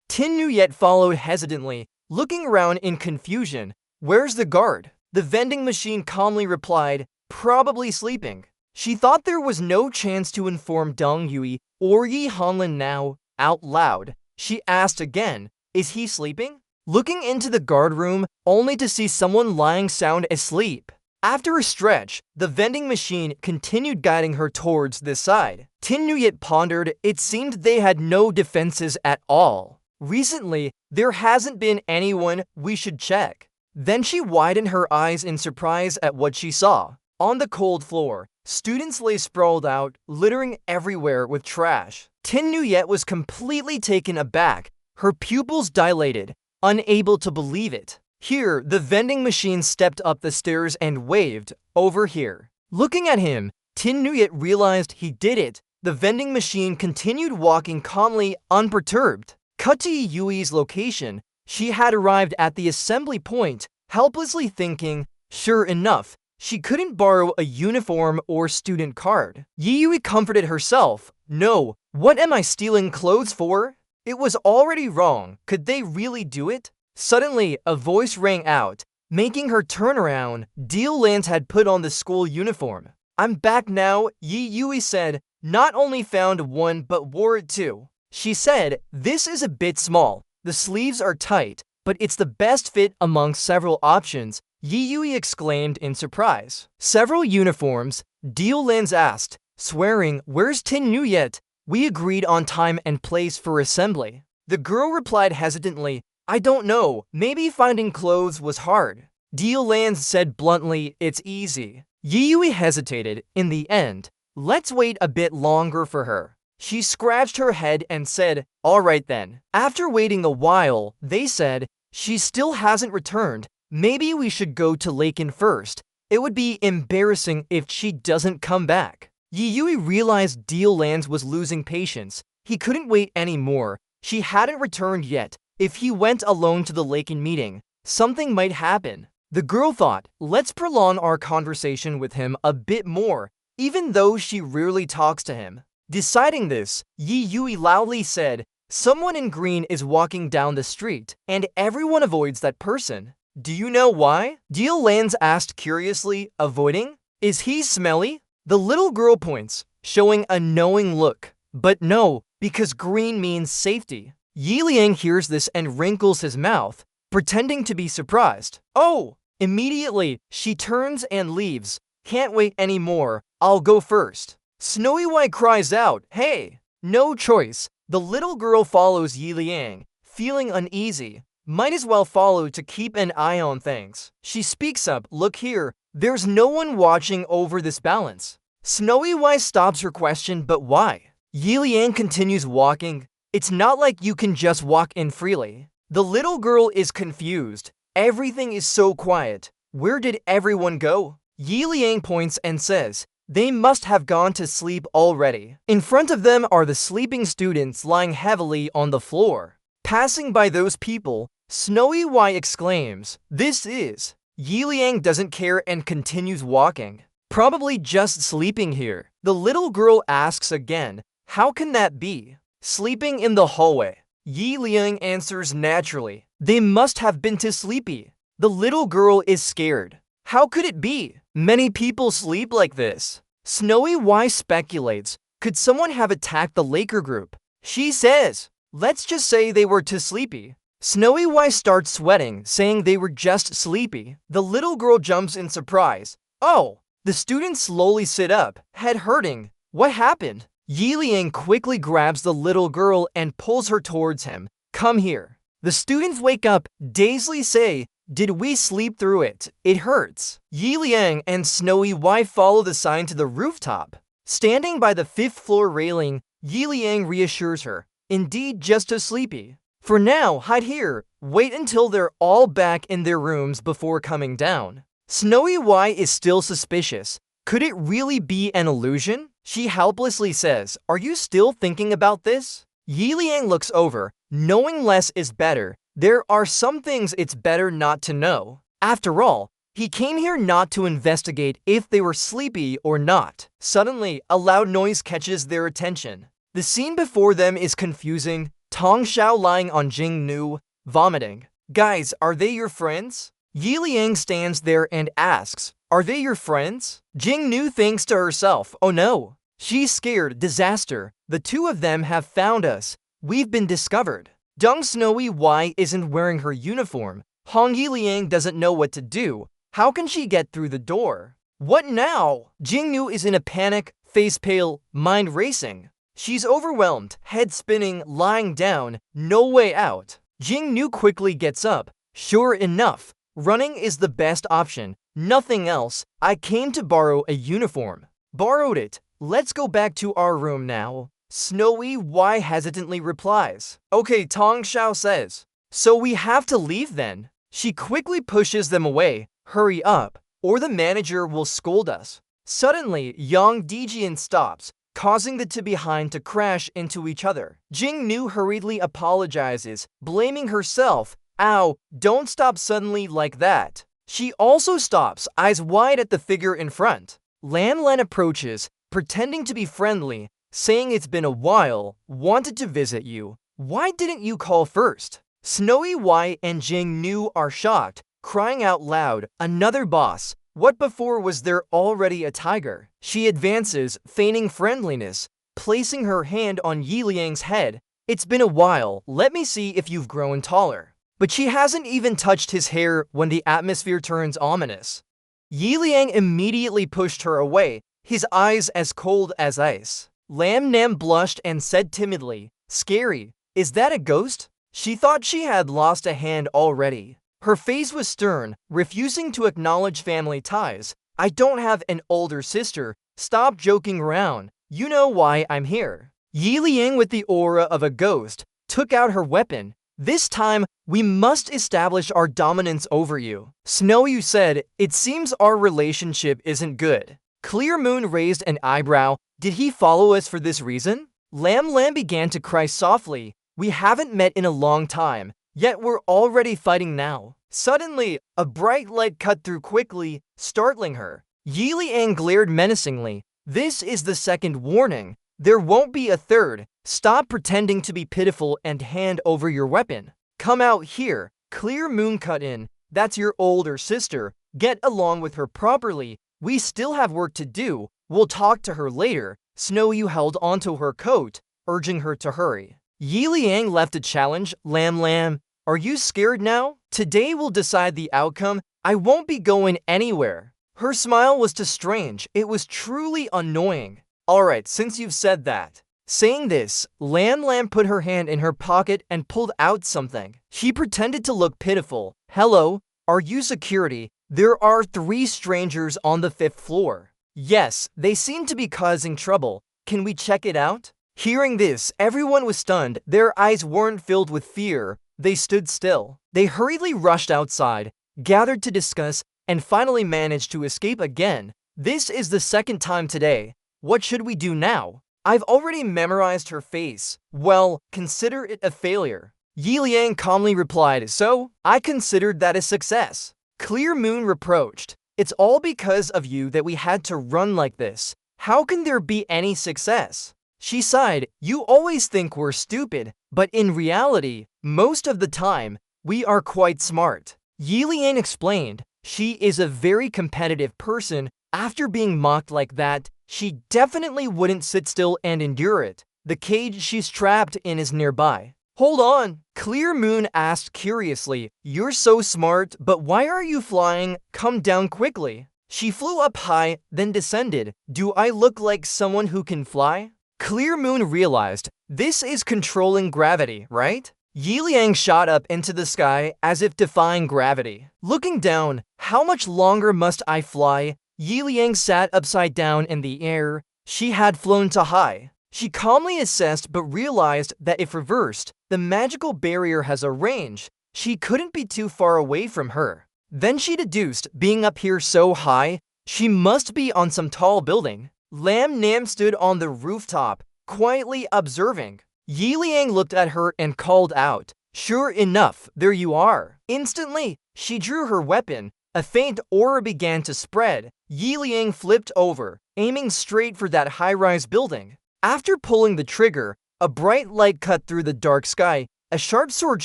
[SPEAKER 1] Tin Nuyet followed hesitantly, looking around in confusion. Where's the guard? The vending machine calmly replied, probably sleeping. She thought there was no chance to inform Dong Yui or Yi Hanlin now. Out loud, she asked again, is he sleeping? Looking into the guard room, only to see someone lying sound asleep. After a stretch, the vending machine continued guiding her towards this side. Tin Nuyet pondered, it seemed they had no defenses at all. Recently, there hasn't been anyone, we should check. Then she widened her eyes in surprise at what she saw. On the cold floor, students lay sprawled out, littering everywhere with trash. Tin Nuyet was completely taken aback. Her pupils dilated, unable to believe it. Here, the vending machine stepped up the stairs and waved, "Over here." Looking at him, Tin Nuyet realized he did it. The vending machine continued walking calmly, unperturbed. Cut to Yui's location. She had arrived at the assembly point, helplessly thinking, sure enough, she couldn't borrow a uniform or student card. Yui comforted herself. No, what am I stealing clothes for? It was already wrong. Could they really do it? Suddenly, a voice rang out, making her turn around. Deal Lance had put on the school uniform. "I'm back now," Yui said. "Not only found one, but wore it too." She said, "This is a bit small. The sleeves are tight, but it's the best fit among several options." Yui exclaimed in surprise. "Several uniforms?" Deal Lance asked, swearing, "Where's Tin Nuyet? We agreed on time and place for assembly." The girl replied hesitantly, "I don't know. Maybe finding clothes was hard." Deal Lance said bluntly, "It's easy." Yui hesitated. In the end, "Let's wait a bit longer for her." She scratched her head and said, "All right then." After waiting a while, they said, "She still hasn't returned. Maybe we should go to Laken first. It would be embarrassing if she doesn't come back." Yui realized Deal Lance was losing patience. He couldn't wait anymore. She hadn't returned yet. If he went alone to the Laken meeting, something might happen. The girl thought, let's prolong our conversation with him a bit more, even though she rarely talks to him. Deciding this, Yui loudly said, "Someone in green is walking down the street, and everyone avoids that person. Do you know why?" Deal Lance asked curiously, "Avoiding? Is he smelly?" The little girl points, showing a knowing look. "But no, because green means safety." Yi Liang hears this and wrinkles his mouth, pretending to be surprised. "Oh!" Immediately, she turns and leaves. "Can't wait anymore. I'll go first." Snowy White cries out, "Hey!" No choice. The little girl follows Yi Liang, feeling uneasy. Might as well follow to keep an eye on things. She speaks up, "Look here, there's no one watching over this balance." Snowy White stops her question, "But why?" Yi Liang continues walking. "It's not like you can just walk in freely." The little girl is confused. Everything is so quiet. Where did everyone go? Yi Liang points and says, "They must have gone to sleep already." In front of them are the sleeping students lying heavily on the floor. Passing by those people, Snowy White exclaims, "This is." Yi Liang doesn't care and continues walking. "Probably just sleeping here." The little girl asks again, "How can that be?" "Sleeping in the hallway." Yi Liang answers naturally, "They must have been too sleepy." The little girl is scared. How could it be? Many people sleep like this. Snowy White speculates, could someone have attacked the Laker group? She says, "Let's just say they were too sleepy." Snowy White starts sweating, saying they were just sleepy. The little girl jumps in surprise. "Oh!" The students slowly sit up, head hurting. What happened? Yi Liang quickly grabs the little girl and pulls her towards him. "Come here." The students wake up, dazedly say, "Did we sleep through it? It hurts." Yi Liang and Snowy White follow the sign to the rooftop. Standing by the 5th floor railing, Yi Liang reassures her, "Indeed, just too sleepy. For now, hide here. Wait until they're all back in their rooms before coming down." Snowy White is still suspicious. Could it really be an illusion? She helplessly says, "Are you still thinking about this?" Yi Liang looks over. Knowing less is better. There are some things it's better not to know. After all, he came here not to investigate if they were sleepy or not. Suddenly, a loud noise catches their attention. The scene before them is confusing. Tong Xiao lying on Jing Nu, vomiting. "Guys, are they your friends?" Yi Liang stands there and asks, "Are they your friends?" Jing Nu thinks to herself, "Oh no." She's scared. Disaster. The two of them have found us. We've been discovered. Deng Snowy White isn't wearing her uniform. Hong Yi Liang doesn't know what to do. How can she get through the door? What now? Jing Nu is in a panic, face pale, mind racing. She's overwhelmed, head spinning, lying down, no way out. Jing Nu quickly gets up. Sure enough, running is the best option. Nothing else. I came to borrow a uniform. Borrowed it. Let's go back to our room now. Snowy White hesitantly replies. "Okay," Tong Xiao says. "So we have to leave then?" She quickly pushes them away. Hurry up, or the manager will scold us. Suddenly, Yang Dijian stops, causing the two behind to crash into each other. Jing Nu hurriedly apologizes, blaming herself. Ow, don't stop suddenly like that. She also stops, eyes wide at the figure in front. Lam Len approaches, pretending to be friendly, saying it's been a while, wanted to visit you. Why didn't you call first? Snowy White and Jing Nu are shocked, crying out loud, another boss. What before was there already a tiger? She advances, feigning friendliness, placing her hand on Yi Liang's head. It's been a while, let me see if you've grown taller. But she hasn't even touched his hair when the atmosphere turns ominous. Yi Liang immediately pushed her away, his eyes as cold as ice. Lam Nam blushed and said timidly, scary, is that a ghost? She thought she had lost a hand already. Her face was stern, refusing to acknowledge family ties. I don't have an older sister, stop joking around, you know why I'm here. Yi Liang, with the aura of a ghost, took out her weapon. This time, we must establish our dominance over you. Snow, you said, it seems our relationship isn't good. Clear Moon raised an eyebrow. Did he follow us for this reason? Lam Lam began to cry softly. We haven't met in a long time, yet we're already fighting now. Suddenly, a bright light cut through quickly, startling her. Yi Liang glared menacingly. This is the second warning. There won't be a third. Stop pretending to be pitiful and hand over your weapon. Come out here. Clear Moon cut in. That's your older sister. Get along with her properly. We still have work to do. We'll talk to her later. Snow, you held onto her coat, urging her to hurry. Yi Liang left a challenge. Lam Lam, are you scared now? Today will decide the outcome. I won't be going anywhere. Her smile was too strange. It was truly annoying. Alright, since you've said that. Saying this, Lam Lam put her hand in her pocket and pulled out something. She pretended to look pitiful. Hello, are you security? There are 3 strangers on the 5th floor. Yes, they seem to be causing trouble. Can we check it out? Hearing this, everyone was stunned. Their eyes weren't filled with fear. They stood still. They hurriedly rushed outside, gathered to discuss, and finally managed to escape again. This is the 2nd time today. What should we do now? I've already memorized her face. Well, consider it a failure. Yi Liang calmly replied, so, I considered that a success. Clear Moon reproached. It's all because of you that we had to run like this. How can there be any success? She sighed, you always think we're stupid, but in reality, most of the time, we are quite smart. Yi Liang explained, she is a very competitive person. After being mocked like that, she definitely wouldn't sit still and endure it. The cage she's trapped in is nearby. Hold on, Clear Moon asked curiously, you're so smart, but why are you flying? Come down quickly. She flew up high, then descended. Do I look like someone who can fly? Clear Moon realized, this is controlling gravity, right? Yi Liang shot up into the sky as if defying gravity. Looking down, how much longer must I fly? Yi Liang sat upside down in the air. She had flown too high. She calmly assessed but realized that if reversed, the magical barrier has a range. She couldn't be too far away from her. Then she deduced, being up here so high, she must be on some tall building. Lam Nam stood on the rooftop, quietly observing. Yi Liang looked at her and called out, sure enough, there you are. Instantly, she drew her weapon. A faint aura began to spread. Yi Liang flipped over, aiming straight for that high-rise building. After pulling the trigger, a bright light cut through the dark sky. A sharp sword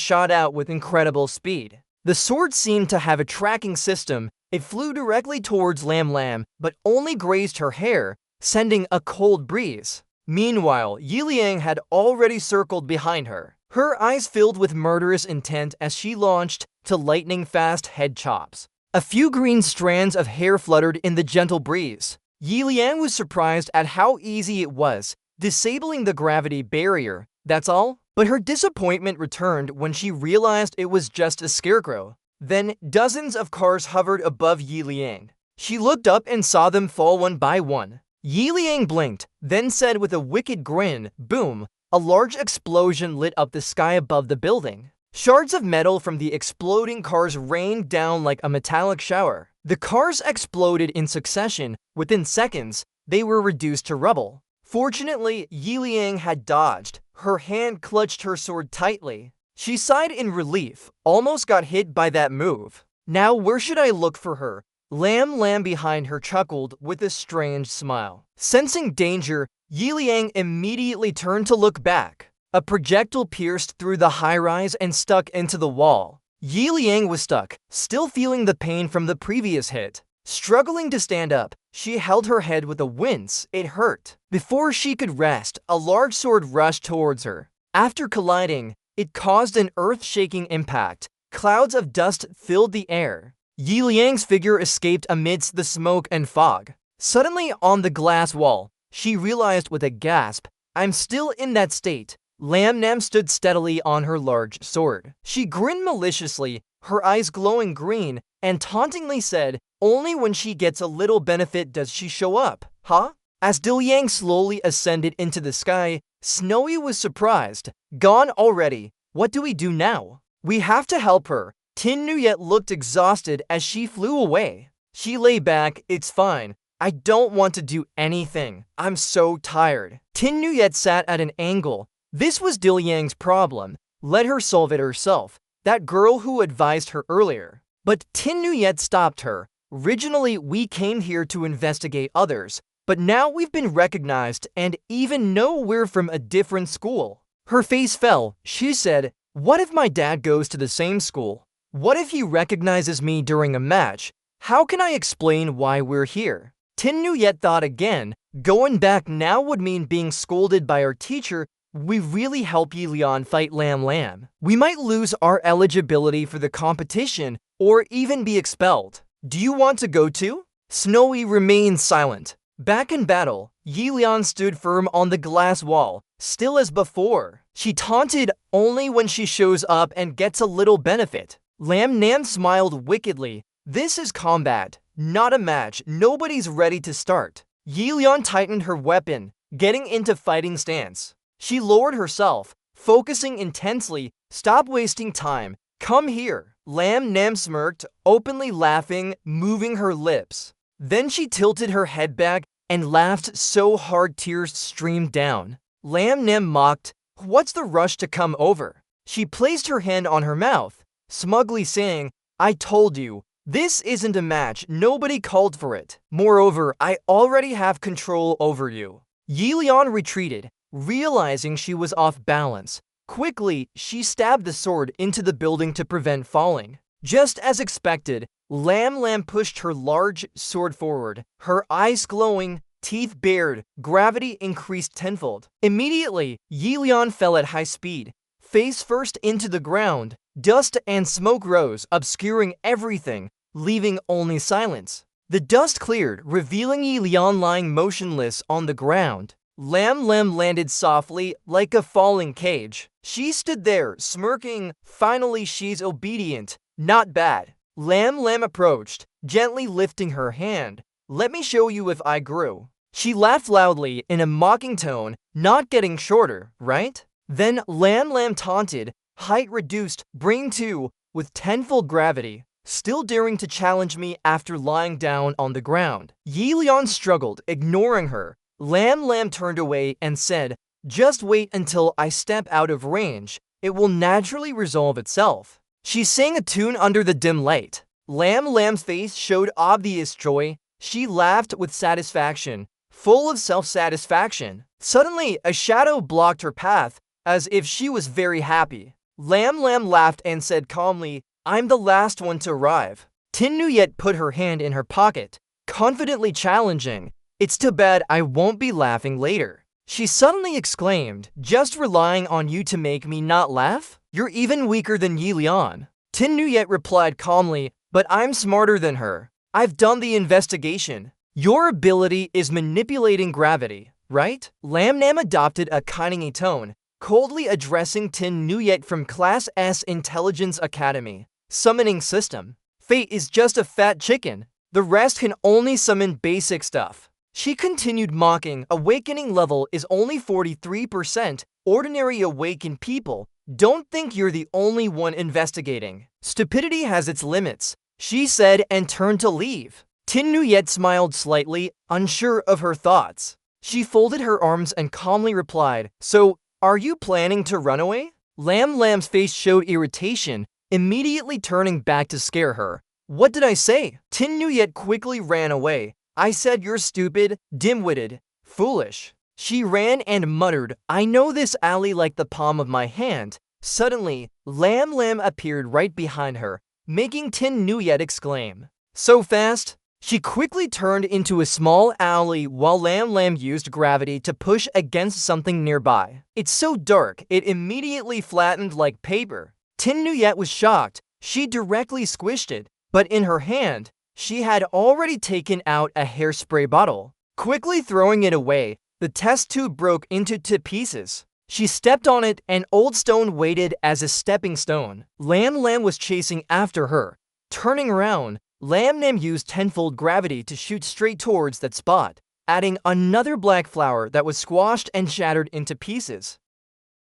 [SPEAKER 1] shot out with incredible speed. The sword seemed to have a tracking system. It flew directly towards Lam Lam, but only grazed her hair, sending a cold breeze. Meanwhile, Yi Liang had already circled behind her. Her eyes filled with murderous intent as she launched to lightning-fast head chops. A few green strands of hair fluttered in the gentle breeze. Yi Liang was surprised at how easy it was, disabling the gravity barrier. That's all? But her disappointment returned when she realized it was just a scarecrow. Then, dozens of cars hovered above Yi Liang. She looked up and saw them fall one by one. Yi Liang blinked, then said with a wicked grin, boom, a large explosion lit up the sky above the building. Shards of metal from the exploding cars rained down like a metallic shower. The cars exploded in succession. Within seconds, they were reduced to rubble. Fortunately, Yi Liang had dodged. Her hand clutched her sword tightly. She sighed in relief, almost got hit by that move. Now where should I look for her? Lam behind her chuckled with a strange smile. Sensing danger, Yi Liang immediately turned to look back. A projectile pierced through the high-rise and stuck into the wall. Yi Liang was stuck, still feeling the pain from the previous hit. Struggling to stand up, she held her head with a wince. It hurt. Before she could rest, a large sword rushed towards her. After colliding, it caused an earth-shaking impact. Clouds of dust filled the air. Yi Liang's figure escaped amidst the smoke and fog. Suddenly, on the glass wall, she realized with a gasp, "I'm still in that state." Lam stood steadily on her large sword. She grinned maliciously, her eyes glowing green, and tauntingly said, "Only when she gets a little benefit does she show up, huh?" As Liang slowly ascended into the sky, Snowy was surprised. "Gone already. What do we do now?" "We have to help her." Tin Nuyet looked exhausted as she flew away. She lay back. "It's fine. I don't want to do anything. I'm so tired." Tin Nuyet sat at an angle. This was Liang's problem. Let her solve it herself. That girl who advised her earlier. But Tin Nuyet stopped her. "Originally, we came here to investigate others, but now we've been recognized and even know we're from a different school." Her face fell. She said, "What if my dad goes to the same school? What if he recognizes me during a match? How can I explain why we're here?" Tin Nuyet thought again. Going back now would mean being scolded by our teacher. We really help Yi Liang fight Lam. We might lose our eligibility for the competition or even be expelled. Do you want to go too? Snowy remained silent. Back in battle, Yi Liang stood firm on the glass wall, still as before. She taunted, "Only when she shows up and gets a little benefit." Lam smiled wickedly. "This is combat, not a match. Nobody's ready to start." Yi Liang tightened her weapon, getting into fighting stance. She lowered herself, focusing intensely. "Stop wasting time. Come here." Lam smirked, openly laughing, moving her lips. Then she tilted her head back and laughed so hard tears streamed down. Lam mocked, "What's the rush to come over?" She placed her hand on her mouth, smugly saying, "I told you, this isn't a match. Nobody called for it. Moreover, I already have control over you." Yi Liang retreated, realizing she was off balance. Quickly, she stabbed the sword into the building to prevent falling. Just as expected, Lam pushed her large sword forward, her eyes glowing, teeth bared, gravity increased tenfold. Immediately, Yi Liang fell at high speed, face first into the ground. Dust and smoke rose, obscuring everything, leaving only silence. The dust cleared, revealing Yi Liang lying motionless on the ground. Lam landed softly, like a falling cage. She stood there, smirking. Finally, she's obedient. Not bad. Lam approached, gently lifting her hand. "Let me show you if I grew." She laughed loudly in a mocking tone, "Not getting shorter, right?" Then Lam taunted, "Height reduced, bring to," with tenfold gravity, still daring to challenge me after lying down on the ground. Yi Liang struggled, ignoring her. Lam turned away and said, "Just wait until I step out of range. It will naturally resolve itself." She sang a tune under the dim light. Lam's face showed obvious joy. She laughed with satisfaction, full of self-satisfaction. Suddenly, a shadow blocked her path, as if she was very happy. Lam laughed and said calmly, "I'm the last one to arrive." Tin Nuyet put her hand in her pocket, confidently challenging, "It's too bad I won't be laughing later." She suddenly exclaimed, "Just relying on you to make me not laugh? You're even weaker than Yi Liang." Tin Nuyet replied calmly, "But I'm smarter than her. I've done the investigation. Your ability is manipulating gravity, right?" Lam adopted a kindly tone, coldly addressing Tin Nuyet from Class S Intelligence Academy. Summoning system. Fate is just a fat chicken. The rest can only summon basic stuff. She continued mocking, "Awakening level is only 43%. Ordinary awakened people Don't think you're the only one investigating. Stupidity has its limits, she said and turned to leave. Tin Nuyet smiled slightly, unsure of her thoughts. She folded her arms and calmly replied, "So, are you planning to run away?" Lam Lam's face showed irritation, immediately turning back to scare her. "What did I say?" Tin Nuyet quickly ran away. "I said you're stupid, dim-witted, foolish." She ran and muttered, "I know this alley like the palm of my hand." Suddenly, Lam Lam appeared right behind her, making Tin Nuyet exclaim, "So fast?" She quickly turned into a small alley while Lam Lam used gravity to push against something nearby. It's so dark, it immediately flattened like paper. Tin Nuyet was shocked. She directly squished it, but in her hand, she had already taken out a hairspray bottle. Quickly throwing it away, the test tube broke into 2 pieces. She stepped on it, and old stone waited as a stepping stone. Lam Lam was chasing after her. Turning around, Lam Lam used tenfold gravity to shoot straight towards that spot, adding another black flower that was squashed and shattered into pieces.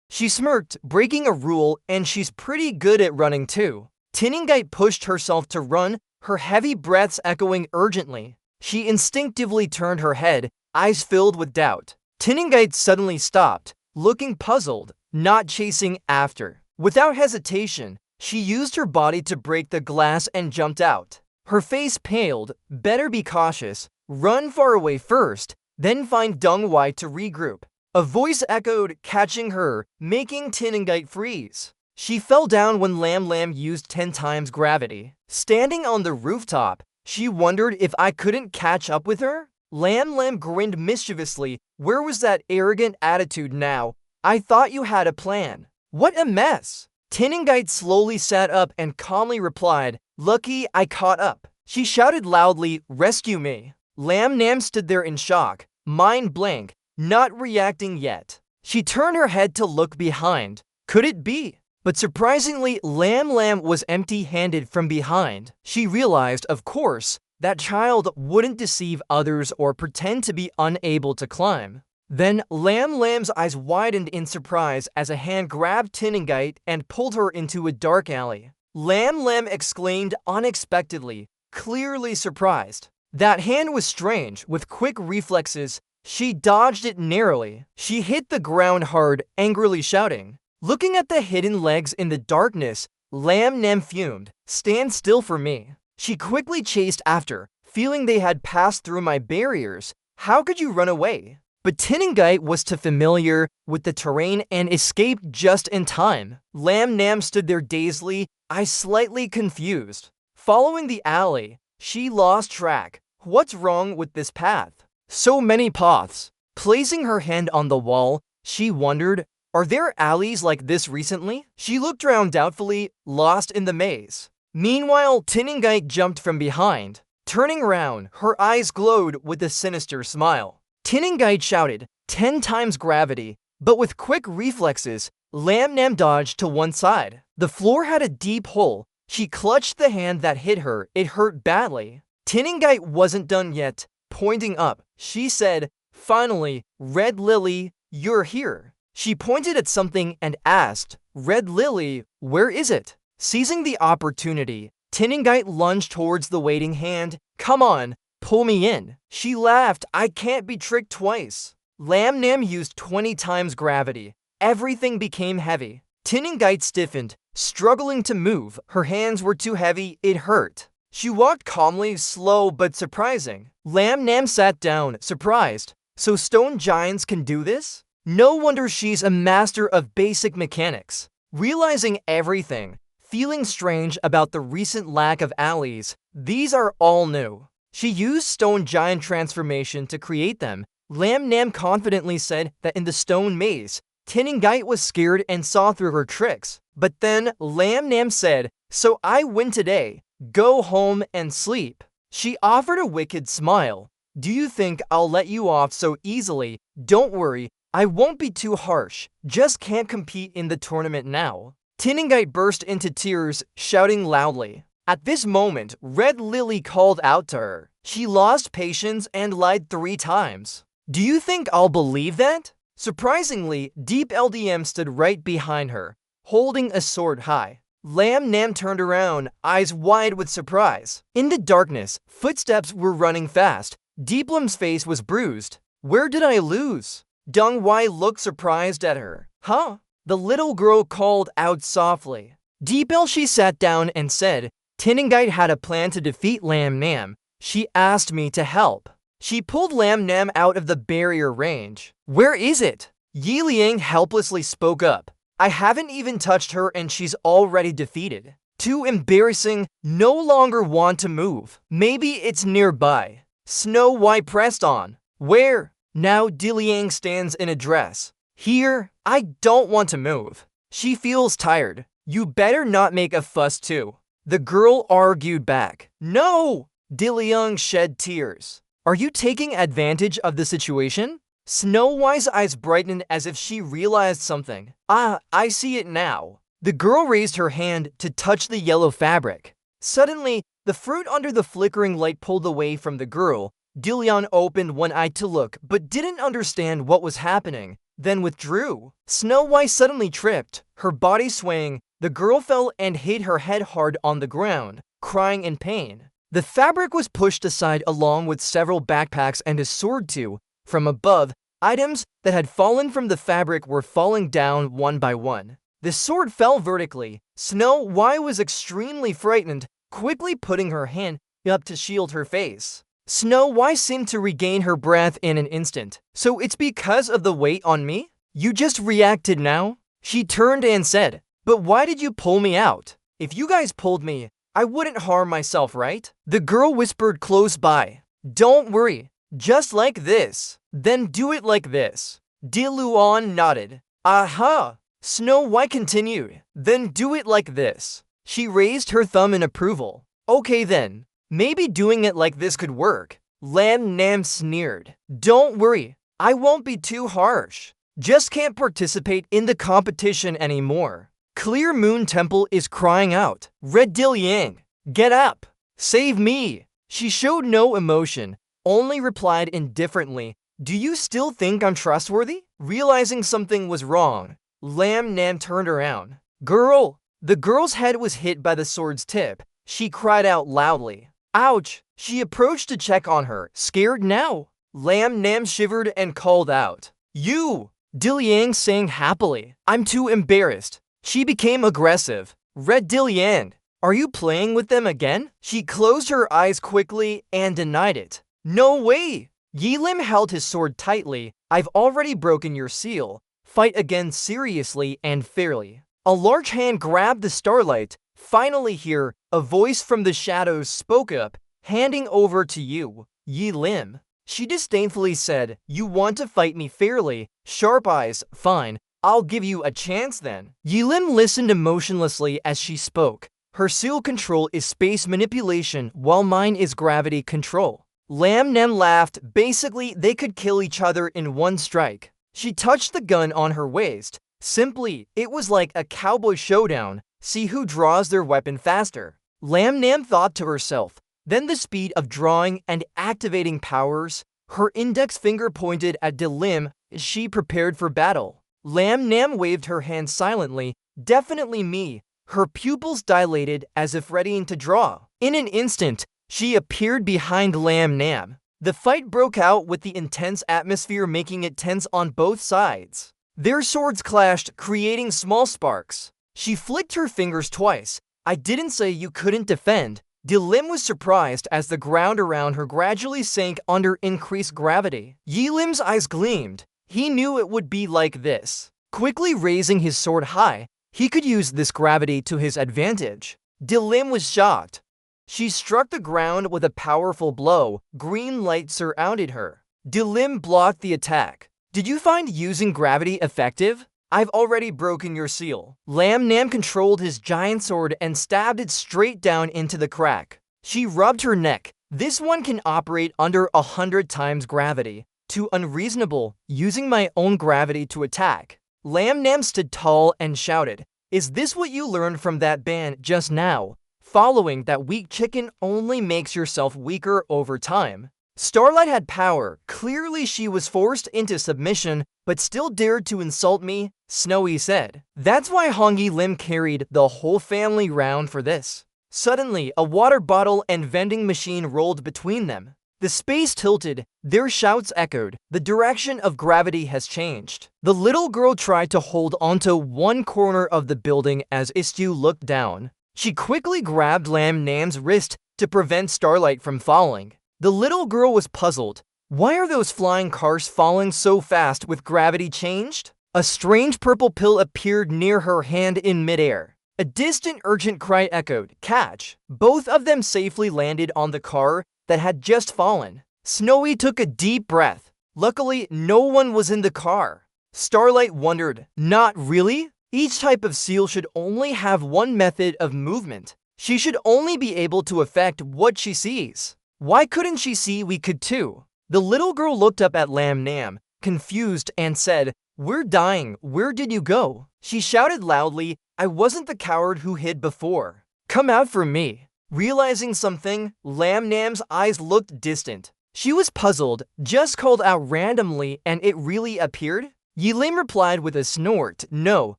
[SPEAKER 1] She smirked, breaking a rule, and she's pretty good at running too. Isekai'd pushed herself to run, her heavy breaths echoing urgently. She instinctively turned her head, eyes filled with doubt. Isekai'd suddenly stopped, looking puzzled, not chasing after. Without hesitation, she used her body to break the glass and jumped out. Her face paled. Better be cautious. Run far away first, then find Deng Wai to regroup. A voice echoed, catching her, making Isekai'd freeze. She fell down when Lam Lam used 10 times gravity. Standing on the rooftop, she wondered if I couldn't catch up with her? Lam Lam grinned mischievously. Where was that arrogant attitude now? I thought you had a plan. What a mess! Isekai'd slowly sat up and calmly replied, "Lucky I caught up." She shouted loudly, "Rescue me." Lam Lam stood there in shock, mind blank, not reacting yet. She turned her head to look behind. Could it be? But surprisingly, Lam Lam was empty-handed from behind. She realized, of course, that child wouldn't deceive others or pretend to be unable to climb. Then Lam Lam's eyes widened in surprise as a hand grabbed Isekai'd and pulled her into a dark alley. Lam Lam exclaimed unexpectedly, clearly surprised. That hand was strange. With quick reflexes, she dodged it narrowly. She hit the ground hard, angrily shouting. Looking at the hidden legs in the darkness, Lam Lam fumed. "Stand still for me." She quickly chased after, feeling they had passed through my barriers. How could you run away? But Isekai'd was too familiar with the terrain and escaped just in time. Lam Lam stood there dazedly, eyes slightly confused. Following the alley, she lost track. What's wrong with this path? So many paths. Placing her hand on the wall, she wondered, are there alleys like this recently? She looked around doubtfully, lost in the maze. Meanwhile, Isekai'd jumped from behind. Turning around, her eyes glowed with a sinister smile. Isekai'd shouted, 10 times gravity, but with quick reflexes, Lam Lam dodged to one side. The floor had a deep hole. She clutched the hand that hit her. It hurt badly. Isekai'd wasn't done yet. Pointing up, she said, "Finally, Red Lily, you're here." She pointed at something and asked, "Red Lily, where is it?" Seizing the opportunity, Isekai'd lunged towards the waiting hand. "Come on, pull me in." She laughed, "I can't be tricked twice." Lam Lam used 20 times gravity. Everything became heavy. Isekai'd stiffened, struggling to move. Her hands were too heavy, it hurt. She walked calmly, slow but surprising. Lam Lam sat down, surprised. So stone giants can do this? No wonder she's a master of basic mechanics. Realizing everything, feeling strange about the recent lack of alleys, these are all new. She used stone giant transformation to create them. Lam Lam confidently said that in the stone maze, Isekai'd was scared and saw through her tricks. But then Lam Lam said, "So I win today. Go home and sleep." She offered a wicked smile. "Do you think I'll let you off so easily? Don't worry, I won't be too harsh. Just can't compete in the tournament now." Isekai'd burst into tears, shouting loudly. At this moment, Red Lily called out to her. She lost patience and lied 3 times. "Do you think I'll believe that?" Surprisingly, Deep LDM stood right behind her. holding a sword high. Lam Nam turned around, eyes wide with surprise. In the darkness, footsteps were running fast. Deep Lim's face was bruised. Where did I lose? Dong Wai looked surprised at her. Huh? The little girl called out softly. Deepel, she sat down and said, Isekai'd had a plan to defeat Lam Nam. She asked me to help. She pulled Lam Nam out of the barrier range. Where is it? Yi Liang helplessly spoke up. I haven't even touched her and she's already defeated. Too embarrassing, no longer want to move. Maybe it's nearby. Snow White pressed on. Where? Now Di Liang stands in a dress. Here, I don't want to move. She feels tired. You better not make a fuss too. The girl argued back. No! Di Liang shed tears. Are you taking advantage of the situation? Snow White's eyes brightened as if she realized something. Ah, I see it now. The girl raised her hand to touch the yellow fabric. Suddenly, the fruit under the flickering light pulled away from the girl. Di Liang opened one eye to look, but didn't understand what was happening, then withdrew. Snow White suddenly tripped, her body swaying. The girl fell and hit her head hard on the ground, crying in pain. The fabric was pushed aside along with several backpacks and a sword too. From above, items that had fallen from the fabric were falling down one by one. The sword fell vertically. Snow White was extremely frightened, quickly putting her hand up to shield her face. Snow White seemed to regain her breath in an instant. So it's because of the weight on me? You just reacted now? She turned and said, but why did you pull me out? If you guys pulled me, I wouldn't harm myself, right? The girl whispered close by. Don't worry, just like this. Then do it like this. Di Luan nodded. Aha! Snow White continued. Then do it like this. She raised her thumb in approval. Okay then, maybe doing it like this could work. Lam Nam sneered. Don't worry, I won't be too harsh. Just can't participate in the competition anymore. Clear Moon Temple is crying out. Red Di Liang, get up! Save me! She showed no emotion, only replied indifferently. Do you still think I'm trustworthy? Realizing something was wrong, Lam Nam turned around. Girl! The girl's head was hit by the sword's tip. She cried out loudly. Ouch! She approached to check on her. Scared now? Lam Nam shivered and called out. You! Di Liang sang happily. I'm too embarrassed. She became aggressive. Red Di Liang, are you playing with them again? She closed her eyes quickly and denied it. No way! Yi Lim held his sword tightly. I've already broken your seal. Fight again seriously and fairly. A large hand grabbed the starlight. Finally here, a voice from the shadows spoke up, handing over to you, Yi Lim. She disdainfully said, you want to fight me fairly? Sharp eyes, fine. I'll give you a chance then. Yi Lim listened emotionlessly as she spoke. Her seal control is space manipulation, while mine is gravity control. Lam Nam laughed. Basically, they could kill each other in one strike. She touched the gun on her waist. Simply, it was like a cowboy showdown. See who draws their weapon faster. Lam Nam thought to herself. Then the speed of drawing and activating powers. Her index finger pointed at Di Lim as she prepared for battle. Lam Nam waved her hand silently. Definitely me. Her pupils dilated as if readying to draw. In an instant, she appeared behind Lam Nam. The fight broke out with the intense atmosphere making it tense on both sides. Their swords clashed, creating small sparks. She flicked her fingers twice. I didn't say you couldn't defend. Di Lim was surprised as the ground around her gradually sank under increased gravity. Yi Lim's eyes gleamed. He knew it would be like this. Quickly raising his sword high, he could use this gravity to his advantage. Di Lim was shocked. She struck the ground with a powerful blow. Green light surrounded her. Di Lim blocked the attack. Did you find using gravity effective? I've already broken your seal. Lam Nam controlled his giant sword and stabbed it straight down into the crack. She rubbed her neck. This one can operate under 100 times gravity. Too unreasonable, using my own gravity to attack. Lam Nam stood tall and shouted, is this what you learned from that band just now? Following that weak chicken only makes yourself weaker over time. Starlight had power. Clearly she was forced into submission, but still dared to insult me, Snowy said. That's why Hongi Lim carried the whole family round for this. Suddenly, a water bottle and vending machine rolled between them. The space tilted, their shouts echoed. The direction of gravity has changed. The little girl tried to hold onto one corner of the building as Istyu looked down. She quickly grabbed Lam Nam's wrist to prevent Starlight from falling. The little girl was puzzled. Why are those flying cars falling so fast with gravity changed? A strange purple pill appeared near her hand in midair. A distant urgent cry echoed, "Catch!" Both of them safely landed on the car that had just fallen. Snowy took a deep breath. Luckily, no one was in the car. Starlight wondered, not really? Each type of seal should only have one method of movement. She should only be able to affect what she sees. Why couldn't she see we could too? The little girl looked up at Lam Nam, confused, and said, "We're dying. Where did you go?" She shouted loudly, "I wasn't the coward who hid before. Come out for me." Realizing something, Lam Nam's eyes looked distant. She was puzzled, just called out randomly and it really appeared? Yi Lim replied with a snort, "No,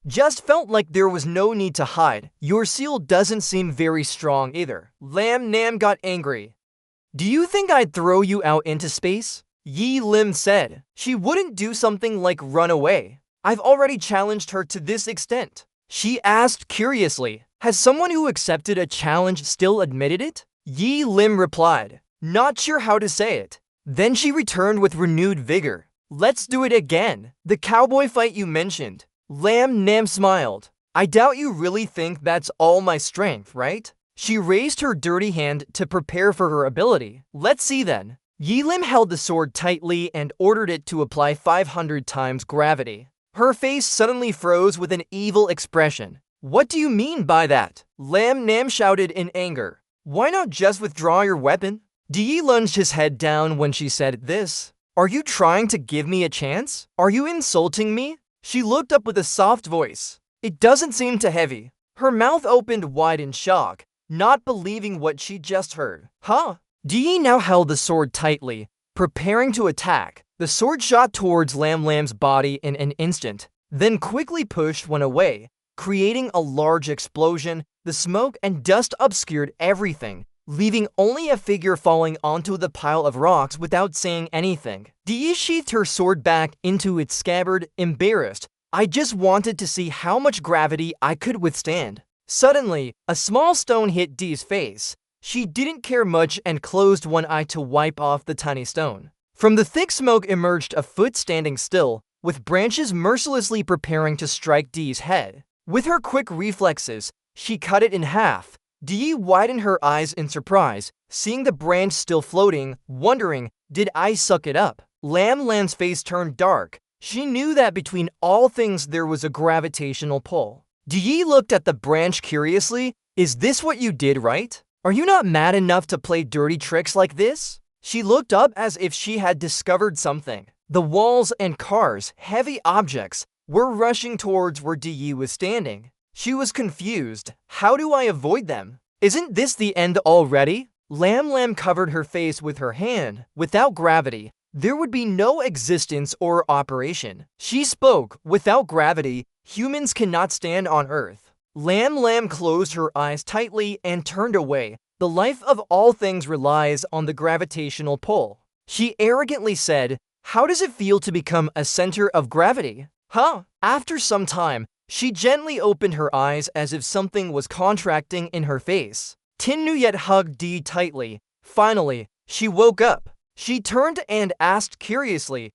[SPEAKER 1] just felt like there was no need to hide. Your seal doesn't seem very strong either." Lam Nam got angry. "Do you think I'd throw you out into space?" Yi Lim said. She wouldn't do something like run away. I've already challenged her to this extent. She asked curiously, has someone who accepted a challenge still admitted it? Yi Lim replied, not sure how to say it. Then she returned with renewed vigor. Let's do it again. The cowboy fight you mentioned. Lam Nam smiled. I doubt you really think that's all my strength, right? She raised her dirty hand to prepare for her ability. Let's see then. Yi Lim held the sword tightly and ordered it to apply 500 times gravity. Her face suddenly froze with an evil expression. What do you mean by that? Lam Nam shouted in anger. Why not just withdraw your weapon? Yi lunged his head down when she said this. Are you trying to give me a chance? Are you insulting me? She looked up with a soft voice. It doesn't seem too heavy. Her mouth opened wide in shock, not believing what she just heard. Huh? Yi now held the sword tightly, preparing to attack. The sword shot towards Lam Lam's body in an instant, then quickly pushed one away, creating a large explosion. The smoke and dust obscured everything, leaving only a figure falling onto the pile of rocks without saying anything. Yi sheathed her sword back into its scabbard, embarrassed. I just wanted to see how much gravity I could withstand. Suddenly, a small stone hit Dee's face. She didn't care much and closed one eye to wipe off the tiny stone. From the thick smoke emerged a foot standing still, with branches mercilessly preparing to strike Dee's head. With her quick reflexes, she cut it in half. Dee widened her eyes in surprise, seeing the branch still floating, wondering, did I suck it up? Lam Lam's face turned dark. She knew that between all things there was a gravitational pull. Dee looked at the branch curiously. Is this what you did, right? Are you not mad enough to play dirty tricks like this? She looked up as if she had discovered something. The walls and cars, heavy objects, were rushing towards where Dee was standing. She was confused. How do I avoid them? Isn't this the end already? Lam Lam covered her face with her hand. Without gravity, there would be no existence or operation. She spoke. Without gravity, humans cannot stand on Earth. Lam Lam closed her eyes tightly and turned away. The life of all things relies on the gravitational pull. She arrogantly said, how does it feel to become a center of gravity? Huh? After some time, she gently opened her eyes as if something was contracting in her face. Tin Nuyet hugged Dee tightly. Finally, she woke up. She turned and asked curiously,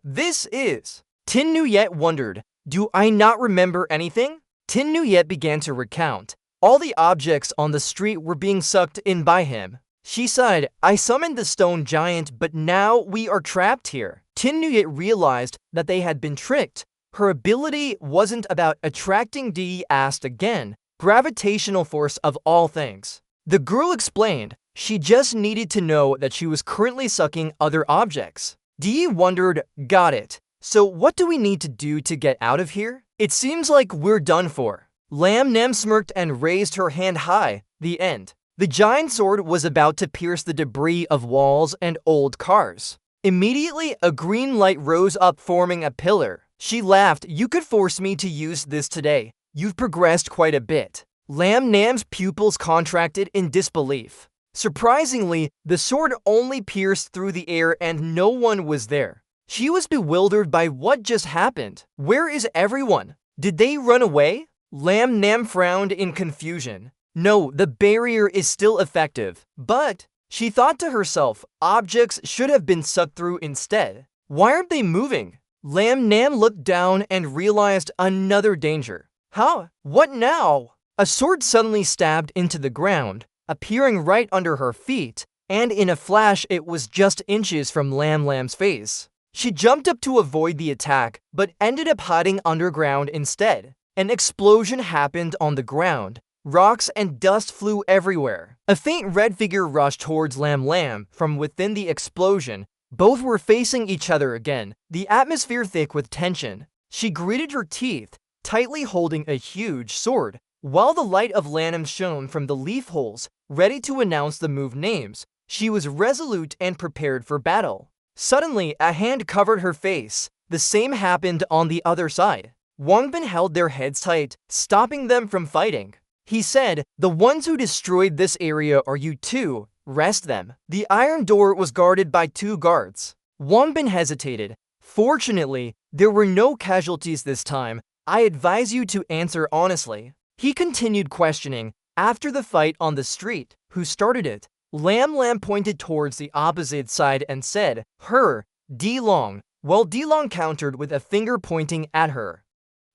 [SPEAKER 1] this is... Tin Nuyet wondered, do I not remember anything? Tin Nuyet began to recount. All the objects on the street were being sucked in by him. She sighed, I summoned the stone giant, but now we are trapped here. Tin Nuyet realized that they had been tricked. Her ability wasn't about attracting Dee asked again. Gravitational force of all things. The girl explained, she just needed to know that she was currently sucking other objects. Dee wondered, got it. So what do we need to do to get out of here? It seems like we're done for. Lam Nam smirked and raised her hand high. The end. The giant sword was about to pierce the debris of walls and old cars. Immediately, a green light rose up, forming a pillar. She laughed. "You could force me to use this today. You've progressed quite a bit." Lam Nam's pupils contracted in disbelief. Surprisingly, the sword only pierced through the air and no one was there. She was bewildered by what just happened. Where is everyone? Did they run away? Lam Nam frowned in confusion. No, the barrier is still effective. But, she thought to herself, objects should have been sucked through instead. Why aren't they moving? Lam Nam looked down and realized another danger. Huh? What now? A sword suddenly stabbed into the ground, appearing right under her feet, and in a flash it was just inches from Lam Lam's face. She jumped up to avoid the attack, but ended up hiding underground instead. An explosion happened on the ground. Rocks and dust flew everywhere. A faint red figure rushed towards Lam Lam from within the explosion. Both were facing each other again, the atmosphere thick with tension. She gritted her teeth, tightly holding a huge sword, while the light of Lanham shone from the leaf holes, ready to announce the move names. She was resolute and prepared for battle. Suddenly, a hand covered her face. The same happened on the other side. Wangbin held their heads tight, stopping them from fighting. He said, "The ones who destroyed this area are you two. Rest them." The iron door was guarded by 2 guards. Wangbin hesitated. "Fortunately, there were no casualties this time. I advise you to answer honestly." He continued questioning. "After the fight on the street, who started it?" Lam Lam pointed towards the opposite side and said, "Her, D-Long," while D-Long countered with a finger pointing at her.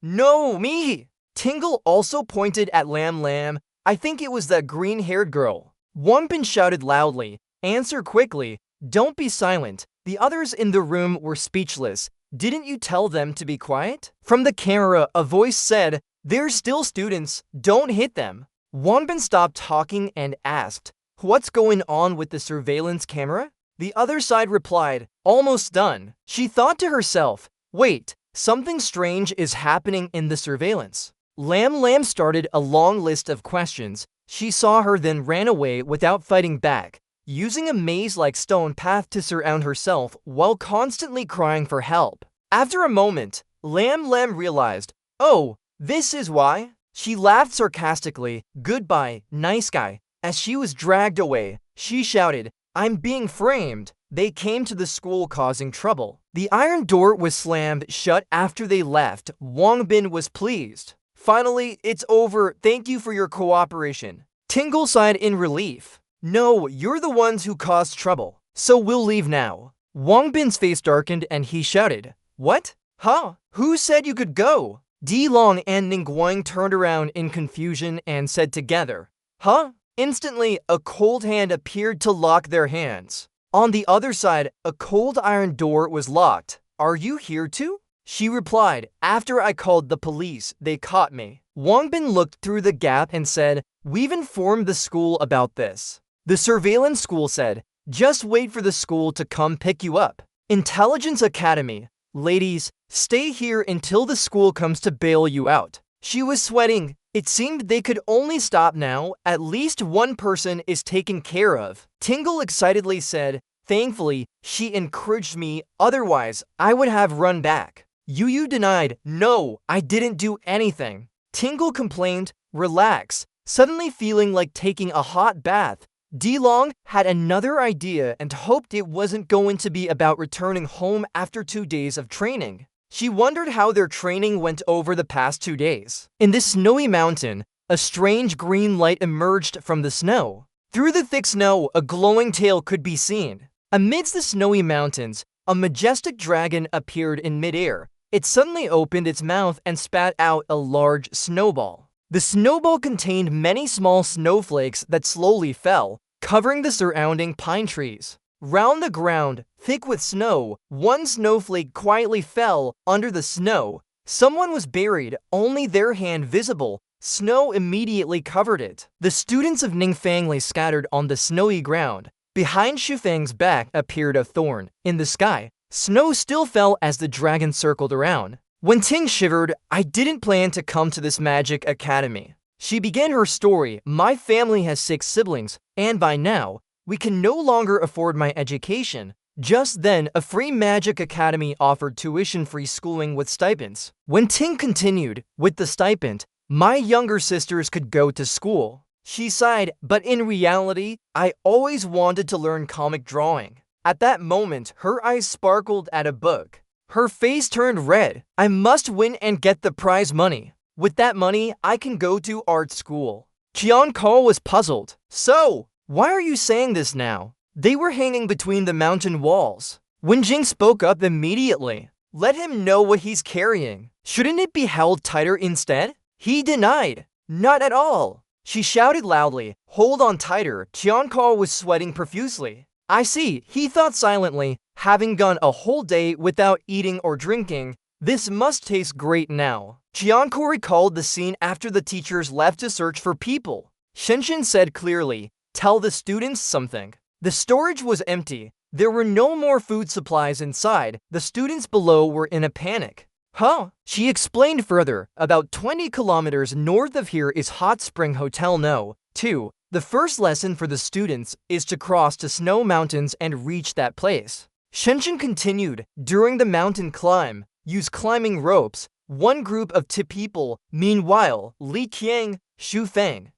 [SPEAKER 1] "No, me!" Tingle also pointed at Lam Lam. "I think it was that green-haired girl." Wangbin shouted loudly, "Answer quickly. Don't be silent." The others in the room were speechless. "Didn't you tell them to be quiet?" From the camera, a voice said, "They're still students. Don't hit them." Wangbin stopped talking and asked, "What's going on with the surveillance camera?" The other side replied, "Almost done." She thought to herself, "Wait, something strange is happening in the surveillance." Lam Lam started a long list of questions. She saw her then ran away without fighting back, using a maze-like stone path to surround herself while constantly crying for help. After a moment, Lam Lam realized, "Oh, this is why." She laughed sarcastically, "Goodbye, nice guy." As she was dragged away, she shouted, "I'm being framed." They came to the school causing trouble. The iron door was slammed shut after they left. Wangbin was pleased. "Finally, it's over. Thank you for your cooperation." Tingle sighed in relief. "No, you're the ones who caused trouble. So we'll leave now." Wangbin's face darkened and he shouted, "What? Huh? Who said you could go?" D-Long and Ningguang turned around in confusion and said together, "Huh?" Instantly, a cold hand appeared to lock their hands. On the other side, a cold iron door was locked. "Are you here too?" She replied, "After I called the police, they caught me." Wangbin looked through the gap and said, "We've informed the school about this." The surveillance school said, "Just wait for the school to come pick you up." Intelligence Academy. "Ladies, stay here until the school comes to bail you out." She was sweating. It seemed they could only stop now. At least one person is taken care of. Tingle excitedly said, "Thankfully, she encouraged me. Otherwise, I would have run back." Yu denied, "No, I didn't do anything." Tingle complained, "Relax," suddenly feeling like taking a hot bath. D-Long had another idea and hoped it wasn't going to be about returning home after 2 days of training. She wondered how their training went over the past 2 days. In this snowy mountain, a strange green light emerged from the snow. Through the thick snow, a glowing tail could be seen. Amidst the snowy mountains, a majestic dragon appeared in midair. It suddenly opened its mouth and spat out a large snowball. The snowball contained many small snowflakes that slowly fell, covering the surrounding pine trees. Round the ground, thick with snow, one snowflake quietly fell under the snow. Someone was buried, only their hand visible. Snow immediately covered it. The students of Ningfang lay scattered on the snowy ground. Behind Shufang's back appeared a thorn. In the sky, snow still fell as the dragon circled around. When Ting shivered, "I didn't plan to come to this magic academy." She began her story. My family has 6 siblings, and by now, we can no longer afford my education. Just then, a free magic academy offered tuition-free schooling with stipends. When Ting continued, with the stipend, my younger sisters could go to school. She sighed, but in reality, I always wanted to learn comic drawing. At that moment, her eyes sparkled at a book. Her face turned red. I must win and get the prize money. With that money, I can go to art school. Qianko was puzzled. So, why are you saying this now? They were hanging between the mountain walls. Wenjing spoke up immediately. Let him know what he's carrying. Shouldn't it be held tighter instead? He denied. Not at all. She shouted loudly. Hold on tighter. Qianko was sweating profusely. I see, he thought silently. Having gone a whole day without eating or drinking, this must taste great now. Qianko recalled the scene after the teachers left to search for people. Shenshin said clearly, tell the students something. The storage was empty. There were no more food supplies inside. The students below were in a panic. Huh? She explained further. About 20 kilometers north of here is Hot Spring Hotel No. 2. The first lesson for the students is to cross to Snow Mountains and reach that place. Shenshin continued. During the mountain climb, use climbing ropes. One group of 2 people. Meanwhile, Li Qiang, Xu Feng,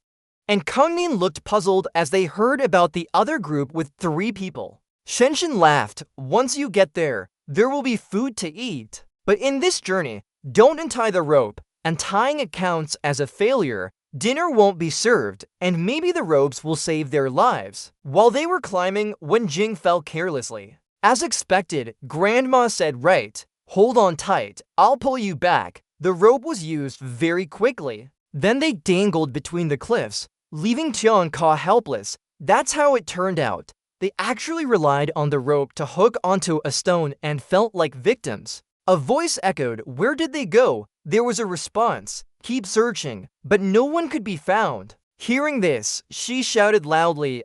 [SPEAKER 1] and Kangnin looked puzzled as they heard about the other group with 3 people. Shenshin laughed. Once you get there, there will be food to eat. But in this journey, don't untie the rope. Untying it counts as a failure. Dinner won't be served, and maybe the ropes will save their lives. While they were climbing, Wenjing fell carelessly. As expected, Grandma said right. Hold on tight. I'll pull you back. The rope was used very quickly. Then they dangled between the cliffs, leaving Qianko helpless. That's how it turned out. They actually relied on the rope to hook onto a stone and felt like victims. A voice echoed, where did they go? There was a response, keep searching, but no one could be found. Hearing this, she shouted loudly,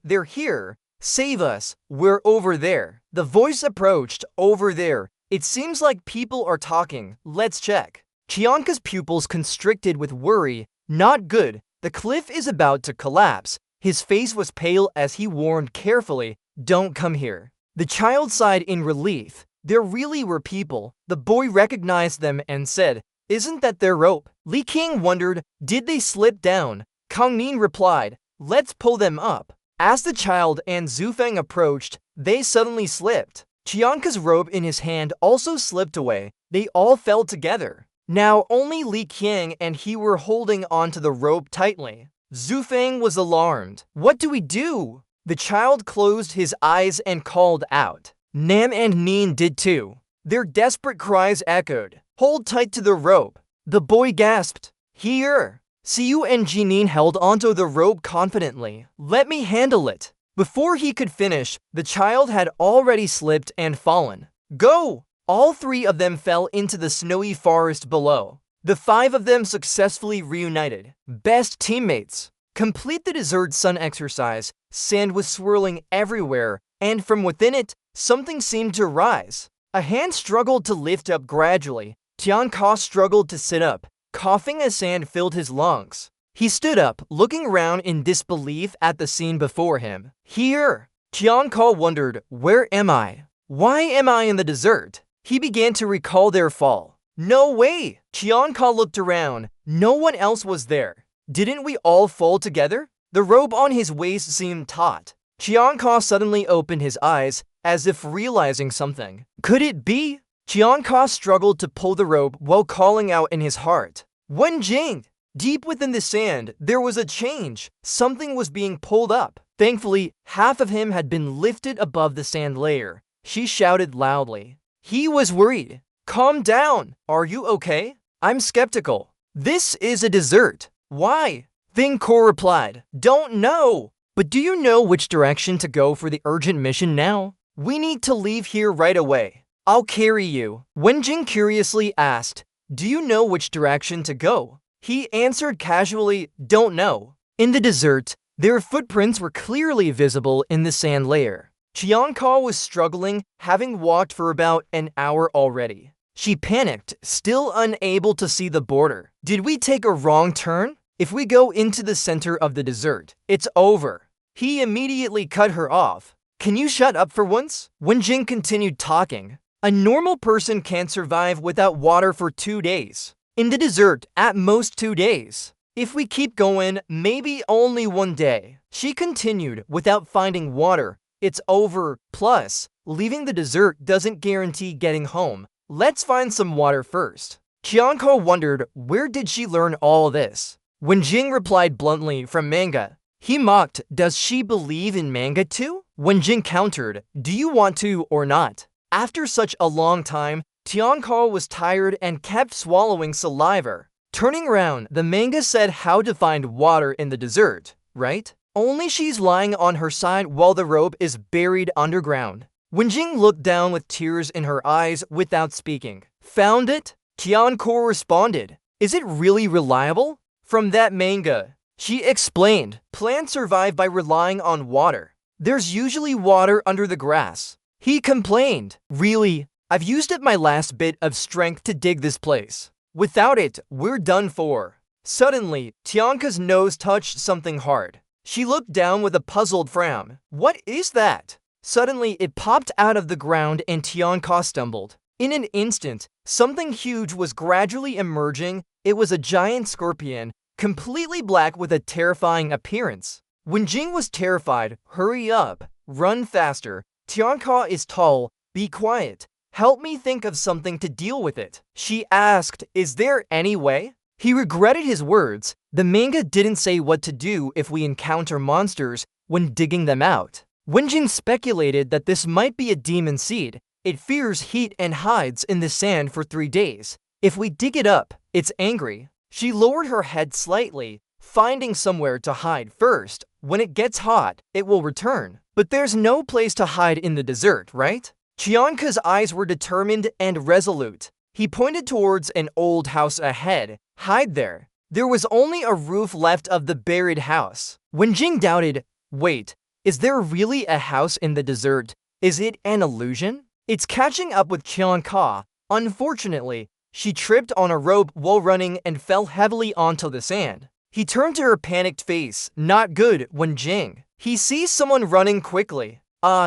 [SPEAKER 1] they're here. Save us, we're over there. The voice approached, over there. It seems like people are talking, let's check. Qianko's pupils constricted with worry. Not good. The cliff is about to collapse. His face was pale as he warned carefully, don't come here. The child sighed in relief. There really were people. The boy recognized them and said, isn't that their rope? Li Qiang wondered, did they slip down? Kangnin replied, let's pull them up. As the child and Xu Feng approached, they suddenly slipped. Qianko's rope in his hand also slipped away. They all fell together. Now only Li Qiang and he were holding onto the rope tightly. Xu Feng was alarmed. What do we do? The child closed his eyes and called out. Nam and Nin did too. Their desperate cries echoed. Hold tight to the rope. The boy gasped. Here. Siu and Jinin held onto the rope confidently. Let me handle it. Before he could finish, the child had already slipped and fallen. Go! All 3 of them fell into the snowy forest below. The 5 of them successfully reunited. Best teammates. Complete the desert sun exercise. Sand was swirling everywhere, and from within it, something seemed to rise. A hand struggled to lift up gradually. Qianko struggled to sit up, coughing as sand filled his lungs. He stood up, looking around in disbelief at the scene before him. Here! Qianko wondered, where am I? Why am I in the desert? He began to recall their fall. No way! Qianko looked around. No one else was there. Didn't we all fall together? The rope on his waist seemed taut. Qianko suddenly opened his eyes, as if realizing something. Could it be? Qianko struggled to pull the rope while calling out in his heart. Wenjing! Deep within the sand, there was a change. Something was being pulled up. Thankfully, half of him had been lifted above the sand layer. She shouted loudly. He was worried. Calm down. Are you okay? I'm skeptical. This is a desert. Why? Thingkor replied. Don't know. But do you know which direction to go for the urgent mission now? We need to leave here right away. I'll carry you. Wenjing curiously asked, do you know which direction to go? He answered casually, don't know. In the desert, their footprints were clearly visible in the sand layer. Qianko was struggling, having walked for about an hour already. She panicked, still unable to see the border. Did we take a wrong turn? If we go into the center of the desert, it's over. He immediately cut her off. Can you shut up for once? Wenjing continued talking. A normal person can't survive without water for 2 days. In the desert, at most 2 days. If we keep going, maybe only 1 day. She continued without finding water. It's over. Plus, leaving the desert doesn't guarantee getting home. Let's find some water first. Qianko wondered, where did she learn all this? Wenjing replied bluntly, from manga. He mocked, does she believe in manga too? Wenjing countered, do you want to or not? After such a long time, Tianko was tired and kept swallowing saliva. Turning around, the manga said how to find water in the desert, right? Only she's lying on her side while the rope is buried underground. Wenjing looked down with tears in her eyes without speaking. Found it? Tianko responded. Is it really reliable? From that manga. She explained, plants survive by relying on water. There's usually water under the grass. He complained, really? I've used up my last bit of strength to dig this place. Without it, we're done for. Suddenly, Tianka's nose touched something hard. She looked down with a puzzled frown. What is that? Suddenly, it popped out of the ground and Tianka stumbled. In an instant, something huge was gradually emerging. It was a giant scorpion, completely black with a terrifying appearance. Wenjing was terrified. Hurry up. Run faster. Tianka is tall. Be quiet. Help me think of something to deal with it. She asked, is there any way? He regretted his words. The manga didn't say what to do if we encounter monsters when digging them out. Wenjing speculated that this might be a demon seed. It fears heat and hides in the sand for 3 days. If we dig it up, it's angry. She lowered her head slightly, finding somewhere to hide first. When it gets hot, it will return. But there's no place to hide in the desert, right? Chianka's eyes were determined and resolute. He pointed towards an old house ahead. Hide there. There was only a roof left of the buried house. Wenjing doubted, wait, is there really a house in the desert? Is it an illusion? It's catching up with Chianka. Unfortunately, she tripped on a rope while running and fell heavily onto the sand. He turned to her panicked face. Not good, Wenjing. He sees someone running quickly.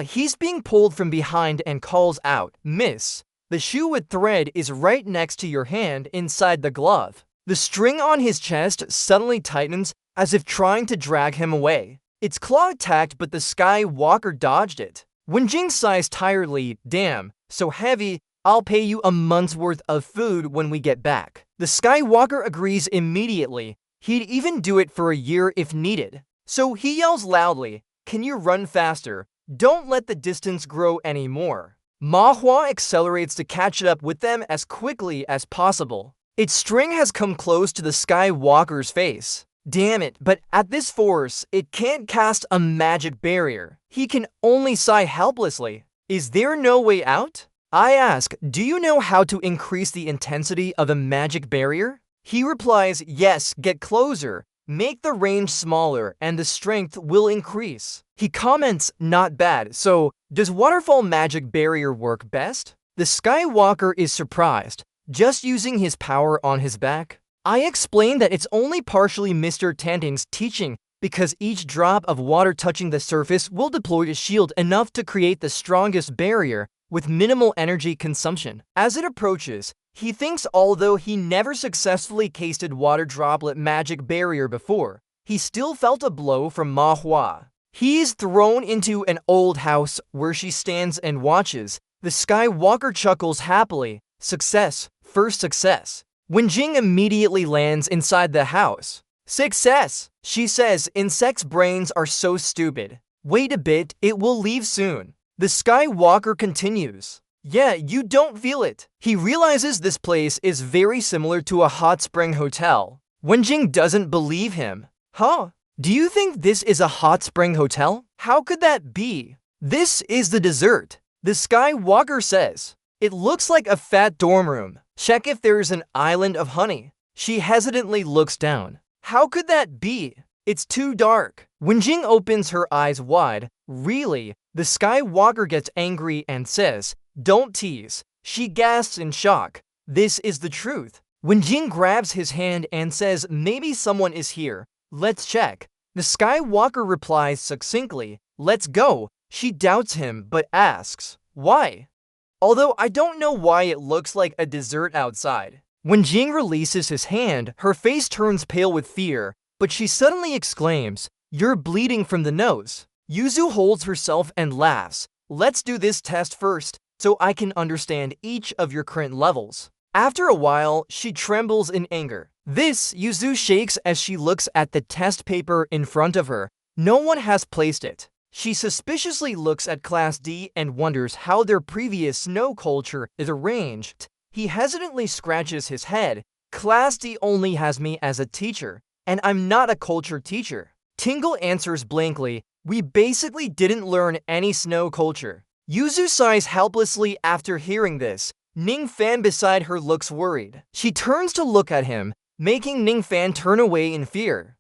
[SPEAKER 1] He's being pulled from behind and calls out, Miss, the shoe with thread is right next to your hand inside the glove. The string on his chest suddenly tightens as if trying to drag him away. Its claw attacked, but the Sky Walker dodged it. Wenjing sighs tiredly, damn, so heavy, I'll pay you a month's worth of food when we get back. The Sky Walker agrees immediately. He'd even do it for a year if needed. So he yells loudly, can you run faster? Don't let the distance grow anymore. Manhua accelerates to catch up with them as quickly as possible. Its string has come close to the Sky Walker's face. Damn it, but at this force, it can't cast a magic barrier. He can only sigh helplessly. Is there no way out? I ask, do you know how to increase the intensity of a magic barrier? He replies, yes, get closer. Make the range smaller and the strength will increase. He comments, not bad, so does waterfall magic barrier work best? The Sky Walker is surprised, just using his power on his back. I explain that it's only partially Mr. Tanting's teaching because each drop of water touching the surface will deploy a shield enough to create the strongest barrier with minimal energy consumption. As it approaches, he thinks although he never successfully casted water droplet magic barrier before, he still felt a blow from Manhua. He is thrown into an old house where she stands and watches. The Sky Walker chuckles happily. Success, first success. Wenjing immediately lands inside the house. Success! She says, insects' brains are so stupid. Wait a bit, it will leave soon. The Sky Walker continues. Yeah, you don't feel it. He realizes this place is very similar to a hot spring hotel. Wenjing doesn't believe him. Huh? Do you think this is a hot spring hotel? How could that be? This is the desert. The Sky Walker says. It looks like a fat dorm room. Check if there's an island of honey. She hesitantly looks down. How could that be? It's too dark. Wenjing opens her eyes wide. Really? The Sky Walker gets angry and says, don't tease. She gasps in shock. This is the truth. When Jing grabs his hand and says, maybe someone is here, let's check, the Skywalker replies succinctly, let's go. She doubts him but asks, why? Although I don't know why it looks like a dessert outside. When Jing releases his hand, her face turns pale with fear, but she suddenly exclaims, you're bleeding from the nose. Yuzu holds herself and laughs. Let's do this test first, so I can understand each of your current levels. After a while, she trembles in anger. This, Yuzu shakes as she looks at the test paper in front of her. No one has placed it. She suspiciously looks at Class D and wonders how their previous snow culture is arranged. He hesitantly scratches his head. Class D only has me as a teacher, and I'm not a culture teacher. Tingle answers blankly, we basically didn't learn any snow culture. Yuzu sighs helplessly after hearing this. Ning Fan beside her looks worried. She turns to look at him, making Ning Fan turn away in fear.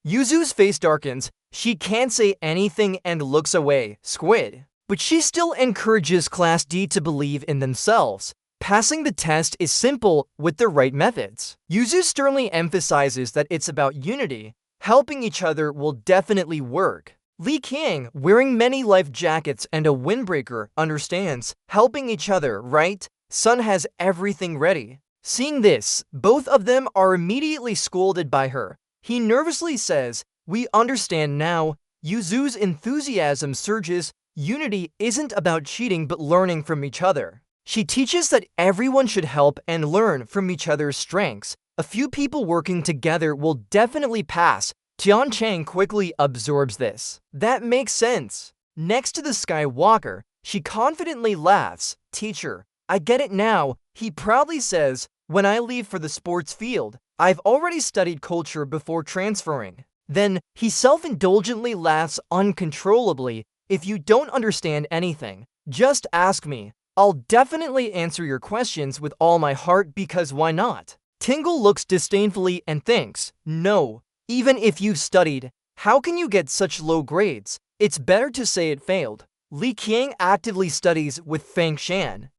[SPEAKER 1] Yuzu's face darkens. She can't say anything and looks away, squid. But she still encourages Class D to believe in themselves. Passing the test is simple with the right methods. Yuzu sternly emphasizes that it's about unity. Helping each other will definitely work. Li Qiang, wearing many life jackets and a windbreaker, understands. Helping each other, right? Sun has everything ready. Seeing this, both of them are immediately scolded by her. He nervously says, we understand now. Yuzu's enthusiasm surges. Unity isn't about cheating but learning from each other. She teaches that everyone should help and learn from each other's strengths. A few people working together will definitely pass. Tian Chang quickly absorbs this. That makes sense. Next to the Skywalker, she confidently laughs. Teacher, I get it now. He proudly says, when I leave for the sports field, I've already studied culture before transferring. Then, he self-indulgently laughs uncontrollably. If you don't understand anything, just ask me. I'll definitely answer your questions with all my heart because why not? Tingle looks disdainfully and thinks, no, even if you've studied, how can you get such low grades? It's better to say it failed. Li Qiang actively studies with Fang Shan.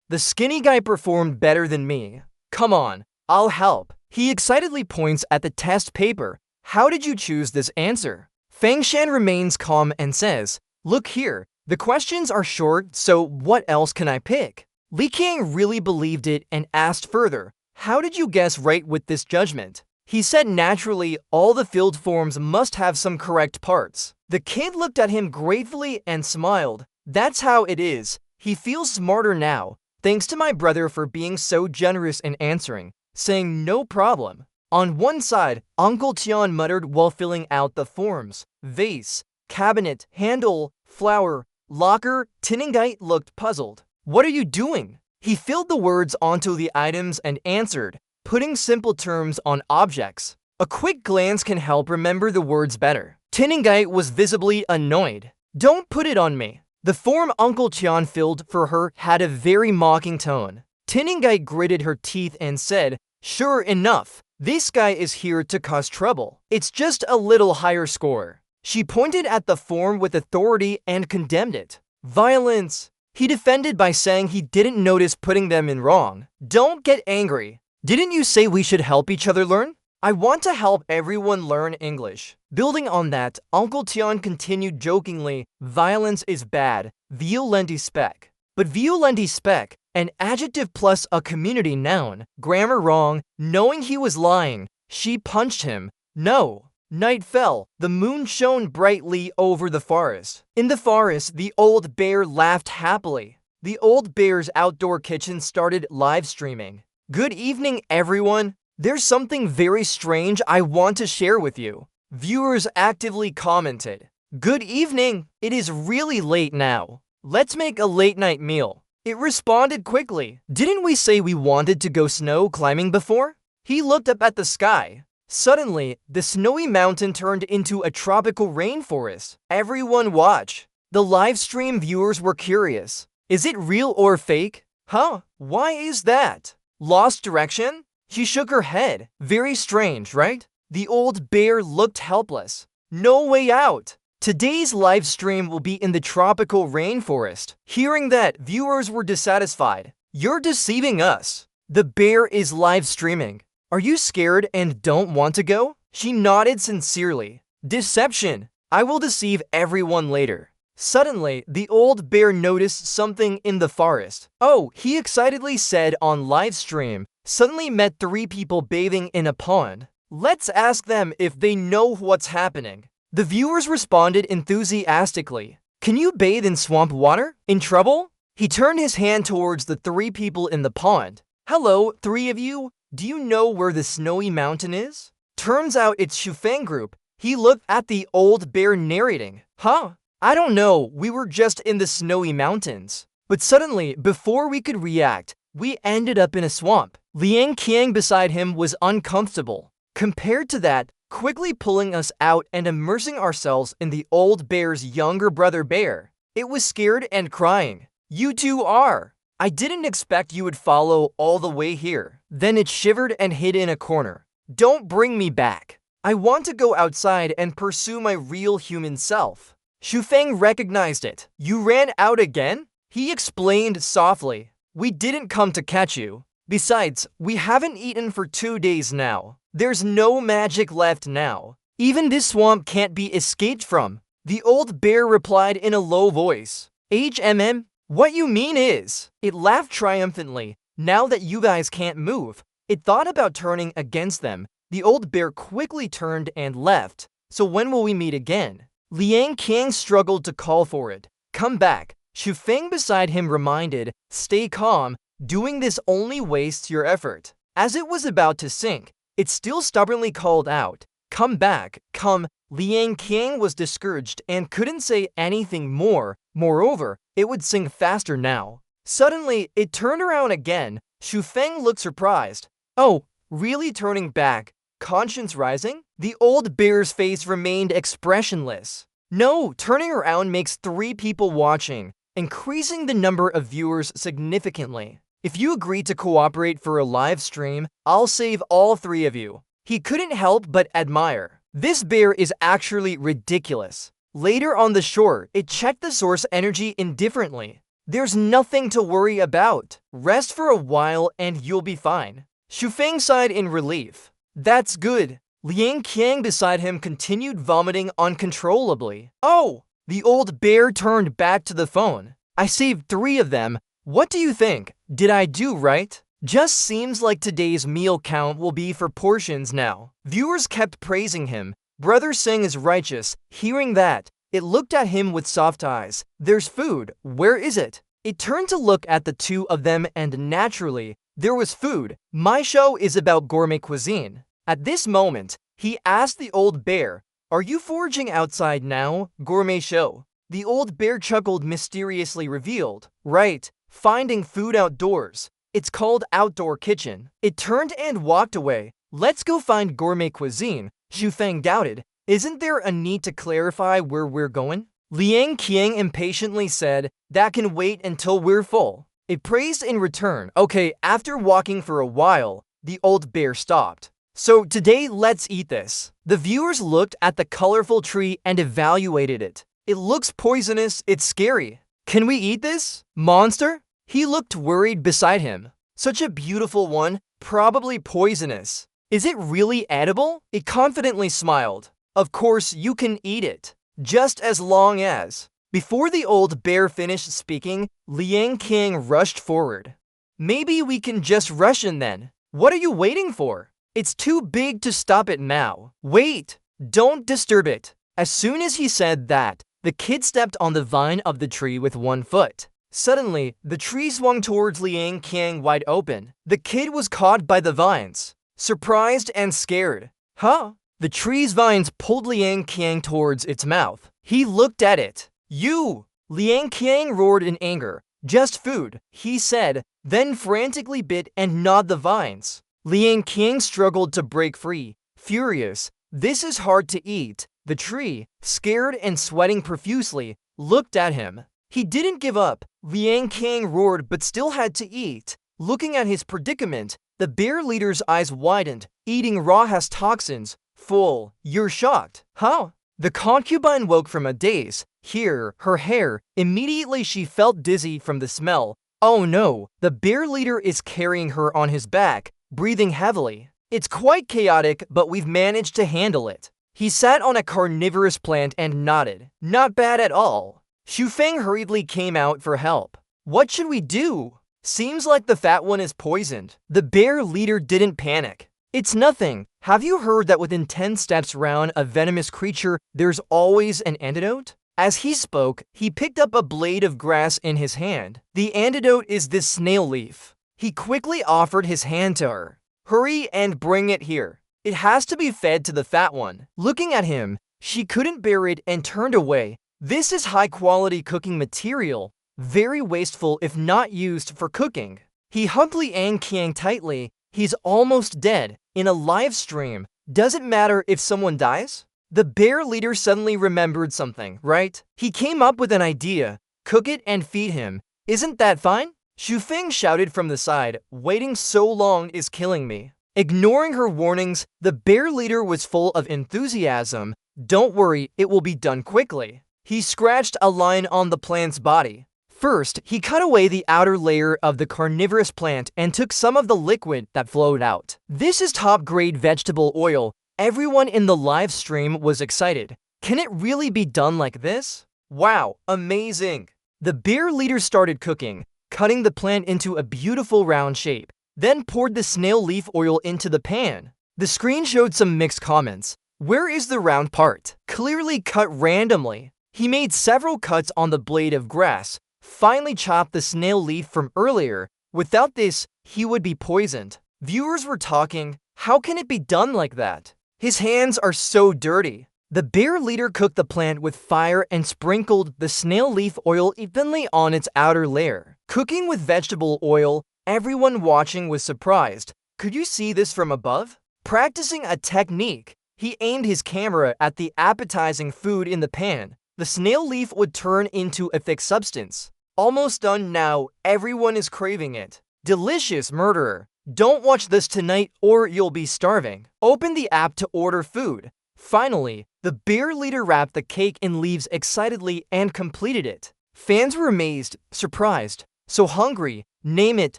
[SPEAKER 1] The skinny guy performed better than me. Come on, I'll help. He excitedly points at the test paper. How did you choose this answer? Fang Shan remains calm and says, look here. The questions are short, so what else can I pick? Li Qiang really believed it and asked further, how did you guess right with this judgment? He said naturally, all the filled forms must have some correct parts. The kid looked at him gratefully and smiled. That's how it is. He feels smarter now. Thanks to my brother for being so generous in answering, saying no problem. On one side, Uncle Tian muttered while filling out the forms. Vase, cabinet, handle, flower, locker. Isekai'd looked puzzled. What are you doing? He filled the words onto the items and answered, putting simple terms on objects. A quick glance can help remember the words better. Isekai'd was visibly annoyed. Don't put it on me. The form Uncle Tian filled for her had a very mocking tone. Isekai'd gritted her teeth and said, sure enough, this guy is here to cause trouble. It's just a little higher score. She pointed at the form with authority and condemned it. Violence. He defended by saying he didn't notice putting them in wrong. Don't get angry. Didn't you say we should help each other learn? I want to help everyone learn English. Building on that, Uncle Tian continued jokingly, violence is bad, violenti spec. But violenti spec, an adjective plus a community noun, grammar wrong, knowing he was lying, she punched him. No. Night fell. The moon shone brightly over the forest. In the forest, the old bear laughed happily. The old bear's outdoor kitchen started live streaming. Good evening, everyone. There's something very strange I want to share with you. Viewers actively commented. Good evening. It is really late now. Let's make a late night meal. It responded quickly. Didn't we say we wanted to go snow climbing before? He looked up at the sky. Suddenly, the snowy mountain turned into a tropical rainforest. Everyone watch. The live stream viewers were curious. Is it real or fake? Huh? Why is that? Lost direction? She shook her head. Very strange, right? The old bear looked helpless. No way out. Today's live stream will be in the tropical rainforest. Hearing that, viewers were dissatisfied. You're deceiving us. The bear is live streaming. Are you scared and don't want to go? She nodded sincerely. Deception. I will deceive everyone later. Suddenly, the old bear noticed something in the forest. Oh, he excitedly said on live stream, suddenly met 3 people bathing in a pond. Let's ask them if they know what's happening. The viewers responded enthusiastically. Can you bathe in swamp water? In trouble? He turned his hand towards the 3 people in the pond. Hello, 3 of you. Do you know where the snowy mountain is? Turns out it's Shufang group. He looked at the old bear narrating. Huh? I don't know, we were just in the snowy mountains. But suddenly, before we could react, we ended up in a swamp. Liang Qiang beside him was uncomfortable. Compared to that, quickly pulling us out and immersing ourselves in the old bear's younger brother bear. It was scared and crying. You two are. I didn't expect you would follow all the way here. Then it shivered and hid in a corner. Don't bring me back. I want to go outside and pursue my real human self. Shufang recognized it. You ran out again? He explained softly. We didn't come to catch you. Besides, we haven't eaten for 2 days now. There's no magic left now. Even this swamp can't be escaped from. The old bear replied in a low voice. HMM, what you mean is... It laughed triumphantly. Now that you guys can't move. It thought about turning against them. The old bear quickly turned and left. So when will we meet again? Liang Qiang struggled to call for it. Come back. Shufang beside him reminded, stay calm, doing this only wastes your effort. As it was about to sink, it still stubbornly called out, come back, come. Liang Qiang was discouraged and couldn't say anything more. Moreover, it would sink faster now. Suddenly, it turned around again. Shufang looked surprised. Oh, really turning back? Conscience rising? The old bear's face remained expressionless. No, turning around makes 3 people watching, increasing the number of viewers significantly. If you agree to cooperate for a live stream, I'll save all 3 of you. He couldn't help but admire. This bear is actually ridiculous. Later on the shore, it checked the source energy indifferently. There's nothing to worry about. Rest for a while and you'll be fine. Shufang sighed in relief. That's good. Liang Qiang beside him continued vomiting uncontrollably. Oh! The old bear turned back to the phone. I saved 3 of them. What do you think? Did I do right? Just seems like today's meal count will be for portions now. Viewers kept praising him. Brother Singh is righteous. Hearing that, it looked at him with soft eyes. There's food. Where is it? It turned to look at the 2 of them and naturally, there was food. My show is about gourmet cuisine. At this moment, he asked the old bear, are you foraging outside now, gourmet show? The old bear chuckled mysteriously revealed, right, finding food outdoors. It's called outdoor kitchen. It turned and walked away. Let's go find gourmet cuisine. Shufang doubted, isn't there a need to clarify where we're going? Liang Qiang impatiently said, that can wait until we're full. It praised in return. Okay, after walking for a while, the old bear stopped. So today, let's eat this. The viewers looked at the colorful tree and evaluated it. It looks poisonous, it's scary. Can we eat this? Monster? He looked worried beside him. Such a beautiful one, probably poisonous. Is it really edible? It confidently smiled. Of course, you can eat it. Just as long as... Before the old bear finished speaking, Liang Qiang rushed forward. Maybe we can just rush in then. What are you waiting for? It's too big to stop it now. Wait! Don't disturb it. As soon as he said that, the kid stepped on the vine of the tree with 1 foot. Suddenly, the tree swung towards Liang Qiang wide open. The kid was caught by the vines, surprised and scared. Huh? The tree's vines pulled Liang Qiang towards its mouth. He looked at it. You! Liang Qiang roared in anger. Just food, he said, then frantically bit and gnawed the vines. Liang Qiang struggled to break free. Furious, this is hard to eat. The tree, scared and sweating profusely, looked at him. He didn't give up. Liang Qiang roared but still had to eat. Looking at his predicament, the bear leader's eyes widened. Eating raw has toxins. Fool, you're shocked. Huh? The concubine woke from a daze. Here, her hair. Immediately she felt dizzy from the smell. Oh no, the bear leader is carrying her on his back, breathing heavily. It's quite chaotic, but we've managed to handle it. He sat on a carnivorous plant and nodded. Not bad at all. Shufeng hurriedly came out for help. What should we do? Seems like the fat one is poisoned. The bear leader didn't panic. It's nothing. Have you heard that within 10 steps round a venomous creature, there's always an antidote? As he spoke, he picked up a blade of grass in his hand. The antidote is this snail leaf. He quickly offered his hand to her. Hurry and bring it here. It has to be fed to the fat one. Looking at him, she couldn't bear it and turned away. This is high-quality cooking material, very wasteful if not used for cooking. He hugged Liang Qiang tightly. He's almost dead. In a live stream, does it matter if someone dies? The bear leader suddenly remembered something, right? He came up with an idea. Cook it and feed him. Isn't that fine? Shufeng shouted from the side, waiting so long is killing me. Ignoring her warnings, the bear leader was full of enthusiasm. Don't worry, it will be done quickly. He scratched a line on the plant's body. First, he cut away the outer layer of the carnivorous plant and took some of the liquid that flowed out. This is top-grade vegetable oil. Everyone in the live stream was excited. Can it really be done like this? Wow, amazing! The bear leader started cooking, cutting the plant into a beautiful round shape, then poured the snail leaf oil into the pan. The screen showed some mixed comments. Where is the round part? Clearly cut randomly. He made several cuts on the blade of grass, finally chopped the snail leaf from earlier. Without this, he would be poisoned. Viewers were talking, how can it be done like that? His hands are so dirty. The bear leader cooked the plant with fire and sprinkled the snail leaf oil evenly on its outer layer. Cooking with vegetable oil, everyone watching was surprised. Could you see this from above? Practicing a technique, he aimed his camera at the appetizing food in the pan. The snail leaf would turn into a thick substance. Almost done now, everyone is craving it. Delicious, murderer. Don't watch this tonight or you'll be starving. Open the app to order food. Finally, the bear leader wrapped the cake in leaves excitedly and completed it. Fans were amazed, surprised, so hungry, name it.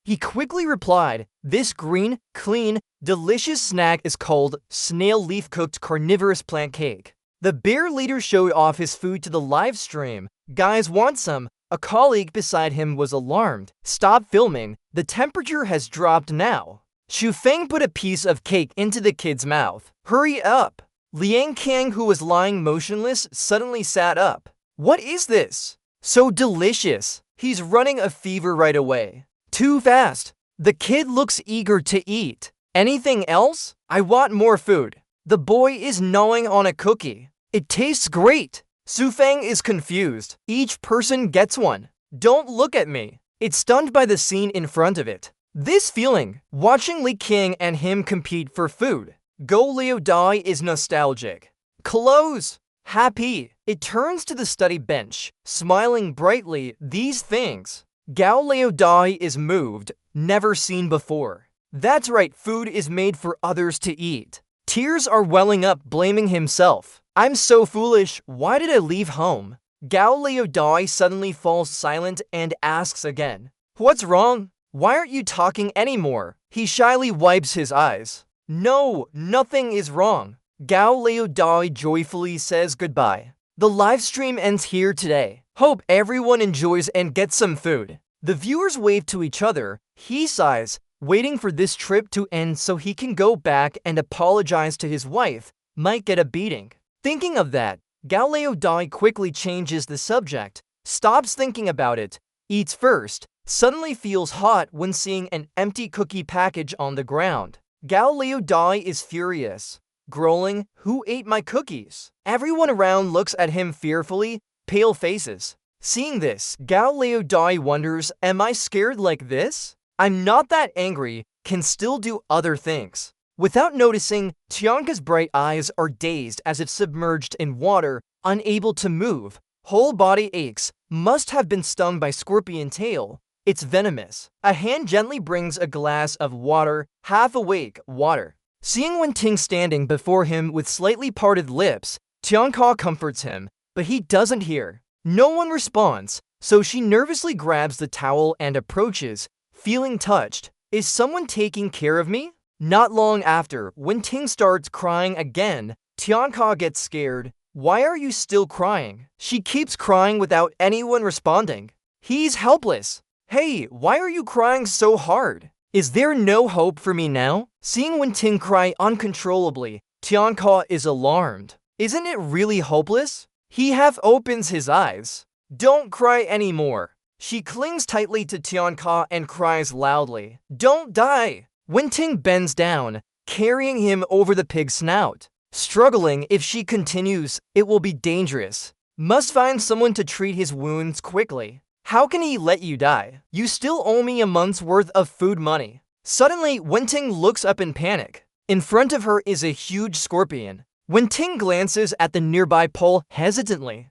[SPEAKER 1] He quickly replied, this green, clean, delicious snack is called snail leaf cooked carnivorous plant cake. The bear leader showed off his food to the live stream. Guys want some? A colleague beside him was alarmed. Stop filming, the temperature has dropped now. Shufeng put a piece of cake into the kid's mouth. Hurry up! Liang Qiang, who was lying motionless, suddenly sat up. What is this? So delicious! He's running a fever right away. Too fast! The kid looks eager to eat. Anything else? I want more food. The boy is gnawing on a cookie. It tastes great! Shufeng is confused. Each person gets one. Don't look at me. It's stunned by the scene in front of it. This feeling, watching Li King and him compete for food. Go Liu Dai is nostalgic. Close! Happy. It turns to the study bench, smiling brightly. These things. Gao Liu Dai is moved, never seen before. That's right, food is made for others to eat. Tears are welling up, blaming himself. I'm so foolish, why did I leave home? Gao Liu Dai suddenly falls silent and asks again. What's wrong? Why aren't you talking anymore? He shyly wipes his eyes. No, nothing is wrong. Gao Liu Dai joyfully says goodbye. The live stream ends here today. Hope everyone enjoys and gets some food. The viewers wave to each other. He sighs, waiting for this trip to end so he can go back and apologize to his wife. Might get a beating. Thinking of that, Gao Liu Dai quickly changes the subject, stops thinking about it, eats first, suddenly feels hot when seeing an empty cookie package on the ground. Gao Liu Dai is furious, growling, who ate my cookies? Everyone around looks at him fearfully, pale faces. Seeing this, Gao Liu Dai wonders, am I scared like this? I'm not that angry, can still do other things. Without noticing, Tianka's bright eyes are dazed as if submerged in water, unable to move. Whole body aches, must have been stung by scorpion tail. It's venomous. A hand gently brings a glass of water, half awake, water. Seeing Wen Ting standing before him with slightly parted lips, Tianka comforts him, but he doesn't hear. No one responds. so she nervously grabs the towel and approaches, feeling touched. Is someone taking care of me? Not long after, when Ting starts crying again, Tianka gets scared. Why are you still crying? She keeps crying without anyone responding. He's helpless. Hey, why are you crying so hard? Is there no hope for me now? Seeing Wen Ting cry uncontrollably, Tianka is alarmed. Isn't it really hopeless? He half opens his eyes. Don't cry anymore. She clings tightly to Tianka and cries loudly. Don't die! Wen Ting bends down, carrying him over the pig's snout. Struggling, if she continues, it will be dangerous. Must find someone to treat his wounds quickly. How can he let you die? You still owe me a month's worth of food money. Suddenly, Wen Ting looks up in panic. In front of her is a huge scorpion. Wen Ting glances at the nearby pole hesitantly.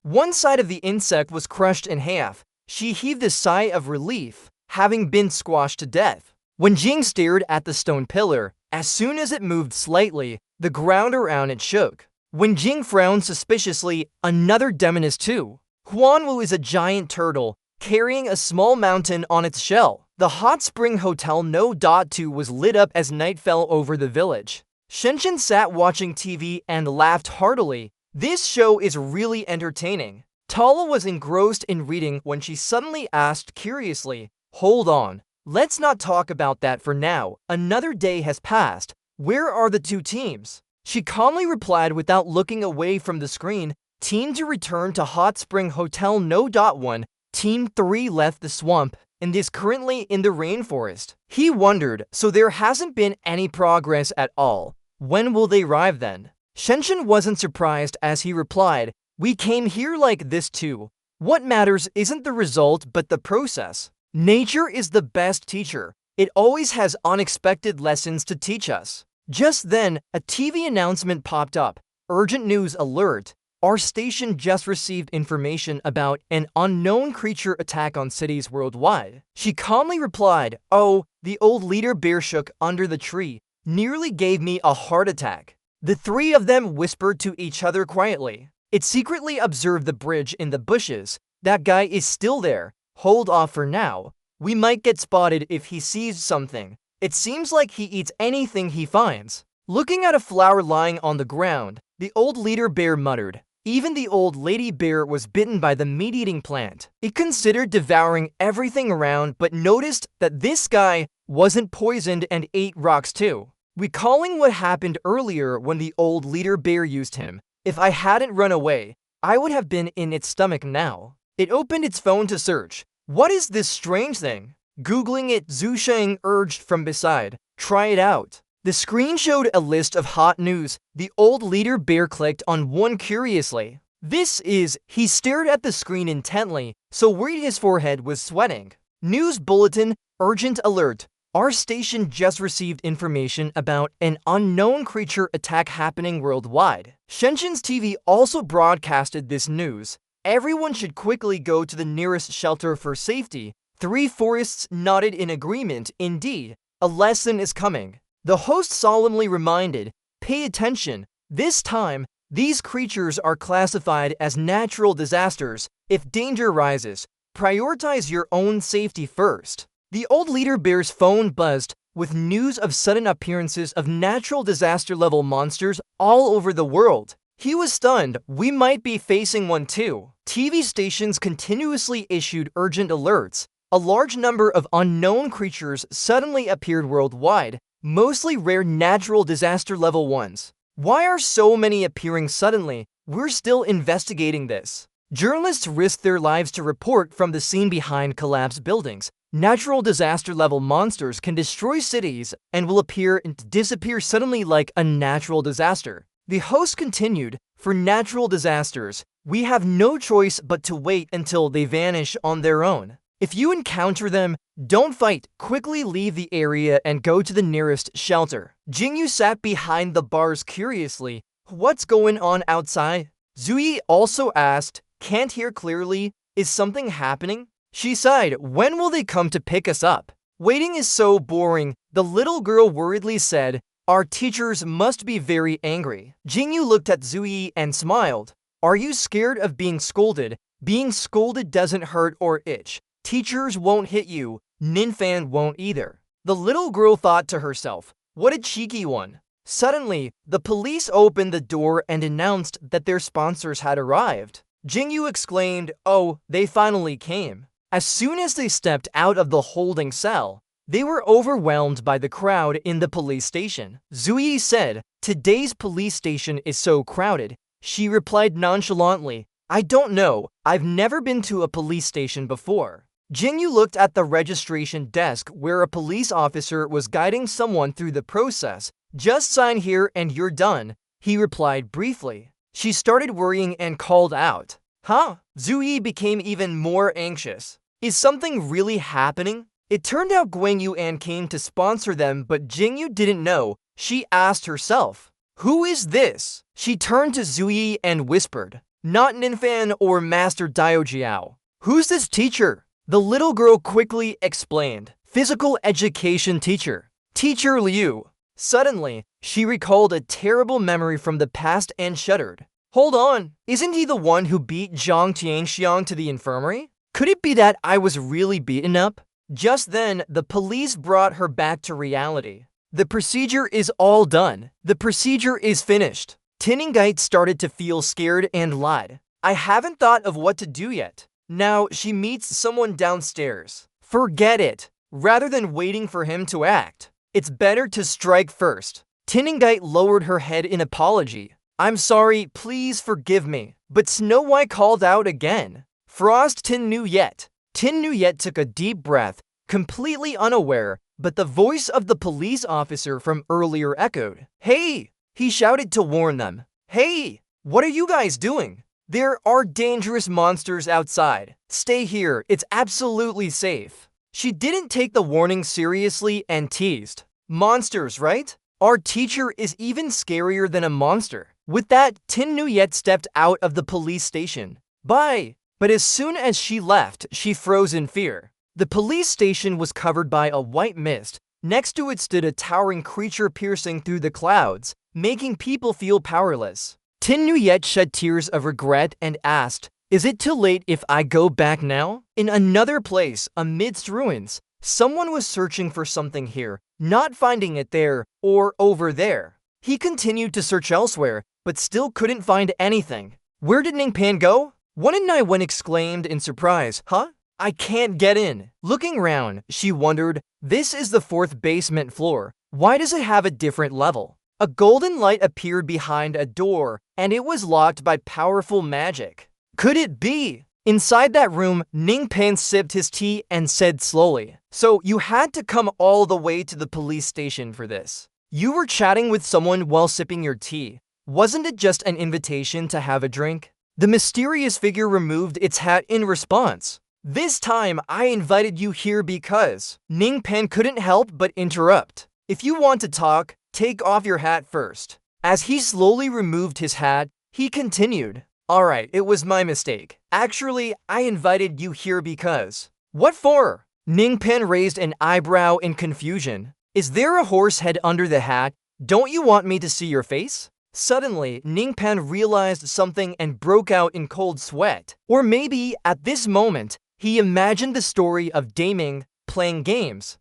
[SPEAKER 1] One side of the insect was crushed in half. She heaved a sigh of relief, having been squashed to death. When Jing stared at the stone pillar, as soon as it moved slightly, the ground around it shook. When Jing frowned suspiciously, another demoness too. Huanwu is a giant turtle, carrying a small mountain on its shell. The hot spring hotel No. 2 was lit up as night fell over the village. Shenshin sat watching TV and laughed heartily. This show is really entertaining. Tala was engrossed in reading when she suddenly asked curiously, Hold on, let's not talk about that for now. Another day has passed. Where are the two teams? She calmly replied without looking away from the screen. Team to return to Hot Spring Hotel No. 1. Team 3 left the swamp and is currently in the rainforest. He wondered, so there hasn't been any progress at all. When will they arrive then? Shenshin wasn't surprised as he replied, We came here like this too. What matters isn't the result but the process. Nature is the best teacher. It always has unexpected lessons to teach us. Just then, a TV announcement popped up. Urgent news alert. Our station just received information about an unknown creature attack on cities worldwide. She calmly replied, Oh, the old leader bear shook under the tree. Nearly gave me a heart attack. The three of them whispered to each other quietly. It secretly observed the bridge in the bushes. That guy is still there. Hold off for now. We might get spotted if he sees something. It seems like he eats anything he finds. Looking at a flower lying on the ground, the old leader bear muttered. Even the old lady bear was bitten by the meat-eating plant. It considered devouring everything around but noticed that this guy wasn't poisoned and ate rocks too. Recalling what happened earlier when the old leader bear used him, if I hadn't run away, I would have been in its stomach now. It opened its phone to search. What is this strange thing? Googling it, Zhu Sheng urged from beside. Try it out. The screen showed a list of hot news. The old leader bear clicked on one curiously. He stared at the screen intently, so worried his forehead was sweating. News bulletin, urgent alert. Our station just received information about an unknown creature attack happening worldwide. Shenshin's TV also broadcasted this news. Everyone should quickly go to the nearest shelter for safety. Three forests nodded in agreement. Indeed, a lesson is coming. The host solemnly reminded, Pay attention. This time, these creatures are classified as natural disasters. If danger rises, prioritize your own safety first. The old leader bear's phone buzzed with news of sudden appearances of natural disaster-level monsters all over the world. He was stunned. We might be facing one too. TV stations continuously issued urgent alerts. A large number of unknown creatures suddenly appeared worldwide, mostly rare natural disaster-level ones. Why are so many appearing suddenly? We're still investigating this. Journalists risked their lives to report from the scene behind collapsed buildings. Natural disaster-level monsters can destroy cities and will appear and disappear suddenly like a natural disaster. The host continued, For natural disasters, we have no choice but to wait until they vanish on their own. If you encounter them, don't fight. Quickly leave the area and go to the nearest shelter. Jingyu sat behind the bars curiously. What's going on outside? Zui also asked, Can't hear clearly. Is something happening? She sighed. When will they come to pick us up? Waiting is so boring, the little girl worriedly said. Our teachers must be very angry. Jingyu looked at Zui and smiled. Are you scared of being scolded? Being scolded doesn't hurt or itch. Teachers won't hit you, Ninfan won't either. The little girl thought to herself, what a cheeky one. Suddenly, the police opened the door and announced that their sponsors had arrived. Jingyu exclaimed, oh, they finally came. As soon as they stepped out of the holding cell, they were overwhelmed by the crowd in the police station. Zuyi said, today's police station is so crowded. She replied nonchalantly, I don't know, I've never been to a police station before. Jingyu looked at the registration desk where a police officer was guiding someone through the process. Just sign here and you're done, he replied briefly. She started worrying and called out, huh? Zuyi became even more anxious. Is something really happening? It turned out Guang Yuan came to sponsor them, but Jingyu didn't know. She asked herself, who is this? She turned to Zuyi and whispered, not Ninfan or Master Daojiao. Who's this teacher? The little girl quickly explained, physical education teacher, Teacher Liu. Suddenly, she recalled a terrible memory from the past and shuddered. Hold on, isn't he the one who beat Zhang Tianxiang to the infirmary? Could it be that I was really beaten up? Just then, the police brought her back to reality. The procedure is all done. The procedure is finished. Isekai'd started to feel scared and lied. I haven't thought of what to do yet. Now she meets someone downstairs. Forget it. Rather than waiting for him to act, it's better to strike first. Isekai'd lowered her head in apology. I'm sorry, please forgive me. But Snow White called out again. Frost Tin New Yet. Tin New Yet took a deep breath, completely unaware, but the voice of the police officer from earlier echoed. Hey! He shouted to warn them. Hey! What are you guys doing? There are dangerous monsters outside. Stay here, it's absolutely safe. She didn't take the warning seriously and teased. Monsters, right? Our teacher is even scarier than a monster. With that, Tin Nu Yet stepped out of the police station. Bye! But as soon as she left, she froze in fear. The police station was covered by a white mist. Next to it stood a towering creature piercing through the clouds, making people feel powerless. Tin Nu Yet shed tears of regret and asked, is it too late if I go back now? In another place, amidst ruins, someone was searching for something here, not finding it there or over there. He continued to search elsewhere, but still couldn't find anything. Where did Ningpan go? One and Nai Wen exclaimed in surprise, huh? I can't get in. Looking around, she wondered, this is the 4th basement floor. Why does it have a different level? A golden light appeared behind a door, and it was locked by powerful magic. Could it be? Inside that room, Ningpan sipped his tea and said slowly, so you had to come all the way to the police station for this. You were chatting with someone while sipping your tea. Wasn't it just an invitation to have a drink? The mysterious figure removed its hat in response. This time, I invited you here because... Ningpan couldn't help but interrupt. If you want to talk, take off your hat first. As he slowly removed his hat, he continued. Alright, it was my mistake. Actually, I invited you here because... What for? Ningpan raised an eyebrow in confusion. Is there a horse head under the hat? Don't you want me to see your face? Suddenly, Ningpan realized something and broke out in cold sweat. Or maybe, at this moment, he imagined the story of Daming playing games.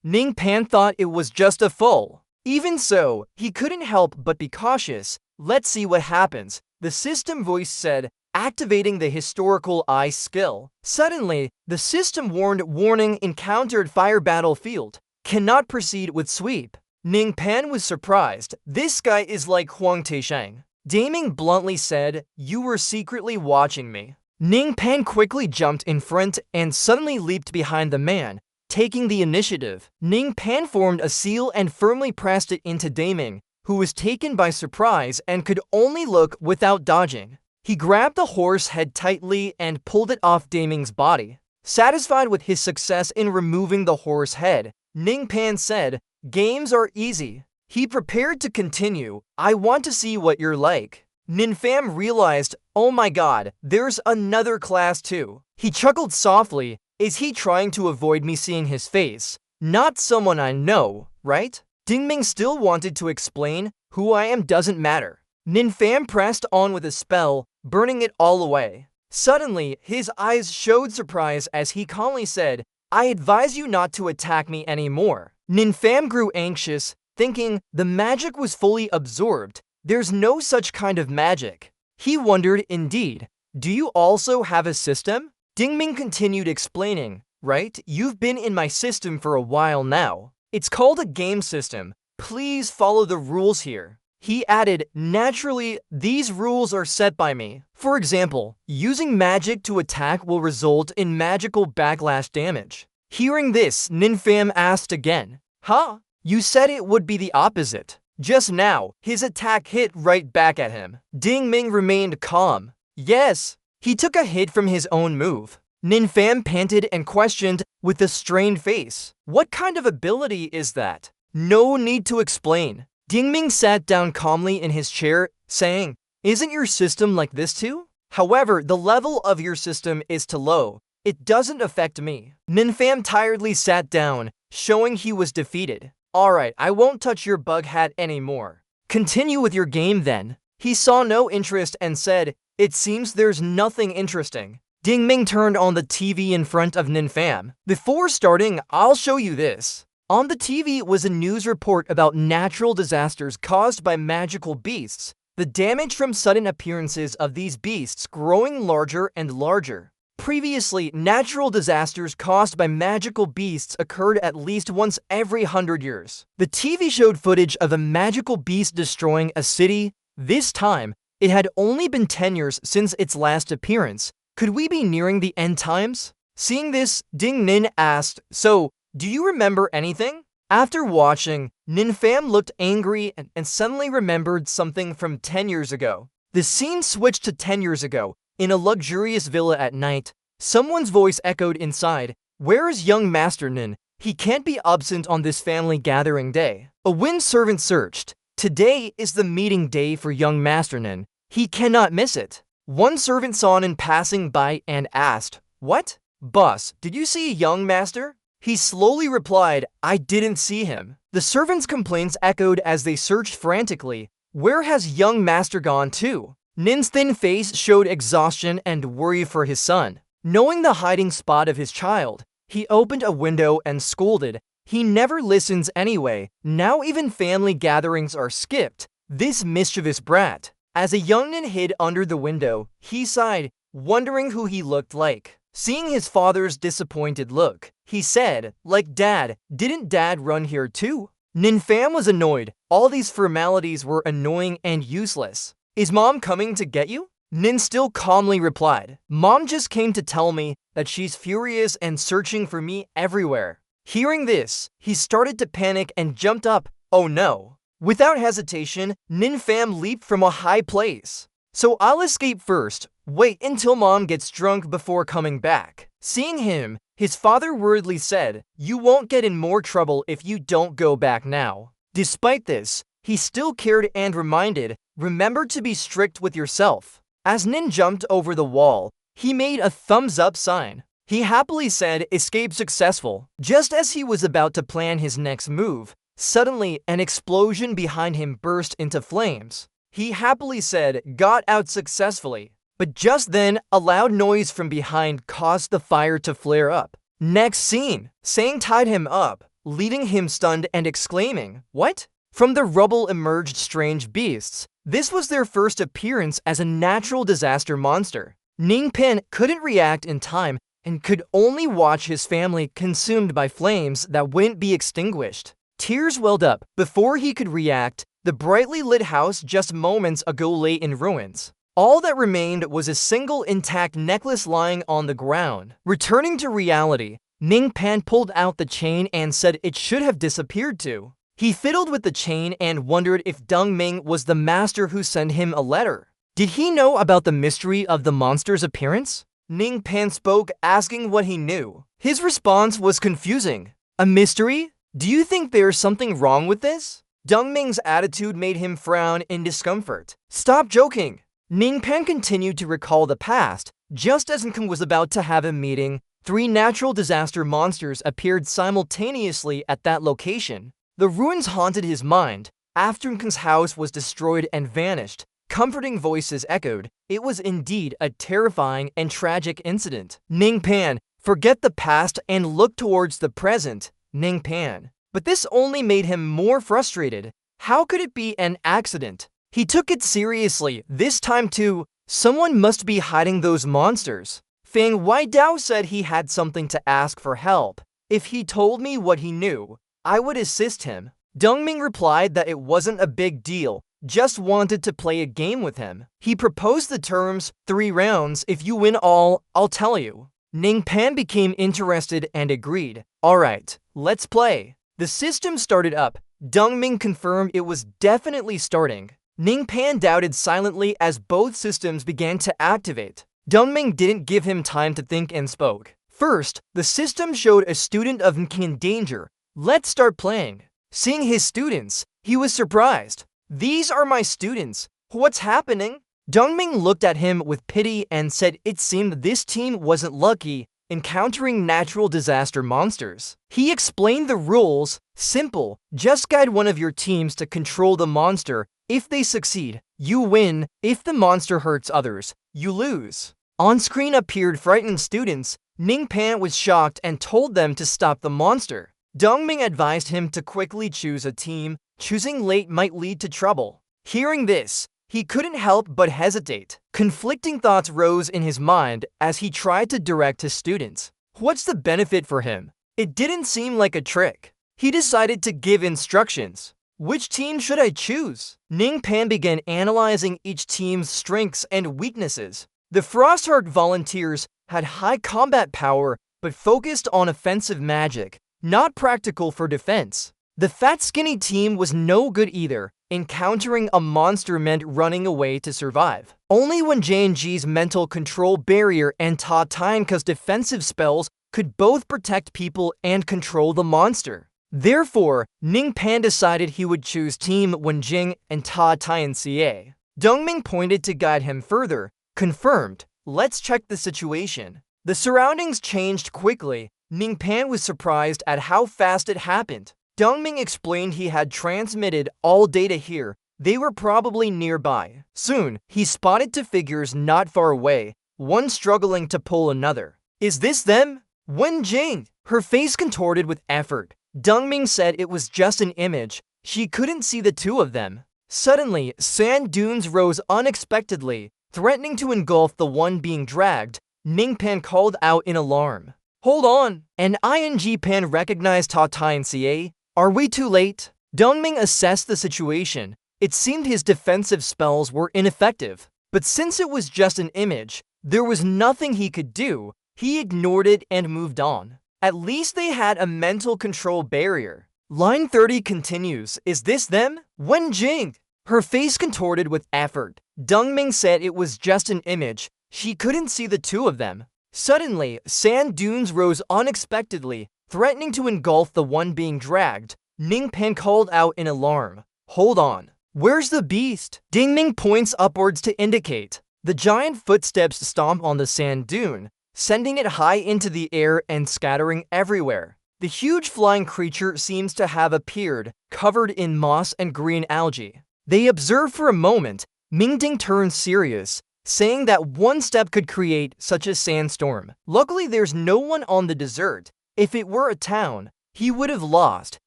[SPEAKER 1] Ningpan thought it was just a fool. Even so, he couldn't help but be cautious. Let's see what happens. The system voice said, activating the historical eye skill. Suddenly, the system warning encountered fire battlefield. Cannot proceed with sweep. Ningpan was surprised. This guy is like Huang Taisheng. Daming bluntly said, you were secretly watching me. Ningpan quickly jumped in front and suddenly leaped behind the man, taking the initiative. Ningpan formed a seal and firmly pressed it into Daming, who was taken by surprise and could only look without dodging. He grabbed the horse head tightly and pulled it off Daming's body. Satisfied with his success in removing the horse head, Ningpan said, games are easy. He prepared to continue. I want to see what you're like. Ninfam realized, oh my god, there's another class too. He chuckled softly. Is he trying to avoid me seeing his face? Not someone I know, right? Dingming still wanted to explain, who I am doesn't matter. Ninfam pressed on with a spell, burning it all away. Suddenly, his eyes showed surprise as he calmly said, "I advise you not to attack me anymore." Ninfam grew anxious, thinking the magic was fully absorbed. There's no such kind of magic. He wondered indeed. Do you also have a system? Dingming continued explaining, right? You've been in my system for a while now. It's called a game system. Please follow the rules here. He added, naturally, these rules are set by me. For example, using magic to attack will result in magical backlash damage. Hearing this, Ninfam asked again, "Huh? You said it would be the opposite." Just now, his attack hit right back at him. Dingming remained calm. Yes, he took a hit from his own move. Ninfam panted and questioned with a strained face, "What kind of ability is that?" No need to explain. Dingming sat down calmly in his chair, saying, "Isn't your system like this too? However, the level of your system is too low. It doesn't affect me." Ninfam tiredly sat down, showing he was defeated. "Alright, I won't touch your bug hat anymore. Continue with your game then." He saw no interest and said, "It seems there's nothing interesting." Dingming turned on the TV in front of Ninfam. "Before starting, I'll show you this." On the TV was a news report about natural disasters caused by magical beasts, the damage from sudden appearances of these beasts growing larger and larger. Previously, natural disasters caused by magical beasts occurred at least once every 100 years. The TV showed footage of a magical beast destroying a city. This time, it had only been 10 years since its last appearance. Could we be nearing the end times? Seeing this, Ding Nin asked, "So, do you remember anything?" After watching, Ninfam looked angry and suddenly remembered something from 10 years ago. The scene switched to 10 years ago. In a luxurious villa at night, someone's voice echoed inside, "Where is young Master Nin? He can't be absent on this family gathering day." A wind servant searched. "Today is the meeting day for young Master Nin. He cannot miss it." One servant saw Nin passing by and asked, "What? Boss, did you see young master?" He slowly replied, "I didn't see him." The servants' complaints echoed as they searched frantically. Where has young master gone to? Nin's thin face showed exhaustion and worry for his son. Knowing the hiding spot of his child, he opened a window and scolded. He never listens anyway. Now even family gatherings are skipped. This mischievous brat. As a young Nin hid under the window, he sighed, wondering who he looked like. Seeing his father's disappointed look, he said, "Like Dad, didn't Dad run here too?" Ninfam was annoyed. All these formalities were annoying and useless. "Is Mom coming to get you?" Nin still calmly replied, "Mom just came to tell me that she's furious and searching for me everywhere." Hearing this, he started to panic and jumped up. Oh no. Without hesitation, Ninfam leaped from a high place. "So I'll escape first. Wait until Mom gets drunk before coming back." Seeing him, his father worriedly said, "You won't get in more trouble if you don't go back now." Despite this, he still cared and reminded, "Remember to be strict with yourself." As Nin jumped over the wall, he made a thumbs up sign. He happily said, "Escape successful." Just as he was about to plan his next move, suddenly an explosion behind him burst into flames. He happily said, "Got out successfully." But just then, a loud noise from behind caused the fire to flare up. Next scene, Sang tied him up, leaving him stunned and exclaiming, "What?" From the rubble emerged strange beasts. This was their first appearance as a natural disaster monster. Ningpen couldn't react in time and could only watch his family consumed by flames that wouldn't be extinguished. Tears welled up. Before he could react, the brightly lit house just moments ago lay in ruins. All that remained was a single intact necklace lying on the ground. Returning to reality, Ningpan pulled out the chain and said it should have disappeared too. He fiddled with the chain and wondered if Deng Ming was the master who sent him a letter. Did he know about the mystery of the monster's appearance? Ningpan spoke, asking what he knew. His response was confusing. "A mystery? Do you think there's something wrong with this?" Deng Ming's attitude made him frown in discomfort. "Stop joking." Ningpan continued to recall the past. Just as Nkun was about to have a meeting, 3 natural disaster monsters appeared simultaneously at that location. The ruins haunted his mind. After Nkun's house was destroyed and vanished, Comforting voices echoed. It was indeed a terrifying and tragic incident. Ning Pan, forget the past and look towards the present. Ning Pan. But this only made him more frustrated. How could it be an accident? He took it seriously, this time too. Someone must be hiding those monsters. Fang Weidao said he had something to ask for help. If he told me what he knew, I would assist him. Dongming replied that it wasn't a big deal, just wanted to play a game with him. He proposed the terms, 3 rounds, if you win all, I'll tell you. Ning Pan became interested and agreed. Alright, let's play. The system started up. Dongming confirmed it was definitely starting. Ning Pan doubted silently as both systems began to activate. Dongming didn't give him time to think and spoke. First, the system showed a student of Nking in danger. Let's start playing. Seeing his students, he was surprised. These are my students. What's happening? Dongming looked at him with pity and said it seemed this team wasn't lucky, encountering natural disaster monsters. He explained the rules. Simple, just guide one of your teams to control the monster. If they succeed, you win. If the monster hurts others, you lose. On screen appeared frightened students. Ning Pan was shocked and told them to stop the monster. Dongming advised him to quickly choose a team. Choosing late might lead to trouble. Hearing this, he couldn't help but hesitate. Conflicting thoughts rose in his mind as he tried to direct his students. What's the benefit for him? It didn't seem like a trick. He decided to give instructions. Which team should I choose? Ning Pan began analyzing each team's strengths and weaknesses. The Frostheart volunteers had high combat power but focused on offensive magic, not practical for defense. The fat skinny team was no good either. Encountering a monster meant running away to survive. Only when JNG's mental control barrier and Ta Tianka's defensive spells could both protect people and control the monster. Therefore, Ning Pan decided he would choose Team Wenjing and Ta Tianxie. Dongming pointed to guide him further. Confirmed. Let's check the situation. The surroundings changed quickly. Ning Pan was surprised at how fast it happened. Dongming explained he had transmitted all data here. They were probably nearby. Soon, he spotted 2 figures not far away, one struggling to pull another. Is this them? Wenjing! Her face contorted with effort. Dongming said it was just an image. She couldn't see the 2 of them. Suddenly, sand dunes rose unexpectedly, threatening to engulf the one being dragged. Ning Pan called out in alarm. Hold on! An ING Pan recognized Ta Tianxie. Are we too late? Dongming assessed the situation. It seemed his defensive spells were ineffective. But since it was just an image, there was nothing he could do. He ignored it and moved on. At least they had a mental control barrier. Line 30 continues. Is this them? Wenjing! Her face contorted with effort. Dongming said it was just an image. She couldn't see the 2 of them. Suddenly, sand dunes rose unexpectedly, threatening to engulf the one being dragged. Ning Pan called out in alarm. Hold on. Where's the beast? Dongming points upwards to indicate. The giant footsteps stomp on the sand dune, sending it high into the air and scattering everywhere. The huge flying creature seems to have appeared, covered in moss and green algae. They observe for a moment. Mingding turns serious, saying that one step could create such a sandstorm. Luckily, there's no one on the desert. If it were a town, he would have lost.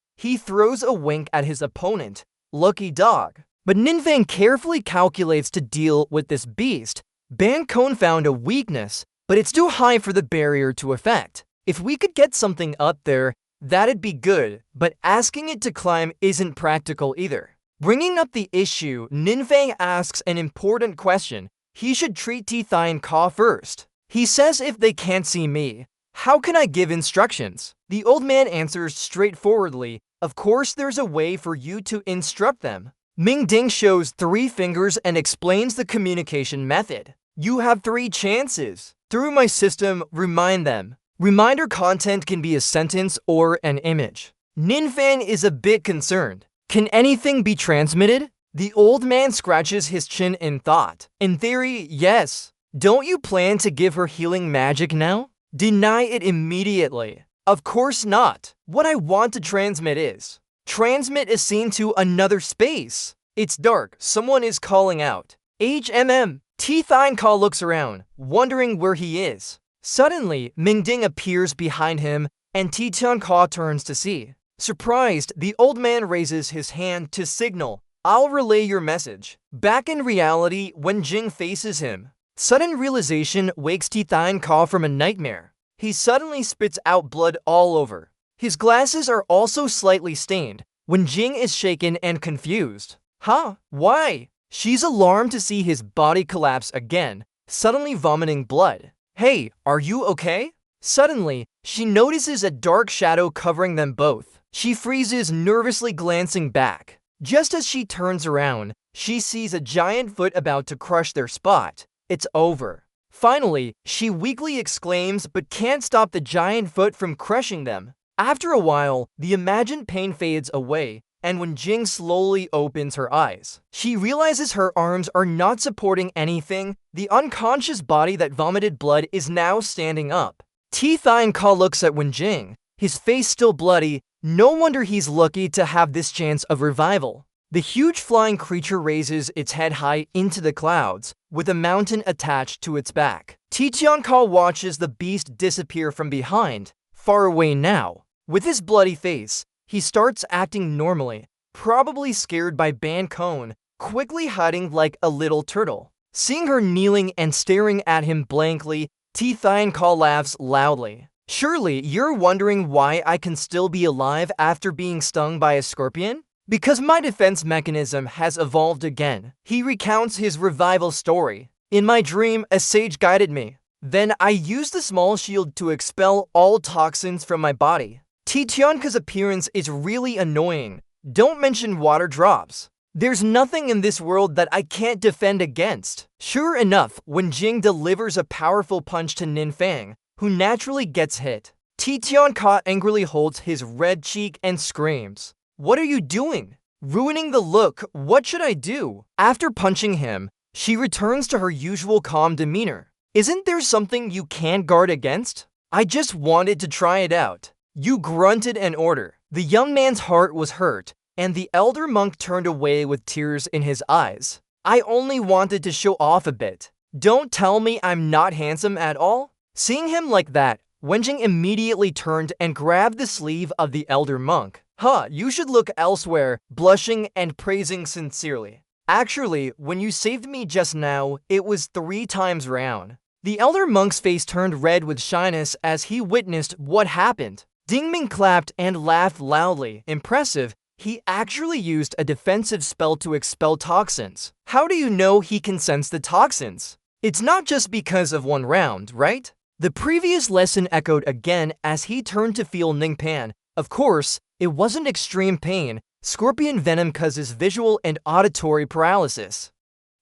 [SPEAKER 1] He throws a wink at his opponent. Lucky dog. But Ninfang carefully calculates to deal with this beast. Ban Cone found a weakness, but it's too high for the barrier to affect. If we could get something up there, that'd be good, but asking it to climb isn't practical either. Bringing up the issue, Ninfang asks an important question. He should treat Tithine Ka first. He says if they can't see me, how can I give instructions? The old man answers straightforwardly, of course there's a way for you to instruct them. Mingding shows 3 fingers and explains the communication method. You have 3 chances. Through my system, remind them. Reminder content can be a sentence or an image. Ninfang is a bit concerned. Can anything be transmitted? The old man scratches his chin in thought. In theory, yes. Don't you plan to give her healing magic now? Deny it immediately. Of course not. What I want to transmit is. Transmit a scene to another space. It's dark. Someone is calling out. Isekai'd looks around, wondering where he is. Suddenly, Mingding appears behind him, and Tianka turns to see. Surprised, the old man raises his hand to signal, "I'll relay your message." Back in reality, when Jing faces him, sudden realization wakes Tianka from a nightmare. He suddenly spits out blood all over. His glasses are also slightly stained, when Jing is shaken and confused. Huh? Why? She's alarmed to see his body collapse again, suddenly vomiting blood. Hey, are you okay? Suddenly, she notices a dark shadow covering them both. She freezes, nervously glancing back. Just as she turns around, she sees a giant foot about to crush their spot. It's over. Finally, she weakly exclaims but can't stop the giant foot from crushing them. After a while, the imagined pain fades away, and when Jing slowly opens her eyes, she realizes her arms are not supporting anything. The unconscious body that vomited blood is now standing up. Tianka looks at Wenjing, his face still bloody. No wonder he's lucky to have this chance of revival. The huge flying creature raises its head high into the clouds, with a mountain attached to its back. Tianka watches the beast disappear from behind, far away now. With his bloody face, he starts acting normally, probably scared by Ban Cone, quickly hiding like a little turtle. Seeing her kneeling and staring at him blankly, Tianka laughs loudly. Surely you're wondering why I can still be alive after being stung by a scorpion? Because my defense mechanism has evolved again. He recounts his revival story. In my dream, a sage guided me. Then I used the small shield to expel all toxins from my body. Tianka's appearance is really annoying. Don't mention water drops. There's nothing in this world that I can't defend against. Sure enough, when Jing delivers a powerful punch to Ninfang, who naturally gets hit, Tianka angrily holds his red cheek and screams, "What are you doing? Ruining the look, what should I do?" After punching him, she returns to her usual calm demeanor. "Isn't there something you can't guard against? I just wanted to try it out." You grunted an order. The young man's heart was hurt, and the elder monk turned away with tears in his eyes. "I only wanted to show off a bit. Don't tell me I'm not handsome at all." Seeing him like that, Wenjing immediately turned and grabbed the sleeve of the elder monk. "Huh, you should look elsewhere," blushing and praising sincerely. "Actually, when you saved me just now, it was 3 times round." The elder monk's face turned red with shyness as he witnessed what happened. Dingming clapped and laughed loudly. Impressive, he actually used a defensive spell to expel toxins. How do you know he can sense the toxins? It's not just because of 1 round, right? The previous lesson echoed again as he turned to feel Ningpan. Of course, it wasn't extreme pain. Scorpion venom causes visual and auditory paralysis,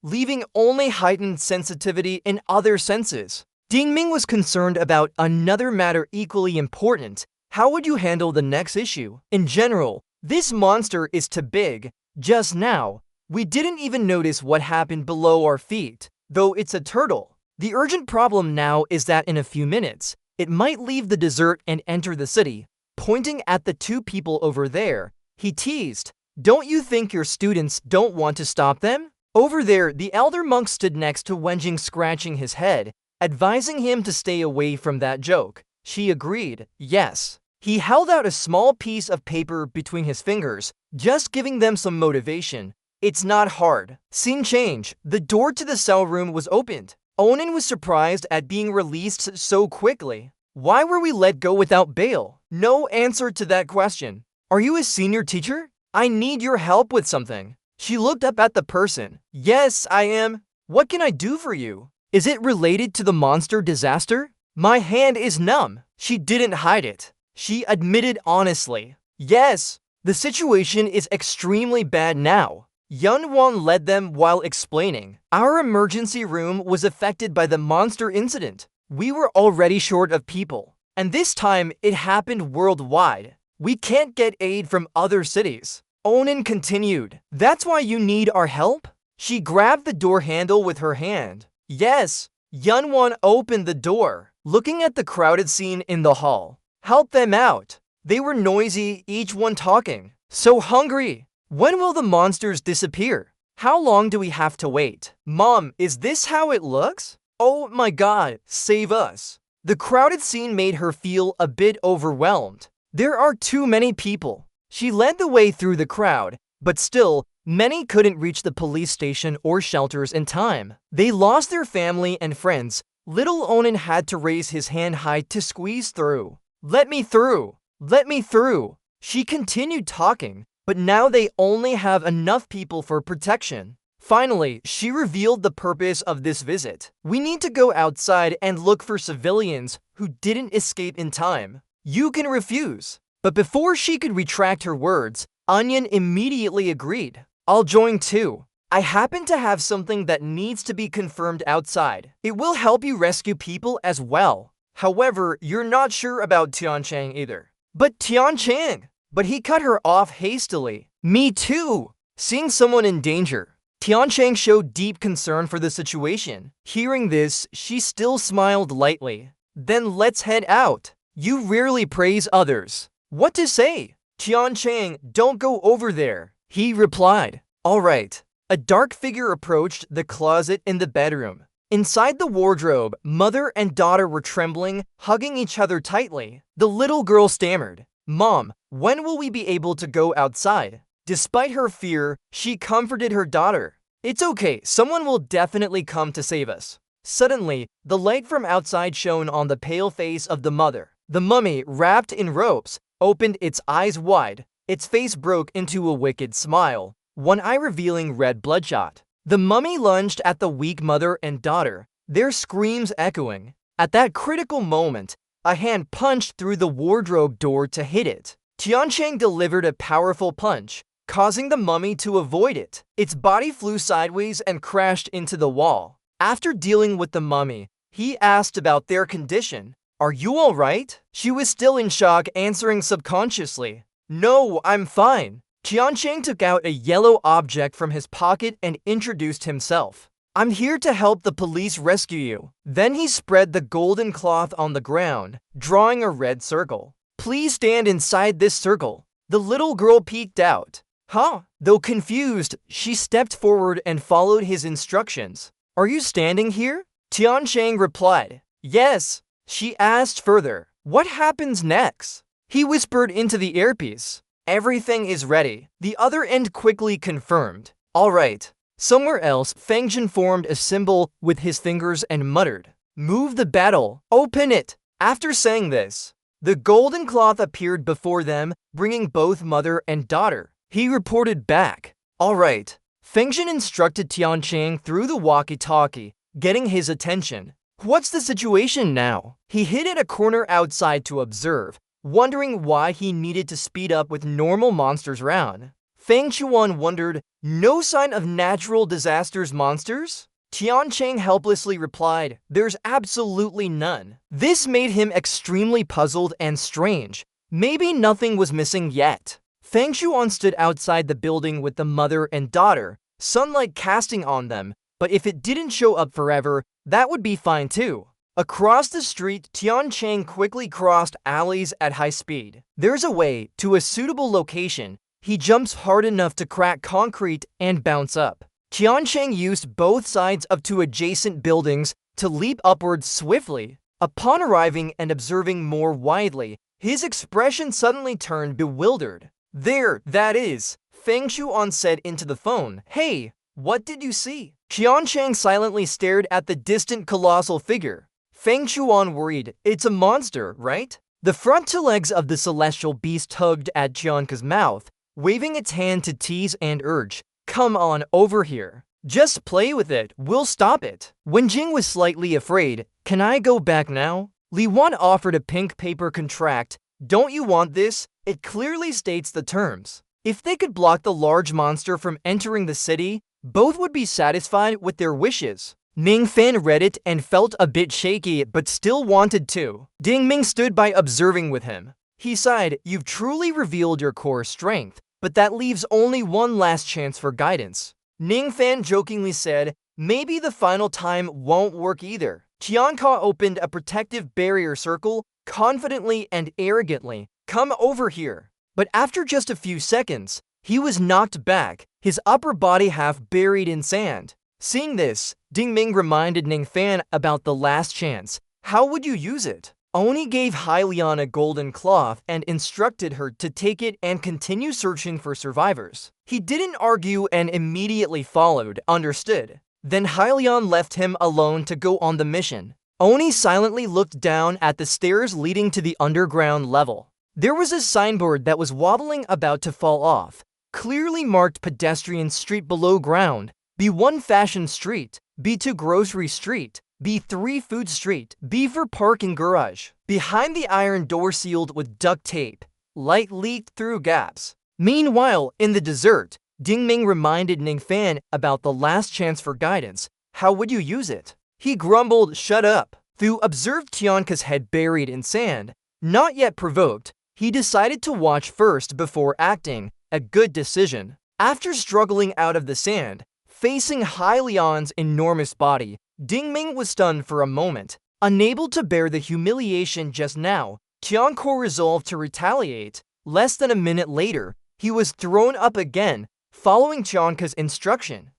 [SPEAKER 1] leaving only heightened sensitivity in other senses. Dingming was concerned about another matter equally important. How would you handle the next issue? In general, this monster is too big. Just now, we didn't even notice what happened below our feet, though it's a turtle. The urgent problem now is that in a few minutes, it might leave the desert and enter the city. Pointing at the 2 people over there, he teased, "Don't you think your students don't want to stop them?" Over there, the elder monk stood next to Wenjing, scratching his head, advising him to stay away from that joke. She agreed, yes. He held out a small piece of paper between his fingers, just giving them some motivation. It's not hard. Scene change. The door to the cell room was opened. Onin was surprised at being released so quickly. Why were we let go without bail? No answer to that question. Are you a senior teacher? I need your help with something. She looked up at the person. Yes, I am. What can I do for you? Is it related to the monster disaster? My hand is numb. She didn't hide it. She admitted honestly. Yes, the situation is extremely bad now. Yunwan led them while explaining. Our emergency room was affected by the monster incident. We were already short of people, and this time it happened worldwide. We can't get aid from other cities. Onin continued. That's why you need our help? She grabbed the door handle with her hand. Yes. Yunwan opened the door, looking at the crowded scene in the hall. Help them out. They were noisy, each one talking. So hungry. When will the monsters disappear? How long do we have to wait? Mom, is this how it looks? Oh my god, save us. The crowded scene made her feel a bit overwhelmed. There are too many people. She led the way through the crowd, but still, many couldn't reach the police station or shelters in time. They lost their family and friends. Little Onan had to raise his hand high to squeeze through. Let me through! Let me through! She continued talking, but now they only have enough people for protection. Finally, she revealed the purpose of this visit. We need to go outside and look for civilians who didn't escape in time. You can refuse. But before she could retract her words, Onion immediately agreed. I'll join too. I happen to have something that needs to be confirmed outside. It will help you rescue people as well. However, you're not sure about Tianchang either. But Tianchang! But he cut her off hastily. Me too! Seeing someone in danger. Tianchang showed deep concern for the situation. Hearing this, she still smiled lightly. Then let's head out. You rarely praise others. What to say? Tianchang, don't go over there. He replied. All right. A dark figure approached the closet in the bedroom. Inside the wardrobe, mother and daughter were trembling, hugging each other tightly. The little girl stammered. Mom, when will we be able to go outside? Despite her fear, she comforted her daughter. It's okay, someone will definitely come to save us. Suddenly, the light from outside shone on the pale face of the mother. The mummy, wrapped in ropes, opened its eyes wide. Its face broke into a wicked smile, one eye revealing red bloodshot. The mummy lunged at the weak mother and daughter, their screams echoing. At that critical moment, a hand punched through the wardrobe door to hit it. Tianchang delivered a powerful punch, causing the mummy to avoid it. Its body flew sideways and crashed into the wall. After dealing with the mummy, he asked about their condition. Are you all right? She was still in shock, answering subconsciously. No, I'm fine. Tianchang took out a yellow object from his pocket and introduced himself. I'm here to help the police rescue you. Then he spread the golden cloth on the ground, drawing a red circle. Please stand inside this circle. The little girl peeked out. Huh? Though confused, she stepped forward and followed his instructions. Are you standing here? Tianchang replied. Yes. She asked further. What happens next? He whispered into the earpiece. Everything is ready. The other end quickly confirmed. All right. Somewhere else, Fengjin formed a symbol with his fingers and muttered. Move the battle. Open it. After saying this, the golden cloth appeared before them, bringing both mother and daughter. He reported back. All right. Fengjin instructed Tianchang through the walkie-talkie, getting his attention. What's the situation now? He hid at a corner outside to observe, wondering why he needed to speed up with normal monsters around. Feng Chuan wondered, no sign of natural disasters monsters? Tianchang helplessly replied, there's absolutely none. This made him extremely puzzled and strange. Maybe nothing was missing yet. Feng Chuan stood outside the building with the mother and daughter, sunlight casting on them, but if it didn't show up forever, that would be fine too. Across the street, Tianchang quickly crossed alleys at high speed. There's a way to a suitable location. He jumps hard enough to crack concrete and bounce up. Tianchang used both sides of two adjacent buildings to leap upwards swiftly. Upon arriving and observing more widely, his expression suddenly turned bewildered. There, that is, Feng Chuan said into the phone. Hey, what did you see? Tianchang silently stared at the distant colossal figure. Feng Chuan worried, it's a monster, right? The front two legs of the celestial beast tugged at Tianka's mouth, waving its hand to tease and urge. Come on over here. Just play with it, we'll stop it. When Jing was slightly afraid, can I go back now? Li Wan offered a pink paper contract. Don't you want this? It clearly states the terms. If they could block the large monster from entering the city, both would be satisfied with their wishes. Ning Fan read it and felt a bit shaky but still wanted to. Ding Ming stood by observing with him. He sighed, you've truly revealed your core strength, but that leaves only one last chance for guidance. Ning Fan jokingly said, maybe the final time won't work either. Tianka opened a protective barrier circle, confidently and arrogantly. Come over here. But after just a few seconds, He was knocked back, his upper body half buried in sand. Seeing this, Dingming reminded Ningfan about the last chance. How would you use it? Oni gave Hylian a golden cloth and instructed her to take it and continue searching for survivors. He didn't argue and immediately followed, understood. Then Hylian left him alone to go on the mission. Oni silently looked down at the stairs leading to the underground level. There was a signboard that was wobbling about to fall off, clearly marked pedestrian street below ground, B1 fashion street, B2 grocery street, B3 food street, B for parking garage. Behind the iron door sealed with duct tape, light leaked through gaps. Meanwhile, in the desert, Dingming reminded Ningfan about the last chance for guidance. How would you use it? He grumbled, shut up. Thu observed Tianka's head buried in sand. Not yet provoked, he decided to watch first before acting, a good decision. After struggling out of the sand, facing Hylian's enormous body, Dingming was stunned for a moment. Unable to bear the humiliation just now, Tianko resolved to retaliate. Less than a minute later, he was thrown up again, following Tianka's instruction.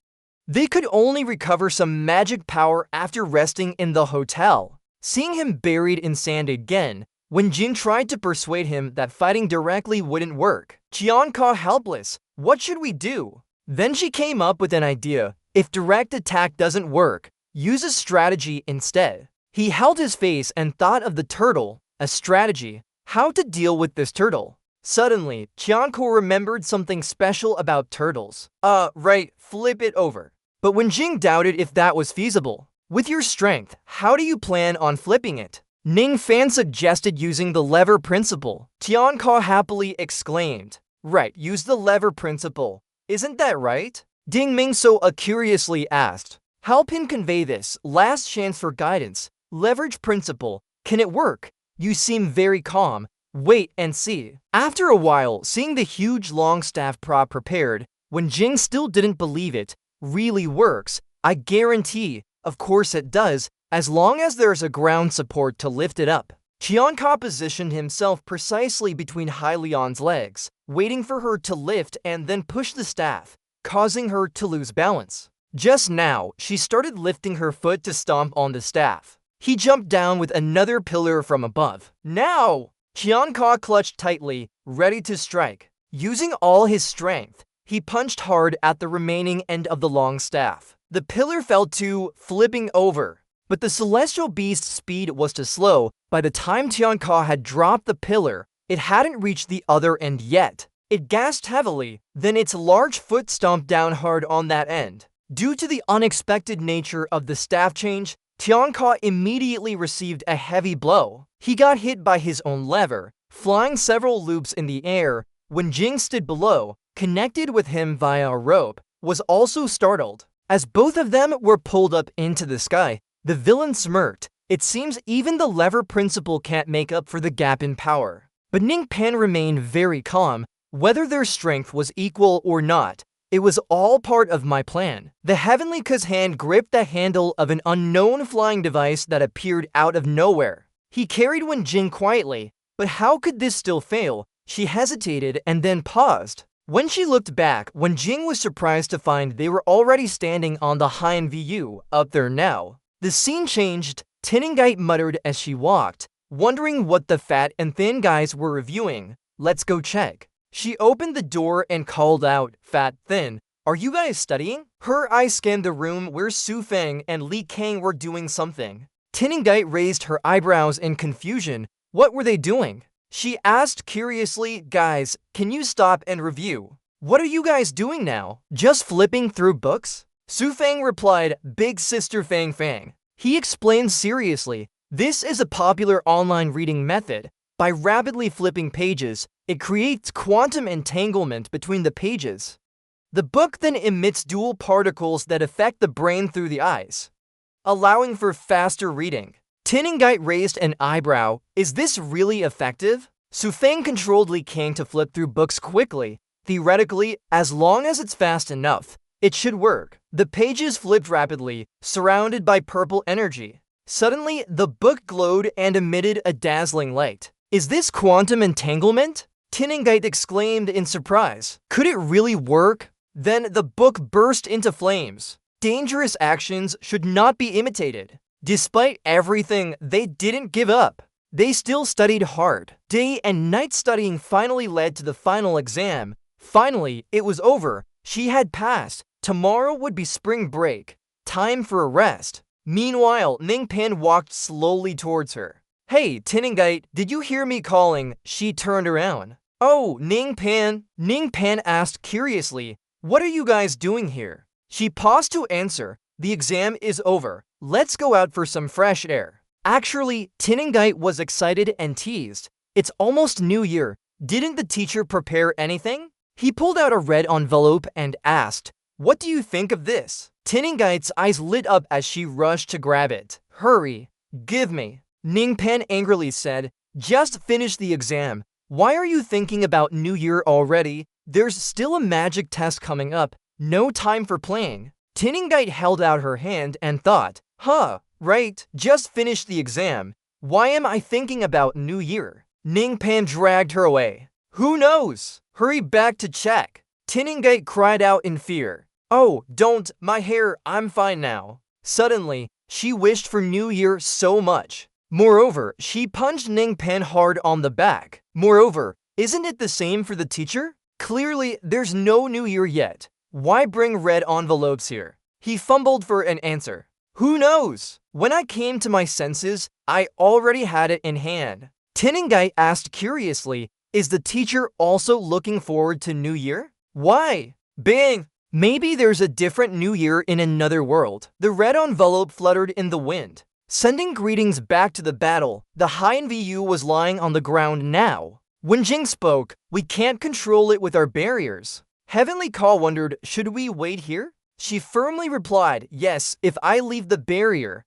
[SPEAKER 1] They could only recover some magic power after resting in the hotel. Seeing him buried in sand again, when Jin tried to persuade him that fighting directly wouldn't work, Tianka helpless. What should we do? Then she came up with an idea. If direct attack doesn't work, use a strategy instead. He held his face and thought of the turtle, a strategy, how to deal with this turtle. Suddenly, Tianko remembered something special about turtles. Right, flip it over. But when Jing doubted if that was feasible, with your strength, how do you plan on flipping it? Ningfan suggested using the lever principle. Tianko happily exclaimed, right, use the lever principle. Isn't that right? Dingming so curiously asked. Help him convey this. Last chance for guidance. Leverage principle. Can it work? You seem very calm. Wait and see. After a while, seeing the huge long staff prop prepared, when Jing still didn't believe it really works, I guarantee, of course it does, as long as there's a ground support to lift it up. Tianka positioned himself precisely between Hylian's legs, waiting for her to lift and then push the staff, causing her to lose balance. Just now, she started lifting her foot to stomp on the staff. He jumped down with another pillar from above. Now! Tianka clutched tightly, ready to strike. Using all his strength, he punched hard at the remaining end of the long staff. The pillar fell to, flipping over. But the celestial beast's speed was too slow. By the time Tianka had dropped the pillar, it hadn't reached the other end yet. It gasped heavily, then its large foot stomped down hard on that end. Due to the unexpected nature of the staff change, Tianka immediately received a heavy blow. He got hit by his own lever, flying several loops in the air. When Jing stood below, connected with him via a rope, was also startled. As both of them were pulled up into the sky, the villain smirked. It seems even the lever principle can't make up for the gap in power. But Ningpan remained very calm. Whether their strength was equal or not, it was all part of my plan. The Heavenly Ka's hand gripped the handle of an unknown flying device that appeared out of nowhere. He carried Wen Jing quietly, but how could this still fail? She hesitated and then paused. When she looked back, Wen Jing was surprised to find they were already standing on the Han Vu, up there now. The scene changed. Isekai'd muttered as she walked, wondering what the fat and thin guys were reviewing. Let's go check. She opened the door and called out, Fat, Thin, are you guys studying? Her eyes scanned the room where Su Feng and Li Kang were doing something. Isekai'd raised her eyebrows in confusion. What were they doing? She asked curiously, guys, can you stop and review? What are you guys doing now? Just flipping through books? Su Feng replied, Big Sister Fang Fang. He explained seriously, this is a popular online reading method. By rapidly flipping pages, it creates quantum entanglement between the pages. The book then emits dual particles that affect the brain through the eyes, allowing for faster reading. Isekai'd raised an eyebrow. Is this really effective? Su Feng controlled Li Kang to flip through books quickly. Theoretically, as long as it's fast enough, it should work. The pages flipped rapidly, surrounded by purple energy. Suddenly, the book glowed and emitted a dazzling light. Is this quantum entanglement? Isekai'd exclaimed in surprise. Could it really work? Then the book burst into flames. Dangerous actions should not be imitated. Despite everything, they didn't give up. They still studied hard. Day and night studying finally led to the final exam. Finally, it was over. She had passed. Tomorrow would be spring break. Time for a rest. Meanwhile, Ningpan walked slowly towards her. Hey, Isekai'd, did you hear me calling? She turned around. Oh, Ningpan. Ningpan asked curiously, what are you guys doing here? She paused to answer. The exam is over. Let's go out for some fresh air. Actually, Isekai'd was excited and teased. It's almost New Year. Didn't the teacher prepare anything? He pulled out a red envelope and asked, what do you think of this? Isekai'd's eyes lit up as she rushed to grab it. Hurry. Give me. Ningpan angrily said, just finish the exam. Why are you thinking about New Year already? There's still a magic test coming up. No time for playing. Isekai'd held out her hand and thought, right, just finish the exam. Why am I thinking about New Year? Ningpan dragged her away. Who knows? Hurry back to check. Isekai'd cried out in fear. Oh, don't, my hair, I'm fine now. Suddenly, she wished for New Year so much. Moreover, she punched Ningpan hard on the back. Moreover, isn't it the same for the teacher? Clearly, there's no New Year yet. Why bring red envelopes here? He fumbled for an answer. Who knows? When I came to my senses, I already had it in hand. Isekai'd asked curiously, is the teacher also looking forward to New Year? Why? Bing! Maybe there's a different New Year in another world. The red envelope fluttered in the wind, sending greetings back to the battle. The High VU was lying on the ground now. When Jing spoke, we can't control it with our barriers. Heavenly Ka wondered, should we wait here? She firmly replied, yes, if I leave the barrier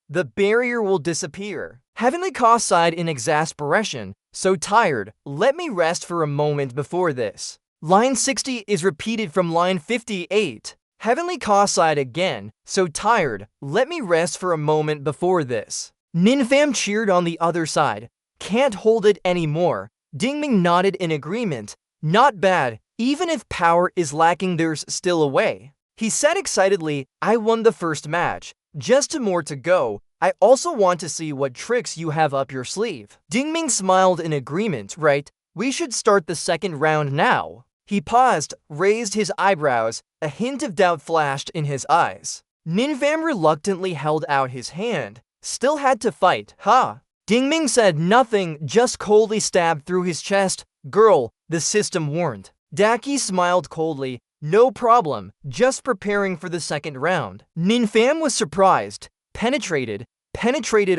[SPEAKER 1] will disappear. Heavenly Ka sighed in exasperation, so tired, let me rest for a moment before this. Line 60 is repeated from line 58. Heavenly Ka sighed again, so tired, let me rest for a moment before this. Ninfam cheered on the other side. Can't hold it anymore. Dingming nodded in agreement. Not bad, even if power is lacking there's still a way. He said excitedly, I won the first match. Just 2 more to go. I also want to see what tricks you have up your sleeve. Dingming smiled in agreement, right? We should start the second round now. He paused, raised his eyebrows, a hint of doubt flashed in his eyes. Ninfam reluctantly held out his hand. Still had to fight, huh? Dingming said nothing, just coldly stabbed through his chest. Girl, the system warned. Daki smiled coldly. No problem, just preparing for the second round. Ninfam was surprised. Penetrated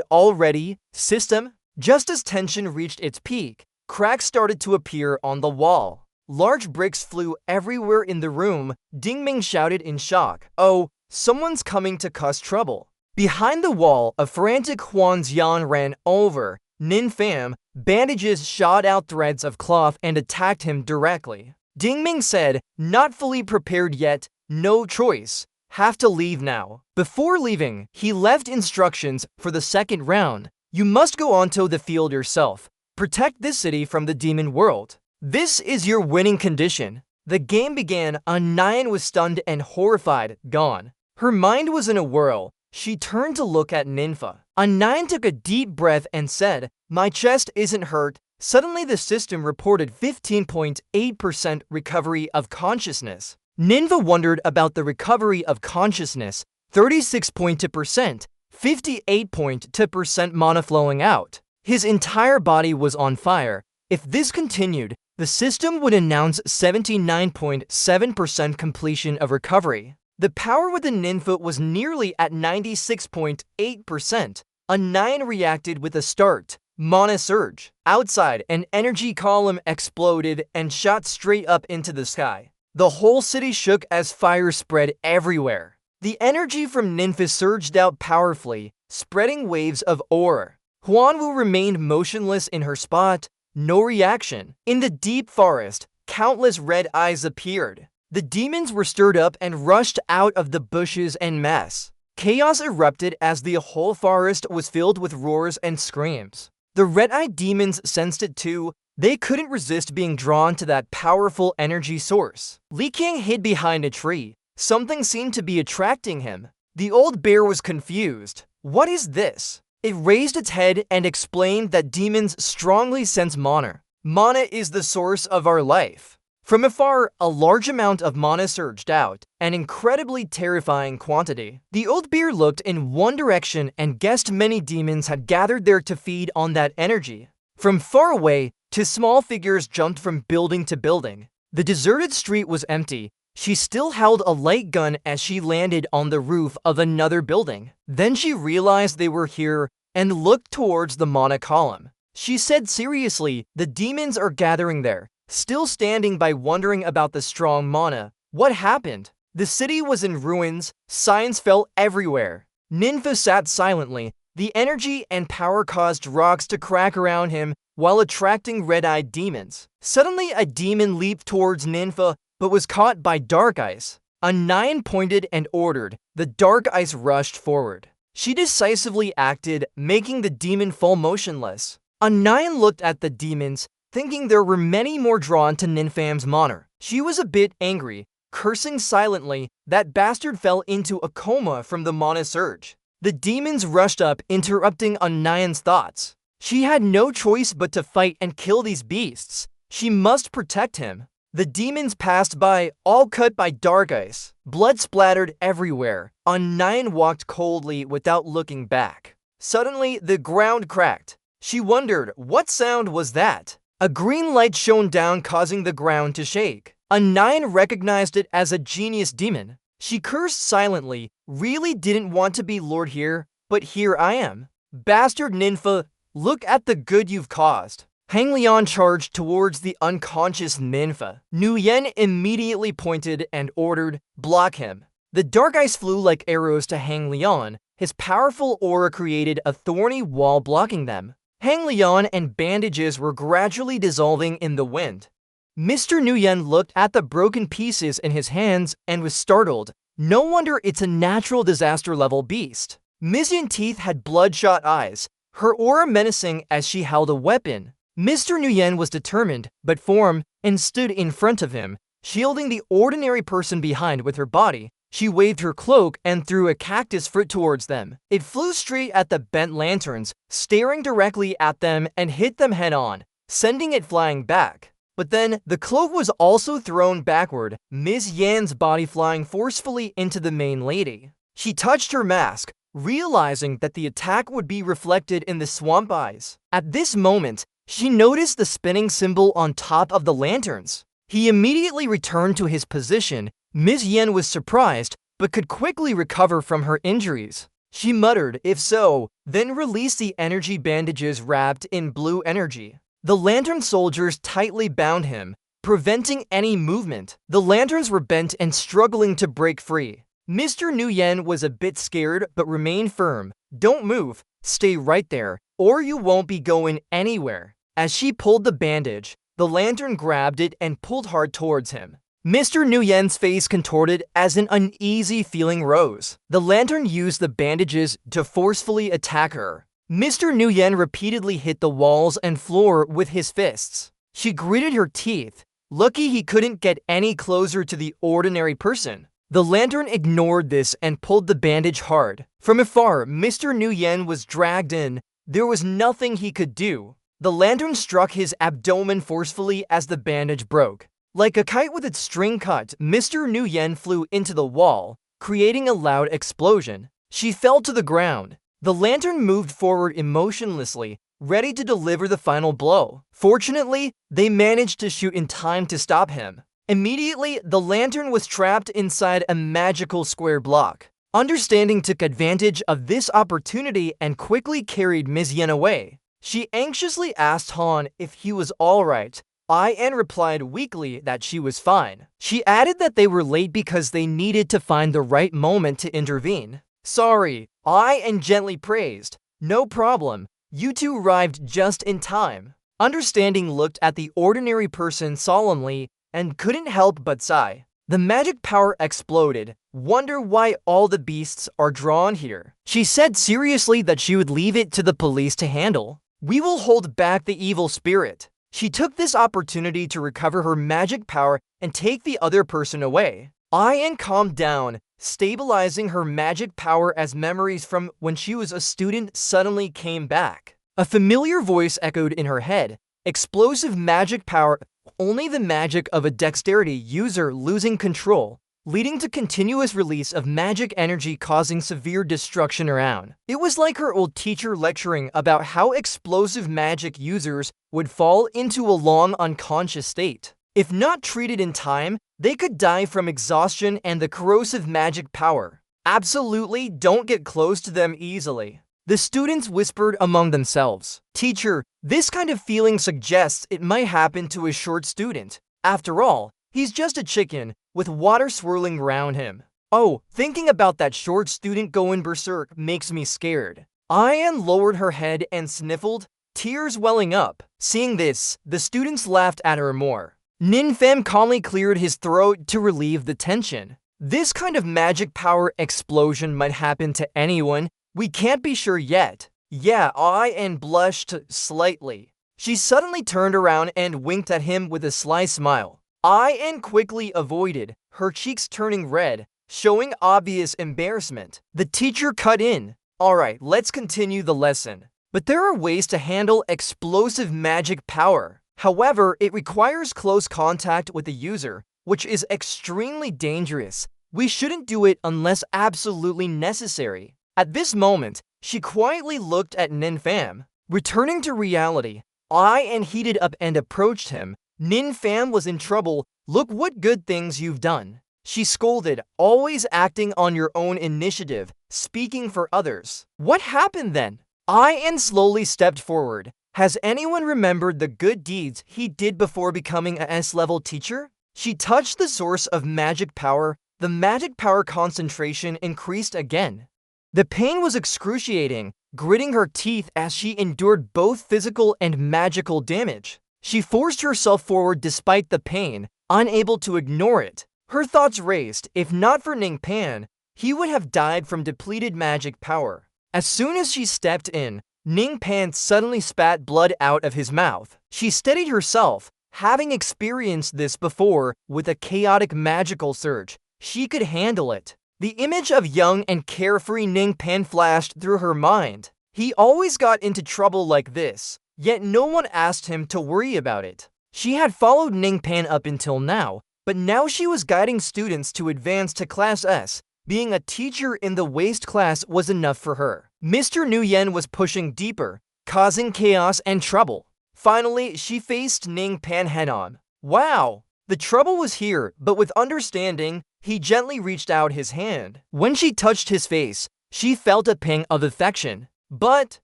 [SPEAKER 1] already? System? Just as tension reached its peak, cracks started to appear on the wall. Large bricks flew everywhere in the room. Dingming shouted in shock. Oh, someone's coming to cause trouble. Behind the wall, a frantic Huan Xian ran over Ninfam. Bandages shot out threads of cloth and attacked him directly. Dingming said, not fully prepared yet, no choice. Have to leave now. Before leaving, he left instructions for the second round. You must go onto the field yourself. Protect this city from the demon world. This is your winning condition. The game began. Nyan was stunned and horrified, gone. Her mind was in a whirl. She turned to look at Ninfa. Nyan took a deep breath and said, my chest isn't hurt. Suddenly the system reported 15.8% recovery of consciousness. Ninfa wondered about the recovery of consciousness, 36.2%, 58.2% mana flowing out. His entire body was on fire. If this continued, the system would announce 79.7% completion of recovery. The power within Ninfa was nearly at 96.8%. Nyan reacted with a start. Mana surge. Outside, an energy column exploded and shot straight up into the sky. The whole city shook as fire spread everywhere. The energy from Ninfa surged out powerfully, spreading waves of aura. Huanwu remained motionless in her spot, no reaction. In the deep forest, countless red eyes appeared. The demons were stirred up and rushed out of the bushes en masse. Chaos erupted as the whole forest was filled with roars and screams. The red-eyed demons sensed it too. They couldn't resist being drawn to that powerful energy source. Li Qiang hid behind a tree. Something seemed to be attracting him. The old bear was confused. What is this? It raised its head and explained that demons strongly sense mana. Mana is the source of our life. From afar, a large amount of mana surged out, an incredibly terrifying quantity. The old bear looked in one direction and guessed many demons had gathered there to feed on that energy. From far away, two small figures jumped from building to building. The deserted street was empty. She still held a light gun as she landed on the roof of another building. Then she realized they were here and looked towards the mana column. She said seriously, "The demons are gathering there." Still standing by wondering about the strong mana. What happened? The city was in ruins, signs fell everywhere. Ninfa sat silently. The energy and power caused rocks to crack around him while attracting red-eyed demons. Suddenly, a demon leaped towards Ninfa but was caught by Dark Ice. A nine pointed and ordered. The Dark Ice rushed forward. She decisively acted, making the demon fall motionless. A nine looked at the demons, thinking there were many more drawn to Ninfam's mana. She was a bit angry, cursing silently. That bastard fell into a coma from the mana surge. The demons rushed up, interrupting Nine's thoughts. She had no choice but to fight and kill these beasts. She must protect him. The demons passed by, all cut by Dark Ice. Blood splattered everywhere. Nine walked coldly without looking back. Suddenly, the ground cracked. She wondered, what sound was that? A green light shone down, causing the ground to shake. Nine recognized it as a genius demon. She cursed silently. Really didn't want to be lord here, but here I am. Bastard Ninfa, look at the good you've caused. Hang Lian charged towards the unconscious Ninfa. Nuyen immediately pointed and ordered, block him. The Dark Ice flew like arrows to Hang Lian. His powerful aura created a thorny wall blocking them. Hang Lian and bandages were gradually dissolving in the wind. Mr. Nuyen looked at the broken pieces in his hands and was startled. No wonder it's a natural disaster-level beast. Ms. Yin Teeth had bloodshot eyes, her aura menacing as she held a weapon. Mr. Nuyen was determined, but firm, and stood in front of him, shielding the ordinary person behind with her body. She waved her cloak and threw a cactus fruit towards them. It flew straight at the bent lanterns, staring directly at them and hit them head-on, sending it flying back. But then, the cloak was also thrown backward, Ms. Yan's body flying forcefully into the main lady. She touched her mask, realizing that the attack would be reflected in the swamp eyes. At this moment, she noticed the spinning symbol on top of the lanterns. He immediately returned to his position. Ms. Yen was surprised, but could quickly recover from her injuries. She muttered, if so, then released the energy bandages wrapped in blue energy. The lantern soldiers tightly bound him, preventing any movement. The lanterns were bent and struggling to break free. Mr. Nuyen was a bit scared but remained firm. Don't move, stay right there, or you won't be going anywhere. As she pulled the bandage, the lantern grabbed it and pulled hard towards him. Mr. Nuyen's face contorted as an uneasy feeling rose. The lantern used the bandages to forcefully attack her. Mr. Nuyen repeatedly hit the walls and floor with his fists. She gritted her teeth. Lucky he couldn't get any closer to the ordinary person. The lantern ignored this and pulled the bandage hard. From afar, Mr. Nuyen was dragged in. There was nothing he could do. The lantern struck his abdomen forcefully as the bandage broke. Like a kite with its string cut, Mr. Nuyen flew into the wall, creating a loud explosion. She fell to the ground. The lantern moved forward emotionlessly, ready to deliver the final blow. Fortunately, they managed to shoot in time to stop him. Immediately, the lantern was trapped inside a magical square block. Understanding took advantage of this opportunity and quickly carried Ms. Yen away. She anxiously asked Han if he was alright. Ian replied weakly that she was fine. She added that they were late because they needed to find the right moment to intervene. Sorry, Ian gently praised. No problem, you two arrived just in time. Understanding looked at the ordinary person solemnly and couldn't help but sigh. The magic power exploded. Wonder why all the beasts are drawn here. She said seriously that she would leave it to the police to handle. We will hold back the evil spirit. She took this opportunity to recover her magic power and take the other person away. Ian calmed down, stabilizing her magic power as memories from when she was a student suddenly came back. A familiar voice echoed in her head. Explosive magic power, only the magic of a dexterity user losing control, leading to continuous release of magic energy causing severe destruction around. It was like her old teacher lecturing about how explosive magic users would fall into a long unconscious state. If not treated in time, they could die from exhaustion and the corrosive magic power. Absolutely don't get close to them easily. The students whispered among themselves. Teacher, this kind of feeling suggests it might happen to a short student. After all, he's just a chicken with water swirling around him. Oh, thinking about that short student going berserk makes me scared. Ian lowered her head and sniffled, tears welling up. Seeing this, the students laughed at her more. Ninfam calmly cleared his throat to relieve the tension. This kind of magic power explosion might happen to anyone. We can't be sure yet. Yeah, Ian blushed slightly. She suddenly turned around and winked at him with a sly smile. Ian quickly avoided, her cheeks turning red, showing obvious embarrassment. The teacher cut in. Alright, let's continue the lesson. But there are ways to handle explosive magic power. However, it requires close contact with the user, which is extremely dangerous. We shouldn't do it unless absolutely necessary. At this moment, she quietly looked at Ninfam. Returning to reality, Ian heated up and approached him. Ninfam was in trouble. Look what good things you've done. She scolded, always acting on your own initiative, speaking for others. What happened then? Ian slowly stepped forward. Has anyone remembered the good deeds he did before becoming a S-level teacher? She touched the source of magic power. The magic power concentration increased again. The pain was excruciating, gritting her teeth as she endured both physical and magical damage. She forced herself forward despite the pain, unable to ignore it. Her thoughts raced. If not for Ningpan, he would have died from depleted magic power. As soon as she stepped in, Ningpan suddenly spat blood out of his mouth. She steadied herself, having experienced this before with a chaotic magical surge. She could handle it. The image of young and carefree Ningpan flashed through her mind. He always got into trouble like this, yet no one asked him to worry about it. She had followed Ningpan up until now, but now she was guiding students to advance to Class S. Being a teacher in the waste class was enough for her. Mr. Nguyen was pushing deeper, causing chaos and trouble. Finally, she faced Ningpan head-on. Wow! The trouble was here, but with understanding, he gently reached out his hand. When she touched his face, she felt a pang of affection. But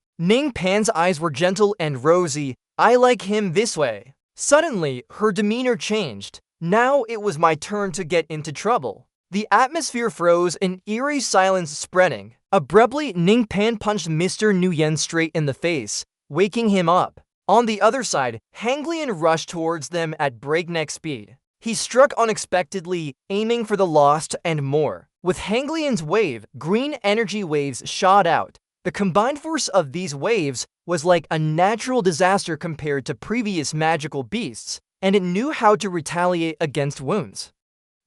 [SPEAKER 1] Ningpan's eyes were gentle and rosy. I like him this way. Suddenly, her demeanor changed. Now it was my turn to get into trouble. The atmosphere froze, an eerie silence spreading. Abruptly, Ningpan punched Mr. Nguyen straight in the face, waking him up. On the other side, Hanglian rushed towards them at breakneck speed. He struck unexpectedly, aiming for the lost and more. With Hanglian's wave, green energy waves shot out. The combined force of these waves was like a natural disaster compared to previous magical beasts, and it knew how to retaliate against wounds,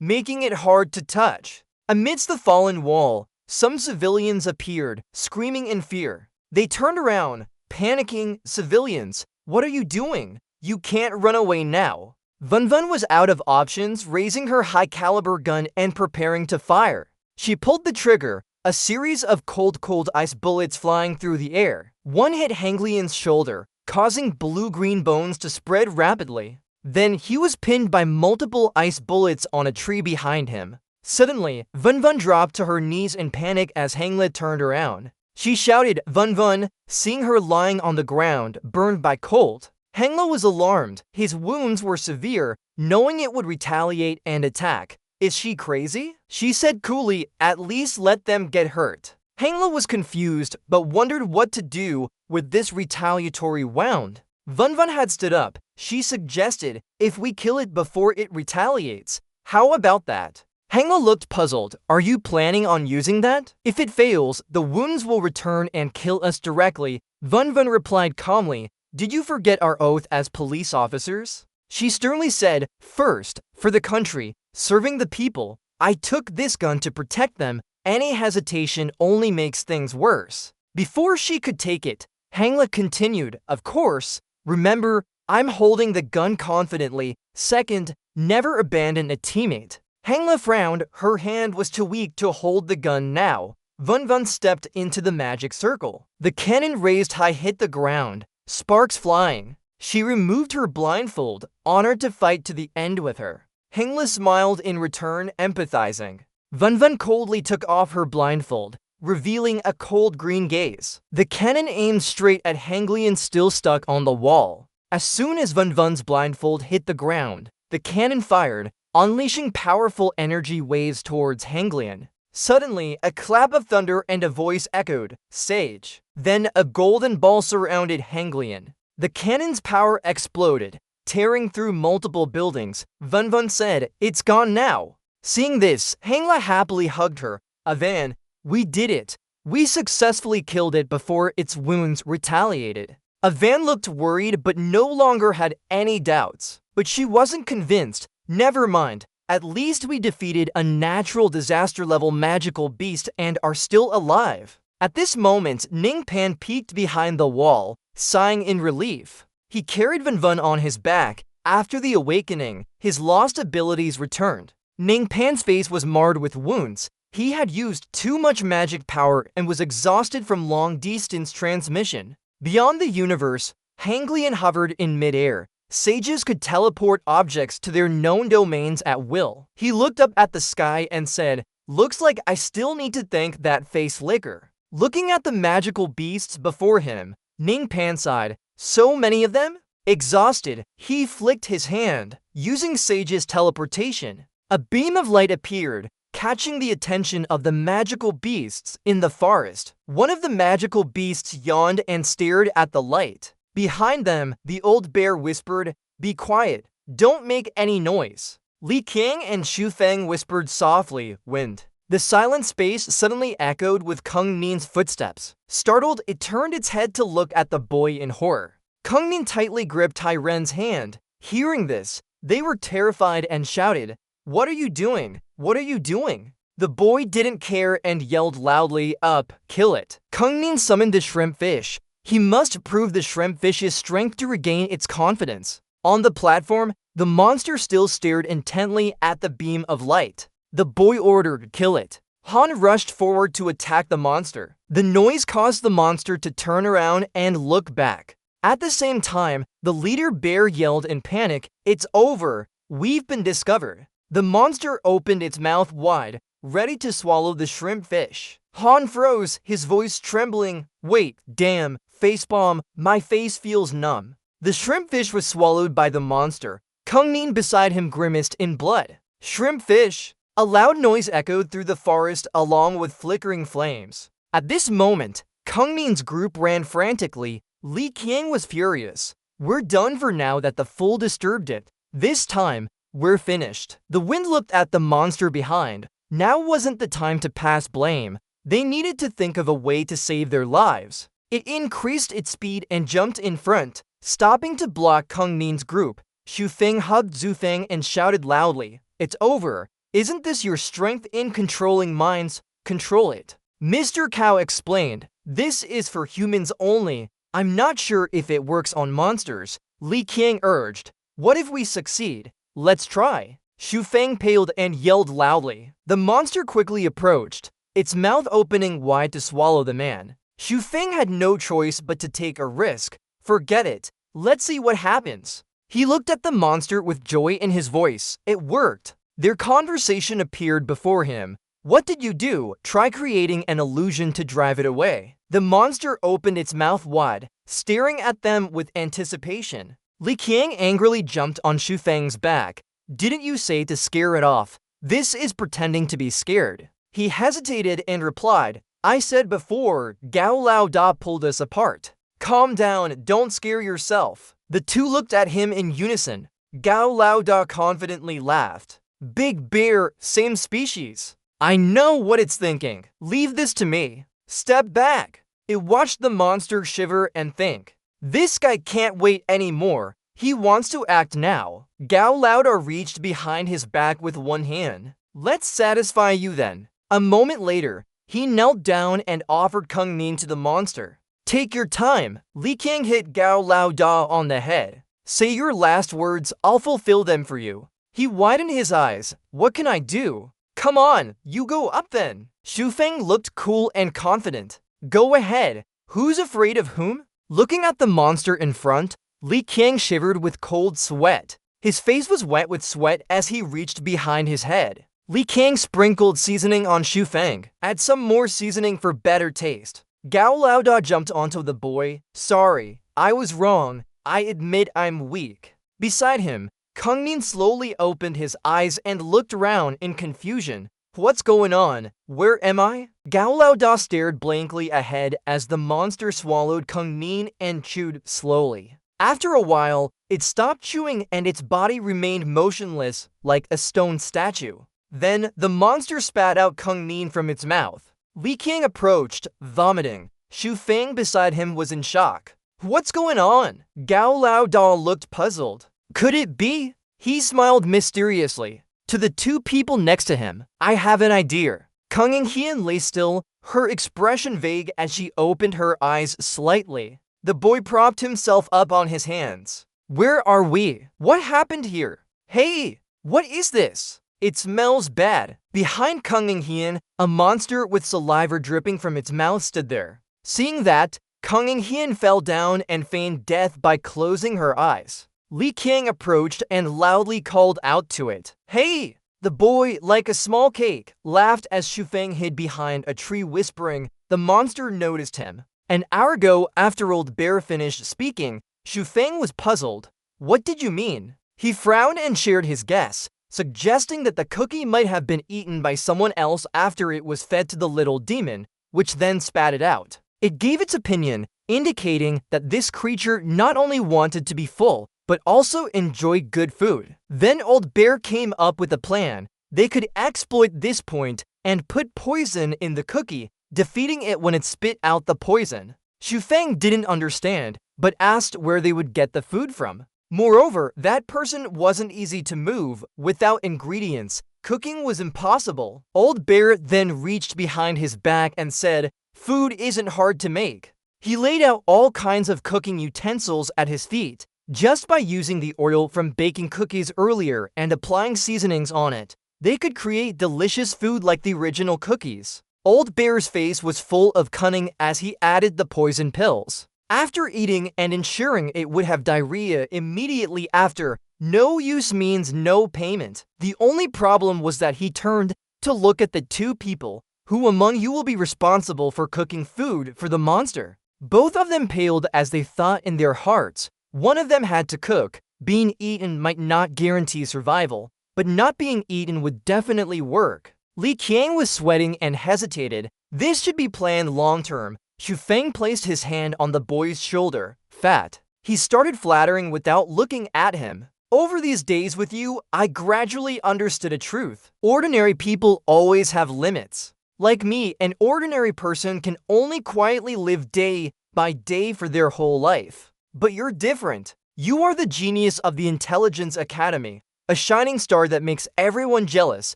[SPEAKER 1] making it hard to touch. Amidst the fallen wall, some civilians appeared, screaming in fear. They turned around, panicking. Civilians, what are you doing? You can't run away now. Vun was out of options, raising her high-caliber gun and preparing to fire. She pulled the trigger, a series of cold ice bullets flying through the air. One hit Hanglian's shoulder, causing blue-green bones to spread rapidly. Then he was pinned by multiple ice bullets on a tree behind him. Suddenly, Vun dropped to her knees in panic as Hangla turned around. She shouted, Vun, seeing her lying on the ground, burned by cold. Hangla was alarmed. His wounds were severe, knowing it would retaliate and attack. Is she crazy? She said coolly, at least let them get hurt. Hangla was confused, but wondered what to do with this retaliatory wound. Vun had stood up. She suggested, if we kill it before it retaliates, how about that? Hangla looked puzzled. Are you planning on using that? If it fails, the wounds will return and kill us directly. Vun replied calmly, did you forget our oath as police officers? She sternly said, first, for the country, serving the people, I took this gun to protect them. Any hesitation only makes things worse. Before she could take it, Hangla continued, of course, remember, I'm holding the gun confidently. Second, never abandon a teammate. Hangla frowned, her hand was too weak to hold the gun now. Vun Vun stepped into the magic circle. The cannon raised high hit the ground, sparks flying. She removed her blindfold, honored to fight to the end with her. Hangla smiled in return, empathizing. Vun Vun coldly took off her blindfold, revealing a cold green gaze. The cannon aimed straight at Hanglian, still stuck on the wall. As soon as Vun Vun's blindfold hit the ground, the cannon fired, unleashing powerful energy waves towards Hanglian. Suddenly, a clap of thunder and a voice echoed, Sage. Then a golden ball surrounded Hanglian. The cannon's power exploded, tearing through multiple buildings. Vun Vun said, it's gone now. Seeing this, Hangla happily hugged her. Avan, we did it. We successfully killed it before its wounds retaliated. Avan looked worried but no longer had any doubts. But she wasn't convinced. Never mind. At least we defeated a natural disaster-level magical beast and are still alive. At this moment, Ning Pan peeked behind the wall, sighing in relief. He carried Vun Vun on his back. After the awakening, his lost abilities returned. Ning Pan's face was marred with wounds. He had used too much magic power and was exhausted from long-distance transmission. Beyond the universe, Hanglian hovered in midair. Sages could teleport objects to their known domains at will. He looked up at the sky and said, looks like I still need to thank that face licker. Looking at the magical beasts before him, Ning Pan sighed, so many of them? Exhausted, he flicked his hand, using Sage's teleportation. A beam of light appeared, catching the attention of the magical beasts in the forest. One of the magical beasts yawned and stared at the light. Behind them, the old bear whispered, be quiet, don't make any noise. Li Qiang and Xu Feng whispered softly, wind. The silent space suddenly echoed with Kung Nin's footsteps. Startled, it turned its head to look at the boy in horror. Kung Nin tightly gripped Tai Ren's hand. Hearing this, they were terrified and shouted, what are you doing? What are you doing? The boy didn't care and yelled loudly, up, kill it. Kung Nin summoned the shrimp fish. He must prove the shrimp fish's strength to regain its confidence. On the platform, the monster still stared intently at the beam of light. The boy ordered, kill it. Han rushed forward to attack the monster. The noise caused the monster to turn around and look back. At the same time, the leader bear yelled in panic, it's over, we've been discovered. The monster opened its mouth wide, ready to swallow the shrimp fish. Han froze, his voice trembling, wait, damn, facepalm, my face feels numb. The shrimp fish was swallowed by the monster. Kung Nin beside him grimaced in blood. Shrimp fish. A loud noise echoed through the forest along with flickering flames. At this moment, Kung Nin's group ran frantically. Li Qiang was furious. We're done for now that the fool disturbed it. This time, we're finished. The wind looked at the monster behind. Now wasn't the time to pass blame. They needed to think of a way to save their lives. It increased its speed and jumped in front, stopping to block Kung Nin's group. Xu Feng hugged Zhu Feng and shouted loudly, it's over. Isn't this your strength in controlling minds? Control it. Mr. Cao explained, this is for humans only. I'm not sure if it works on monsters. Li Qiang urged, what if we succeed? Let's try. Xu Feng paled and yelled loudly. The monster quickly approached, its mouth opening wide to swallow the man. Xu Feng had no choice but to take a risk. Forget it. Let's see what happens. He looked at the monster with joy in his voice. It worked. Their conversation appeared before him. What did you do? Try creating an illusion to drive it away. The monster opened its mouth wide, staring at them with anticipation. Li Qiang angrily jumped on Xu Feng's back. Didn't you say to scare it off? This is pretending to be scared. He hesitated and replied, I said before, Gao Lao Da pulled us apart. Calm down, don't scare yourself. The two looked at him in unison. Gao Lao Da confidently laughed. Big bear, same species. I know what it's thinking. Leave this to me. Step back. It watched the monster shiver and think. This guy can't wait anymore. He wants to act now. Gao Laoda reached behind his back with one hand. Let's satisfy you then. A moment later, he knelt down and offered Kung Nin to the monster. Take your time. Li Qiang hit Gao Laoda on the head. Say your last words, I'll fulfill them for you. He widened his eyes. What can I do? Come on, you go up then. Xu Feng looked cool and confident. Go ahead. Who's afraid of whom? Looking at the monster in front, Li Qiang shivered with cold sweat. His face was wet with sweat as he reached behind his head. Li Qiang sprinkled seasoning on Xu Feng. Add some more seasoning for better taste. Gao Laoda jumped onto the boy. Sorry, I was wrong. I admit I'm weak. Beside him, Kung Nin slowly opened his eyes and looked around in confusion. What's going on? Where am I? Gao Laoda stared blankly ahead as the monster swallowed Kung Nin and chewed slowly. After a while, it stopped chewing and its body remained motionless like a stone statue. Then, the monster spat out Kung Nin from its mouth. Li Qiang approached, vomiting. Xu Feng beside him was in shock. What's going on? Gao Laoda looked puzzled. Could it be? He smiled mysteriously. To the two people next to him, I have an idea. Kung Yinghian lay still, her expression vague as she opened her eyes slightly. The boy propped himself up on his hands. Where are we? What happened here? Hey, what is this? It smells bad. Behind Kung Yinghian, a monster with saliva dripping from its mouth stood there. Seeing that, Kung Yinghian fell down and feigned death by closing her eyes. Li Qiang approached and loudly called out to it. Hey! The boy, like a small cake, laughed as Xu Feng hid behind a tree whispering. The monster noticed him. An hour ago, after Old Bear finished speaking, Xu Feng was puzzled. What did you mean? He frowned and shared his guess, suggesting that the cookie might have been eaten by someone else after it was fed to the little demon, which then spat it out. It gave its opinion, indicating that this creature not only wanted to be full, but also enjoy good food. Then Old Bear came up with a plan. They could exploit this point and put poison in the cookie, defeating it when it spit out the poison. Xu Feng didn't understand, but asked where they would get the food from. Moreover, that person wasn't easy to move. Without ingredients, cooking was impossible. Old Bear then reached behind his back and said, food isn't hard to make. He laid out all kinds of cooking utensils at his feet. Just by using the oil from baking cookies earlier and applying seasonings on it, they could create delicious food like the original cookies. Old Bear's face was full of cunning as he added the poison pills. After eating and ensuring it would have diarrhea immediately after, no use means no payment. The only problem was that he turned to look at the two people. Who among you will be responsible for cooking food for the monster? Both of them paled as they thought in their hearts. One of them had to cook. Being eaten might not guarantee survival, but not being eaten would definitely work. Li Qiang was sweating and hesitated. This should be planned long-term. Xu Feng placed his hand on the boy's shoulder. Fat. He started flattering without looking at him. Over these days with you, I gradually understood a truth. Ordinary people always have limits. Like me, an ordinary person can only quietly live day by day for their whole life. But you're different. You are the genius of the Intelligence Academy, a shining star that makes everyone jealous.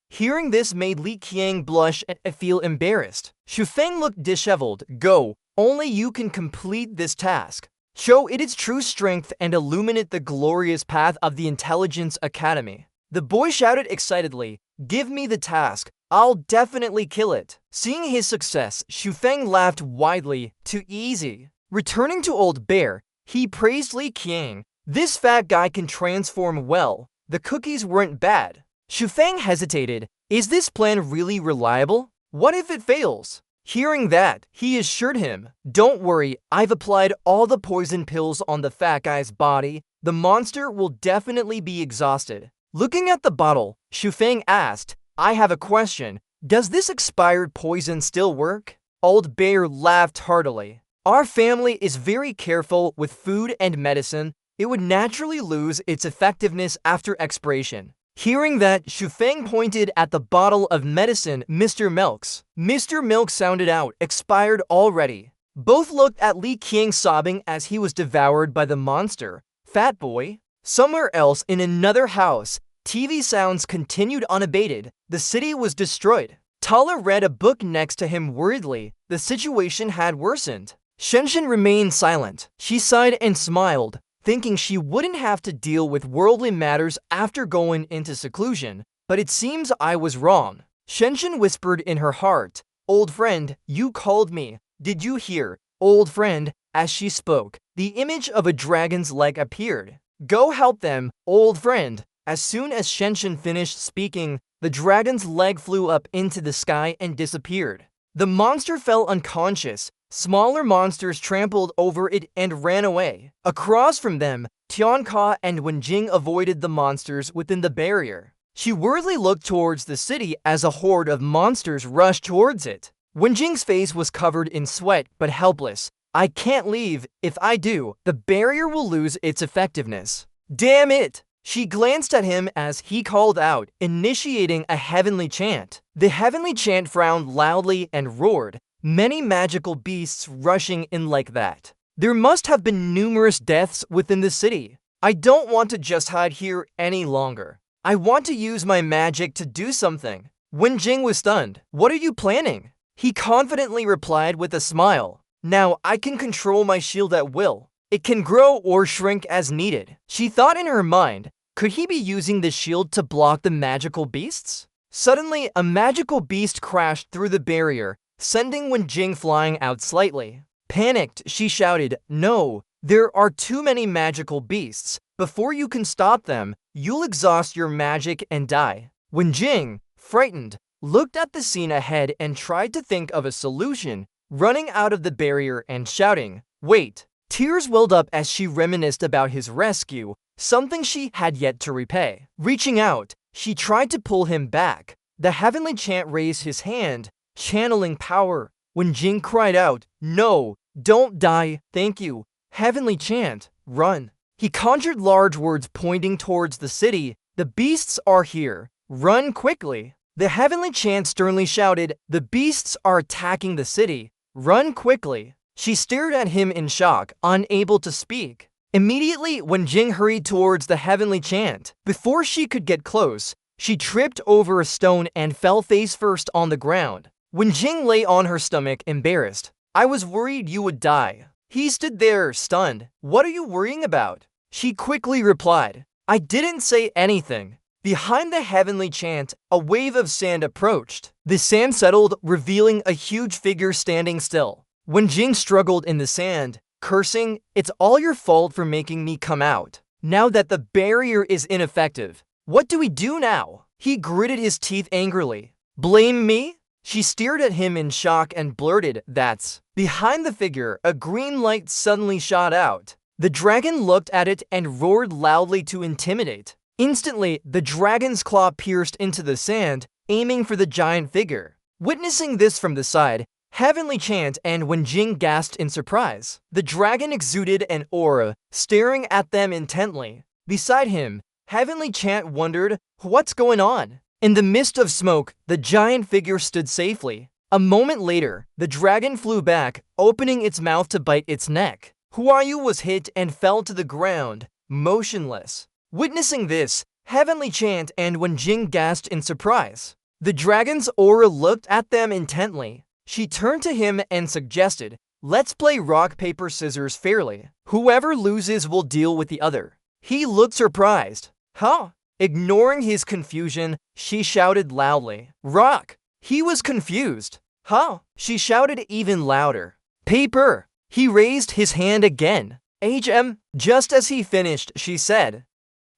[SPEAKER 1] Hearing this made Li Qiang blush and feel embarrassed. Xu Feng looked disheveled. Go, only you can complete this task. Show it its true strength and illuminate the glorious path of the Intelligence Academy. The boy shouted excitedly, give me the task. I'll definitely kill it. Seeing his success, Xu Feng laughed widely. Too easy. Returning to Old Bear, he praised Li Qiang. This fat guy can transform well. The cookies weren't bad. Xu Feng hesitated. Is this plan really reliable? What if it fails? Hearing that, he assured him, don't worry, I've applied all the poison pills on the fat guy's body. The monster will definitely be exhausted. Looking at the bottle, Xu Feng asked, I have a question. Does this expired poison still work? Old Bear laughed heartily. Our family is very careful with food and medicine. It would naturally lose its effectiveness after expiration. Hearing that, Xu Feng pointed at the bottle of medicine Mr. Milk's. Mr. Milk sounded out, expired already. Both looked at Li Qiang sobbing as he was devoured by the monster. Fat boy. Somewhere else in another house, TV sounds continued unabated. The city was destroyed. Tala read a book next to him worriedly. The situation had worsened. Shenshin remained silent. She sighed and smiled, thinking she wouldn't have to deal with worldly matters after going into seclusion. But it seems I was wrong. Shenshin whispered in her heart, "Old friend, you called me. Did you hear?" Old friend. As she spoke, the image of a dragon's leg appeared. "Go help them, old friend." As soon as Shenshin finished speaking, the dragon's leg flew up into the sky and disappeared. The monster fell unconscious. Smaller monsters trampled over it and ran away. Across from them, Tianka and Wenjing avoided the monsters within the barrier. She worriedly looked towards the city as a horde of monsters rushed towards it. Wenjing's face was covered in sweat but helpless. "I can't leave. If I do, the barrier will lose its effectiveness." "Damn it!" She glanced at him as he called out, initiating a heavenly chant. The heavenly chant frowned loudly and roared, many magical beasts rushing in like that. There must have been numerous deaths within the city. "I don't want to just hide here any longer. I want to use my magic to do something." Wenjing was stunned. "What are you planning?" He confidently replied with a smile. "Now I can control my shield at will. It can grow or shrink as needed." She thought in her mind, could he be using the shield to block the magical beasts? Suddenly, a magical beast crashed through the barrier, sending Wenjing flying out slightly. Panicked, she shouted, "No, there are too many magical beasts. Before you can stop them, you'll exhaust your magic and die." Wenjing, frightened, looked at the scene ahead and tried to think of a solution, running out of the barrier and shouting, "Wait." Tears welled up as she reminisced about his rescue, something she had yet to repay. Reaching out, she tried to pull him back. The heavenly chant raised his hand, channeling power. Wenjing cried out, "No, don't die, thank you. Heavenly chant, run." He conjured large words pointing towards the city. "The beasts are here. Run quickly." The heavenly chant sternly shouted, "The beasts are attacking the city. Run quickly." She stared at him in shock, unable to speak. Immediately, Wenjing hurried towards the heavenly chant. Before she could get close, she tripped over a stone and fell face first on the ground. Wenjing lay on her stomach, embarrassed. "I was worried you would die." He stood there, stunned. "What are you worrying about?" She quickly replied, "I didn't say anything." Behind the heavenly chant, a wave of sand approached. The sand settled, revealing a huge figure standing still. Wenjing struggled in the sand, cursing, "It's all your fault for making me come out. Now that the barrier is ineffective, what do we do now?" He gritted his teeth angrily. "Blame me?" She stared at him in shock and blurted, "That's..." Behind the figure, a green light suddenly shot out. The dragon looked at it and roared loudly to intimidate. Instantly, the dragon's claw pierced into the sand, aiming for the giant figure. Witnessing this from the side, heavenly chant and Wenjing gasped in surprise. The dragon exuded an aura, staring at them intently. Beside him, heavenly chant wondered, "What's going on?" In the mist of smoke, the giant figure stood safely. A moment later, the dragon flew back, opening its mouth to bite its neck. Huayu was hit and fell to the ground, motionless. Witnessing this, heavenly chant and Wenjing gasped in surprise. The dragon's aura looked at them intently. She turned to him and suggested, "Let's play rock, paper, scissors fairly. Whoever loses will deal with the other." He looked surprised. "Huh?" Ignoring his confusion, she shouted loudly, "Rock!" He was confused. "Huh?" She shouted even louder. "Paper!" He raised his hand again. "HM." Just as he finished, she said,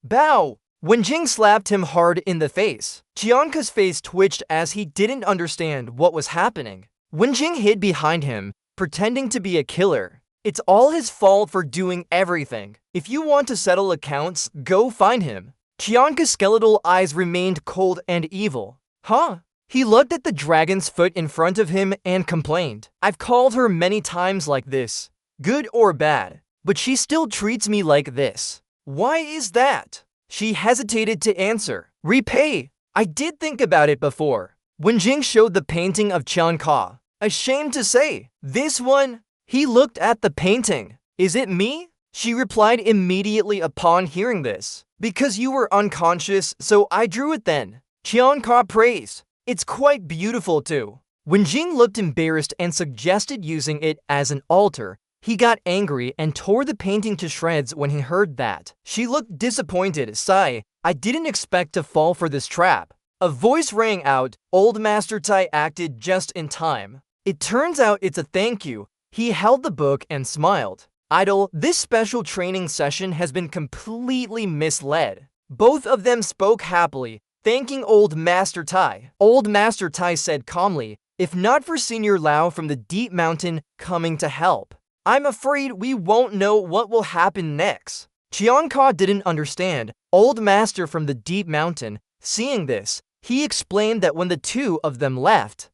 [SPEAKER 1] "Bow!" Wenjing slapped him hard in the face. Chianka's face twitched as he didn't understand what was happening. Wenjing hid behind him, pretending to be a killer. "It's all his fault for doing everything. If you want to settle accounts, go find him." Chianka's skeletal eyes remained cold and evil. "Huh?" He looked at the dragon's foot in front of him and complained, "I've called her many times like this, good or bad, but she still treats me like this. Why is that?" She hesitated to answer. "Repay." "I did think about it before." Wenjing showed the painting of Chianka. "Ashamed to say, this one..." He looked at the painting. Is it me? She replied immediately upon hearing this. Because you were unconscious, so I drew it then. Qianka praised. It's quite beautiful too. When Jing looked embarrassed and suggested using it as an altar, he got angry and tore the painting to shreds when he heard that. She looked disappointed. Sigh, I didn't expect to fall for this trap. A voice rang out. Old Master Tai acted just in time. It turns out it's a thank you. He held the book and smiled. Idol, this special training session has been completely misled. Both of them spoke happily, thanking Old Master Tai. Old Master Tai said calmly, if not for Senior Lao from the Deep Mountain coming to help, I'm afraid we won't know what will happen next. Qianka didn't understand. Old Master from the Deep Mountain, seeing this, he explained that when the two of them left,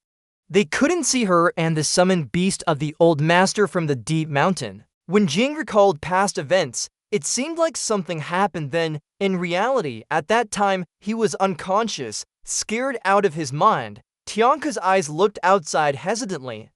[SPEAKER 1] they couldn't see her and the summoned beast of the Old Master from the Deep Mountain. When Jing recalled past events, it seemed like something happened then. In reality, at that time, he was unconscious, scared out of his mind. Tianka's eyes looked outside hesitantly.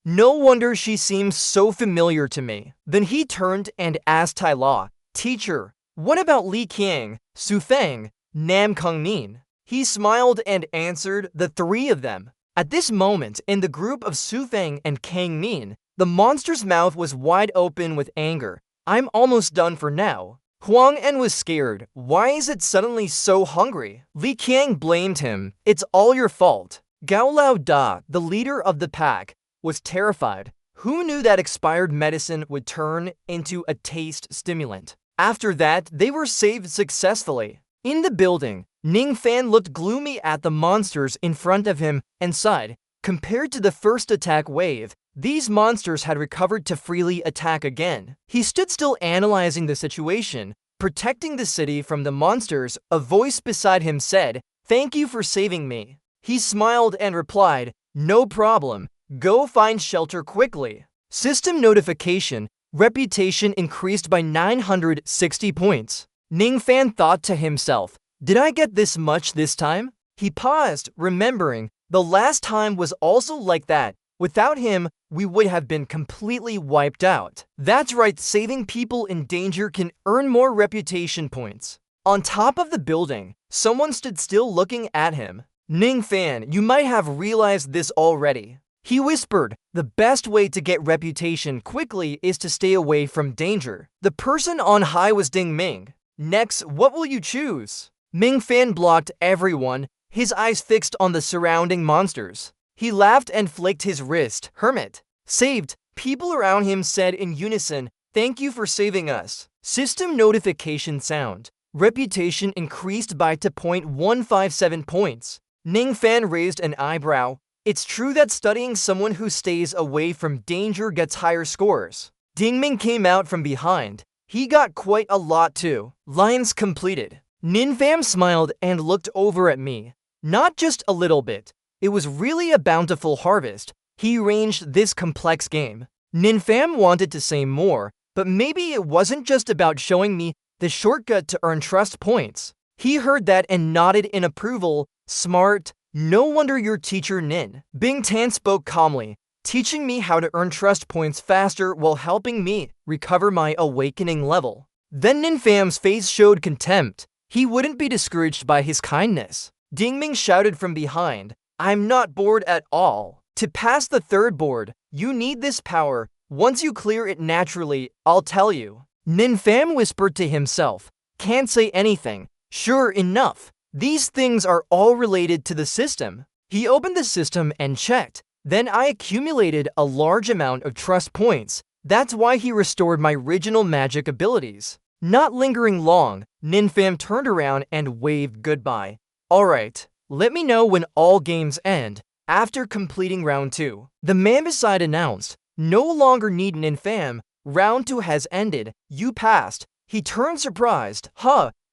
[SPEAKER 1] No wonder she seems so familiar to me. Then he turned and asked Tai La, Teacher, what about Li Qiang, Su Feng, Nam Kongmin? He smiled and answered, the three of them. At this moment, in the group of Su Feng and Kang Min, the monster's mouth was wide open with anger. I'm almost done for now. Huang En was scared. Why is it suddenly so hungry? Li Qiang blamed him. It's all your fault. Gao Lao Da, the leader of the pack, was terrified. Who knew that expired medicine would turn into a taste stimulant? After that, they were saved successfully. In the building, Ning Fan looked gloomy at the monsters in front of him and sighed. Compared to the first attack wave, these monsters had recovered to freely attack again. He stood still analyzing the situation, protecting the city from the monsters. A voice beside him said, Thank you for saving me. He smiled and replied, No problem. Go find shelter quickly. System notification. Reputation increased by 960 points. Ning Fan thought to himself, Did I get this much this time? He paused, remembering, the last time was also like that. Without him, we would have been completely wiped out. That's right, saving people in danger can earn more reputation points. On top of the building, someone stood still looking at him. Ning Fan, you might have realized this already. He whispered, the best way to get reputation quickly is to stay away from danger. The person on high was Ding Ming. Next, what will you choose? Ming Fan blocked everyone, his eyes fixed on the surrounding monsters. He laughed and flicked his wrist. Hermit. Saved. People around him said in unison, Thank you for saving us. System notification sound. Reputation increased by 2.157 points. Ning Fan raised an eyebrow. It's true that studying someone who stays away from danger gets higher scores. Ding Ming came out from behind. He got quite a lot too. Lines completed. Nin Fam smiled and looked over at me. Not just a little bit. It was really a bountiful harvest. He arranged this complex game. Nin Fam wanted to say more, but maybe it wasn't just about showing me the shortcut to earn trust points. He heard that and nodded in approval. Smart. No wonder your teacher Nin. Bing Tan spoke calmly, teaching me how to earn trust points faster while helping me recover my awakening level. Then Nin Fam's face showed contempt. He wouldn't be discouraged by his kindness. Ding Ming shouted from behind, I'm not bored at all. To pass the third board, you need this power. Once you clear it naturally, I'll tell you. Nin Fam whispered to himself, can't say anything. Sure enough. These things are all related to the system. He opened the system and checked. Then I accumulated a large amount of trust points. That's why he restored my original magic abilities. Not lingering long, Nin Fam turned around and waved goodbye. Alright, let me know when all games end. After completing round 2, the man beside announced, no longer need Nin Fam. Round 2 has ended. You passed. He turned surprised.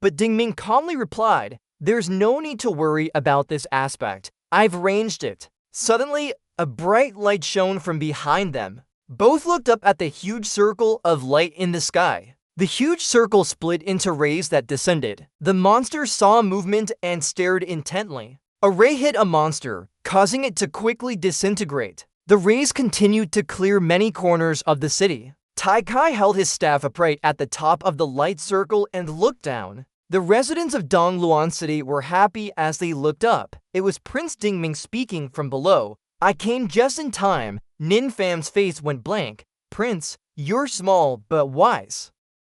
[SPEAKER 1] But Ding Ming calmly replied, there's no need to worry about this aspect. I've arranged it. Suddenly, a bright light shone from behind them. Both looked up at the huge circle of light in the sky. The huge circle split into rays that descended. The monster saw movement and stared intently. A ray hit a monster, causing it to quickly disintegrate. The rays continued to clear many corners of the city. Taikai held his staff upright at the top of the light circle and looked down. The residents of Dongluan City were happy as they looked up. It was Prince Dingming speaking from below. I came just in time. Ninfam's face went blank. Prince, you're small but wise.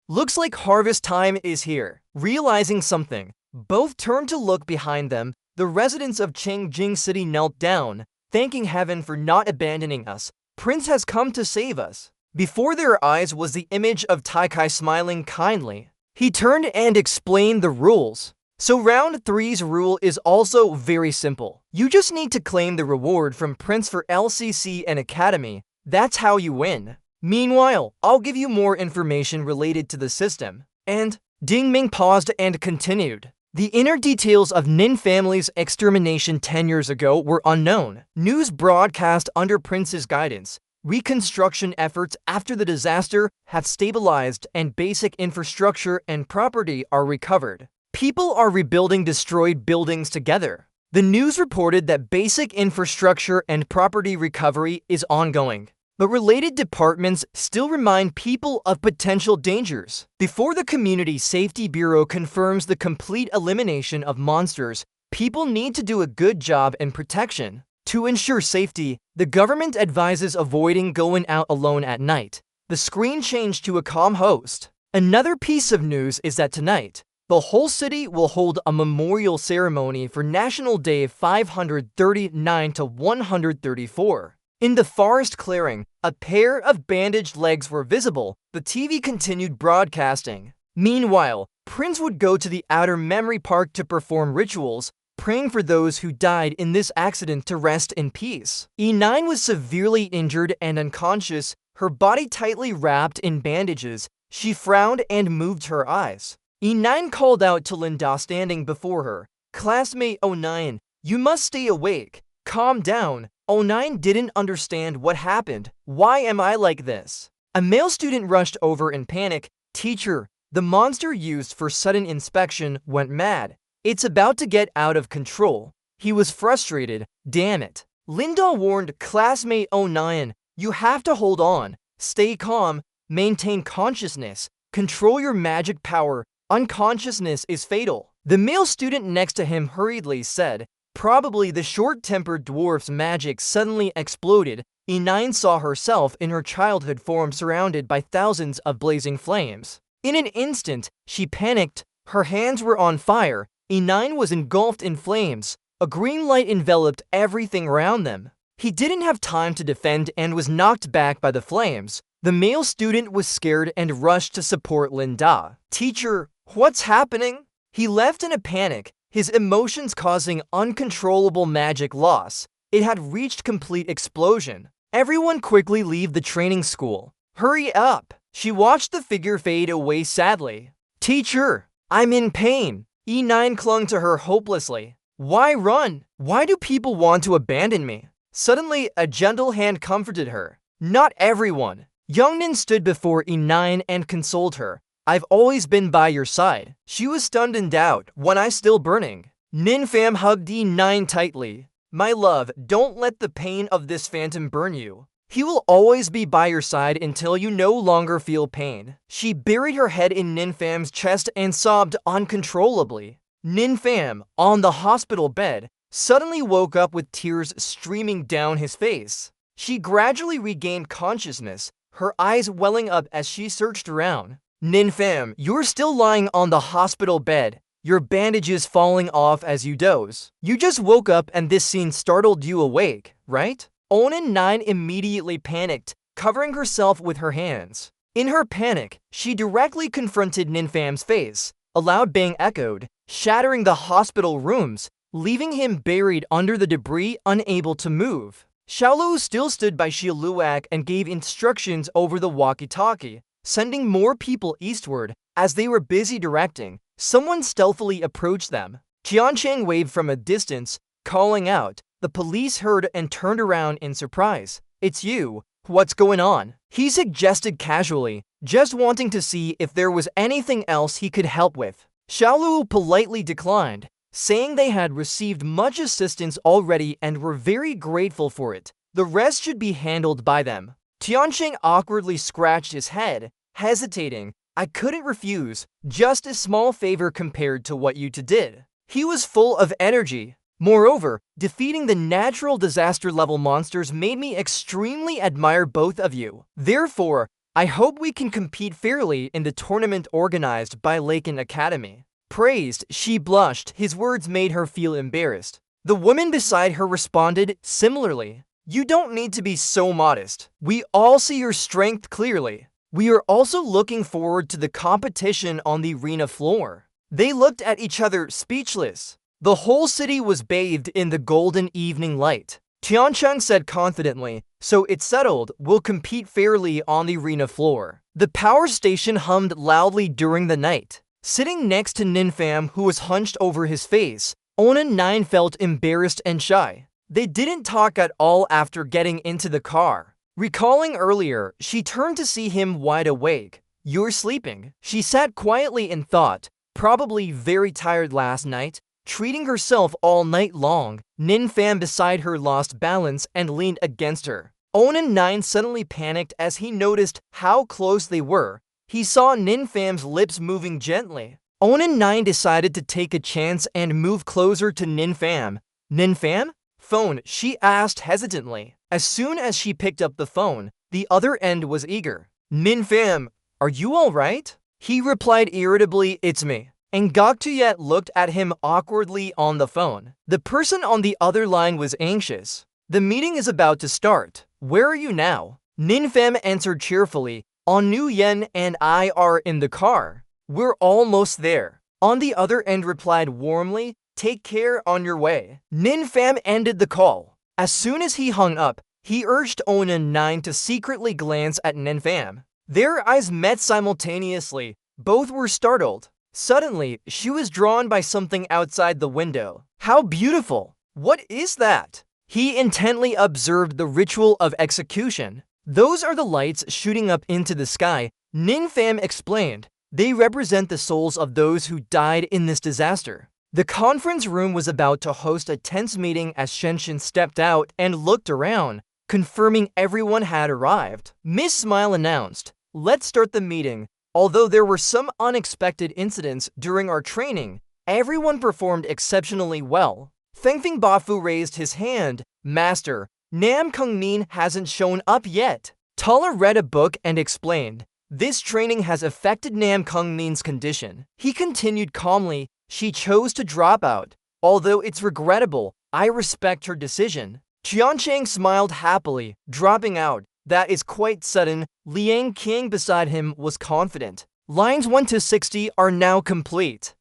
[SPEAKER 1] Looks like harvest time is here. Realizing something, both turned to look behind them. The residents of Changjing City knelt down, thanking heaven for not abandoning us. Prince has come to save us. Before their eyes was the image of Taikai smiling kindly. He turned and explained the rules. So round 3's rule is also very simple. You just need to claim the reward from Prince for LCC and Academy. That's how you win. Meanwhile, I'll give you more information related to the system. And Dingming paused and continued. The inner details of Nin family's extermination 10 years ago were unknown. News broadcast under Prince's guidance. Reconstruction efforts after the disaster have stabilized and basic infrastructure and property are recovered. People are rebuilding destroyed buildings together. The news reported that basic infrastructure and property recovery is ongoing, but related departments still remind people of potential dangers. Before the Community Safety Bureau confirms the complete elimination of monsters, people need to do a good job in protection. To ensure safety, the government advises avoiding going out alone at night. The screen changed to a calm host. Another piece of news is that tonight, the whole city will hold a memorial ceremony for National Day 539 to 134. In the forest clearing, a pair of bandaged legs were visible. The TV continued broadcasting. Meanwhile, Prince would go to the outer memory park to perform rituals, praying for those who died in this accident to rest in peace. E9 was severely injured and unconscious, her body tightly wrapped in bandages. She frowned and moved her eyes. E9 called out to Linda standing before her. Classmate 09, you must stay awake. Calm down. 09 didn't understand what happened. Why am I like this? A male student rushed over in panic. Teacher, the monster used for sudden inspection went mad. It's about to get out of control. He was frustrated. Damn it. Linda warned classmate 09, you have to hold on. Stay calm. Maintain consciousness. Control your magic power. Unconsciousness is fatal. The male student next to him hurriedly said, probably the short-tempered dwarf's magic suddenly exploded. E9 saw herself in her childhood form surrounded by thousands of blazing flames. In an instant, she panicked. Her hands were on fire. E9 was engulfed in flames. A green light enveloped everything around them. He didn't have time to defend and was knocked back by the flames. The male student was scared and rushed to support Linda. Teacher, what's happening? He left in a panic, his emotions causing uncontrollable magic loss. It had reached complete explosion. Everyone quickly leave the training school. Hurry up! She watched the figure fade away sadly. Teacher, I'm in pain. E9 clung to her hopelessly. Why run? Why do people want to abandon me? Suddenly, a gentle hand comforted her. Not everyone. Youngnin stood before E9 and consoled her. I've always been by your side. She was stunned in doubt. One eye still burning. Ninfam hugged E9 tightly. My love, don't let the pain of this phantom burn you. He will always be by your side until you no longer feel pain. She buried her head in Ninfam's chest and sobbed uncontrollably. Ninfam, on the hospital bed, suddenly woke up with tears streaming down his face. She gradually regained consciousness, her eyes welling up as she searched around. Ninfam, you're still lying on the hospital bed, your bandages falling off as you doze. You just woke up and this scene startled you awake, right? Onan 9 immediately panicked, covering herself with her hands. In her panic, she directly confronted Ninfam's face. A loud bang echoed, shattering the hospital rooms, leaving him buried under the debris, unable to move. Xiaolu still stood by Xiaoluak and gave instructions over the walkie-talkie, sending more people eastward. As they were busy directing, someone stealthily approached them. Qiancheng waved from a distance, calling out. The police heard and turned around in surprise. It's you. What's going on? He suggested casually, just wanting to see if there was anything else he could help with. Xiaolu politely declined, saying they had received much assistance already and were very grateful for it. The rest should be handled by them. Tiancheng awkwardly scratched his head, hesitating. I couldn't refuse, just a small favor compared to what you two did. He was full of energy. Moreover, defeating the natural disaster level monsters made me extremely admire both of you. Therefore, I hope we can compete fairly in the tournament organized by Laken Academy. Praised, she blushed. His words made her feel embarrassed. The woman beside her responded similarly. You don't need to be so modest. We all see your strength clearly. We are also looking forward to the competition on the arena floor. They looked at each other speechless. The whole city was bathed in the golden evening light. Tiancheng said confidently, so it's settled, we'll compete fairly on the arena floor. The power station hummed loudly during the night. Sitting next to Ninfam, who was hunched over his face, Onan 9 felt embarrassed and shy. They didn't talk at all after getting into the car. Recalling earlier, she turned to see him wide awake. You're sleeping. She sat quietly in thought, probably very tired last night, treating herself all night long. Ninfam beside her lost balance and leaned against her. Onan 9 suddenly panicked as he noticed how close they were. He saw Ninfam's lips moving gently. Onan 9 decided to take a chance and move closer to Ninfam. Ninfam? Phone, she asked hesitantly. As soon as she picked up the phone, the other end was eager. Ninfam, are you alright? He replied irritably, it's me. And Goktuet looked at him awkwardly on the phone. The person on the other line was anxious. The meeting is about to start. Where are you now? Ninfam answered cheerfully. Nu Yen and I are in the car. We're almost there. On the other end replied warmly, take care on your way. Ninfam ended the call. As soon as he hung up, he urged Onan 9 to secretly glance at Ninfam. Their eyes met simultaneously. Both were startled. Suddenly, she was drawn by something outside the window. How beautiful! What is that? He intently observed the ritual of execution. Those are the lights shooting up into the sky, Ninfam explained. They represent the souls of those who died in this disaster. The conference room was about to host a tense meeting as Shenshin stepped out and looked around, confirming everyone had arrived. Miss Smile announced, let's start the meeting. Although there were some unexpected incidents during our training, everyone performed exceptionally well. Fengfeng Bafu raised his hand. Master, Nam Kungmin hasn't shown up yet. Tala read a book and explained, this training has affected Nam Kungmin's condition. He continued calmly, she chose to drop out. Although it's regrettable, I respect her decision. Tiancheng smiled happily, dropping out. That is quite sudden. Liang King beside him was confident. Lines 1 to 60 are now complete.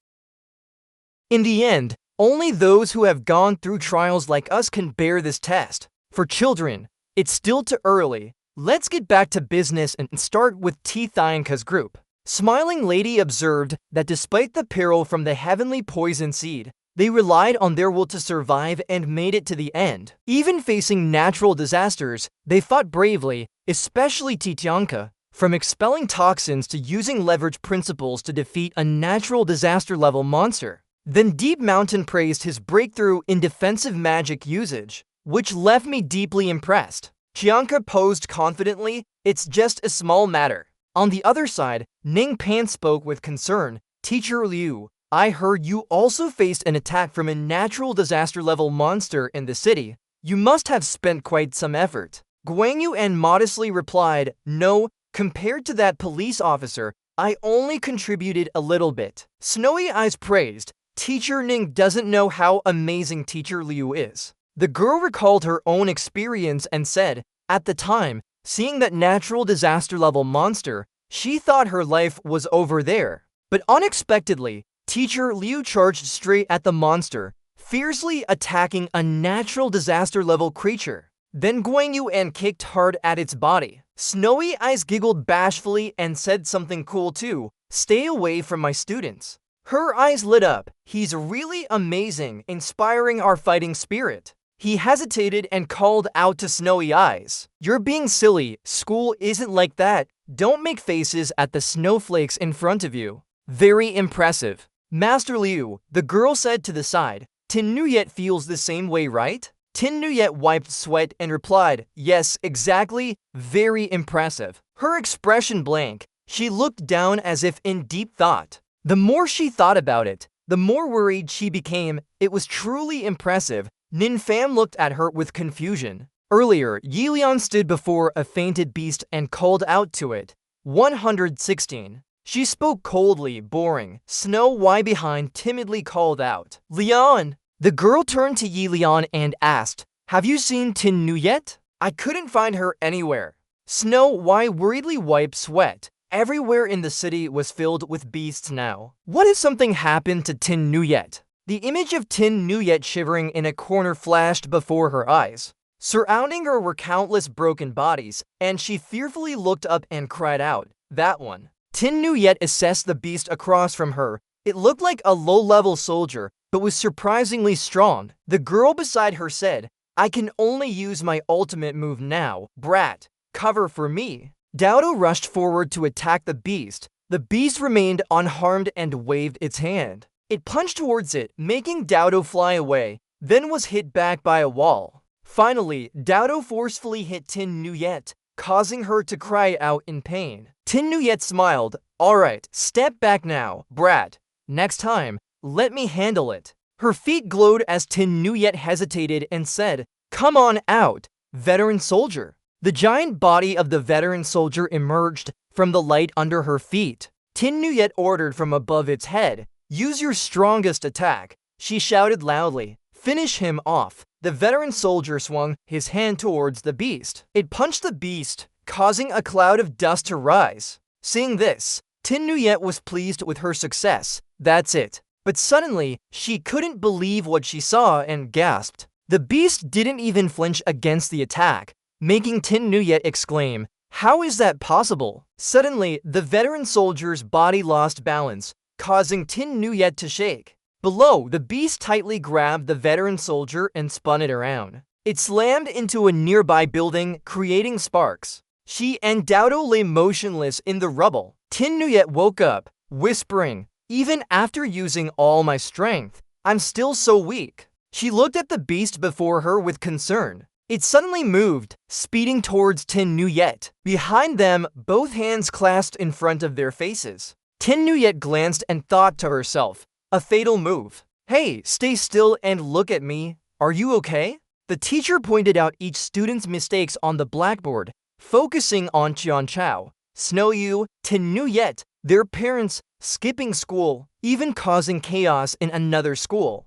[SPEAKER 1] In the end, only those who have gone through trials like us can bear this test. For children, it's still too early. Let's get back to business and start with T. Thyanka's group. Smiling Lady observed that despite the peril from the heavenly poison seed, they relied on their will to survive and made it to the end. Even facing natural disasters, they fought bravely, especially Titianka, from expelling toxins to using leverage principles to defeat a natural disaster-level monster. Then Deep Mountain praised his breakthrough in defensive magic usage, which left me deeply impressed. Chianka posed confidently, it's just a small matter. On the other side, Ning Pan spoke with concern. Teacher Liu, I heard you also faced an attack from a natural disaster-level monster in the city. You must have spent quite some effort. Guang Yuan modestly replied, no, compared to that police officer, I only contributed a little bit. Snowy Eyes praised, Teacher Ning doesn't know how amazing Teacher Liu is. The girl recalled her own experience and said, at the time, seeing that natural disaster-level monster, she thought her life was over there. But unexpectedly, Teacher Liu charged straight at the monster, fiercely attacking a natural disaster-level creature. Then Guang Yuan kicked hard at its body. Snowy Eyes giggled bashfully and said something cool too, stay away from my students. Her eyes lit up. He's really amazing, inspiring our fighting spirit. He hesitated and called out to Snowy Eyes. You're being silly. School isn't like that. Don't make faces at the snowflakes in front of you. Very impressive. Master Liu, the girl said to the side. Tin Nuyet feels the same way, right? Tin Nuyet wiped sweat and replied, "Yes, exactly, very impressive." Her expression blank. She looked down as if in deep thought. The more she thought about it, the more worried she became. It was truly impressive. Ninfam looked at her with confusion. Earlier, Yilian stood before a fainted beast and called out to it. 116. She spoke coldly, boring. Snow White behind timidly called out, "Leon!" The girl turned to Yilian and asked, "Have you seen Tin Nuyet?" "I couldn't find her anywhere." Snow White worriedly wiped sweat. Everywhere in the city was filled with beasts now. What if something happened to Tin Nuyet? The image of Tin Nuyet shivering in a corner flashed before her eyes. Surrounding her were countless broken bodies, and she fearfully looked up and cried out, "That one." Tin Nuyet assessed the beast across from her. It looked like a low-level soldier, but was surprisingly strong. The girl beside her said, "I can only use my ultimate move now. Brat, cover for me." Dodo rushed forward to attack the beast. The beast remained unharmed and waved its hand. It punched towards it, making Dodo fly away, then was hit back by a wall. Finally, Dodo forcefully hit Tin Nuyet, causing her to cry out in pain. Tin Nuyet smiled. "Alright, step back now, brat. Next time, let me handle it." Her feet glowed as Tin Nuyet hesitated and said, "Come on out, veteran soldier." The giant body of the veteran soldier emerged from the light under her feet. Tin Nuyet ordered from above its head, "Use your strongest attack." She shouted loudly, "Finish him off." The veteran soldier swung his hand towards the beast. It punched the beast, causing a cloud of dust to rise. Seeing this, Tin Nuyet was pleased with her success. That's it. But suddenly, she couldn't believe what she saw and gasped. The beast didn't even flinch against the attack, making Tin Nuyet exclaim, "How is that possible?" Suddenly, the veteran soldier's body lost balance, causing Tin Nuyet to shake. Below, the beast tightly grabbed the veteran soldier and spun it around. It slammed into a nearby building, creating sparks. She and Dodo lay motionless in the rubble. Tin Nuyet woke up, whispering, "Even after using all my strength, I'm still so weak." She looked at the beast before her with concern. It suddenly moved, speeding towards Tin Nuyet. Behind them, both hands clasped in front of their faces. Tin Nuyet glanced and thought to herself, "A fatal move. Hey, stay still and look at me. Are you okay?" The teacher pointed out each student's mistakes on the blackboard, focusing on Qianchao, Snow Yu, Tin Nuyet, their parents, skipping school, even causing chaos in another school,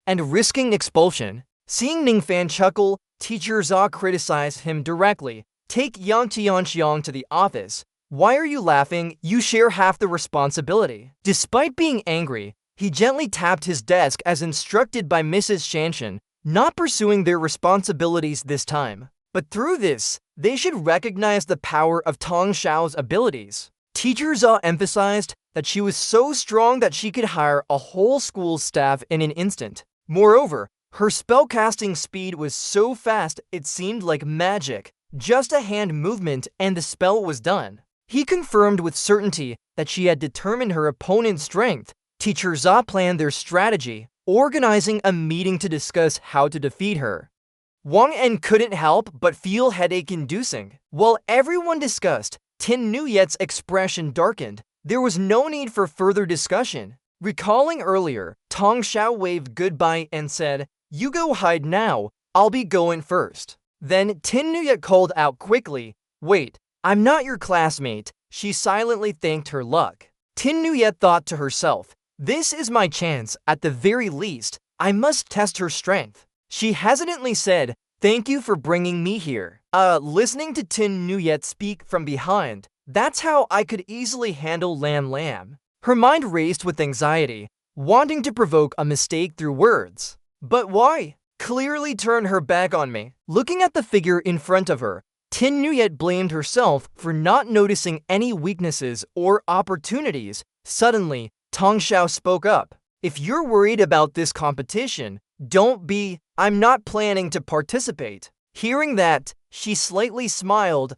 [SPEAKER 1] and risking expulsion. Seeing Ningfan chuckle, Teacher Zha criticized him directly. "Take Yang Tianxiang to the office. Why are you laughing? You share half the responsibility." Despite being angry, he gently tapped his desk as instructed by Mrs. Shanshan, not pursuing their responsibilities this time. But through this, they should recognize the power of Tong Xiao's abilities. Teacher Zha emphasized that she was so strong that she could hire a whole school staff in an instant. Moreover, her spellcasting speed was so fast it seemed like magic. Just a hand movement and the spell was done. He confirmed with certainty that she had determined her opponent's strength. Teacher Zha planned their strategy, organizing a meeting to discuss how to defeat her. Wang En couldn't help but feel headache-inducing. While everyone discussed, Tin Nuyet's expression darkened. There was no need for further discussion. Recalling earlier, Tong Xiao waved goodbye and said, "You go hide now, I'll be going first." Then Tin Nuyet called out quickly, "Wait, I'm not your classmate." She silently thanked her luck. Tin Nuyet thought to herself, "This is my chance, at the very least, I must test her strength." She hesitantly said, "Thank you for bringing me here." Listening to Tin Nuyet speak from behind, "That's how I could easily handle Lam Lam." Her mind raced with anxiety, wanting to provoke a mistake through words. But why? Clearly turned her back on me. Looking at the figure in front of her, Tin Nuyet blamed herself for not noticing any weaknesses or opportunities. Suddenly, Tong Xiao spoke up. "If you're worried about this competition, don't be. I'm not planning to participate." Hearing that, she slightly smiled,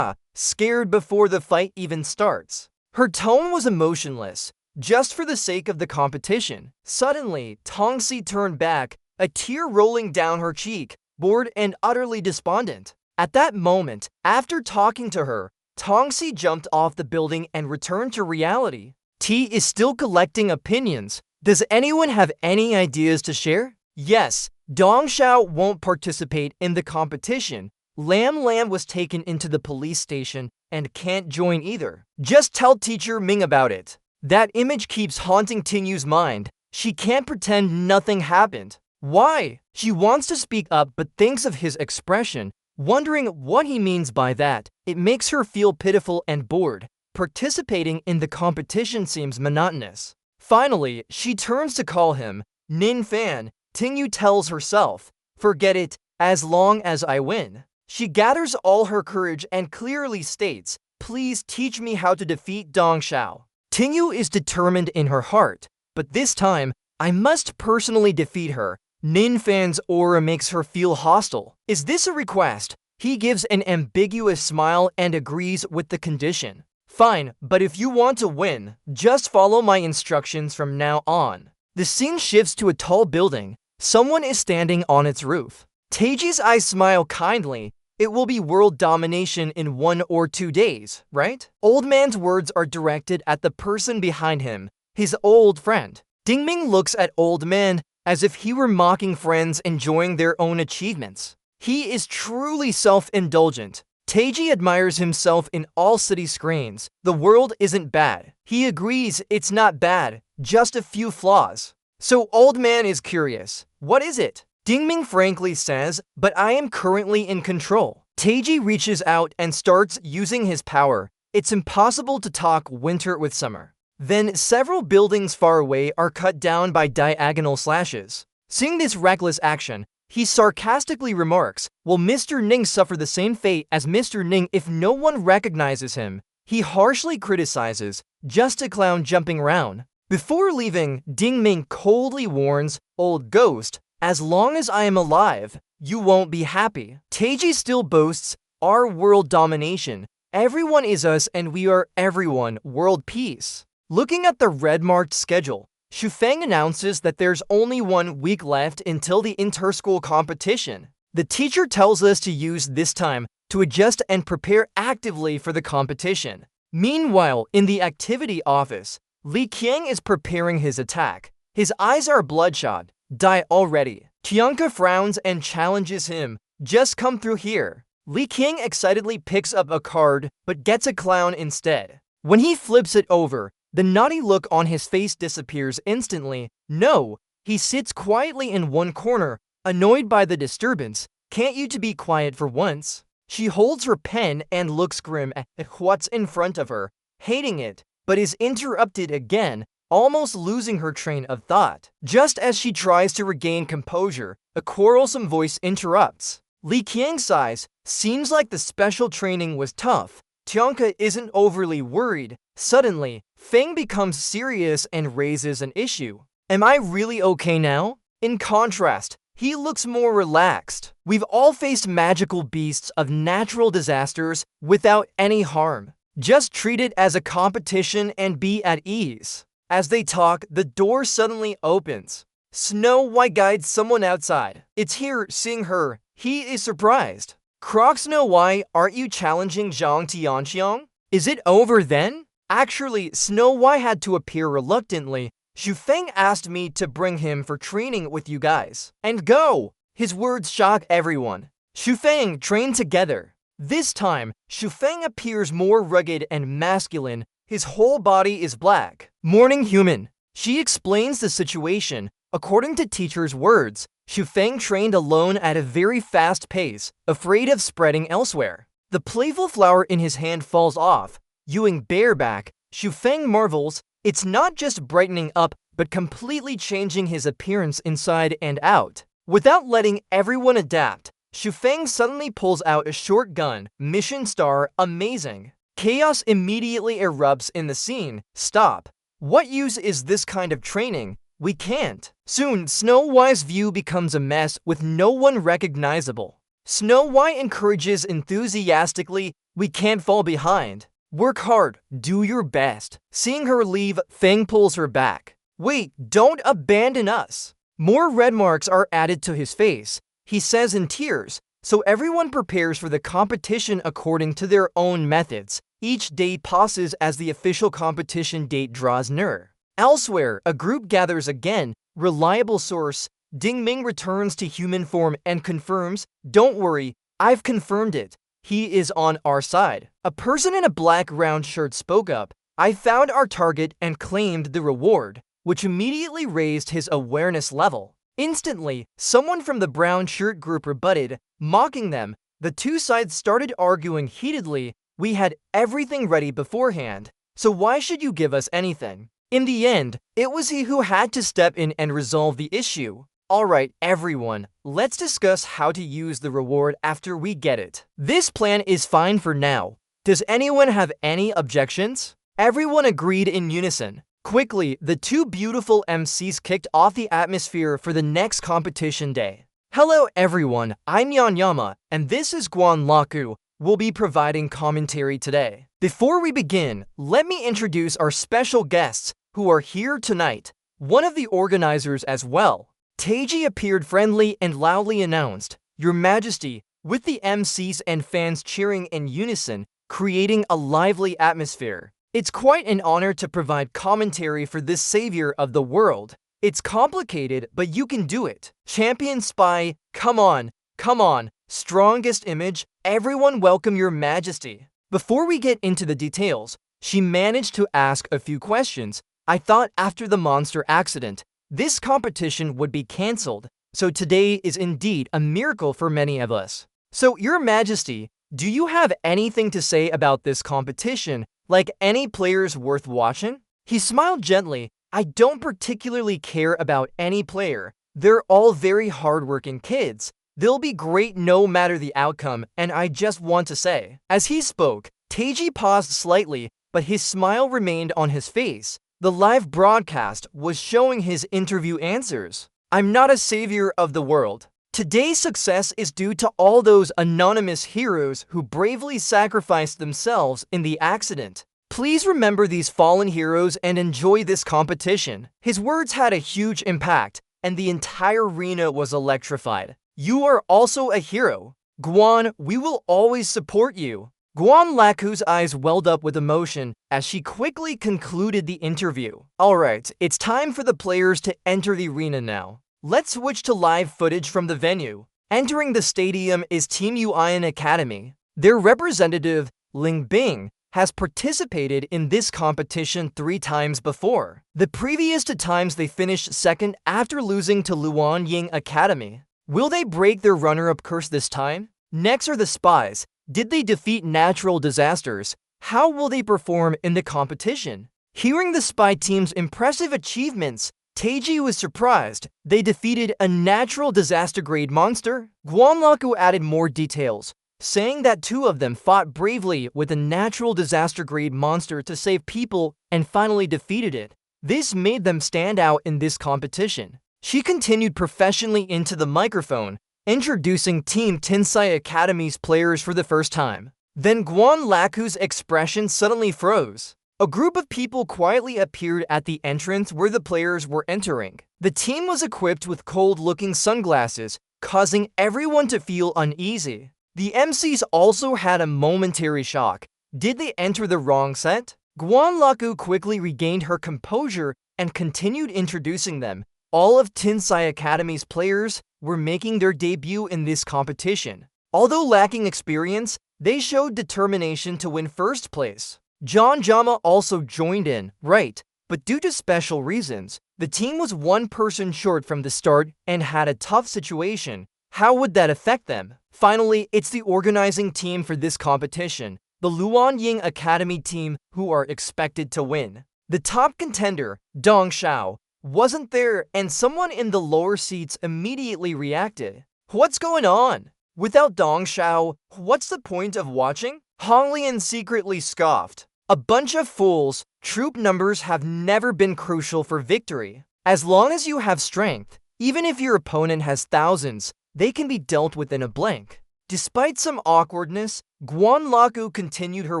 [SPEAKER 1] scared before the fight even starts. Her tone was emotionless, just for the sake of the competition. Suddenly, Tongxi turned back, a tear rolling down her cheek. bored and utterly despondent. At that moment, after talking to her, Tongxi jumped off the building and returned to reality. T is still collecting opinions. Does anyone have any ideas to share? Yes, Dong Xiao won't participate in the competition. Lam Lam was taken into the police station and can't join either. Just tell teacher Ming about it. That image keeps haunting Tingyu's mind. She can't pretend nothing happened. Why? She wants to speak up but thinks of his expression, wondering what he means by that. It makes her feel pitiful and bored. Participating in the competition seems monotonous. Finally, she turns to call him Nin Fan. Tingyu tells herself, forget it, as long as I win. She gathers all her courage and clearly states, please teach me how to defeat Dong Xiao. Tingyu is determined in her heart, but this time, I must personally defeat her. Nin Fan's aura makes her feel hostile. Is this a request? He gives an ambiguous smile and agrees with the condition. Fine, but if you want to win, just follow my instructions from now on. The scene shifts to a tall building. Someone is standing on its roof. Teiji's eyes smile kindly. It will be world domination in 1 or 2 days, right? Old man's words are directed at the person behind him, his old friend. Dingming looks at old man as if he were mocking friends enjoying their own achievements. He is truly self-indulgent. Teiji admires himself in all city screens. The world isn't bad. He agrees it's not bad, just a few flaws. So old man is curious. What is it? Dingming frankly says, but I am currently in control. Teiji reaches out and starts using his power. It's impossible to talk winter with summer. Then several buildings far away are cut down by diagonal slashes. Seeing this reckless action, he sarcastically remarks, will Mr. Ning suffer the same fate as Mr. Ning if no one recognizes him? He harshly criticizes, just a clown jumping around. Before leaving, Dingming coldly warns, old ghost, as long as I am alive, you won't be happy. Teiji still boasts, our world domination. Everyone is us and we are everyone, world peace. Looking at the red-marked schedule, Shufeng announces that there's only 1 week left until the inter-school competition. The teacher tells us to use this time to adjust and prepare actively for the competition. Meanwhile, in the activity office, Li Qiang is preparing his attack. His eyes are bloodshot. Die already. Tianka frowns and challenges him. Just come through here. Li Qiang excitedly picks up a card, but gets a clown instead. When he flips it over, the naughty look on his face disappears instantly. No, he sits quietly in one corner, annoyed by the disturbance. Can't you to be quiet for once? She holds her pen and looks grim at what's in front of her, hating it, but is interrupted again, almost losing her train of thought. Just as she tries to regain composure, a quarrelsome voice interrupts. Li Qiang sighs, seems like the special training was tough. Tianka isn't overly worried. Suddenly, Feng becomes serious and raises an issue. Am I really okay now? In contrast, he looks more relaxed. We've all faced magical beasts of natural disasters without any harm. Just treat it as a competition and be at ease. As they talk, the door suddenly opens. Snow White guides someone outside. It's here, seeing her. He is surprised. Croc Snow White, aren't you challenging Zhang Tianqiang? Is it over then? Actually, Snow White had to appear reluctantly. Shufeng asked me to bring him for training with you guys. And go! His words shock everyone. Shufeng train together. This time, Shufeng appears more rugged and masculine. His whole body is black. Morning human. She explains the situation. According to teacher's words, Shufeng trained alone at a very fast pace, afraid of spreading elsewhere. The playful flower in his hand falls off. Ewing bareback, Shufeng marvels, it's not just brightening up, but completely changing his appearance inside and out. Without letting everyone adapt, Shufeng suddenly pulls out a short gun. Mission star, amazing. Chaos immediately erupts in the scene. Stop. What use is this kind of training? We can't. Soon, Snow White's view becomes a mess with no one recognizable. Snow White encourages enthusiastically, we can't fall behind. Work hard, do your best. Seeing her leave, Feng pulls her back. Wait, don't abandon us. More red marks are added to his face. he says in tears. So everyone prepares for the competition according to their own methods. Each day passes as the official competition date draws near. Elsewhere, a group gathers again. Reliable source, Ding Ming returns to human form and confirms, "Don't worry, I've confirmed it. He is on our side." A person in a black round shirt spoke up. "I found our target and claimed the reward," which immediately raised his awareness level. Instantly, someone from the brown shirt group rebutted, mocking them. The two sides started arguing heatedly. "We had everything ready beforehand, so why should you give us anything?" In the end, it was he who had to step in and resolve the issue. "Alright, everyone, let's discuss how to use the reward after we get it. This plan is fine for now. Does anyone have any objections?" Everyone agreed in unison. Quickly, the two beautiful MCs kicked off the atmosphere for the next competition day. "Hello everyone, I'm Yanyama, and this is Guan Laku. We'll be providing commentary today. Before we begin, let me introduce our special guests who are here tonight. One of the organizers as well." Teiji appeared friendly and loudly announced, "Your Majesty," with the MCs and fans cheering in unison, creating a lively atmosphere. "It's quite an honor to provide commentary for this savior of the world. It's complicated, but you can do it. Champion Spy, come on, come on. Strongest image, everyone welcome Your Majesty." Before we get into the details, she managed to ask a few questions. "I thought after the monster accident, this competition would be cancelled, so today is indeed a miracle for many of us. So, Your Majesty, do you have anything to say about this competition, like any players worth watching?" He smiled gently. "I don't particularly care about any player. They're all very hardworking kids. They'll be great no matter the outcome, and I just want to say." As he spoke, Teiji paused slightly, but his smile remained on his face. The live broadcast was showing his interview answers. "I'm not a savior of the world. Today's success is due to all those anonymous heroes who bravely sacrificed themselves in the accident. Please remember these fallen heroes and enjoy this competition." His words had a huge impact, and the entire arena was electrified. "You are also a hero. Guan, we will always support you." Guan Laku's eyes welled up with emotion as she quickly concluded the interview. "Alright, it's time for the players to enter the arena now. Let's switch to live footage from the venue." Entering the stadium is Team Yuan Academy. Their representative, Ling Bing, has participated in this competition 3 times before. The previous 2 times they finished second after losing to Luan Ying Academy. Will they break their runner-up curse this time? Next are the spies. Did they defeat natural disasters? How will they perform in the competition? Hearing the spy team's impressive achievements, Teiji was surprised. They defeated a natural disaster-grade monster. Guanlaku added more details, saying that 2 of them fought bravely with a natural disaster-grade monster to save people and finally defeated it. This made them stand out in this competition. She continued professionally into the microphone, introducing Team Tinsai Academy's players for the first time. Then Guan Laku's expression suddenly froze. A group of people quietly appeared at the entrance where the players were entering. The team was equipped with cold-looking sunglasses, causing everyone to feel uneasy. The MCs also had a momentary shock. Did they enter the wrong set? Guan Laku quickly regained her composure and continued introducing them. All of Tinsai Academy's players were making their debut in this competition. Although lacking experience, they showed determination to win first place. John Jama also joined in, right, but due to special reasons, the team was 1 person short from the start and had a tough situation. How would that affect them? Finally, it's the organizing team for this competition, the Luan Ying Academy team, who are expected to win. The top contender, Dong Xiao, wasn't there, and someone in the lower seats immediately reacted. "What's going on? Without Dong Xiao, what's the point of watching?" Hong Lian secretly scoffed. "A bunch of fools. Troop numbers have never been crucial for victory. As long as you have strength, even if your opponent has thousands, they can be dealt with in a blink." Despite some awkwardness, Guan Laku continued her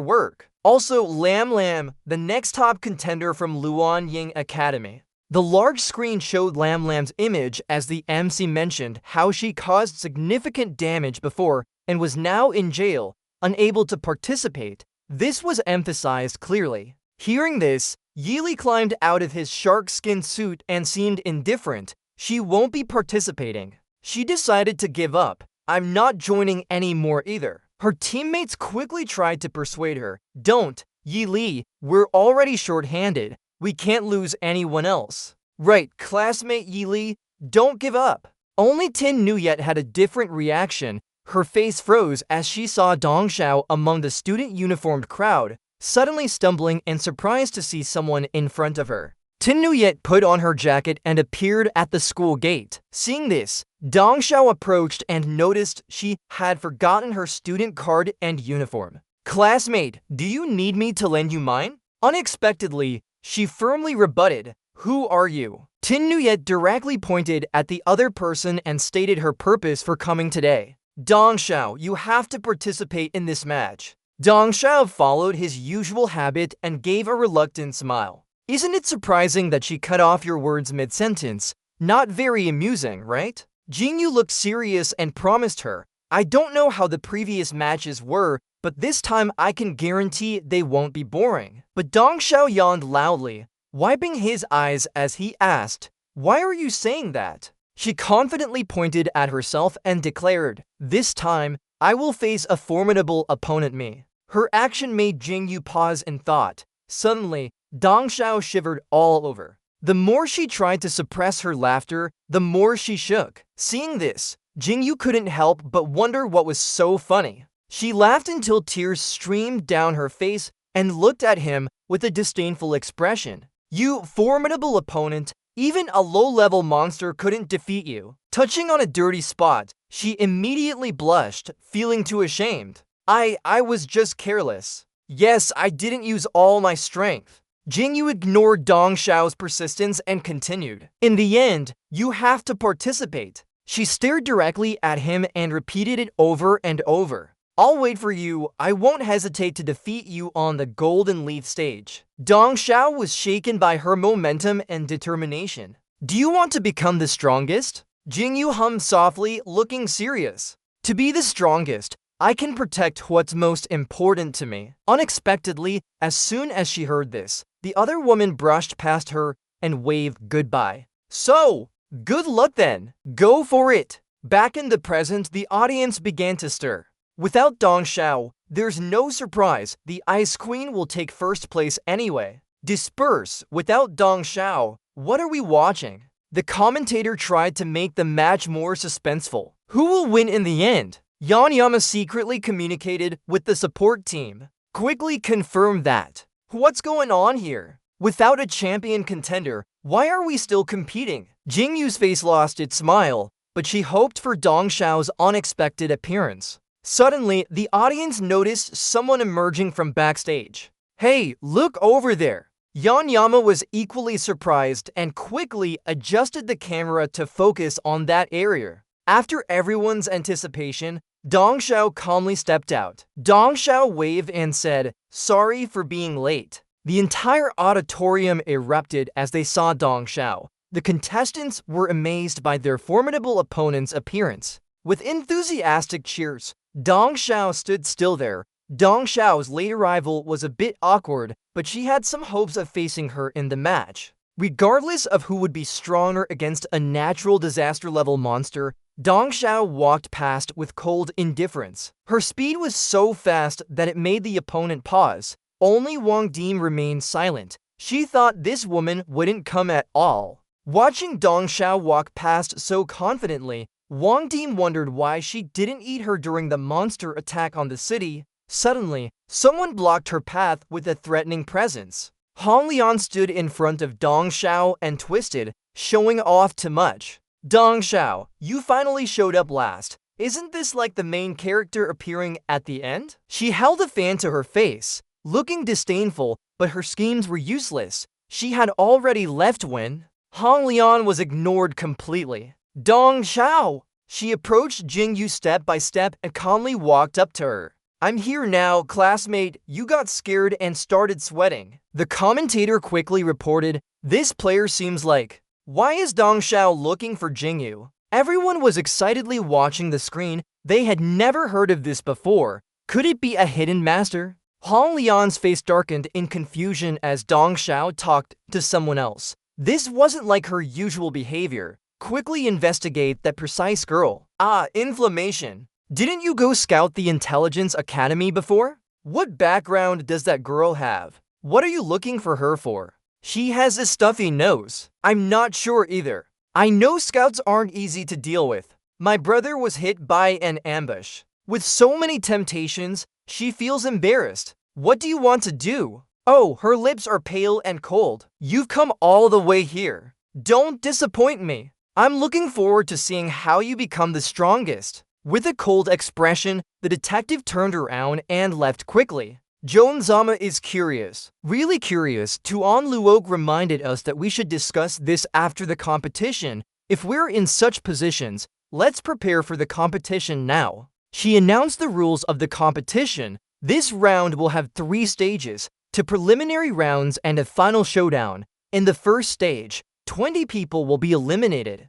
[SPEAKER 1] work. Also, Lam Lam, the next top contender from Luan Ying Academy. The large screen showed Lam Lam's image as the MC mentioned how she caused significant damage before and was now in jail, unable to participate. This was emphasized clearly. Hearing this, Yili climbed out of his shark skin suit and seemed indifferent. She won't be participating. She decided to give up. I'm not joining anymore either. Her teammates quickly tried to persuade her. Don't, Yili, we're already short-handed. We can't lose anyone else. Right, classmate Yili, don't give up. Only Tin Nuyet had a different reaction. Her face froze as she saw Dong Xiao among the student-uniformed crowd, suddenly stumbling and surprised to see someone in front of her. Tin Nuyet put on her jacket and appeared at the school gate. Seeing this, Dong Xiao approached and noticed she had forgotten her student card and uniform. Classmate, do you need me to lend you mine? Unexpectedly, she firmly rebutted, who are you? Tin Nuyet directly pointed at the other person and stated her purpose for coming today. Dong Xiao, you have to participate in this match. Dong Xiao followed his usual habit and gave a reluctant smile. Isn't it surprising that she cut off your words mid-sentence? Not very amusing, right? Jingyu looked serious and promised her, I don't know how the previous matches were, but this time I can guarantee they won't be boring. But Dong Xiao yawned loudly, wiping his eyes as he asked, why are you saying that? She confidently pointed at herself and declared, this time, I will face a formidable opponent me. Her action made Jingyu pause in thought. Suddenly, Dong Xiao shivered all over. The more she tried to suppress her laughter, the more she shook. Seeing this, Jingyu couldn't help but wonder what was so funny. She laughed until tears streamed down her face and looked at him with a disdainful expression. You formidable opponent, even a low-level monster couldn't defeat you. Touching on a dirty spot, she immediately blushed, feeling too ashamed. I was just careless. Yes, I didn't use all my strength. Jingyu ignored Dong Xiao's persistence and continued. In the end, you have to participate. She stared directly at him and repeated it over and over. I'll wait for you. I won't hesitate to defeat you on the Golden Leaf stage. Dong Xiao was shaken by her momentum and determination. Do you want to become the strongest? Jingyu hummed softly, looking serious. To be the strongest, I can protect what's most important to me. Unexpectedly, as soon as she heard this, the other woman brushed past her and waved goodbye. So, good luck then. Go for it. Back in the present, the audience began to stir. Without Dong Xiao, there's no surprise the Ice Queen will take first place anyway. Disperse. Without Dong Xiao, what are we watching? The commentator tried to make the match more suspenseful. Who will win in the end? Yama secretly communicated with the support team. Quickly confirm that. What's going on here? Without a champion contender, why are we still competing? Jingyu's face lost its smile, but she hoped for Dong Xiao's unexpected appearance. Suddenly, the audience noticed someone emerging from backstage. Hey, look over there! Yama was equally surprised and quickly adjusted the camera to focus on that area. After everyone's anticipation, Dong Xiao calmly stepped out. Dong Xiao waved and said, sorry for being late. The entire auditorium erupted as they saw Dong Xiao. The contestants were amazed by their formidable opponent's appearance. With enthusiastic cheers, Dong Xiao stood still there. Dong Xiao's late arrival was a bit awkward, but she had some hopes of facing her in the match. Regardless of who would be stronger against a natural disaster-level monster, Dong Xiao walked past with cold indifference. Her speed was so fast that it made the opponent pause. Only Wang Dim remained silent. She thought this woman wouldn't come at all. Watching Dong Xiao walk past so confidently, Wang Dim wondered why she didn't eat her during the monster attack on the city. Suddenly, someone blocked her path with a threatening presence. Hong Lian stood in front of Dong Xiao and twisted, showing off too much. Dong Xiao, you finally showed up last. Isn't this like the main character appearing at the end? She held a fan to her face, looking disdainful, but her schemes were useless. She had already left when Hong Lian was ignored completely. Dong Xiao! She approached Jingyu step by step and calmly walked up to her. I'm here now, classmate. You got scared and started sweating. The commentator quickly reported, this player seems like. Why is Dong Xiao looking for Jingyu? Everyone was excitedly watching the screen. They had never heard of this before. Could it be a hidden master? Hong Lian's face darkened in confusion as Dong Xiao talked to someone else. This wasn't like her usual behavior. Quickly investigate that precise girl. Ah, inflammation. Didn't you go scout the Intelligence Academy before? What background does that girl have? What are you looking for her for? She has a stuffy nose. I'm not sure either. I know scouts aren't easy to deal with. My brother was hit by an ambush. With so many temptations, she feels embarrassed. What do you want to do? Oh, her lips are pale and cold. You've come all the way here. Don't disappoint me. I'm looking forward to seeing how you become the strongest. With a cold expression, the detective turned around and left quickly. Joan Zama is curious. Really curious. Tuan Luok reminded us that we should discuss this after the competition. If we're in such positions, let's prepare for the competition now. She announced the rules of the competition. This round will have 3 stages, 2 preliminary rounds and a final showdown. In the first stage, 20 people will be eliminated.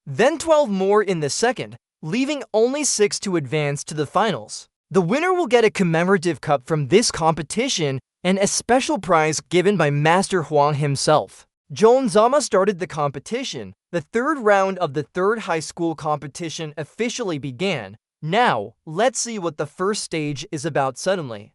[SPEAKER 1] Then 12 more in the second, leaving only 6 to advance to the finals. The winner will get a commemorative cup from this competition and a special prize given by Master Huang himself. Joan Zama started the competition. The third round of the third high school competition officially began. Now, let's see what the first stage is about suddenly.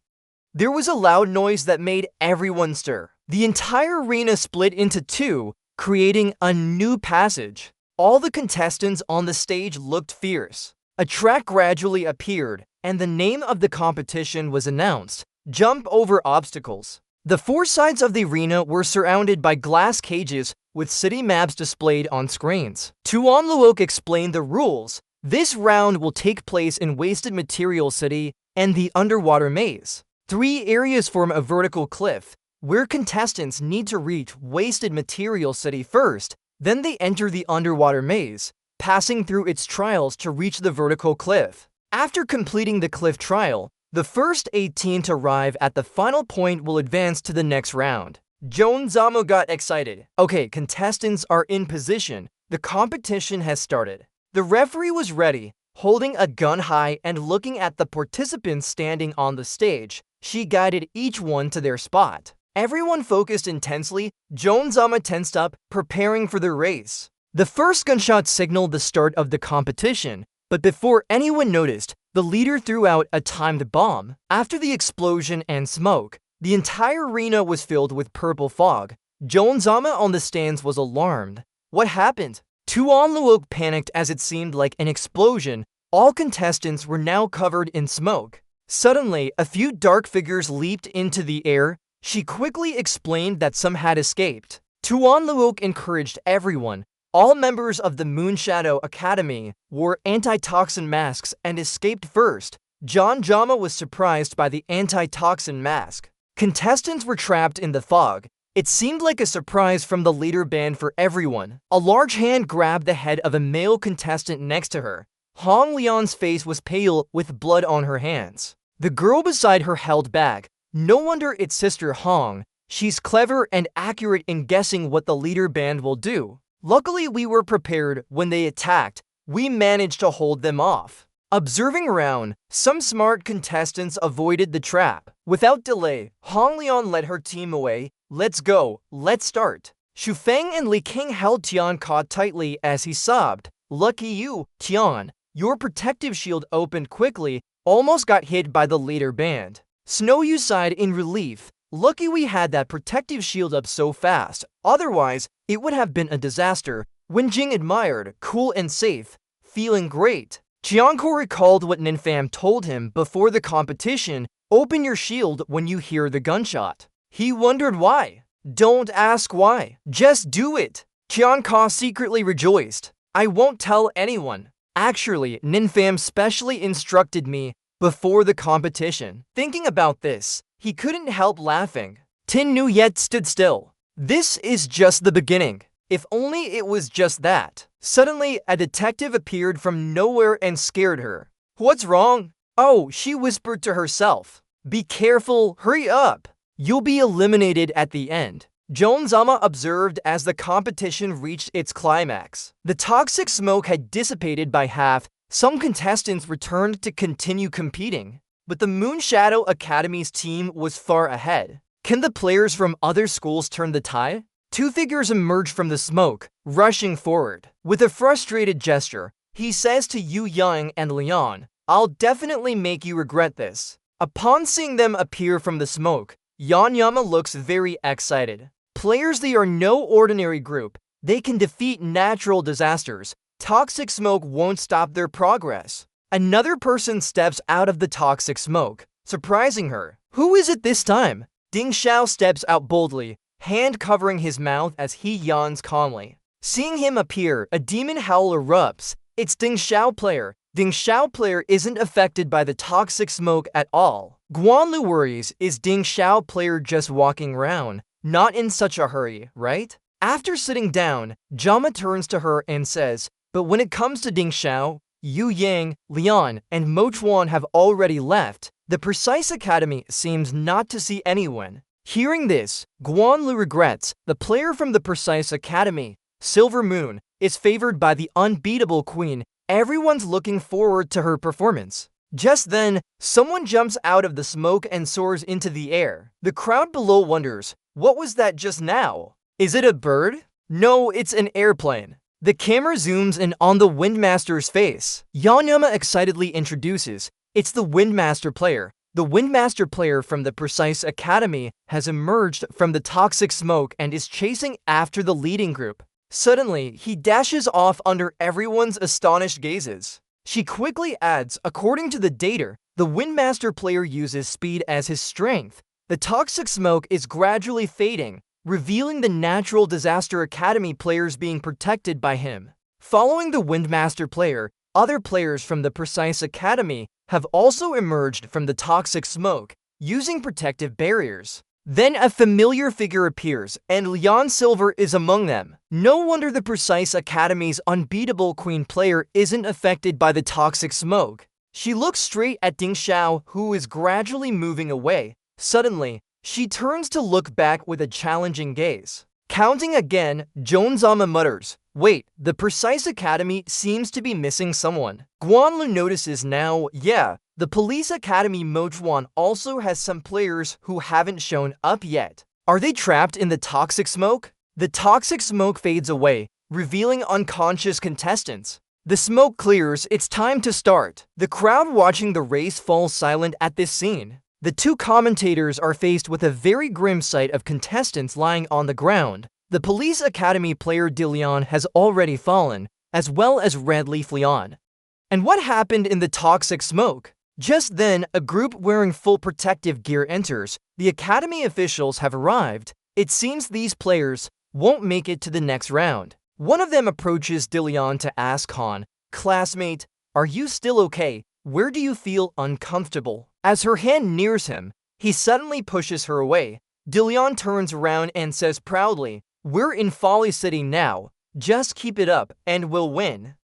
[SPEAKER 1] There was a loud noise that made everyone stir. The entire arena split into 2, creating a new passage. All the contestants on the stage looked fierce. A track gradually appeared, and the name of the competition was announced: Jump Over Obstacles. The 4 sides of the arena were surrounded by glass cages with city maps displayed on screens. Tuan Luok explained the rules. This round will take place in Wasted Material City and the Underwater Maze. 3 areas form a vertical cliff, where contestants need to reach Wasted Material City first, then they enter the Underwater Maze, passing through its trials to reach the vertical cliff. After completing the cliff trial, the first 18 to arrive at the final point will advance to the next round. Joan Zamo got excited. Okay, contestants are in position. The competition has started. The referee was ready, holding a gun high and looking at the participants standing on the stage. She guided each one to their spot. Everyone focused intensely. Joan Zama tensed up, preparing for the race. The first gunshot signaled the start of the competition, but before anyone noticed, the leader threw out a timed bomb. After the explosion and smoke, the entire arena was filled with purple fog. Joan Zama on the stands was alarmed. What happened? Tuan Luok panicked as it seemed like an explosion. All contestants were now covered in smoke. Suddenly, a few dark figures leaped into the air. She quickly explained that some had escaped. Tuan Luok encouraged everyone. All members of the Moonshadow Academy wore anti-toxin masks and escaped first. John Jama was surprised by the anti-toxin mask. Contestants were trapped in the fog. It seemed like a surprise from the leader band for everyone. A large hand grabbed the head of a male contestant next to her. Hong Lian's face was pale with blood on her hands. The girl beside her held back. No wonder it's Sister Hong. She's clever and accurate in guessing what the leader band will do. Luckily, we were prepared when they attacked. We managed to hold them off. Observing around, some smart contestants avoided the trap. Without delay, Hong Lian led her team away. Let's go, let's start. Xu Feng and Li King held Tian caught tightly as he sobbed. Lucky you, Tian. Your protective shield opened quickly, almost got hit by the leader band. Snow Yu sighed in relief. Lucky we had that protective shield up so fast. Otherwise, it would have been a disaster. Wen Jing admired, cool and safe, feeling great. Chiangko recalled what Ninfam told him before the competition. Open your shield when you hear the gunshot. He wondered why. Don't ask why. Just do it. Chiangko secretly rejoiced. I won't tell anyone. Actually, Ninfam specially instructed me before the competition. Thinking about this, he couldn't help laughing. Tin Nu yet stood still. This is just the beginning. If only it was just that. Suddenly, a detective appeared from nowhere and scared her. What's wrong? Oh, she whispered to herself. Be careful, hurry up. You'll be eliminated at the end. Joan-sama observed as the competition reached its climax. The toxic smoke had dissipated by half. Some contestants returned to continue competing, but the Moonshadow Academy's team was far ahead. Can the players from other schools turn the tide? Two figures emerge from the smoke, rushing forward. With a frustrated gesture, he says to Yu Yang and Leon, I'll definitely make you regret this. Upon seeing them appear from the smoke, Yanyama looks very excited. Players, they are no ordinary group. They can defeat natural disasters. Toxic smoke won't stop their progress. Another person steps out of the toxic smoke, surprising her. Who is it this time? Ding Xiao steps out boldly, hand covering his mouth as he yawns calmly. Seeing him appear, a demon howl erupts. It's Ding Xiao player. Ding Xiao player isn't affected by the toxic smoke at all. Guanlu worries, is Ding Xiao player just walking around? Not in such a hurry, right? After sitting down, Jama turns to her and says, but when it comes to Ding Xiao, Yu Yang, Leon, and Mo Chuan have already left. The Precise Academy seems not to see anyone. Hearing this, Guanlu regrets. The player from the Precise Academy, Silver Moon, is favored by the unbeatable queen. Everyone's looking forward to her performance. Just then, someone jumps out of the smoke and soars into the air. The crowd below wonders, what was that just now? Is it a bird? No, it's an airplane. The camera zooms in on the Windmaster's face. Yanyama excitedly introduces, it's the Windmaster player. The Windmaster player from the Precise Academy has emerged from the toxic smoke and is chasing after the leading group. Suddenly, he dashes off under everyone's astonished gazes. She quickly adds, according to the data, the Windmaster player uses speed as his strength. The toxic smoke is gradually fading, revealing the Natural Disaster Academy players being protected by him. Following the Windmaster player, other players from the Precise Academy have also emerged from the toxic smoke, using protective barriers. Then a familiar figure appears, and Leon Silver is among them. No wonder the Precise Academy's unbeatable queen player isn't affected by the toxic smoke. She looks straight at Ding Xiao, who is gradually moving away. Suddenly, she turns to look back with a challenging gaze. Counting again, Joan-sama mutters, wait, the Precise Academy seems to be missing someone. Guanlu notices now, yeah, the Police Academy Mo Chuan also has some players who haven't shown up yet. Are they trapped in the toxic smoke? The toxic smoke fades away, revealing unconscious contestants. The smoke clears, it's time to start. The crowd watching the race falls silent at this scene. The two commentators are faced with a very grim sight of contestants lying on the ground. The Police Academy player De Leon has already fallen, as well as Red Leaf Leon. And what happened in the toxic smoke? Just then, a group wearing full protective gear enters. The Academy officials have arrived. It seems these players won't make it to the next round. One of them approaches De Leon to ask Han, classmate, are you still okay? Where do you feel uncomfortable? As her hand nears him, he suddenly pushes her away. De Leon turns around and says proudly, we're in Folly City now. Just keep it up and we'll win.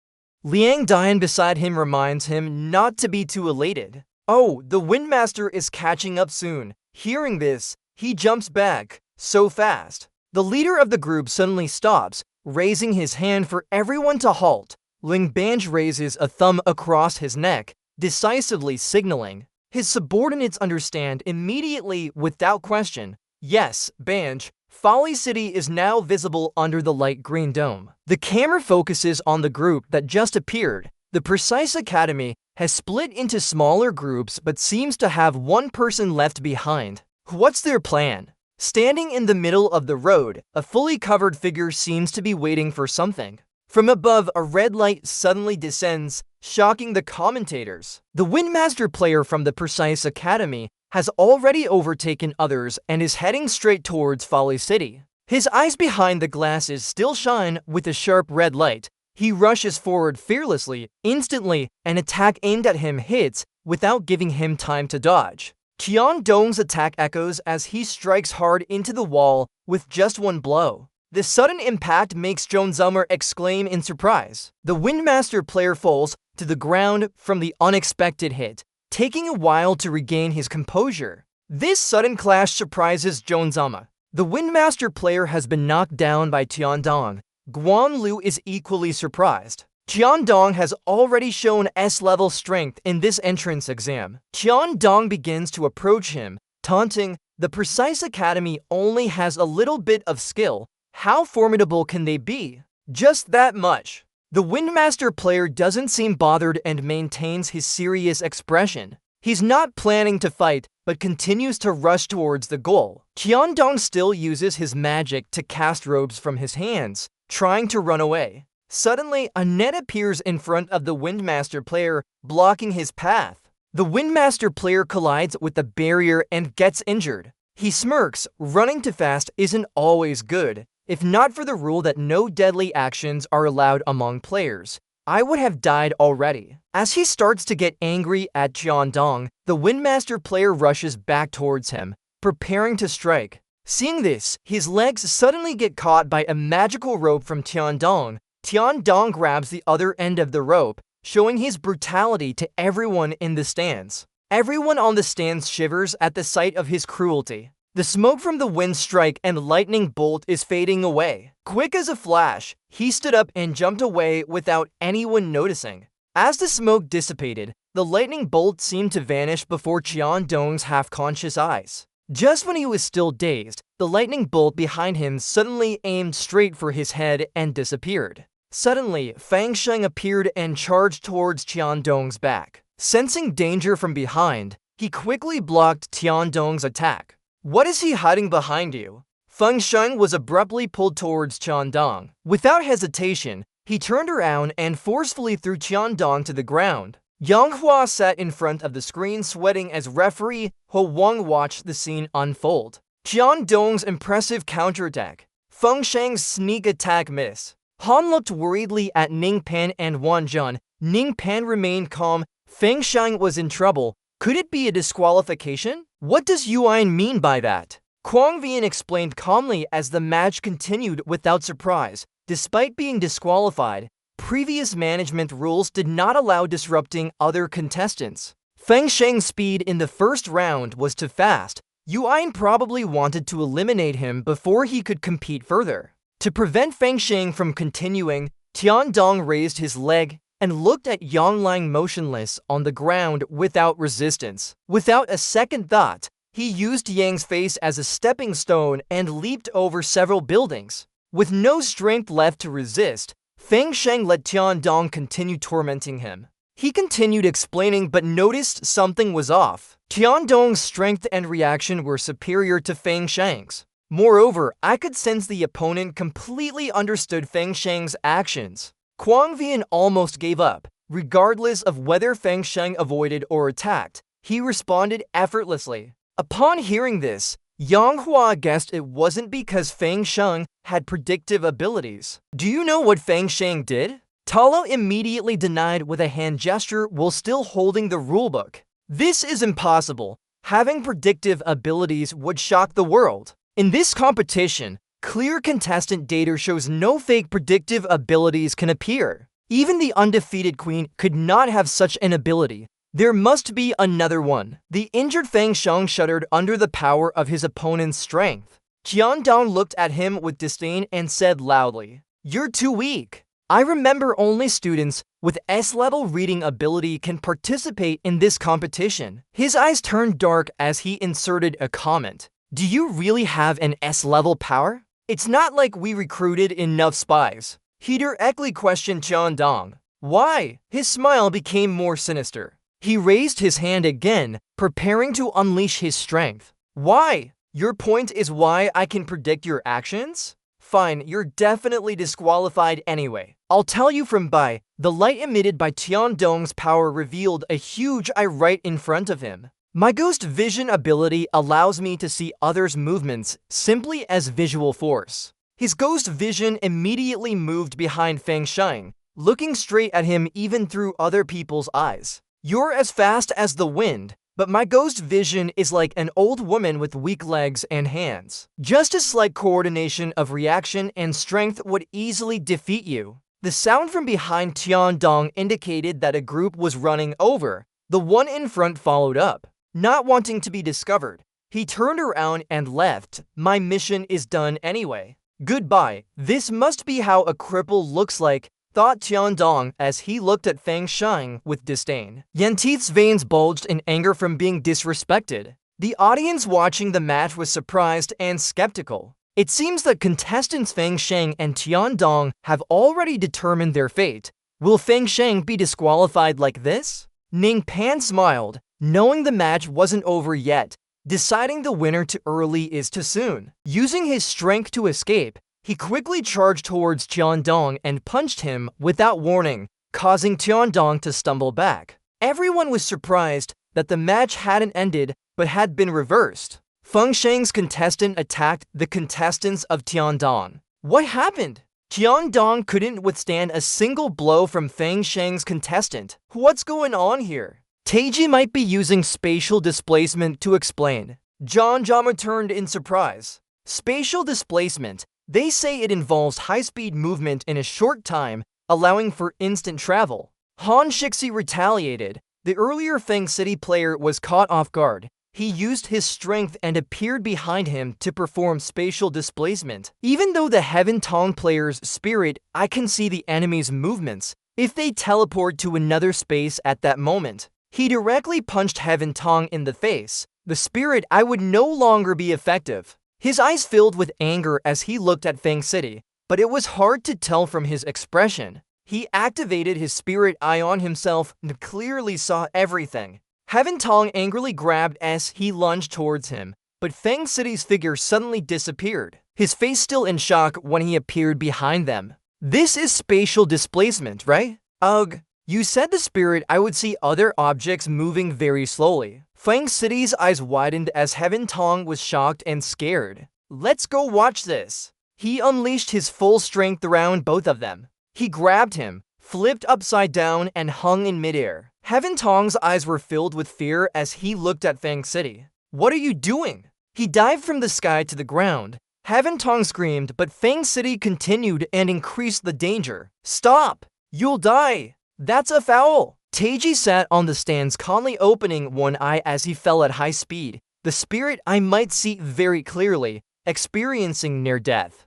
[SPEAKER 1] Liang Dian beside him reminds him not to be too elated. Oh, the Windmaster is catching up soon. Hearing this, he jumps back, so fast. The leader of the group suddenly stops, raising his hand for everyone to halt. Ling Banj raises a thumb across his neck, decisively signaling. His subordinates understand immediately without question. Yes, Banj, Folly City is now visible under the light green dome. The camera focuses on the group that just appeared. The Precise Academy has split into smaller groups but seems to have one person left behind. What's their plan? Standing in the middle of the road, a fully covered figure seems to be waiting for something. From above, a red light suddenly descends, shocking the commentators. The Windmaster player from the Precise Academy has already overtaken others and is heading straight towards Folly City. His eyes behind the glasses still shine with a sharp red light. He rushes forward fearlessly. Instantly, an attack aimed at him hits without giving him time to dodge. Qian Dong's attack echoes as he strikes hard into the wall with just one blow. The sudden impact makes Joan-sama exclaim in surprise. The Windmaster player falls to the ground from the unexpected hit. taking a while to regain his composure. This sudden clash surprises Jonzama. The Windmaster player has been knocked down by Tiandong. Guan Lu is equally surprised. Tiandong has already shown S-level strength in this entrance exam. Tiandong begins to approach him, taunting, "The Precise Academy only has a little bit of skill. How formidable can they be?" Just that much. The Windmaster player doesn't seem bothered and maintains his serious expression. He's not planning to fight, but continues to rush towards the goal. Tiandong still uses his magic to cast robes from his hands, trying to run away. Suddenly, a net appears in front of the Windmaster player, blocking his path. The Windmaster player collides with the barrier and gets injured. He smirks. Running too fast isn't always good. If not for the rule that no deadly actions are allowed among players, I would have died already. As he starts to get angry at Tiandong, the Windmaster player rushes back towards him, preparing to strike. Seeing this, his legs suddenly get caught by a magical rope from Tiandong. Tiandong grabs the other end of the rope, showing his brutality to everyone in the stands. Everyone on the stands shivers at the sight of his cruelty. The smoke from the wind strike and lightning bolt is fading away. Quick as a flash, he stood up and jumped away without anyone noticing. As the smoke dissipated, the lightning bolt seemed to vanish before Tiandong's half-conscious eyes. Just when he was still dazed, the lightning bolt behind him suddenly aimed straight for his head and disappeared. Suddenly, Fang Sheng appeared and charged towards Tiandong's back. Sensing danger from behind, he quickly blocked Tiandong's attack. "What is he hiding behind you?" Feng Sheng was abruptly pulled towards Tiandong. Without hesitation, he turned around and forcefully threw Tiandong to the ground. Yang Hua sat in front of the screen sweating as referee Ho Wang watched the scene unfold. Tiandong's impressive counterattack. Feng Sheng's sneak attack miss. Han looked worriedly at Ning Pan and Wan Zhan. Ning Pan remained calm. Feng Sheng was in trouble. Could it be a disqualification? What does Yuan mean by that? Kwang Vian explained calmly as the match continued without surprise. Despite being disqualified, previous management rules did not allow disrupting other contestants. Feng Sheng's speed in the first round was too fast. Yuan probably wanted to eliminate him before he could compete further. To prevent Feng Sheng from continuing, Tiandong raised his leg and looked at Yang lying motionless on the ground without resistance. Without a second thought, he used Yang's face as a stepping stone and leaped over several buildings. With no strength left to resist, Feng Sheng let Tiandong continue tormenting him. He continued explaining but noticed something was off. Tiandong's strength and reaction were superior to Feng Sheng's. Moreover, I could sense the opponent completely understood Feng Sheng's actions. Kwang Vian almost gave up. Regardless of whether Feng Sheng avoided or attacked, he responded effortlessly. Upon hearing this, Yang Hua guessed it wasn't because Feng Sheng had predictive abilities. Do you know what Feng Sheng did? Talo immediately denied with a hand gesture while still holding the rulebook. This is impossible. Having predictive abilities would shock the world. In this competition, clear contestant data shows no fake predictive abilities can appear. Even the undefeated queen could not have such an ability. There must be another one. The injured Feng Sheng shuddered under the power of his opponent's strength. Tiandong looked at him with disdain and said loudly, "You're too weak. I remember only students with S-level reading ability can participate in this competition." His eyes turned dark as he inserted a comment. "Do you really have an S-level power? It's not like we recruited enough spies." He directly questioned Tiandong. "Why?" His smile became more sinister. He raised his hand again, preparing to unleash his strength. "Why? Your point is why I can predict your actions? Fine, you're definitely disqualified anyway. I'll tell you from by." The light emitted by Tiandong's power revealed a huge eye right in front of him. My ghost vision ability allows me to see others' movements simply as visual force. His ghost vision immediately moved behind Feng Sheng, looking straight at him even through other people's eyes. "You're as fast as the wind, but my ghost vision is like an old woman with weak legs and hands. Just a slight coordination of reaction and strength would easily defeat you." The sound from behind Tiandong indicated that a group was running over. The one in front followed up. Not wanting to be discovered, he turned around and left. My mission is done anyway. Goodbye. This must be how a cripple looks like, thought Tiandong as he looked at Feng Sheng with disdain. Yanteeth's veins bulged in anger from being disrespected. The audience watching the match was surprised and skeptical. It seems that contestants Feng Sheng and Tiandong have already determined their fate. Will Feng Sheng be disqualified like this? Ning Pan smiled, knowing the match wasn't over yet. Deciding the winner too early is too soon. Using his strength to escape, he quickly charged towards Tiandong and punched him without warning, causing Tiandong to stumble back. Everyone was surprised that the match hadn't ended but had been reversed. Feng Sheng's contestant attacked the contestants of Tiandong. What happened? Tiandong couldn't withstand a single blow from Feng Sheng's contestant. What's going on here? Teiji might be using spatial displacement to explain. John Jama turned in surprise. Spatial displacement. They say it involves high-speed movement in a short time, allowing for instant travel. Han Shixi retaliated. The earlier Feng City player was caught off guard. He used his strength and appeared behind him to perform spatial displacement. Even though the Heaven Tong player's spirit, I can see the enemy's movements if they teleport to another space at that moment. He directly punched Heaven Tong in the face. The spirit I would no longer be effective. His eyes filled with anger as he looked at Feng City, but it was hard to tell from his expression. He activated his spirit eye on himself and clearly saw everything. Heaven Tong angrily grabbed as he lunged towards him, but Feng City's figure suddenly disappeared, his face still in shock when he appeared behind them. This is spatial displacement, right? Ugh. You said the spirit I would see other objects moving very slowly. Feng City's eyes widened as Heaven Tong was shocked and scared. Let's go watch this. He unleashed his full strength around both of them. He grabbed him, flipped upside down, and hung in midair. Heaven Tong's eyes were filled with fear as he looked at Feng City. What are you doing? He dived from the sky to the ground. Heaven Tong screamed, but Feng City continued and increased the danger. Stop! You'll die! That's a foul! Teiji sat on the stands calmly opening one eye as he fell at high speed. The spirit I might see very clearly, experiencing near death.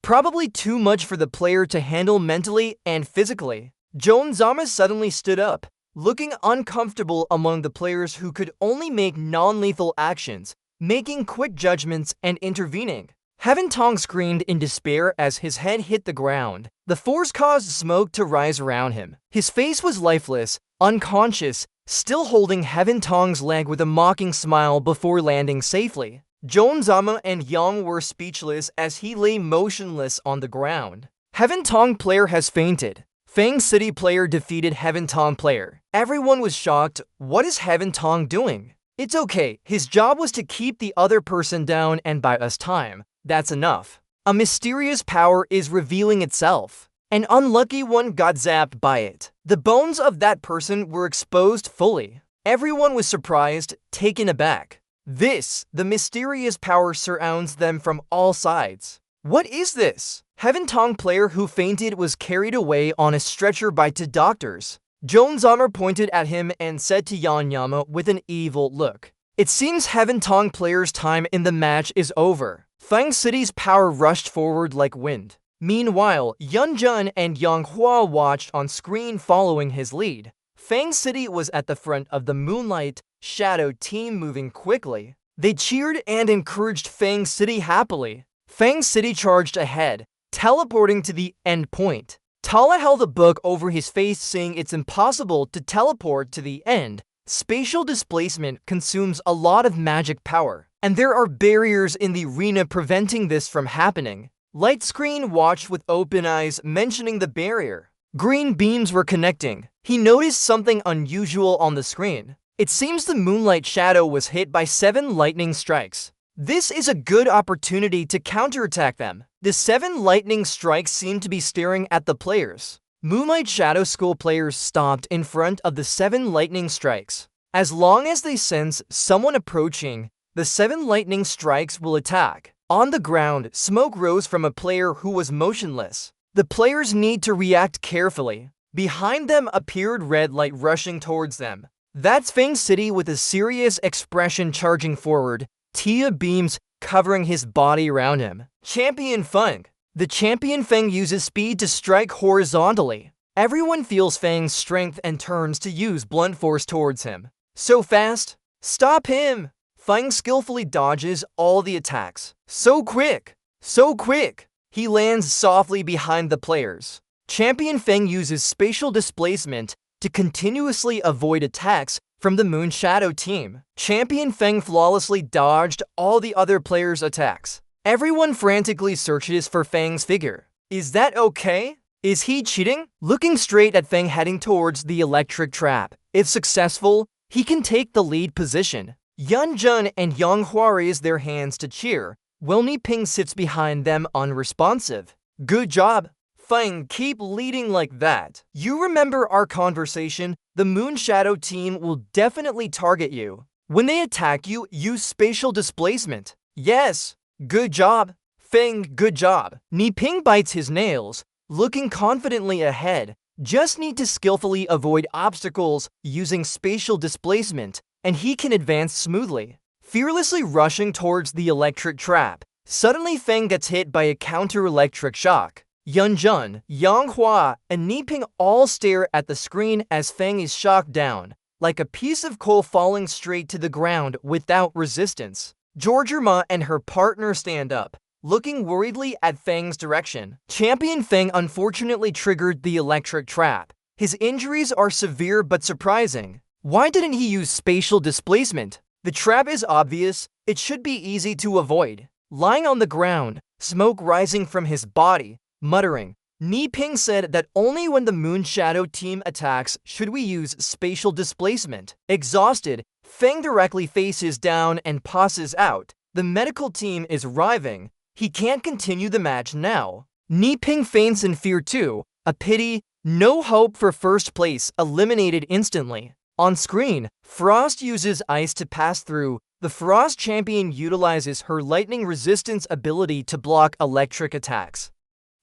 [SPEAKER 1] Probably too much for the player to handle mentally and physically. Joan Zama suddenly stood up, looking uncomfortable among the players who could only make non-lethal actions, making quick judgments and intervening. Heaven Tong screamed in despair as his head hit the ground. The force caused smoke to rise around him. His face was lifeless, unconscious, still holding Heaven Tong's leg with a mocking smile before landing safely. Joan Zama and Yang were speechless as he lay motionless on the ground. Heaven Tong player has fainted. Feng City player defeated Heaven Tong player. Everyone was shocked. What is Heaven Tong doing? It's okay. His job was to keep the other person down and buy us time. That's enough. A mysterious power is revealing itself. An unlucky one got zapped by it. The bones of that person were exposed fully. Everyone was surprised, taken aback. The mysterious power surrounds them from all sides. What is this? Heaven Tong player who fainted was carried away on a stretcher by two doctors. Joan Zama pointed at him and said to Yan Yama with an evil look, "It seems Heaven Tong player's time in the match is over." Feng City's power rushed forward like wind. Meanwhile, Yun Jun and Yang Hua watched on screen following his lead. Feng City was at the front of the Moonlight Shadow team moving quickly. They cheered and encouraged Feng City happily. Feng City charged ahead, teleporting to the end point. Tala held a book over his face saying it's impossible to teleport to the end. Spatial displacement consumes a lot of magic power, and there are barriers in the arena preventing this from happening. Light Screen watched with open eyes, mentioning the barrier. Green beams were connecting. He noticed something unusual on the screen. It seems the Moonlight Shadow was hit by 7 lightning strikes. This is a good opportunity to counterattack them. The 7 lightning strikes seem to be staring at the players. Moonlight Shadow School players stopped in front of the 7 lightning strikes. As long as they sense someone approaching, the 7 lightning strikes will attack. On the ground, smoke rose from a player who was motionless. The players need to react carefully. Behind them appeared red light rushing towards them. That's Fang City with a serious expression charging forward, Tia beams covering his body around him. Champion Feng. The champion Feng uses speed to strike horizontally. Everyone feels Fang's strength and turns to use blunt force towards him. So fast. Stop him! Feng skillfully dodges all the attacks. So quick! So quick! He lands softly behind the players. Champion Feng uses spatial displacement to continuously avoid attacks from the Moon Shadow team. Champion Feng flawlessly dodged all the other players' attacks. Everyone frantically searches for Feng's figure. Is that okay? Is he cheating? Looking straight at Feng heading towards the electric trap. If successful, he can take the lead position. Yun Jun and Yang Hua raise their hands to cheer, while Ni Ping sits behind them unresponsive. Good job! Feng, keep leading like that. You remember our conversation? The Moon Shadow team will definitely target you. When they attack you, use spatial displacement. Yes! Good job! Feng, good job! Ni Ping bites his nails, looking confidently ahead. Just need to skillfully avoid obstacles using spatial displacement, and he can advance smoothly. Fearlessly rushing towards the electric trap, suddenly Feng gets hit by a counter-electric shock. Yun Jun, Yang Hua, and Ni Ping all stare at the screen as Feng is shocked down, like a piece of coal falling straight to the ground without resistance. Georgia and her partner stand up, looking worriedly at Feng's direction. Champion Feng unfortunately triggered the electric trap. His injuries are severe but surprising. Why didn't he use spatial displacement? The trap is obvious, it should be easy to avoid. Lying on the ground, smoke rising from his body, muttering, Ni Ping said that only when the Moon Shadow team attacks should we use spatial displacement. Exhausted, Feng directly faces down and passes out. The medical team is arriving. He can't continue the match now. Ni Ping faints in fear too. A pity, no hope for first place, eliminated instantly. On screen, Frost uses ice to pass through. The Frost champion utilizes her lightning resistance ability to block electric attacks.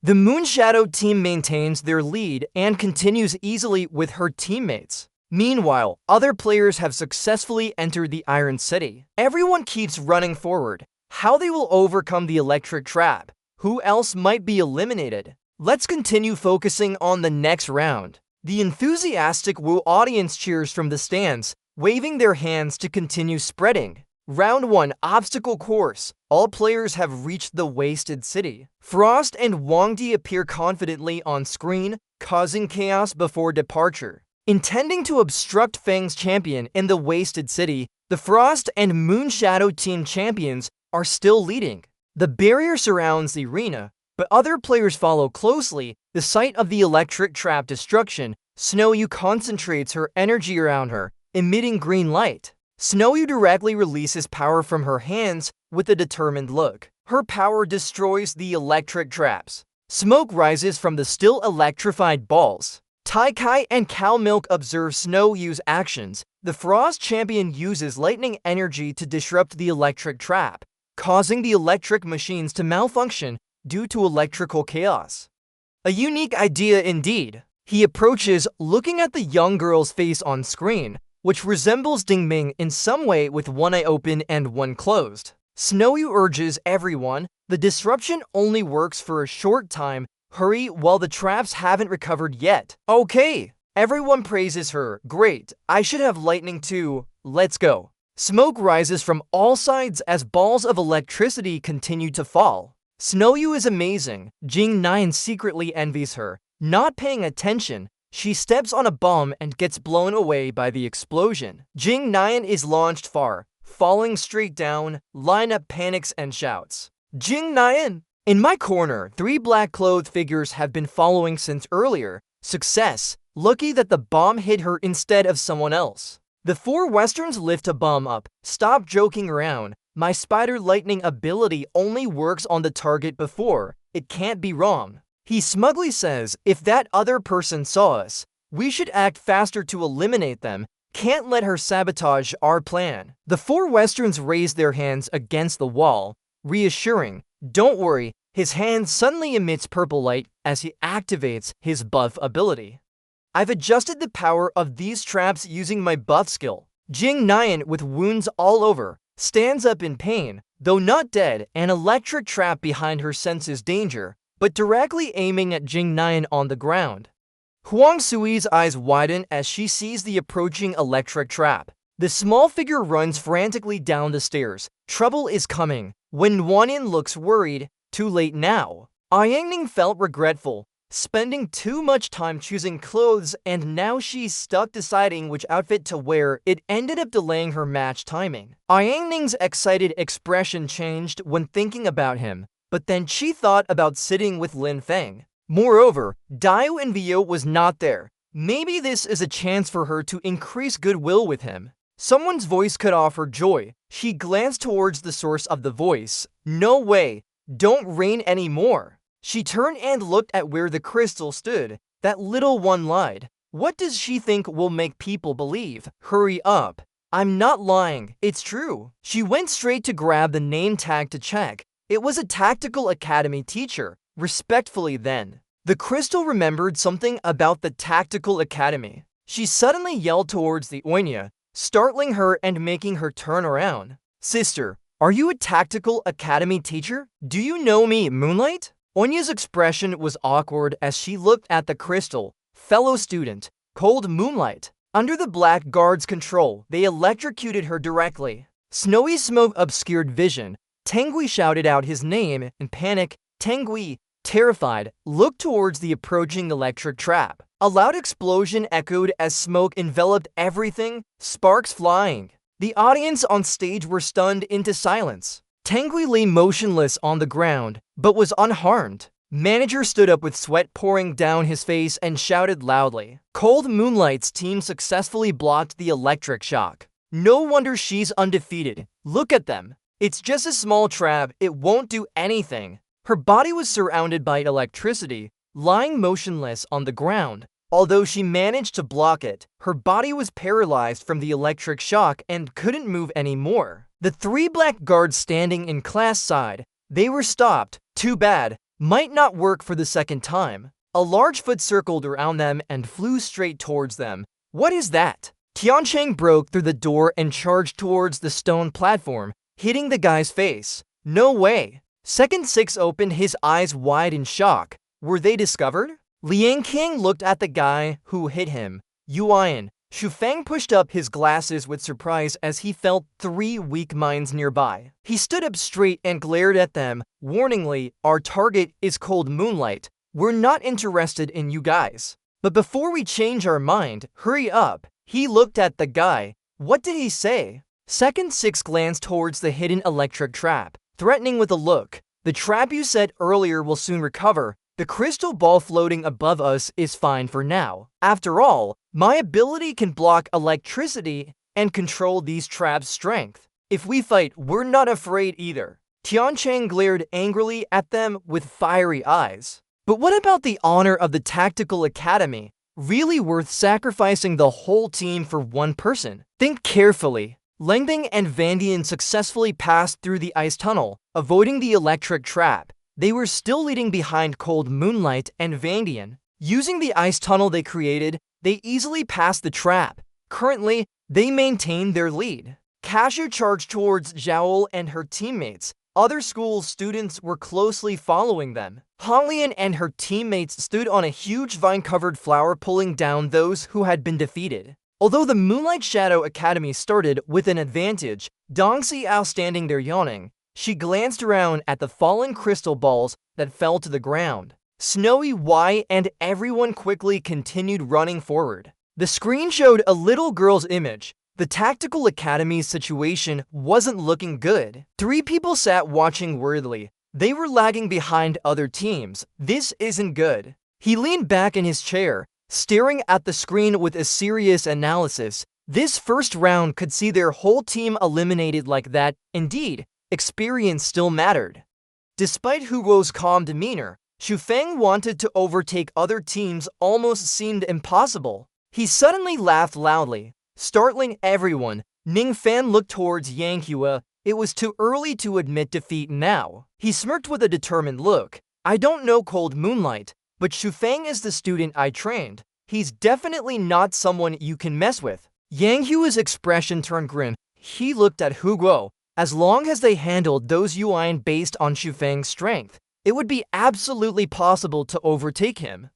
[SPEAKER 1] The Moon Shadow team maintains their lead and continues easily with her teammates. Meanwhile, other players have successfully entered the Iron City. Everyone keeps running forward. How they will overcome the electric trap? Who else might be eliminated? Let's continue focusing on the next round. The enthusiastic Wu audience cheers from the stands, waving their hands to continue spreading. Round 1 Obstacle Course. All players have reached the Wasted City. Frost and Wang Di appear confidently on screen, causing chaos before departure. Intending to obstruct Feng's champion in the Wasted City, the Frost and Moon Shadow team champions are still leading. The barrier surrounds the arena, but other players follow closely. The sight of the electric trap destruction, Snowyu concentrates her energy around her, emitting green light. Snowyu directly releases power from her hands with a determined look. Her power destroys the electric traps. Smoke rises from the still electrified balls. Tai Kai and Cow Milk observe Snowyu's actions. The Frost champion uses lightning energy to disrupt the electric trap, causing the electric machines to malfunction due to electrical chaos. A unique idea indeed. He approaches, looking at the young girl's face on screen, which resembles Ding Ming in some way with one eye open and one closed. Snowyu urges everyone, the disruption only works for a short time. Hurry while the traps haven't recovered yet. Okay, everyone praises her. Great, I should have lightning too. Let's go. Smoke rises from all sides as balls of electricity continue to fall. Snowyu is amazing. Jing Nine secretly envies her. Not paying attention, she steps on a bomb and gets blown away by the explosion. Jing Nine is launched far, falling straight down. Lineup panics and shouts, Jing Nine! In my corner, 3 black-clothed figures have been following since earlier. Success. Lucky that the bomb hit her instead of someone else. The 4 Westerns lift a bomb up. Stop joking around. My spider lightning ability only works on the target before. It can't be wrong. He smugly says, if that other person saw us, we should act faster to eliminate them. Can't let her sabotage our plan. The 4 Westerns raise their hands against the wall, reassuring, don't worry. His hand suddenly emits purple light as he activates his buff ability. I've adjusted the power of these traps using my buff skill. Jing Nian, with wounds all over, stands up in pain, though not dead. An electric trap behind her senses danger, but directly aiming at Jing Nian on the ground. Huang Sui's eyes widen as she sees the approaching electric trap. The small figure runs frantically down the stairs. Trouble is coming. When Wanyan looks worried, too late now. Yangning felt regretful, spending too much time choosing clothes, and now she's stuck deciding which outfit to wear. It ended up delaying her match timing. Yangning's excited expression changed when thinking about him, but then she thought about sitting with Lin Feng. Moreover, Diao and Vio was not there. Maybe this is a chance for her to increase goodwill with him. Someone's voice cut off her joy. She glanced towards the source of the voice. No way, don't rain anymore. She turned and looked at where the crystal stood. That little one lied. What does she think will make people believe? Hurry up. I'm not lying, it's true. She went straight to grab the name tag to check. It was a tactical academy teacher. Respectfully then. The crystal remembered something about the tactical academy. She suddenly yelled towards the Oinya, startling her and making her turn around. Sister, are you a tactical academy teacher? Do you know me, Moonlight? Onya's expression was awkward as she looked at the crystal. Fellow student, Cold Moonlight. Under the Black Guard's control, they electrocuted her directly. Snowy smoke obscured vision. Tengui shouted out his name in panic. Tengui, terrified, looked towards the approaching electric trap. A loud explosion echoed as smoke enveloped everything, sparks flying. The audience on stage were stunned into silence. Tengui lay motionless on the ground, but was unharmed. Manager stood up with sweat pouring down his face and shouted loudly. Cold Moonlight's team successfully blocked the electric shock. No wonder she's undefeated. Look at them. It's just a small trap, it won't do anything. Her body was surrounded by electricity, lying motionless on the ground. Although she managed to block it, her body was paralyzed from the electric shock and couldn't move anymore. The three black guards standing in class side, they were stopped. Too bad. Might not work for the second time. A large foot circled around them and flew straight towards them. What is that? Tiancheng broke through the door and charged towards the stone platform, hitting the guy's face. No way. Second Six opened his eyes wide in shock. Were they discovered? Liang King looked at the guy who hit him. Yuan. Xu Feng pushed up his glasses with surprise as he felt three weak minds nearby. He stood up straight and glared at them, warningly. Our target is Cold Moonlight. We're not interested in you guys. But before we change our mind, hurry up. He looked at the guy. What did he say? Second Six glanced towards the hidden electric trap, threatening with a look. The trap you said earlier will soon recover. The crystal ball floating above us is fine for now. After all, my ability can block electricity and control these traps' strength. If we fight, we're not afraid either. Tiancheng glared angrily at them with fiery eyes. But what about the honor of the Tactical Academy? Really worth sacrificing the whole team for one person? Think carefully. Lengthing and Vandian successfully passed through the ice tunnel, avoiding the electric trap. They were still leading behind Cold Moonlight and Vandian. Using the ice tunnel they created, they easily passed the trap. Currently, they maintain their lead. Cashew charged towards Zhaol and her teammates. Other school students were closely following them. Hanlian and her teammates stood on a huge vine-covered flower pulling down those who had been defeated. Although the Moonlight Shadow Academy started with an advantage, Dong Xiao standing there yawning, she glanced around at the fallen crystal balls that fell to the ground. Snowy Y and everyone quickly continued running forward. The screen showed a little girl's image. The Tactical Academy's situation wasn't looking good. Three people sat watching worriedly. They were lagging behind other teams. This isn't good. He leaned back in his chair, staring at the screen with a serious analysis. This first round could see their whole team eliminated like that. Indeed, experience still mattered. Despite Hugo's calm demeanor, Xu Feng wanted to overtake other teams almost seemed impossible. He suddenly laughed loudly, startling everyone. Ning Fan looked towards Yang Hua. It was too early to admit defeat now. He smirked with a determined look. I don't know Cold Moonlight, but Xu Feng is the student I trained. He's definitely not someone you can mess with. Yang Hua's expression turned grim. He looked at Hu Guo. As long as they handled those Yuan based on Xu Feng's strength, it would be absolutely possible to overtake him.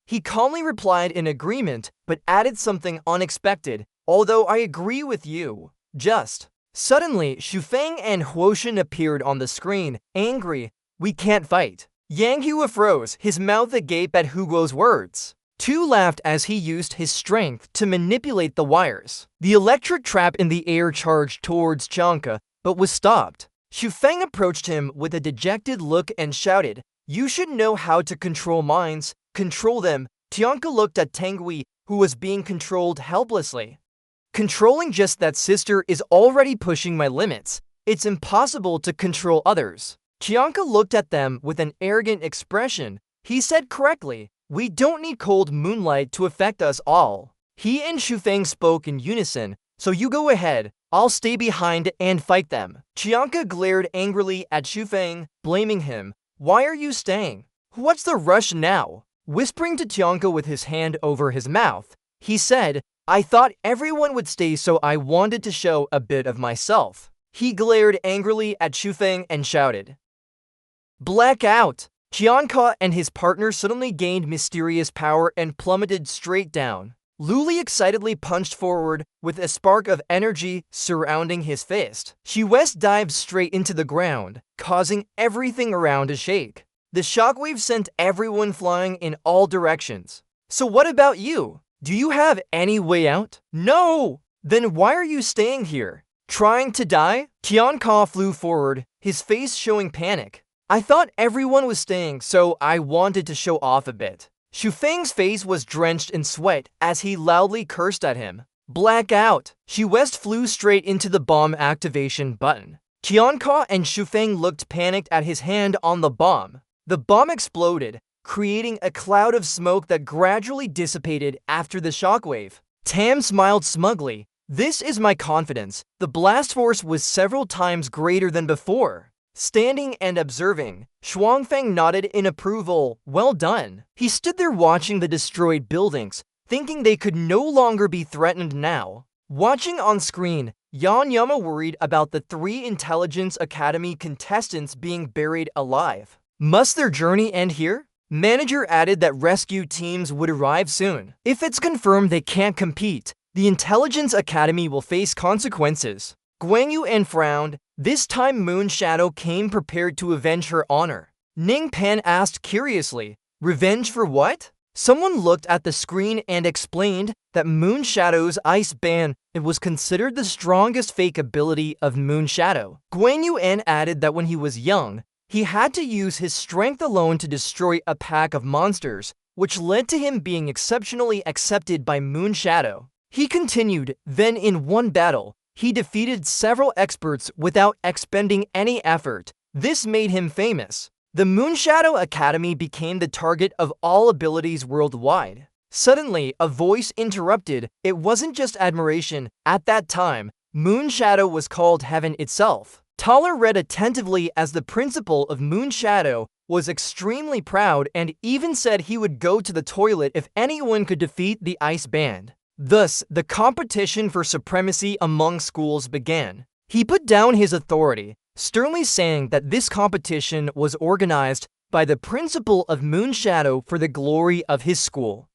[SPEAKER 1] He calmly replied in agreement, but added something unexpected. Although I agree with you. Just. Suddenly, Xu Feng and Huoshan appeared on the screen, angry. We can't fight. Yang Hua froze, his mouth agape at Hu Guo's words. Tu laughed as he used his strength to manipulate the wires. The electric trap in the air charged towards Chianca, but was stopped. Xu Feng approached him with a dejected look and shouted, You should know how to control minds. Control them. Tianka looked at Tengui, who was being controlled helplessly. Controlling just that sister is already pushing my limits. It's impossible to control others. Tianka looked at them with an arrogant expression. He said correctly, We don't need cold moonlight to affect us all. He and Xu Feng spoke in unison, so you go ahead. I'll stay behind and fight them. Chianca glared angrily at Xu Feng, blaming him. Why are you staying? What's the rush now? Whispering to Tianka with his hand over his mouth, he said, I thought everyone would stay, so I wanted to show a bit of myself. He glared angrily at Xu Feng and shouted, Blackout! Tianka and his partner suddenly gained mysterious power and plummeted straight down. Luli excitedly punched forward with a spark of energy surrounding his fist. Xu West dived straight into the ground, causing everything around to shake. The shockwave sent everyone flying in all directions. So what about you? Do you have any way out? No! Then why are you staying here? Trying to die? Tianka flew forward, his face showing panic. I thought everyone was staying, so I wanted to show off a bit. Xu Feng's face was drenched in sweat as he loudly cursed at him. Blackout! Xu West flew straight into the bomb activation button. Tianka and Xu Feng looked panicked at his hand on the bomb. The bomb exploded, creating a cloud of smoke that gradually dissipated after the shockwave. Tam smiled smugly. This is my confidence. The blast force was several times greater than before. Standing and observing, Shuangfeng nodded in approval. Well done. He stood there watching the destroyed buildings, thinking they could no longer be threatened now. Watching on screen, Yan Yama worried about the 3 Intelligence Academy contestants being buried alive. Must their journey end here? Manager added that rescue teams would arrive soon. If it's confirmed they can't compete, the Intelligence Academy will face consequences. Guan Yuan frowned. This time Moon Shadow came prepared to avenge her honor. Ning Pan asked curiously, Revenge for what? Someone looked at the screen and explained that Moon Shadow's ice band was considered the strongest fake ability of Moon Shadow. Guan Yuan added that when he was young, he had to use his strength alone to destroy a pack of monsters, which led to him being exceptionally accepted by Moon Shadow. He continued, then in one battle, he defeated several experts without expending any effort. This made him famous. The Moon Shadow Academy became the target of all abilities worldwide. Suddenly, a voice interrupted. It wasn't just admiration. At that time, Moon Shadow was called heaven itself. Taller read attentively as the principal of Moon Shadow was extremely proud and even said he would go to the toilet if anyone could defeat the ice band. Thus, the competition for supremacy among schools began. He put down his authority, sternly saying that this competition was organized by the principal of Moon Shadow for the glory of his school.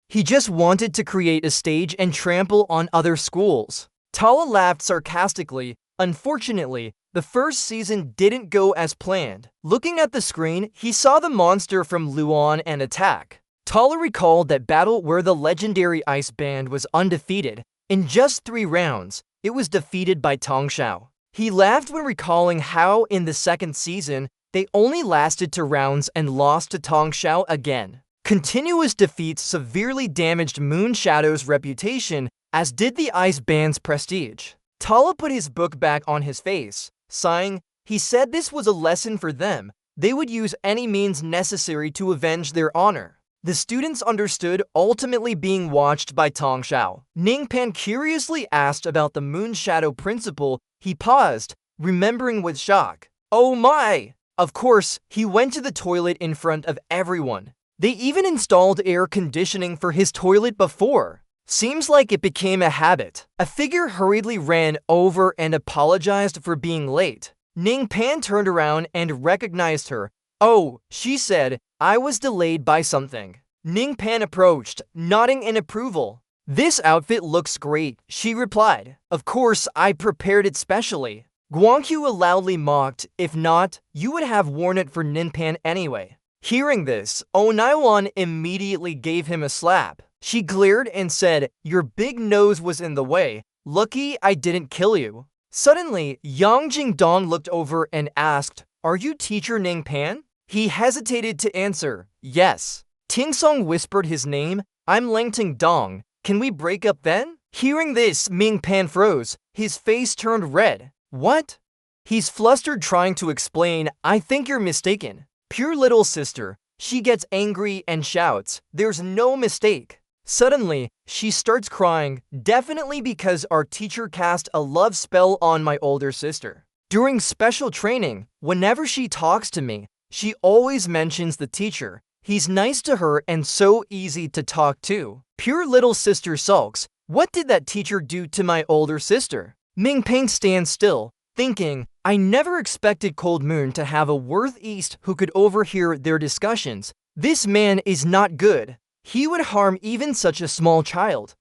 [SPEAKER 1] He just wanted to create a stage and trample on other schools. Tala laughed sarcastically. Unfortunately, the first season didn't go as planned. Looking at the screen, he saw the monster from Luan and attack. Tala recalled that battle where the legendary ice band was undefeated. In just 3 rounds, it was defeated by Tong Xiao. He laughed when recalling how in the second season, they only lasted 2 rounds and lost to Tong Xiao again. Continuous defeats severely damaged Moon Shadow's reputation, as did the ice band's prestige. Tala put his book back on his face. Sighing, he said this was a lesson for them. They would use any means necessary to avenge their honor. The students understood, ultimately being watched by Tong Xiao. Ning Pan curiously asked about the Moon Shadow principal. He paused, remembering with shock. Oh my! Of course, he went to the toilet in front of everyone. They even installed air conditioning for his toilet before. Seems like it became a habit. A figure hurriedly ran over and apologized for being late. Ning Pan turned around and recognized her. "Oh," she said, "I was delayed by something." Ning Pan approached, nodding in approval. "This outfit looks great," she replied. "Of course, I prepared it specially." Guangqiu loudly mocked, "If not, you would have worn it for Ninpan anyway." Hearing this, Onaiwan immediately gave him a slap. She glared and said, "Your big nose was in the way. Lucky I didn't kill you." Suddenly, Yang Jingdong looked over and asked, "Are you teacher Ning Pan?" He hesitated to answer, "Yes." Ting Song whispered his name, "I'm Langting Dong. Can we break up then?" Hearing this, Ming Pan froze. His face turned red. "What?" He's flustered trying to explain, "I think you're mistaken. Pure little sister." She gets angry and shouts, "There's no mistake." Suddenly, she starts crying, definitely because our teacher cast a love spell on my older sister. During special training, whenever she talks to me, she always mentions the teacher. He's nice to her and so easy to talk to. Pure little sister sulks. What did that teacher do to my older sister? Ming Peng stands still, thinking, I never expected Cold Moon to have a Worth East who could overhear their discussions. This man is not good. He would harm even such a small child.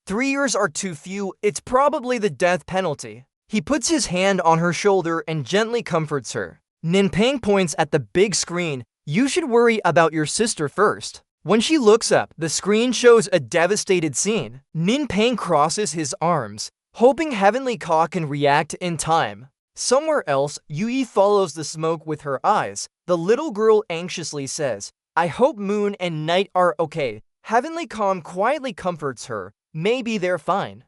[SPEAKER 1] 3 years are too few, it's probably the death penalty. He puts his hand on her shoulder and gently comforts her. Ninpeng points at the big screen. You should worry about your sister first. When she looks up, the screen shows a devastated scene. Ninpeng crosses his arms, hoping Heavenly Ka can react in time. Somewhere else, Yui follows the smoke with her eyes. The little girl anxiously says, I hope Moon and Night are okay. Heavenly Calm quietly comforts her. Maybe they're fine.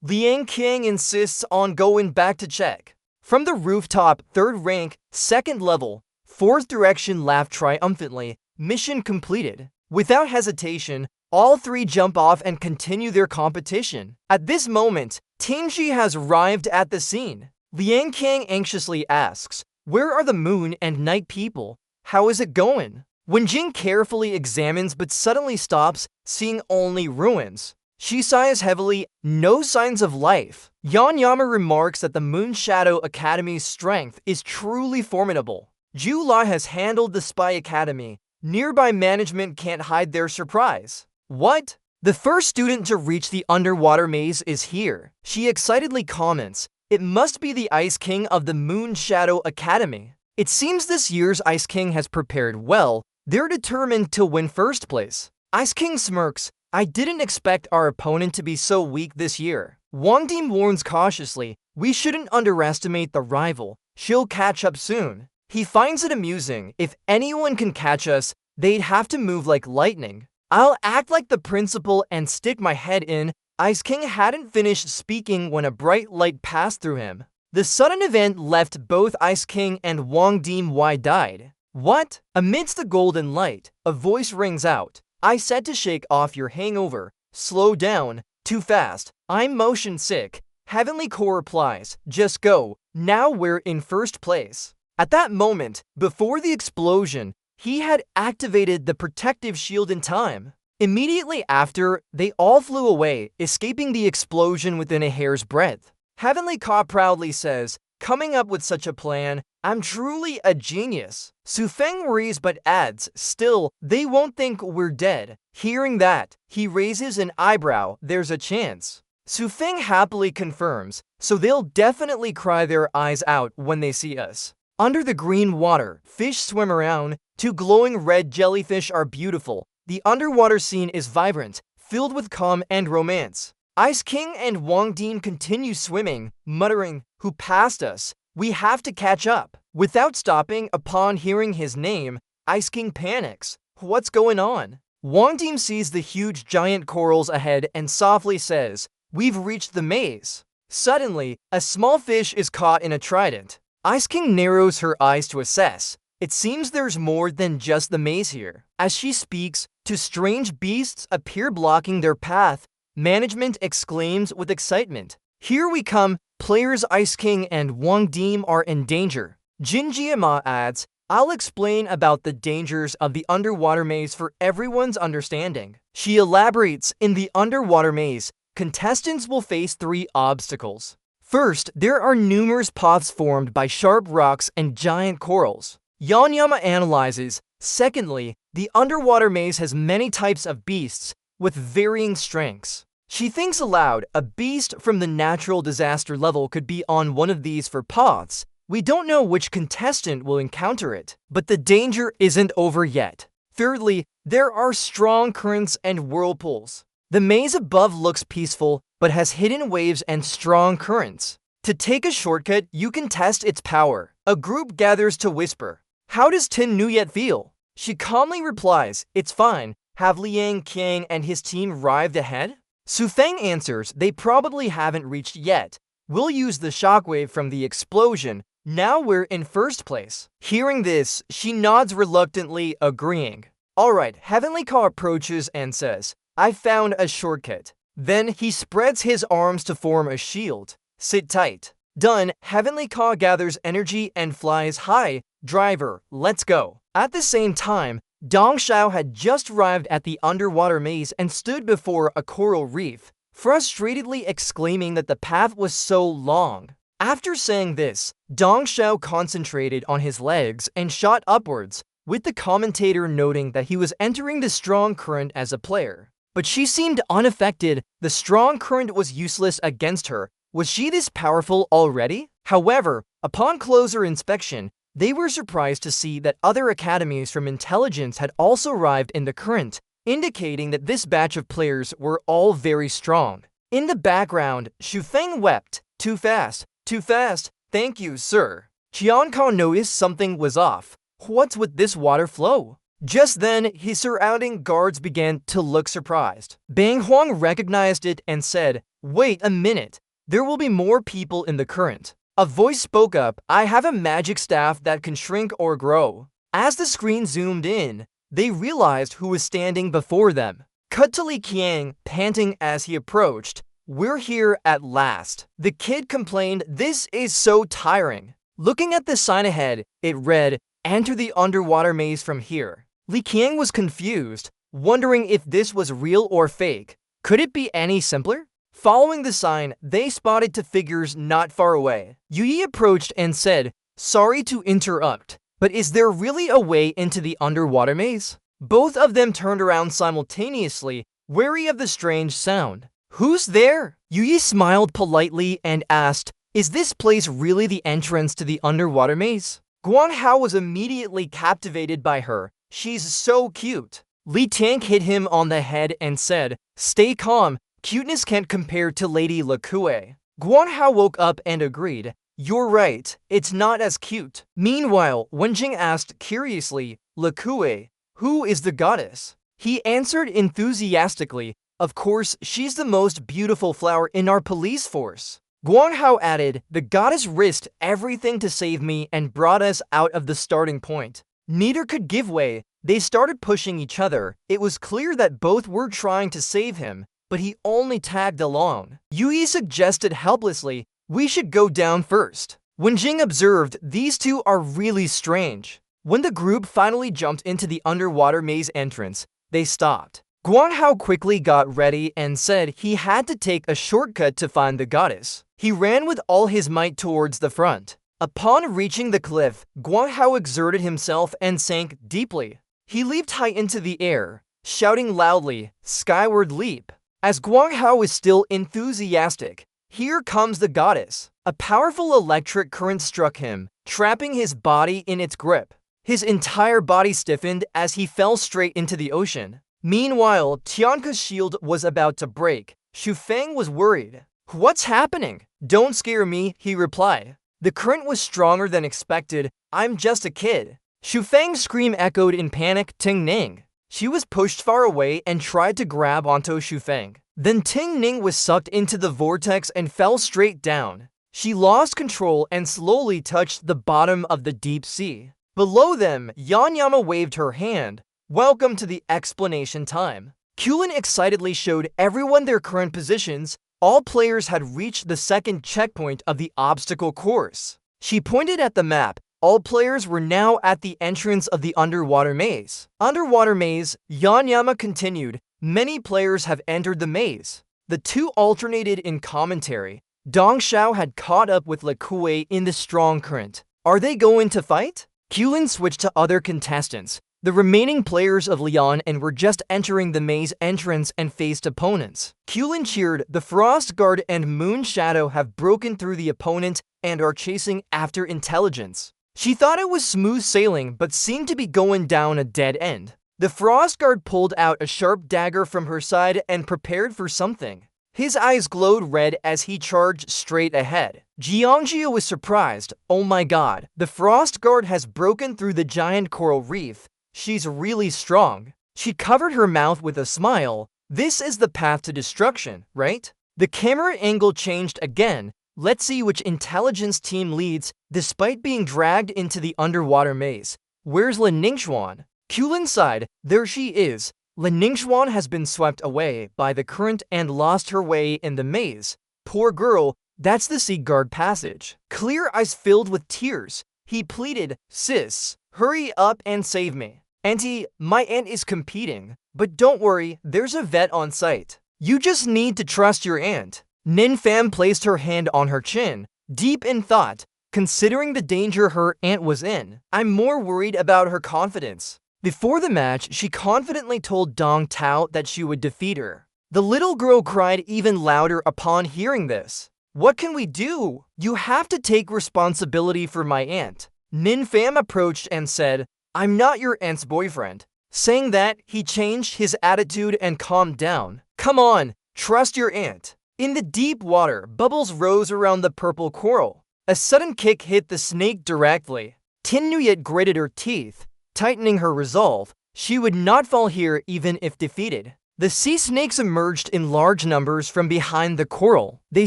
[SPEAKER 1] Liang Qiang insists on going back to check. From the rooftop, 3rd rank, 2nd level, 4th direction laughed triumphantly. Mission completed. Without hesitation, all 3 jump off and continue their competition. At this moment, Tingji has arrived at the scene. Liang Qiang anxiously asks, where are the Moon and Night people? How is it going? Wen Jing carefully examines but suddenly stops, seeing only ruins. She sighs heavily, no signs of life. Yan Yama remarks that the Moon Shadow Academy's strength is truly formidable. Ju La has handled the Spy Academy. Nearby management can't hide their surprise. What? The first student to reach the underwater maze is here. She excitedly comments, it must be the Ice King of the Moon Shadow Academy. It seems this year's Ice King has prepared well. They're determined to win first place. Ice King smirks. I didn't expect our opponent to be so weak this year. Wang Dim warns cautiously, we shouldn't underestimate the rival. She'll catch up soon. He finds it amusing. If anyone can catch us, they'd have to move like lightning. I'll act like the principal and stick my head in. Ice King hadn't finished speaking when a bright light passed through him. The sudden event left both Ice King and Wang Dim wide-eyed. What? Amidst the golden light, a voice rings out. I said to shake off your hangover. Slow down. Too fast. I'm motion sick. Heavenly Core replies, just go. Now we're in first place. At that moment, before the explosion, he had activated the protective shield in time. Immediately after, they all flew away, escaping the explosion within a hair's breadth. Heavenly Ka proudly says, coming up with such a plan, I'm truly a genius. Su Feng worries but adds, still, they won't think we're dead. Hearing that, he raises an eyebrow, there's a chance. Su Feng happily confirms, so they'll definitely cry their eyes out when they see us. Under the green water, fish swim around. 2 glowing red jellyfish are beautiful. The underwater scene is vibrant, filled with calm and romance. Ice King and Wang Dim continue swimming, muttering, who passed us? We have to catch up. Without stopping, upon hearing his name, Ice King panics. What's going on? Wang Dim sees the huge giant corals ahead and softly says, we've reached the maze. Suddenly, a small fish is caught in a trident. Ice King narrows her eyes to assess. It seems there's more than just the maze here. As she speaks, 2 strange beasts appear blocking their path. Management exclaims with excitement. Here we come, players Ice King and Wang Dim are in danger. Jin Jiama adds, I'll explain about the dangers of the underwater maze for everyone's understanding. She elaborates, in the underwater maze, contestants will face 3 obstacles. First, there are numerous paths formed by sharp rocks and giant corals. Yanyama analyzes, secondly, the underwater maze has many types of beasts with varying strengths. She thinks aloud, a beast from the natural disaster level could be on one of these for paths. We don't know which contestant will encounter it, but the danger isn't over yet. Thirdly, there are strong currents and whirlpools. The maze above looks peaceful, but has hidden waves and strong currents. To take a shortcut, you can test its power. A group gathers to whisper, "How does Tin Nuyet feel?" She calmly replies, "It's fine. Have Liang Qiang and his team arrived ahead?" Su Feng answers, "They probably haven't reached yet. We'll use the shockwave from the explosion. Now we're in first place." Hearing this, she nods reluctantly, agreeing. Alright, Heavenly Ka approaches and says, "I found a shortcut." Then he spreads his arms to form a shield. "Sit tight." Done, Heavenly Ka gathers energy and flies high. "Driver, let's go." At the same time, Dong Xiao had just arrived at the underwater maze and stood before a coral reef, frustratedly exclaiming that the path was so long. After saying this, Dong Xiao concentrated on his legs and shot upwards, with the commentator noting that he was entering the strong current as a player. But she seemed unaffected. The strong current was useless against her. Was she this powerful already? However, upon closer inspection, they were surprised to see that other academies from intelligence had also arrived in the current, indicating that this batch of players were all very strong. In the background, Xu Feng wept. "Too fast. Too fast. Thank you, sir." Qiankao noticed something was off. What's with this water flow? Just then, his surrounding guards began to look surprised. Bang Huang recognized it and said, "Wait a minute. There will be more people in the current." A voice spoke up, "I have a magic staff that can shrink or grow." As the screen zoomed in, they realized who was standing before them. Cut to Li Qiang, panting as he approached. "We're here at last." The kid complained, "This is so tiring." Looking at the sign ahead, it read, "Enter the underwater maze from here." Li Qiang was confused, wondering if this was real or fake. Could it be any simpler? Following the sign, they spotted two figures not far away. Yi approached and said, "Sorry to interrupt, but is there really a way into the underwater maze?" Both of them turned around simultaneously, wary of the strange sound. "Who's there?" Yi smiled politely and asked, "Is this place really the entrance to the underwater maze?" Guanghao was immediately captivated by her. "She's so cute." Li Tiank hit him on the head and said, "Stay calm. Cuteness can't compare to Lady Lekue." Guanghao woke up and agreed. "You're right, it's not as cute." Meanwhile, Wenjing asked curiously, "Lekue, who is the goddess?" He answered enthusiastically, "Of course, she's the most beautiful flower in our police force." Guanghao added, "The goddess risked everything to save me and brought us out of the starting point." Neither could give way. They started pushing each other. It was clear that both were trying to save him, but he only tagged along. Yui suggested helplessly, "We should go down first." Wenjing observed, "These two are really strange." When the group finally jumped into the underwater maze entrance, they stopped. Guanghao quickly got ready and said he had to take a shortcut to find the goddess. He ran with all his might towards the front. Upon reaching the cliff, Guanghao exerted himself and sank deeply. He leaped high into the air, shouting loudly, "Skyward leap!" As Guanghao was still enthusiastic, here comes the goddess. A powerful electric current struck him, trapping his body in its grip. His entire body stiffened as he fell straight into the ocean. Meanwhile, Tianka's shield was about to break. Xu Feng was worried. "What's happening?" "Don't scare me," he replied. The current was stronger than expected. "I'm just a kid." Xu Feng's scream echoed in panic. "Ting Ning." She was pushed far away and tried to grab onto Xu Feng. Then Ting Ning was sucked into the vortex and fell straight down. She lost control and slowly touched the bottom of the deep sea. Below them, Yanyama waved her hand. "Welcome to the explanation time." Kulin excitedly showed everyone their current positions. All players had reached the second checkpoint of the obstacle course. She pointed at the map. All players were now at the entrance of the underwater maze. Underwater maze, Yanyama continued. Many players have entered the maze. The two alternated in commentary. Dong Xiao had caught up with Lekue in the strong current. Are they going to fight? Kulin switched to other contestants. The remaining players of Leon and were just entering the maze entrance and faced opponents. Kulin cheered. The Frost Guard and Moon Shadow have broken through the opponent and are chasing after intelligence. She thought it was smooth sailing, but seemed to be going down a dead end. The Frost Guard pulled out a sharp dagger from her side and prepared for something. His eyes glowed red as he charged straight ahead. Jiangjia was surprised. Oh my god, the Frost Guard has broken through the giant coral reef. She's really strong. She covered her mouth with a smile. This is the path to destruction, right? The camera angle changed again. Let's see which intelligence team leads, despite being dragged into the underwater maze. Where's Lin Ningxuan? Kulin sighed. There she is. Lin Ningxuan has been swept away by the current and lost her way in the maze. Poor girl, that's the Sea Guard passage. Clear eyes filled with tears. He pleaded, sis, hurry up and save me. Auntie, my aunt is competing. But don't worry, there's a vet on site. You just need to trust your aunt. Nin Fam placed her hand on her chin, deep in thought. Considering the danger her aunt was in, I'm more worried about her confidence. Before the match, she confidently told Dong Tao that she would defeat her. The little girl cried even louder upon hearing this. What can we do? You have to take responsibility for my aunt. Nin Fam approached and said, I'm not your aunt's boyfriend. Saying that, he changed his attitude and calmed down. Come on, trust your aunt. In the deep water, bubbles rose around the purple coral. A sudden kick hit the snake directly. Tin Nuyet gritted her teeth, tightening her resolve. She would not fall here even if defeated. The sea snakes emerged in large numbers from behind the coral. They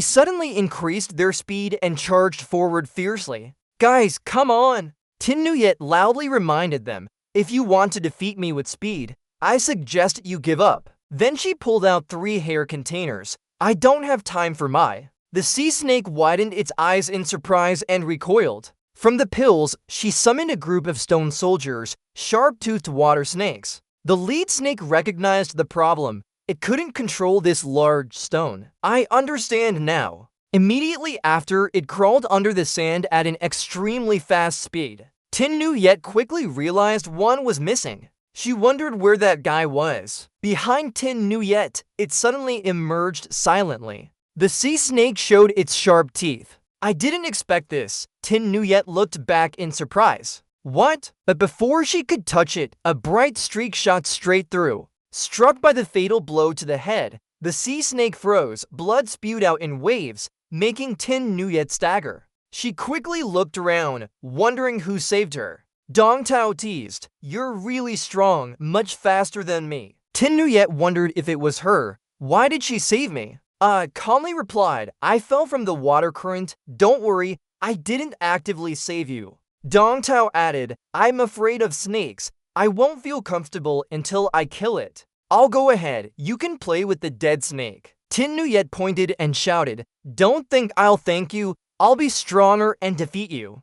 [SPEAKER 1] suddenly increased their speed and charged forward fiercely. Guys, come on! Tin Nuyet loudly reminded them, if you want to defeat me with speed, I suggest you give up. Then she pulled out 3 hair containers. I don't have time for my. The sea snake widened its eyes in surprise and recoiled. From the pills, she summoned a group of stone soldiers, sharp-toothed water snakes. The lead snake recognized the problem. It couldn't control this large stone. I understand now. Immediately after, it crawled under the sand at an extremely fast speed. Tin Nuyet quickly realized one was missing. She wondered where that guy was. Behind Tin Nuyet, it suddenly emerged silently. The sea snake showed its sharp teeth. I didn't expect this. Tin Nuyet looked back in surprise. What? But before she could touch it, a bright streak shot straight through. Struck by the fatal blow to the head, the sea snake froze, blood spewed out in waves, making Tin Nuyet stagger. She quickly looked around, wondering who saved her. Dong Tao teased, you're really strong, much faster than me. Tin Nuyet wondered if it was her. Why did she save me? Calmly replied, I fell from the water current. Don't worry, I didn't actively save you. Dong Tao added, I'm afraid of snakes. I won't feel comfortable until I kill it. I'll go ahead, you can play with the dead snake. Tin Nuyet pointed and shouted, don't think I'll thank you. I'll be stronger and defeat you.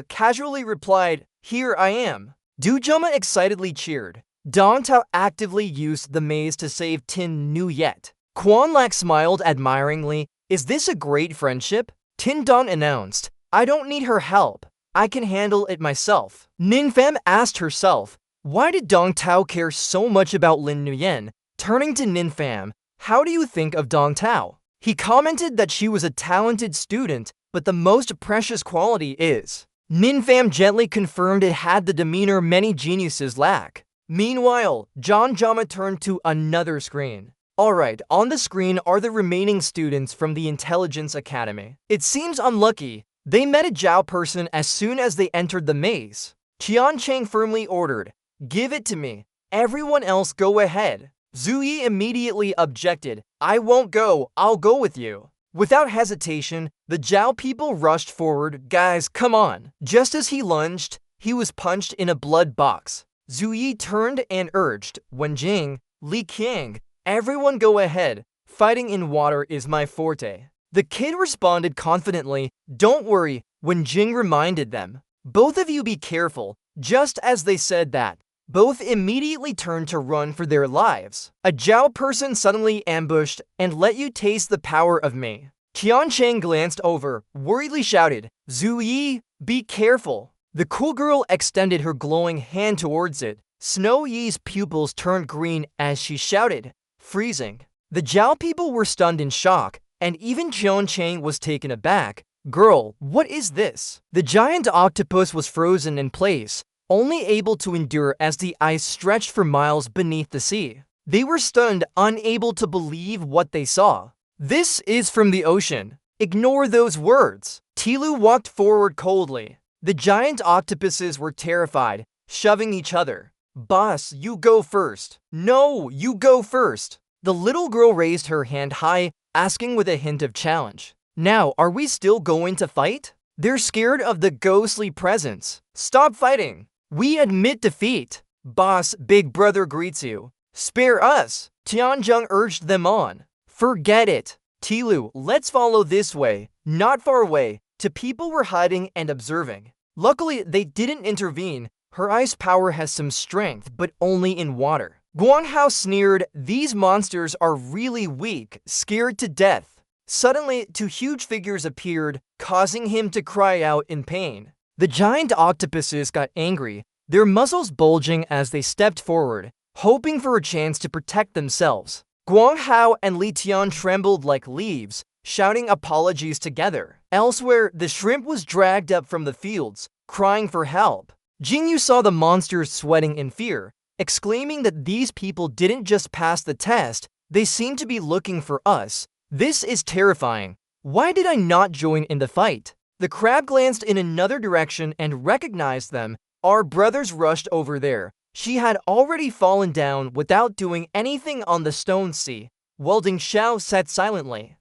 [SPEAKER 1] Casually replied, here I am. Dujoma excitedly cheered. Dong Tao actively used the maze to save Tin Nuyet. Quan Lak smiled admiringly. Is this a great friendship? Tin Don announced, I don't need her help. I can handle it myself. Nin Fam asked herself, why did Dong Tao care so much about Lin Nuyen? Turning to Nin Fam, how do you think of Dong Tao? He commented that she was a talented student, but the most precious quality is. Nin Fam gently confirmed it had the demeanor many geniuses lack. Meanwhile, John Jama turned to another screen. Alright, on the screen are the remaining students from the Intelligence Academy. It seems unlucky. They met a Zhao person as soon as they entered the maze. Qian Chang firmly ordered, give it to me. Everyone else go ahead. Zhu Yi immediately objected. I won't go, I'll go with you. Without hesitation, the Zhao people rushed forward. Guys, come on. Just as he lunged, he was punched in a blood box. Zhu Yi turned and urged, Wenjing, Li Qiang, everyone go ahead. Fighting in water is my forte. The kid responded confidently, don't worry, Wenjing reminded them. Both of you be careful." Just as they said that, both immediately turned to run for their lives. A Zhao person suddenly ambushed and let you taste the power of me. Qiancheng glanced over, worriedly shouted, "Zhu Yi, be careful." The cool girl extended her glowing hand towards it. Snow Yi's pupils turned green as she shouted, freezing. The Zhao people were stunned in shock, and even Qiancheng was taken aback. "Girl, what is this?" The giant octopus was frozen in place, only able to endure as the ice stretched for miles beneath the sea. They were stunned, unable to believe what they saw. "This is from the ocean. Ignore those words." Tilu walked forward coldly. The giant octopuses were terrified, shoving each other. "Boss, you go first." "No, you go first." The little girl raised her hand high, asking with a hint of challenge. "Now, are we still going to fight?" "They're scared of the ghostly presence." "Stop fighting. We admit defeat." "Boss, big brother greets you." "Spare us." Tianzheng urged them on. "Forget it. Tilu, let's follow this way, not far away." To people were hiding and observing. Luckily, they didn't intervene. Her ice power has some strength, but only in water. Guanghao sneered, "These monsters are really weak, scared to death." Suddenly, two huge figures appeared, causing him to cry out in pain. The giant octopuses got angry, their muzzles bulging as they stepped forward, hoping for a chance to protect themselves. Guanghao and Li Tian trembled like leaves, shouting apologies together. Elsewhere, the shrimp was dragged up from the fields, crying for help. Jingyu saw the monsters sweating in fear, exclaiming that these people didn't just pass the test, they seem to be looking for us. This is terrifying. Why did I not join in the fight? The crab glanced in another direction and recognized them. Our brothers rushed over there. She had already fallen down without doing anything on the stone sea. Welding Xiao sat silently.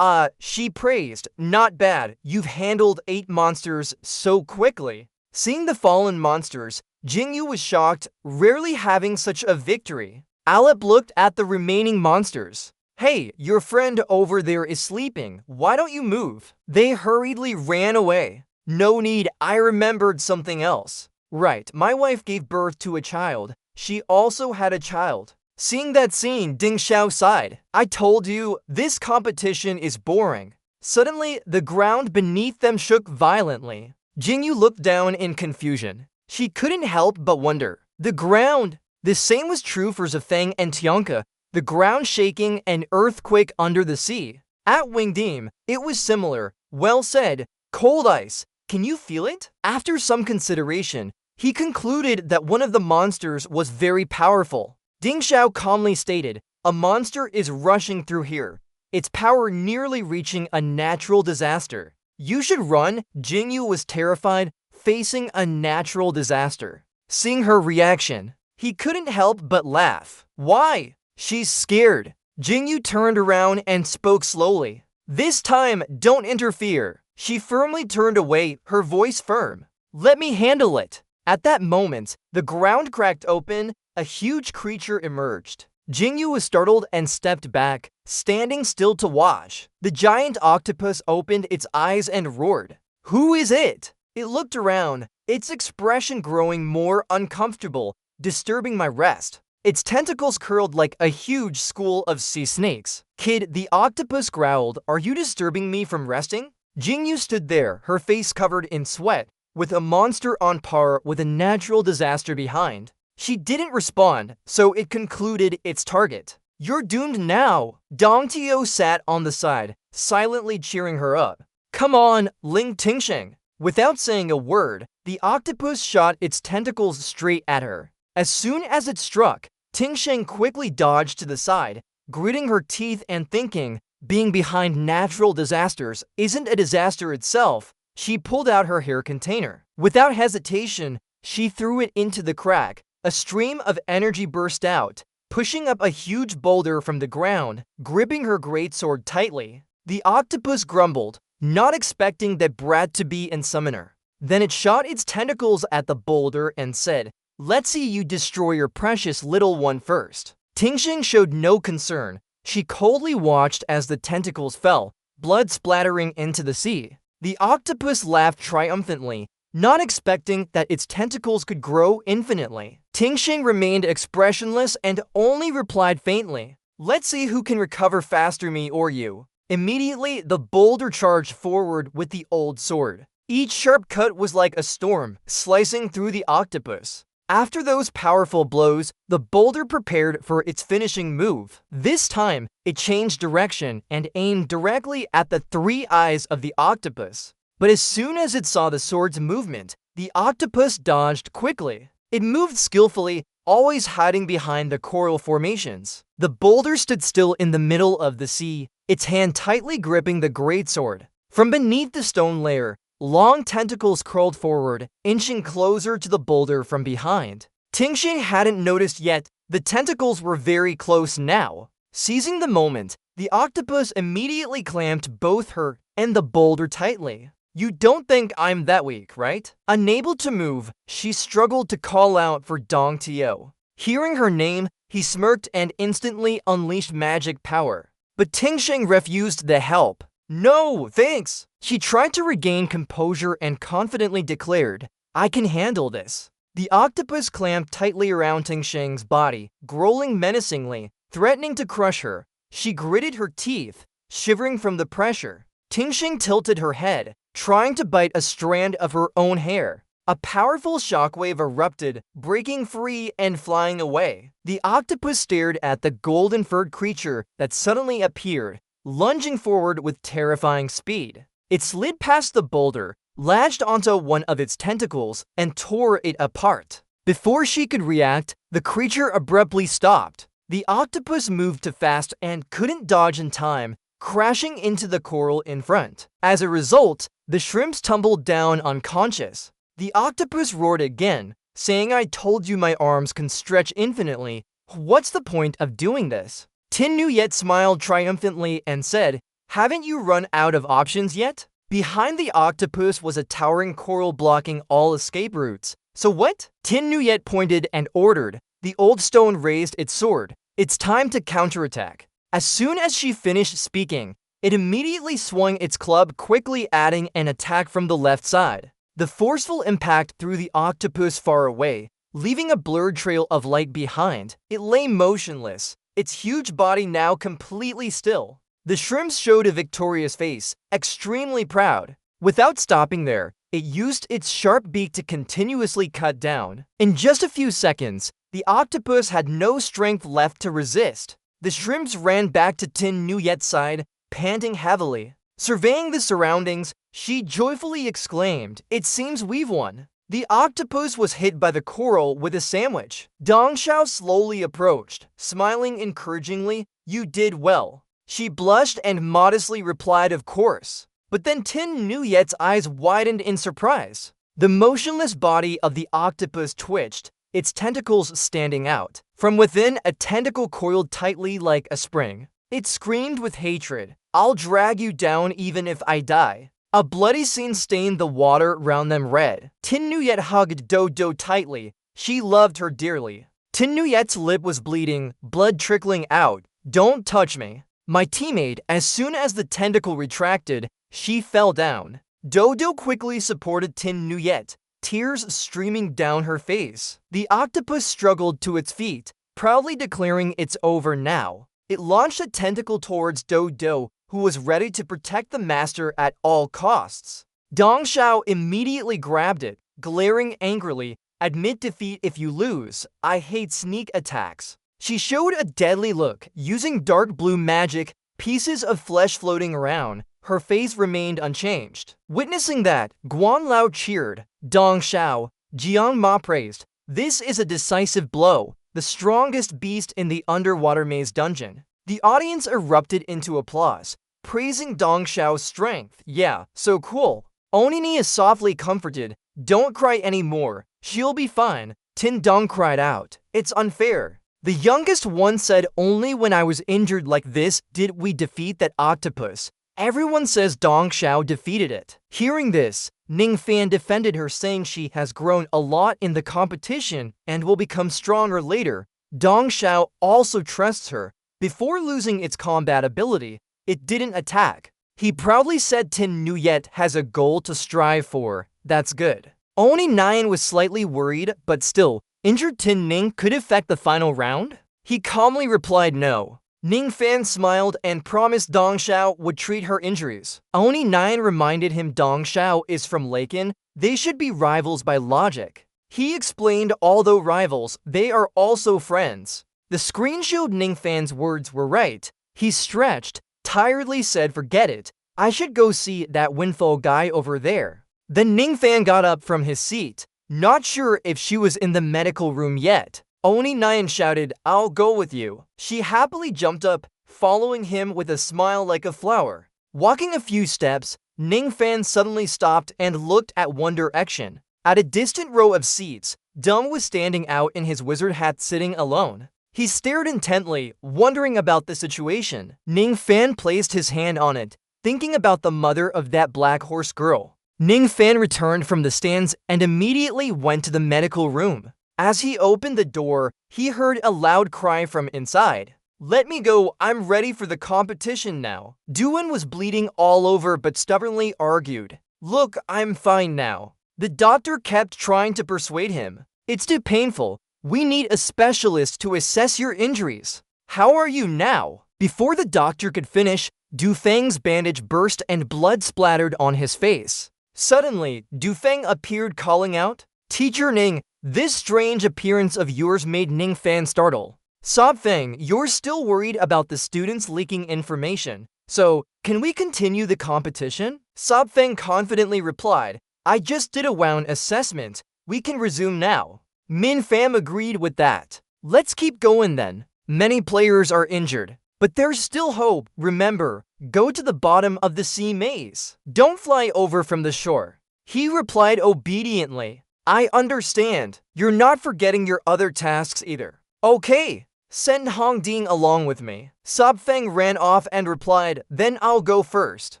[SPEAKER 1] She praised. "Not bad. You've handled 8 monsters so quickly." Seeing the fallen monsters, Jingyu was shocked, rarely having such a victory. Alep looked at the remaining monsters. "Hey, your friend over there is sleeping. Why don't you move?" They hurriedly ran away. "No need, I remembered something else." "Right, my wife gave birth to a child. She also had a child." Seeing that scene, Ding Xiao sighed. "I told you, this competition is boring." Suddenly, the ground beneath them shook violently. Jingyu looked down in confusion. She couldn't help but wonder. The ground! The same was true for Zafeng and Tianke. The ground shaking, an earthquake under the sea. At Wingdim, it was similar. Well said. Cold ice. Can you feel it? After some consideration, he concluded that one of the monsters was very powerful. Ding Xiao calmly stated, "A monster is rushing through here, its power nearly reaching a natural disaster." "You should run." Jingyu was terrified, facing a natural disaster. Seeing her reaction, he couldn't help but laugh. "Why?" "She's scared." Jingyu turned around and spoke slowly. "This time, don't interfere." She firmly turned away, her voice firm. "Let me handle it." At that moment, the ground cracked open, a huge creature emerged. Jingyu was startled and stepped back, standing still to watch. The giant octopus opened its eyes and roared. "Who is it?" It looked around, its expression growing more uncomfortable, disturbing my rest. Its tentacles curled like a huge school of sea snakes. "Kid," the octopus growled, "are you disturbing me from resting?" Jingyu stood there, her face covered in sweat, with a monster on par with a natural disaster behind. She didn't respond, so it concluded its target. "You're doomed now." Dong Tio sat on the side, silently cheering her up. "Come on, Ling Tingsheng." Without saying a word, the octopus shot its tentacles straight at her. As soon as it struck, Tingsheng quickly dodged to the side, gritting her teeth and thinking, being behind natural disasters isn't a disaster itself. She pulled out her hair container. Without hesitation, she threw it into the crack. A stream of energy burst out, pushing up a huge boulder from the ground, gripping her greatsword tightly. The octopus grumbled, not expecting that brat to be in summoner. Then it shot its tentacles at the boulder and said, "Let's see you destroy your precious little one first." Tingsheng showed no concern. She coldly watched as the tentacles fell, blood splattering into the sea. The octopus laughed triumphantly, not expecting that its tentacles could grow infinitely. Tingxing remained expressionless and only replied faintly, "Let's see who can recover faster, me or you." Immediately, the boulder charged forward with the old sword. Each sharp cut was like a storm, slicing through the octopus. After those powerful blows, the boulder prepared for its finishing move. This time, it changed direction and aimed directly at the three eyes of the octopus. But as soon as it saw the sword's movement, the octopus dodged quickly. It moved skillfully, always hiding behind the coral formations. The boulder stood still in the middle of the sea, its hand tightly gripping the greatsword. From beneath the stone layer, long tentacles curled forward, inching closer to the boulder from behind. Tingxing hadn't noticed yet. The tentacles were very close now. Seizing the moment, the octopus immediately clamped both her and the boulder tightly. "You don't think I'm that weak, right?" Unable to move, she struggled to call out for Dong Tio. Hearing her name, he smirked and instantly unleashed magic power. But Tingxing refused the help. "No, thanks." She tried to regain composure and confidently declared, "I can handle this." The octopus clamped tightly around Tingxing's body, growling menacingly, threatening to crush her. She gritted her teeth, shivering from the pressure. Tingxing tilted her head, trying to bite a strand of her own hair. A powerful shockwave erupted, breaking free and flying away. The octopus stared at the golden-furred creature that suddenly appeared, lunging forward with terrifying speed. It slid past the boulder, latched onto one of its tentacles, and tore it apart. Before she could react, the creature abruptly stopped. The octopus moved too fast and couldn't dodge in time, crashing into the coral in front. As a result, the shrimps tumbled down unconscious. The octopus roared again, saying, "I told you my arms can stretch infinitely. What's the point of doing this?" Tin Nuyet smiled triumphantly and said, "Haven't you run out of options yet?" Behind the octopus was a towering coral blocking all escape routes. "So what?" Tin Nuyet pointed and ordered. The old stone raised its sword. "It's time to counterattack." As soon as she finished speaking, it immediately swung its club, quickly adding an attack from the left side. The forceful impact threw the octopus far away, leaving a blurred trail of light behind. It lay motionless, its huge body now completely still. The shrimps showed a victorious face, extremely proud. Without stopping there, it used its sharp beak to continuously cut down. In just a few seconds, the octopus had no strength left to resist. The shrimps ran back to Tin Nuyet's side, panting heavily. Surveying the surroundings, she joyfully exclaimed, "It seems we've won." The octopus was hit by the coral with a sandwich. Dong Xiao slowly approached, smiling encouragingly. "You did well." She blushed and modestly replied, "Of course." But then Tin Nuyet's eyes widened in surprise. The motionless body of the octopus twitched, its tentacles standing out. From within, a tentacle coiled tightly like a spring. It screamed with hatred, "I'll drag you down even if I die." A bloody scene stained the water around them red. Tin Nuyet hugged Dodo tightly. She loved her dearly. Tin Nuyet's lip was bleeding, blood trickling out. "Don't touch me." My teammate, as soon as the tentacle retracted, she fell down. Dodo quickly supported Tin Nuyet, tears streaming down her face. The octopus struggled to its feet, proudly declaring it's over now. It launched a tentacle towards Dodo, who was ready to protect the master at all costs. Dong Xiao immediately grabbed it, glaring angrily, "Admit defeat if you lose. I hate sneak attacks." She showed a deadly look, using dark blue magic, pieces of flesh floating around. Her face remained unchanged. Witnessing that, Guan Lao cheered. Dong Xiao, Jiang Ma praised. "This is a decisive blow, the strongest beast in the underwater maze dungeon." The audience erupted into applause, praising Dong Xiao's strength. "Yeah, so cool." Onini is softly comforted. "Don't cry anymore. She'll be fine." Tin Dong cried out. "It's unfair." The youngest one said, "Only when I was injured like this did we defeat that octopus. Everyone says Dong Xiao defeated it." Hearing this, Ning Fan defended her, saying she has grown a lot in the competition and will become stronger later. Dong Xiao also trusts her. Before losing its combat ability, it didn't attack. He proudly said Tin Nuyet has a goal to strive for. That's good. Only 9 was slightly worried, but still, injured Tin Ning could affect the final round? He calmly replied no. Ning Fan smiled and promised Dong Xiao would treat her injuries. Oni 9 reminded him Dong Xiao is from Laken, they should be rivals by logic. He explained although rivals, they are also friends. The screen showed Ning Fan's words were right. He stretched, tiredly said forget it, I should go see that Winfo guy over there. Then Ning Fan got up from his seat, not sure if she was in the medical room yet. Oni 9 shouted, I'll go with you. She happily jumped up, following him with a smile like a flower. Walking a few steps, Ning Fan suddenly stopped and looked at one direction. At a distant row of seats, Deng was standing out in his wizard hat sitting alone. He stared intently, wondering about the situation. Ning Fan placed his hand on it, thinking about the mother of that black horse girl. Ning Fan returned from the stands and immediately went to the medical room. As he opened the door, he heard a loud cry from inside. Let me go, I'm ready for the competition now. Duan was bleeding all over but stubbornly argued. Look, I'm fine now. The doctor kept trying to persuade him. It's too painful. We need a specialist to assess your injuries. How are you now? Before the doctor could finish, Dufeng's bandage burst and blood splattered on his face. Suddenly, Dufeng appeared calling out, Teacher Ning, this strange appearance of yours made Ning Fan startle. Sob Feng, you're still worried about the students leaking information, so can we continue the competition? Sob Feng confidently replied, I just did a wound assessment, we can resume now. Min Pham agreed with that. Let's keep going then. Many players are injured, but there's still hope. Remember, go to the bottom of the sea maze. Don't fly over from the shore. He replied obediently. I understand. You're not forgetting your other tasks either. Okay, send Hong Ding along with me. Sob Feng ran off and replied, then I'll go first.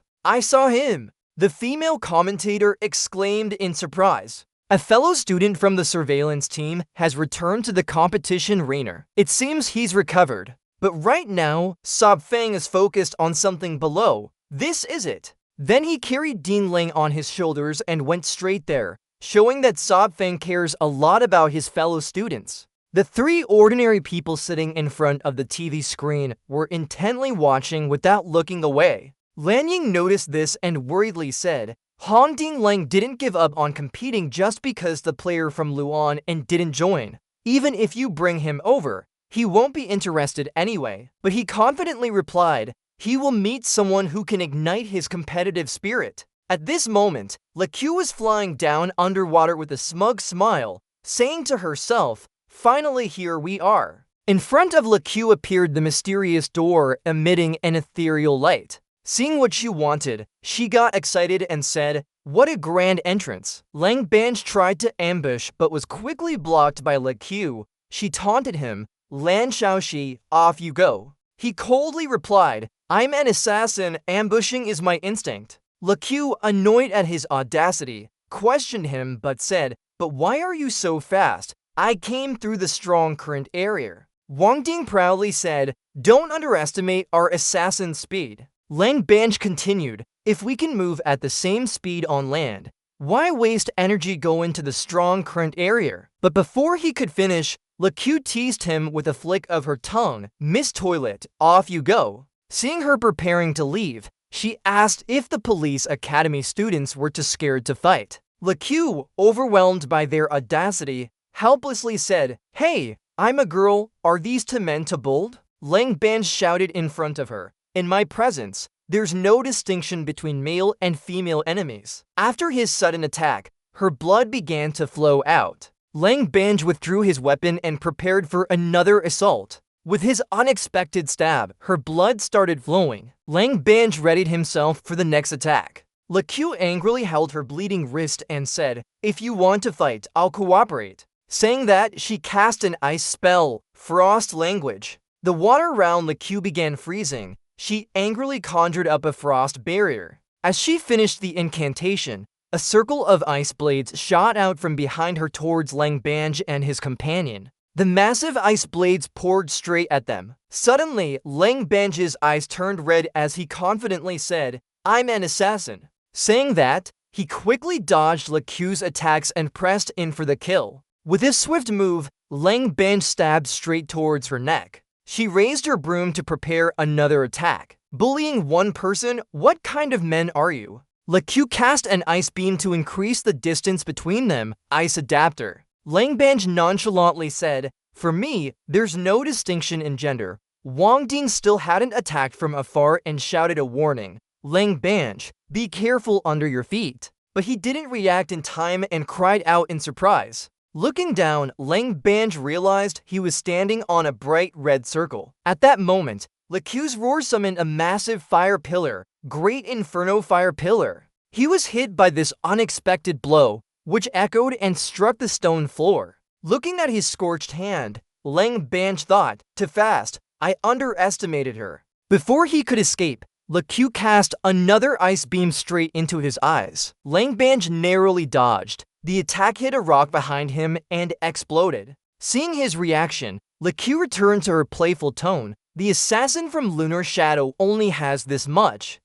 [SPEAKER 1] I saw him. The female commentator exclaimed in surprise. A fellow student from the surveillance team has returned to the competition arena. It seems he's recovered. But right now, Sob Feng is focused on something below. This is it. Then he carried Dean Ling on his shoulders and went straight there, showing that Sob Feng cares a lot about his fellow students. The 3 ordinary people sitting in front of the TV screen were intently watching without looking away. Lan Ying noticed this and worriedly said, Han Dinglang didn't give up on competing just because the player from Luan and didn't join. Even if you bring him over, he won't be interested anyway. But he confidently replied, he will meet someone who can ignite his competitive spirit. At this moment, LeQ was flying down underwater with a smug smile, saying to herself, finally here we are. In front of LeQ appeared the mysterious door emitting an ethereal light. Seeing what she wanted, she got excited and said, what a grand entrance. Lang Banj tried to ambush but was quickly blocked by LeQ. She taunted him, Lan Shaoxi, off you go. He coldly replied, I'm an assassin, ambushing is my instinct. LeQ, annoyed at his audacity, questioned him but said, but why are you so fast? I came through the strong current area. Wang Ding proudly said, don't underestimate our assassin's speed. Lang Banj continued, if we can move at the same speed on land, why waste energy going to the strong current area? But before he could finish, LeQ teased him with a flick of her tongue, Miss Toilet, off you go. Seeing her preparing to leave, she asked if the police academy students were too scared to fight. LeQ, overwhelmed by their audacity, helplessly said, hey, I'm a girl, are these 2 men too bold? Lang Banj shouted in front of her, in my presence, there's no distinction between male and female enemies. After his sudden attack, her blood began to flow out. Lang Banj withdrew his weapon and prepared for another assault. With his unexpected stab, her blood started flowing. Lang Banj readied himself for the next attack. LeQ angrily held her bleeding wrist and said, if you want to fight, I'll cooperate. Saying that, she cast an ice spell, Frost Language. The water around LeQ began freezing. She angrily conjured up a frost barrier. As she finished the incantation, a circle of ice blades shot out from behind her towards Lang Banj and his companion. The massive ice blades poured straight at them. Suddenly, Lang Banj's eyes turned red as he confidently said, I'm an assassin. Saying that, He quickly dodged Lequiu's attacks and pressed in for the kill. With his swift move, Lang Binge stabbed straight towards her neck. She raised her broom to prepare another attack. Bullying one person? What kind of men are you? Lequiu cast an ice beam to increase the distance between them, ice adapter. Lang Binge nonchalantly said, "For me, there's no distinction in gender." Wang Ding still hadn't attacked from afar and shouted a warning. "Lang Binge, be careful under your feet." But he didn't react in time and cried out in surprise. Looking down, Lang Binge realized he was standing on a bright red circle. At that moment, Lequiu's roar summoned a massive fire pillar, Great Inferno Fire Pillar. He was hit by this unexpected blow, which echoed and struck the stone floor. Looking at his scorched hand, Lang Binge thought, "Too fast, I underestimated her." Before he could escape, Lequiu cast another ice beam straight into his eyes. Lang Binge narrowly dodged. The attack hit a rock behind him and exploded. Seeing his reaction, Lequiu returned to her playful tone. "The assassin from Lunar Shadow only has this much."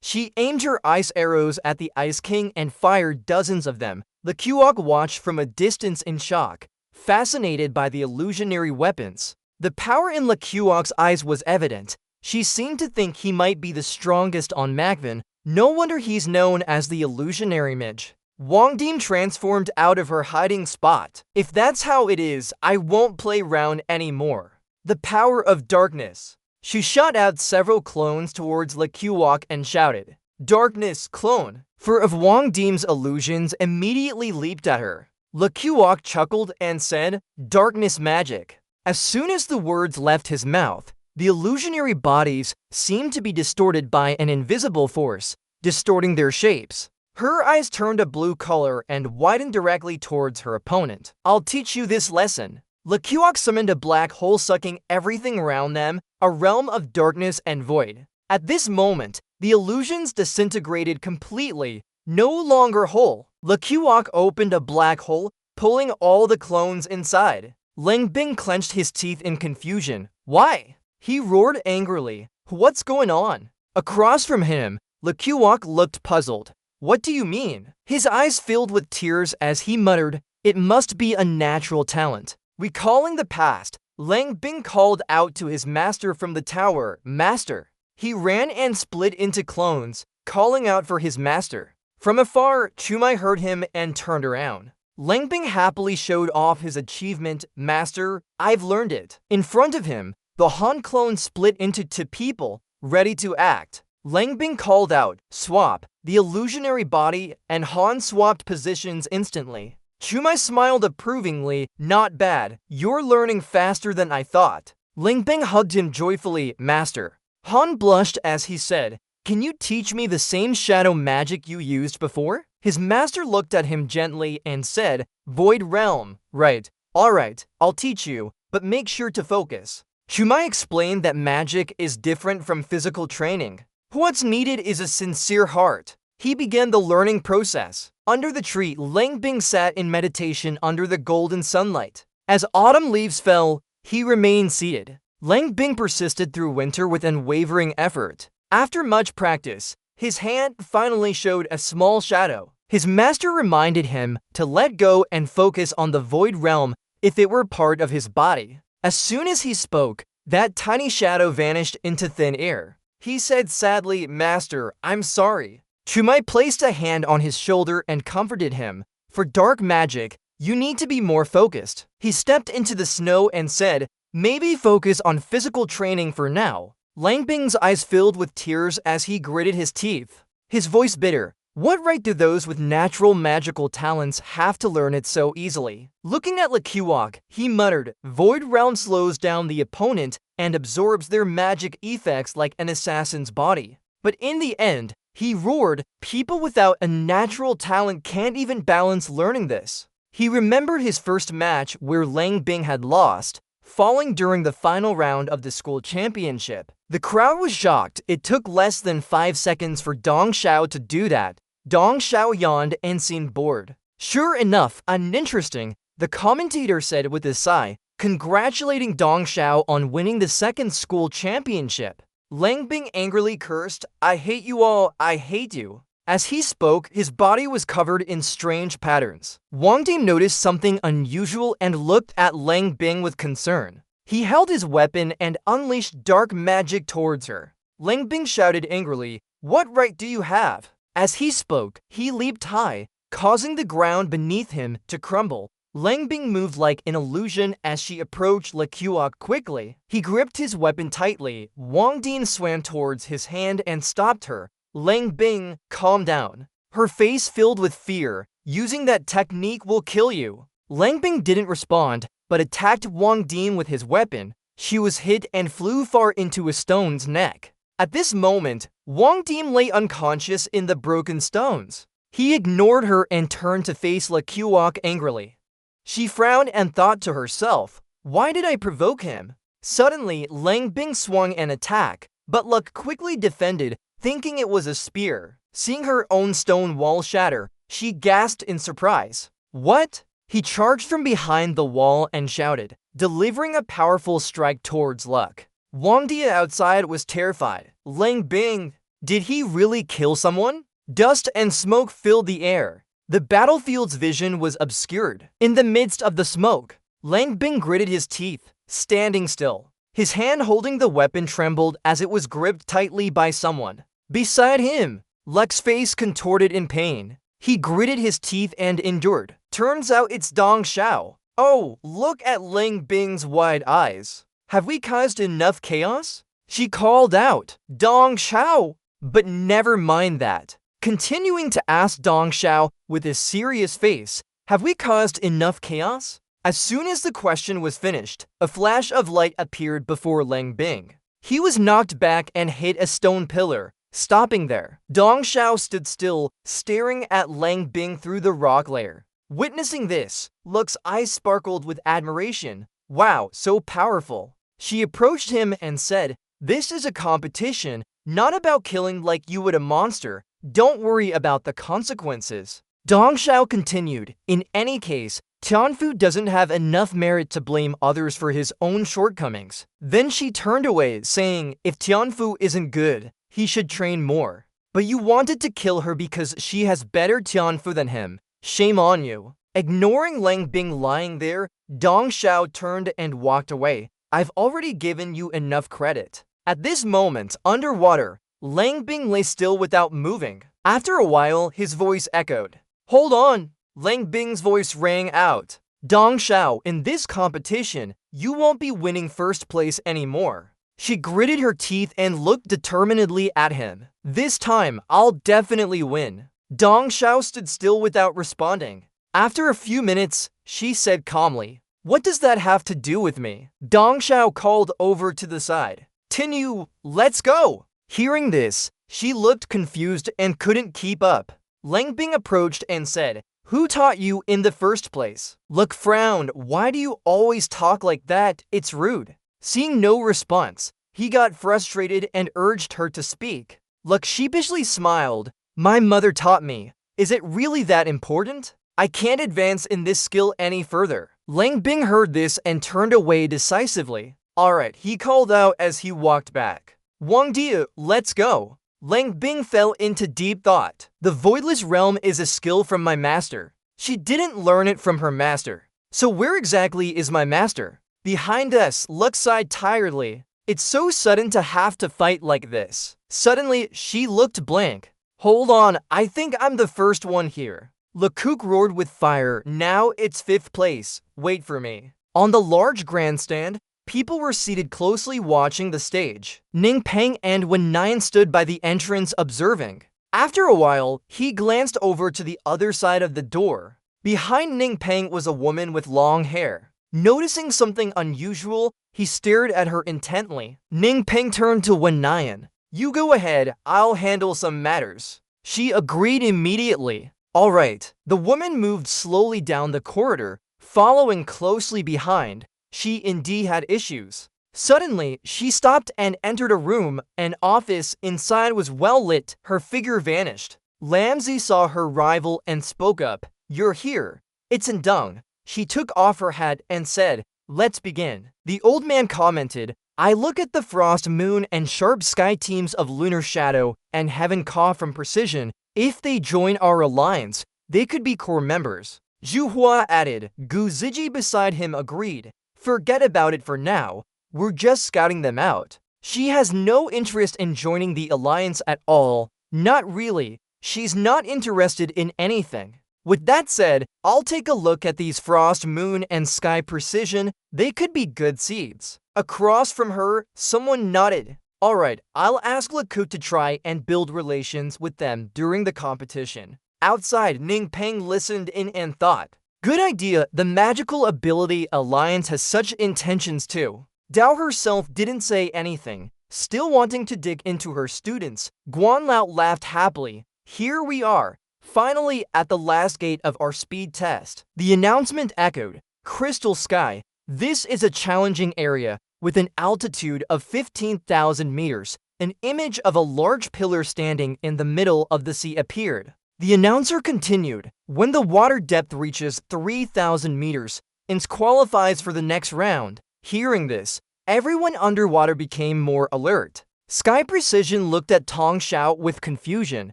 [SPEAKER 1] She aimed her ice arrows at the Ice King and fired dozens of them. Lequiu watched from a distance in shock, fascinated by the illusionary weapons. The power in Lequiu's eyes was evident. She seemed to think he might be the strongest on Macvin. No wonder he's known as the illusionary mage. Wang Ding transformed out of her hiding spot. "If that's how it is, I won't play around anymore." The power of darkness. She shot out several clones towards Lequiu and shouted, "Darkness, clone!" Four of Wang Ding's illusions immediately leaped at her. Lequiu chuckled and said, "Darkness magic." As soon as the words left his mouth, the illusionary bodies seemed to be distorted by an invisible force, distorting their shapes. Her eyes turned a blue color and widened directly towards her opponent. "I'll teach you this lesson." Lequiu summoned a black hole sucking everything around them, a realm of darkness and void. At this moment, the illusions disintegrated completely, no longer whole. Lequiu opened a black hole, pulling all the clones inside. Lang Bing clenched his teeth in confusion. "Why?" He roared angrily. "What's going on?" Across from him, Lequiu looked puzzled. "What do you mean?" His eyes filled with tears as he muttered, "It must be a natural talent." Recalling the past, Lang Bing called out to his master from the tower, "Master." He ran and split into clones, calling out for his master. From afar, Chumai heard him and turned around. Lang Bing happily showed off his achievement, "Master, I've learned it." In front of him, the Han clone split into two people, ready to act. Lang Bing called out, "Swap." The illusionary body and Han swapped positions instantly. Chumai smiled approvingly, "Not bad. You're learning faster than I thought." Lang Bing hugged him joyfully, "Master." Han blushed as he said, "Can you teach me the same shadow magic you used before?" His master looked at him gently and said, "Void Realm. Right. Alright, I'll teach you, but make sure to focus." Chumai explained that magic is different from physical training. What's needed is a sincere heart. He began the learning process. Under the tree, Lang Bing sat in meditation under the golden sunlight. As autumn leaves fell, he remained seated. Lang Bing persisted through winter with unwavering effort. After much practice, his hand finally showed a small shadow. His master reminded him to let go and focus on the void realm if it were part of his body. As soon as he spoke, that tiny shadow vanished into thin air. He said sadly, "Master, I'm sorry." Chumai placed a hand on his shoulder and comforted him. "For dark magic, you need to be more focused." He stepped into the snow and said, "Maybe focus on physical training for now." Lang Bing's eyes filled with tears as he gritted his teeth. His voice bitter. What right do those with natural magical talents have to learn it so easily? Looking at Lequiu, he muttered, "Void Realm slows down the opponent and absorbs their magic effects like an assassin's body." But in the end, he roared, "People without a natural talent can't even balance learning this." He remembered his first match where Lang Bing had lost, falling during the final round of the school championship. The crowd was shocked. It took less than 5 seconds for Dong Xiao to do that. Dong Xiao yawned and seemed bored. "Sure enough, uninteresting," the commentator said with a sigh, congratulating Dong Xiao on winning the second school championship. Lang Bing angrily cursed, "I hate you all, I hate you." As he spoke, his body was covered in strange patterns. Wang Di noticed something unusual and looked at Lang Bing with concern. He held his weapon and unleashed dark magic towards her. Lang Bing shouted angrily, "What right do you have?" As he spoke, he leaped high, causing the ground beneath him to crumble. Lang Bing moved like an illusion as she approached Le Cuoc quickly. He gripped his weapon tightly. Wang Di swam towards his hand and stopped her. Lang Bing, calm down. Her face filled with fear. Using that technique will kill you. Lang Bing didn't respond, but attacked Wang Di with his weapon. She was hit and flew far into a stone's neck. At this moment, Wang Di lay unconscious in the broken stones. He ignored her and turned to face Le Cuoc angrily. She frowned and thought to herself, "Why did I provoke him?" Suddenly, Lang Bing swung an attack, but Luck quickly defended, thinking it was a spear. Seeing her own stone wall shatter, she gasped in surprise. "What?" He charged from behind the wall and shouted, delivering a powerful strike towards Luck. Wang Di outside was terrified. Lang Bing, did he really kill someone? Dust and smoke filled the air. The battlefield's vision was obscured. In the midst of the smoke, Lang Bing gritted his teeth, standing still. His hand holding the weapon trembled as it was gripped tightly by someone. Beside him, Luck's face contorted in pain. He gritted his teeth and endured. Turns out it's Dong Xiao. Oh, look at Lang Bing's wide eyes. Have we caused enough chaos? She called out, "Dong Xiao!" But never mind that. Continuing to ask Dong Xiao with a serious face, "Have we caused enough chaos?" As soon as the question was finished, a flash of light appeared before Lang Bing. He was knocked back and hit a stone pillar, stopping there. Dong Xiao stood still, staring at Lang Bing through the rock layer. Witnessing this, Luck's eyes sparkled with admiration. "Wow, so powerful." She approached him and said, "This is a competition, not about killing like you would a monster. Don't worry about the consequences." Dong Xiao continued, "In any case, Tianfu doesn't have enough merit to blame others for his own shortcomings." Then she turned away, saying, "If Tianfu isn't good, he should train more. But you wanted to kill her because she has better Tianfu than him. Shame on you." Ignoring Lang Bing lying there, Dong Xiao turned and walked away. "I've already given you enough credit." At this moment, underwater, Lang Bing lay still without moving. After a while, his voice echoed. "Hold on!" Lang Bing's voice rang out. "Dong Xiao, in this competition, you won't be winning first place anymore." She gritted her teeth and looked determinedly at him. "This time, I'll definitely win." Dong Xiao stood still without responding. After a few minutes, she said calmly, "What does that have to do with me?" Dong Xiao called over to the side. "Tinyu, let's go!" Hearing this, she looked confused and couldn't keep up. Lang Bing approached and said, "Who taught you in the first place?" Luck frowned. "Why do you always talk like that? It's rude." Seeing no response, he got frustrated and urged her to speak. Luck sheepishly smiled. "My mother taught me. Is it really that important? I can't advance in this skill any further." Lang Bing heard this and turned away decisively. "Alright," he called out as he walked back. "Wang Di, let's go." Lang Bing fell into deep thought. The Voidless Realm is a skill from my master. She didn't learn it from her master. So where exactly is my master? Behind us, Luck sighed tiredly. It's so sudden to have to fight like this. Suddenly, she looked blank. "Hold on, I think I'm the first one here." Lecoq roared with fire. "Now it's 5th place. Wait for me." On the large grandstand, people were seated closely watching the stage. Ning Peng and Wen Nian stood by the entrance observing. After a while, he glanced over to the other side of the door. Behind Ning Peng was a woman with long hair. Noticing something unusual, he stared at her intently. Ning Peng turned to Wen Nian. "You go ahead, I'll handle some matters." She agreed immediately. "All right." The woman moved slowly down the corridor, following closely behind. She indeed had issues. Suddenly, she stopped and entered a room. An office inside was well lit. Her figure vanished. Lamzi saw her rival and spoke up. "You're here. It's in Dung." She took off her hat and said, "Let's begin." The old man commented, "I look at the frost moon and sharp sky teams of lunar shadow and heaven caw from precision. If they join our alliance, they could be core members. Zhu Hua added. Gu Ziji beside him agreed. Forget about it for now. We're just scouting them out. She has no interest in joining the alliance at all. Not really. She's not interested in anything. With that said, I'll take a look at these Frost, Moon, and Sky Precision. They could be good seeds. Across from her, someone nodded. Alright, I'll ask Lecoq to try and build relations with them during the competition. Outside, Ning Peng listened in and thought, good idea, the magical ability alliance has such intentions too. Dao herself didn't say anything, still wanting to dig into her students. Guanlao laughed happily. Here we are, finally at the last gate of our speed test. The announcement echoed, Crystal Sky. This is a challenging area with an altitude of 15,000 meters. An image of a large pillar standing in the middle of the sea appeared. The announcer continued, when the water depth reaches 3,000 meters, it qualifies for the next round. Hearing this, everyone underwater became more alert. Sky Precision looked at Tong Xiao with confusion.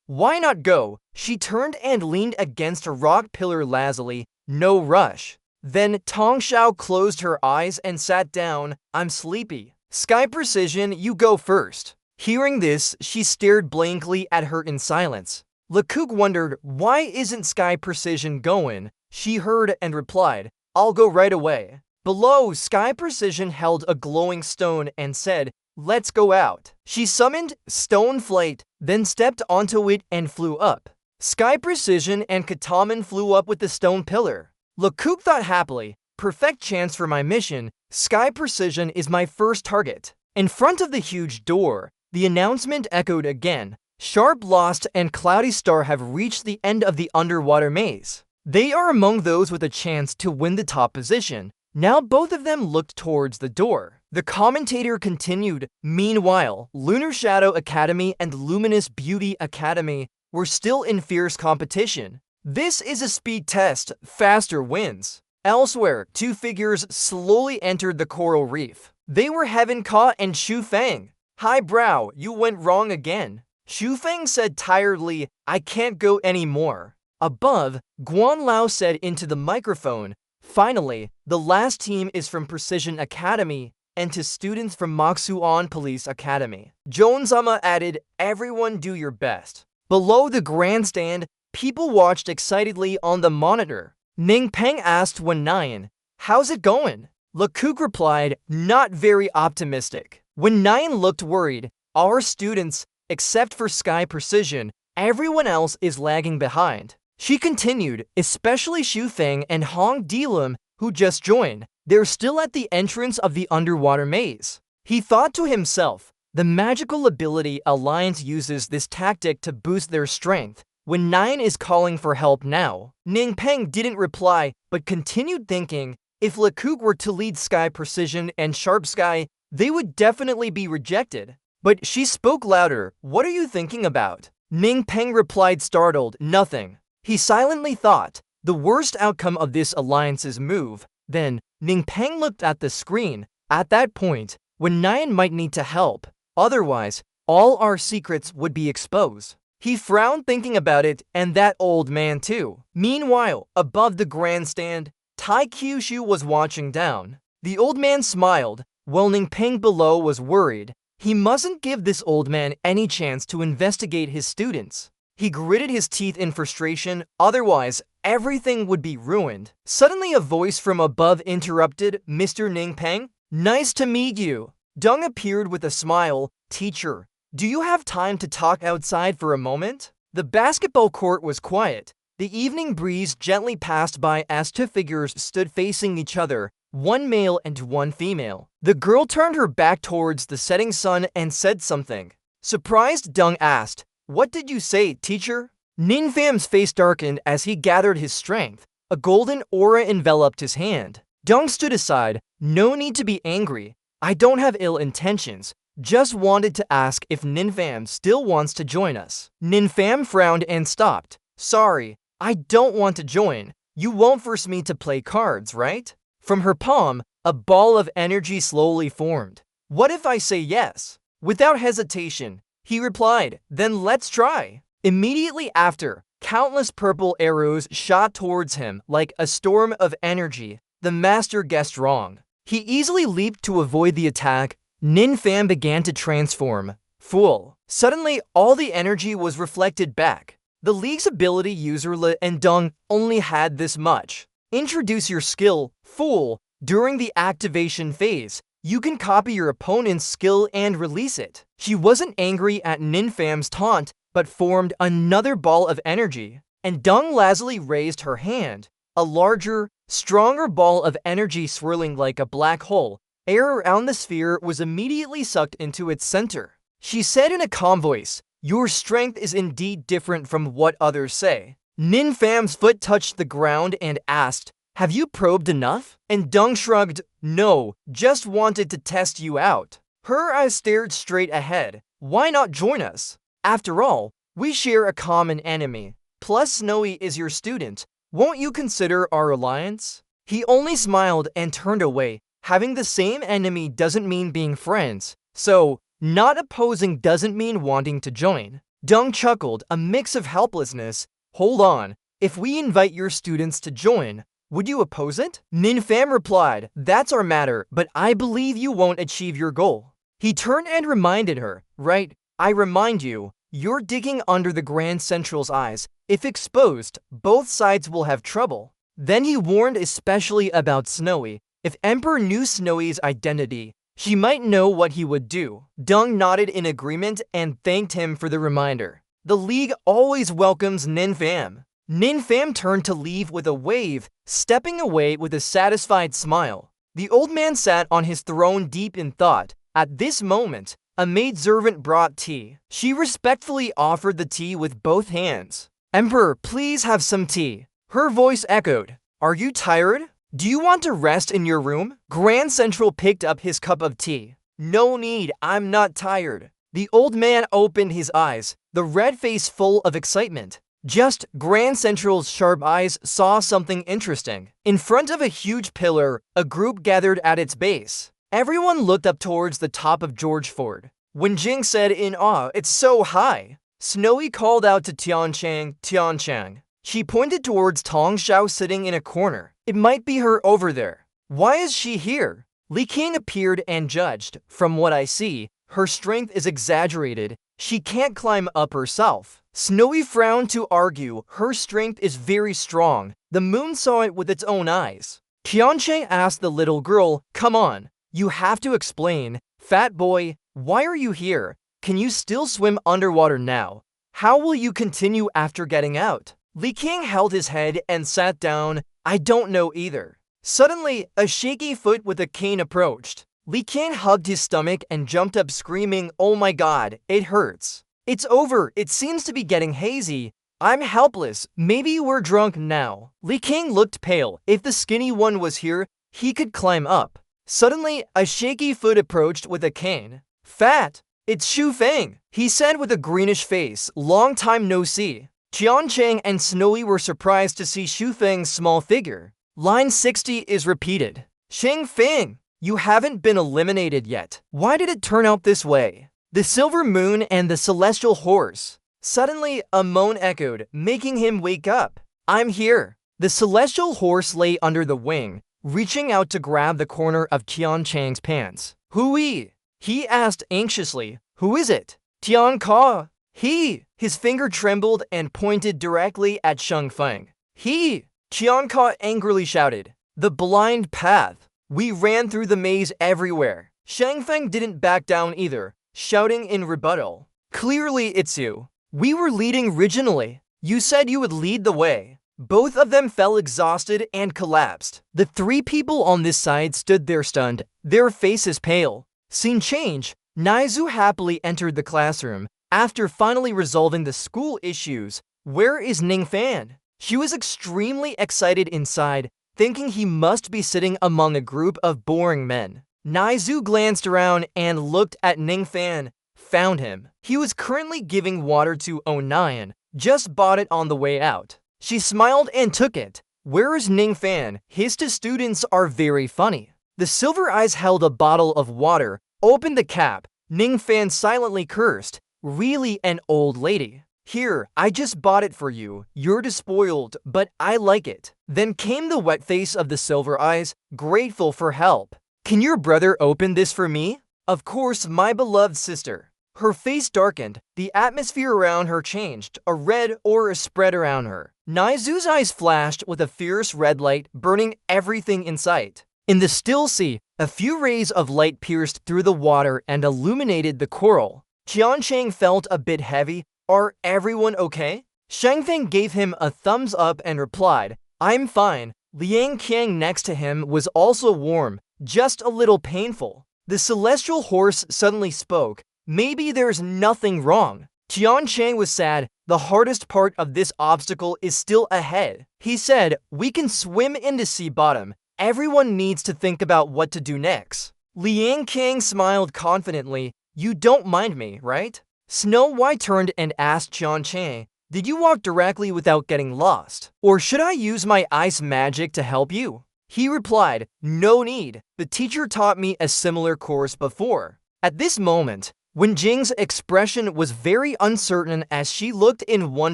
[SPEAKER 1] Why not go? She turned and leaned against a rock pillar lazily. No rush. Then Tong Xiao closed her eyes and sat down. I'm sleepy. Sky Precision, you go first. Hearing this, she stared blankly at her in silence. Lecoq wondered, why isn't Sky Precision going? She heard and replied, I'll go right away. Below, Sky Precision held a glowing stone and said, let's go out. She summoned Stone Flight, then stepped onto it and flew up. Sky Precision and Kataman flew up with the stone pillar. Lecoq thought happily, perfect chance for my mission. Sky Precision is my first target. In front of the huge door, the announcement echoed again. Sharp Lost and Cloudy Star have reached the end of the underwater maze. They are among those with a chance to win the top position. Now both of them looked towards the door. The commentator continued, meanwhile, Lunar Shadow Academy and Luminous Beauty Academy were still in fierce competition. This is a speed test, faster wins. Elsewhere, two figures slowly entered the coral reef. They were Heaven Ka and Shu Feng. Highbrow, you went wrong again. Shu Feng said tiredly, I can't go anymore. Above, Guanlao said into the microphone, finally, the last team is from Precision Academy and to students from Moxuan Police Academy. Joanzama added, everyone do your best. Below the grandstand, people watched excitedly on the monitor. Ning Peng asked Wen Nian, how's it going? Lecoq replied, not very optimistic. Wen Nian looked worried, our students, except for Sky Precision, everyone else is lagging behind. She continued, especially Shu Feng and Hong Dilum, who just joined. They're still at the entrance of the underwater maze. He thought to himself, the magical ability Alliance uses this tactic to boost their strength. When Nine is calling for help now. Ning Peng didn't reply, but continued thinking, if Lecoq were to lead Sky Precision and Sharp Sky, they would definitely be rejected. But she spoke louder, what are you thinking about? Ning Peng replied startled, nothing. He silently thought, the worst outcome of this alliance's move. Then, Ning Peng looked at the screen. At that point, when Nyan might need to help, otherwise, all our secrets would be exposed. He frowned thinking about it, and that old man too. Meanwhile, above the grandstand, Tai Kyushu was watching down. The old man smiled, while Ning Peng below was worried. He mustn't give this old man any chance to investigate his students. He gritted his teeth in frustration, otherwise, everything would be ruined. Suddenly a voice from above interrupted, Mr. Ning Peng? Nice to meet you. Deng appeared with a smile. Teacher, do you have time to talk outside for a moment? The basketball court was quiet. The evening breeze gently passed by as two figures stood facing each other, one male and one female. The girl turned her back towards the setting sun and said something. Surprised, Deng asked, what did you say, teacher? Nin Fam's face darkened as he gathered his strength. A golden aura enveloped his hand. Deng stood aside. No need to be angry. I don't have ill intentions. Just wanted to ask if Ninfam still wants to join us. Ninfam frowned and stopped. Sorry, I don't want to join. You won't force me to play cards, right? From her palm, a ball of energy slowly formed. What if I say yes? Without hesitation, he replied, then let's try. Immediately after, countless purple arrows shot towards him like a storm of energy. The master guessed wrong. He easily leaped to avoid the attack. Ninfam began to transform. Fool. Suddenly, all the energy was reflected back. The league's ability user Le and Dung only had this much. Introduce your skill, Fool, during the activation phase. You can copy your opponent's skill and release it. She wasn't angry at Ninfam's taunt, but formed another ball of energy. And Dung lazily raised her hand. A larger, stronger ball of energy swirling like a black hole. Air around the sphere was immediately sucked into its center. She said in a calm voice, "Your strength is indeed different from what others say." Ninfam's foot touched the ground and asked, "Have you probed enough?" And Dung shrugged, "No, just wanted to test you out." Her eyes stared straight ahead. "Why not join us? After all, we share a common enemy. Plus Snowy is your student. Won't you consider our alliance?" He only smiled and turned away. Having the same enemy doesn't mean being friends. So, not opposing doesn't mean wanting to join. Dung chuckled, a mix of helplessness. "Hold on, if we invite your students to join, would you oppose it?" Ninfam replied, "That's our matter, but I believe you won't achieve your goal." He turned and reminded her, "Right, I remind you, you're digging under the Grand Central's eyes. If exposed, both sides will have trouble." Then he warned especially about Snowy. If Emperor knew Snowy's identity, she might know what he would do. Dung nodded in agreement and thanked him for the reminder. The League always welcomes Ninfam. Ninfam turned to leave with a wave, stepping away with a satisfied smile. The old man sat on his throne deep in thought. At this moment, a maidservant brought tea. She respectfully offered the tea with both hands. "Emperor, please have some tea." Her voice echoed. "Are you tired? Do you want to rest in your room?" Grand Central picked up his cup of tea. "No need, I'm not tired." The old man opened his eyes, the red face full of excitement. Just Grand Central's sharp eyes saw something interesting. In front of a huge pillar, a group gathered at its base. Everyone looked up towards the top of George Ford. When Jing said in awe, "It's so high," Snowy called out to Tianchang. She pointed towards Tong Xiao sitting in a corner. "It might be her over there." "Why is she here?" Li King appeared and judged. "From what I see, her strength is exaggerated. She can't climb up herself." Snowy frowned to argue. "Her strength is very strong. The moon saw it with its own eyes." Tiancheng asked the little girl, "Come on, you have to explain. Fat boy, why are you here? Can you still swim underwater now? How will you continue after getting out?" Li King held his head and sat down. "I don't know either." Suddenly, a shaky foot with a cane approached. Li King hugged his stomach and jumped up screaming, "Oh my god, it hurts. It's over, it seems to be getting hazy. I'm helpless, maybe we're drunk now." Li King looked pale. If the skinny one was here, he could climb up. Suddenly, a shaky foot approached with a cane. "Fat, it's Shu Feng," he said with a greenish face. "Long time no see." Tiancheng and Snowy were surprised to see Shu Feng's small figure. Line 60 is repeated. "Sheng Feng, you haven't been eliminated yet. Why did it turn out this way?" The silver moon and the celestial horse. Suddenly, a moan echoed, making him wake up. "I'm here." The celestial horse lay under the wing, reaching out to grab the corner of Tiancheng's pants. "Hui?" he asked anxiously. "Who is it?" "Tian Ka." "He." His finger trembled and pointed directly at Sheng Feng. "He." Tian Ka angrily shouted. "The blind path. We ran through the maze everywhere." Sheng Feng didn't back down either, shouting in rebuttal. "Clearly it's you. We were leading originally. You said you would lead the way." Both of them fell exhausted and collapsed. The three people on this side stood there stunned, their faces pale. Scene change. Naizu happily entered the classroom. After finally resolving the school issues, where is Ningfan? She was extremely excited inside, thinking he must be sitting among a group of boring men. Naizu glanced around and looked at Ningfan. Found him. He was currently giving water to Onion, just bought it on the way out. She smiled and took it. "Where is Ningfan? His two students are very funny." The silver eyes held a bottle of water, opened the cap. Ningfan silently cursed. "Really an old lady." Here, I just bought it for you. You're despoiled, but I like it. Then came the wet face of the silver eyes, grateful for help. Can your brother open this for me? Of course, my beloved sister. Her face darkened, the atmosphere around her changed, a red aura spread around her. Naizu's eyes flashed with a fierce red light, burning everything in sight. In the still sea, a few rays of light pierced through the water and illuminated the coral. Qiancheng felt a bit heavy. Are everyone okay? Shangfeng gave him a thumbs up and replied, I'm fine. Liang Qiang next to him was also warm, just a little painful. The celestial horse suddenly spoke. Maybe there's nothing wrong. Qiancheng was sad. The hardest part of this obstacle is still ahead. He said, we can swim into sea bottom. Everyone needs to think about what to do next. Liang Qiang smiled confidently. You don't mind me, right? Snow White turned and asked Qiancheng, did you walk directly without getting lost? Or should I use my ice magic to help you? He replied, no need. The teacher taught me a similar course before. At this moment, Wenjing's expression was very uncertain as she looked in one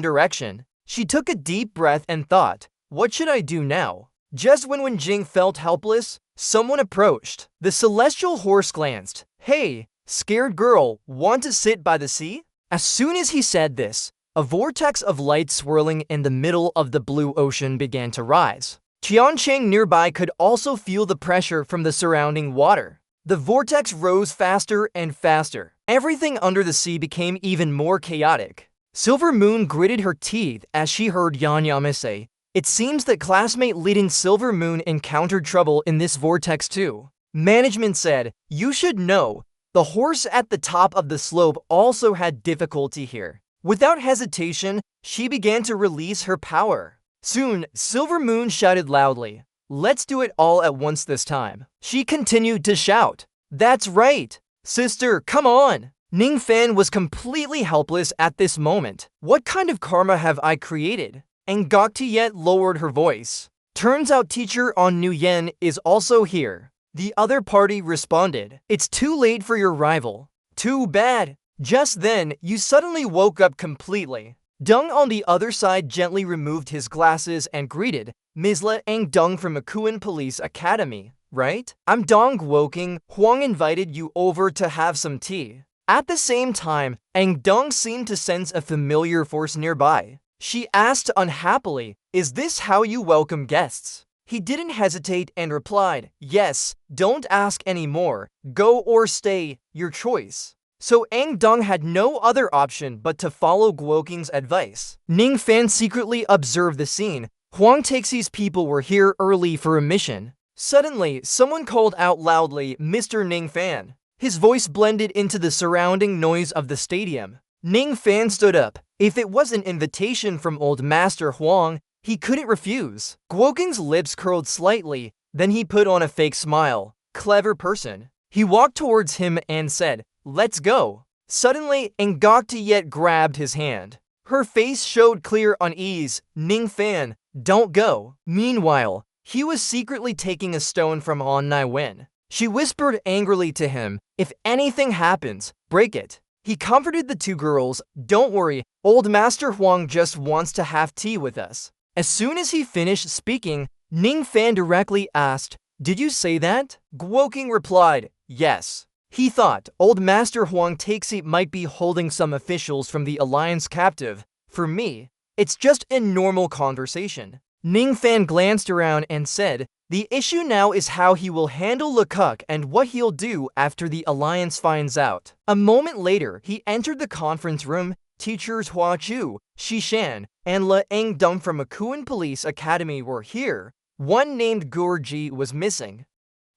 [SPEAKER 1] direction. She took a deep breath and thought, what should I do now? Just when Wenjing felt helpless, someone approached. The celestial horse glanced. Hey, scared girl, want to sit by the sea? As soon as he said this, a vortex of light swirling in the middle of the blue ocean began to rise. Qiancheng nearby could also feel the pressure from the surrounding water. The vortex rose faster and faster. Everything under the sea became even more chaotic. Silver Moon gritted her teeth as she heard Yanyame say, it seems that classmate leading Silver Moon encountered trouble in this vortex too. Management said, you should know, the horse at the top of the slope also had difficulty here. Without hesitation, she began to release her power. Soon, Silver Moon shouted loudly, let's do it all at once this time. She continued to shout, that's right. Sister, come on! Ningfan was completely helpless at this moment. What kind of karma have I created? And Goktiet lowered her voice. Turns out teacher on Nuyen is also here. The other party responded, it's too late for your rival. Too bad. Just then, you suddenly woke up completely. Deng on the other side gently removed his glasses and greeted, Misla and Deng from Akuan Police Academy, right? I'm Dong Woking. Huang invited you over to have some tea. At the same time, Ang Deng seemed to sense a familiar force nearby. She asked unhappily, is this how you welcome guests? He didn't hesitate and replied, yes, don't ask any more. Go or stay, your choice. So Ang Deng had no other option but to follow Guoking's advice. Ning Fan secretly observed the scene. Huang Taxi's people were here early for a mission. Suddenly, someone called out loudly, Mr. Ning Fan. His voice blended into the surrounding noise of the stadium. Ning Fan stood up. If it was an invitation from Old Master Huang, he couldn't refuse. Guoking's lips curled slightly, then he put on a fake smile. Clever person. He walked towards him and said, let's go. Suddenly, Ngoktiet grabbed his hand. Her face showed clear unease. Ning Fan, don't go. Meanwhile, he was secretly taking a stone from Han Nai Wen. She whispered angrily to him, if anything happens, break it. He comforted the two girls, don't worry, Old Master Huang just wants to have tea with us. As soon as he finished speaking, Ning Fan directly asked, did you say that? Guoking replied, yes. He thought Old Master Huang Taixi might be holding some officials from the Alliance captive. For me, it's just a normal conversation. Ning Fan glanced around and said, the issue now is how he will handle Lecoq and what he'll do after the Alliance finds out. A moment later, he entered the conference room. Teachers Hua Chu, Shi Shan, and Le Eng Deng from Akuan Police Academy were here. One named Gurji was missing,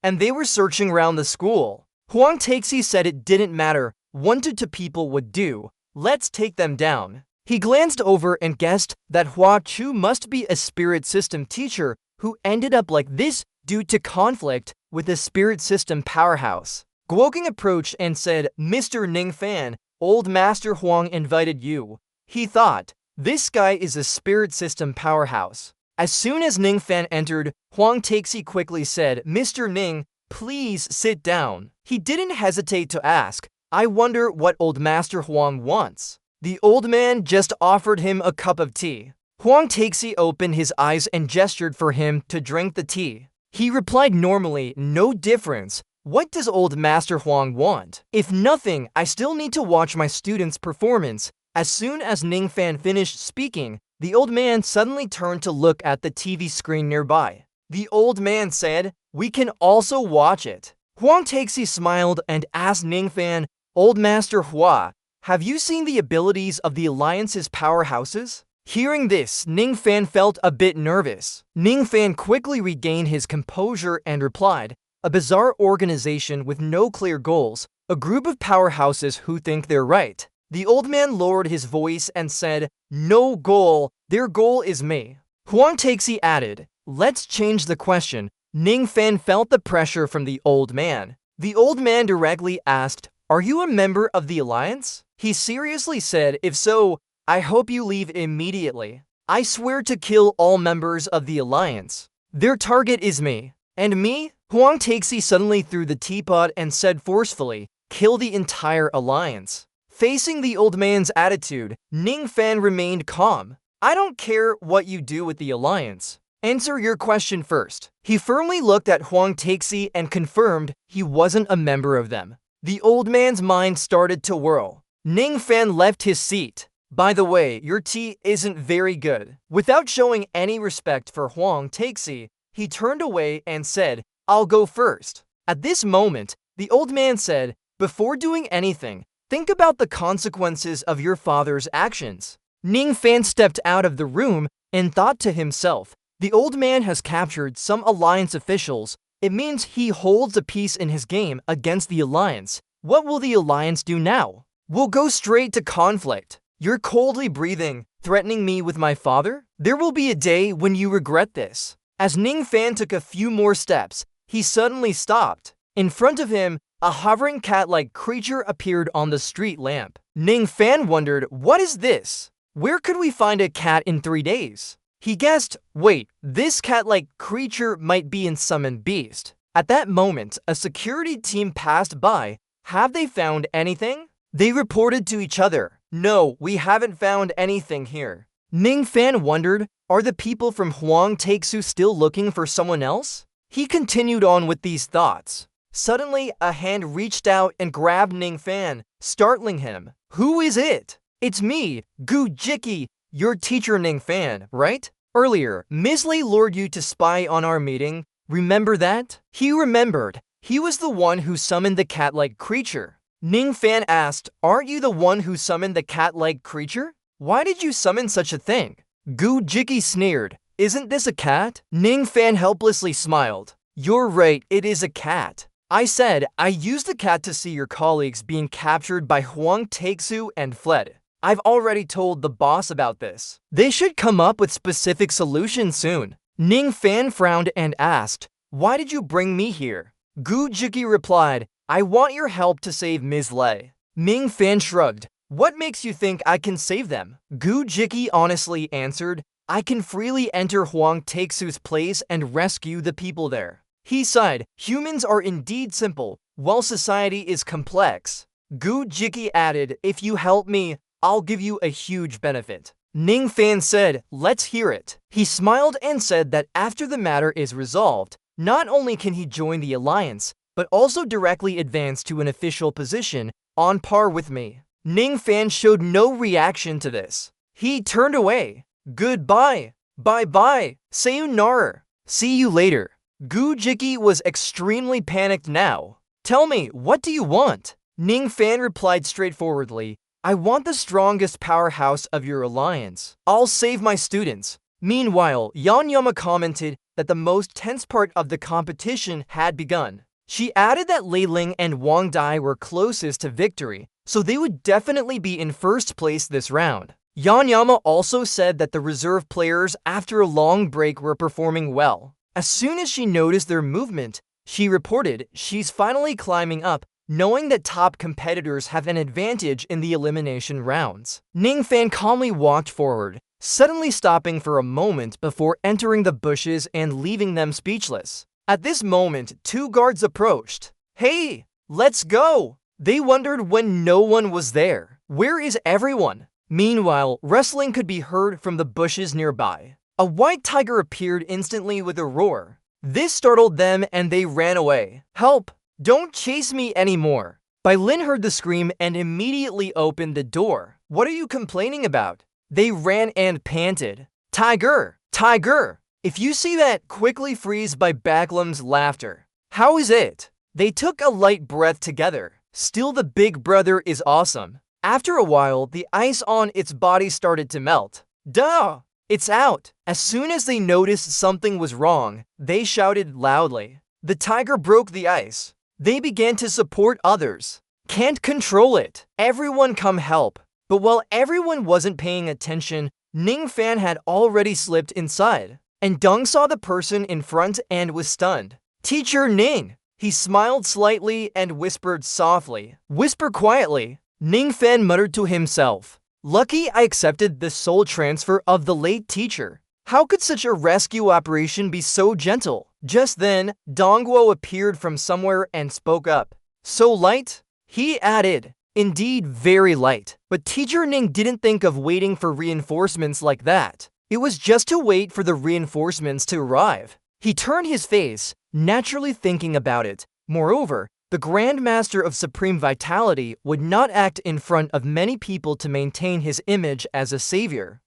[SPEAKER 1] and they were searching around the school. Huang Taixi said it didn't matter, 1 to 2 people would do. Let's take them down. He glanced over and guessed that Hua Chu must be a spirit system teacher who ended up like this due to conflict with a spirit system powerhouse. Guoking approached and said, Mr. Ning Fan, Old Master Huang invited you. He thought, this guy is a spirit system powerhouse. As soon as Ning Fan entered, Huang Taixi quickly said, Mr. Ning, please sit down. He didn't hesitate to ask, I wonder what Old Master Huang wants. The old man just offered him a cup of tea. Huang Taixi opened his eyes and gestured for him to drink the tea. He replied normally, no difference. What does old Master Huang want? If nothing, I still need to watch my student's performance. As soon as Ning Fan finished speaking, the old man suddenly turned to look at the TV screen nearby. The old man said, we can also watch it. Huang Taixi smiled and asked Ning Fan, Old Master Hua, have you seen the abilities of the Alliance's powerhouses? Hearing this, Ning Fan felt a bit nervous. Ning Fan quickly regained his composure and replied, a bizarre organization with no clear goals, a group of powerhouses who think they're right. The old man lowered his voice and said, no goal, their goal is me. Huang Taixi added, let's change the question. Ning Fan felt the pressure from the old man. The old man directly asked, are you a member of the Alliance? He seriously said, if so, I hope you leave immediately. I swear to kill all members of the Alliance. Their target is me. And me? Huang Taixi suddenly threw the teapot and said forcefully, kill the entire Alliance. Facing the old man's attitude, Ning Fan remained calm. I don't care what you do with the Alliance. Answer your question first. He firmly looked at Huang Taixi and confirmed he wasn't a member of them. The old man's mind started to whirl. Ning Fan left his seat. By the way, your tea isn't very good. Without showing any respect for Huang Taixi, he turned away and said, I'll go first. At this moment, the old man said, before doing anything, think about the consequences of your father's actions. Ning Fan stepped out of the room and thought to himself, the old man has captured some Alliance officials. It means he holds a piece in his game against the Alliance. What will the Alliance do now? We'll go straight to conflict. You're coldly breathing, threatening me with my father? There will be a day when you regret this. As Ning Fan took a few more steps, he suddenly stopped. In front of him, a hovering cat-like creature appeared on the street lamp. Ning Fan wondered, what is this? Where could we find a cat in 3 days? He guessed, wait, this cat-like creature might be in Summon Beast. At that moment, a security team passed by. Have they found anything? They reported to each other. No, we haven't found anything here. Ning Fan wondered, are the people from Huang Taixi still looking for someone else? He continued on with these thoughts. Suddenly, a hand reached out and grabbed Ning Fan, startling him. Who is it? It's me, Gu Jiki, your teacher Ning Fan, right? Earlier, Ms. Lei lured you to spy on our meeting. Remember that? He remembered. He was the one who summoned the cat-like creature. Ning Fan asked, aren't you the one who summoned the cat-like creature? Why did you summon such a thing? Gu Jiki sneered. Isn't this a cat? Ning Fan helplessly smiled. You're right, it is a cat. I said, I used the cat to see your colleagues being captured by Huang Taixi and fled. I've already told the boss about this. They should come up with specific solutions soon. Ning Fan frowned and asked, why did you bring me here? Gu Jiki replied, I want your help to save Ms. Lei. Ning Fan shrugged. What makes you think I can save them? Gu Jiki honestly answered, I can freely enter Huang Taixi's place and rescue the people there. He sighed, humans are indeed simple, while society is complex. Gu Jiki added, if you help me, I'll give you a huge benefit. Ning Fan said, let's hear it. He smiled and said that after the matter is resolved, not only can he join the Alliance, but also directly advance to an official position on par with me. Ning Fan showed no reaction to this. He turned away. Goodbye. Bye-bye. Sayonara. See you later. Gu Jiki was extremely panicked now. Tell me, what do you want? Ning Fan replied straightforwardly, I want the strongest powerhouse of your alliance. I'll save my students. Meanwhile, Yan Yama commented that the most tense part of the competition had begun. She added that Lei Ling and Wang Dai were closest to victory, so they would definitely be in first place this round. Yan Yama also said that the reserve players after a long break were performing well. As soon as she noticed their movement, she reported she's finally climbing up, knowing that top competitors have an advantage in the elimination rounds. Ning Fan calmly walked forward, suddenly stopping for a moment before entering the bushes and leaving them speechless. At this moment, 2 guards approached. Hey, let's go! They wondered when no one was there. Where is everyone? Meanwhile, wrestling could be heard from the bushes nearby. A white tiger appeared instantly with a roar. This startled them and they ran away. Help! Don't chase me anymore. Bai Lin heard the scream and immediately opened the door. What are you complaining about? They ran and panted. Tiger! Tiger! If you see that, quickly freeze by Baglam's laughter. How is it? They took a light breath together. Still, the big brother is awesome. After a while, the ice on its body started to melt. Duh! It's out! As soon as they noticed something was wrong, they shouted loudly. The tiger broke the ice. They began to support others. Can't control it. Everyone come help. But while everyone wasn't paying attention, Ning Fan had already slipped inside. And Deng saw the person in front and was stunned. Teacher Ning! He smiled slightly and whispered softly. Whisper quietly. Ning Fan muttered to himself. Lucky I accepted the soul transfer of the late teacher. How could such a rescue operation be so gentle? Just then, Dongguo appeared from somewhere and spoke up. So light? He added. Indeed, very light. But Teacher Ning didn't think of waiting for reinforcements like that. It was just to wait for the reinforcements to arrive. He turned his face, naturally thinking about it. Moreover, the Grandmaster of Supreme Vitality would not act in front of many people to maintain his image as a savior.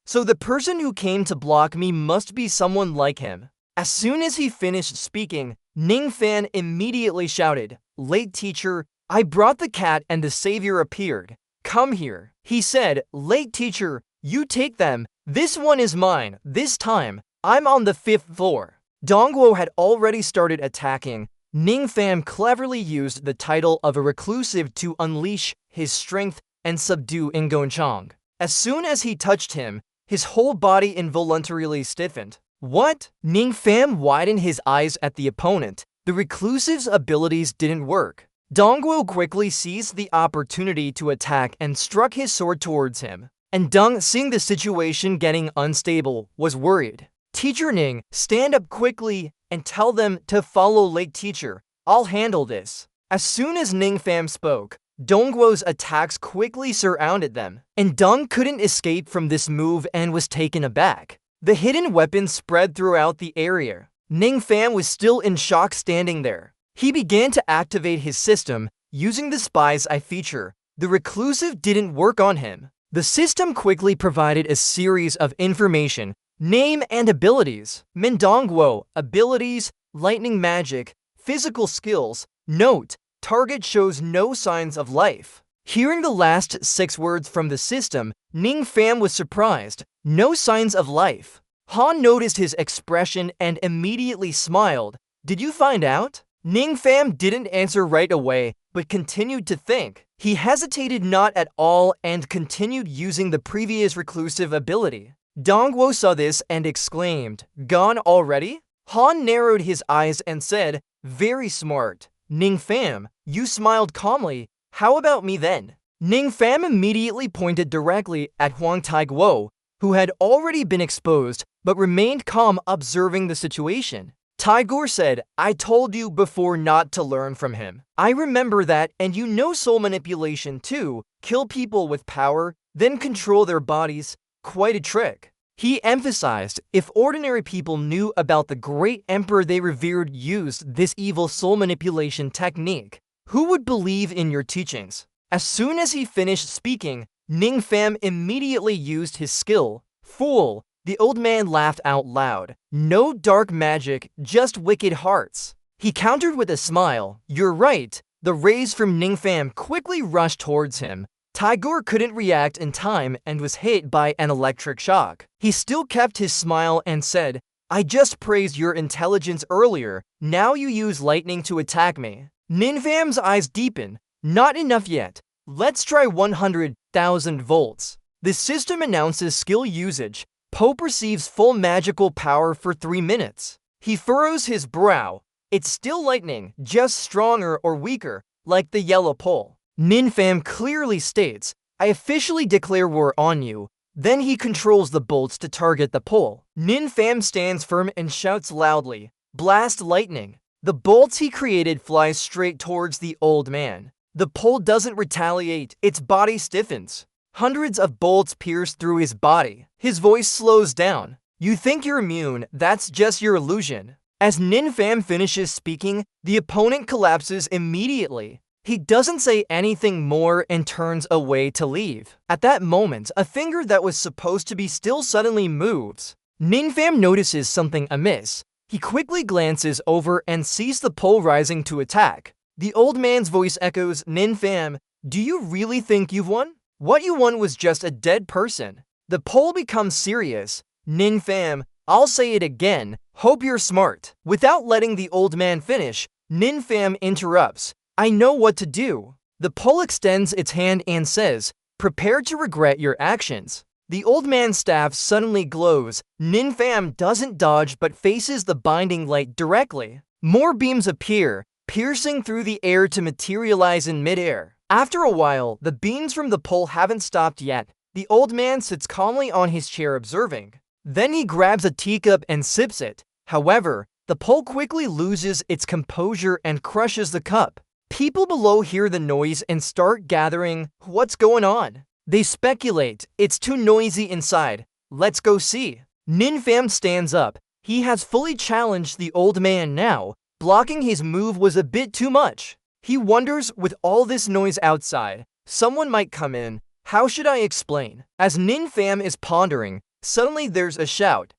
[SPEAKER 1] So the person who came to block me must be someone like him. As soon as he finished speaking, Ning Fan immediately shouted, Late teacher, I brought the cat and the savior appeared. Come here. He said, Late teacher, you take them. This one is mine. This time, I'm on the 5th floor. Dongguo had already started attacking. Ning Fan cleverly used the title of a reclusive to unleash his strength and subdue Ngongchong. As soon as he touched him, his whole body involuntarily stiffened. What? Ning Fan widened his eyes at the opponent. The reclusive's abilities didn't work. Dongguo quickly seized the opportunity to attack and struck his sword towards him. And Deng, seeing the situation getting unstable, was worried. Teacher Ning, stand up quickly and tell them to follow late teacher. I'll handle this. As soon as Ning Fan spoke, Dongguo's attacks quickly surrounded them, and Deng couldn't escape from this move and was taken aback. The hidden weapon spread throughout the area. Ning Fan was still in shock standing there. He began to activate his system using the spy's eye feature. The reclusive didn't work on him. The system quickly provided a series of information, name and abilities. Mindongguo, abilities, lightning magic, physical skills. Note, target shows no signs of life. Hearing the last 6 words from the system, Ning Fan was surprised. No signs of life. Han noticed his expression and immediately smiled. Did you find out? Ning Fan didn't answer right away, but continued to think. He hesitated not at all and continued using the previous reclusive ability. Dongguo saw this and exclaimed, Gone already? Han narrowed his eyes and said, Very smart. Ning Fan, you smiled calmly. How about me then? Ning Fan immediately pointed directly at Huang Taiguo, who had already been exposed but remained calm observing the situation. Taigor said, I told you before not to learn from him. I remember that, and you know soul manipulation too. Kill people with power, then control their bodies. Quite a trick. He emphasized, if ordinary people knew about the great emperor they revered used this evil soul manipulation technique, who would believe in your teachings? As soon as he finished speaking, Ning Fan immediately used his skill. Fool! The old man laughed out loud. No dark magic, just wicked hearts. He countered with a smile. You're right. The rays from Ning Fan quickly rushed towards him. Taigor couldn't react in time and was hit by an electric shock. He still kept his smile and said, I just praised your intelligence earlier. Now you use lightning to attack me. Ning Fan's eyes deepened. Not enough yet. Let's try 100,000 volts. The system announces skill usage. Pope receives full magical power for 3 minutes. He furrows his brow. It's still lightning, just stronger or weaker, like the yellow pole. Ning Fan clearly states, I officially declare war on you. Then he controls the bolts to target the pole. Ning Fan stands firm and shouts loudly, Blast lightning. The bolts he created fly straight towards the old man. The pole doesn't retaliate, its body stiffens. Hundreds of bolts pierce through his body. His voice slows down. You think you're immune, that's just your illusion. As Ninfam finishes speaking, the opponent collapses immediately. He doesn't say anything more and turns away to leave. At that moment, a finger that was supposed to be still suddenly moves. Ninfam notices something amiss. He quickly glances over and sees the pole rising to attack. The old man's voice echoes, Ninfam, do you really think you've won? What you won was just a dead person. The pole becomes serious. Ninfam, I'll say it again, hope you're smart. Without letting the old man finish, Ninfam interrupts. I know what to do. The pole extends its hand and says, prepare to regret your actions. The old man's staff suddenly glows. Ninfam doesn't dodge but faces the binding light directly. More beams appear, piercing through the air to materialize in midair. After a while, the beams from the pole haven't stopped yet. The old man sits calmly on his chair observing. Then he grabs a teacup and sips it. However, the pole quickly loses its composure and crushes the cup. People below hear the noise and start gathering. What's going on? They speculate. It's too noisy inside. Let's go see. Ninfam stands up. He has fully challenged the old man now. Blocking his move was a bit too much. He wonders, with all this noise outside, someone might come in. How should I explain? As Ninfam is pondering, suddenly there's a shout.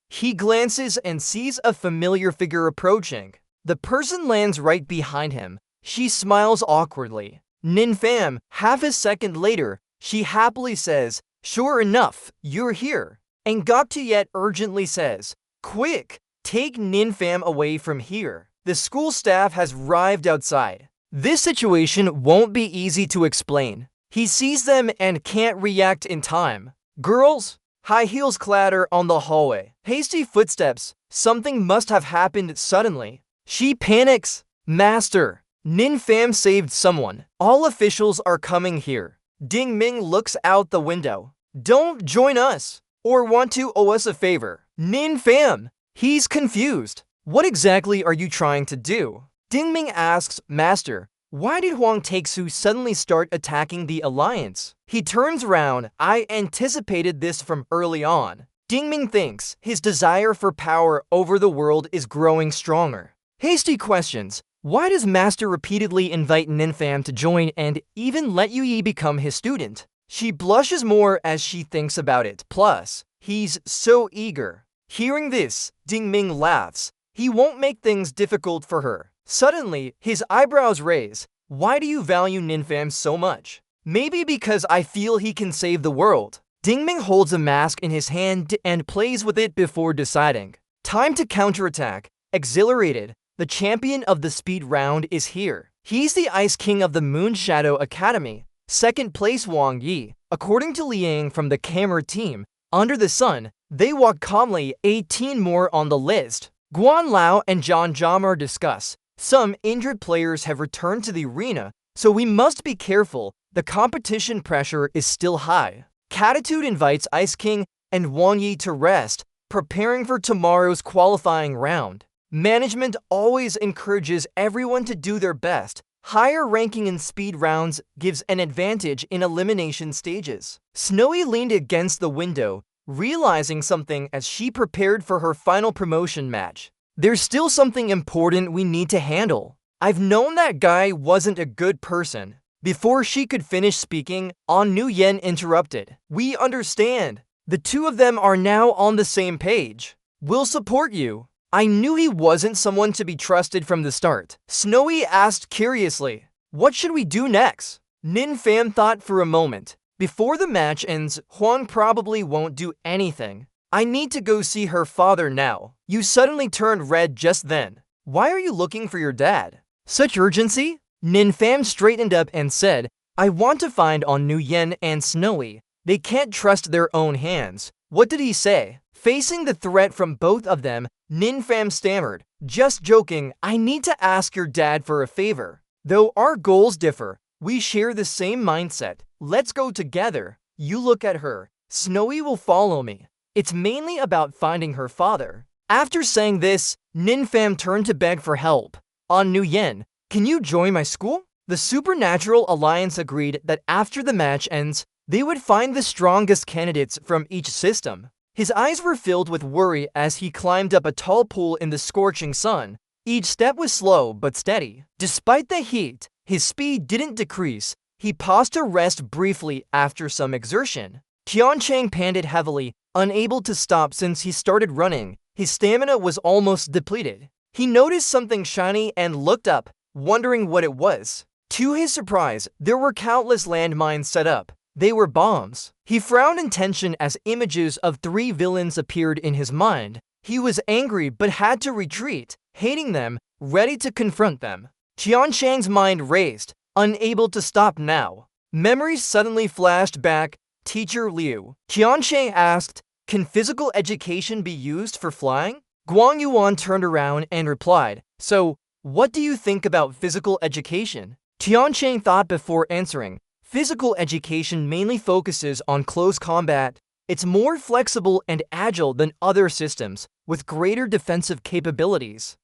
[SPEAKER 1] He glances and sees a familiar figure approaching. The person lands right behind him. She smiles awkwardly. Ninfam, half a second later, she happily says, sure enough, you're here. And Goktaet urgently says, quick, take Ninfam away from here. The school staff has arrived outside. This situation won't be easy to explain. He sees them and can't react in time. Girls, high heels clatter on the hallway. Hasty footsteps. Something must have happened suddenly. She panics. Master, Ninfam saved someone. All officials are coming here. Ding Ming looks out the window. Don't join us, or want to owe us a favor. Ninfam, he's confused. What exactly are you trying to do? Ding Ming asks, Master, why did Huang Taixu suddenly start attacking the alliance? He turns around. I anticipated this from early on. Ding Ming thinks his desire for power over the world is growing stronger. Hasty questions. Why does Master repeatedly invite Ninfam to join and even let Yi become his student? She blushes more as she thinks about it. Plus, he's so eager. Hearing this, Ding Ming laughs. He won't make things difficult for her. Suddenly, his eyebrows raise. Why do you value Ninfam so much? Maybe because I feel he can save the world. Ding Ming holds a mask in his hand and plays with it before deciding. Time to counterattack. Exhilarated, the champion of the speed round is here. He's the Ice King of the Moonshadow Academy. Second place Wang Yi. According to Liang from the camera team, under the sun, they walk calmly. 18 more on the list. Guan Lao and Zhang Zhamar discuss. Some injured players have returned to the arena, so we must be careful. The competition pressure is still high. Catitude invites Ice King and Wang Yi to rest, preparing for tomorrow's qualifying round. Management always encourages everyone to do their best. Higher ranking in speed rounds gives an advantage in elimination stages. Snowy leaned against the window, realizing something as she prepared for her final promotion match. There's still something important we need to handle. I've known that guy wasn't a good person. Before she could finish speaking, An Nuyen interrupted. We understand. The two of them are now on the same page. We'll support you. I knew he wasn't someone to be trusted from the start. Snowy asked curiously, what should we do next? Ninfam thought for a moment. Before the match ends, Huang probably won't do anything. I need to go see her father now. You suddenly turned red just then. Why are you looking for your dad? Such urgency? Ninfam straightened up and said, I want to find An Nuyen and Snowy. They can't trust their own hands. What did he say? Facing the threat from both of them, Ninfam stammered, just joking, I need to ask your dad for a favor. Though our goals differ, we share the same mindset. Let's go together. You look at her. Snowy will follow me. It's mainly about finding her father. After saying this, Ninfam turned to beg for help. An Nuyen, can you join my school? The Supernatural Alliance agreed that after the match ends, they would find the strongest candidates from each system. His eyes were filled with worry as he climbed up a tall pool in the scorching sun. Each step was slow but steady. Despite the heat, his speed didn't decrease. He paused to rest briefly after some exertion. Tiancheng panted heavily, unable to stop since he started running. His stamina was almost depleted. He noticed something shiny and looked up, wondering what it was. To his surprise, there were countless landmines set up. They were bombs. He frowned in tension as images of 3 villains appeared in his mind. He was angry but had to retreat, hating them, ready to confront them. Tiancheng's mind raced, unable to stop now. Memories suddenly flashed back. Teacher Liu. Tiancheng asked, "Can physical education be used for flying?" Guang Yuan turned around and replied, "So, what do you think about physical education?" Tiancheng thought before answering. Physical education mainly focuses on close combat. It's more flexible and agile than other systems, with greater defensive capabilities.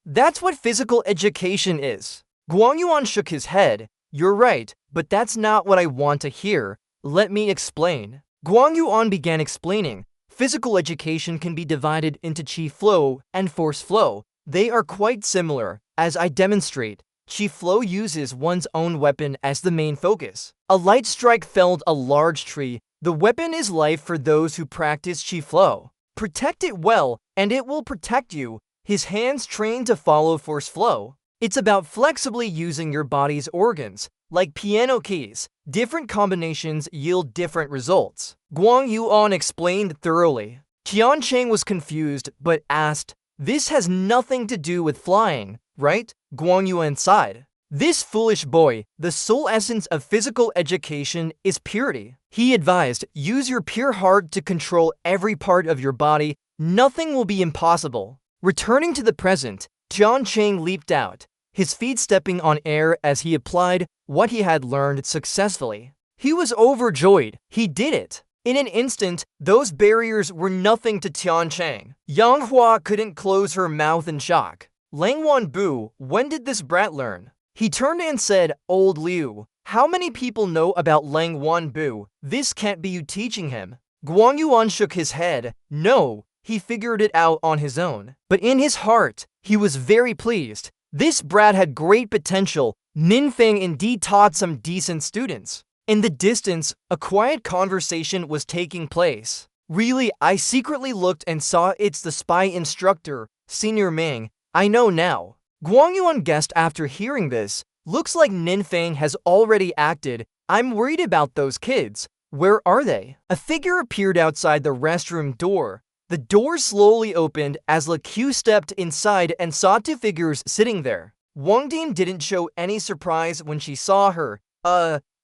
[SPEAKER 1] That's what physical education is. Guang Yuan shook his head. "You're right, but that's not what I want to hear. Let me explain." Guang Yuan began explaining. Physical education can be divided into Qi flow and force flow. They are quite similar, as I demonstrate. Qi flow uses one's own weapon as the main focus. A light strike felled a large tree. The weapon is life for those who practice Qi flow. Protect it well, and it will protect you. His hands trained to follow force flow. It's about flexibly using your body's organs, like piano keys. Different combinations yield different results. Guang Yuan explained thoroughly. Tiancheng was confused, but asked, "This has nothing to do with flying, right?" Guang Yuan sighed. "This foolish boy, the sole essence of physical education is purity." He advised, "Use your pure heart to control every part of your body. Nothing will be impossible." Returning to the present, Tiancheng leaped out, his feet stepping on air as he applied what he had learned successfully. He was overjoyed. He did it. In an instant, those barriers were nothing to Tiancheng. Yang Hua couldn't close her mouth in shock. "Lang Wanbu, when did this brat learn?" He turned and said, "Old Liu, how many people know about Lang Wanbu? This can't be you teaching him." Guang Yuan shook his head. "No, he figured it out on his own." But in his heart, he was very pleased. This brat had great potential. Ninfeng indeed taught some decent students. In the distance, a quiet conversation was taking place. "Really, I secretly looked and saw it's the spy instructor, Senior Ming. I know now." Guang Yuan guessed after hearing this. "Looks like Ninfeng has already acted. I'm worried about those kids. Where are they?" A figure appeared outside the restroom door. The door slowly opened as Q stepped inside and saw 2 figures sitting there. Wang Dim didn't show any surprise when she saw her.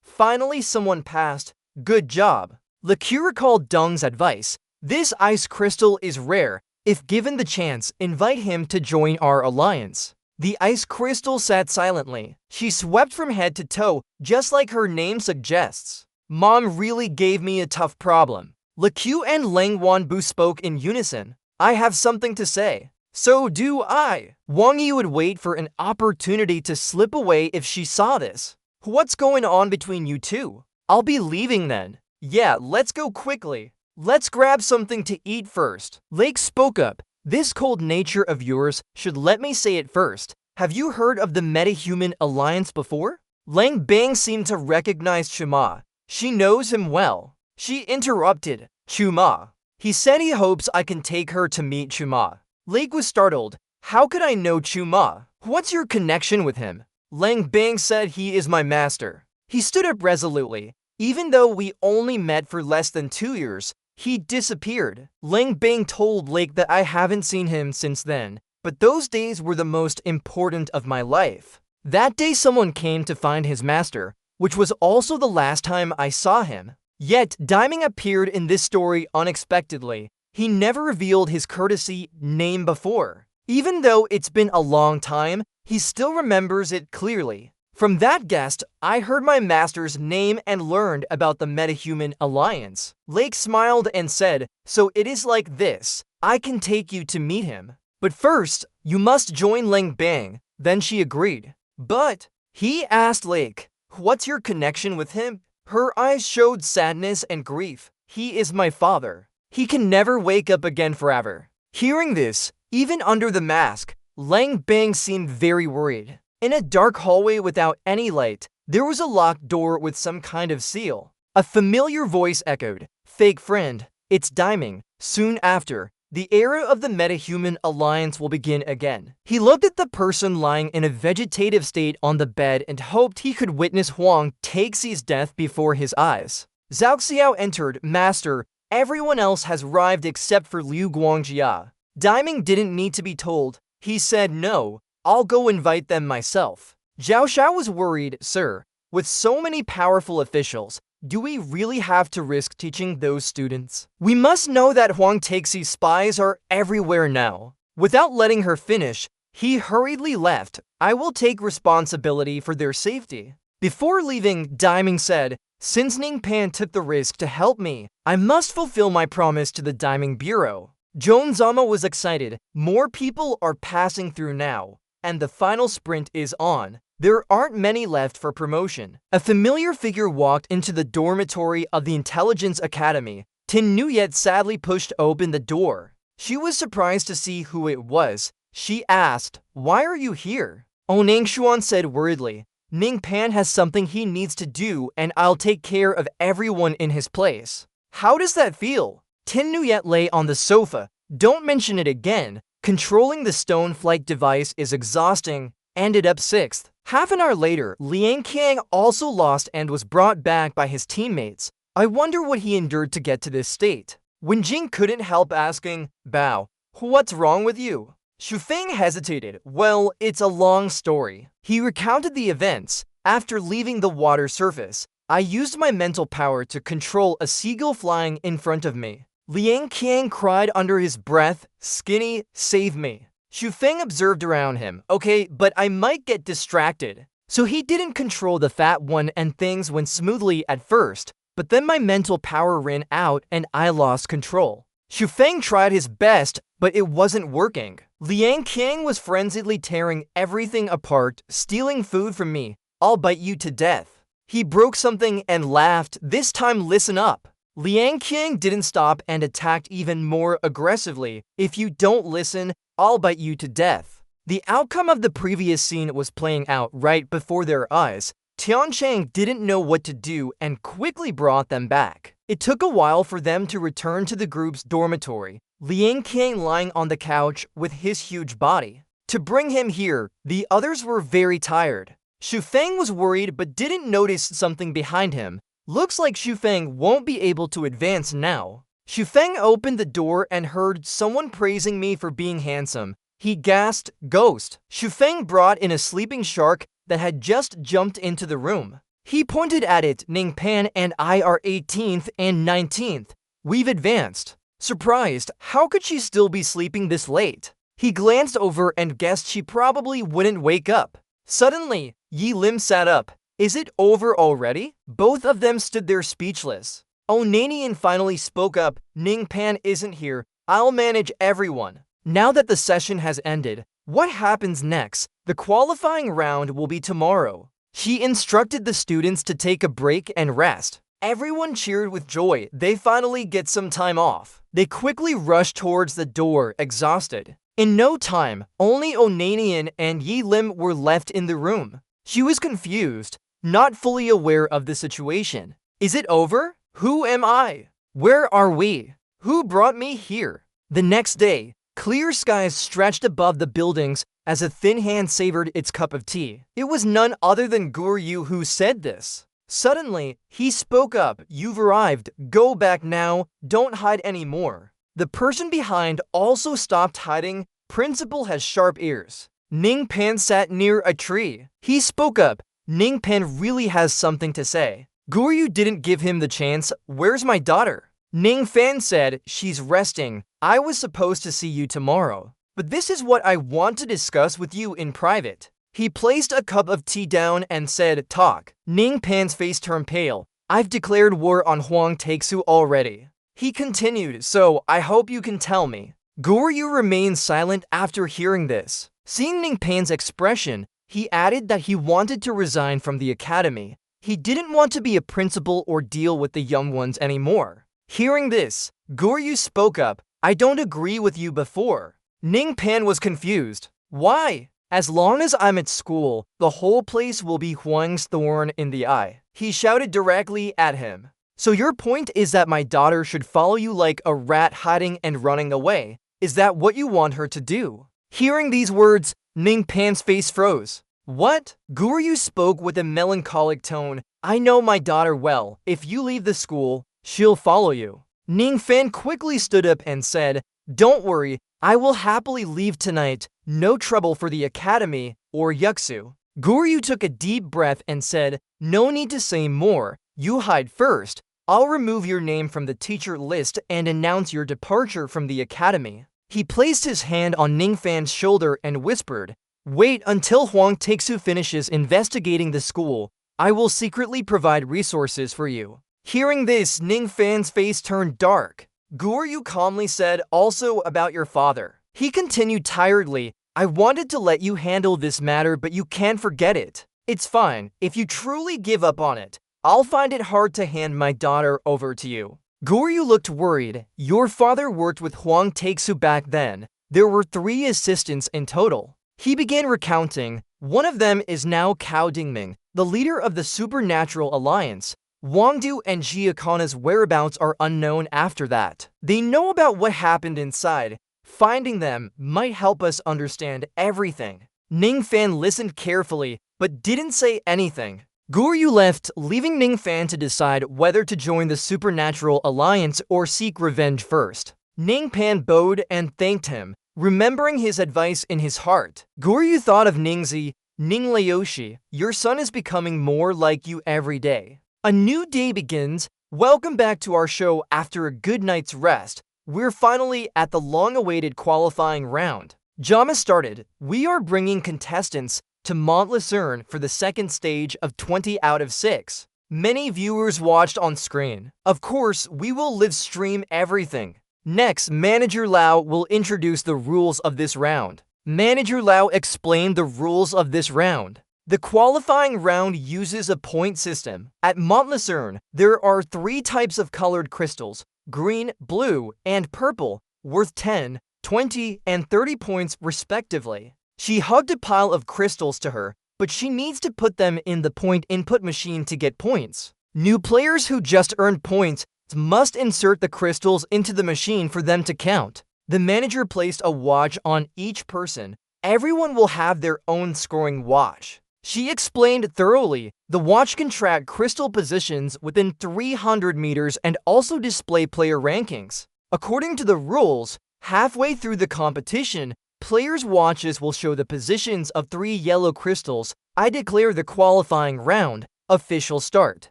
[SPEAKER 1] Finally someone passed. Good job." Q recalled Deng's advice. "This ice crystal is rare. If given the chance, invite him to join our alliance." The ice crystal sat silently. She swept from head to toe, just like her name suggests. "Mom really gave me a tough problem." Q and Lang Wanbu spoke in unison. "I have something to say." "So do I." Wang Yi would wait for an opportunity to slip away if she saw this. "What's going on between you two?" "I'll be leaving then." "Yeah, let's go quickly. Let's grab something to eat first." Lake spoke up. "This cold nature of yours should let me say it first. Have you heard of the Metahuman Alliance before?" Lang Bang seemed to recognize Chuma. She knows him well. She interrupted. "Chuma. He said he hopes I can take her to meet Chuma." Lake was startled. "How could I know Chuma? What's your connection with him?" Lang Bang said he is my master. He stood up resolutely. "Even though we only met for less than 2 years, he disappeared." Lang Bang told Lake that I haven't seen him since then, but those days were the most important of my life. That day someone came to find his master, which was also the last time I saw him. Yet, Daiming appeared in this story unexpectedly. He never revealed his courtesy name before. Even though it's been a long time, he still remembers it clearly. From that guest, I heard my master's name and learned about the Metahuman Alliance. Lake smiled and said, "So it is like this. I can take you to meet him. But first, you must join Lang Bang." Then she agreed. "But He asked Lake, "What's your connection with him?" Her eyes showed sadness and grief. "He is my father. He can never wake up again forever." Hearing this, even under the mask, Lang Bang seemed very worried. In a dark hallway without any light, there was a locked door with some kind of seal. A familiar voice echoed, "Fake friend, it's Diming." Soon after, the era of the metahuman alliance will begin again. He looked at the person lying in a vegetative state on the bed and hoped he could witness Huang Taxi's death before his eyes. Zhao Xiao entered, "Master, everyone else has arrived except for Liu Guangjia." Diming didn't need to be told. He said, "No, I'll go invite them myself." Zhao Xiao was worried, "Sir, with so many powerful officials, do we really have to risk teaching those students? We must know that Huang Taxi's spies are everywhere now." Without letting her finish, he hurriedly left. "I will take responsibility for their safety." Before leaving, Diming said, "Since Ning Pan took the risk to help me, I must fulfill my promise to the Diming Bureau." Joan Zama was excited. More people are passing through now, and the final sprint is on. There aren't many left for promotion. A familiar figure walked into the dormitory of the Intelligence Academy. Tin Nuyet sadly pushed open the door. She was surprised to see who it was. She asked, "Why are you here?" Onang Xuan said worriedly, "Ning Pan has something he needs to do, and I'll take care of everyone in his place." "How does that feel?" Tin Nuyet lay on the sofa. "Don't mention it again. Controlling the stone flight device is exhausting." Ended up 6th. Half an hour later, Liang Qiang also lost and was brought back by his teammates. I wonder what he endured to get to this state. Wen Jing couldn't help asking, "Bao, what's wrong with you?" Xu Feng hesitated. "Well, it's a long story." He recounted the events. "After leaving the water surface, I used my mental power to control a seagull flying in front of me." Liang Qiang cried under his breath, "Skinny, save me." Xu Feng observed around him. "Okay, but I might get distracted." So he didn't control the fat one and things went smoothly at first, but then my mental power ran out and I lost control. Xu Feng tried his best, but it wasn't working. Liang Qiang was frenziedly tearing everything apart, stealing food from me. "I'll bite you to death." He broke something and laughed. "This time listen up." Liang Qiang didn't stop and attacked even more aggressively. "If you don't listen, I'll bite you to death." The outcome of the previous scene was playing out right before their eyes. Tiancheng didn't know what to do and quickly brought them back. It took a while for them to return to the group's dormitory, Liang Qiang lying on the couch with his huge body. To bring him here, the others were very tired. Xu Feng was worried but didn't notice something behind him. Looks like Xu Feng won't be able to advance now. Xu Feng opened the door and heard someone praising me for being handsome. He gasped, "Ghost." Xu Feng brought in a sleeping shark that had just jumped into the room. He pointed at it. "Ning Pan and I are 18th and 19th. We've advanced." Surprised, how could she still be sleeping this late? He glanced over and guessed she probably wouldn't wake up. Suddenly, Yi Lim sat up. "Is it over already?" Both of them stood there speechless. Onanian finally spoke up. "Ning Pan isn't here. I'll manage everyone." Now that the session has ended, what happens next? The qualifying round will be tomorrow. She instructed the students to take a break and rest. Everyone cheered with joy. They finally get some time off. They quickly rushed towards the door, exhausted. In no time, only Onanian and Yi Lim were left in the room. She was confused, not fully aware of the situation. Is it over? Who am I? Where are we? Who brought me here? The next day, clear skies stretched above the buildings as a thin hand savored its cup of tea. It was none other than Guryu who said this. Suddenly, he spoke up. "You've arrived. Go back now. Don't hide anymore." The person behind also stopped hiding. Principal has sharp ears. Ning Pan sat near a tree. He spoke up. Ning Pan really has something to say. Guryu didn't give him the chance. "Where's my daughter?" Ning Fan said, "She's resting. I was supposed to see you tomorrow. But this is what I want to discuss with you in private." He placed a cup of tea down and said, "Talk." Ning Pan's face turned pale. "I've declared war on Huang Taixu already." He continued, "So I hope you can tell me." Guryu remained silent after hearing this. Seeing Ning Pan's expression, He added that he wanted to resign from the academy. He didn't want to be a principal or deal with the young ones anymore. Hearing this, Goryu spoke up, "I don't agree with you before." Ning Pan was confused. "Why? As long as I'm at school, the whole place will be Huang's thorn in the eye." He shouted directly at him. "So your point is that my daughter should follow you like a rat hiding and running away? Is that what you want her to do?" Hearing these words, Ning Pan's face froze. "What?" Goryu spoke with a melancholic tone. "I know my daughter well. If you leave the school, she'll follow you." Ning Fan quickly stood up and said, "Don't worry, I will happily leave tonight. No trouble for the academy or Yuxu." Goryu took a deep breath and said, "No need to say more. You hide first. I'll remove your name from the teacher list and announce your departure from the academy." He placed his hand on Ning Fan's shoulder and whispered, "Wait until Huang Taixu finishes investigating the school. I will secretly provide resources for you." Hearing this, Ning Fan's face turned dark. Goryu calmly said, "Also about your father." He continued tiredly, "I wanted to let you handle this matter, but you can't forget it. It's fine. If you truly give up on it, I'll find it hard to hand my daughter over to you." Goryu looked worried. "Your father worked with Huang Taixu back then. There were 3 assistants in total." He began recounting. "One of them is now Cao Dingming, the leader of the Supernatural Alliance. Wang Du and Giacana's whereabouts are unknown after that. They know about what happened inside. Finding them might help us understand everything." Ning Fan listened carefully, but didn't say anything. Goryu left, leaving Ning Fan to decide whether to join the Supernatural Alliance or seek revenge first. Ning Pan bowed and thanked him, remembering his advice in his heart. Goryu thought of Ningzi. "Ning Laoshi, your son is becoming more like you every day. A new day begins. Welcome back to our show after a good night's rest. We're finally at the long-awaited qualifying round. Jama started. We are bringing contestants to Mont-Lucerne for the second stage of 20 out of 6. Many viewers watched on screen. Of course, we will live stream everything. Next, Manager Lau will introduce the rules of this round." Manager Lau explained the rules of this round. The qualifying round uses a point system. At Mont-Lucerne, there are 3 types of colored crystals, green, blue, and purple, worth 10, 20, and 30 points respectively. She hugged a pile of crystals to her, but she needs to put them in the point input machine to get points. New players who just earned points must insert the crystals into the machine for them to count. The manager placed a watch on each person. Everyone will have their own scoring watch. She explained thoroughly. The watch can track crystal positions within 300 meters and also display player rankings. According to the rules, halfway through the competition, players' watches will show the positions of 3 yellow crystals. I declare the qualifying round. Official start.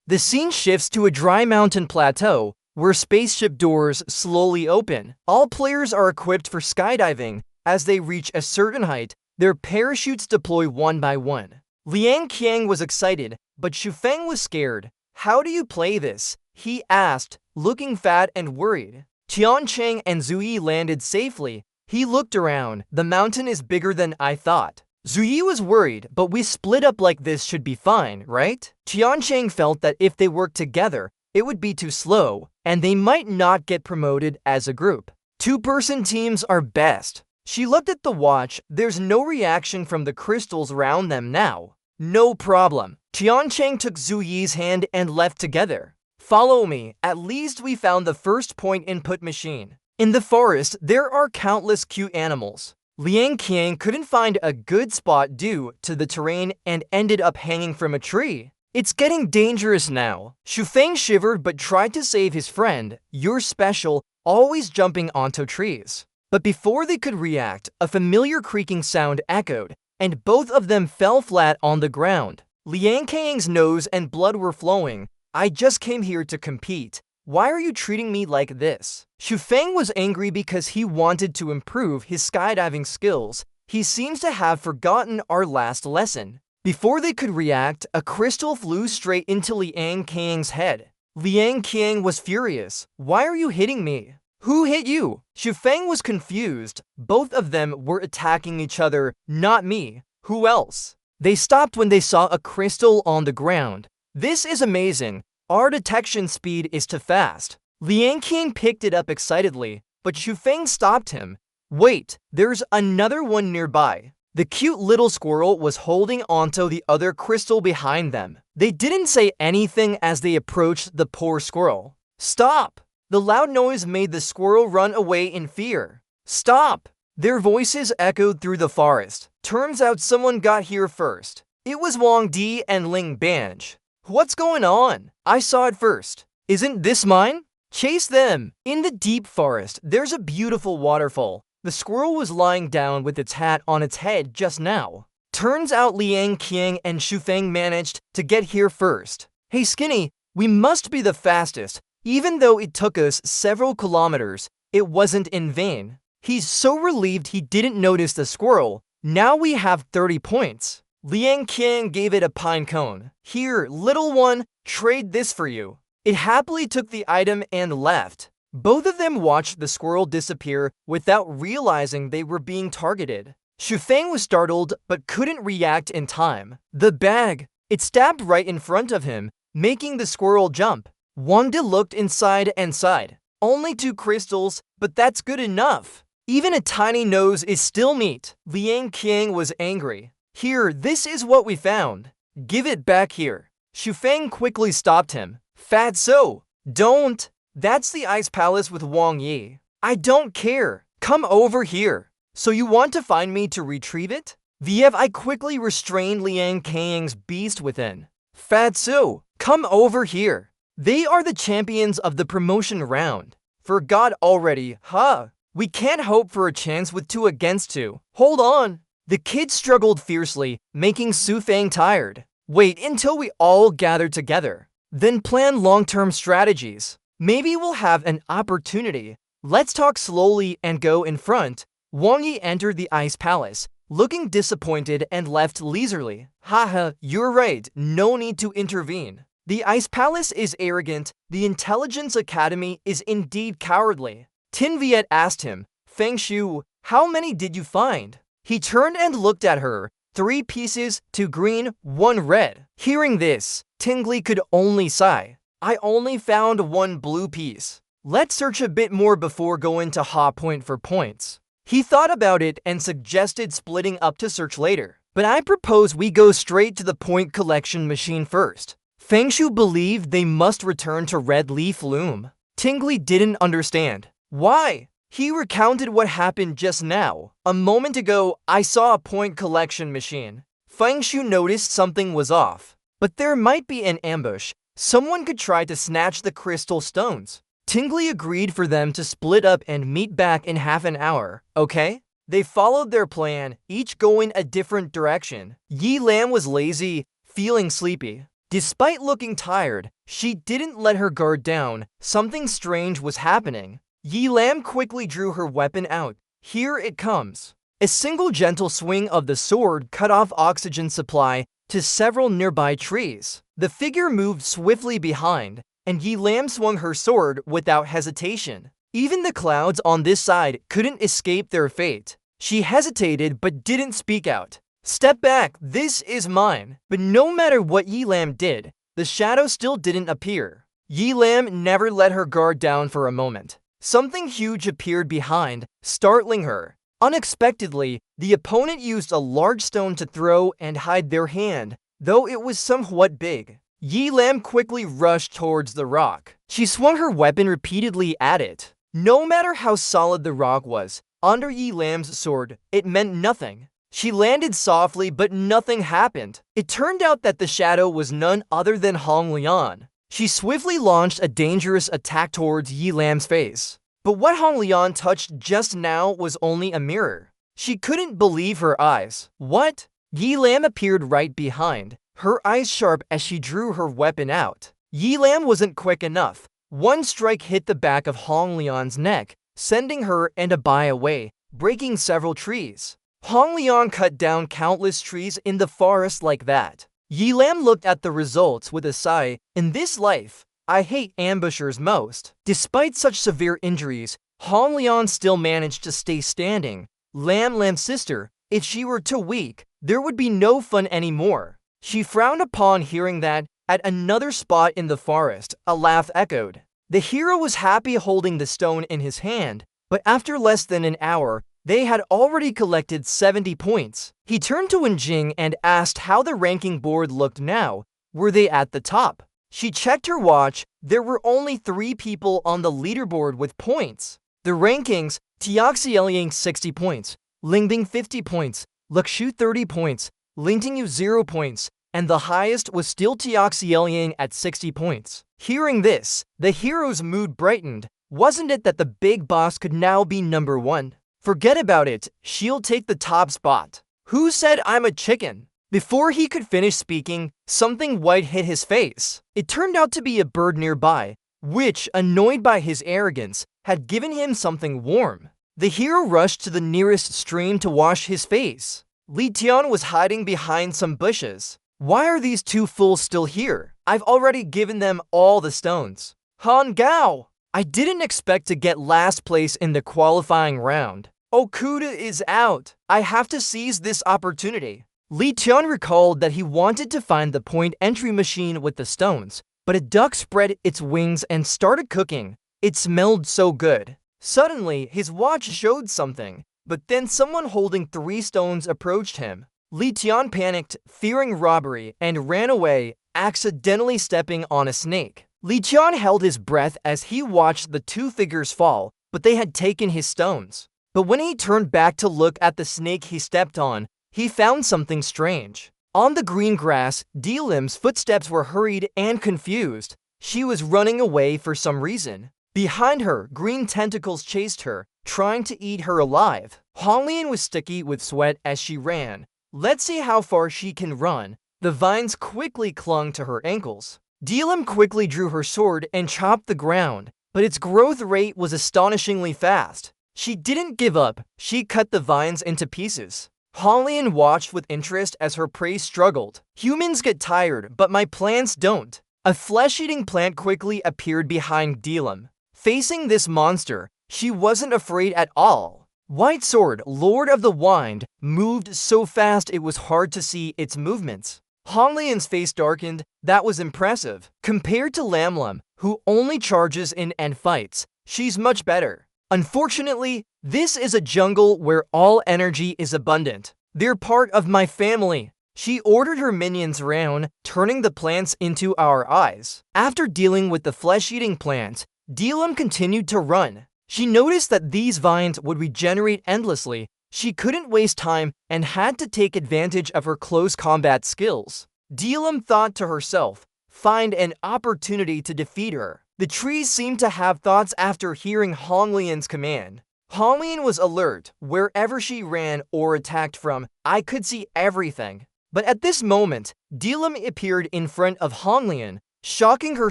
[SPEAKER 1] The scene shifts to a dry mountain plateau, where spaceship doors slowly open. All players are equipped for skydiving. As they reach a certain height, their parachutes deploy one by one. Liang Qiang was excited, but Xu Feng was scared. "How do you play this?" he asked, looking fat and worried. Tian Cheng and Zui landed safely. He looked around. "The mountain is bigger than I thought." Zui was worried, "But we split up like this should be fine, right?" Tian Cheng felt that if they worked together, it would be too slow, and they might not get promoted as a group. 2-person teams are best. She looked at the watch. There's no reaction from the crystals around them now. "No problem." Tian Cheng took Zuyi's hand and left together. "Follow me. At least we found the first point input machine." In the forest, there are countless cute animals. Liang Qiang couldn't find a good spot due to the terrain and ended up hanging from a tree. "It's getting dangerous now." Xu Feng shivered but tried to save his friend. "You're special, always jumping onto trees." But before they could react, a familiar creaking sound echoed, and both of them fell flat on the ground. Liang Qiang's nose and blood were flowing. "I just came here to compete. Why are you treating me like this?" Xu Feng was angry because he wanted to improve his skydiving skills. He seems to have forgotten our last lesson. Before they could react, a crystal flew straight into Liang Qiang's head. Liang Qiang was furious. "Why are you hitting me?" "Who hit you?" Xu Feng was confused. Both of them were attacking each other, not me. Who else? They stopped when they saw a crystal on the ground. This is amazing. Our detection speed is too fast. Liang Qiang picked it up excitedly, but Xufeng stopped him. Wait, there's another one nearby. The cute little squirrel was holding onto the other crystal behind them. They didn't say anything as they approached the poor squirrel. Stop! The loud noise made the squirrel run away in fear. Stop! Their voices echoed through the forest. Turns out someone got here first. It was Wang Di and Ling Banj. What's going on? I saw it first. Isn't this mine? Chase them! In the deep forest, there's a beautiful waterfall. The squirrel was lying down with its hat on its head just now. Turns out Liang Qiang and Xufeng managed to get here first. Hey Skinny, we must be the fastest. Even though it took us several kilometers, it wasn't in vain. He's so relieved he didn't notice the squirrel. Now we have 30 points. Liang Qiang gave it a pine cone. Here, little one, trade this for you. It happily took the item and left. Both of them watched the squirrel disappear without realizing they were being targeted. Xufeng was startled but couldn't react in time. The bag! It stabbed right in front of him, making the squirrel jump. Wang Di looked inside and sighed. Only 2 crystals, but that's good enough. Even a tiny nose is still meat. Liang Qiang was angry. Here, this is what we found. Give it back here. Xufeng quickly stopped him. Fatso! Don't! That's the ice palace with Wang Yi. I don't care. Come over here. So you want to find me to retrieve it? I quickly restrained Liang Qiang's beast within. Fatso! Come over here. They are the champions of the promotion round. Forgot already, huh? We can't hope for a chance with 2 against 2. Hold on. The kid struggled fiercely, making Xufeng tired. Wait until we all gather together. Then plan long-term strategies. Maybe we'll have an opportunity. Let's talk slowly and go in front. Wang Yi entered the ice palace, looking disappointed and left leisurely. Haha, you're right. No need to intervene. The ice palace is arrogant. The intelligence academy is indeed cowardly. Tin Viet asked him, Feng Shu, how many did you find? He turned and looked at her. 3 pieces, 2 green, 1 red. Hearing this, Tingli could only sigh. I only found 1 blue piece. Let's search a bit more before going to Ha Point for points. He thought about it and suggested splitting up to search later. But I propose we go straight to the point collection machine first. Feng Shu believed they must return to Red Leaf Loom. Tingli didn't understand. Why? He recounted what happened just now. A moment ago, I saw a point collection machine. Feng Shu noticed something was off. But there might be an ambush. Someone could try to snatch the crystal stones. Tingli agreed for them to split up and meet back in half an hour, okay? They followed their plan, each going a different direction. Yi Lam was lazy, feeling sleepy. Despite looking tired, she didn't let her guard down. Something strange was happening. Yi Lam quickly drew her weapon out. Here it comes. A single gentle swing of the sword cut off oxygen supply to several nearby trees. The figure moved swiftly behind, and Yi Lam swung her sword without hesitation. Even the clouds on this side couldn't escape their fate. She hesitated but didn't speak out. Step back, this is mine. But no matter what Yi Lam did, the shadow still didn't appear. Yi Lam never let her guard down for a moment. Something huge appeared behind, startling her. Unexpectedly, the opponent used a large stone to throw and hide their hand, though it was somewhat big. Yi Lam quickly rushed towards the rock. She swung her weapon repeatedly at it. No matter how solid the rock was, under Yi Lam's sword, it meant nothing. She landed softly, but nothing happened. It turned out that the shadow was none other than Hong Lian. She swiftly launched a dangerous attack towards Yi Lam's face. But what Hong Lian touched just now was only a mirror. She couldn't believe her eyes. What? Yi Lam appeared right behind, her eyes sharp as she drew her weapon out. Yi Lam wasn't quick enough. One strike hit the back of Hong Lian's neck, sending her and a Bai away, breaking several trees. Hong Lian cut down countless trees in the forest like that. Yi Lam looked at the results with a sigh. In this life, I hate ambushers most. Despite such severe injuries, Hong Lian still managed to stay standing. Lam's sister, if she were too weak, there would be no fun anymore. She frowned upon hearing that. At another spot in the forest, a laugh echoed. The hero was happy holding the stone in his hand, but after less than an hour, they had already collected 70 points. He turned to Wenjing and asked how the ranking board looked now. Were they at the top? She checked her watch. There were only 3 people on the leaderboard with points. The rankings: Tiaxielying 60 points, Lingbing 50 points, Luxu 30 points, Lingtingyu 0 points, and the highest was still Tiaxielying at 60 points. Hearing this, the hero's mood brightened. Wasn't it that the big boss could now be number 1? Forget about it, she'll take the top spot. Who said I'm a chicken? Before he could finish speaking, something white hit his face. It turned out to be a bird nearby, which, annoyed by his arrogance, had given him something warm. The hero rushed to the nearest stream to wash his face. Li Tian was hiding behind some bushes. Why are these 2 fools still here? I've already given them all the stones. Han Gao! I didn't expect to get last place in the qualifying round. Okuda is out. I have to seize this opportunity. Li Tian recalled that he wanted to find the point entry machine with the stones, but a duck spread its wings and started cooking. It smelled so good. Suddenly, his watch showed something, but then someone holding 3 stones approached him. Li Tian panicked, fearing robbery, and ran away, accidentally stepping on a snake. Li Tian held his breath as he watched the 2 figures fall, but they had taken his stones. But when he turned back to look at the snake he stepped on, he found something strange. On the green grass, Delim's footsteps were hurried and confused. She was running away for some reason. Behind her, green tentacles chased her, trying to eat her alive. Honglian was sticky with sweat as she ran. Let's see how far she can run. The vines quickly clung to her ankles. Delim quickly drew her sword and chopped the ground, but its growth rate was astonishingly fast. She didn't give up. She cut the vines into pieces. Honglian watched with interest as her prey struggled. Humans get tired, but my plants don't. A flesh-eating plant quickly appeared behind Delim. Facing this monster, she wasn't afraid at all. White Sword, Lord of the Wind, moved so fast it was hard to see its movements. Honglian's face darkened. That was impressive. Compared to Lamlam, who only charges in and fights, she's much better. Unfortunately, this is a jungle where all energy is abundant. They're part of my family. She ordered her minions round, turning the plants into our eyes. After dealing with the flesh-eating plant, Delim continued to run. She noticed that these vines would regenerate endlessly. She couldn't waste time and had to take advantage of her close combat skills. Delim thought to herself, find an opportunity to defeat her. The trees seemed to have thoughts after hearing Honglian's command. Honglian was alert. Wherever she ran or attacked from, I could see everything. But at this moment, Delim appeared in front of Honglian, shocking her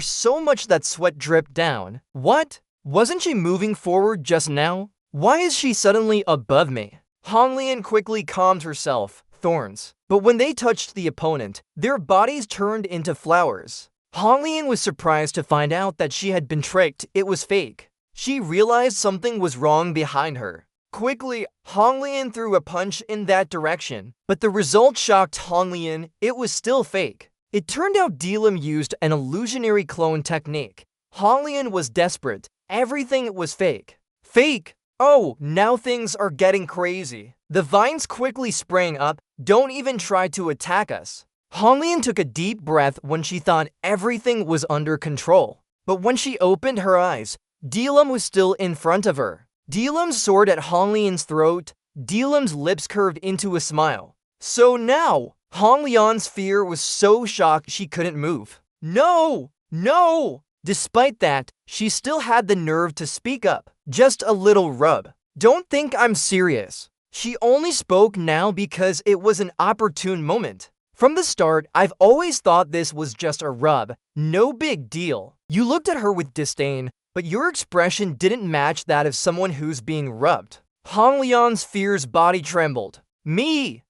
[SPEAKER 1] so much that sweat dripped down. What? Wasn't she moving forward just now? Why is she suddenly above me? Honglian quickly calmed herself. Thorns. But when they touched the opponent, their bodies turned into flowers. Honglian was surprised to find out that she had been tricked. It was fake. She realized something was wrong behind her. Quickly, Honglian threw a punch in that direction, but the result shocked Honglian. It was still fake. It turned out Delim used an illusionary clone technique. Honglian was desperate. Everything was fake. Fake! Oh, now things are getting crazy. The vines quickly sprang up. Don't even try to attack us. Honglian took a deep breath when she thought everything was under control. But when she opened her eyes, Delim was still in front of her. Delim soared at Honglian's throat. Delim's lips curved into a smile. So now, Honglian's fear was so shocked she couldn't move. No! No! Despite that, she still had the nerve to speak up. Just a little rub. Don't think I'm serious. She only spoke now because it was an opportune moment. From the start, I've always thought this was just a rub. No big deal. You looked at her with disdain, but your expression didn't match that of someone who's being rubbed. Honglian's fierce body trembled. Me!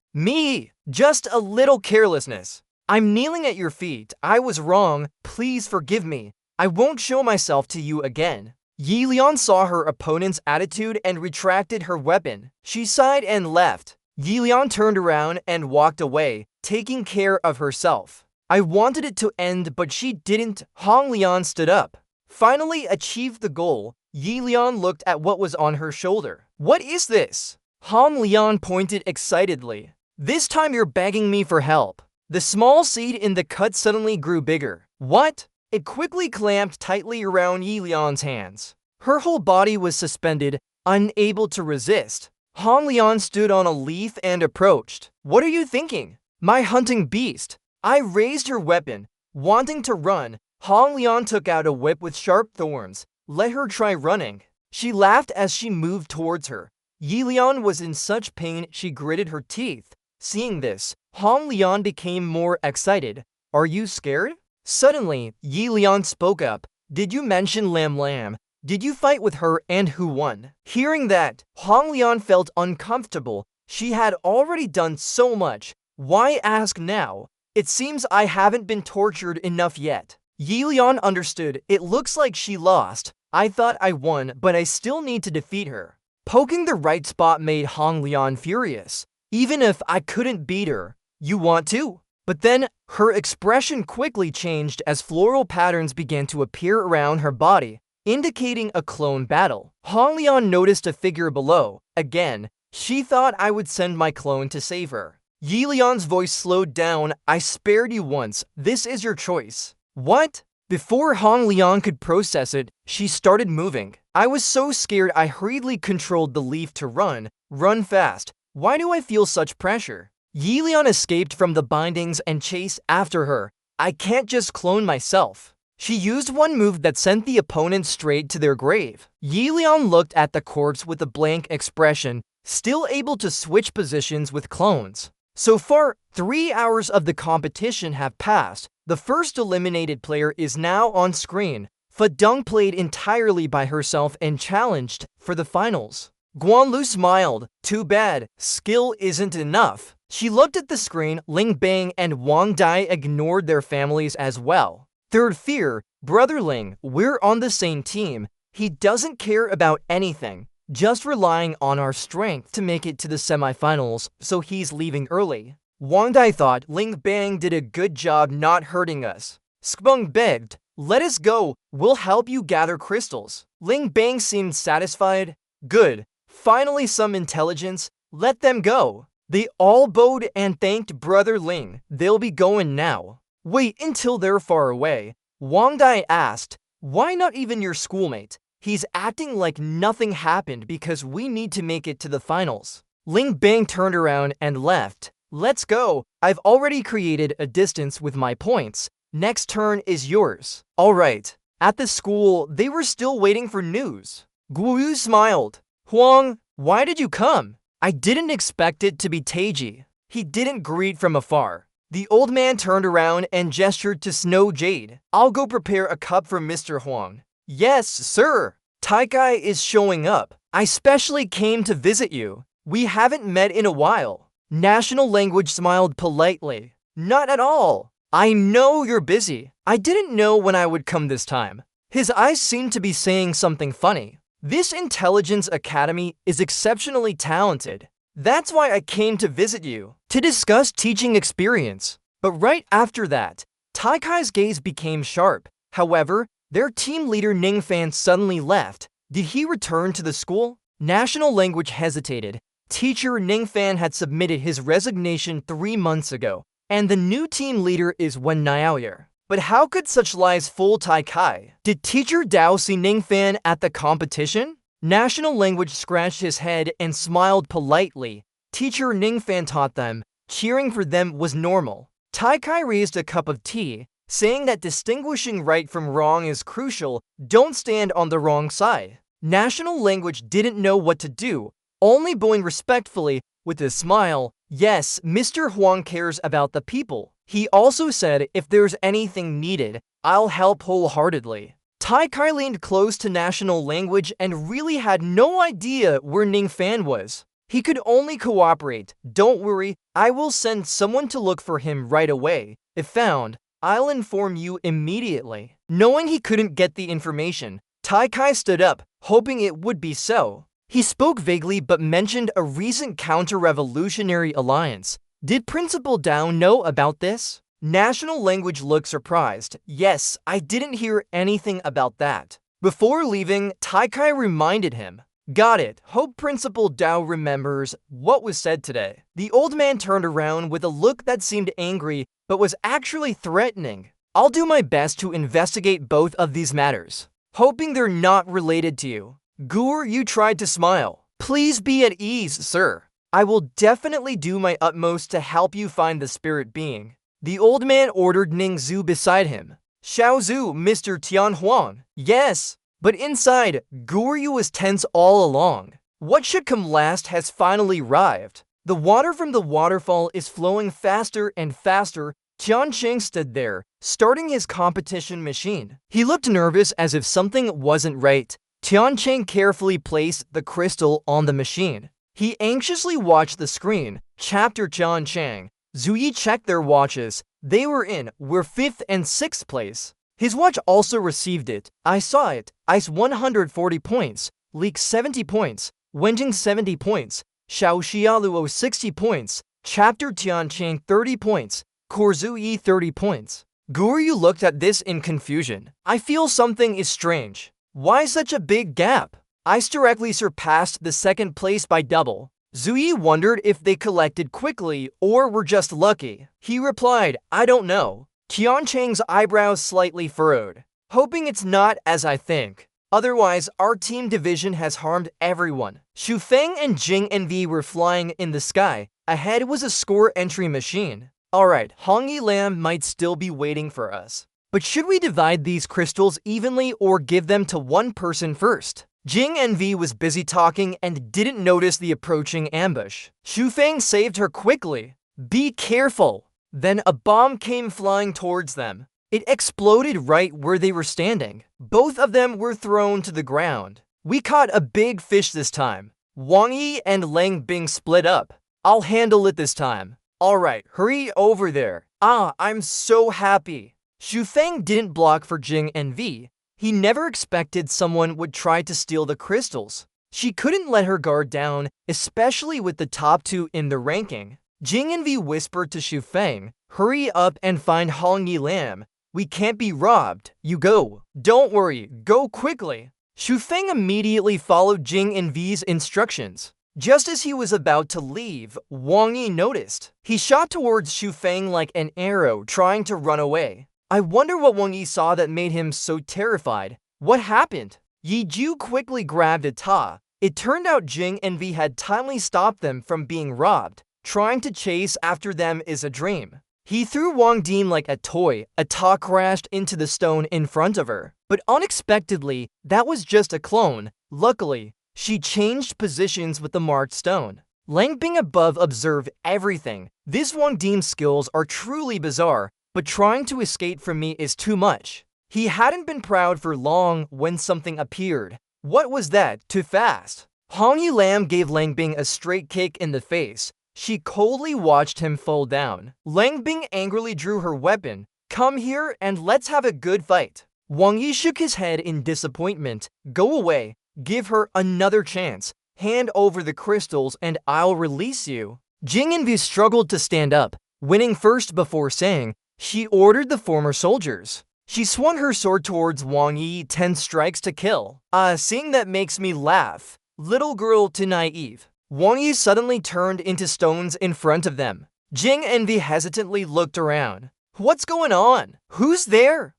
[SPEAKER 1] Just a little carelessness. I'm kneeling at your feet. I was wrong. Please forgive me. I won't show myself to you again. Yi Lian saw her opponent's attitude and retracted her weapon. She sighed and left. Yilian turned around and walked away, taking care of herself. I wanted it to end, but she didn't. Honglian stood up. Finally achieved the goal. Yilian looked at what was on her shoulder. What is this? Honglian pointed excitedly. This time you're begging me for help. The small seed in the cut suddenly grew bigger. What? It quickly clamped tightly around Yilian's hands. Her whole body was suspended, unable to resist. Honglian stood on a leaf and approached. What are you thinking? My hunting beast. I raised her weapon, wanting to run. Honglian took out a whip with sharp thorns. Let her try running. She laughed as she moved towards her. Yilian was in such pain she gritted her teeth. Seeing this, Honglian became more excited. Are you scared? Suddenly, Yilian spoke up. Did you mention Lam Lam? Did you fight with her and who won? Hearing that, Honglian felt uncomfortable. She had already done so much. Why ask now? It seems I haven't been tortured enough yet. Yilian understood. It looks like she lost. I thought I won, but I still need to defeat her. Poking the right spot made Honglian furious. Even if I couldn't beat her, you want to? But then, her expression quickly changed as floral patterns began to appear around her body, indicating a clone battle. Honglian noticed a figure below. Again, she thought I would send my clone to save her. Yilian's voice slowed down. I spared you once. This is your choice. What? Before Honglian could process it, she started moving. I was so scared I hurriedly controlled the leaf to run. Run fast. Why do I feel such pressure? Yilian escaped from the bindings and chased after her. I can't just clone myself. She used one move that sent the opponent straight to their grave. Yilian looked at the corpse with a blank expression, still able to switch positions with clones. So far, 3 hours of the competition have passed. The first eliminated player is now on screen. Fadung played entirely by herself and challenged for the finals. Guanlu smiled. Too bad, skill isn't enough. She looked at the screen. Ling Bang and Wang Dai ignored their families as well. Third fear, Brother Ling, we're on the same team. He doesn't care about anything. Just relying on our strength to make it to the semifinals, so he's leaving early. Wang Dai thought Ling Bang did a good job not hurting us. Skbung begged, let us go, we'll help you gather crystals. Ling Bang seemed satisfied. Good, finally some intelligence, let them go. They all bowed and thanked Brother Ling. They'll be going now. Wait until they're far away. Wang Dai asked, why not even your schoolmate? He's acting like nothing happened because we need to make it to the finals. Ling Bang turned around and left. Let's go. I've already created a distance with my points. Next turn is yours. Alright. At the school, they were still waiting for news. Guoyu smiled. Huang, why did you come? I didn't expect it to be Taiji. He didn't greet from afar. The old man turned around and gestured to Snow Jade. I'll go prepare a cup for Mr. Huang. Yes, sir. Taikai is showing up. I specially came to visit you. We haven't met in a while. National Language smiled politely. Not at all. I know you're busy. I didn't know when I would come this time. His eyes seemed to be saying something funny. This Intelligence Academy is exceptionally talented. That's why I came to visit you, to discuss teaching experience. But right after that, Taikai's gaze became sharp. However, their team leader Ningfan suddenly left. Did he return to the school? National Language hesitated. Teacher Ningfan had submitted his resignation 3 months ago, and the new team leader is Wen Niaoyer. But how could such lies fool Taikai? Did Teacher Dao see Ningfan at the competition? National Language scratched his head and smiled politely. Teacher Ningfan taught them. Cheering for them was normal. Taikai raised a cup of tea, saying that distinguishing right from wrong is crucial. Don't stand on the wrong side. National Language didn't know what to do, only bowing respectfully with a smile. Yes, Mr. Huang cares about the people. He also said if there's anything needed, I'll help wholeheartedly. Taikai leaned close to National Language and really had no idea where Ningfan was. He could only cooperate. Don't worry, I will send someone to look for him right away. If found, I'll inform you immediately. Knowing he couldn't get the information, Taikai stood up, hoping it would be so. He spoke vaguely but mentioned a recent counter-revolutionary alliance. Did Principal Dao know about this? National Language looked surprised. Yes, I didn't hear anything about that. Before leaving, Taikai reminded him. Got it. Hope Principal Dao remembers what was said today. The old man turned around with a look that seemed angry but was actually threatening. I'll do my best to investigate both of these matters, hoping they're not related to you. Gur, you tried to smile. Please be at ease, sir. I will definitely do my utmost to help you find the spirit being. The old man ordered Ning Zhu beside him. Xiao Zhu, Mr. Tian Huang. Yes. But inside, Guryu was tense all along. What should come last has finally arrived. The water from the waterfall is flowing faster and faster. Tianqing stood there, starting his competition machine. He looked nervous as if something wasn't right. Tianqing carefully placed the crystal on the machine. He anxiously watched the screen. Chapter Tianqing. Zuyi checked their watches. They were 5th and 6th place. His watch also received it. I saw it. Ice 140 points. Leak 70 points. Wenjing 70 points. Xiao Xiaoluo 60 points. Chapter Tianqing 30 points. Korzuyi 30 points. Guryu looked at this in confusion. I feel something is strange. Why such a big gap? Ice directly surpassed the 2nd place by double. Zuyi wondered if they collected quickly or were just lucky. He replied, I don't know. Tianqing's eyebrows slightly furrowed. Hoping it's not as I think. Otherwise, our team division has harmed everyone. Xu Feng and Jing and V were flying in the sky. Ahead was a score entry machine. Alright, Hong Yi Lam might still be waiting for us. But should we divide these crystals evenly or give them to one person first? Jing and V was busy talking and didn't notice the approaching ambush. Xu Feng saved her quickly. Be careful. Then a bomb came flying towards them. It exploded right where they were standing. Both of them were thrown to the ground. We caught a big fish this time. Wang Yi and Lang Bing split up. I'll handle it this time. Alright, hurry over there. I'm so happy. Xu Feng didn't block for Jing and V. He never expected someone would try to steal the crystals. She couldn't let her guard down, especially with the top 2 in the ranking. Jing and V whispered to Xu Feng, hurry up and find Hong Yi Lam. We can't be robbed. You go. Don't worry. Go quickly. Xu Feng immediately followed Jing and V's instructions. Just as he was about to leave, Wang Yi noticed. He shot towards Xu Feng like an arrow, trying to run away. I wonder what Wang Yi saw that made him so terrified. What happened? Yi Ju quickly grabbed a Ta. It turned out Jing and V had timely stopped them from being robbed. Trying to chase after them is a dream. He threw Wang Din like a toy. A Ta crashed into the stone in front of her. But unexpectedly, that was just a clone. Luckily, she changed positions with the marked stone. Lang Bing above observed everything. This Wang Din's skills are truly bizarre, but trying to escape from me is too much. He hadn't been proud for long when something appeared. What was that? Too fast. Hong Yi Lam gave Lang Bing a straight kick in the face. She coldly watched him fall down. Lang Bing angrily drew her weapon. Come here and let's have a good fight. Wang Yi shook his head in disappointment. Go away. Give her another chance. Hand over the crystals and I'll release you. Jing and V struggled to stand up, winning first before saying, she ordered the former soldiers. She swung her sword towards Wang Yi, 10 strikes to kill. Seeing that makes me laugh. Little girl too naive. Wang Yi suddenly turned into stones in front of them. Jing and V hesitantly looked around. What's going on? Who's there?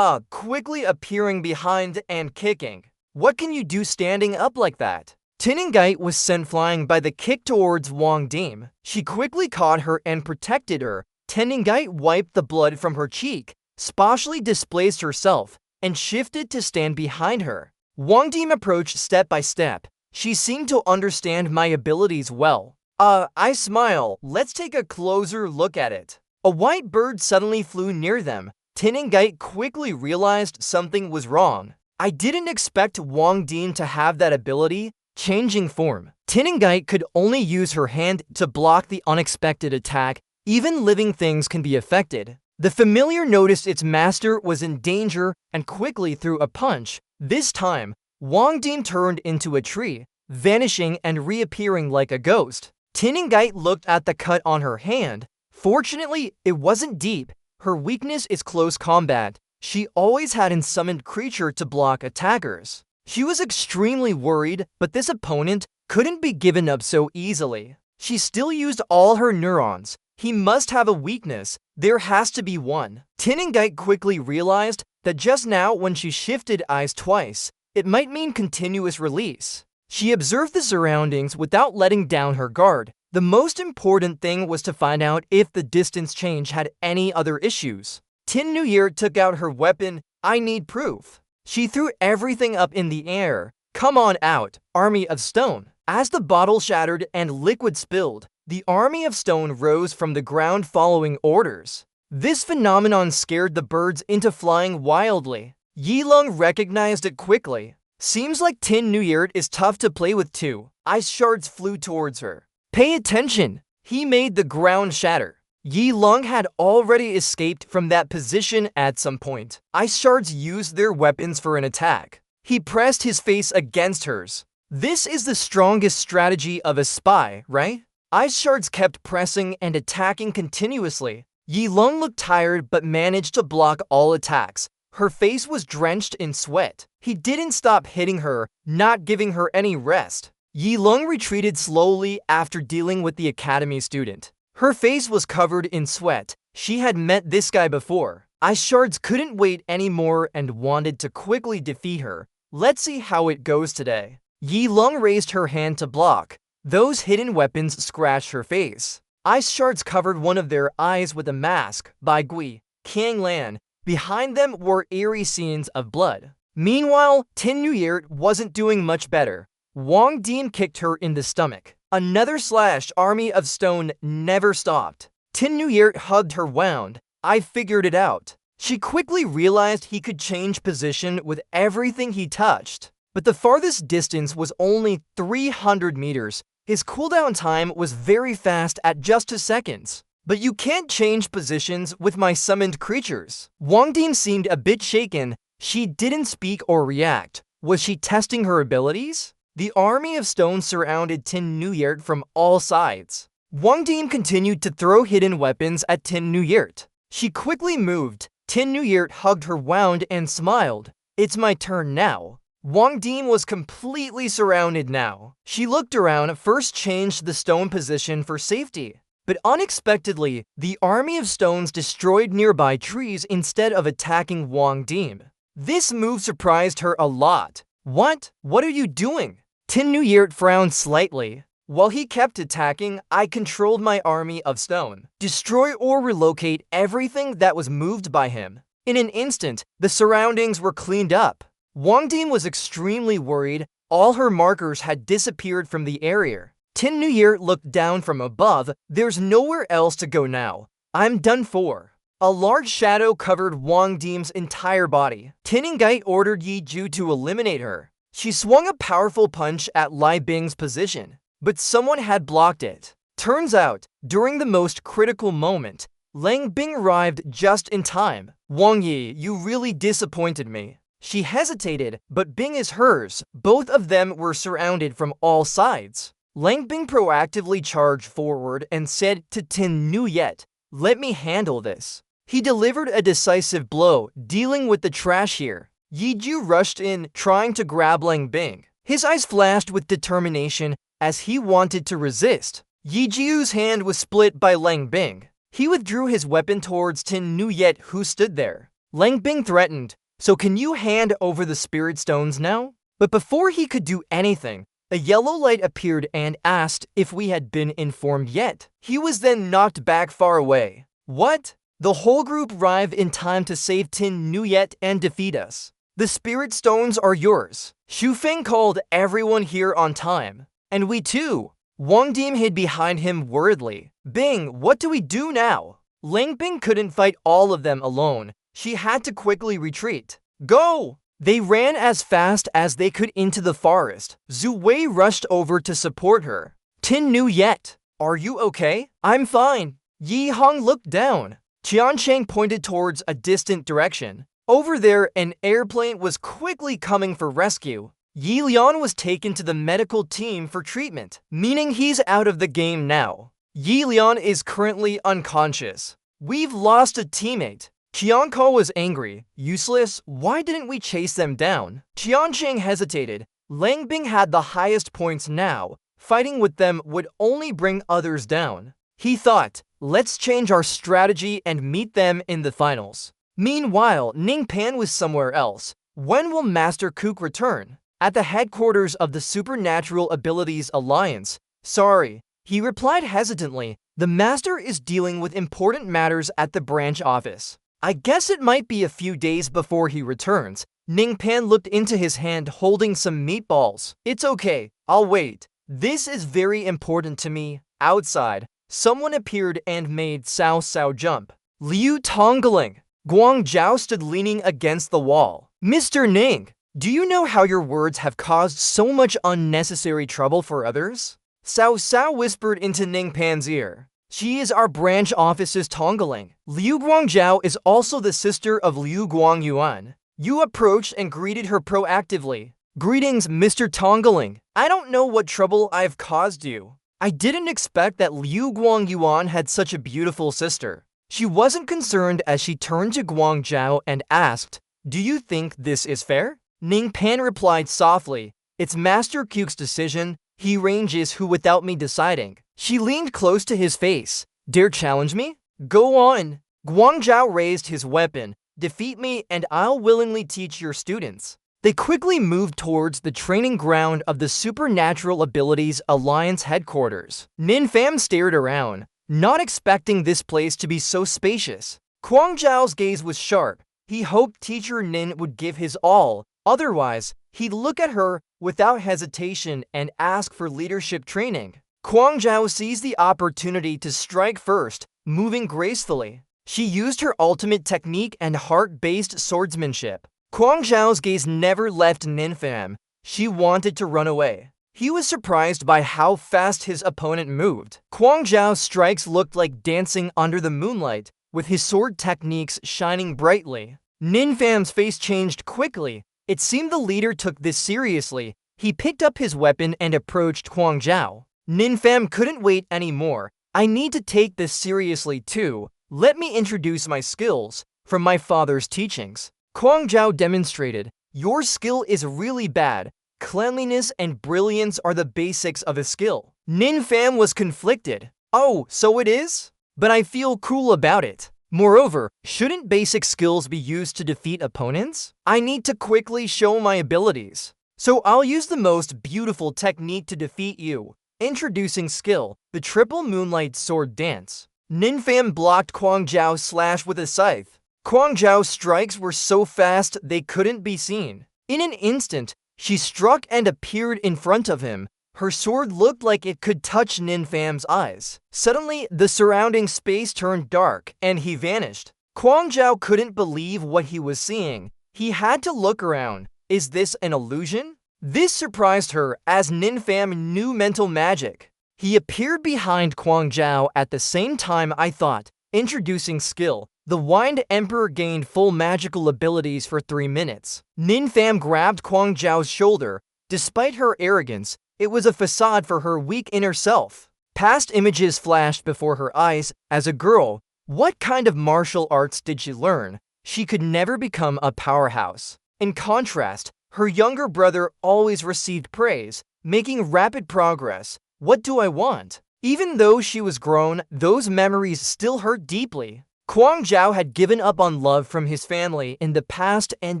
[SPEAKER 1] Quickly appearing behind and kicking. What can you do standing up like that? Isekai'd was sent flying by the kick towards Wang Din. She quickly caught her and protected her. Isekai'd wiped the blood from her cheek, specially displaced herself, and shifted to stand behind her. Wang Din approached step by step. She seemed to understand my abilities well. I smile. Let's take a closer look at it. A white bird suddenly flew near them. Isekai'd quickly realized something was wrong. I didn't expect Wang Din to have that ability, changing form. Isekai'd could only use her hand to block the unexpected attack. Even living things can be affected. The familiar noticed its master was in danger and quickly threw a punch. This time, Wang Din turned into a tree. vanishing and reappearing like a ghost. Isekai'd looked at the cut on her hand. Fortunately, it wasn't deep. Her weakness is close combat. She always had a summoned creature to block attackers. She was extremely worried, but this opponent couldn't be given up so easily. She still used all her neurons. He must have a weakness. There has to be one. Isekai'd quickly realized that just now when she shifted eyes twice, it might mean continuous release. She observed the surroundings without letting down her guard. The most important thing was to find out if the distance change had any other issues. Isekai'd took out her weapon. I need proof. She threw everything up in the air. Come on out, Army of Stone. As the bottle shattered and liquid spilled, the Army of Stone rose from the ground following orders. This phenomenon scared the birds into flying wildly. Yilong recognized it quickly. Seems like Isekai'd is tough to play with too. Ice shards flew towards her. Pay attention! He made the ground shatter. Yilong had already escaped from that position at some point. Ice shards used their weapons for an attack. He pressed his face against hers. This is the strongest strategy of a spy, right? Ice shards kept pressing and attacking continuously. Yilong looked tired but managed to block all attacks. Her face was drenched in sweat. He didn't stop hitting her, not giving her any rest. Yilong retreated slowly after dealing with the academy student. Her face was covered in sweat. She had met this guy before. Ice shards couldn't wait anymore and wanted to quickly defeat her. Let's see how it goes today. Yilong raised her hand to block. Those hidden weapons scratched her face. Ice shards covered one of their eyes with a mask by Gui, Kanglan. Behind them were eerie scenes of blood. Meanwhile, Isekai'd wasn't doing much better. Wang Dim kicked her in the stomach. Another slash. Army of Stone never stopped. Isekai'd hugged her wound. I figured it out. She quickly realized he could change position with everything he touched. But the farthest distance was only 300 meters. His cooldown time was very fast at just 2 seconds. But you can't change positions with my summoned creatures. Wang Dim seemed a bit shaken. She didn't speak or react. Was she testing her abilities? The Army of Stone surrounded Isekai'd from all sides. Wang Dim continued to throw hidden weapons at Isekai'd. She quickly moved. Isekai'd hugged her wound and smiled. It's my turn now. Wang Dim was completely surrounded now. She looked around, first changed the stone position for safety. But unexpectedly, the Army of Stones destroyed nearby trees instead of attacking Wang Dim. This move surprised her a lot. What? What are you doing? Isekai'd frowned slightly. While he kept attacking, I controlled my Army of Stone. Destroy or relocate everything that was moved by him. In an instant, the surroundings were cleaned up. Wang Dim was extremely worried. All her markers had disappeared from the area. Isekai'd looked down from above. There's nowhere else to go now. I'm done for. A large shadow covered Wang Dim's entire body. Isekai'd ordered Yi Ju to eliminate her. She swung a powerful punch at Lai Bing's position, but someone had blocked it. Turns out, during the most critical moment, Lang Bing arrived just in time. Wang Yi, you really disappointed me. She hesitated, but Bing is hers. Both of them were surrounded from all sides. Lang Bing proactively charged forward and said to Isekai'd, let me handle this. He delivered a decisive blow, dealing with the trash here. Yi Ju rushed in, trying to grab Lang Bing. His eyes flashed with determination as he wanted to resist. Yi Ju's hand was split by Lang Bing. He withdrew his weapon towards Isekai'd, who stood there. Lang Bing threatened, so can you hand over the spirit stones now? But before he could do anything, a yellow light appeared and asked if we had been informed yet. He was then knocked back far away. What? The whole group arrived in time to save Isekai'd and defeat us. The spirit stones are yours. Xu Feng called everyone here on time. And we too. Wang Dim hid behind him worriedly. Bing, what do we do now? Lang Bing couldn't fight all of them alone. She had to quickly retreat. Go! They ran as fast as they could into the forest. Zhu Wei rushed over to support her. Isekai'd, are you okay? I'm fine. Yi Hong looked down. Qian Cheng pointed towards a distant direction. Over there, an airplane was quickly coming for rescue. Yi Lian was taken to the medical team for treatment, meaning he's out of the game now. Yi Lian is currently unconscious. We've lost a teammate. Qianko was angry. Useless, why didn't we chase them down? Qiancheng hesitated. Lang Bing had the highest points now. Fighting with them would only bring others down. He thought, let's change our strategy and meet them in the finals. Meanwhile, Ning Pan was somewhere else. When will Master Kook return? At the headquarters of the Supernatural Abilities Alliance. Sorry, he replied hesitantly. The Master is dealing with important matters at the branch office. I guess it might be a few days before he returns. Ning Pan looked into his hand holding some meatballs. It's okay, I'll wait. This is very important to me. Outside, someone appeared and made Cao Cao jump. Liu Tongling. Guang Zhao stood leaning against the wall. Mr. Ning, do you know how your words have caused so much unnecessary trouble for others? Cao Cao whispered into Ning Pan's ear. She is our branch office's Tongling. Liu Guangzhao is also the sister of Liu Guangyuan. Yu approached and greeted her proactively. Greetings, Mr. Tongling. I don't know what trouble I've caused you. I didn't expect that Liu Guangyuan had such a beautiful sister. She wasn't concerned as she turned to Guangzhao and asked, do you think this is fair? Ning Pan replied softly, it's Master Kook's decision. He ranges who without me deciding. She leaned close to his face. Dare challenge me? Go on. Guangzhao raised his weapon. Defeat me and I'll willingly teach your students. They quickly moved towards the training ground of the Supernatural Abilities Alliance headquarters. Nin Pham stared around, not expecting this place to be so spacious. Guangzhao's gaze was sharp. He hoped Teacher Nin would give his all. Otherwise, he'd look at her without hesitation and ask for leadership training. Guangzhao seized the opportunity to strike first, moving gracefully. She used her ultimate technique and heart-based swordsmanship. Guangzhao's gaze never left Nin Pham. She wanted to run away. He was surprised by how fast his opponent moved. Guangzhao's strikes looked like dancing under the moonlight, with his sword techniques shining brightly. Nin Pham's face changed quickly. It seemed the leader took this seriously. He picked up his weapon and approached Guangzhao. Nin Pham couldn't wait anymore. I need to take this seriously too. Let me introduce my skills from my father's teachings. Guangzhao demonstrated, your skill is really bad. Cleanliness and brilliance are the basics of a skill. Nin Pham was conflicted. Oh, so it is? But I feel cool about it. Moreover, shouldn't basic skills be used to defeat opponents? I need to quickly show my abilities. So I'll use the most beautiful technique to defeat you. Introducing skill, the triple moonlight sword dance. Nin Pham blocked Guangzhao's slash with a scythe. Guangzhao's strikes were so fast they couldn't be seen. In an instant, she struck and appeared in front of him. Her sword looked like it could touch Nin Pham's eyes. Suddenly, the surrounding space turned dark, and he vanished. Guangzhao couldn't believe what he was seeing. He had to look around. Is this an illusion? This surprised her, as Nin Pham knew mental magic. He appeared behind Guangzhao at the same time I thought. Introducing skill. The Wind Emperor gained full magical abilities for 3 minutes. Nin Pham grabbed Guangzhao's shoulder. Despite her arrogance, it was a facade for her weak inner self. Past images flashed before her eyes. As a girl, what kind of martial arts did she learn? She could never become a powerhouse. In contrast, her younger brother always received praise, making rapid progress. What do I want? Even though she was grown, those memories still hurt deeply. Guangzhao had given up on love from his family in the past and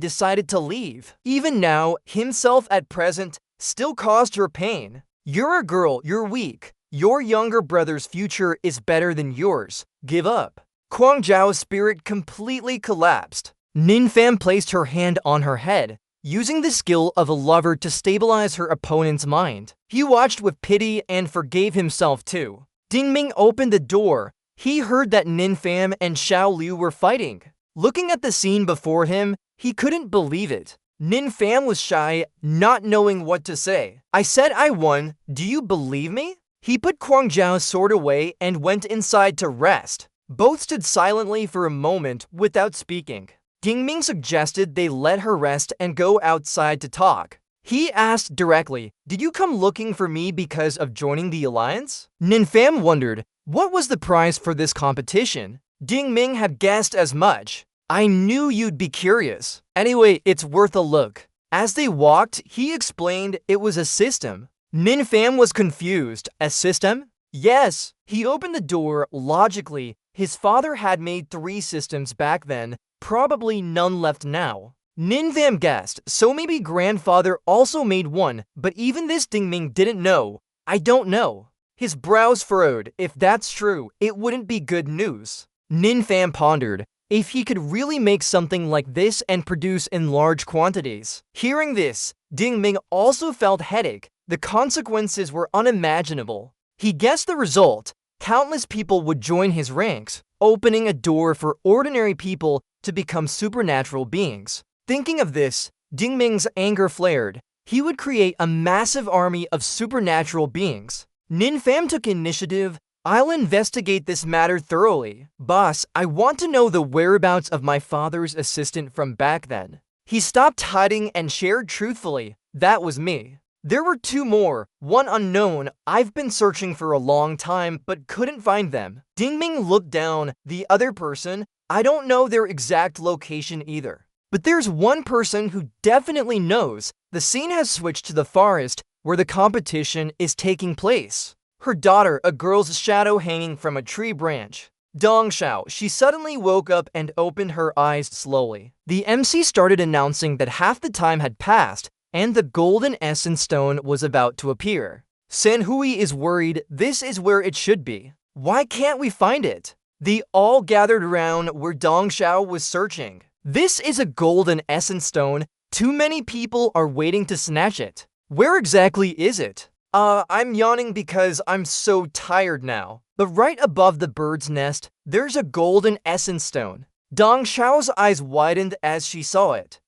[SPEAKER 1] decided to leave. Even now, himself at present still caused her pain. You're a girl, you're weak. Your younger brother's future is better than yours. Give up. Guangzhao's spirit completely collapsed. Nin Pham placed her hand on her head, using the skill of a lover to stabilize her opponent's mind. He watched with pity and forgave himself too. Ding Ming opened the door. He heard that Nin Pham and Xiao Liu were fighting. Looking at the scene before him, he couldn't believe it. Nin Pham was shy, not knowing what to say. I said I won. Do you believe me? He put Guangzhao's sword away and went inside to rest. Both stood silently for a moment without speaking. Ding Ming suggested they let her rest and go outside to talk. He asked directly, "Did you come looking for me because of joining the alliance?" Ninfam wondered, what was the prize for this competition? Ding Ming had guessed as much. "I knew you'd be curious. Anyway, it's worth a look." As they walked, he explained it was a system. Ninfam was confused. A system? Yes. He opened the door. Logically, his father had made 3 systems back then, probably none left now. Ninfam guessed, so maybe grandfather also made one, but even this Ding Ming didn't know. "I don't know." His brows furrowed. If that's true, it wouldn't be good news. Ninfam pondered. If he could really make something like this and produce in large quantities. Hearing this, Ding Ming also felt headache. The consequences were unimaginable. He guessed the result. Countless people would join his ranks, opening a door for ordinary people to become supernatural beings. Thinking of this, Ding Ming's anger flared. He would create a massive army of supernatural beings. Ninfam took initiative. "I'll investigate this matter thoroughly. Boss, I want to know the whereabouts of my father's assistant from back then." He stopped hiding and shared truthfully. "That was me. There were 2 more, one unknown. I've been searching for a long time but couldn't find them." Ding Ming looked down. "The other person? I don't know their exact location either. But there's one person who definitely knows. The scene has switched to the forest where the competition is taking place. Her daughter, a girl's shadow hanging from a tree branch. Dong Xiao." She suddenly woke up and opened her eyes slowly. The MC started announcing that half the time had passed and the golden essence stone was about to appear. San Hui is worried. This is where it should be. Why can't we find it? They all gathered around where Dong Xiao was searching. This is a golden essence stone. Too many people are waiting to snatch it. Where exactly is it? I'm yawning because I'm so tired now. But right above the bird's nest, there's a golden essence stone. Dong Xiao's eyes widened as she saw it.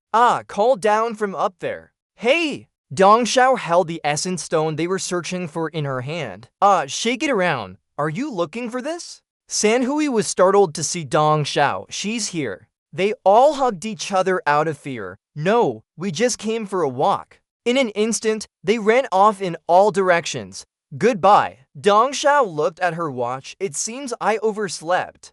[SPEAKER 1] Call down from up there. Hey! Dong Xiao held the essence stone they were searching for in her hand. Shake it around. Are you looking for this? San Hui was startled to see Dong Xiao. She's here. They all hugged each other out of fear. No, we just came for a walk. In an instant, they ran off in all directions. Goodbye. Dong Xiao looked at her watch. It seems I overslept.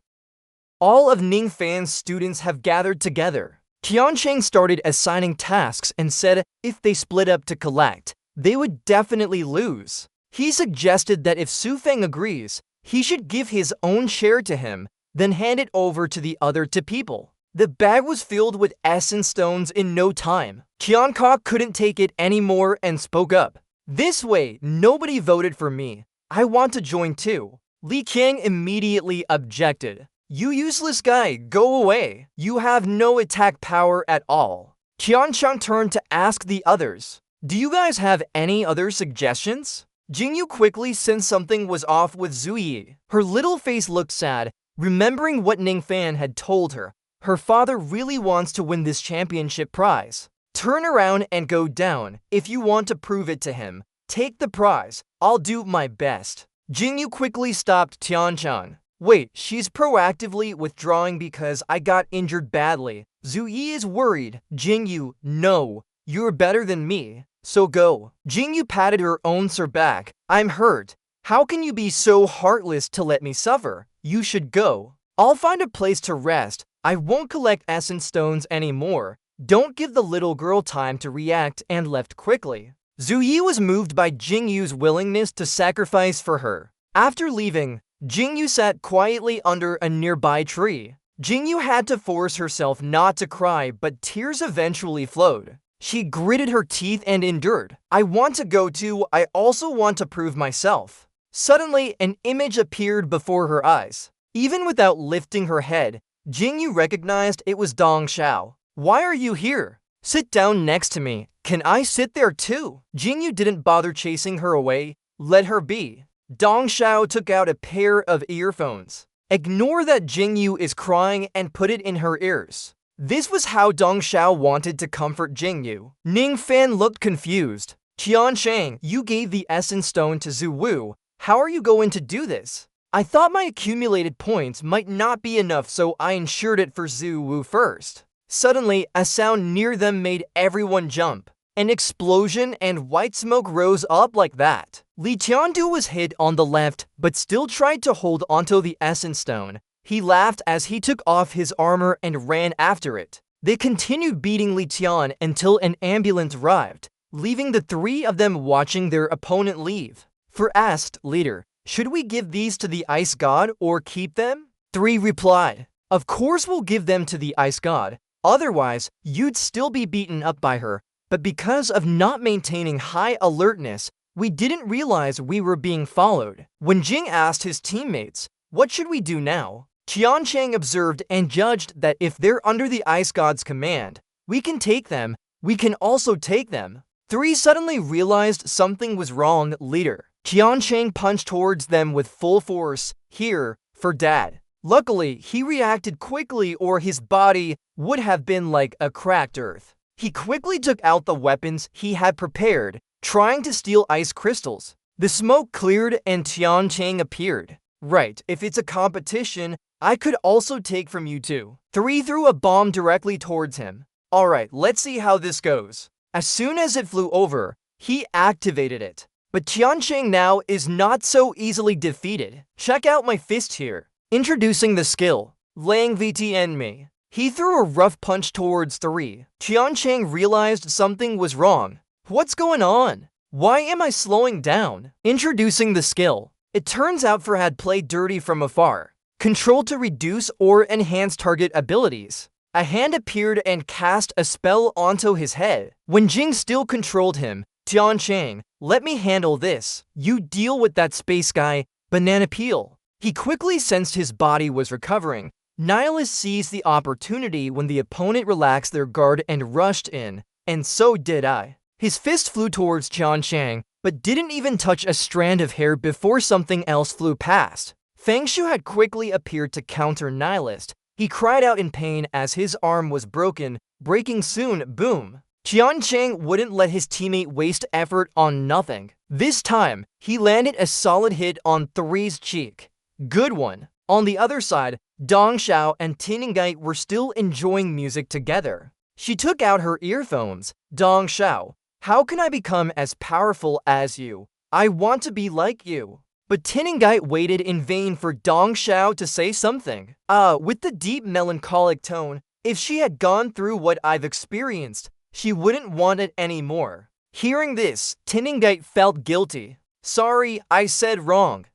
[SPEAKER 1] All of Ningfan's students have gathered together. Qiancheng started assigning tasks and said if they split up to collect, they would definitely lose. He suggested that if Su Feng agrees, he should give his own share to him, then hand it over to the other 2 people. The bag was filled with essence stones in no time. Qiankok couldn't take it anymore and spoke up. "This way, nobody voted for me. I want to join too." Li Qiang immediately objected. "You useless guy, go away. You have no attack power at all." Qianchang turned to ask the others, "Do you guys have any other suggestions?" Jingyu quickly sensed something was off with Zuyi. Her little face looked sad, remembering what Ningfan had told her. Her father really wants to win this championship prize. Turn around and go down. If you want to prove it to him, take the prize. I'll do my best. Jingyu quickly stopped Tianchan. Wait, she's proactively withdrawing because I got injured badly. Zuyi is worried. Jingyu, no. You're better than me. So go. Jingyu patted her own sir back. I'm hurt. How can you be so heartless to let me suffer? You should go. I'll find a place to rest. I won't collect essence stones anymore. Don't give the little girl time to react and left quickly. Zuyi was moved by Jingyu's willingness to sacrifice for her. After leaving, Jingyu sat quietly under a nearby tree. Jingyu had to force herself not to cry, but tears eventually flowed. She gritted her teeth and endured. I want to go too. I also want to prove myself. Suddenly, an image appeared before her eyes. Even without lifting her head, Jingyu recognized it was Dong Xiao. Why are you here? Sit down next to me. Can I sit there too? Jingyu didn't bother chasing her away. Let her be. Dong Xiao took out a pair of earphones. Ignore that Jingyu is crying and put it in her ears. This was how Dong Xiao wanted to comfort Jingyu. Ning Fan looked confused. Qiancheng, you gave the essence stone to Zhu Wu. How are you going to do this? I thought my accumulated points might not be enough, so I insured it for Zhu Wu first. Suddenly, a sound near them made everyone jump. An explosion and white smoke rose up like that. Li Tiandu was hit on the left, but still tried to hold onto the essence stone. He laughed as he took off his armor and ran after it. They continued beating Li Tian until an ambulance arrived, leaving the three of them watching their opponent leave. For asked leader, should we give these to the ice god or keep them? 3 replied, of course we'll give them to the ice god, otherwise you'd still be beaten up by her. But because of not maintaining high alertness, we didn't realize we were being followed. When Jing asked his teammates, what should we do now? Qiancheng observed and judged that if they're under the ice god's command, we can take them, we can also take them. 3 suddenly realized something was wrong, leader. Qiancheng punched towards them with full force, here, for dad. Luckily, he reacted quickly or his body would have been like a cracked earth. He quickly took out the weapons he had prepared, trying to steal ice crystals. The smoke cleared and Qiancheng appeared. Right, if it's a competition, I could also take from you too. 3 threw a bomb directly towards him. Alright, let's see how this goes. As soon as it flew over, he activated it. But Qiancheng now is not so easily defeated. Check out my fist here. Introducing the skill, Lang VTN me. He threw a rough punch towards 3. Qiancheng realized something was wrong. What's going on? Why am I slowing down? Introducing the skill. It turns out For had played dirty from afar. Control to reduce or enhance target abilities. A hand appeared and cast a spell onto his head. When Jing still controlled him, Qiancheng, let me handle this. You deal with that space guy, banana peel. He quickly sensed his body was recovering. Nihilist seized the opportunity when the opponent relaxed their guard and rushed in, and so did I. His fist flew towards Qiancheng, but didn't even touch a strand of hair before something else flew past. Feng Shu had quickly appeared to counter Nihilist. He cried out in pain as his arm was broken, breaking soon, boom. Qiancheng wouldn't let his teammate waste effort on nothing. This time, he landed a solid hit on 3's cheek. Good one. On the other side, Dong Xiao and Isekai'd were still enjoying music together. She took out her earphones. Dong Xiao, how can I become as powerful as you? I want to be like you. But Isekai'd waited in vain for Dong Xiao to say something. With the deep melancholic tone, if she had gone through what I've experienced, she wouldn't want it anymore. Hearing this, Isekai'd felt guilty. Sorry, I said wrong.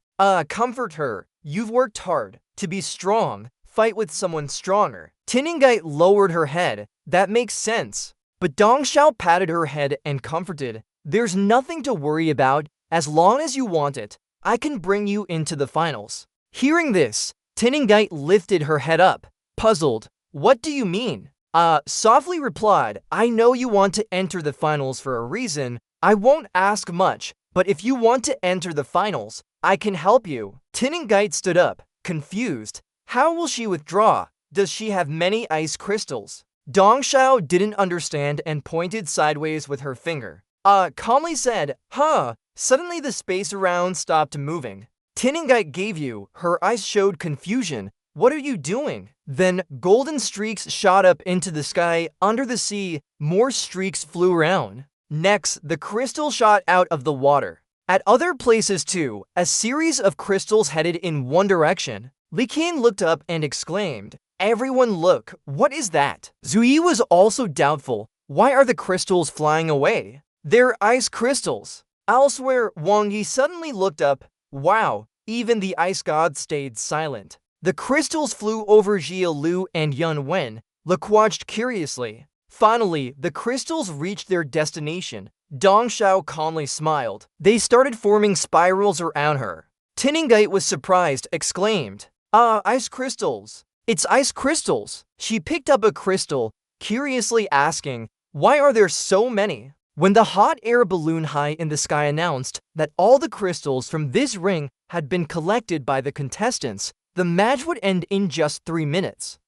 [SPEAKER 1] Comfort her. You've worked hard. To be strong, fight with someone stronger. Isekai'd lowered her head. That makes sense. But Dong Xiao patted her head and comforted. There's nothing to worry about. As long as you want it, I can bring you into the finals. Hearing this, Isekai'd lifted her head up, puzzled. What do you mean? Softly replied, I know you want to enter the finals for a reason. I won't ask much, but if you want to enter the finals, I can help you. Isekai'd stood up, confused. How will she withdraw? Does she have many ice crystals? Dong Xiao didn't understand and pointed sideways with her finger. Calmly said, huh. Suddenly the space around stopped moving. Isekai'd gave you. Her eyes showed confusion. What are you doing? Then golden streaks shot up into the sky. Under the sea, more streaks flew around. Next, the crystal shot out of the water. At other places too, a series of crystals headed in one direction. Li Qian looked up and exclaimed, everyone look, what is that? Zui was also doubtful. Why are the crystals flying away? They're ice crystals. Elsewhere, Wang Yi suddenly looked up. Wow, even the ice god stayed silent. The crystals flew over Jia Lu and Yun Wen. Luke watched curiously. Finally, the crystals reached their destination. Dong Xiao calmly smiled. They started forming spirals around her. Isekai'd was surprised, exclaimed, ice crystals. It's ice crystals. She picked up a crystal, curiously asking, why are there so many? When the hot air balloon high in the sky announced that all the crystals from this ring had been collected by the contestants, the match would end in just 3 minutes.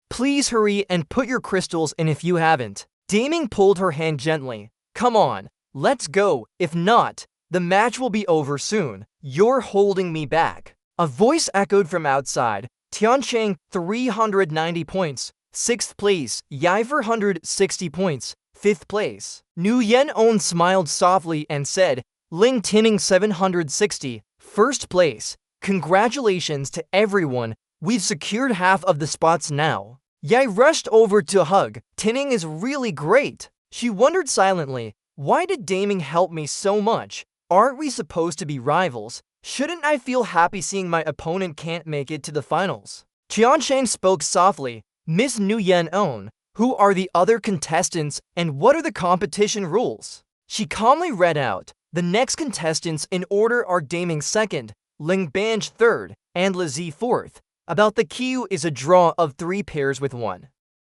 [SPEAKER 1] Please hurry and put your crystals in if you haven't. Daming pulled her hand gently. Come on, let's go. If not, the match will be over soon. You're holding me back. A voice echoed from outside. Qiancheng, 390 points. 6th place. Yai 460 points. 5th place. Nguyen-on smiled softly and said, Ling Tinning 760, 1st place. Congratulations to everyone, we've secured half of the spots now. Yai rushed over to hug. Tinning is really great. She wondered silently, why did Daming help me so much? Aren't we supposed to be rivals? Shouldn't I feel happy seeing my opponent can't make it to the finals? Qiansheng spoke softly, Miss Nguyen-on, who are the other contestants and what are the competition rules? She calmly read out, the next contestants in order are Daming 2nd, Ling Banj 3rd, and Lizi 4th. About the queue is a draw of 3 pairs with 1.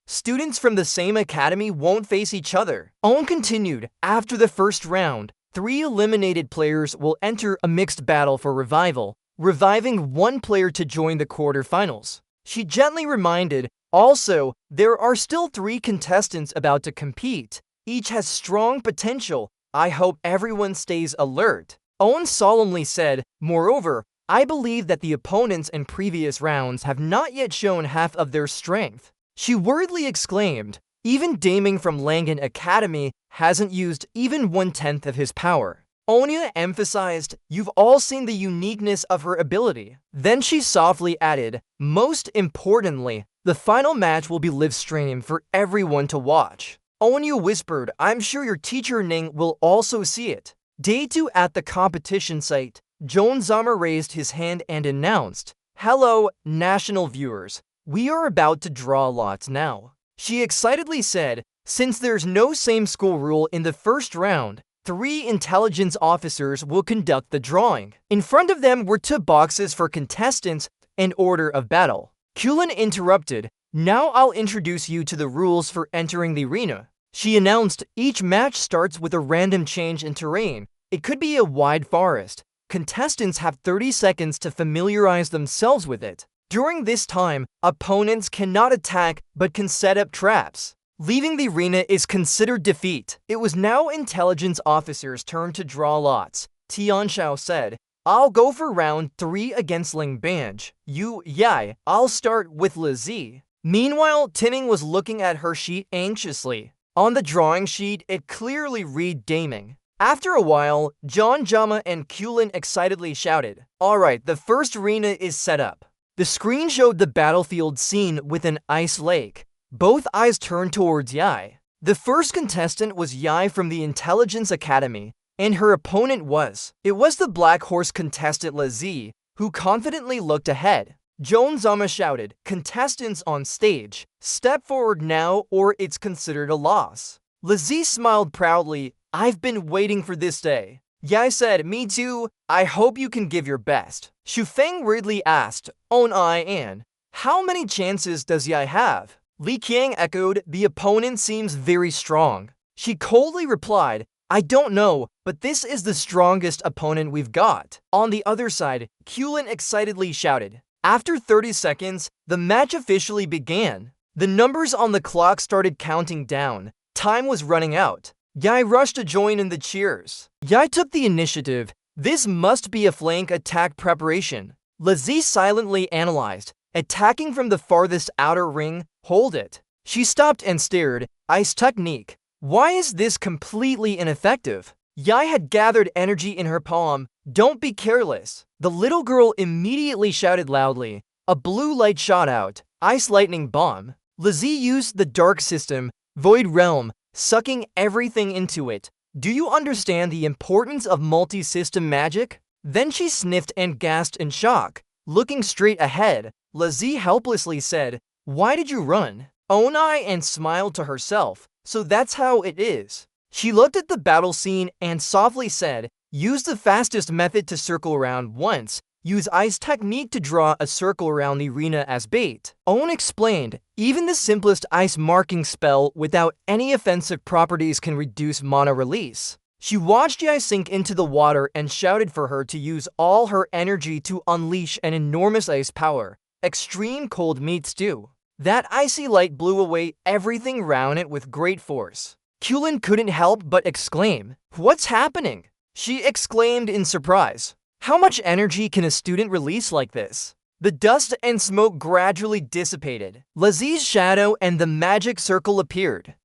[SPEAKER 1] Students from the same academy won't face each other. On continued, after the first round, 3 eliminated players will enter a mixed battle for revival, reviving 1 player to join the quarterfinals. She gently reminded, also, there are still 3 contestants about to compete. Each has strong potential. I hope everyone stays alert. Owen solemnly said, moreover, I believe that the opponents in previous rounds have not yet shown half of their strength. She worriedly exclaimed, even Daming from Langan Academy hasn't used even 1/10 of his power. Onya emphasized, you've all seen the uniqueness of her ability. Then she softly added, most importantly, the final match will be live-streamed for everyone to watch. Onya whispered, I'm sure your teacher Ning will also see it. Day 2 at the competition site, Joan Zama raised his hand and announced, hello, national viewers. We are about to draw lots now. She excitedly said, since there's no same school rule in the first round, 3 intelligence officers will conduct the drawing. In front of them were 2 boxes for contestants and order of battle. Kulin interrupted, now I'll introduce you to the rules for entering the arena. She announced, each match starts with a random change in terrain. It could be a wide forest. Contestants have 30 seconds to familiarize themselves with it. During this time, opponents cannot attack but can set up traps. Leaving the arena is considered defeat. It was now intelligence officers' turn to draw lots. Tianshao said, I'll go for round 3 against Ling Banj. You, Yai, I'll start with Lizi. Meanwhile, Tinning was looking at her sheet anxiously. On the drawing sheet, it clearly read Daming. After a while, John Jama and Kulin excitedly shouted, alright, the first arena is set up. The screen showed the battlefield scene with an ice lake. Both eyes turned towards Yai. The first contestant was Yai from the Intelligence Academy, and her opponent was. It was the Black Horse contestant Lizi, who confidently looked ahead. Joan Zama shouted, contestants on stage, step forward now or it's considered a loss. Lizi smiled proudly, I've been waiting for this day. Yai said, me too, I hope you can give your best. Xu Feng weirdly asked, On I An, how many chances does Yai have? Li Qiang echoed, the opponent seems very strong. She coldly replied, I don't know, but this is the strongest opponent we've got. On the other side, Kulin excitedly shouted. After 30 seconds, the match officially began. The numbers on the clock started counting down. Time was running out. Yai rushed to join in the cheers. Yai took the initiative. This must be a flank attack preparation. Lizi silently analyzed. Attacking from the farthest outer ring, hold it. She stopped and stared. Ice technique. Why is this completely ineffective? Yai had gathered energy in her palm. Don't be careless. The little girl immediately shouted loudly. A blue light shot out. Ice lightning bomb. Lizi used the dark system, Void Realm, sucking everything into it. Do you understand the importance of multi-system magic? Then she sniffed and gasped in shock. Looking straight ahead, Lizi helplessly said, why did you run? Onai and smiled to herself. So that's how it is. She looked at the battle scene and softly said, use the fastest method to circle around once. Use ice technique to draw a circle around the arena as bait. Owen explained, even the simplest ice marking spell without any offensive properties can reduce mana release. She watched Yai sink into the water and shouted for her to use all her energy to unleash an enormous ice power. Extreme cold meat stew. That icy light blew away everything around it with great force. Kulin couldn't help but exclaim, what's happening? She exclaimed in surprise. How much energy can a student release like this? The dust and smoke gradually dissipated. Lizi's shadow and the magic circle appeared.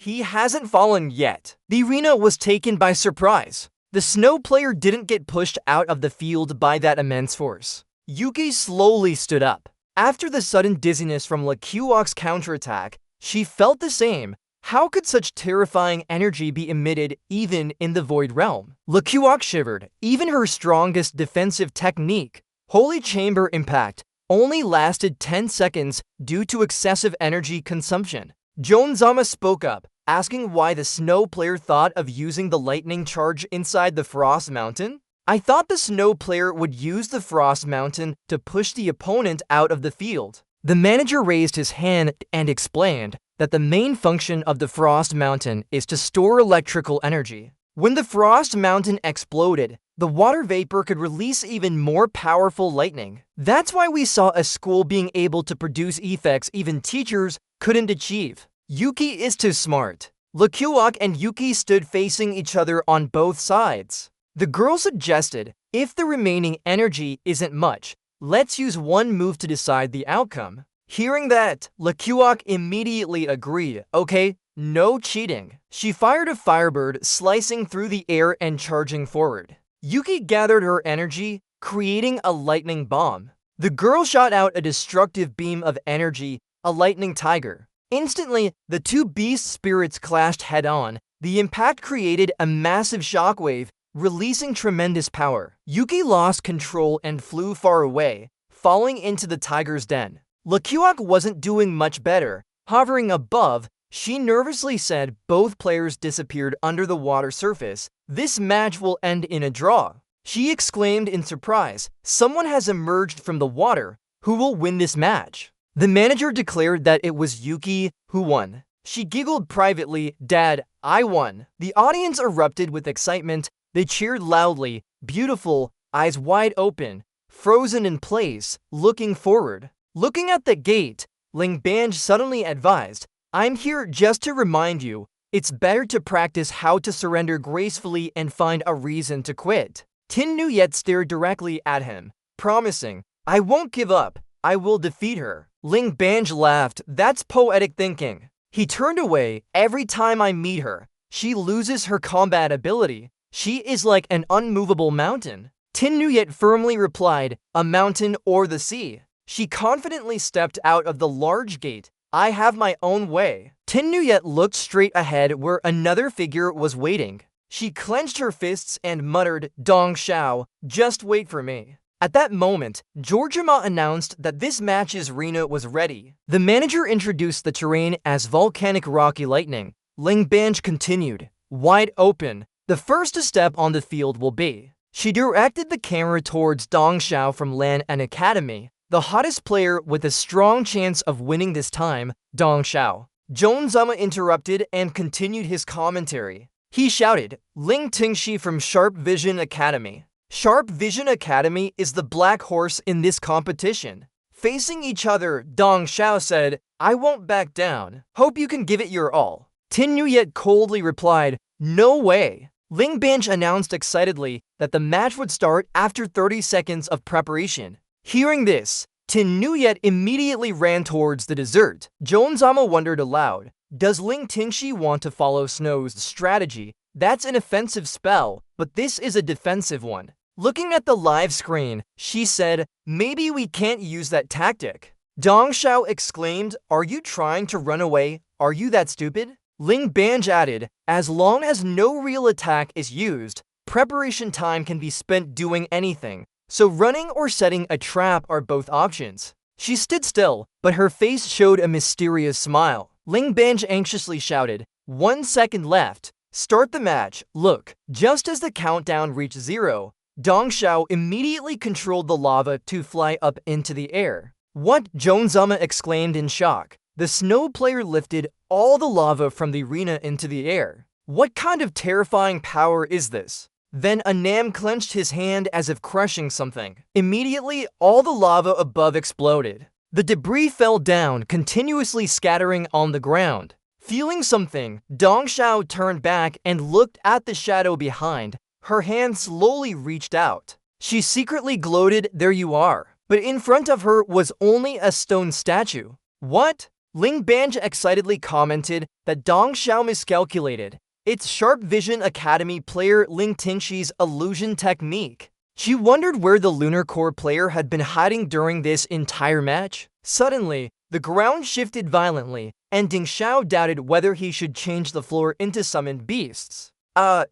[SPEAKER 1] He hasn't fallen yet. The arena was taken by surprise. The snow player didn't get pushed out of the field by that immense force. Yuki slowly stood up. After the sudden dizziness from LeQuox's counterattack, she felt the same. How could such terrifying energy be emitted even in the Void Realm? LeQuox shivered. Even her strongest defensive technique, Holy Chamber Impact, only lasted 10 seconds due to excessive energy consumption. Jonzama spoke up, asking why the snow player thought of using the lightning charge inside the Frost Mountain. I thought the snow player would use the Frost Mountain to push the opponent out of the field. The manager raised his hand and explained that the main function of the Frost Mountain is to store electrical energy. When the Frost Mountain exploded, the water vapor could release even more powerful lightning. That's why we saw a school being able to produce effects even teachers couldn't achieve. Yuki is too smart. LeQuox and Yuki stood facing each other on both sides. The girl suggested, if the remaining energy isn't much, let's use one move to decide the outcome. Hearing that, LeQuox immediately agreed. Okay, no cheating. She fired a Firebird, slicing through the air and charging forward. Yuki gathered her energy, creating a lightning bomb. The girl shot out a destructive beam of energy, a lightning tiger. Instantly, the two beast spirits clashed head-on. The impact created a massive shockwave, releasing tremendous power. Yuki lost control and flew far away, falling into the tiger's den. LeQuox wasn't doing much better. Hovering above, she nervously said both players disappeared under the water surface. This match will end in a draw. She exclaimed in surprise, someone has emerged from the water. Who will win this match? The manager declared that it was Yuki who won. She giggled privately, Dad, I won. The audience erupted with excitement. They cheered loudly, beautiful, eyes wide open, frozen in place, looking forward. Looking at the gate, Ling Banj suddenly advised, I'm here just to remind you, it's better to practice how to surrender gracefully and find a reason to quit. Tin Nuyet stared directly at him, promising, I won't give up, I will defeat her. Ling Banj laughed, that's poetic thinking. He turned away. Every time I meet her, she loses her combat ability. She is like an unmovable mountain. Tin Nuyet firmly replied, a mountain or the sea. She confidently stepped out of the large gate. I have my own way. Tin Nuyet looked straight ahead where another figure was waiting. She clenched her fists and muttered, Dong Xiao, just wait for me. At that moment, Georgima announced that this match's arena was ready. The manager introduced the terrain as volcanic rocky lightning. Ling Banj continued, wide open. The first to step on the field will be. She directed the camera towards Dong Xiao from Lan An Academy, the hottest player with a strong chance of winning this time, Dong Xiao. Jonzama interrupted and continued his commentary. He shouted, Ling Tingshi from Sharp Vision Academy. Sharp Vision Academy is the black horse in this competition. Facing each other, Dong Xiao said, I won't back down. Hope you can give it your all. Tin Nuyet coldly replied, no way. Ling Banj announced excitedly that the match would start after 30 seconds of preparation. Hearing this, Tin Nuyet immediately ran towards the dessert. Jonzama wondered aloud, does Ling Tingshi want to follow Snow's strategy? That's an offensive spell, but this is a defensive one. Looking at the live screen, she said, maybe we can't use that tactic. Dong Xiao exclaimed, are you trying to run away? Are you that stupid? Ling Banj added, as long as no real attack is used, preparation time can be spent doing anything, so running or setting a trap are both options. She stood still, but her face showed a mysterious smile. Ling Banj anxiously shouted, 1 second left. Start the match. Look, just as the countdown reached 0, Dong Xiao immediately controlled the lava to fly up into the air. What? Jonzama exclaimed in shock. The snow player lifted all the lava from the arena into the air. What kind of terrifying power is this? Then Anam clenched his hand as if crushing something. Immediately, all the lava above exploded. The debris fell down, continuously scattering on the ground. Feeling something, Dong Xiao turned back and looked at the shadow behind. Her hand slowly reached out. She secretly gloated, there you are. But in front of her was only a stone statue. What? Ling Banj excitedly commented that Dong Xiao miscalculated its Sharp Vision Academy player Ling Tinxi's illusion technique. She wondered where the Lunar Core player had been hiding during this entire match. Suddenly, the ground shifted violently, and Ding Xiao doubted whether he should change the floor into summoned beasts.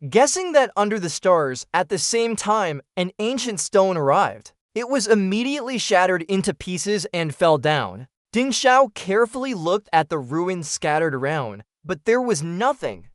[SPEAKER 1] Guessing that under the stars, at the same time, an ancient stone arrived. It was immediately shattered into pieces and fell down. Ding Xiao carefully looked at the ruins scattered around, but there was nothing.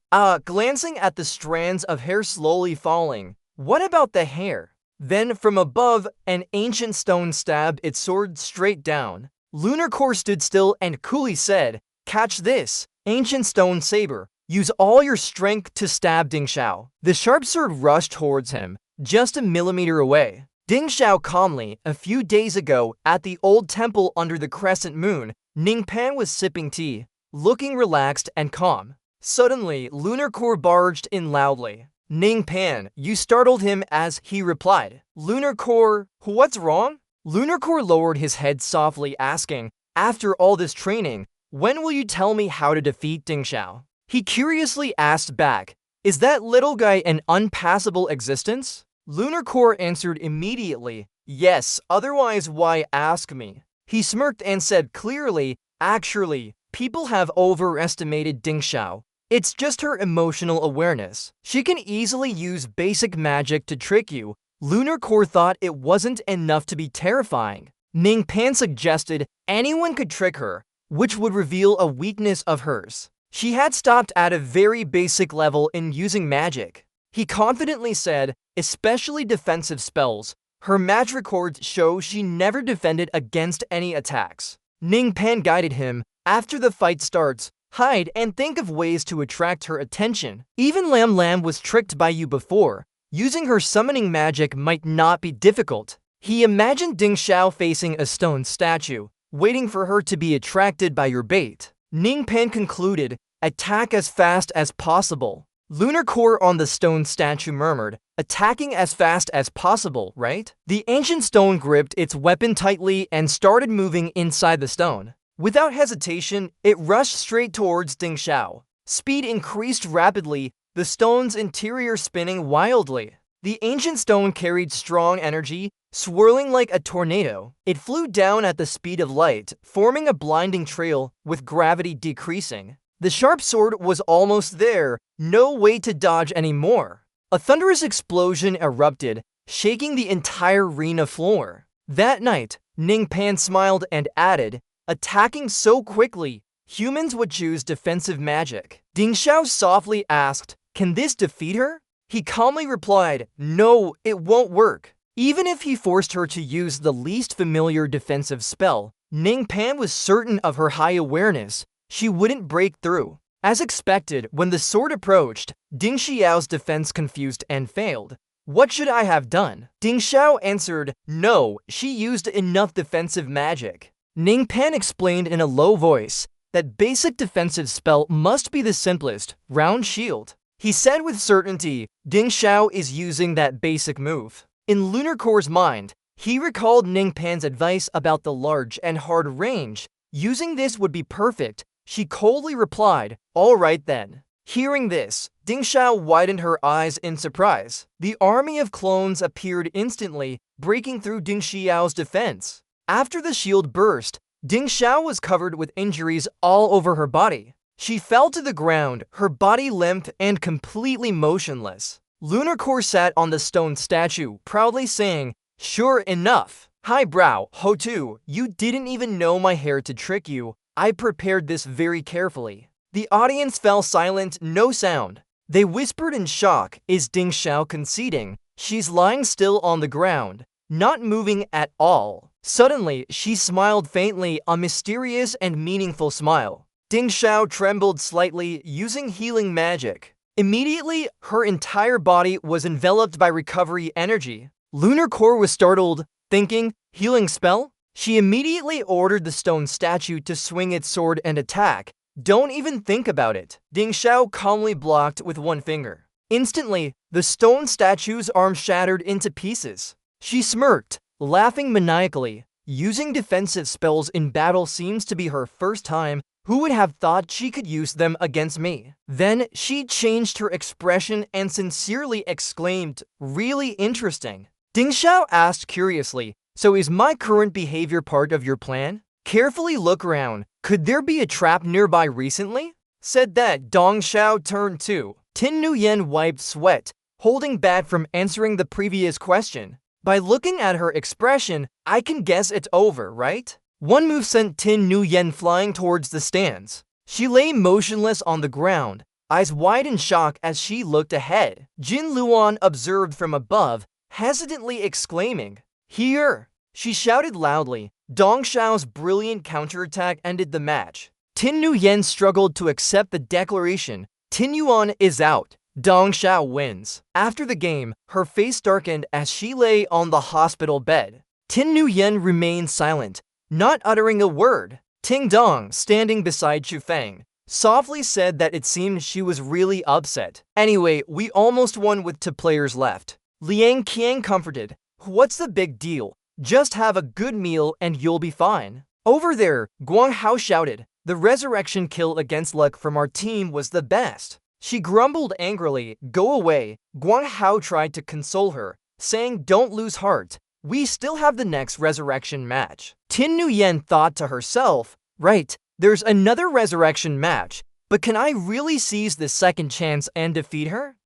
[SPEAKER 1] Glancing at the strands of hair slowly falling, what about the hair? Then, from above, an ancient stone stabbed its sword straight down. Lunar Core stood still and coolly said, "Catch this, ancient stone saber. Use all your strength to stab Ding Xiao." The sharp sword rushed towards him, just a millimeter away. Ding Xiao calmly, a few days ago, at the old temple under the crescent moon, Ning Pan was sipping tea, looking relaxed and calm. Suddenly, Lunar Core barged in loudly. "Ning Pan, you startled him," as he replied. Lunar Core, what's wrong? Lunar Core lowered his head softly, asking, "After all this training, when will you tell me how to defeat Ding Xiao?" He curiously asked back, "Is that little guy an unpassable existence?" Lunar Core answered immediately, "Yes, otherwise why ask me?" He smirked and said clearly, "Actually, people have overestimated Ding Xiao. It's just her emotional awareness. She can easily use basic magic to trick you." Lunar Core thought it wasn't enough to be terrifying. Ning Pan suggested anyone could trick her, which would reveal a weakness of hers. She had stopped at a very basic level in using magic. He confidently said, especially defensive spells. Her match records show she never defended against any attacks. Ning Pan guided him. "After the fight starts, hide and think of ways to attract her attention. Even Lam Lam was tricked by you before. Using her summoning magic might not be difficult." He imagined Ding Xiao facing a stone statue, waiting for her to be attracted by your bait. Ning Pan concluded, "Attack as fast as possible." Lunar Core on the stone statue murmured, "Attacking as fast as possible, right?" The ancient stone gripped its weapon tightly and started moving inside the stone. Without hesitation, it rushed straight towards Ding Xiao. Speed increased rapidly, the stone's interior spinning wildly. The ancient stone carried strong energy, swirling like a tornado. It flew down at the speed of light, forming a blinding trail, with gravity decreasing. The sharp sword was almost there, no way to dodge anymore. A thunderous explosion erupted, shaking the entire arena floor. That night, Ning Pan smiled and added, "Attacking so quickly, humans would choose defensive magic." Ding Xiao softly asked, "Can this defeat her?" He calmly replied, "No, it won't work." Even if he forced her to use the least familiar defensive spell, Ning Pan was certain of her high awareness. She wouldn't break through. As expected, when the sword approached, Ding Xiao's defense confused and failed. "What should I have done?" Ding Xiao answered, "No, she used enough defensive magic." Ning Pan explained in a low voice that basic defensive spell must be the simplest, round shield. He said with certainty, Ding Xiao is using that basic move. In Lunar Core's mind, he recalled Ning Pan's advice about the large and hard range. Using this would be perfect. She coldly replied, "All right then." Hearing this, Ding Xiao widened her eyes in surprise. The army of clones appeared instantly, breaking through Ding Xiao's defense. After the shield burst, Ding Xiao was covered with injuries all over her body. She fell to the ground, her body limp and completely motionless. Lunar Core sat on the stone statue, proudly saying, "Sure enough. Highbrow, Hotu, you didn't even know my hair to trick you. I prepared this very carefully." The audience fell silent, no sound. They whispered in shock, "Is Ding Xiao conceding?" She's lying still on the ground, not moving at all. Suddenly, she smiled faintly, a mysterious and meaningful smile. Ding Xiao trembled slightly, using healing magic. Immediately, her entire body was enveloped by recovery energy. Lunar Core was startled, thinking, "Healing spell?" She immediately ordered the stone statue to swing its sword and attack. "Don't even think about it." Ding Xiao calmly blocked with one finger. Instantly, the stone statue's arm shattered into pieces. She smirked, laughing maniacally. Using defensive spells in battle seems to be her first time, Who would have thought she could use them against me? Then she changed her expression and sincerely exclaimed, "Really interesting." Ding Xiao asked curiously, "So is my current behavior part of your plan? Carefully look around. Could there be a trap nearby recently?" Said that, Dong Xiao turned too. Tin Nuyen wiped sweat, holding back from answering the previous question. By looking at her expression, I can guess it's over, right? One move sent Tin Nuyen flying towards the stands. She lay motionless on the ground, eyes wide in shock as she looked ahead. Jin Luan observed from above, hesitantly exclaiming, "Here!" She shouted loudly. Dong Xiao's brilliant counterattack ended the match. Tin Nuyen struggled to accept the declaration. Tin Yuan is out. Dong Xiao wins. After the game, her face darkened as she lay on the hospital bed. Tin Nuyen remained silent, not uttering a word. Ting Dong, standing beside Chu Feng, softly said that it seemed she was really upset. "Anyway, we almost won with 2 players left." Liang Qiang comforted, "What's the big deal? Just have a good meal and you'll be fine." Over there, Guang Hao shouted, "The resurrection kill against luck from our team was the best." She grumbled angrily, "Go away." Guang Hao tried to console her, saying, "Don't lose heart. We still have the next resurrection match." Tin Nuyen thought to herself, "Right, there's another resurrection match, but can I really seize this second chance and defeat her?"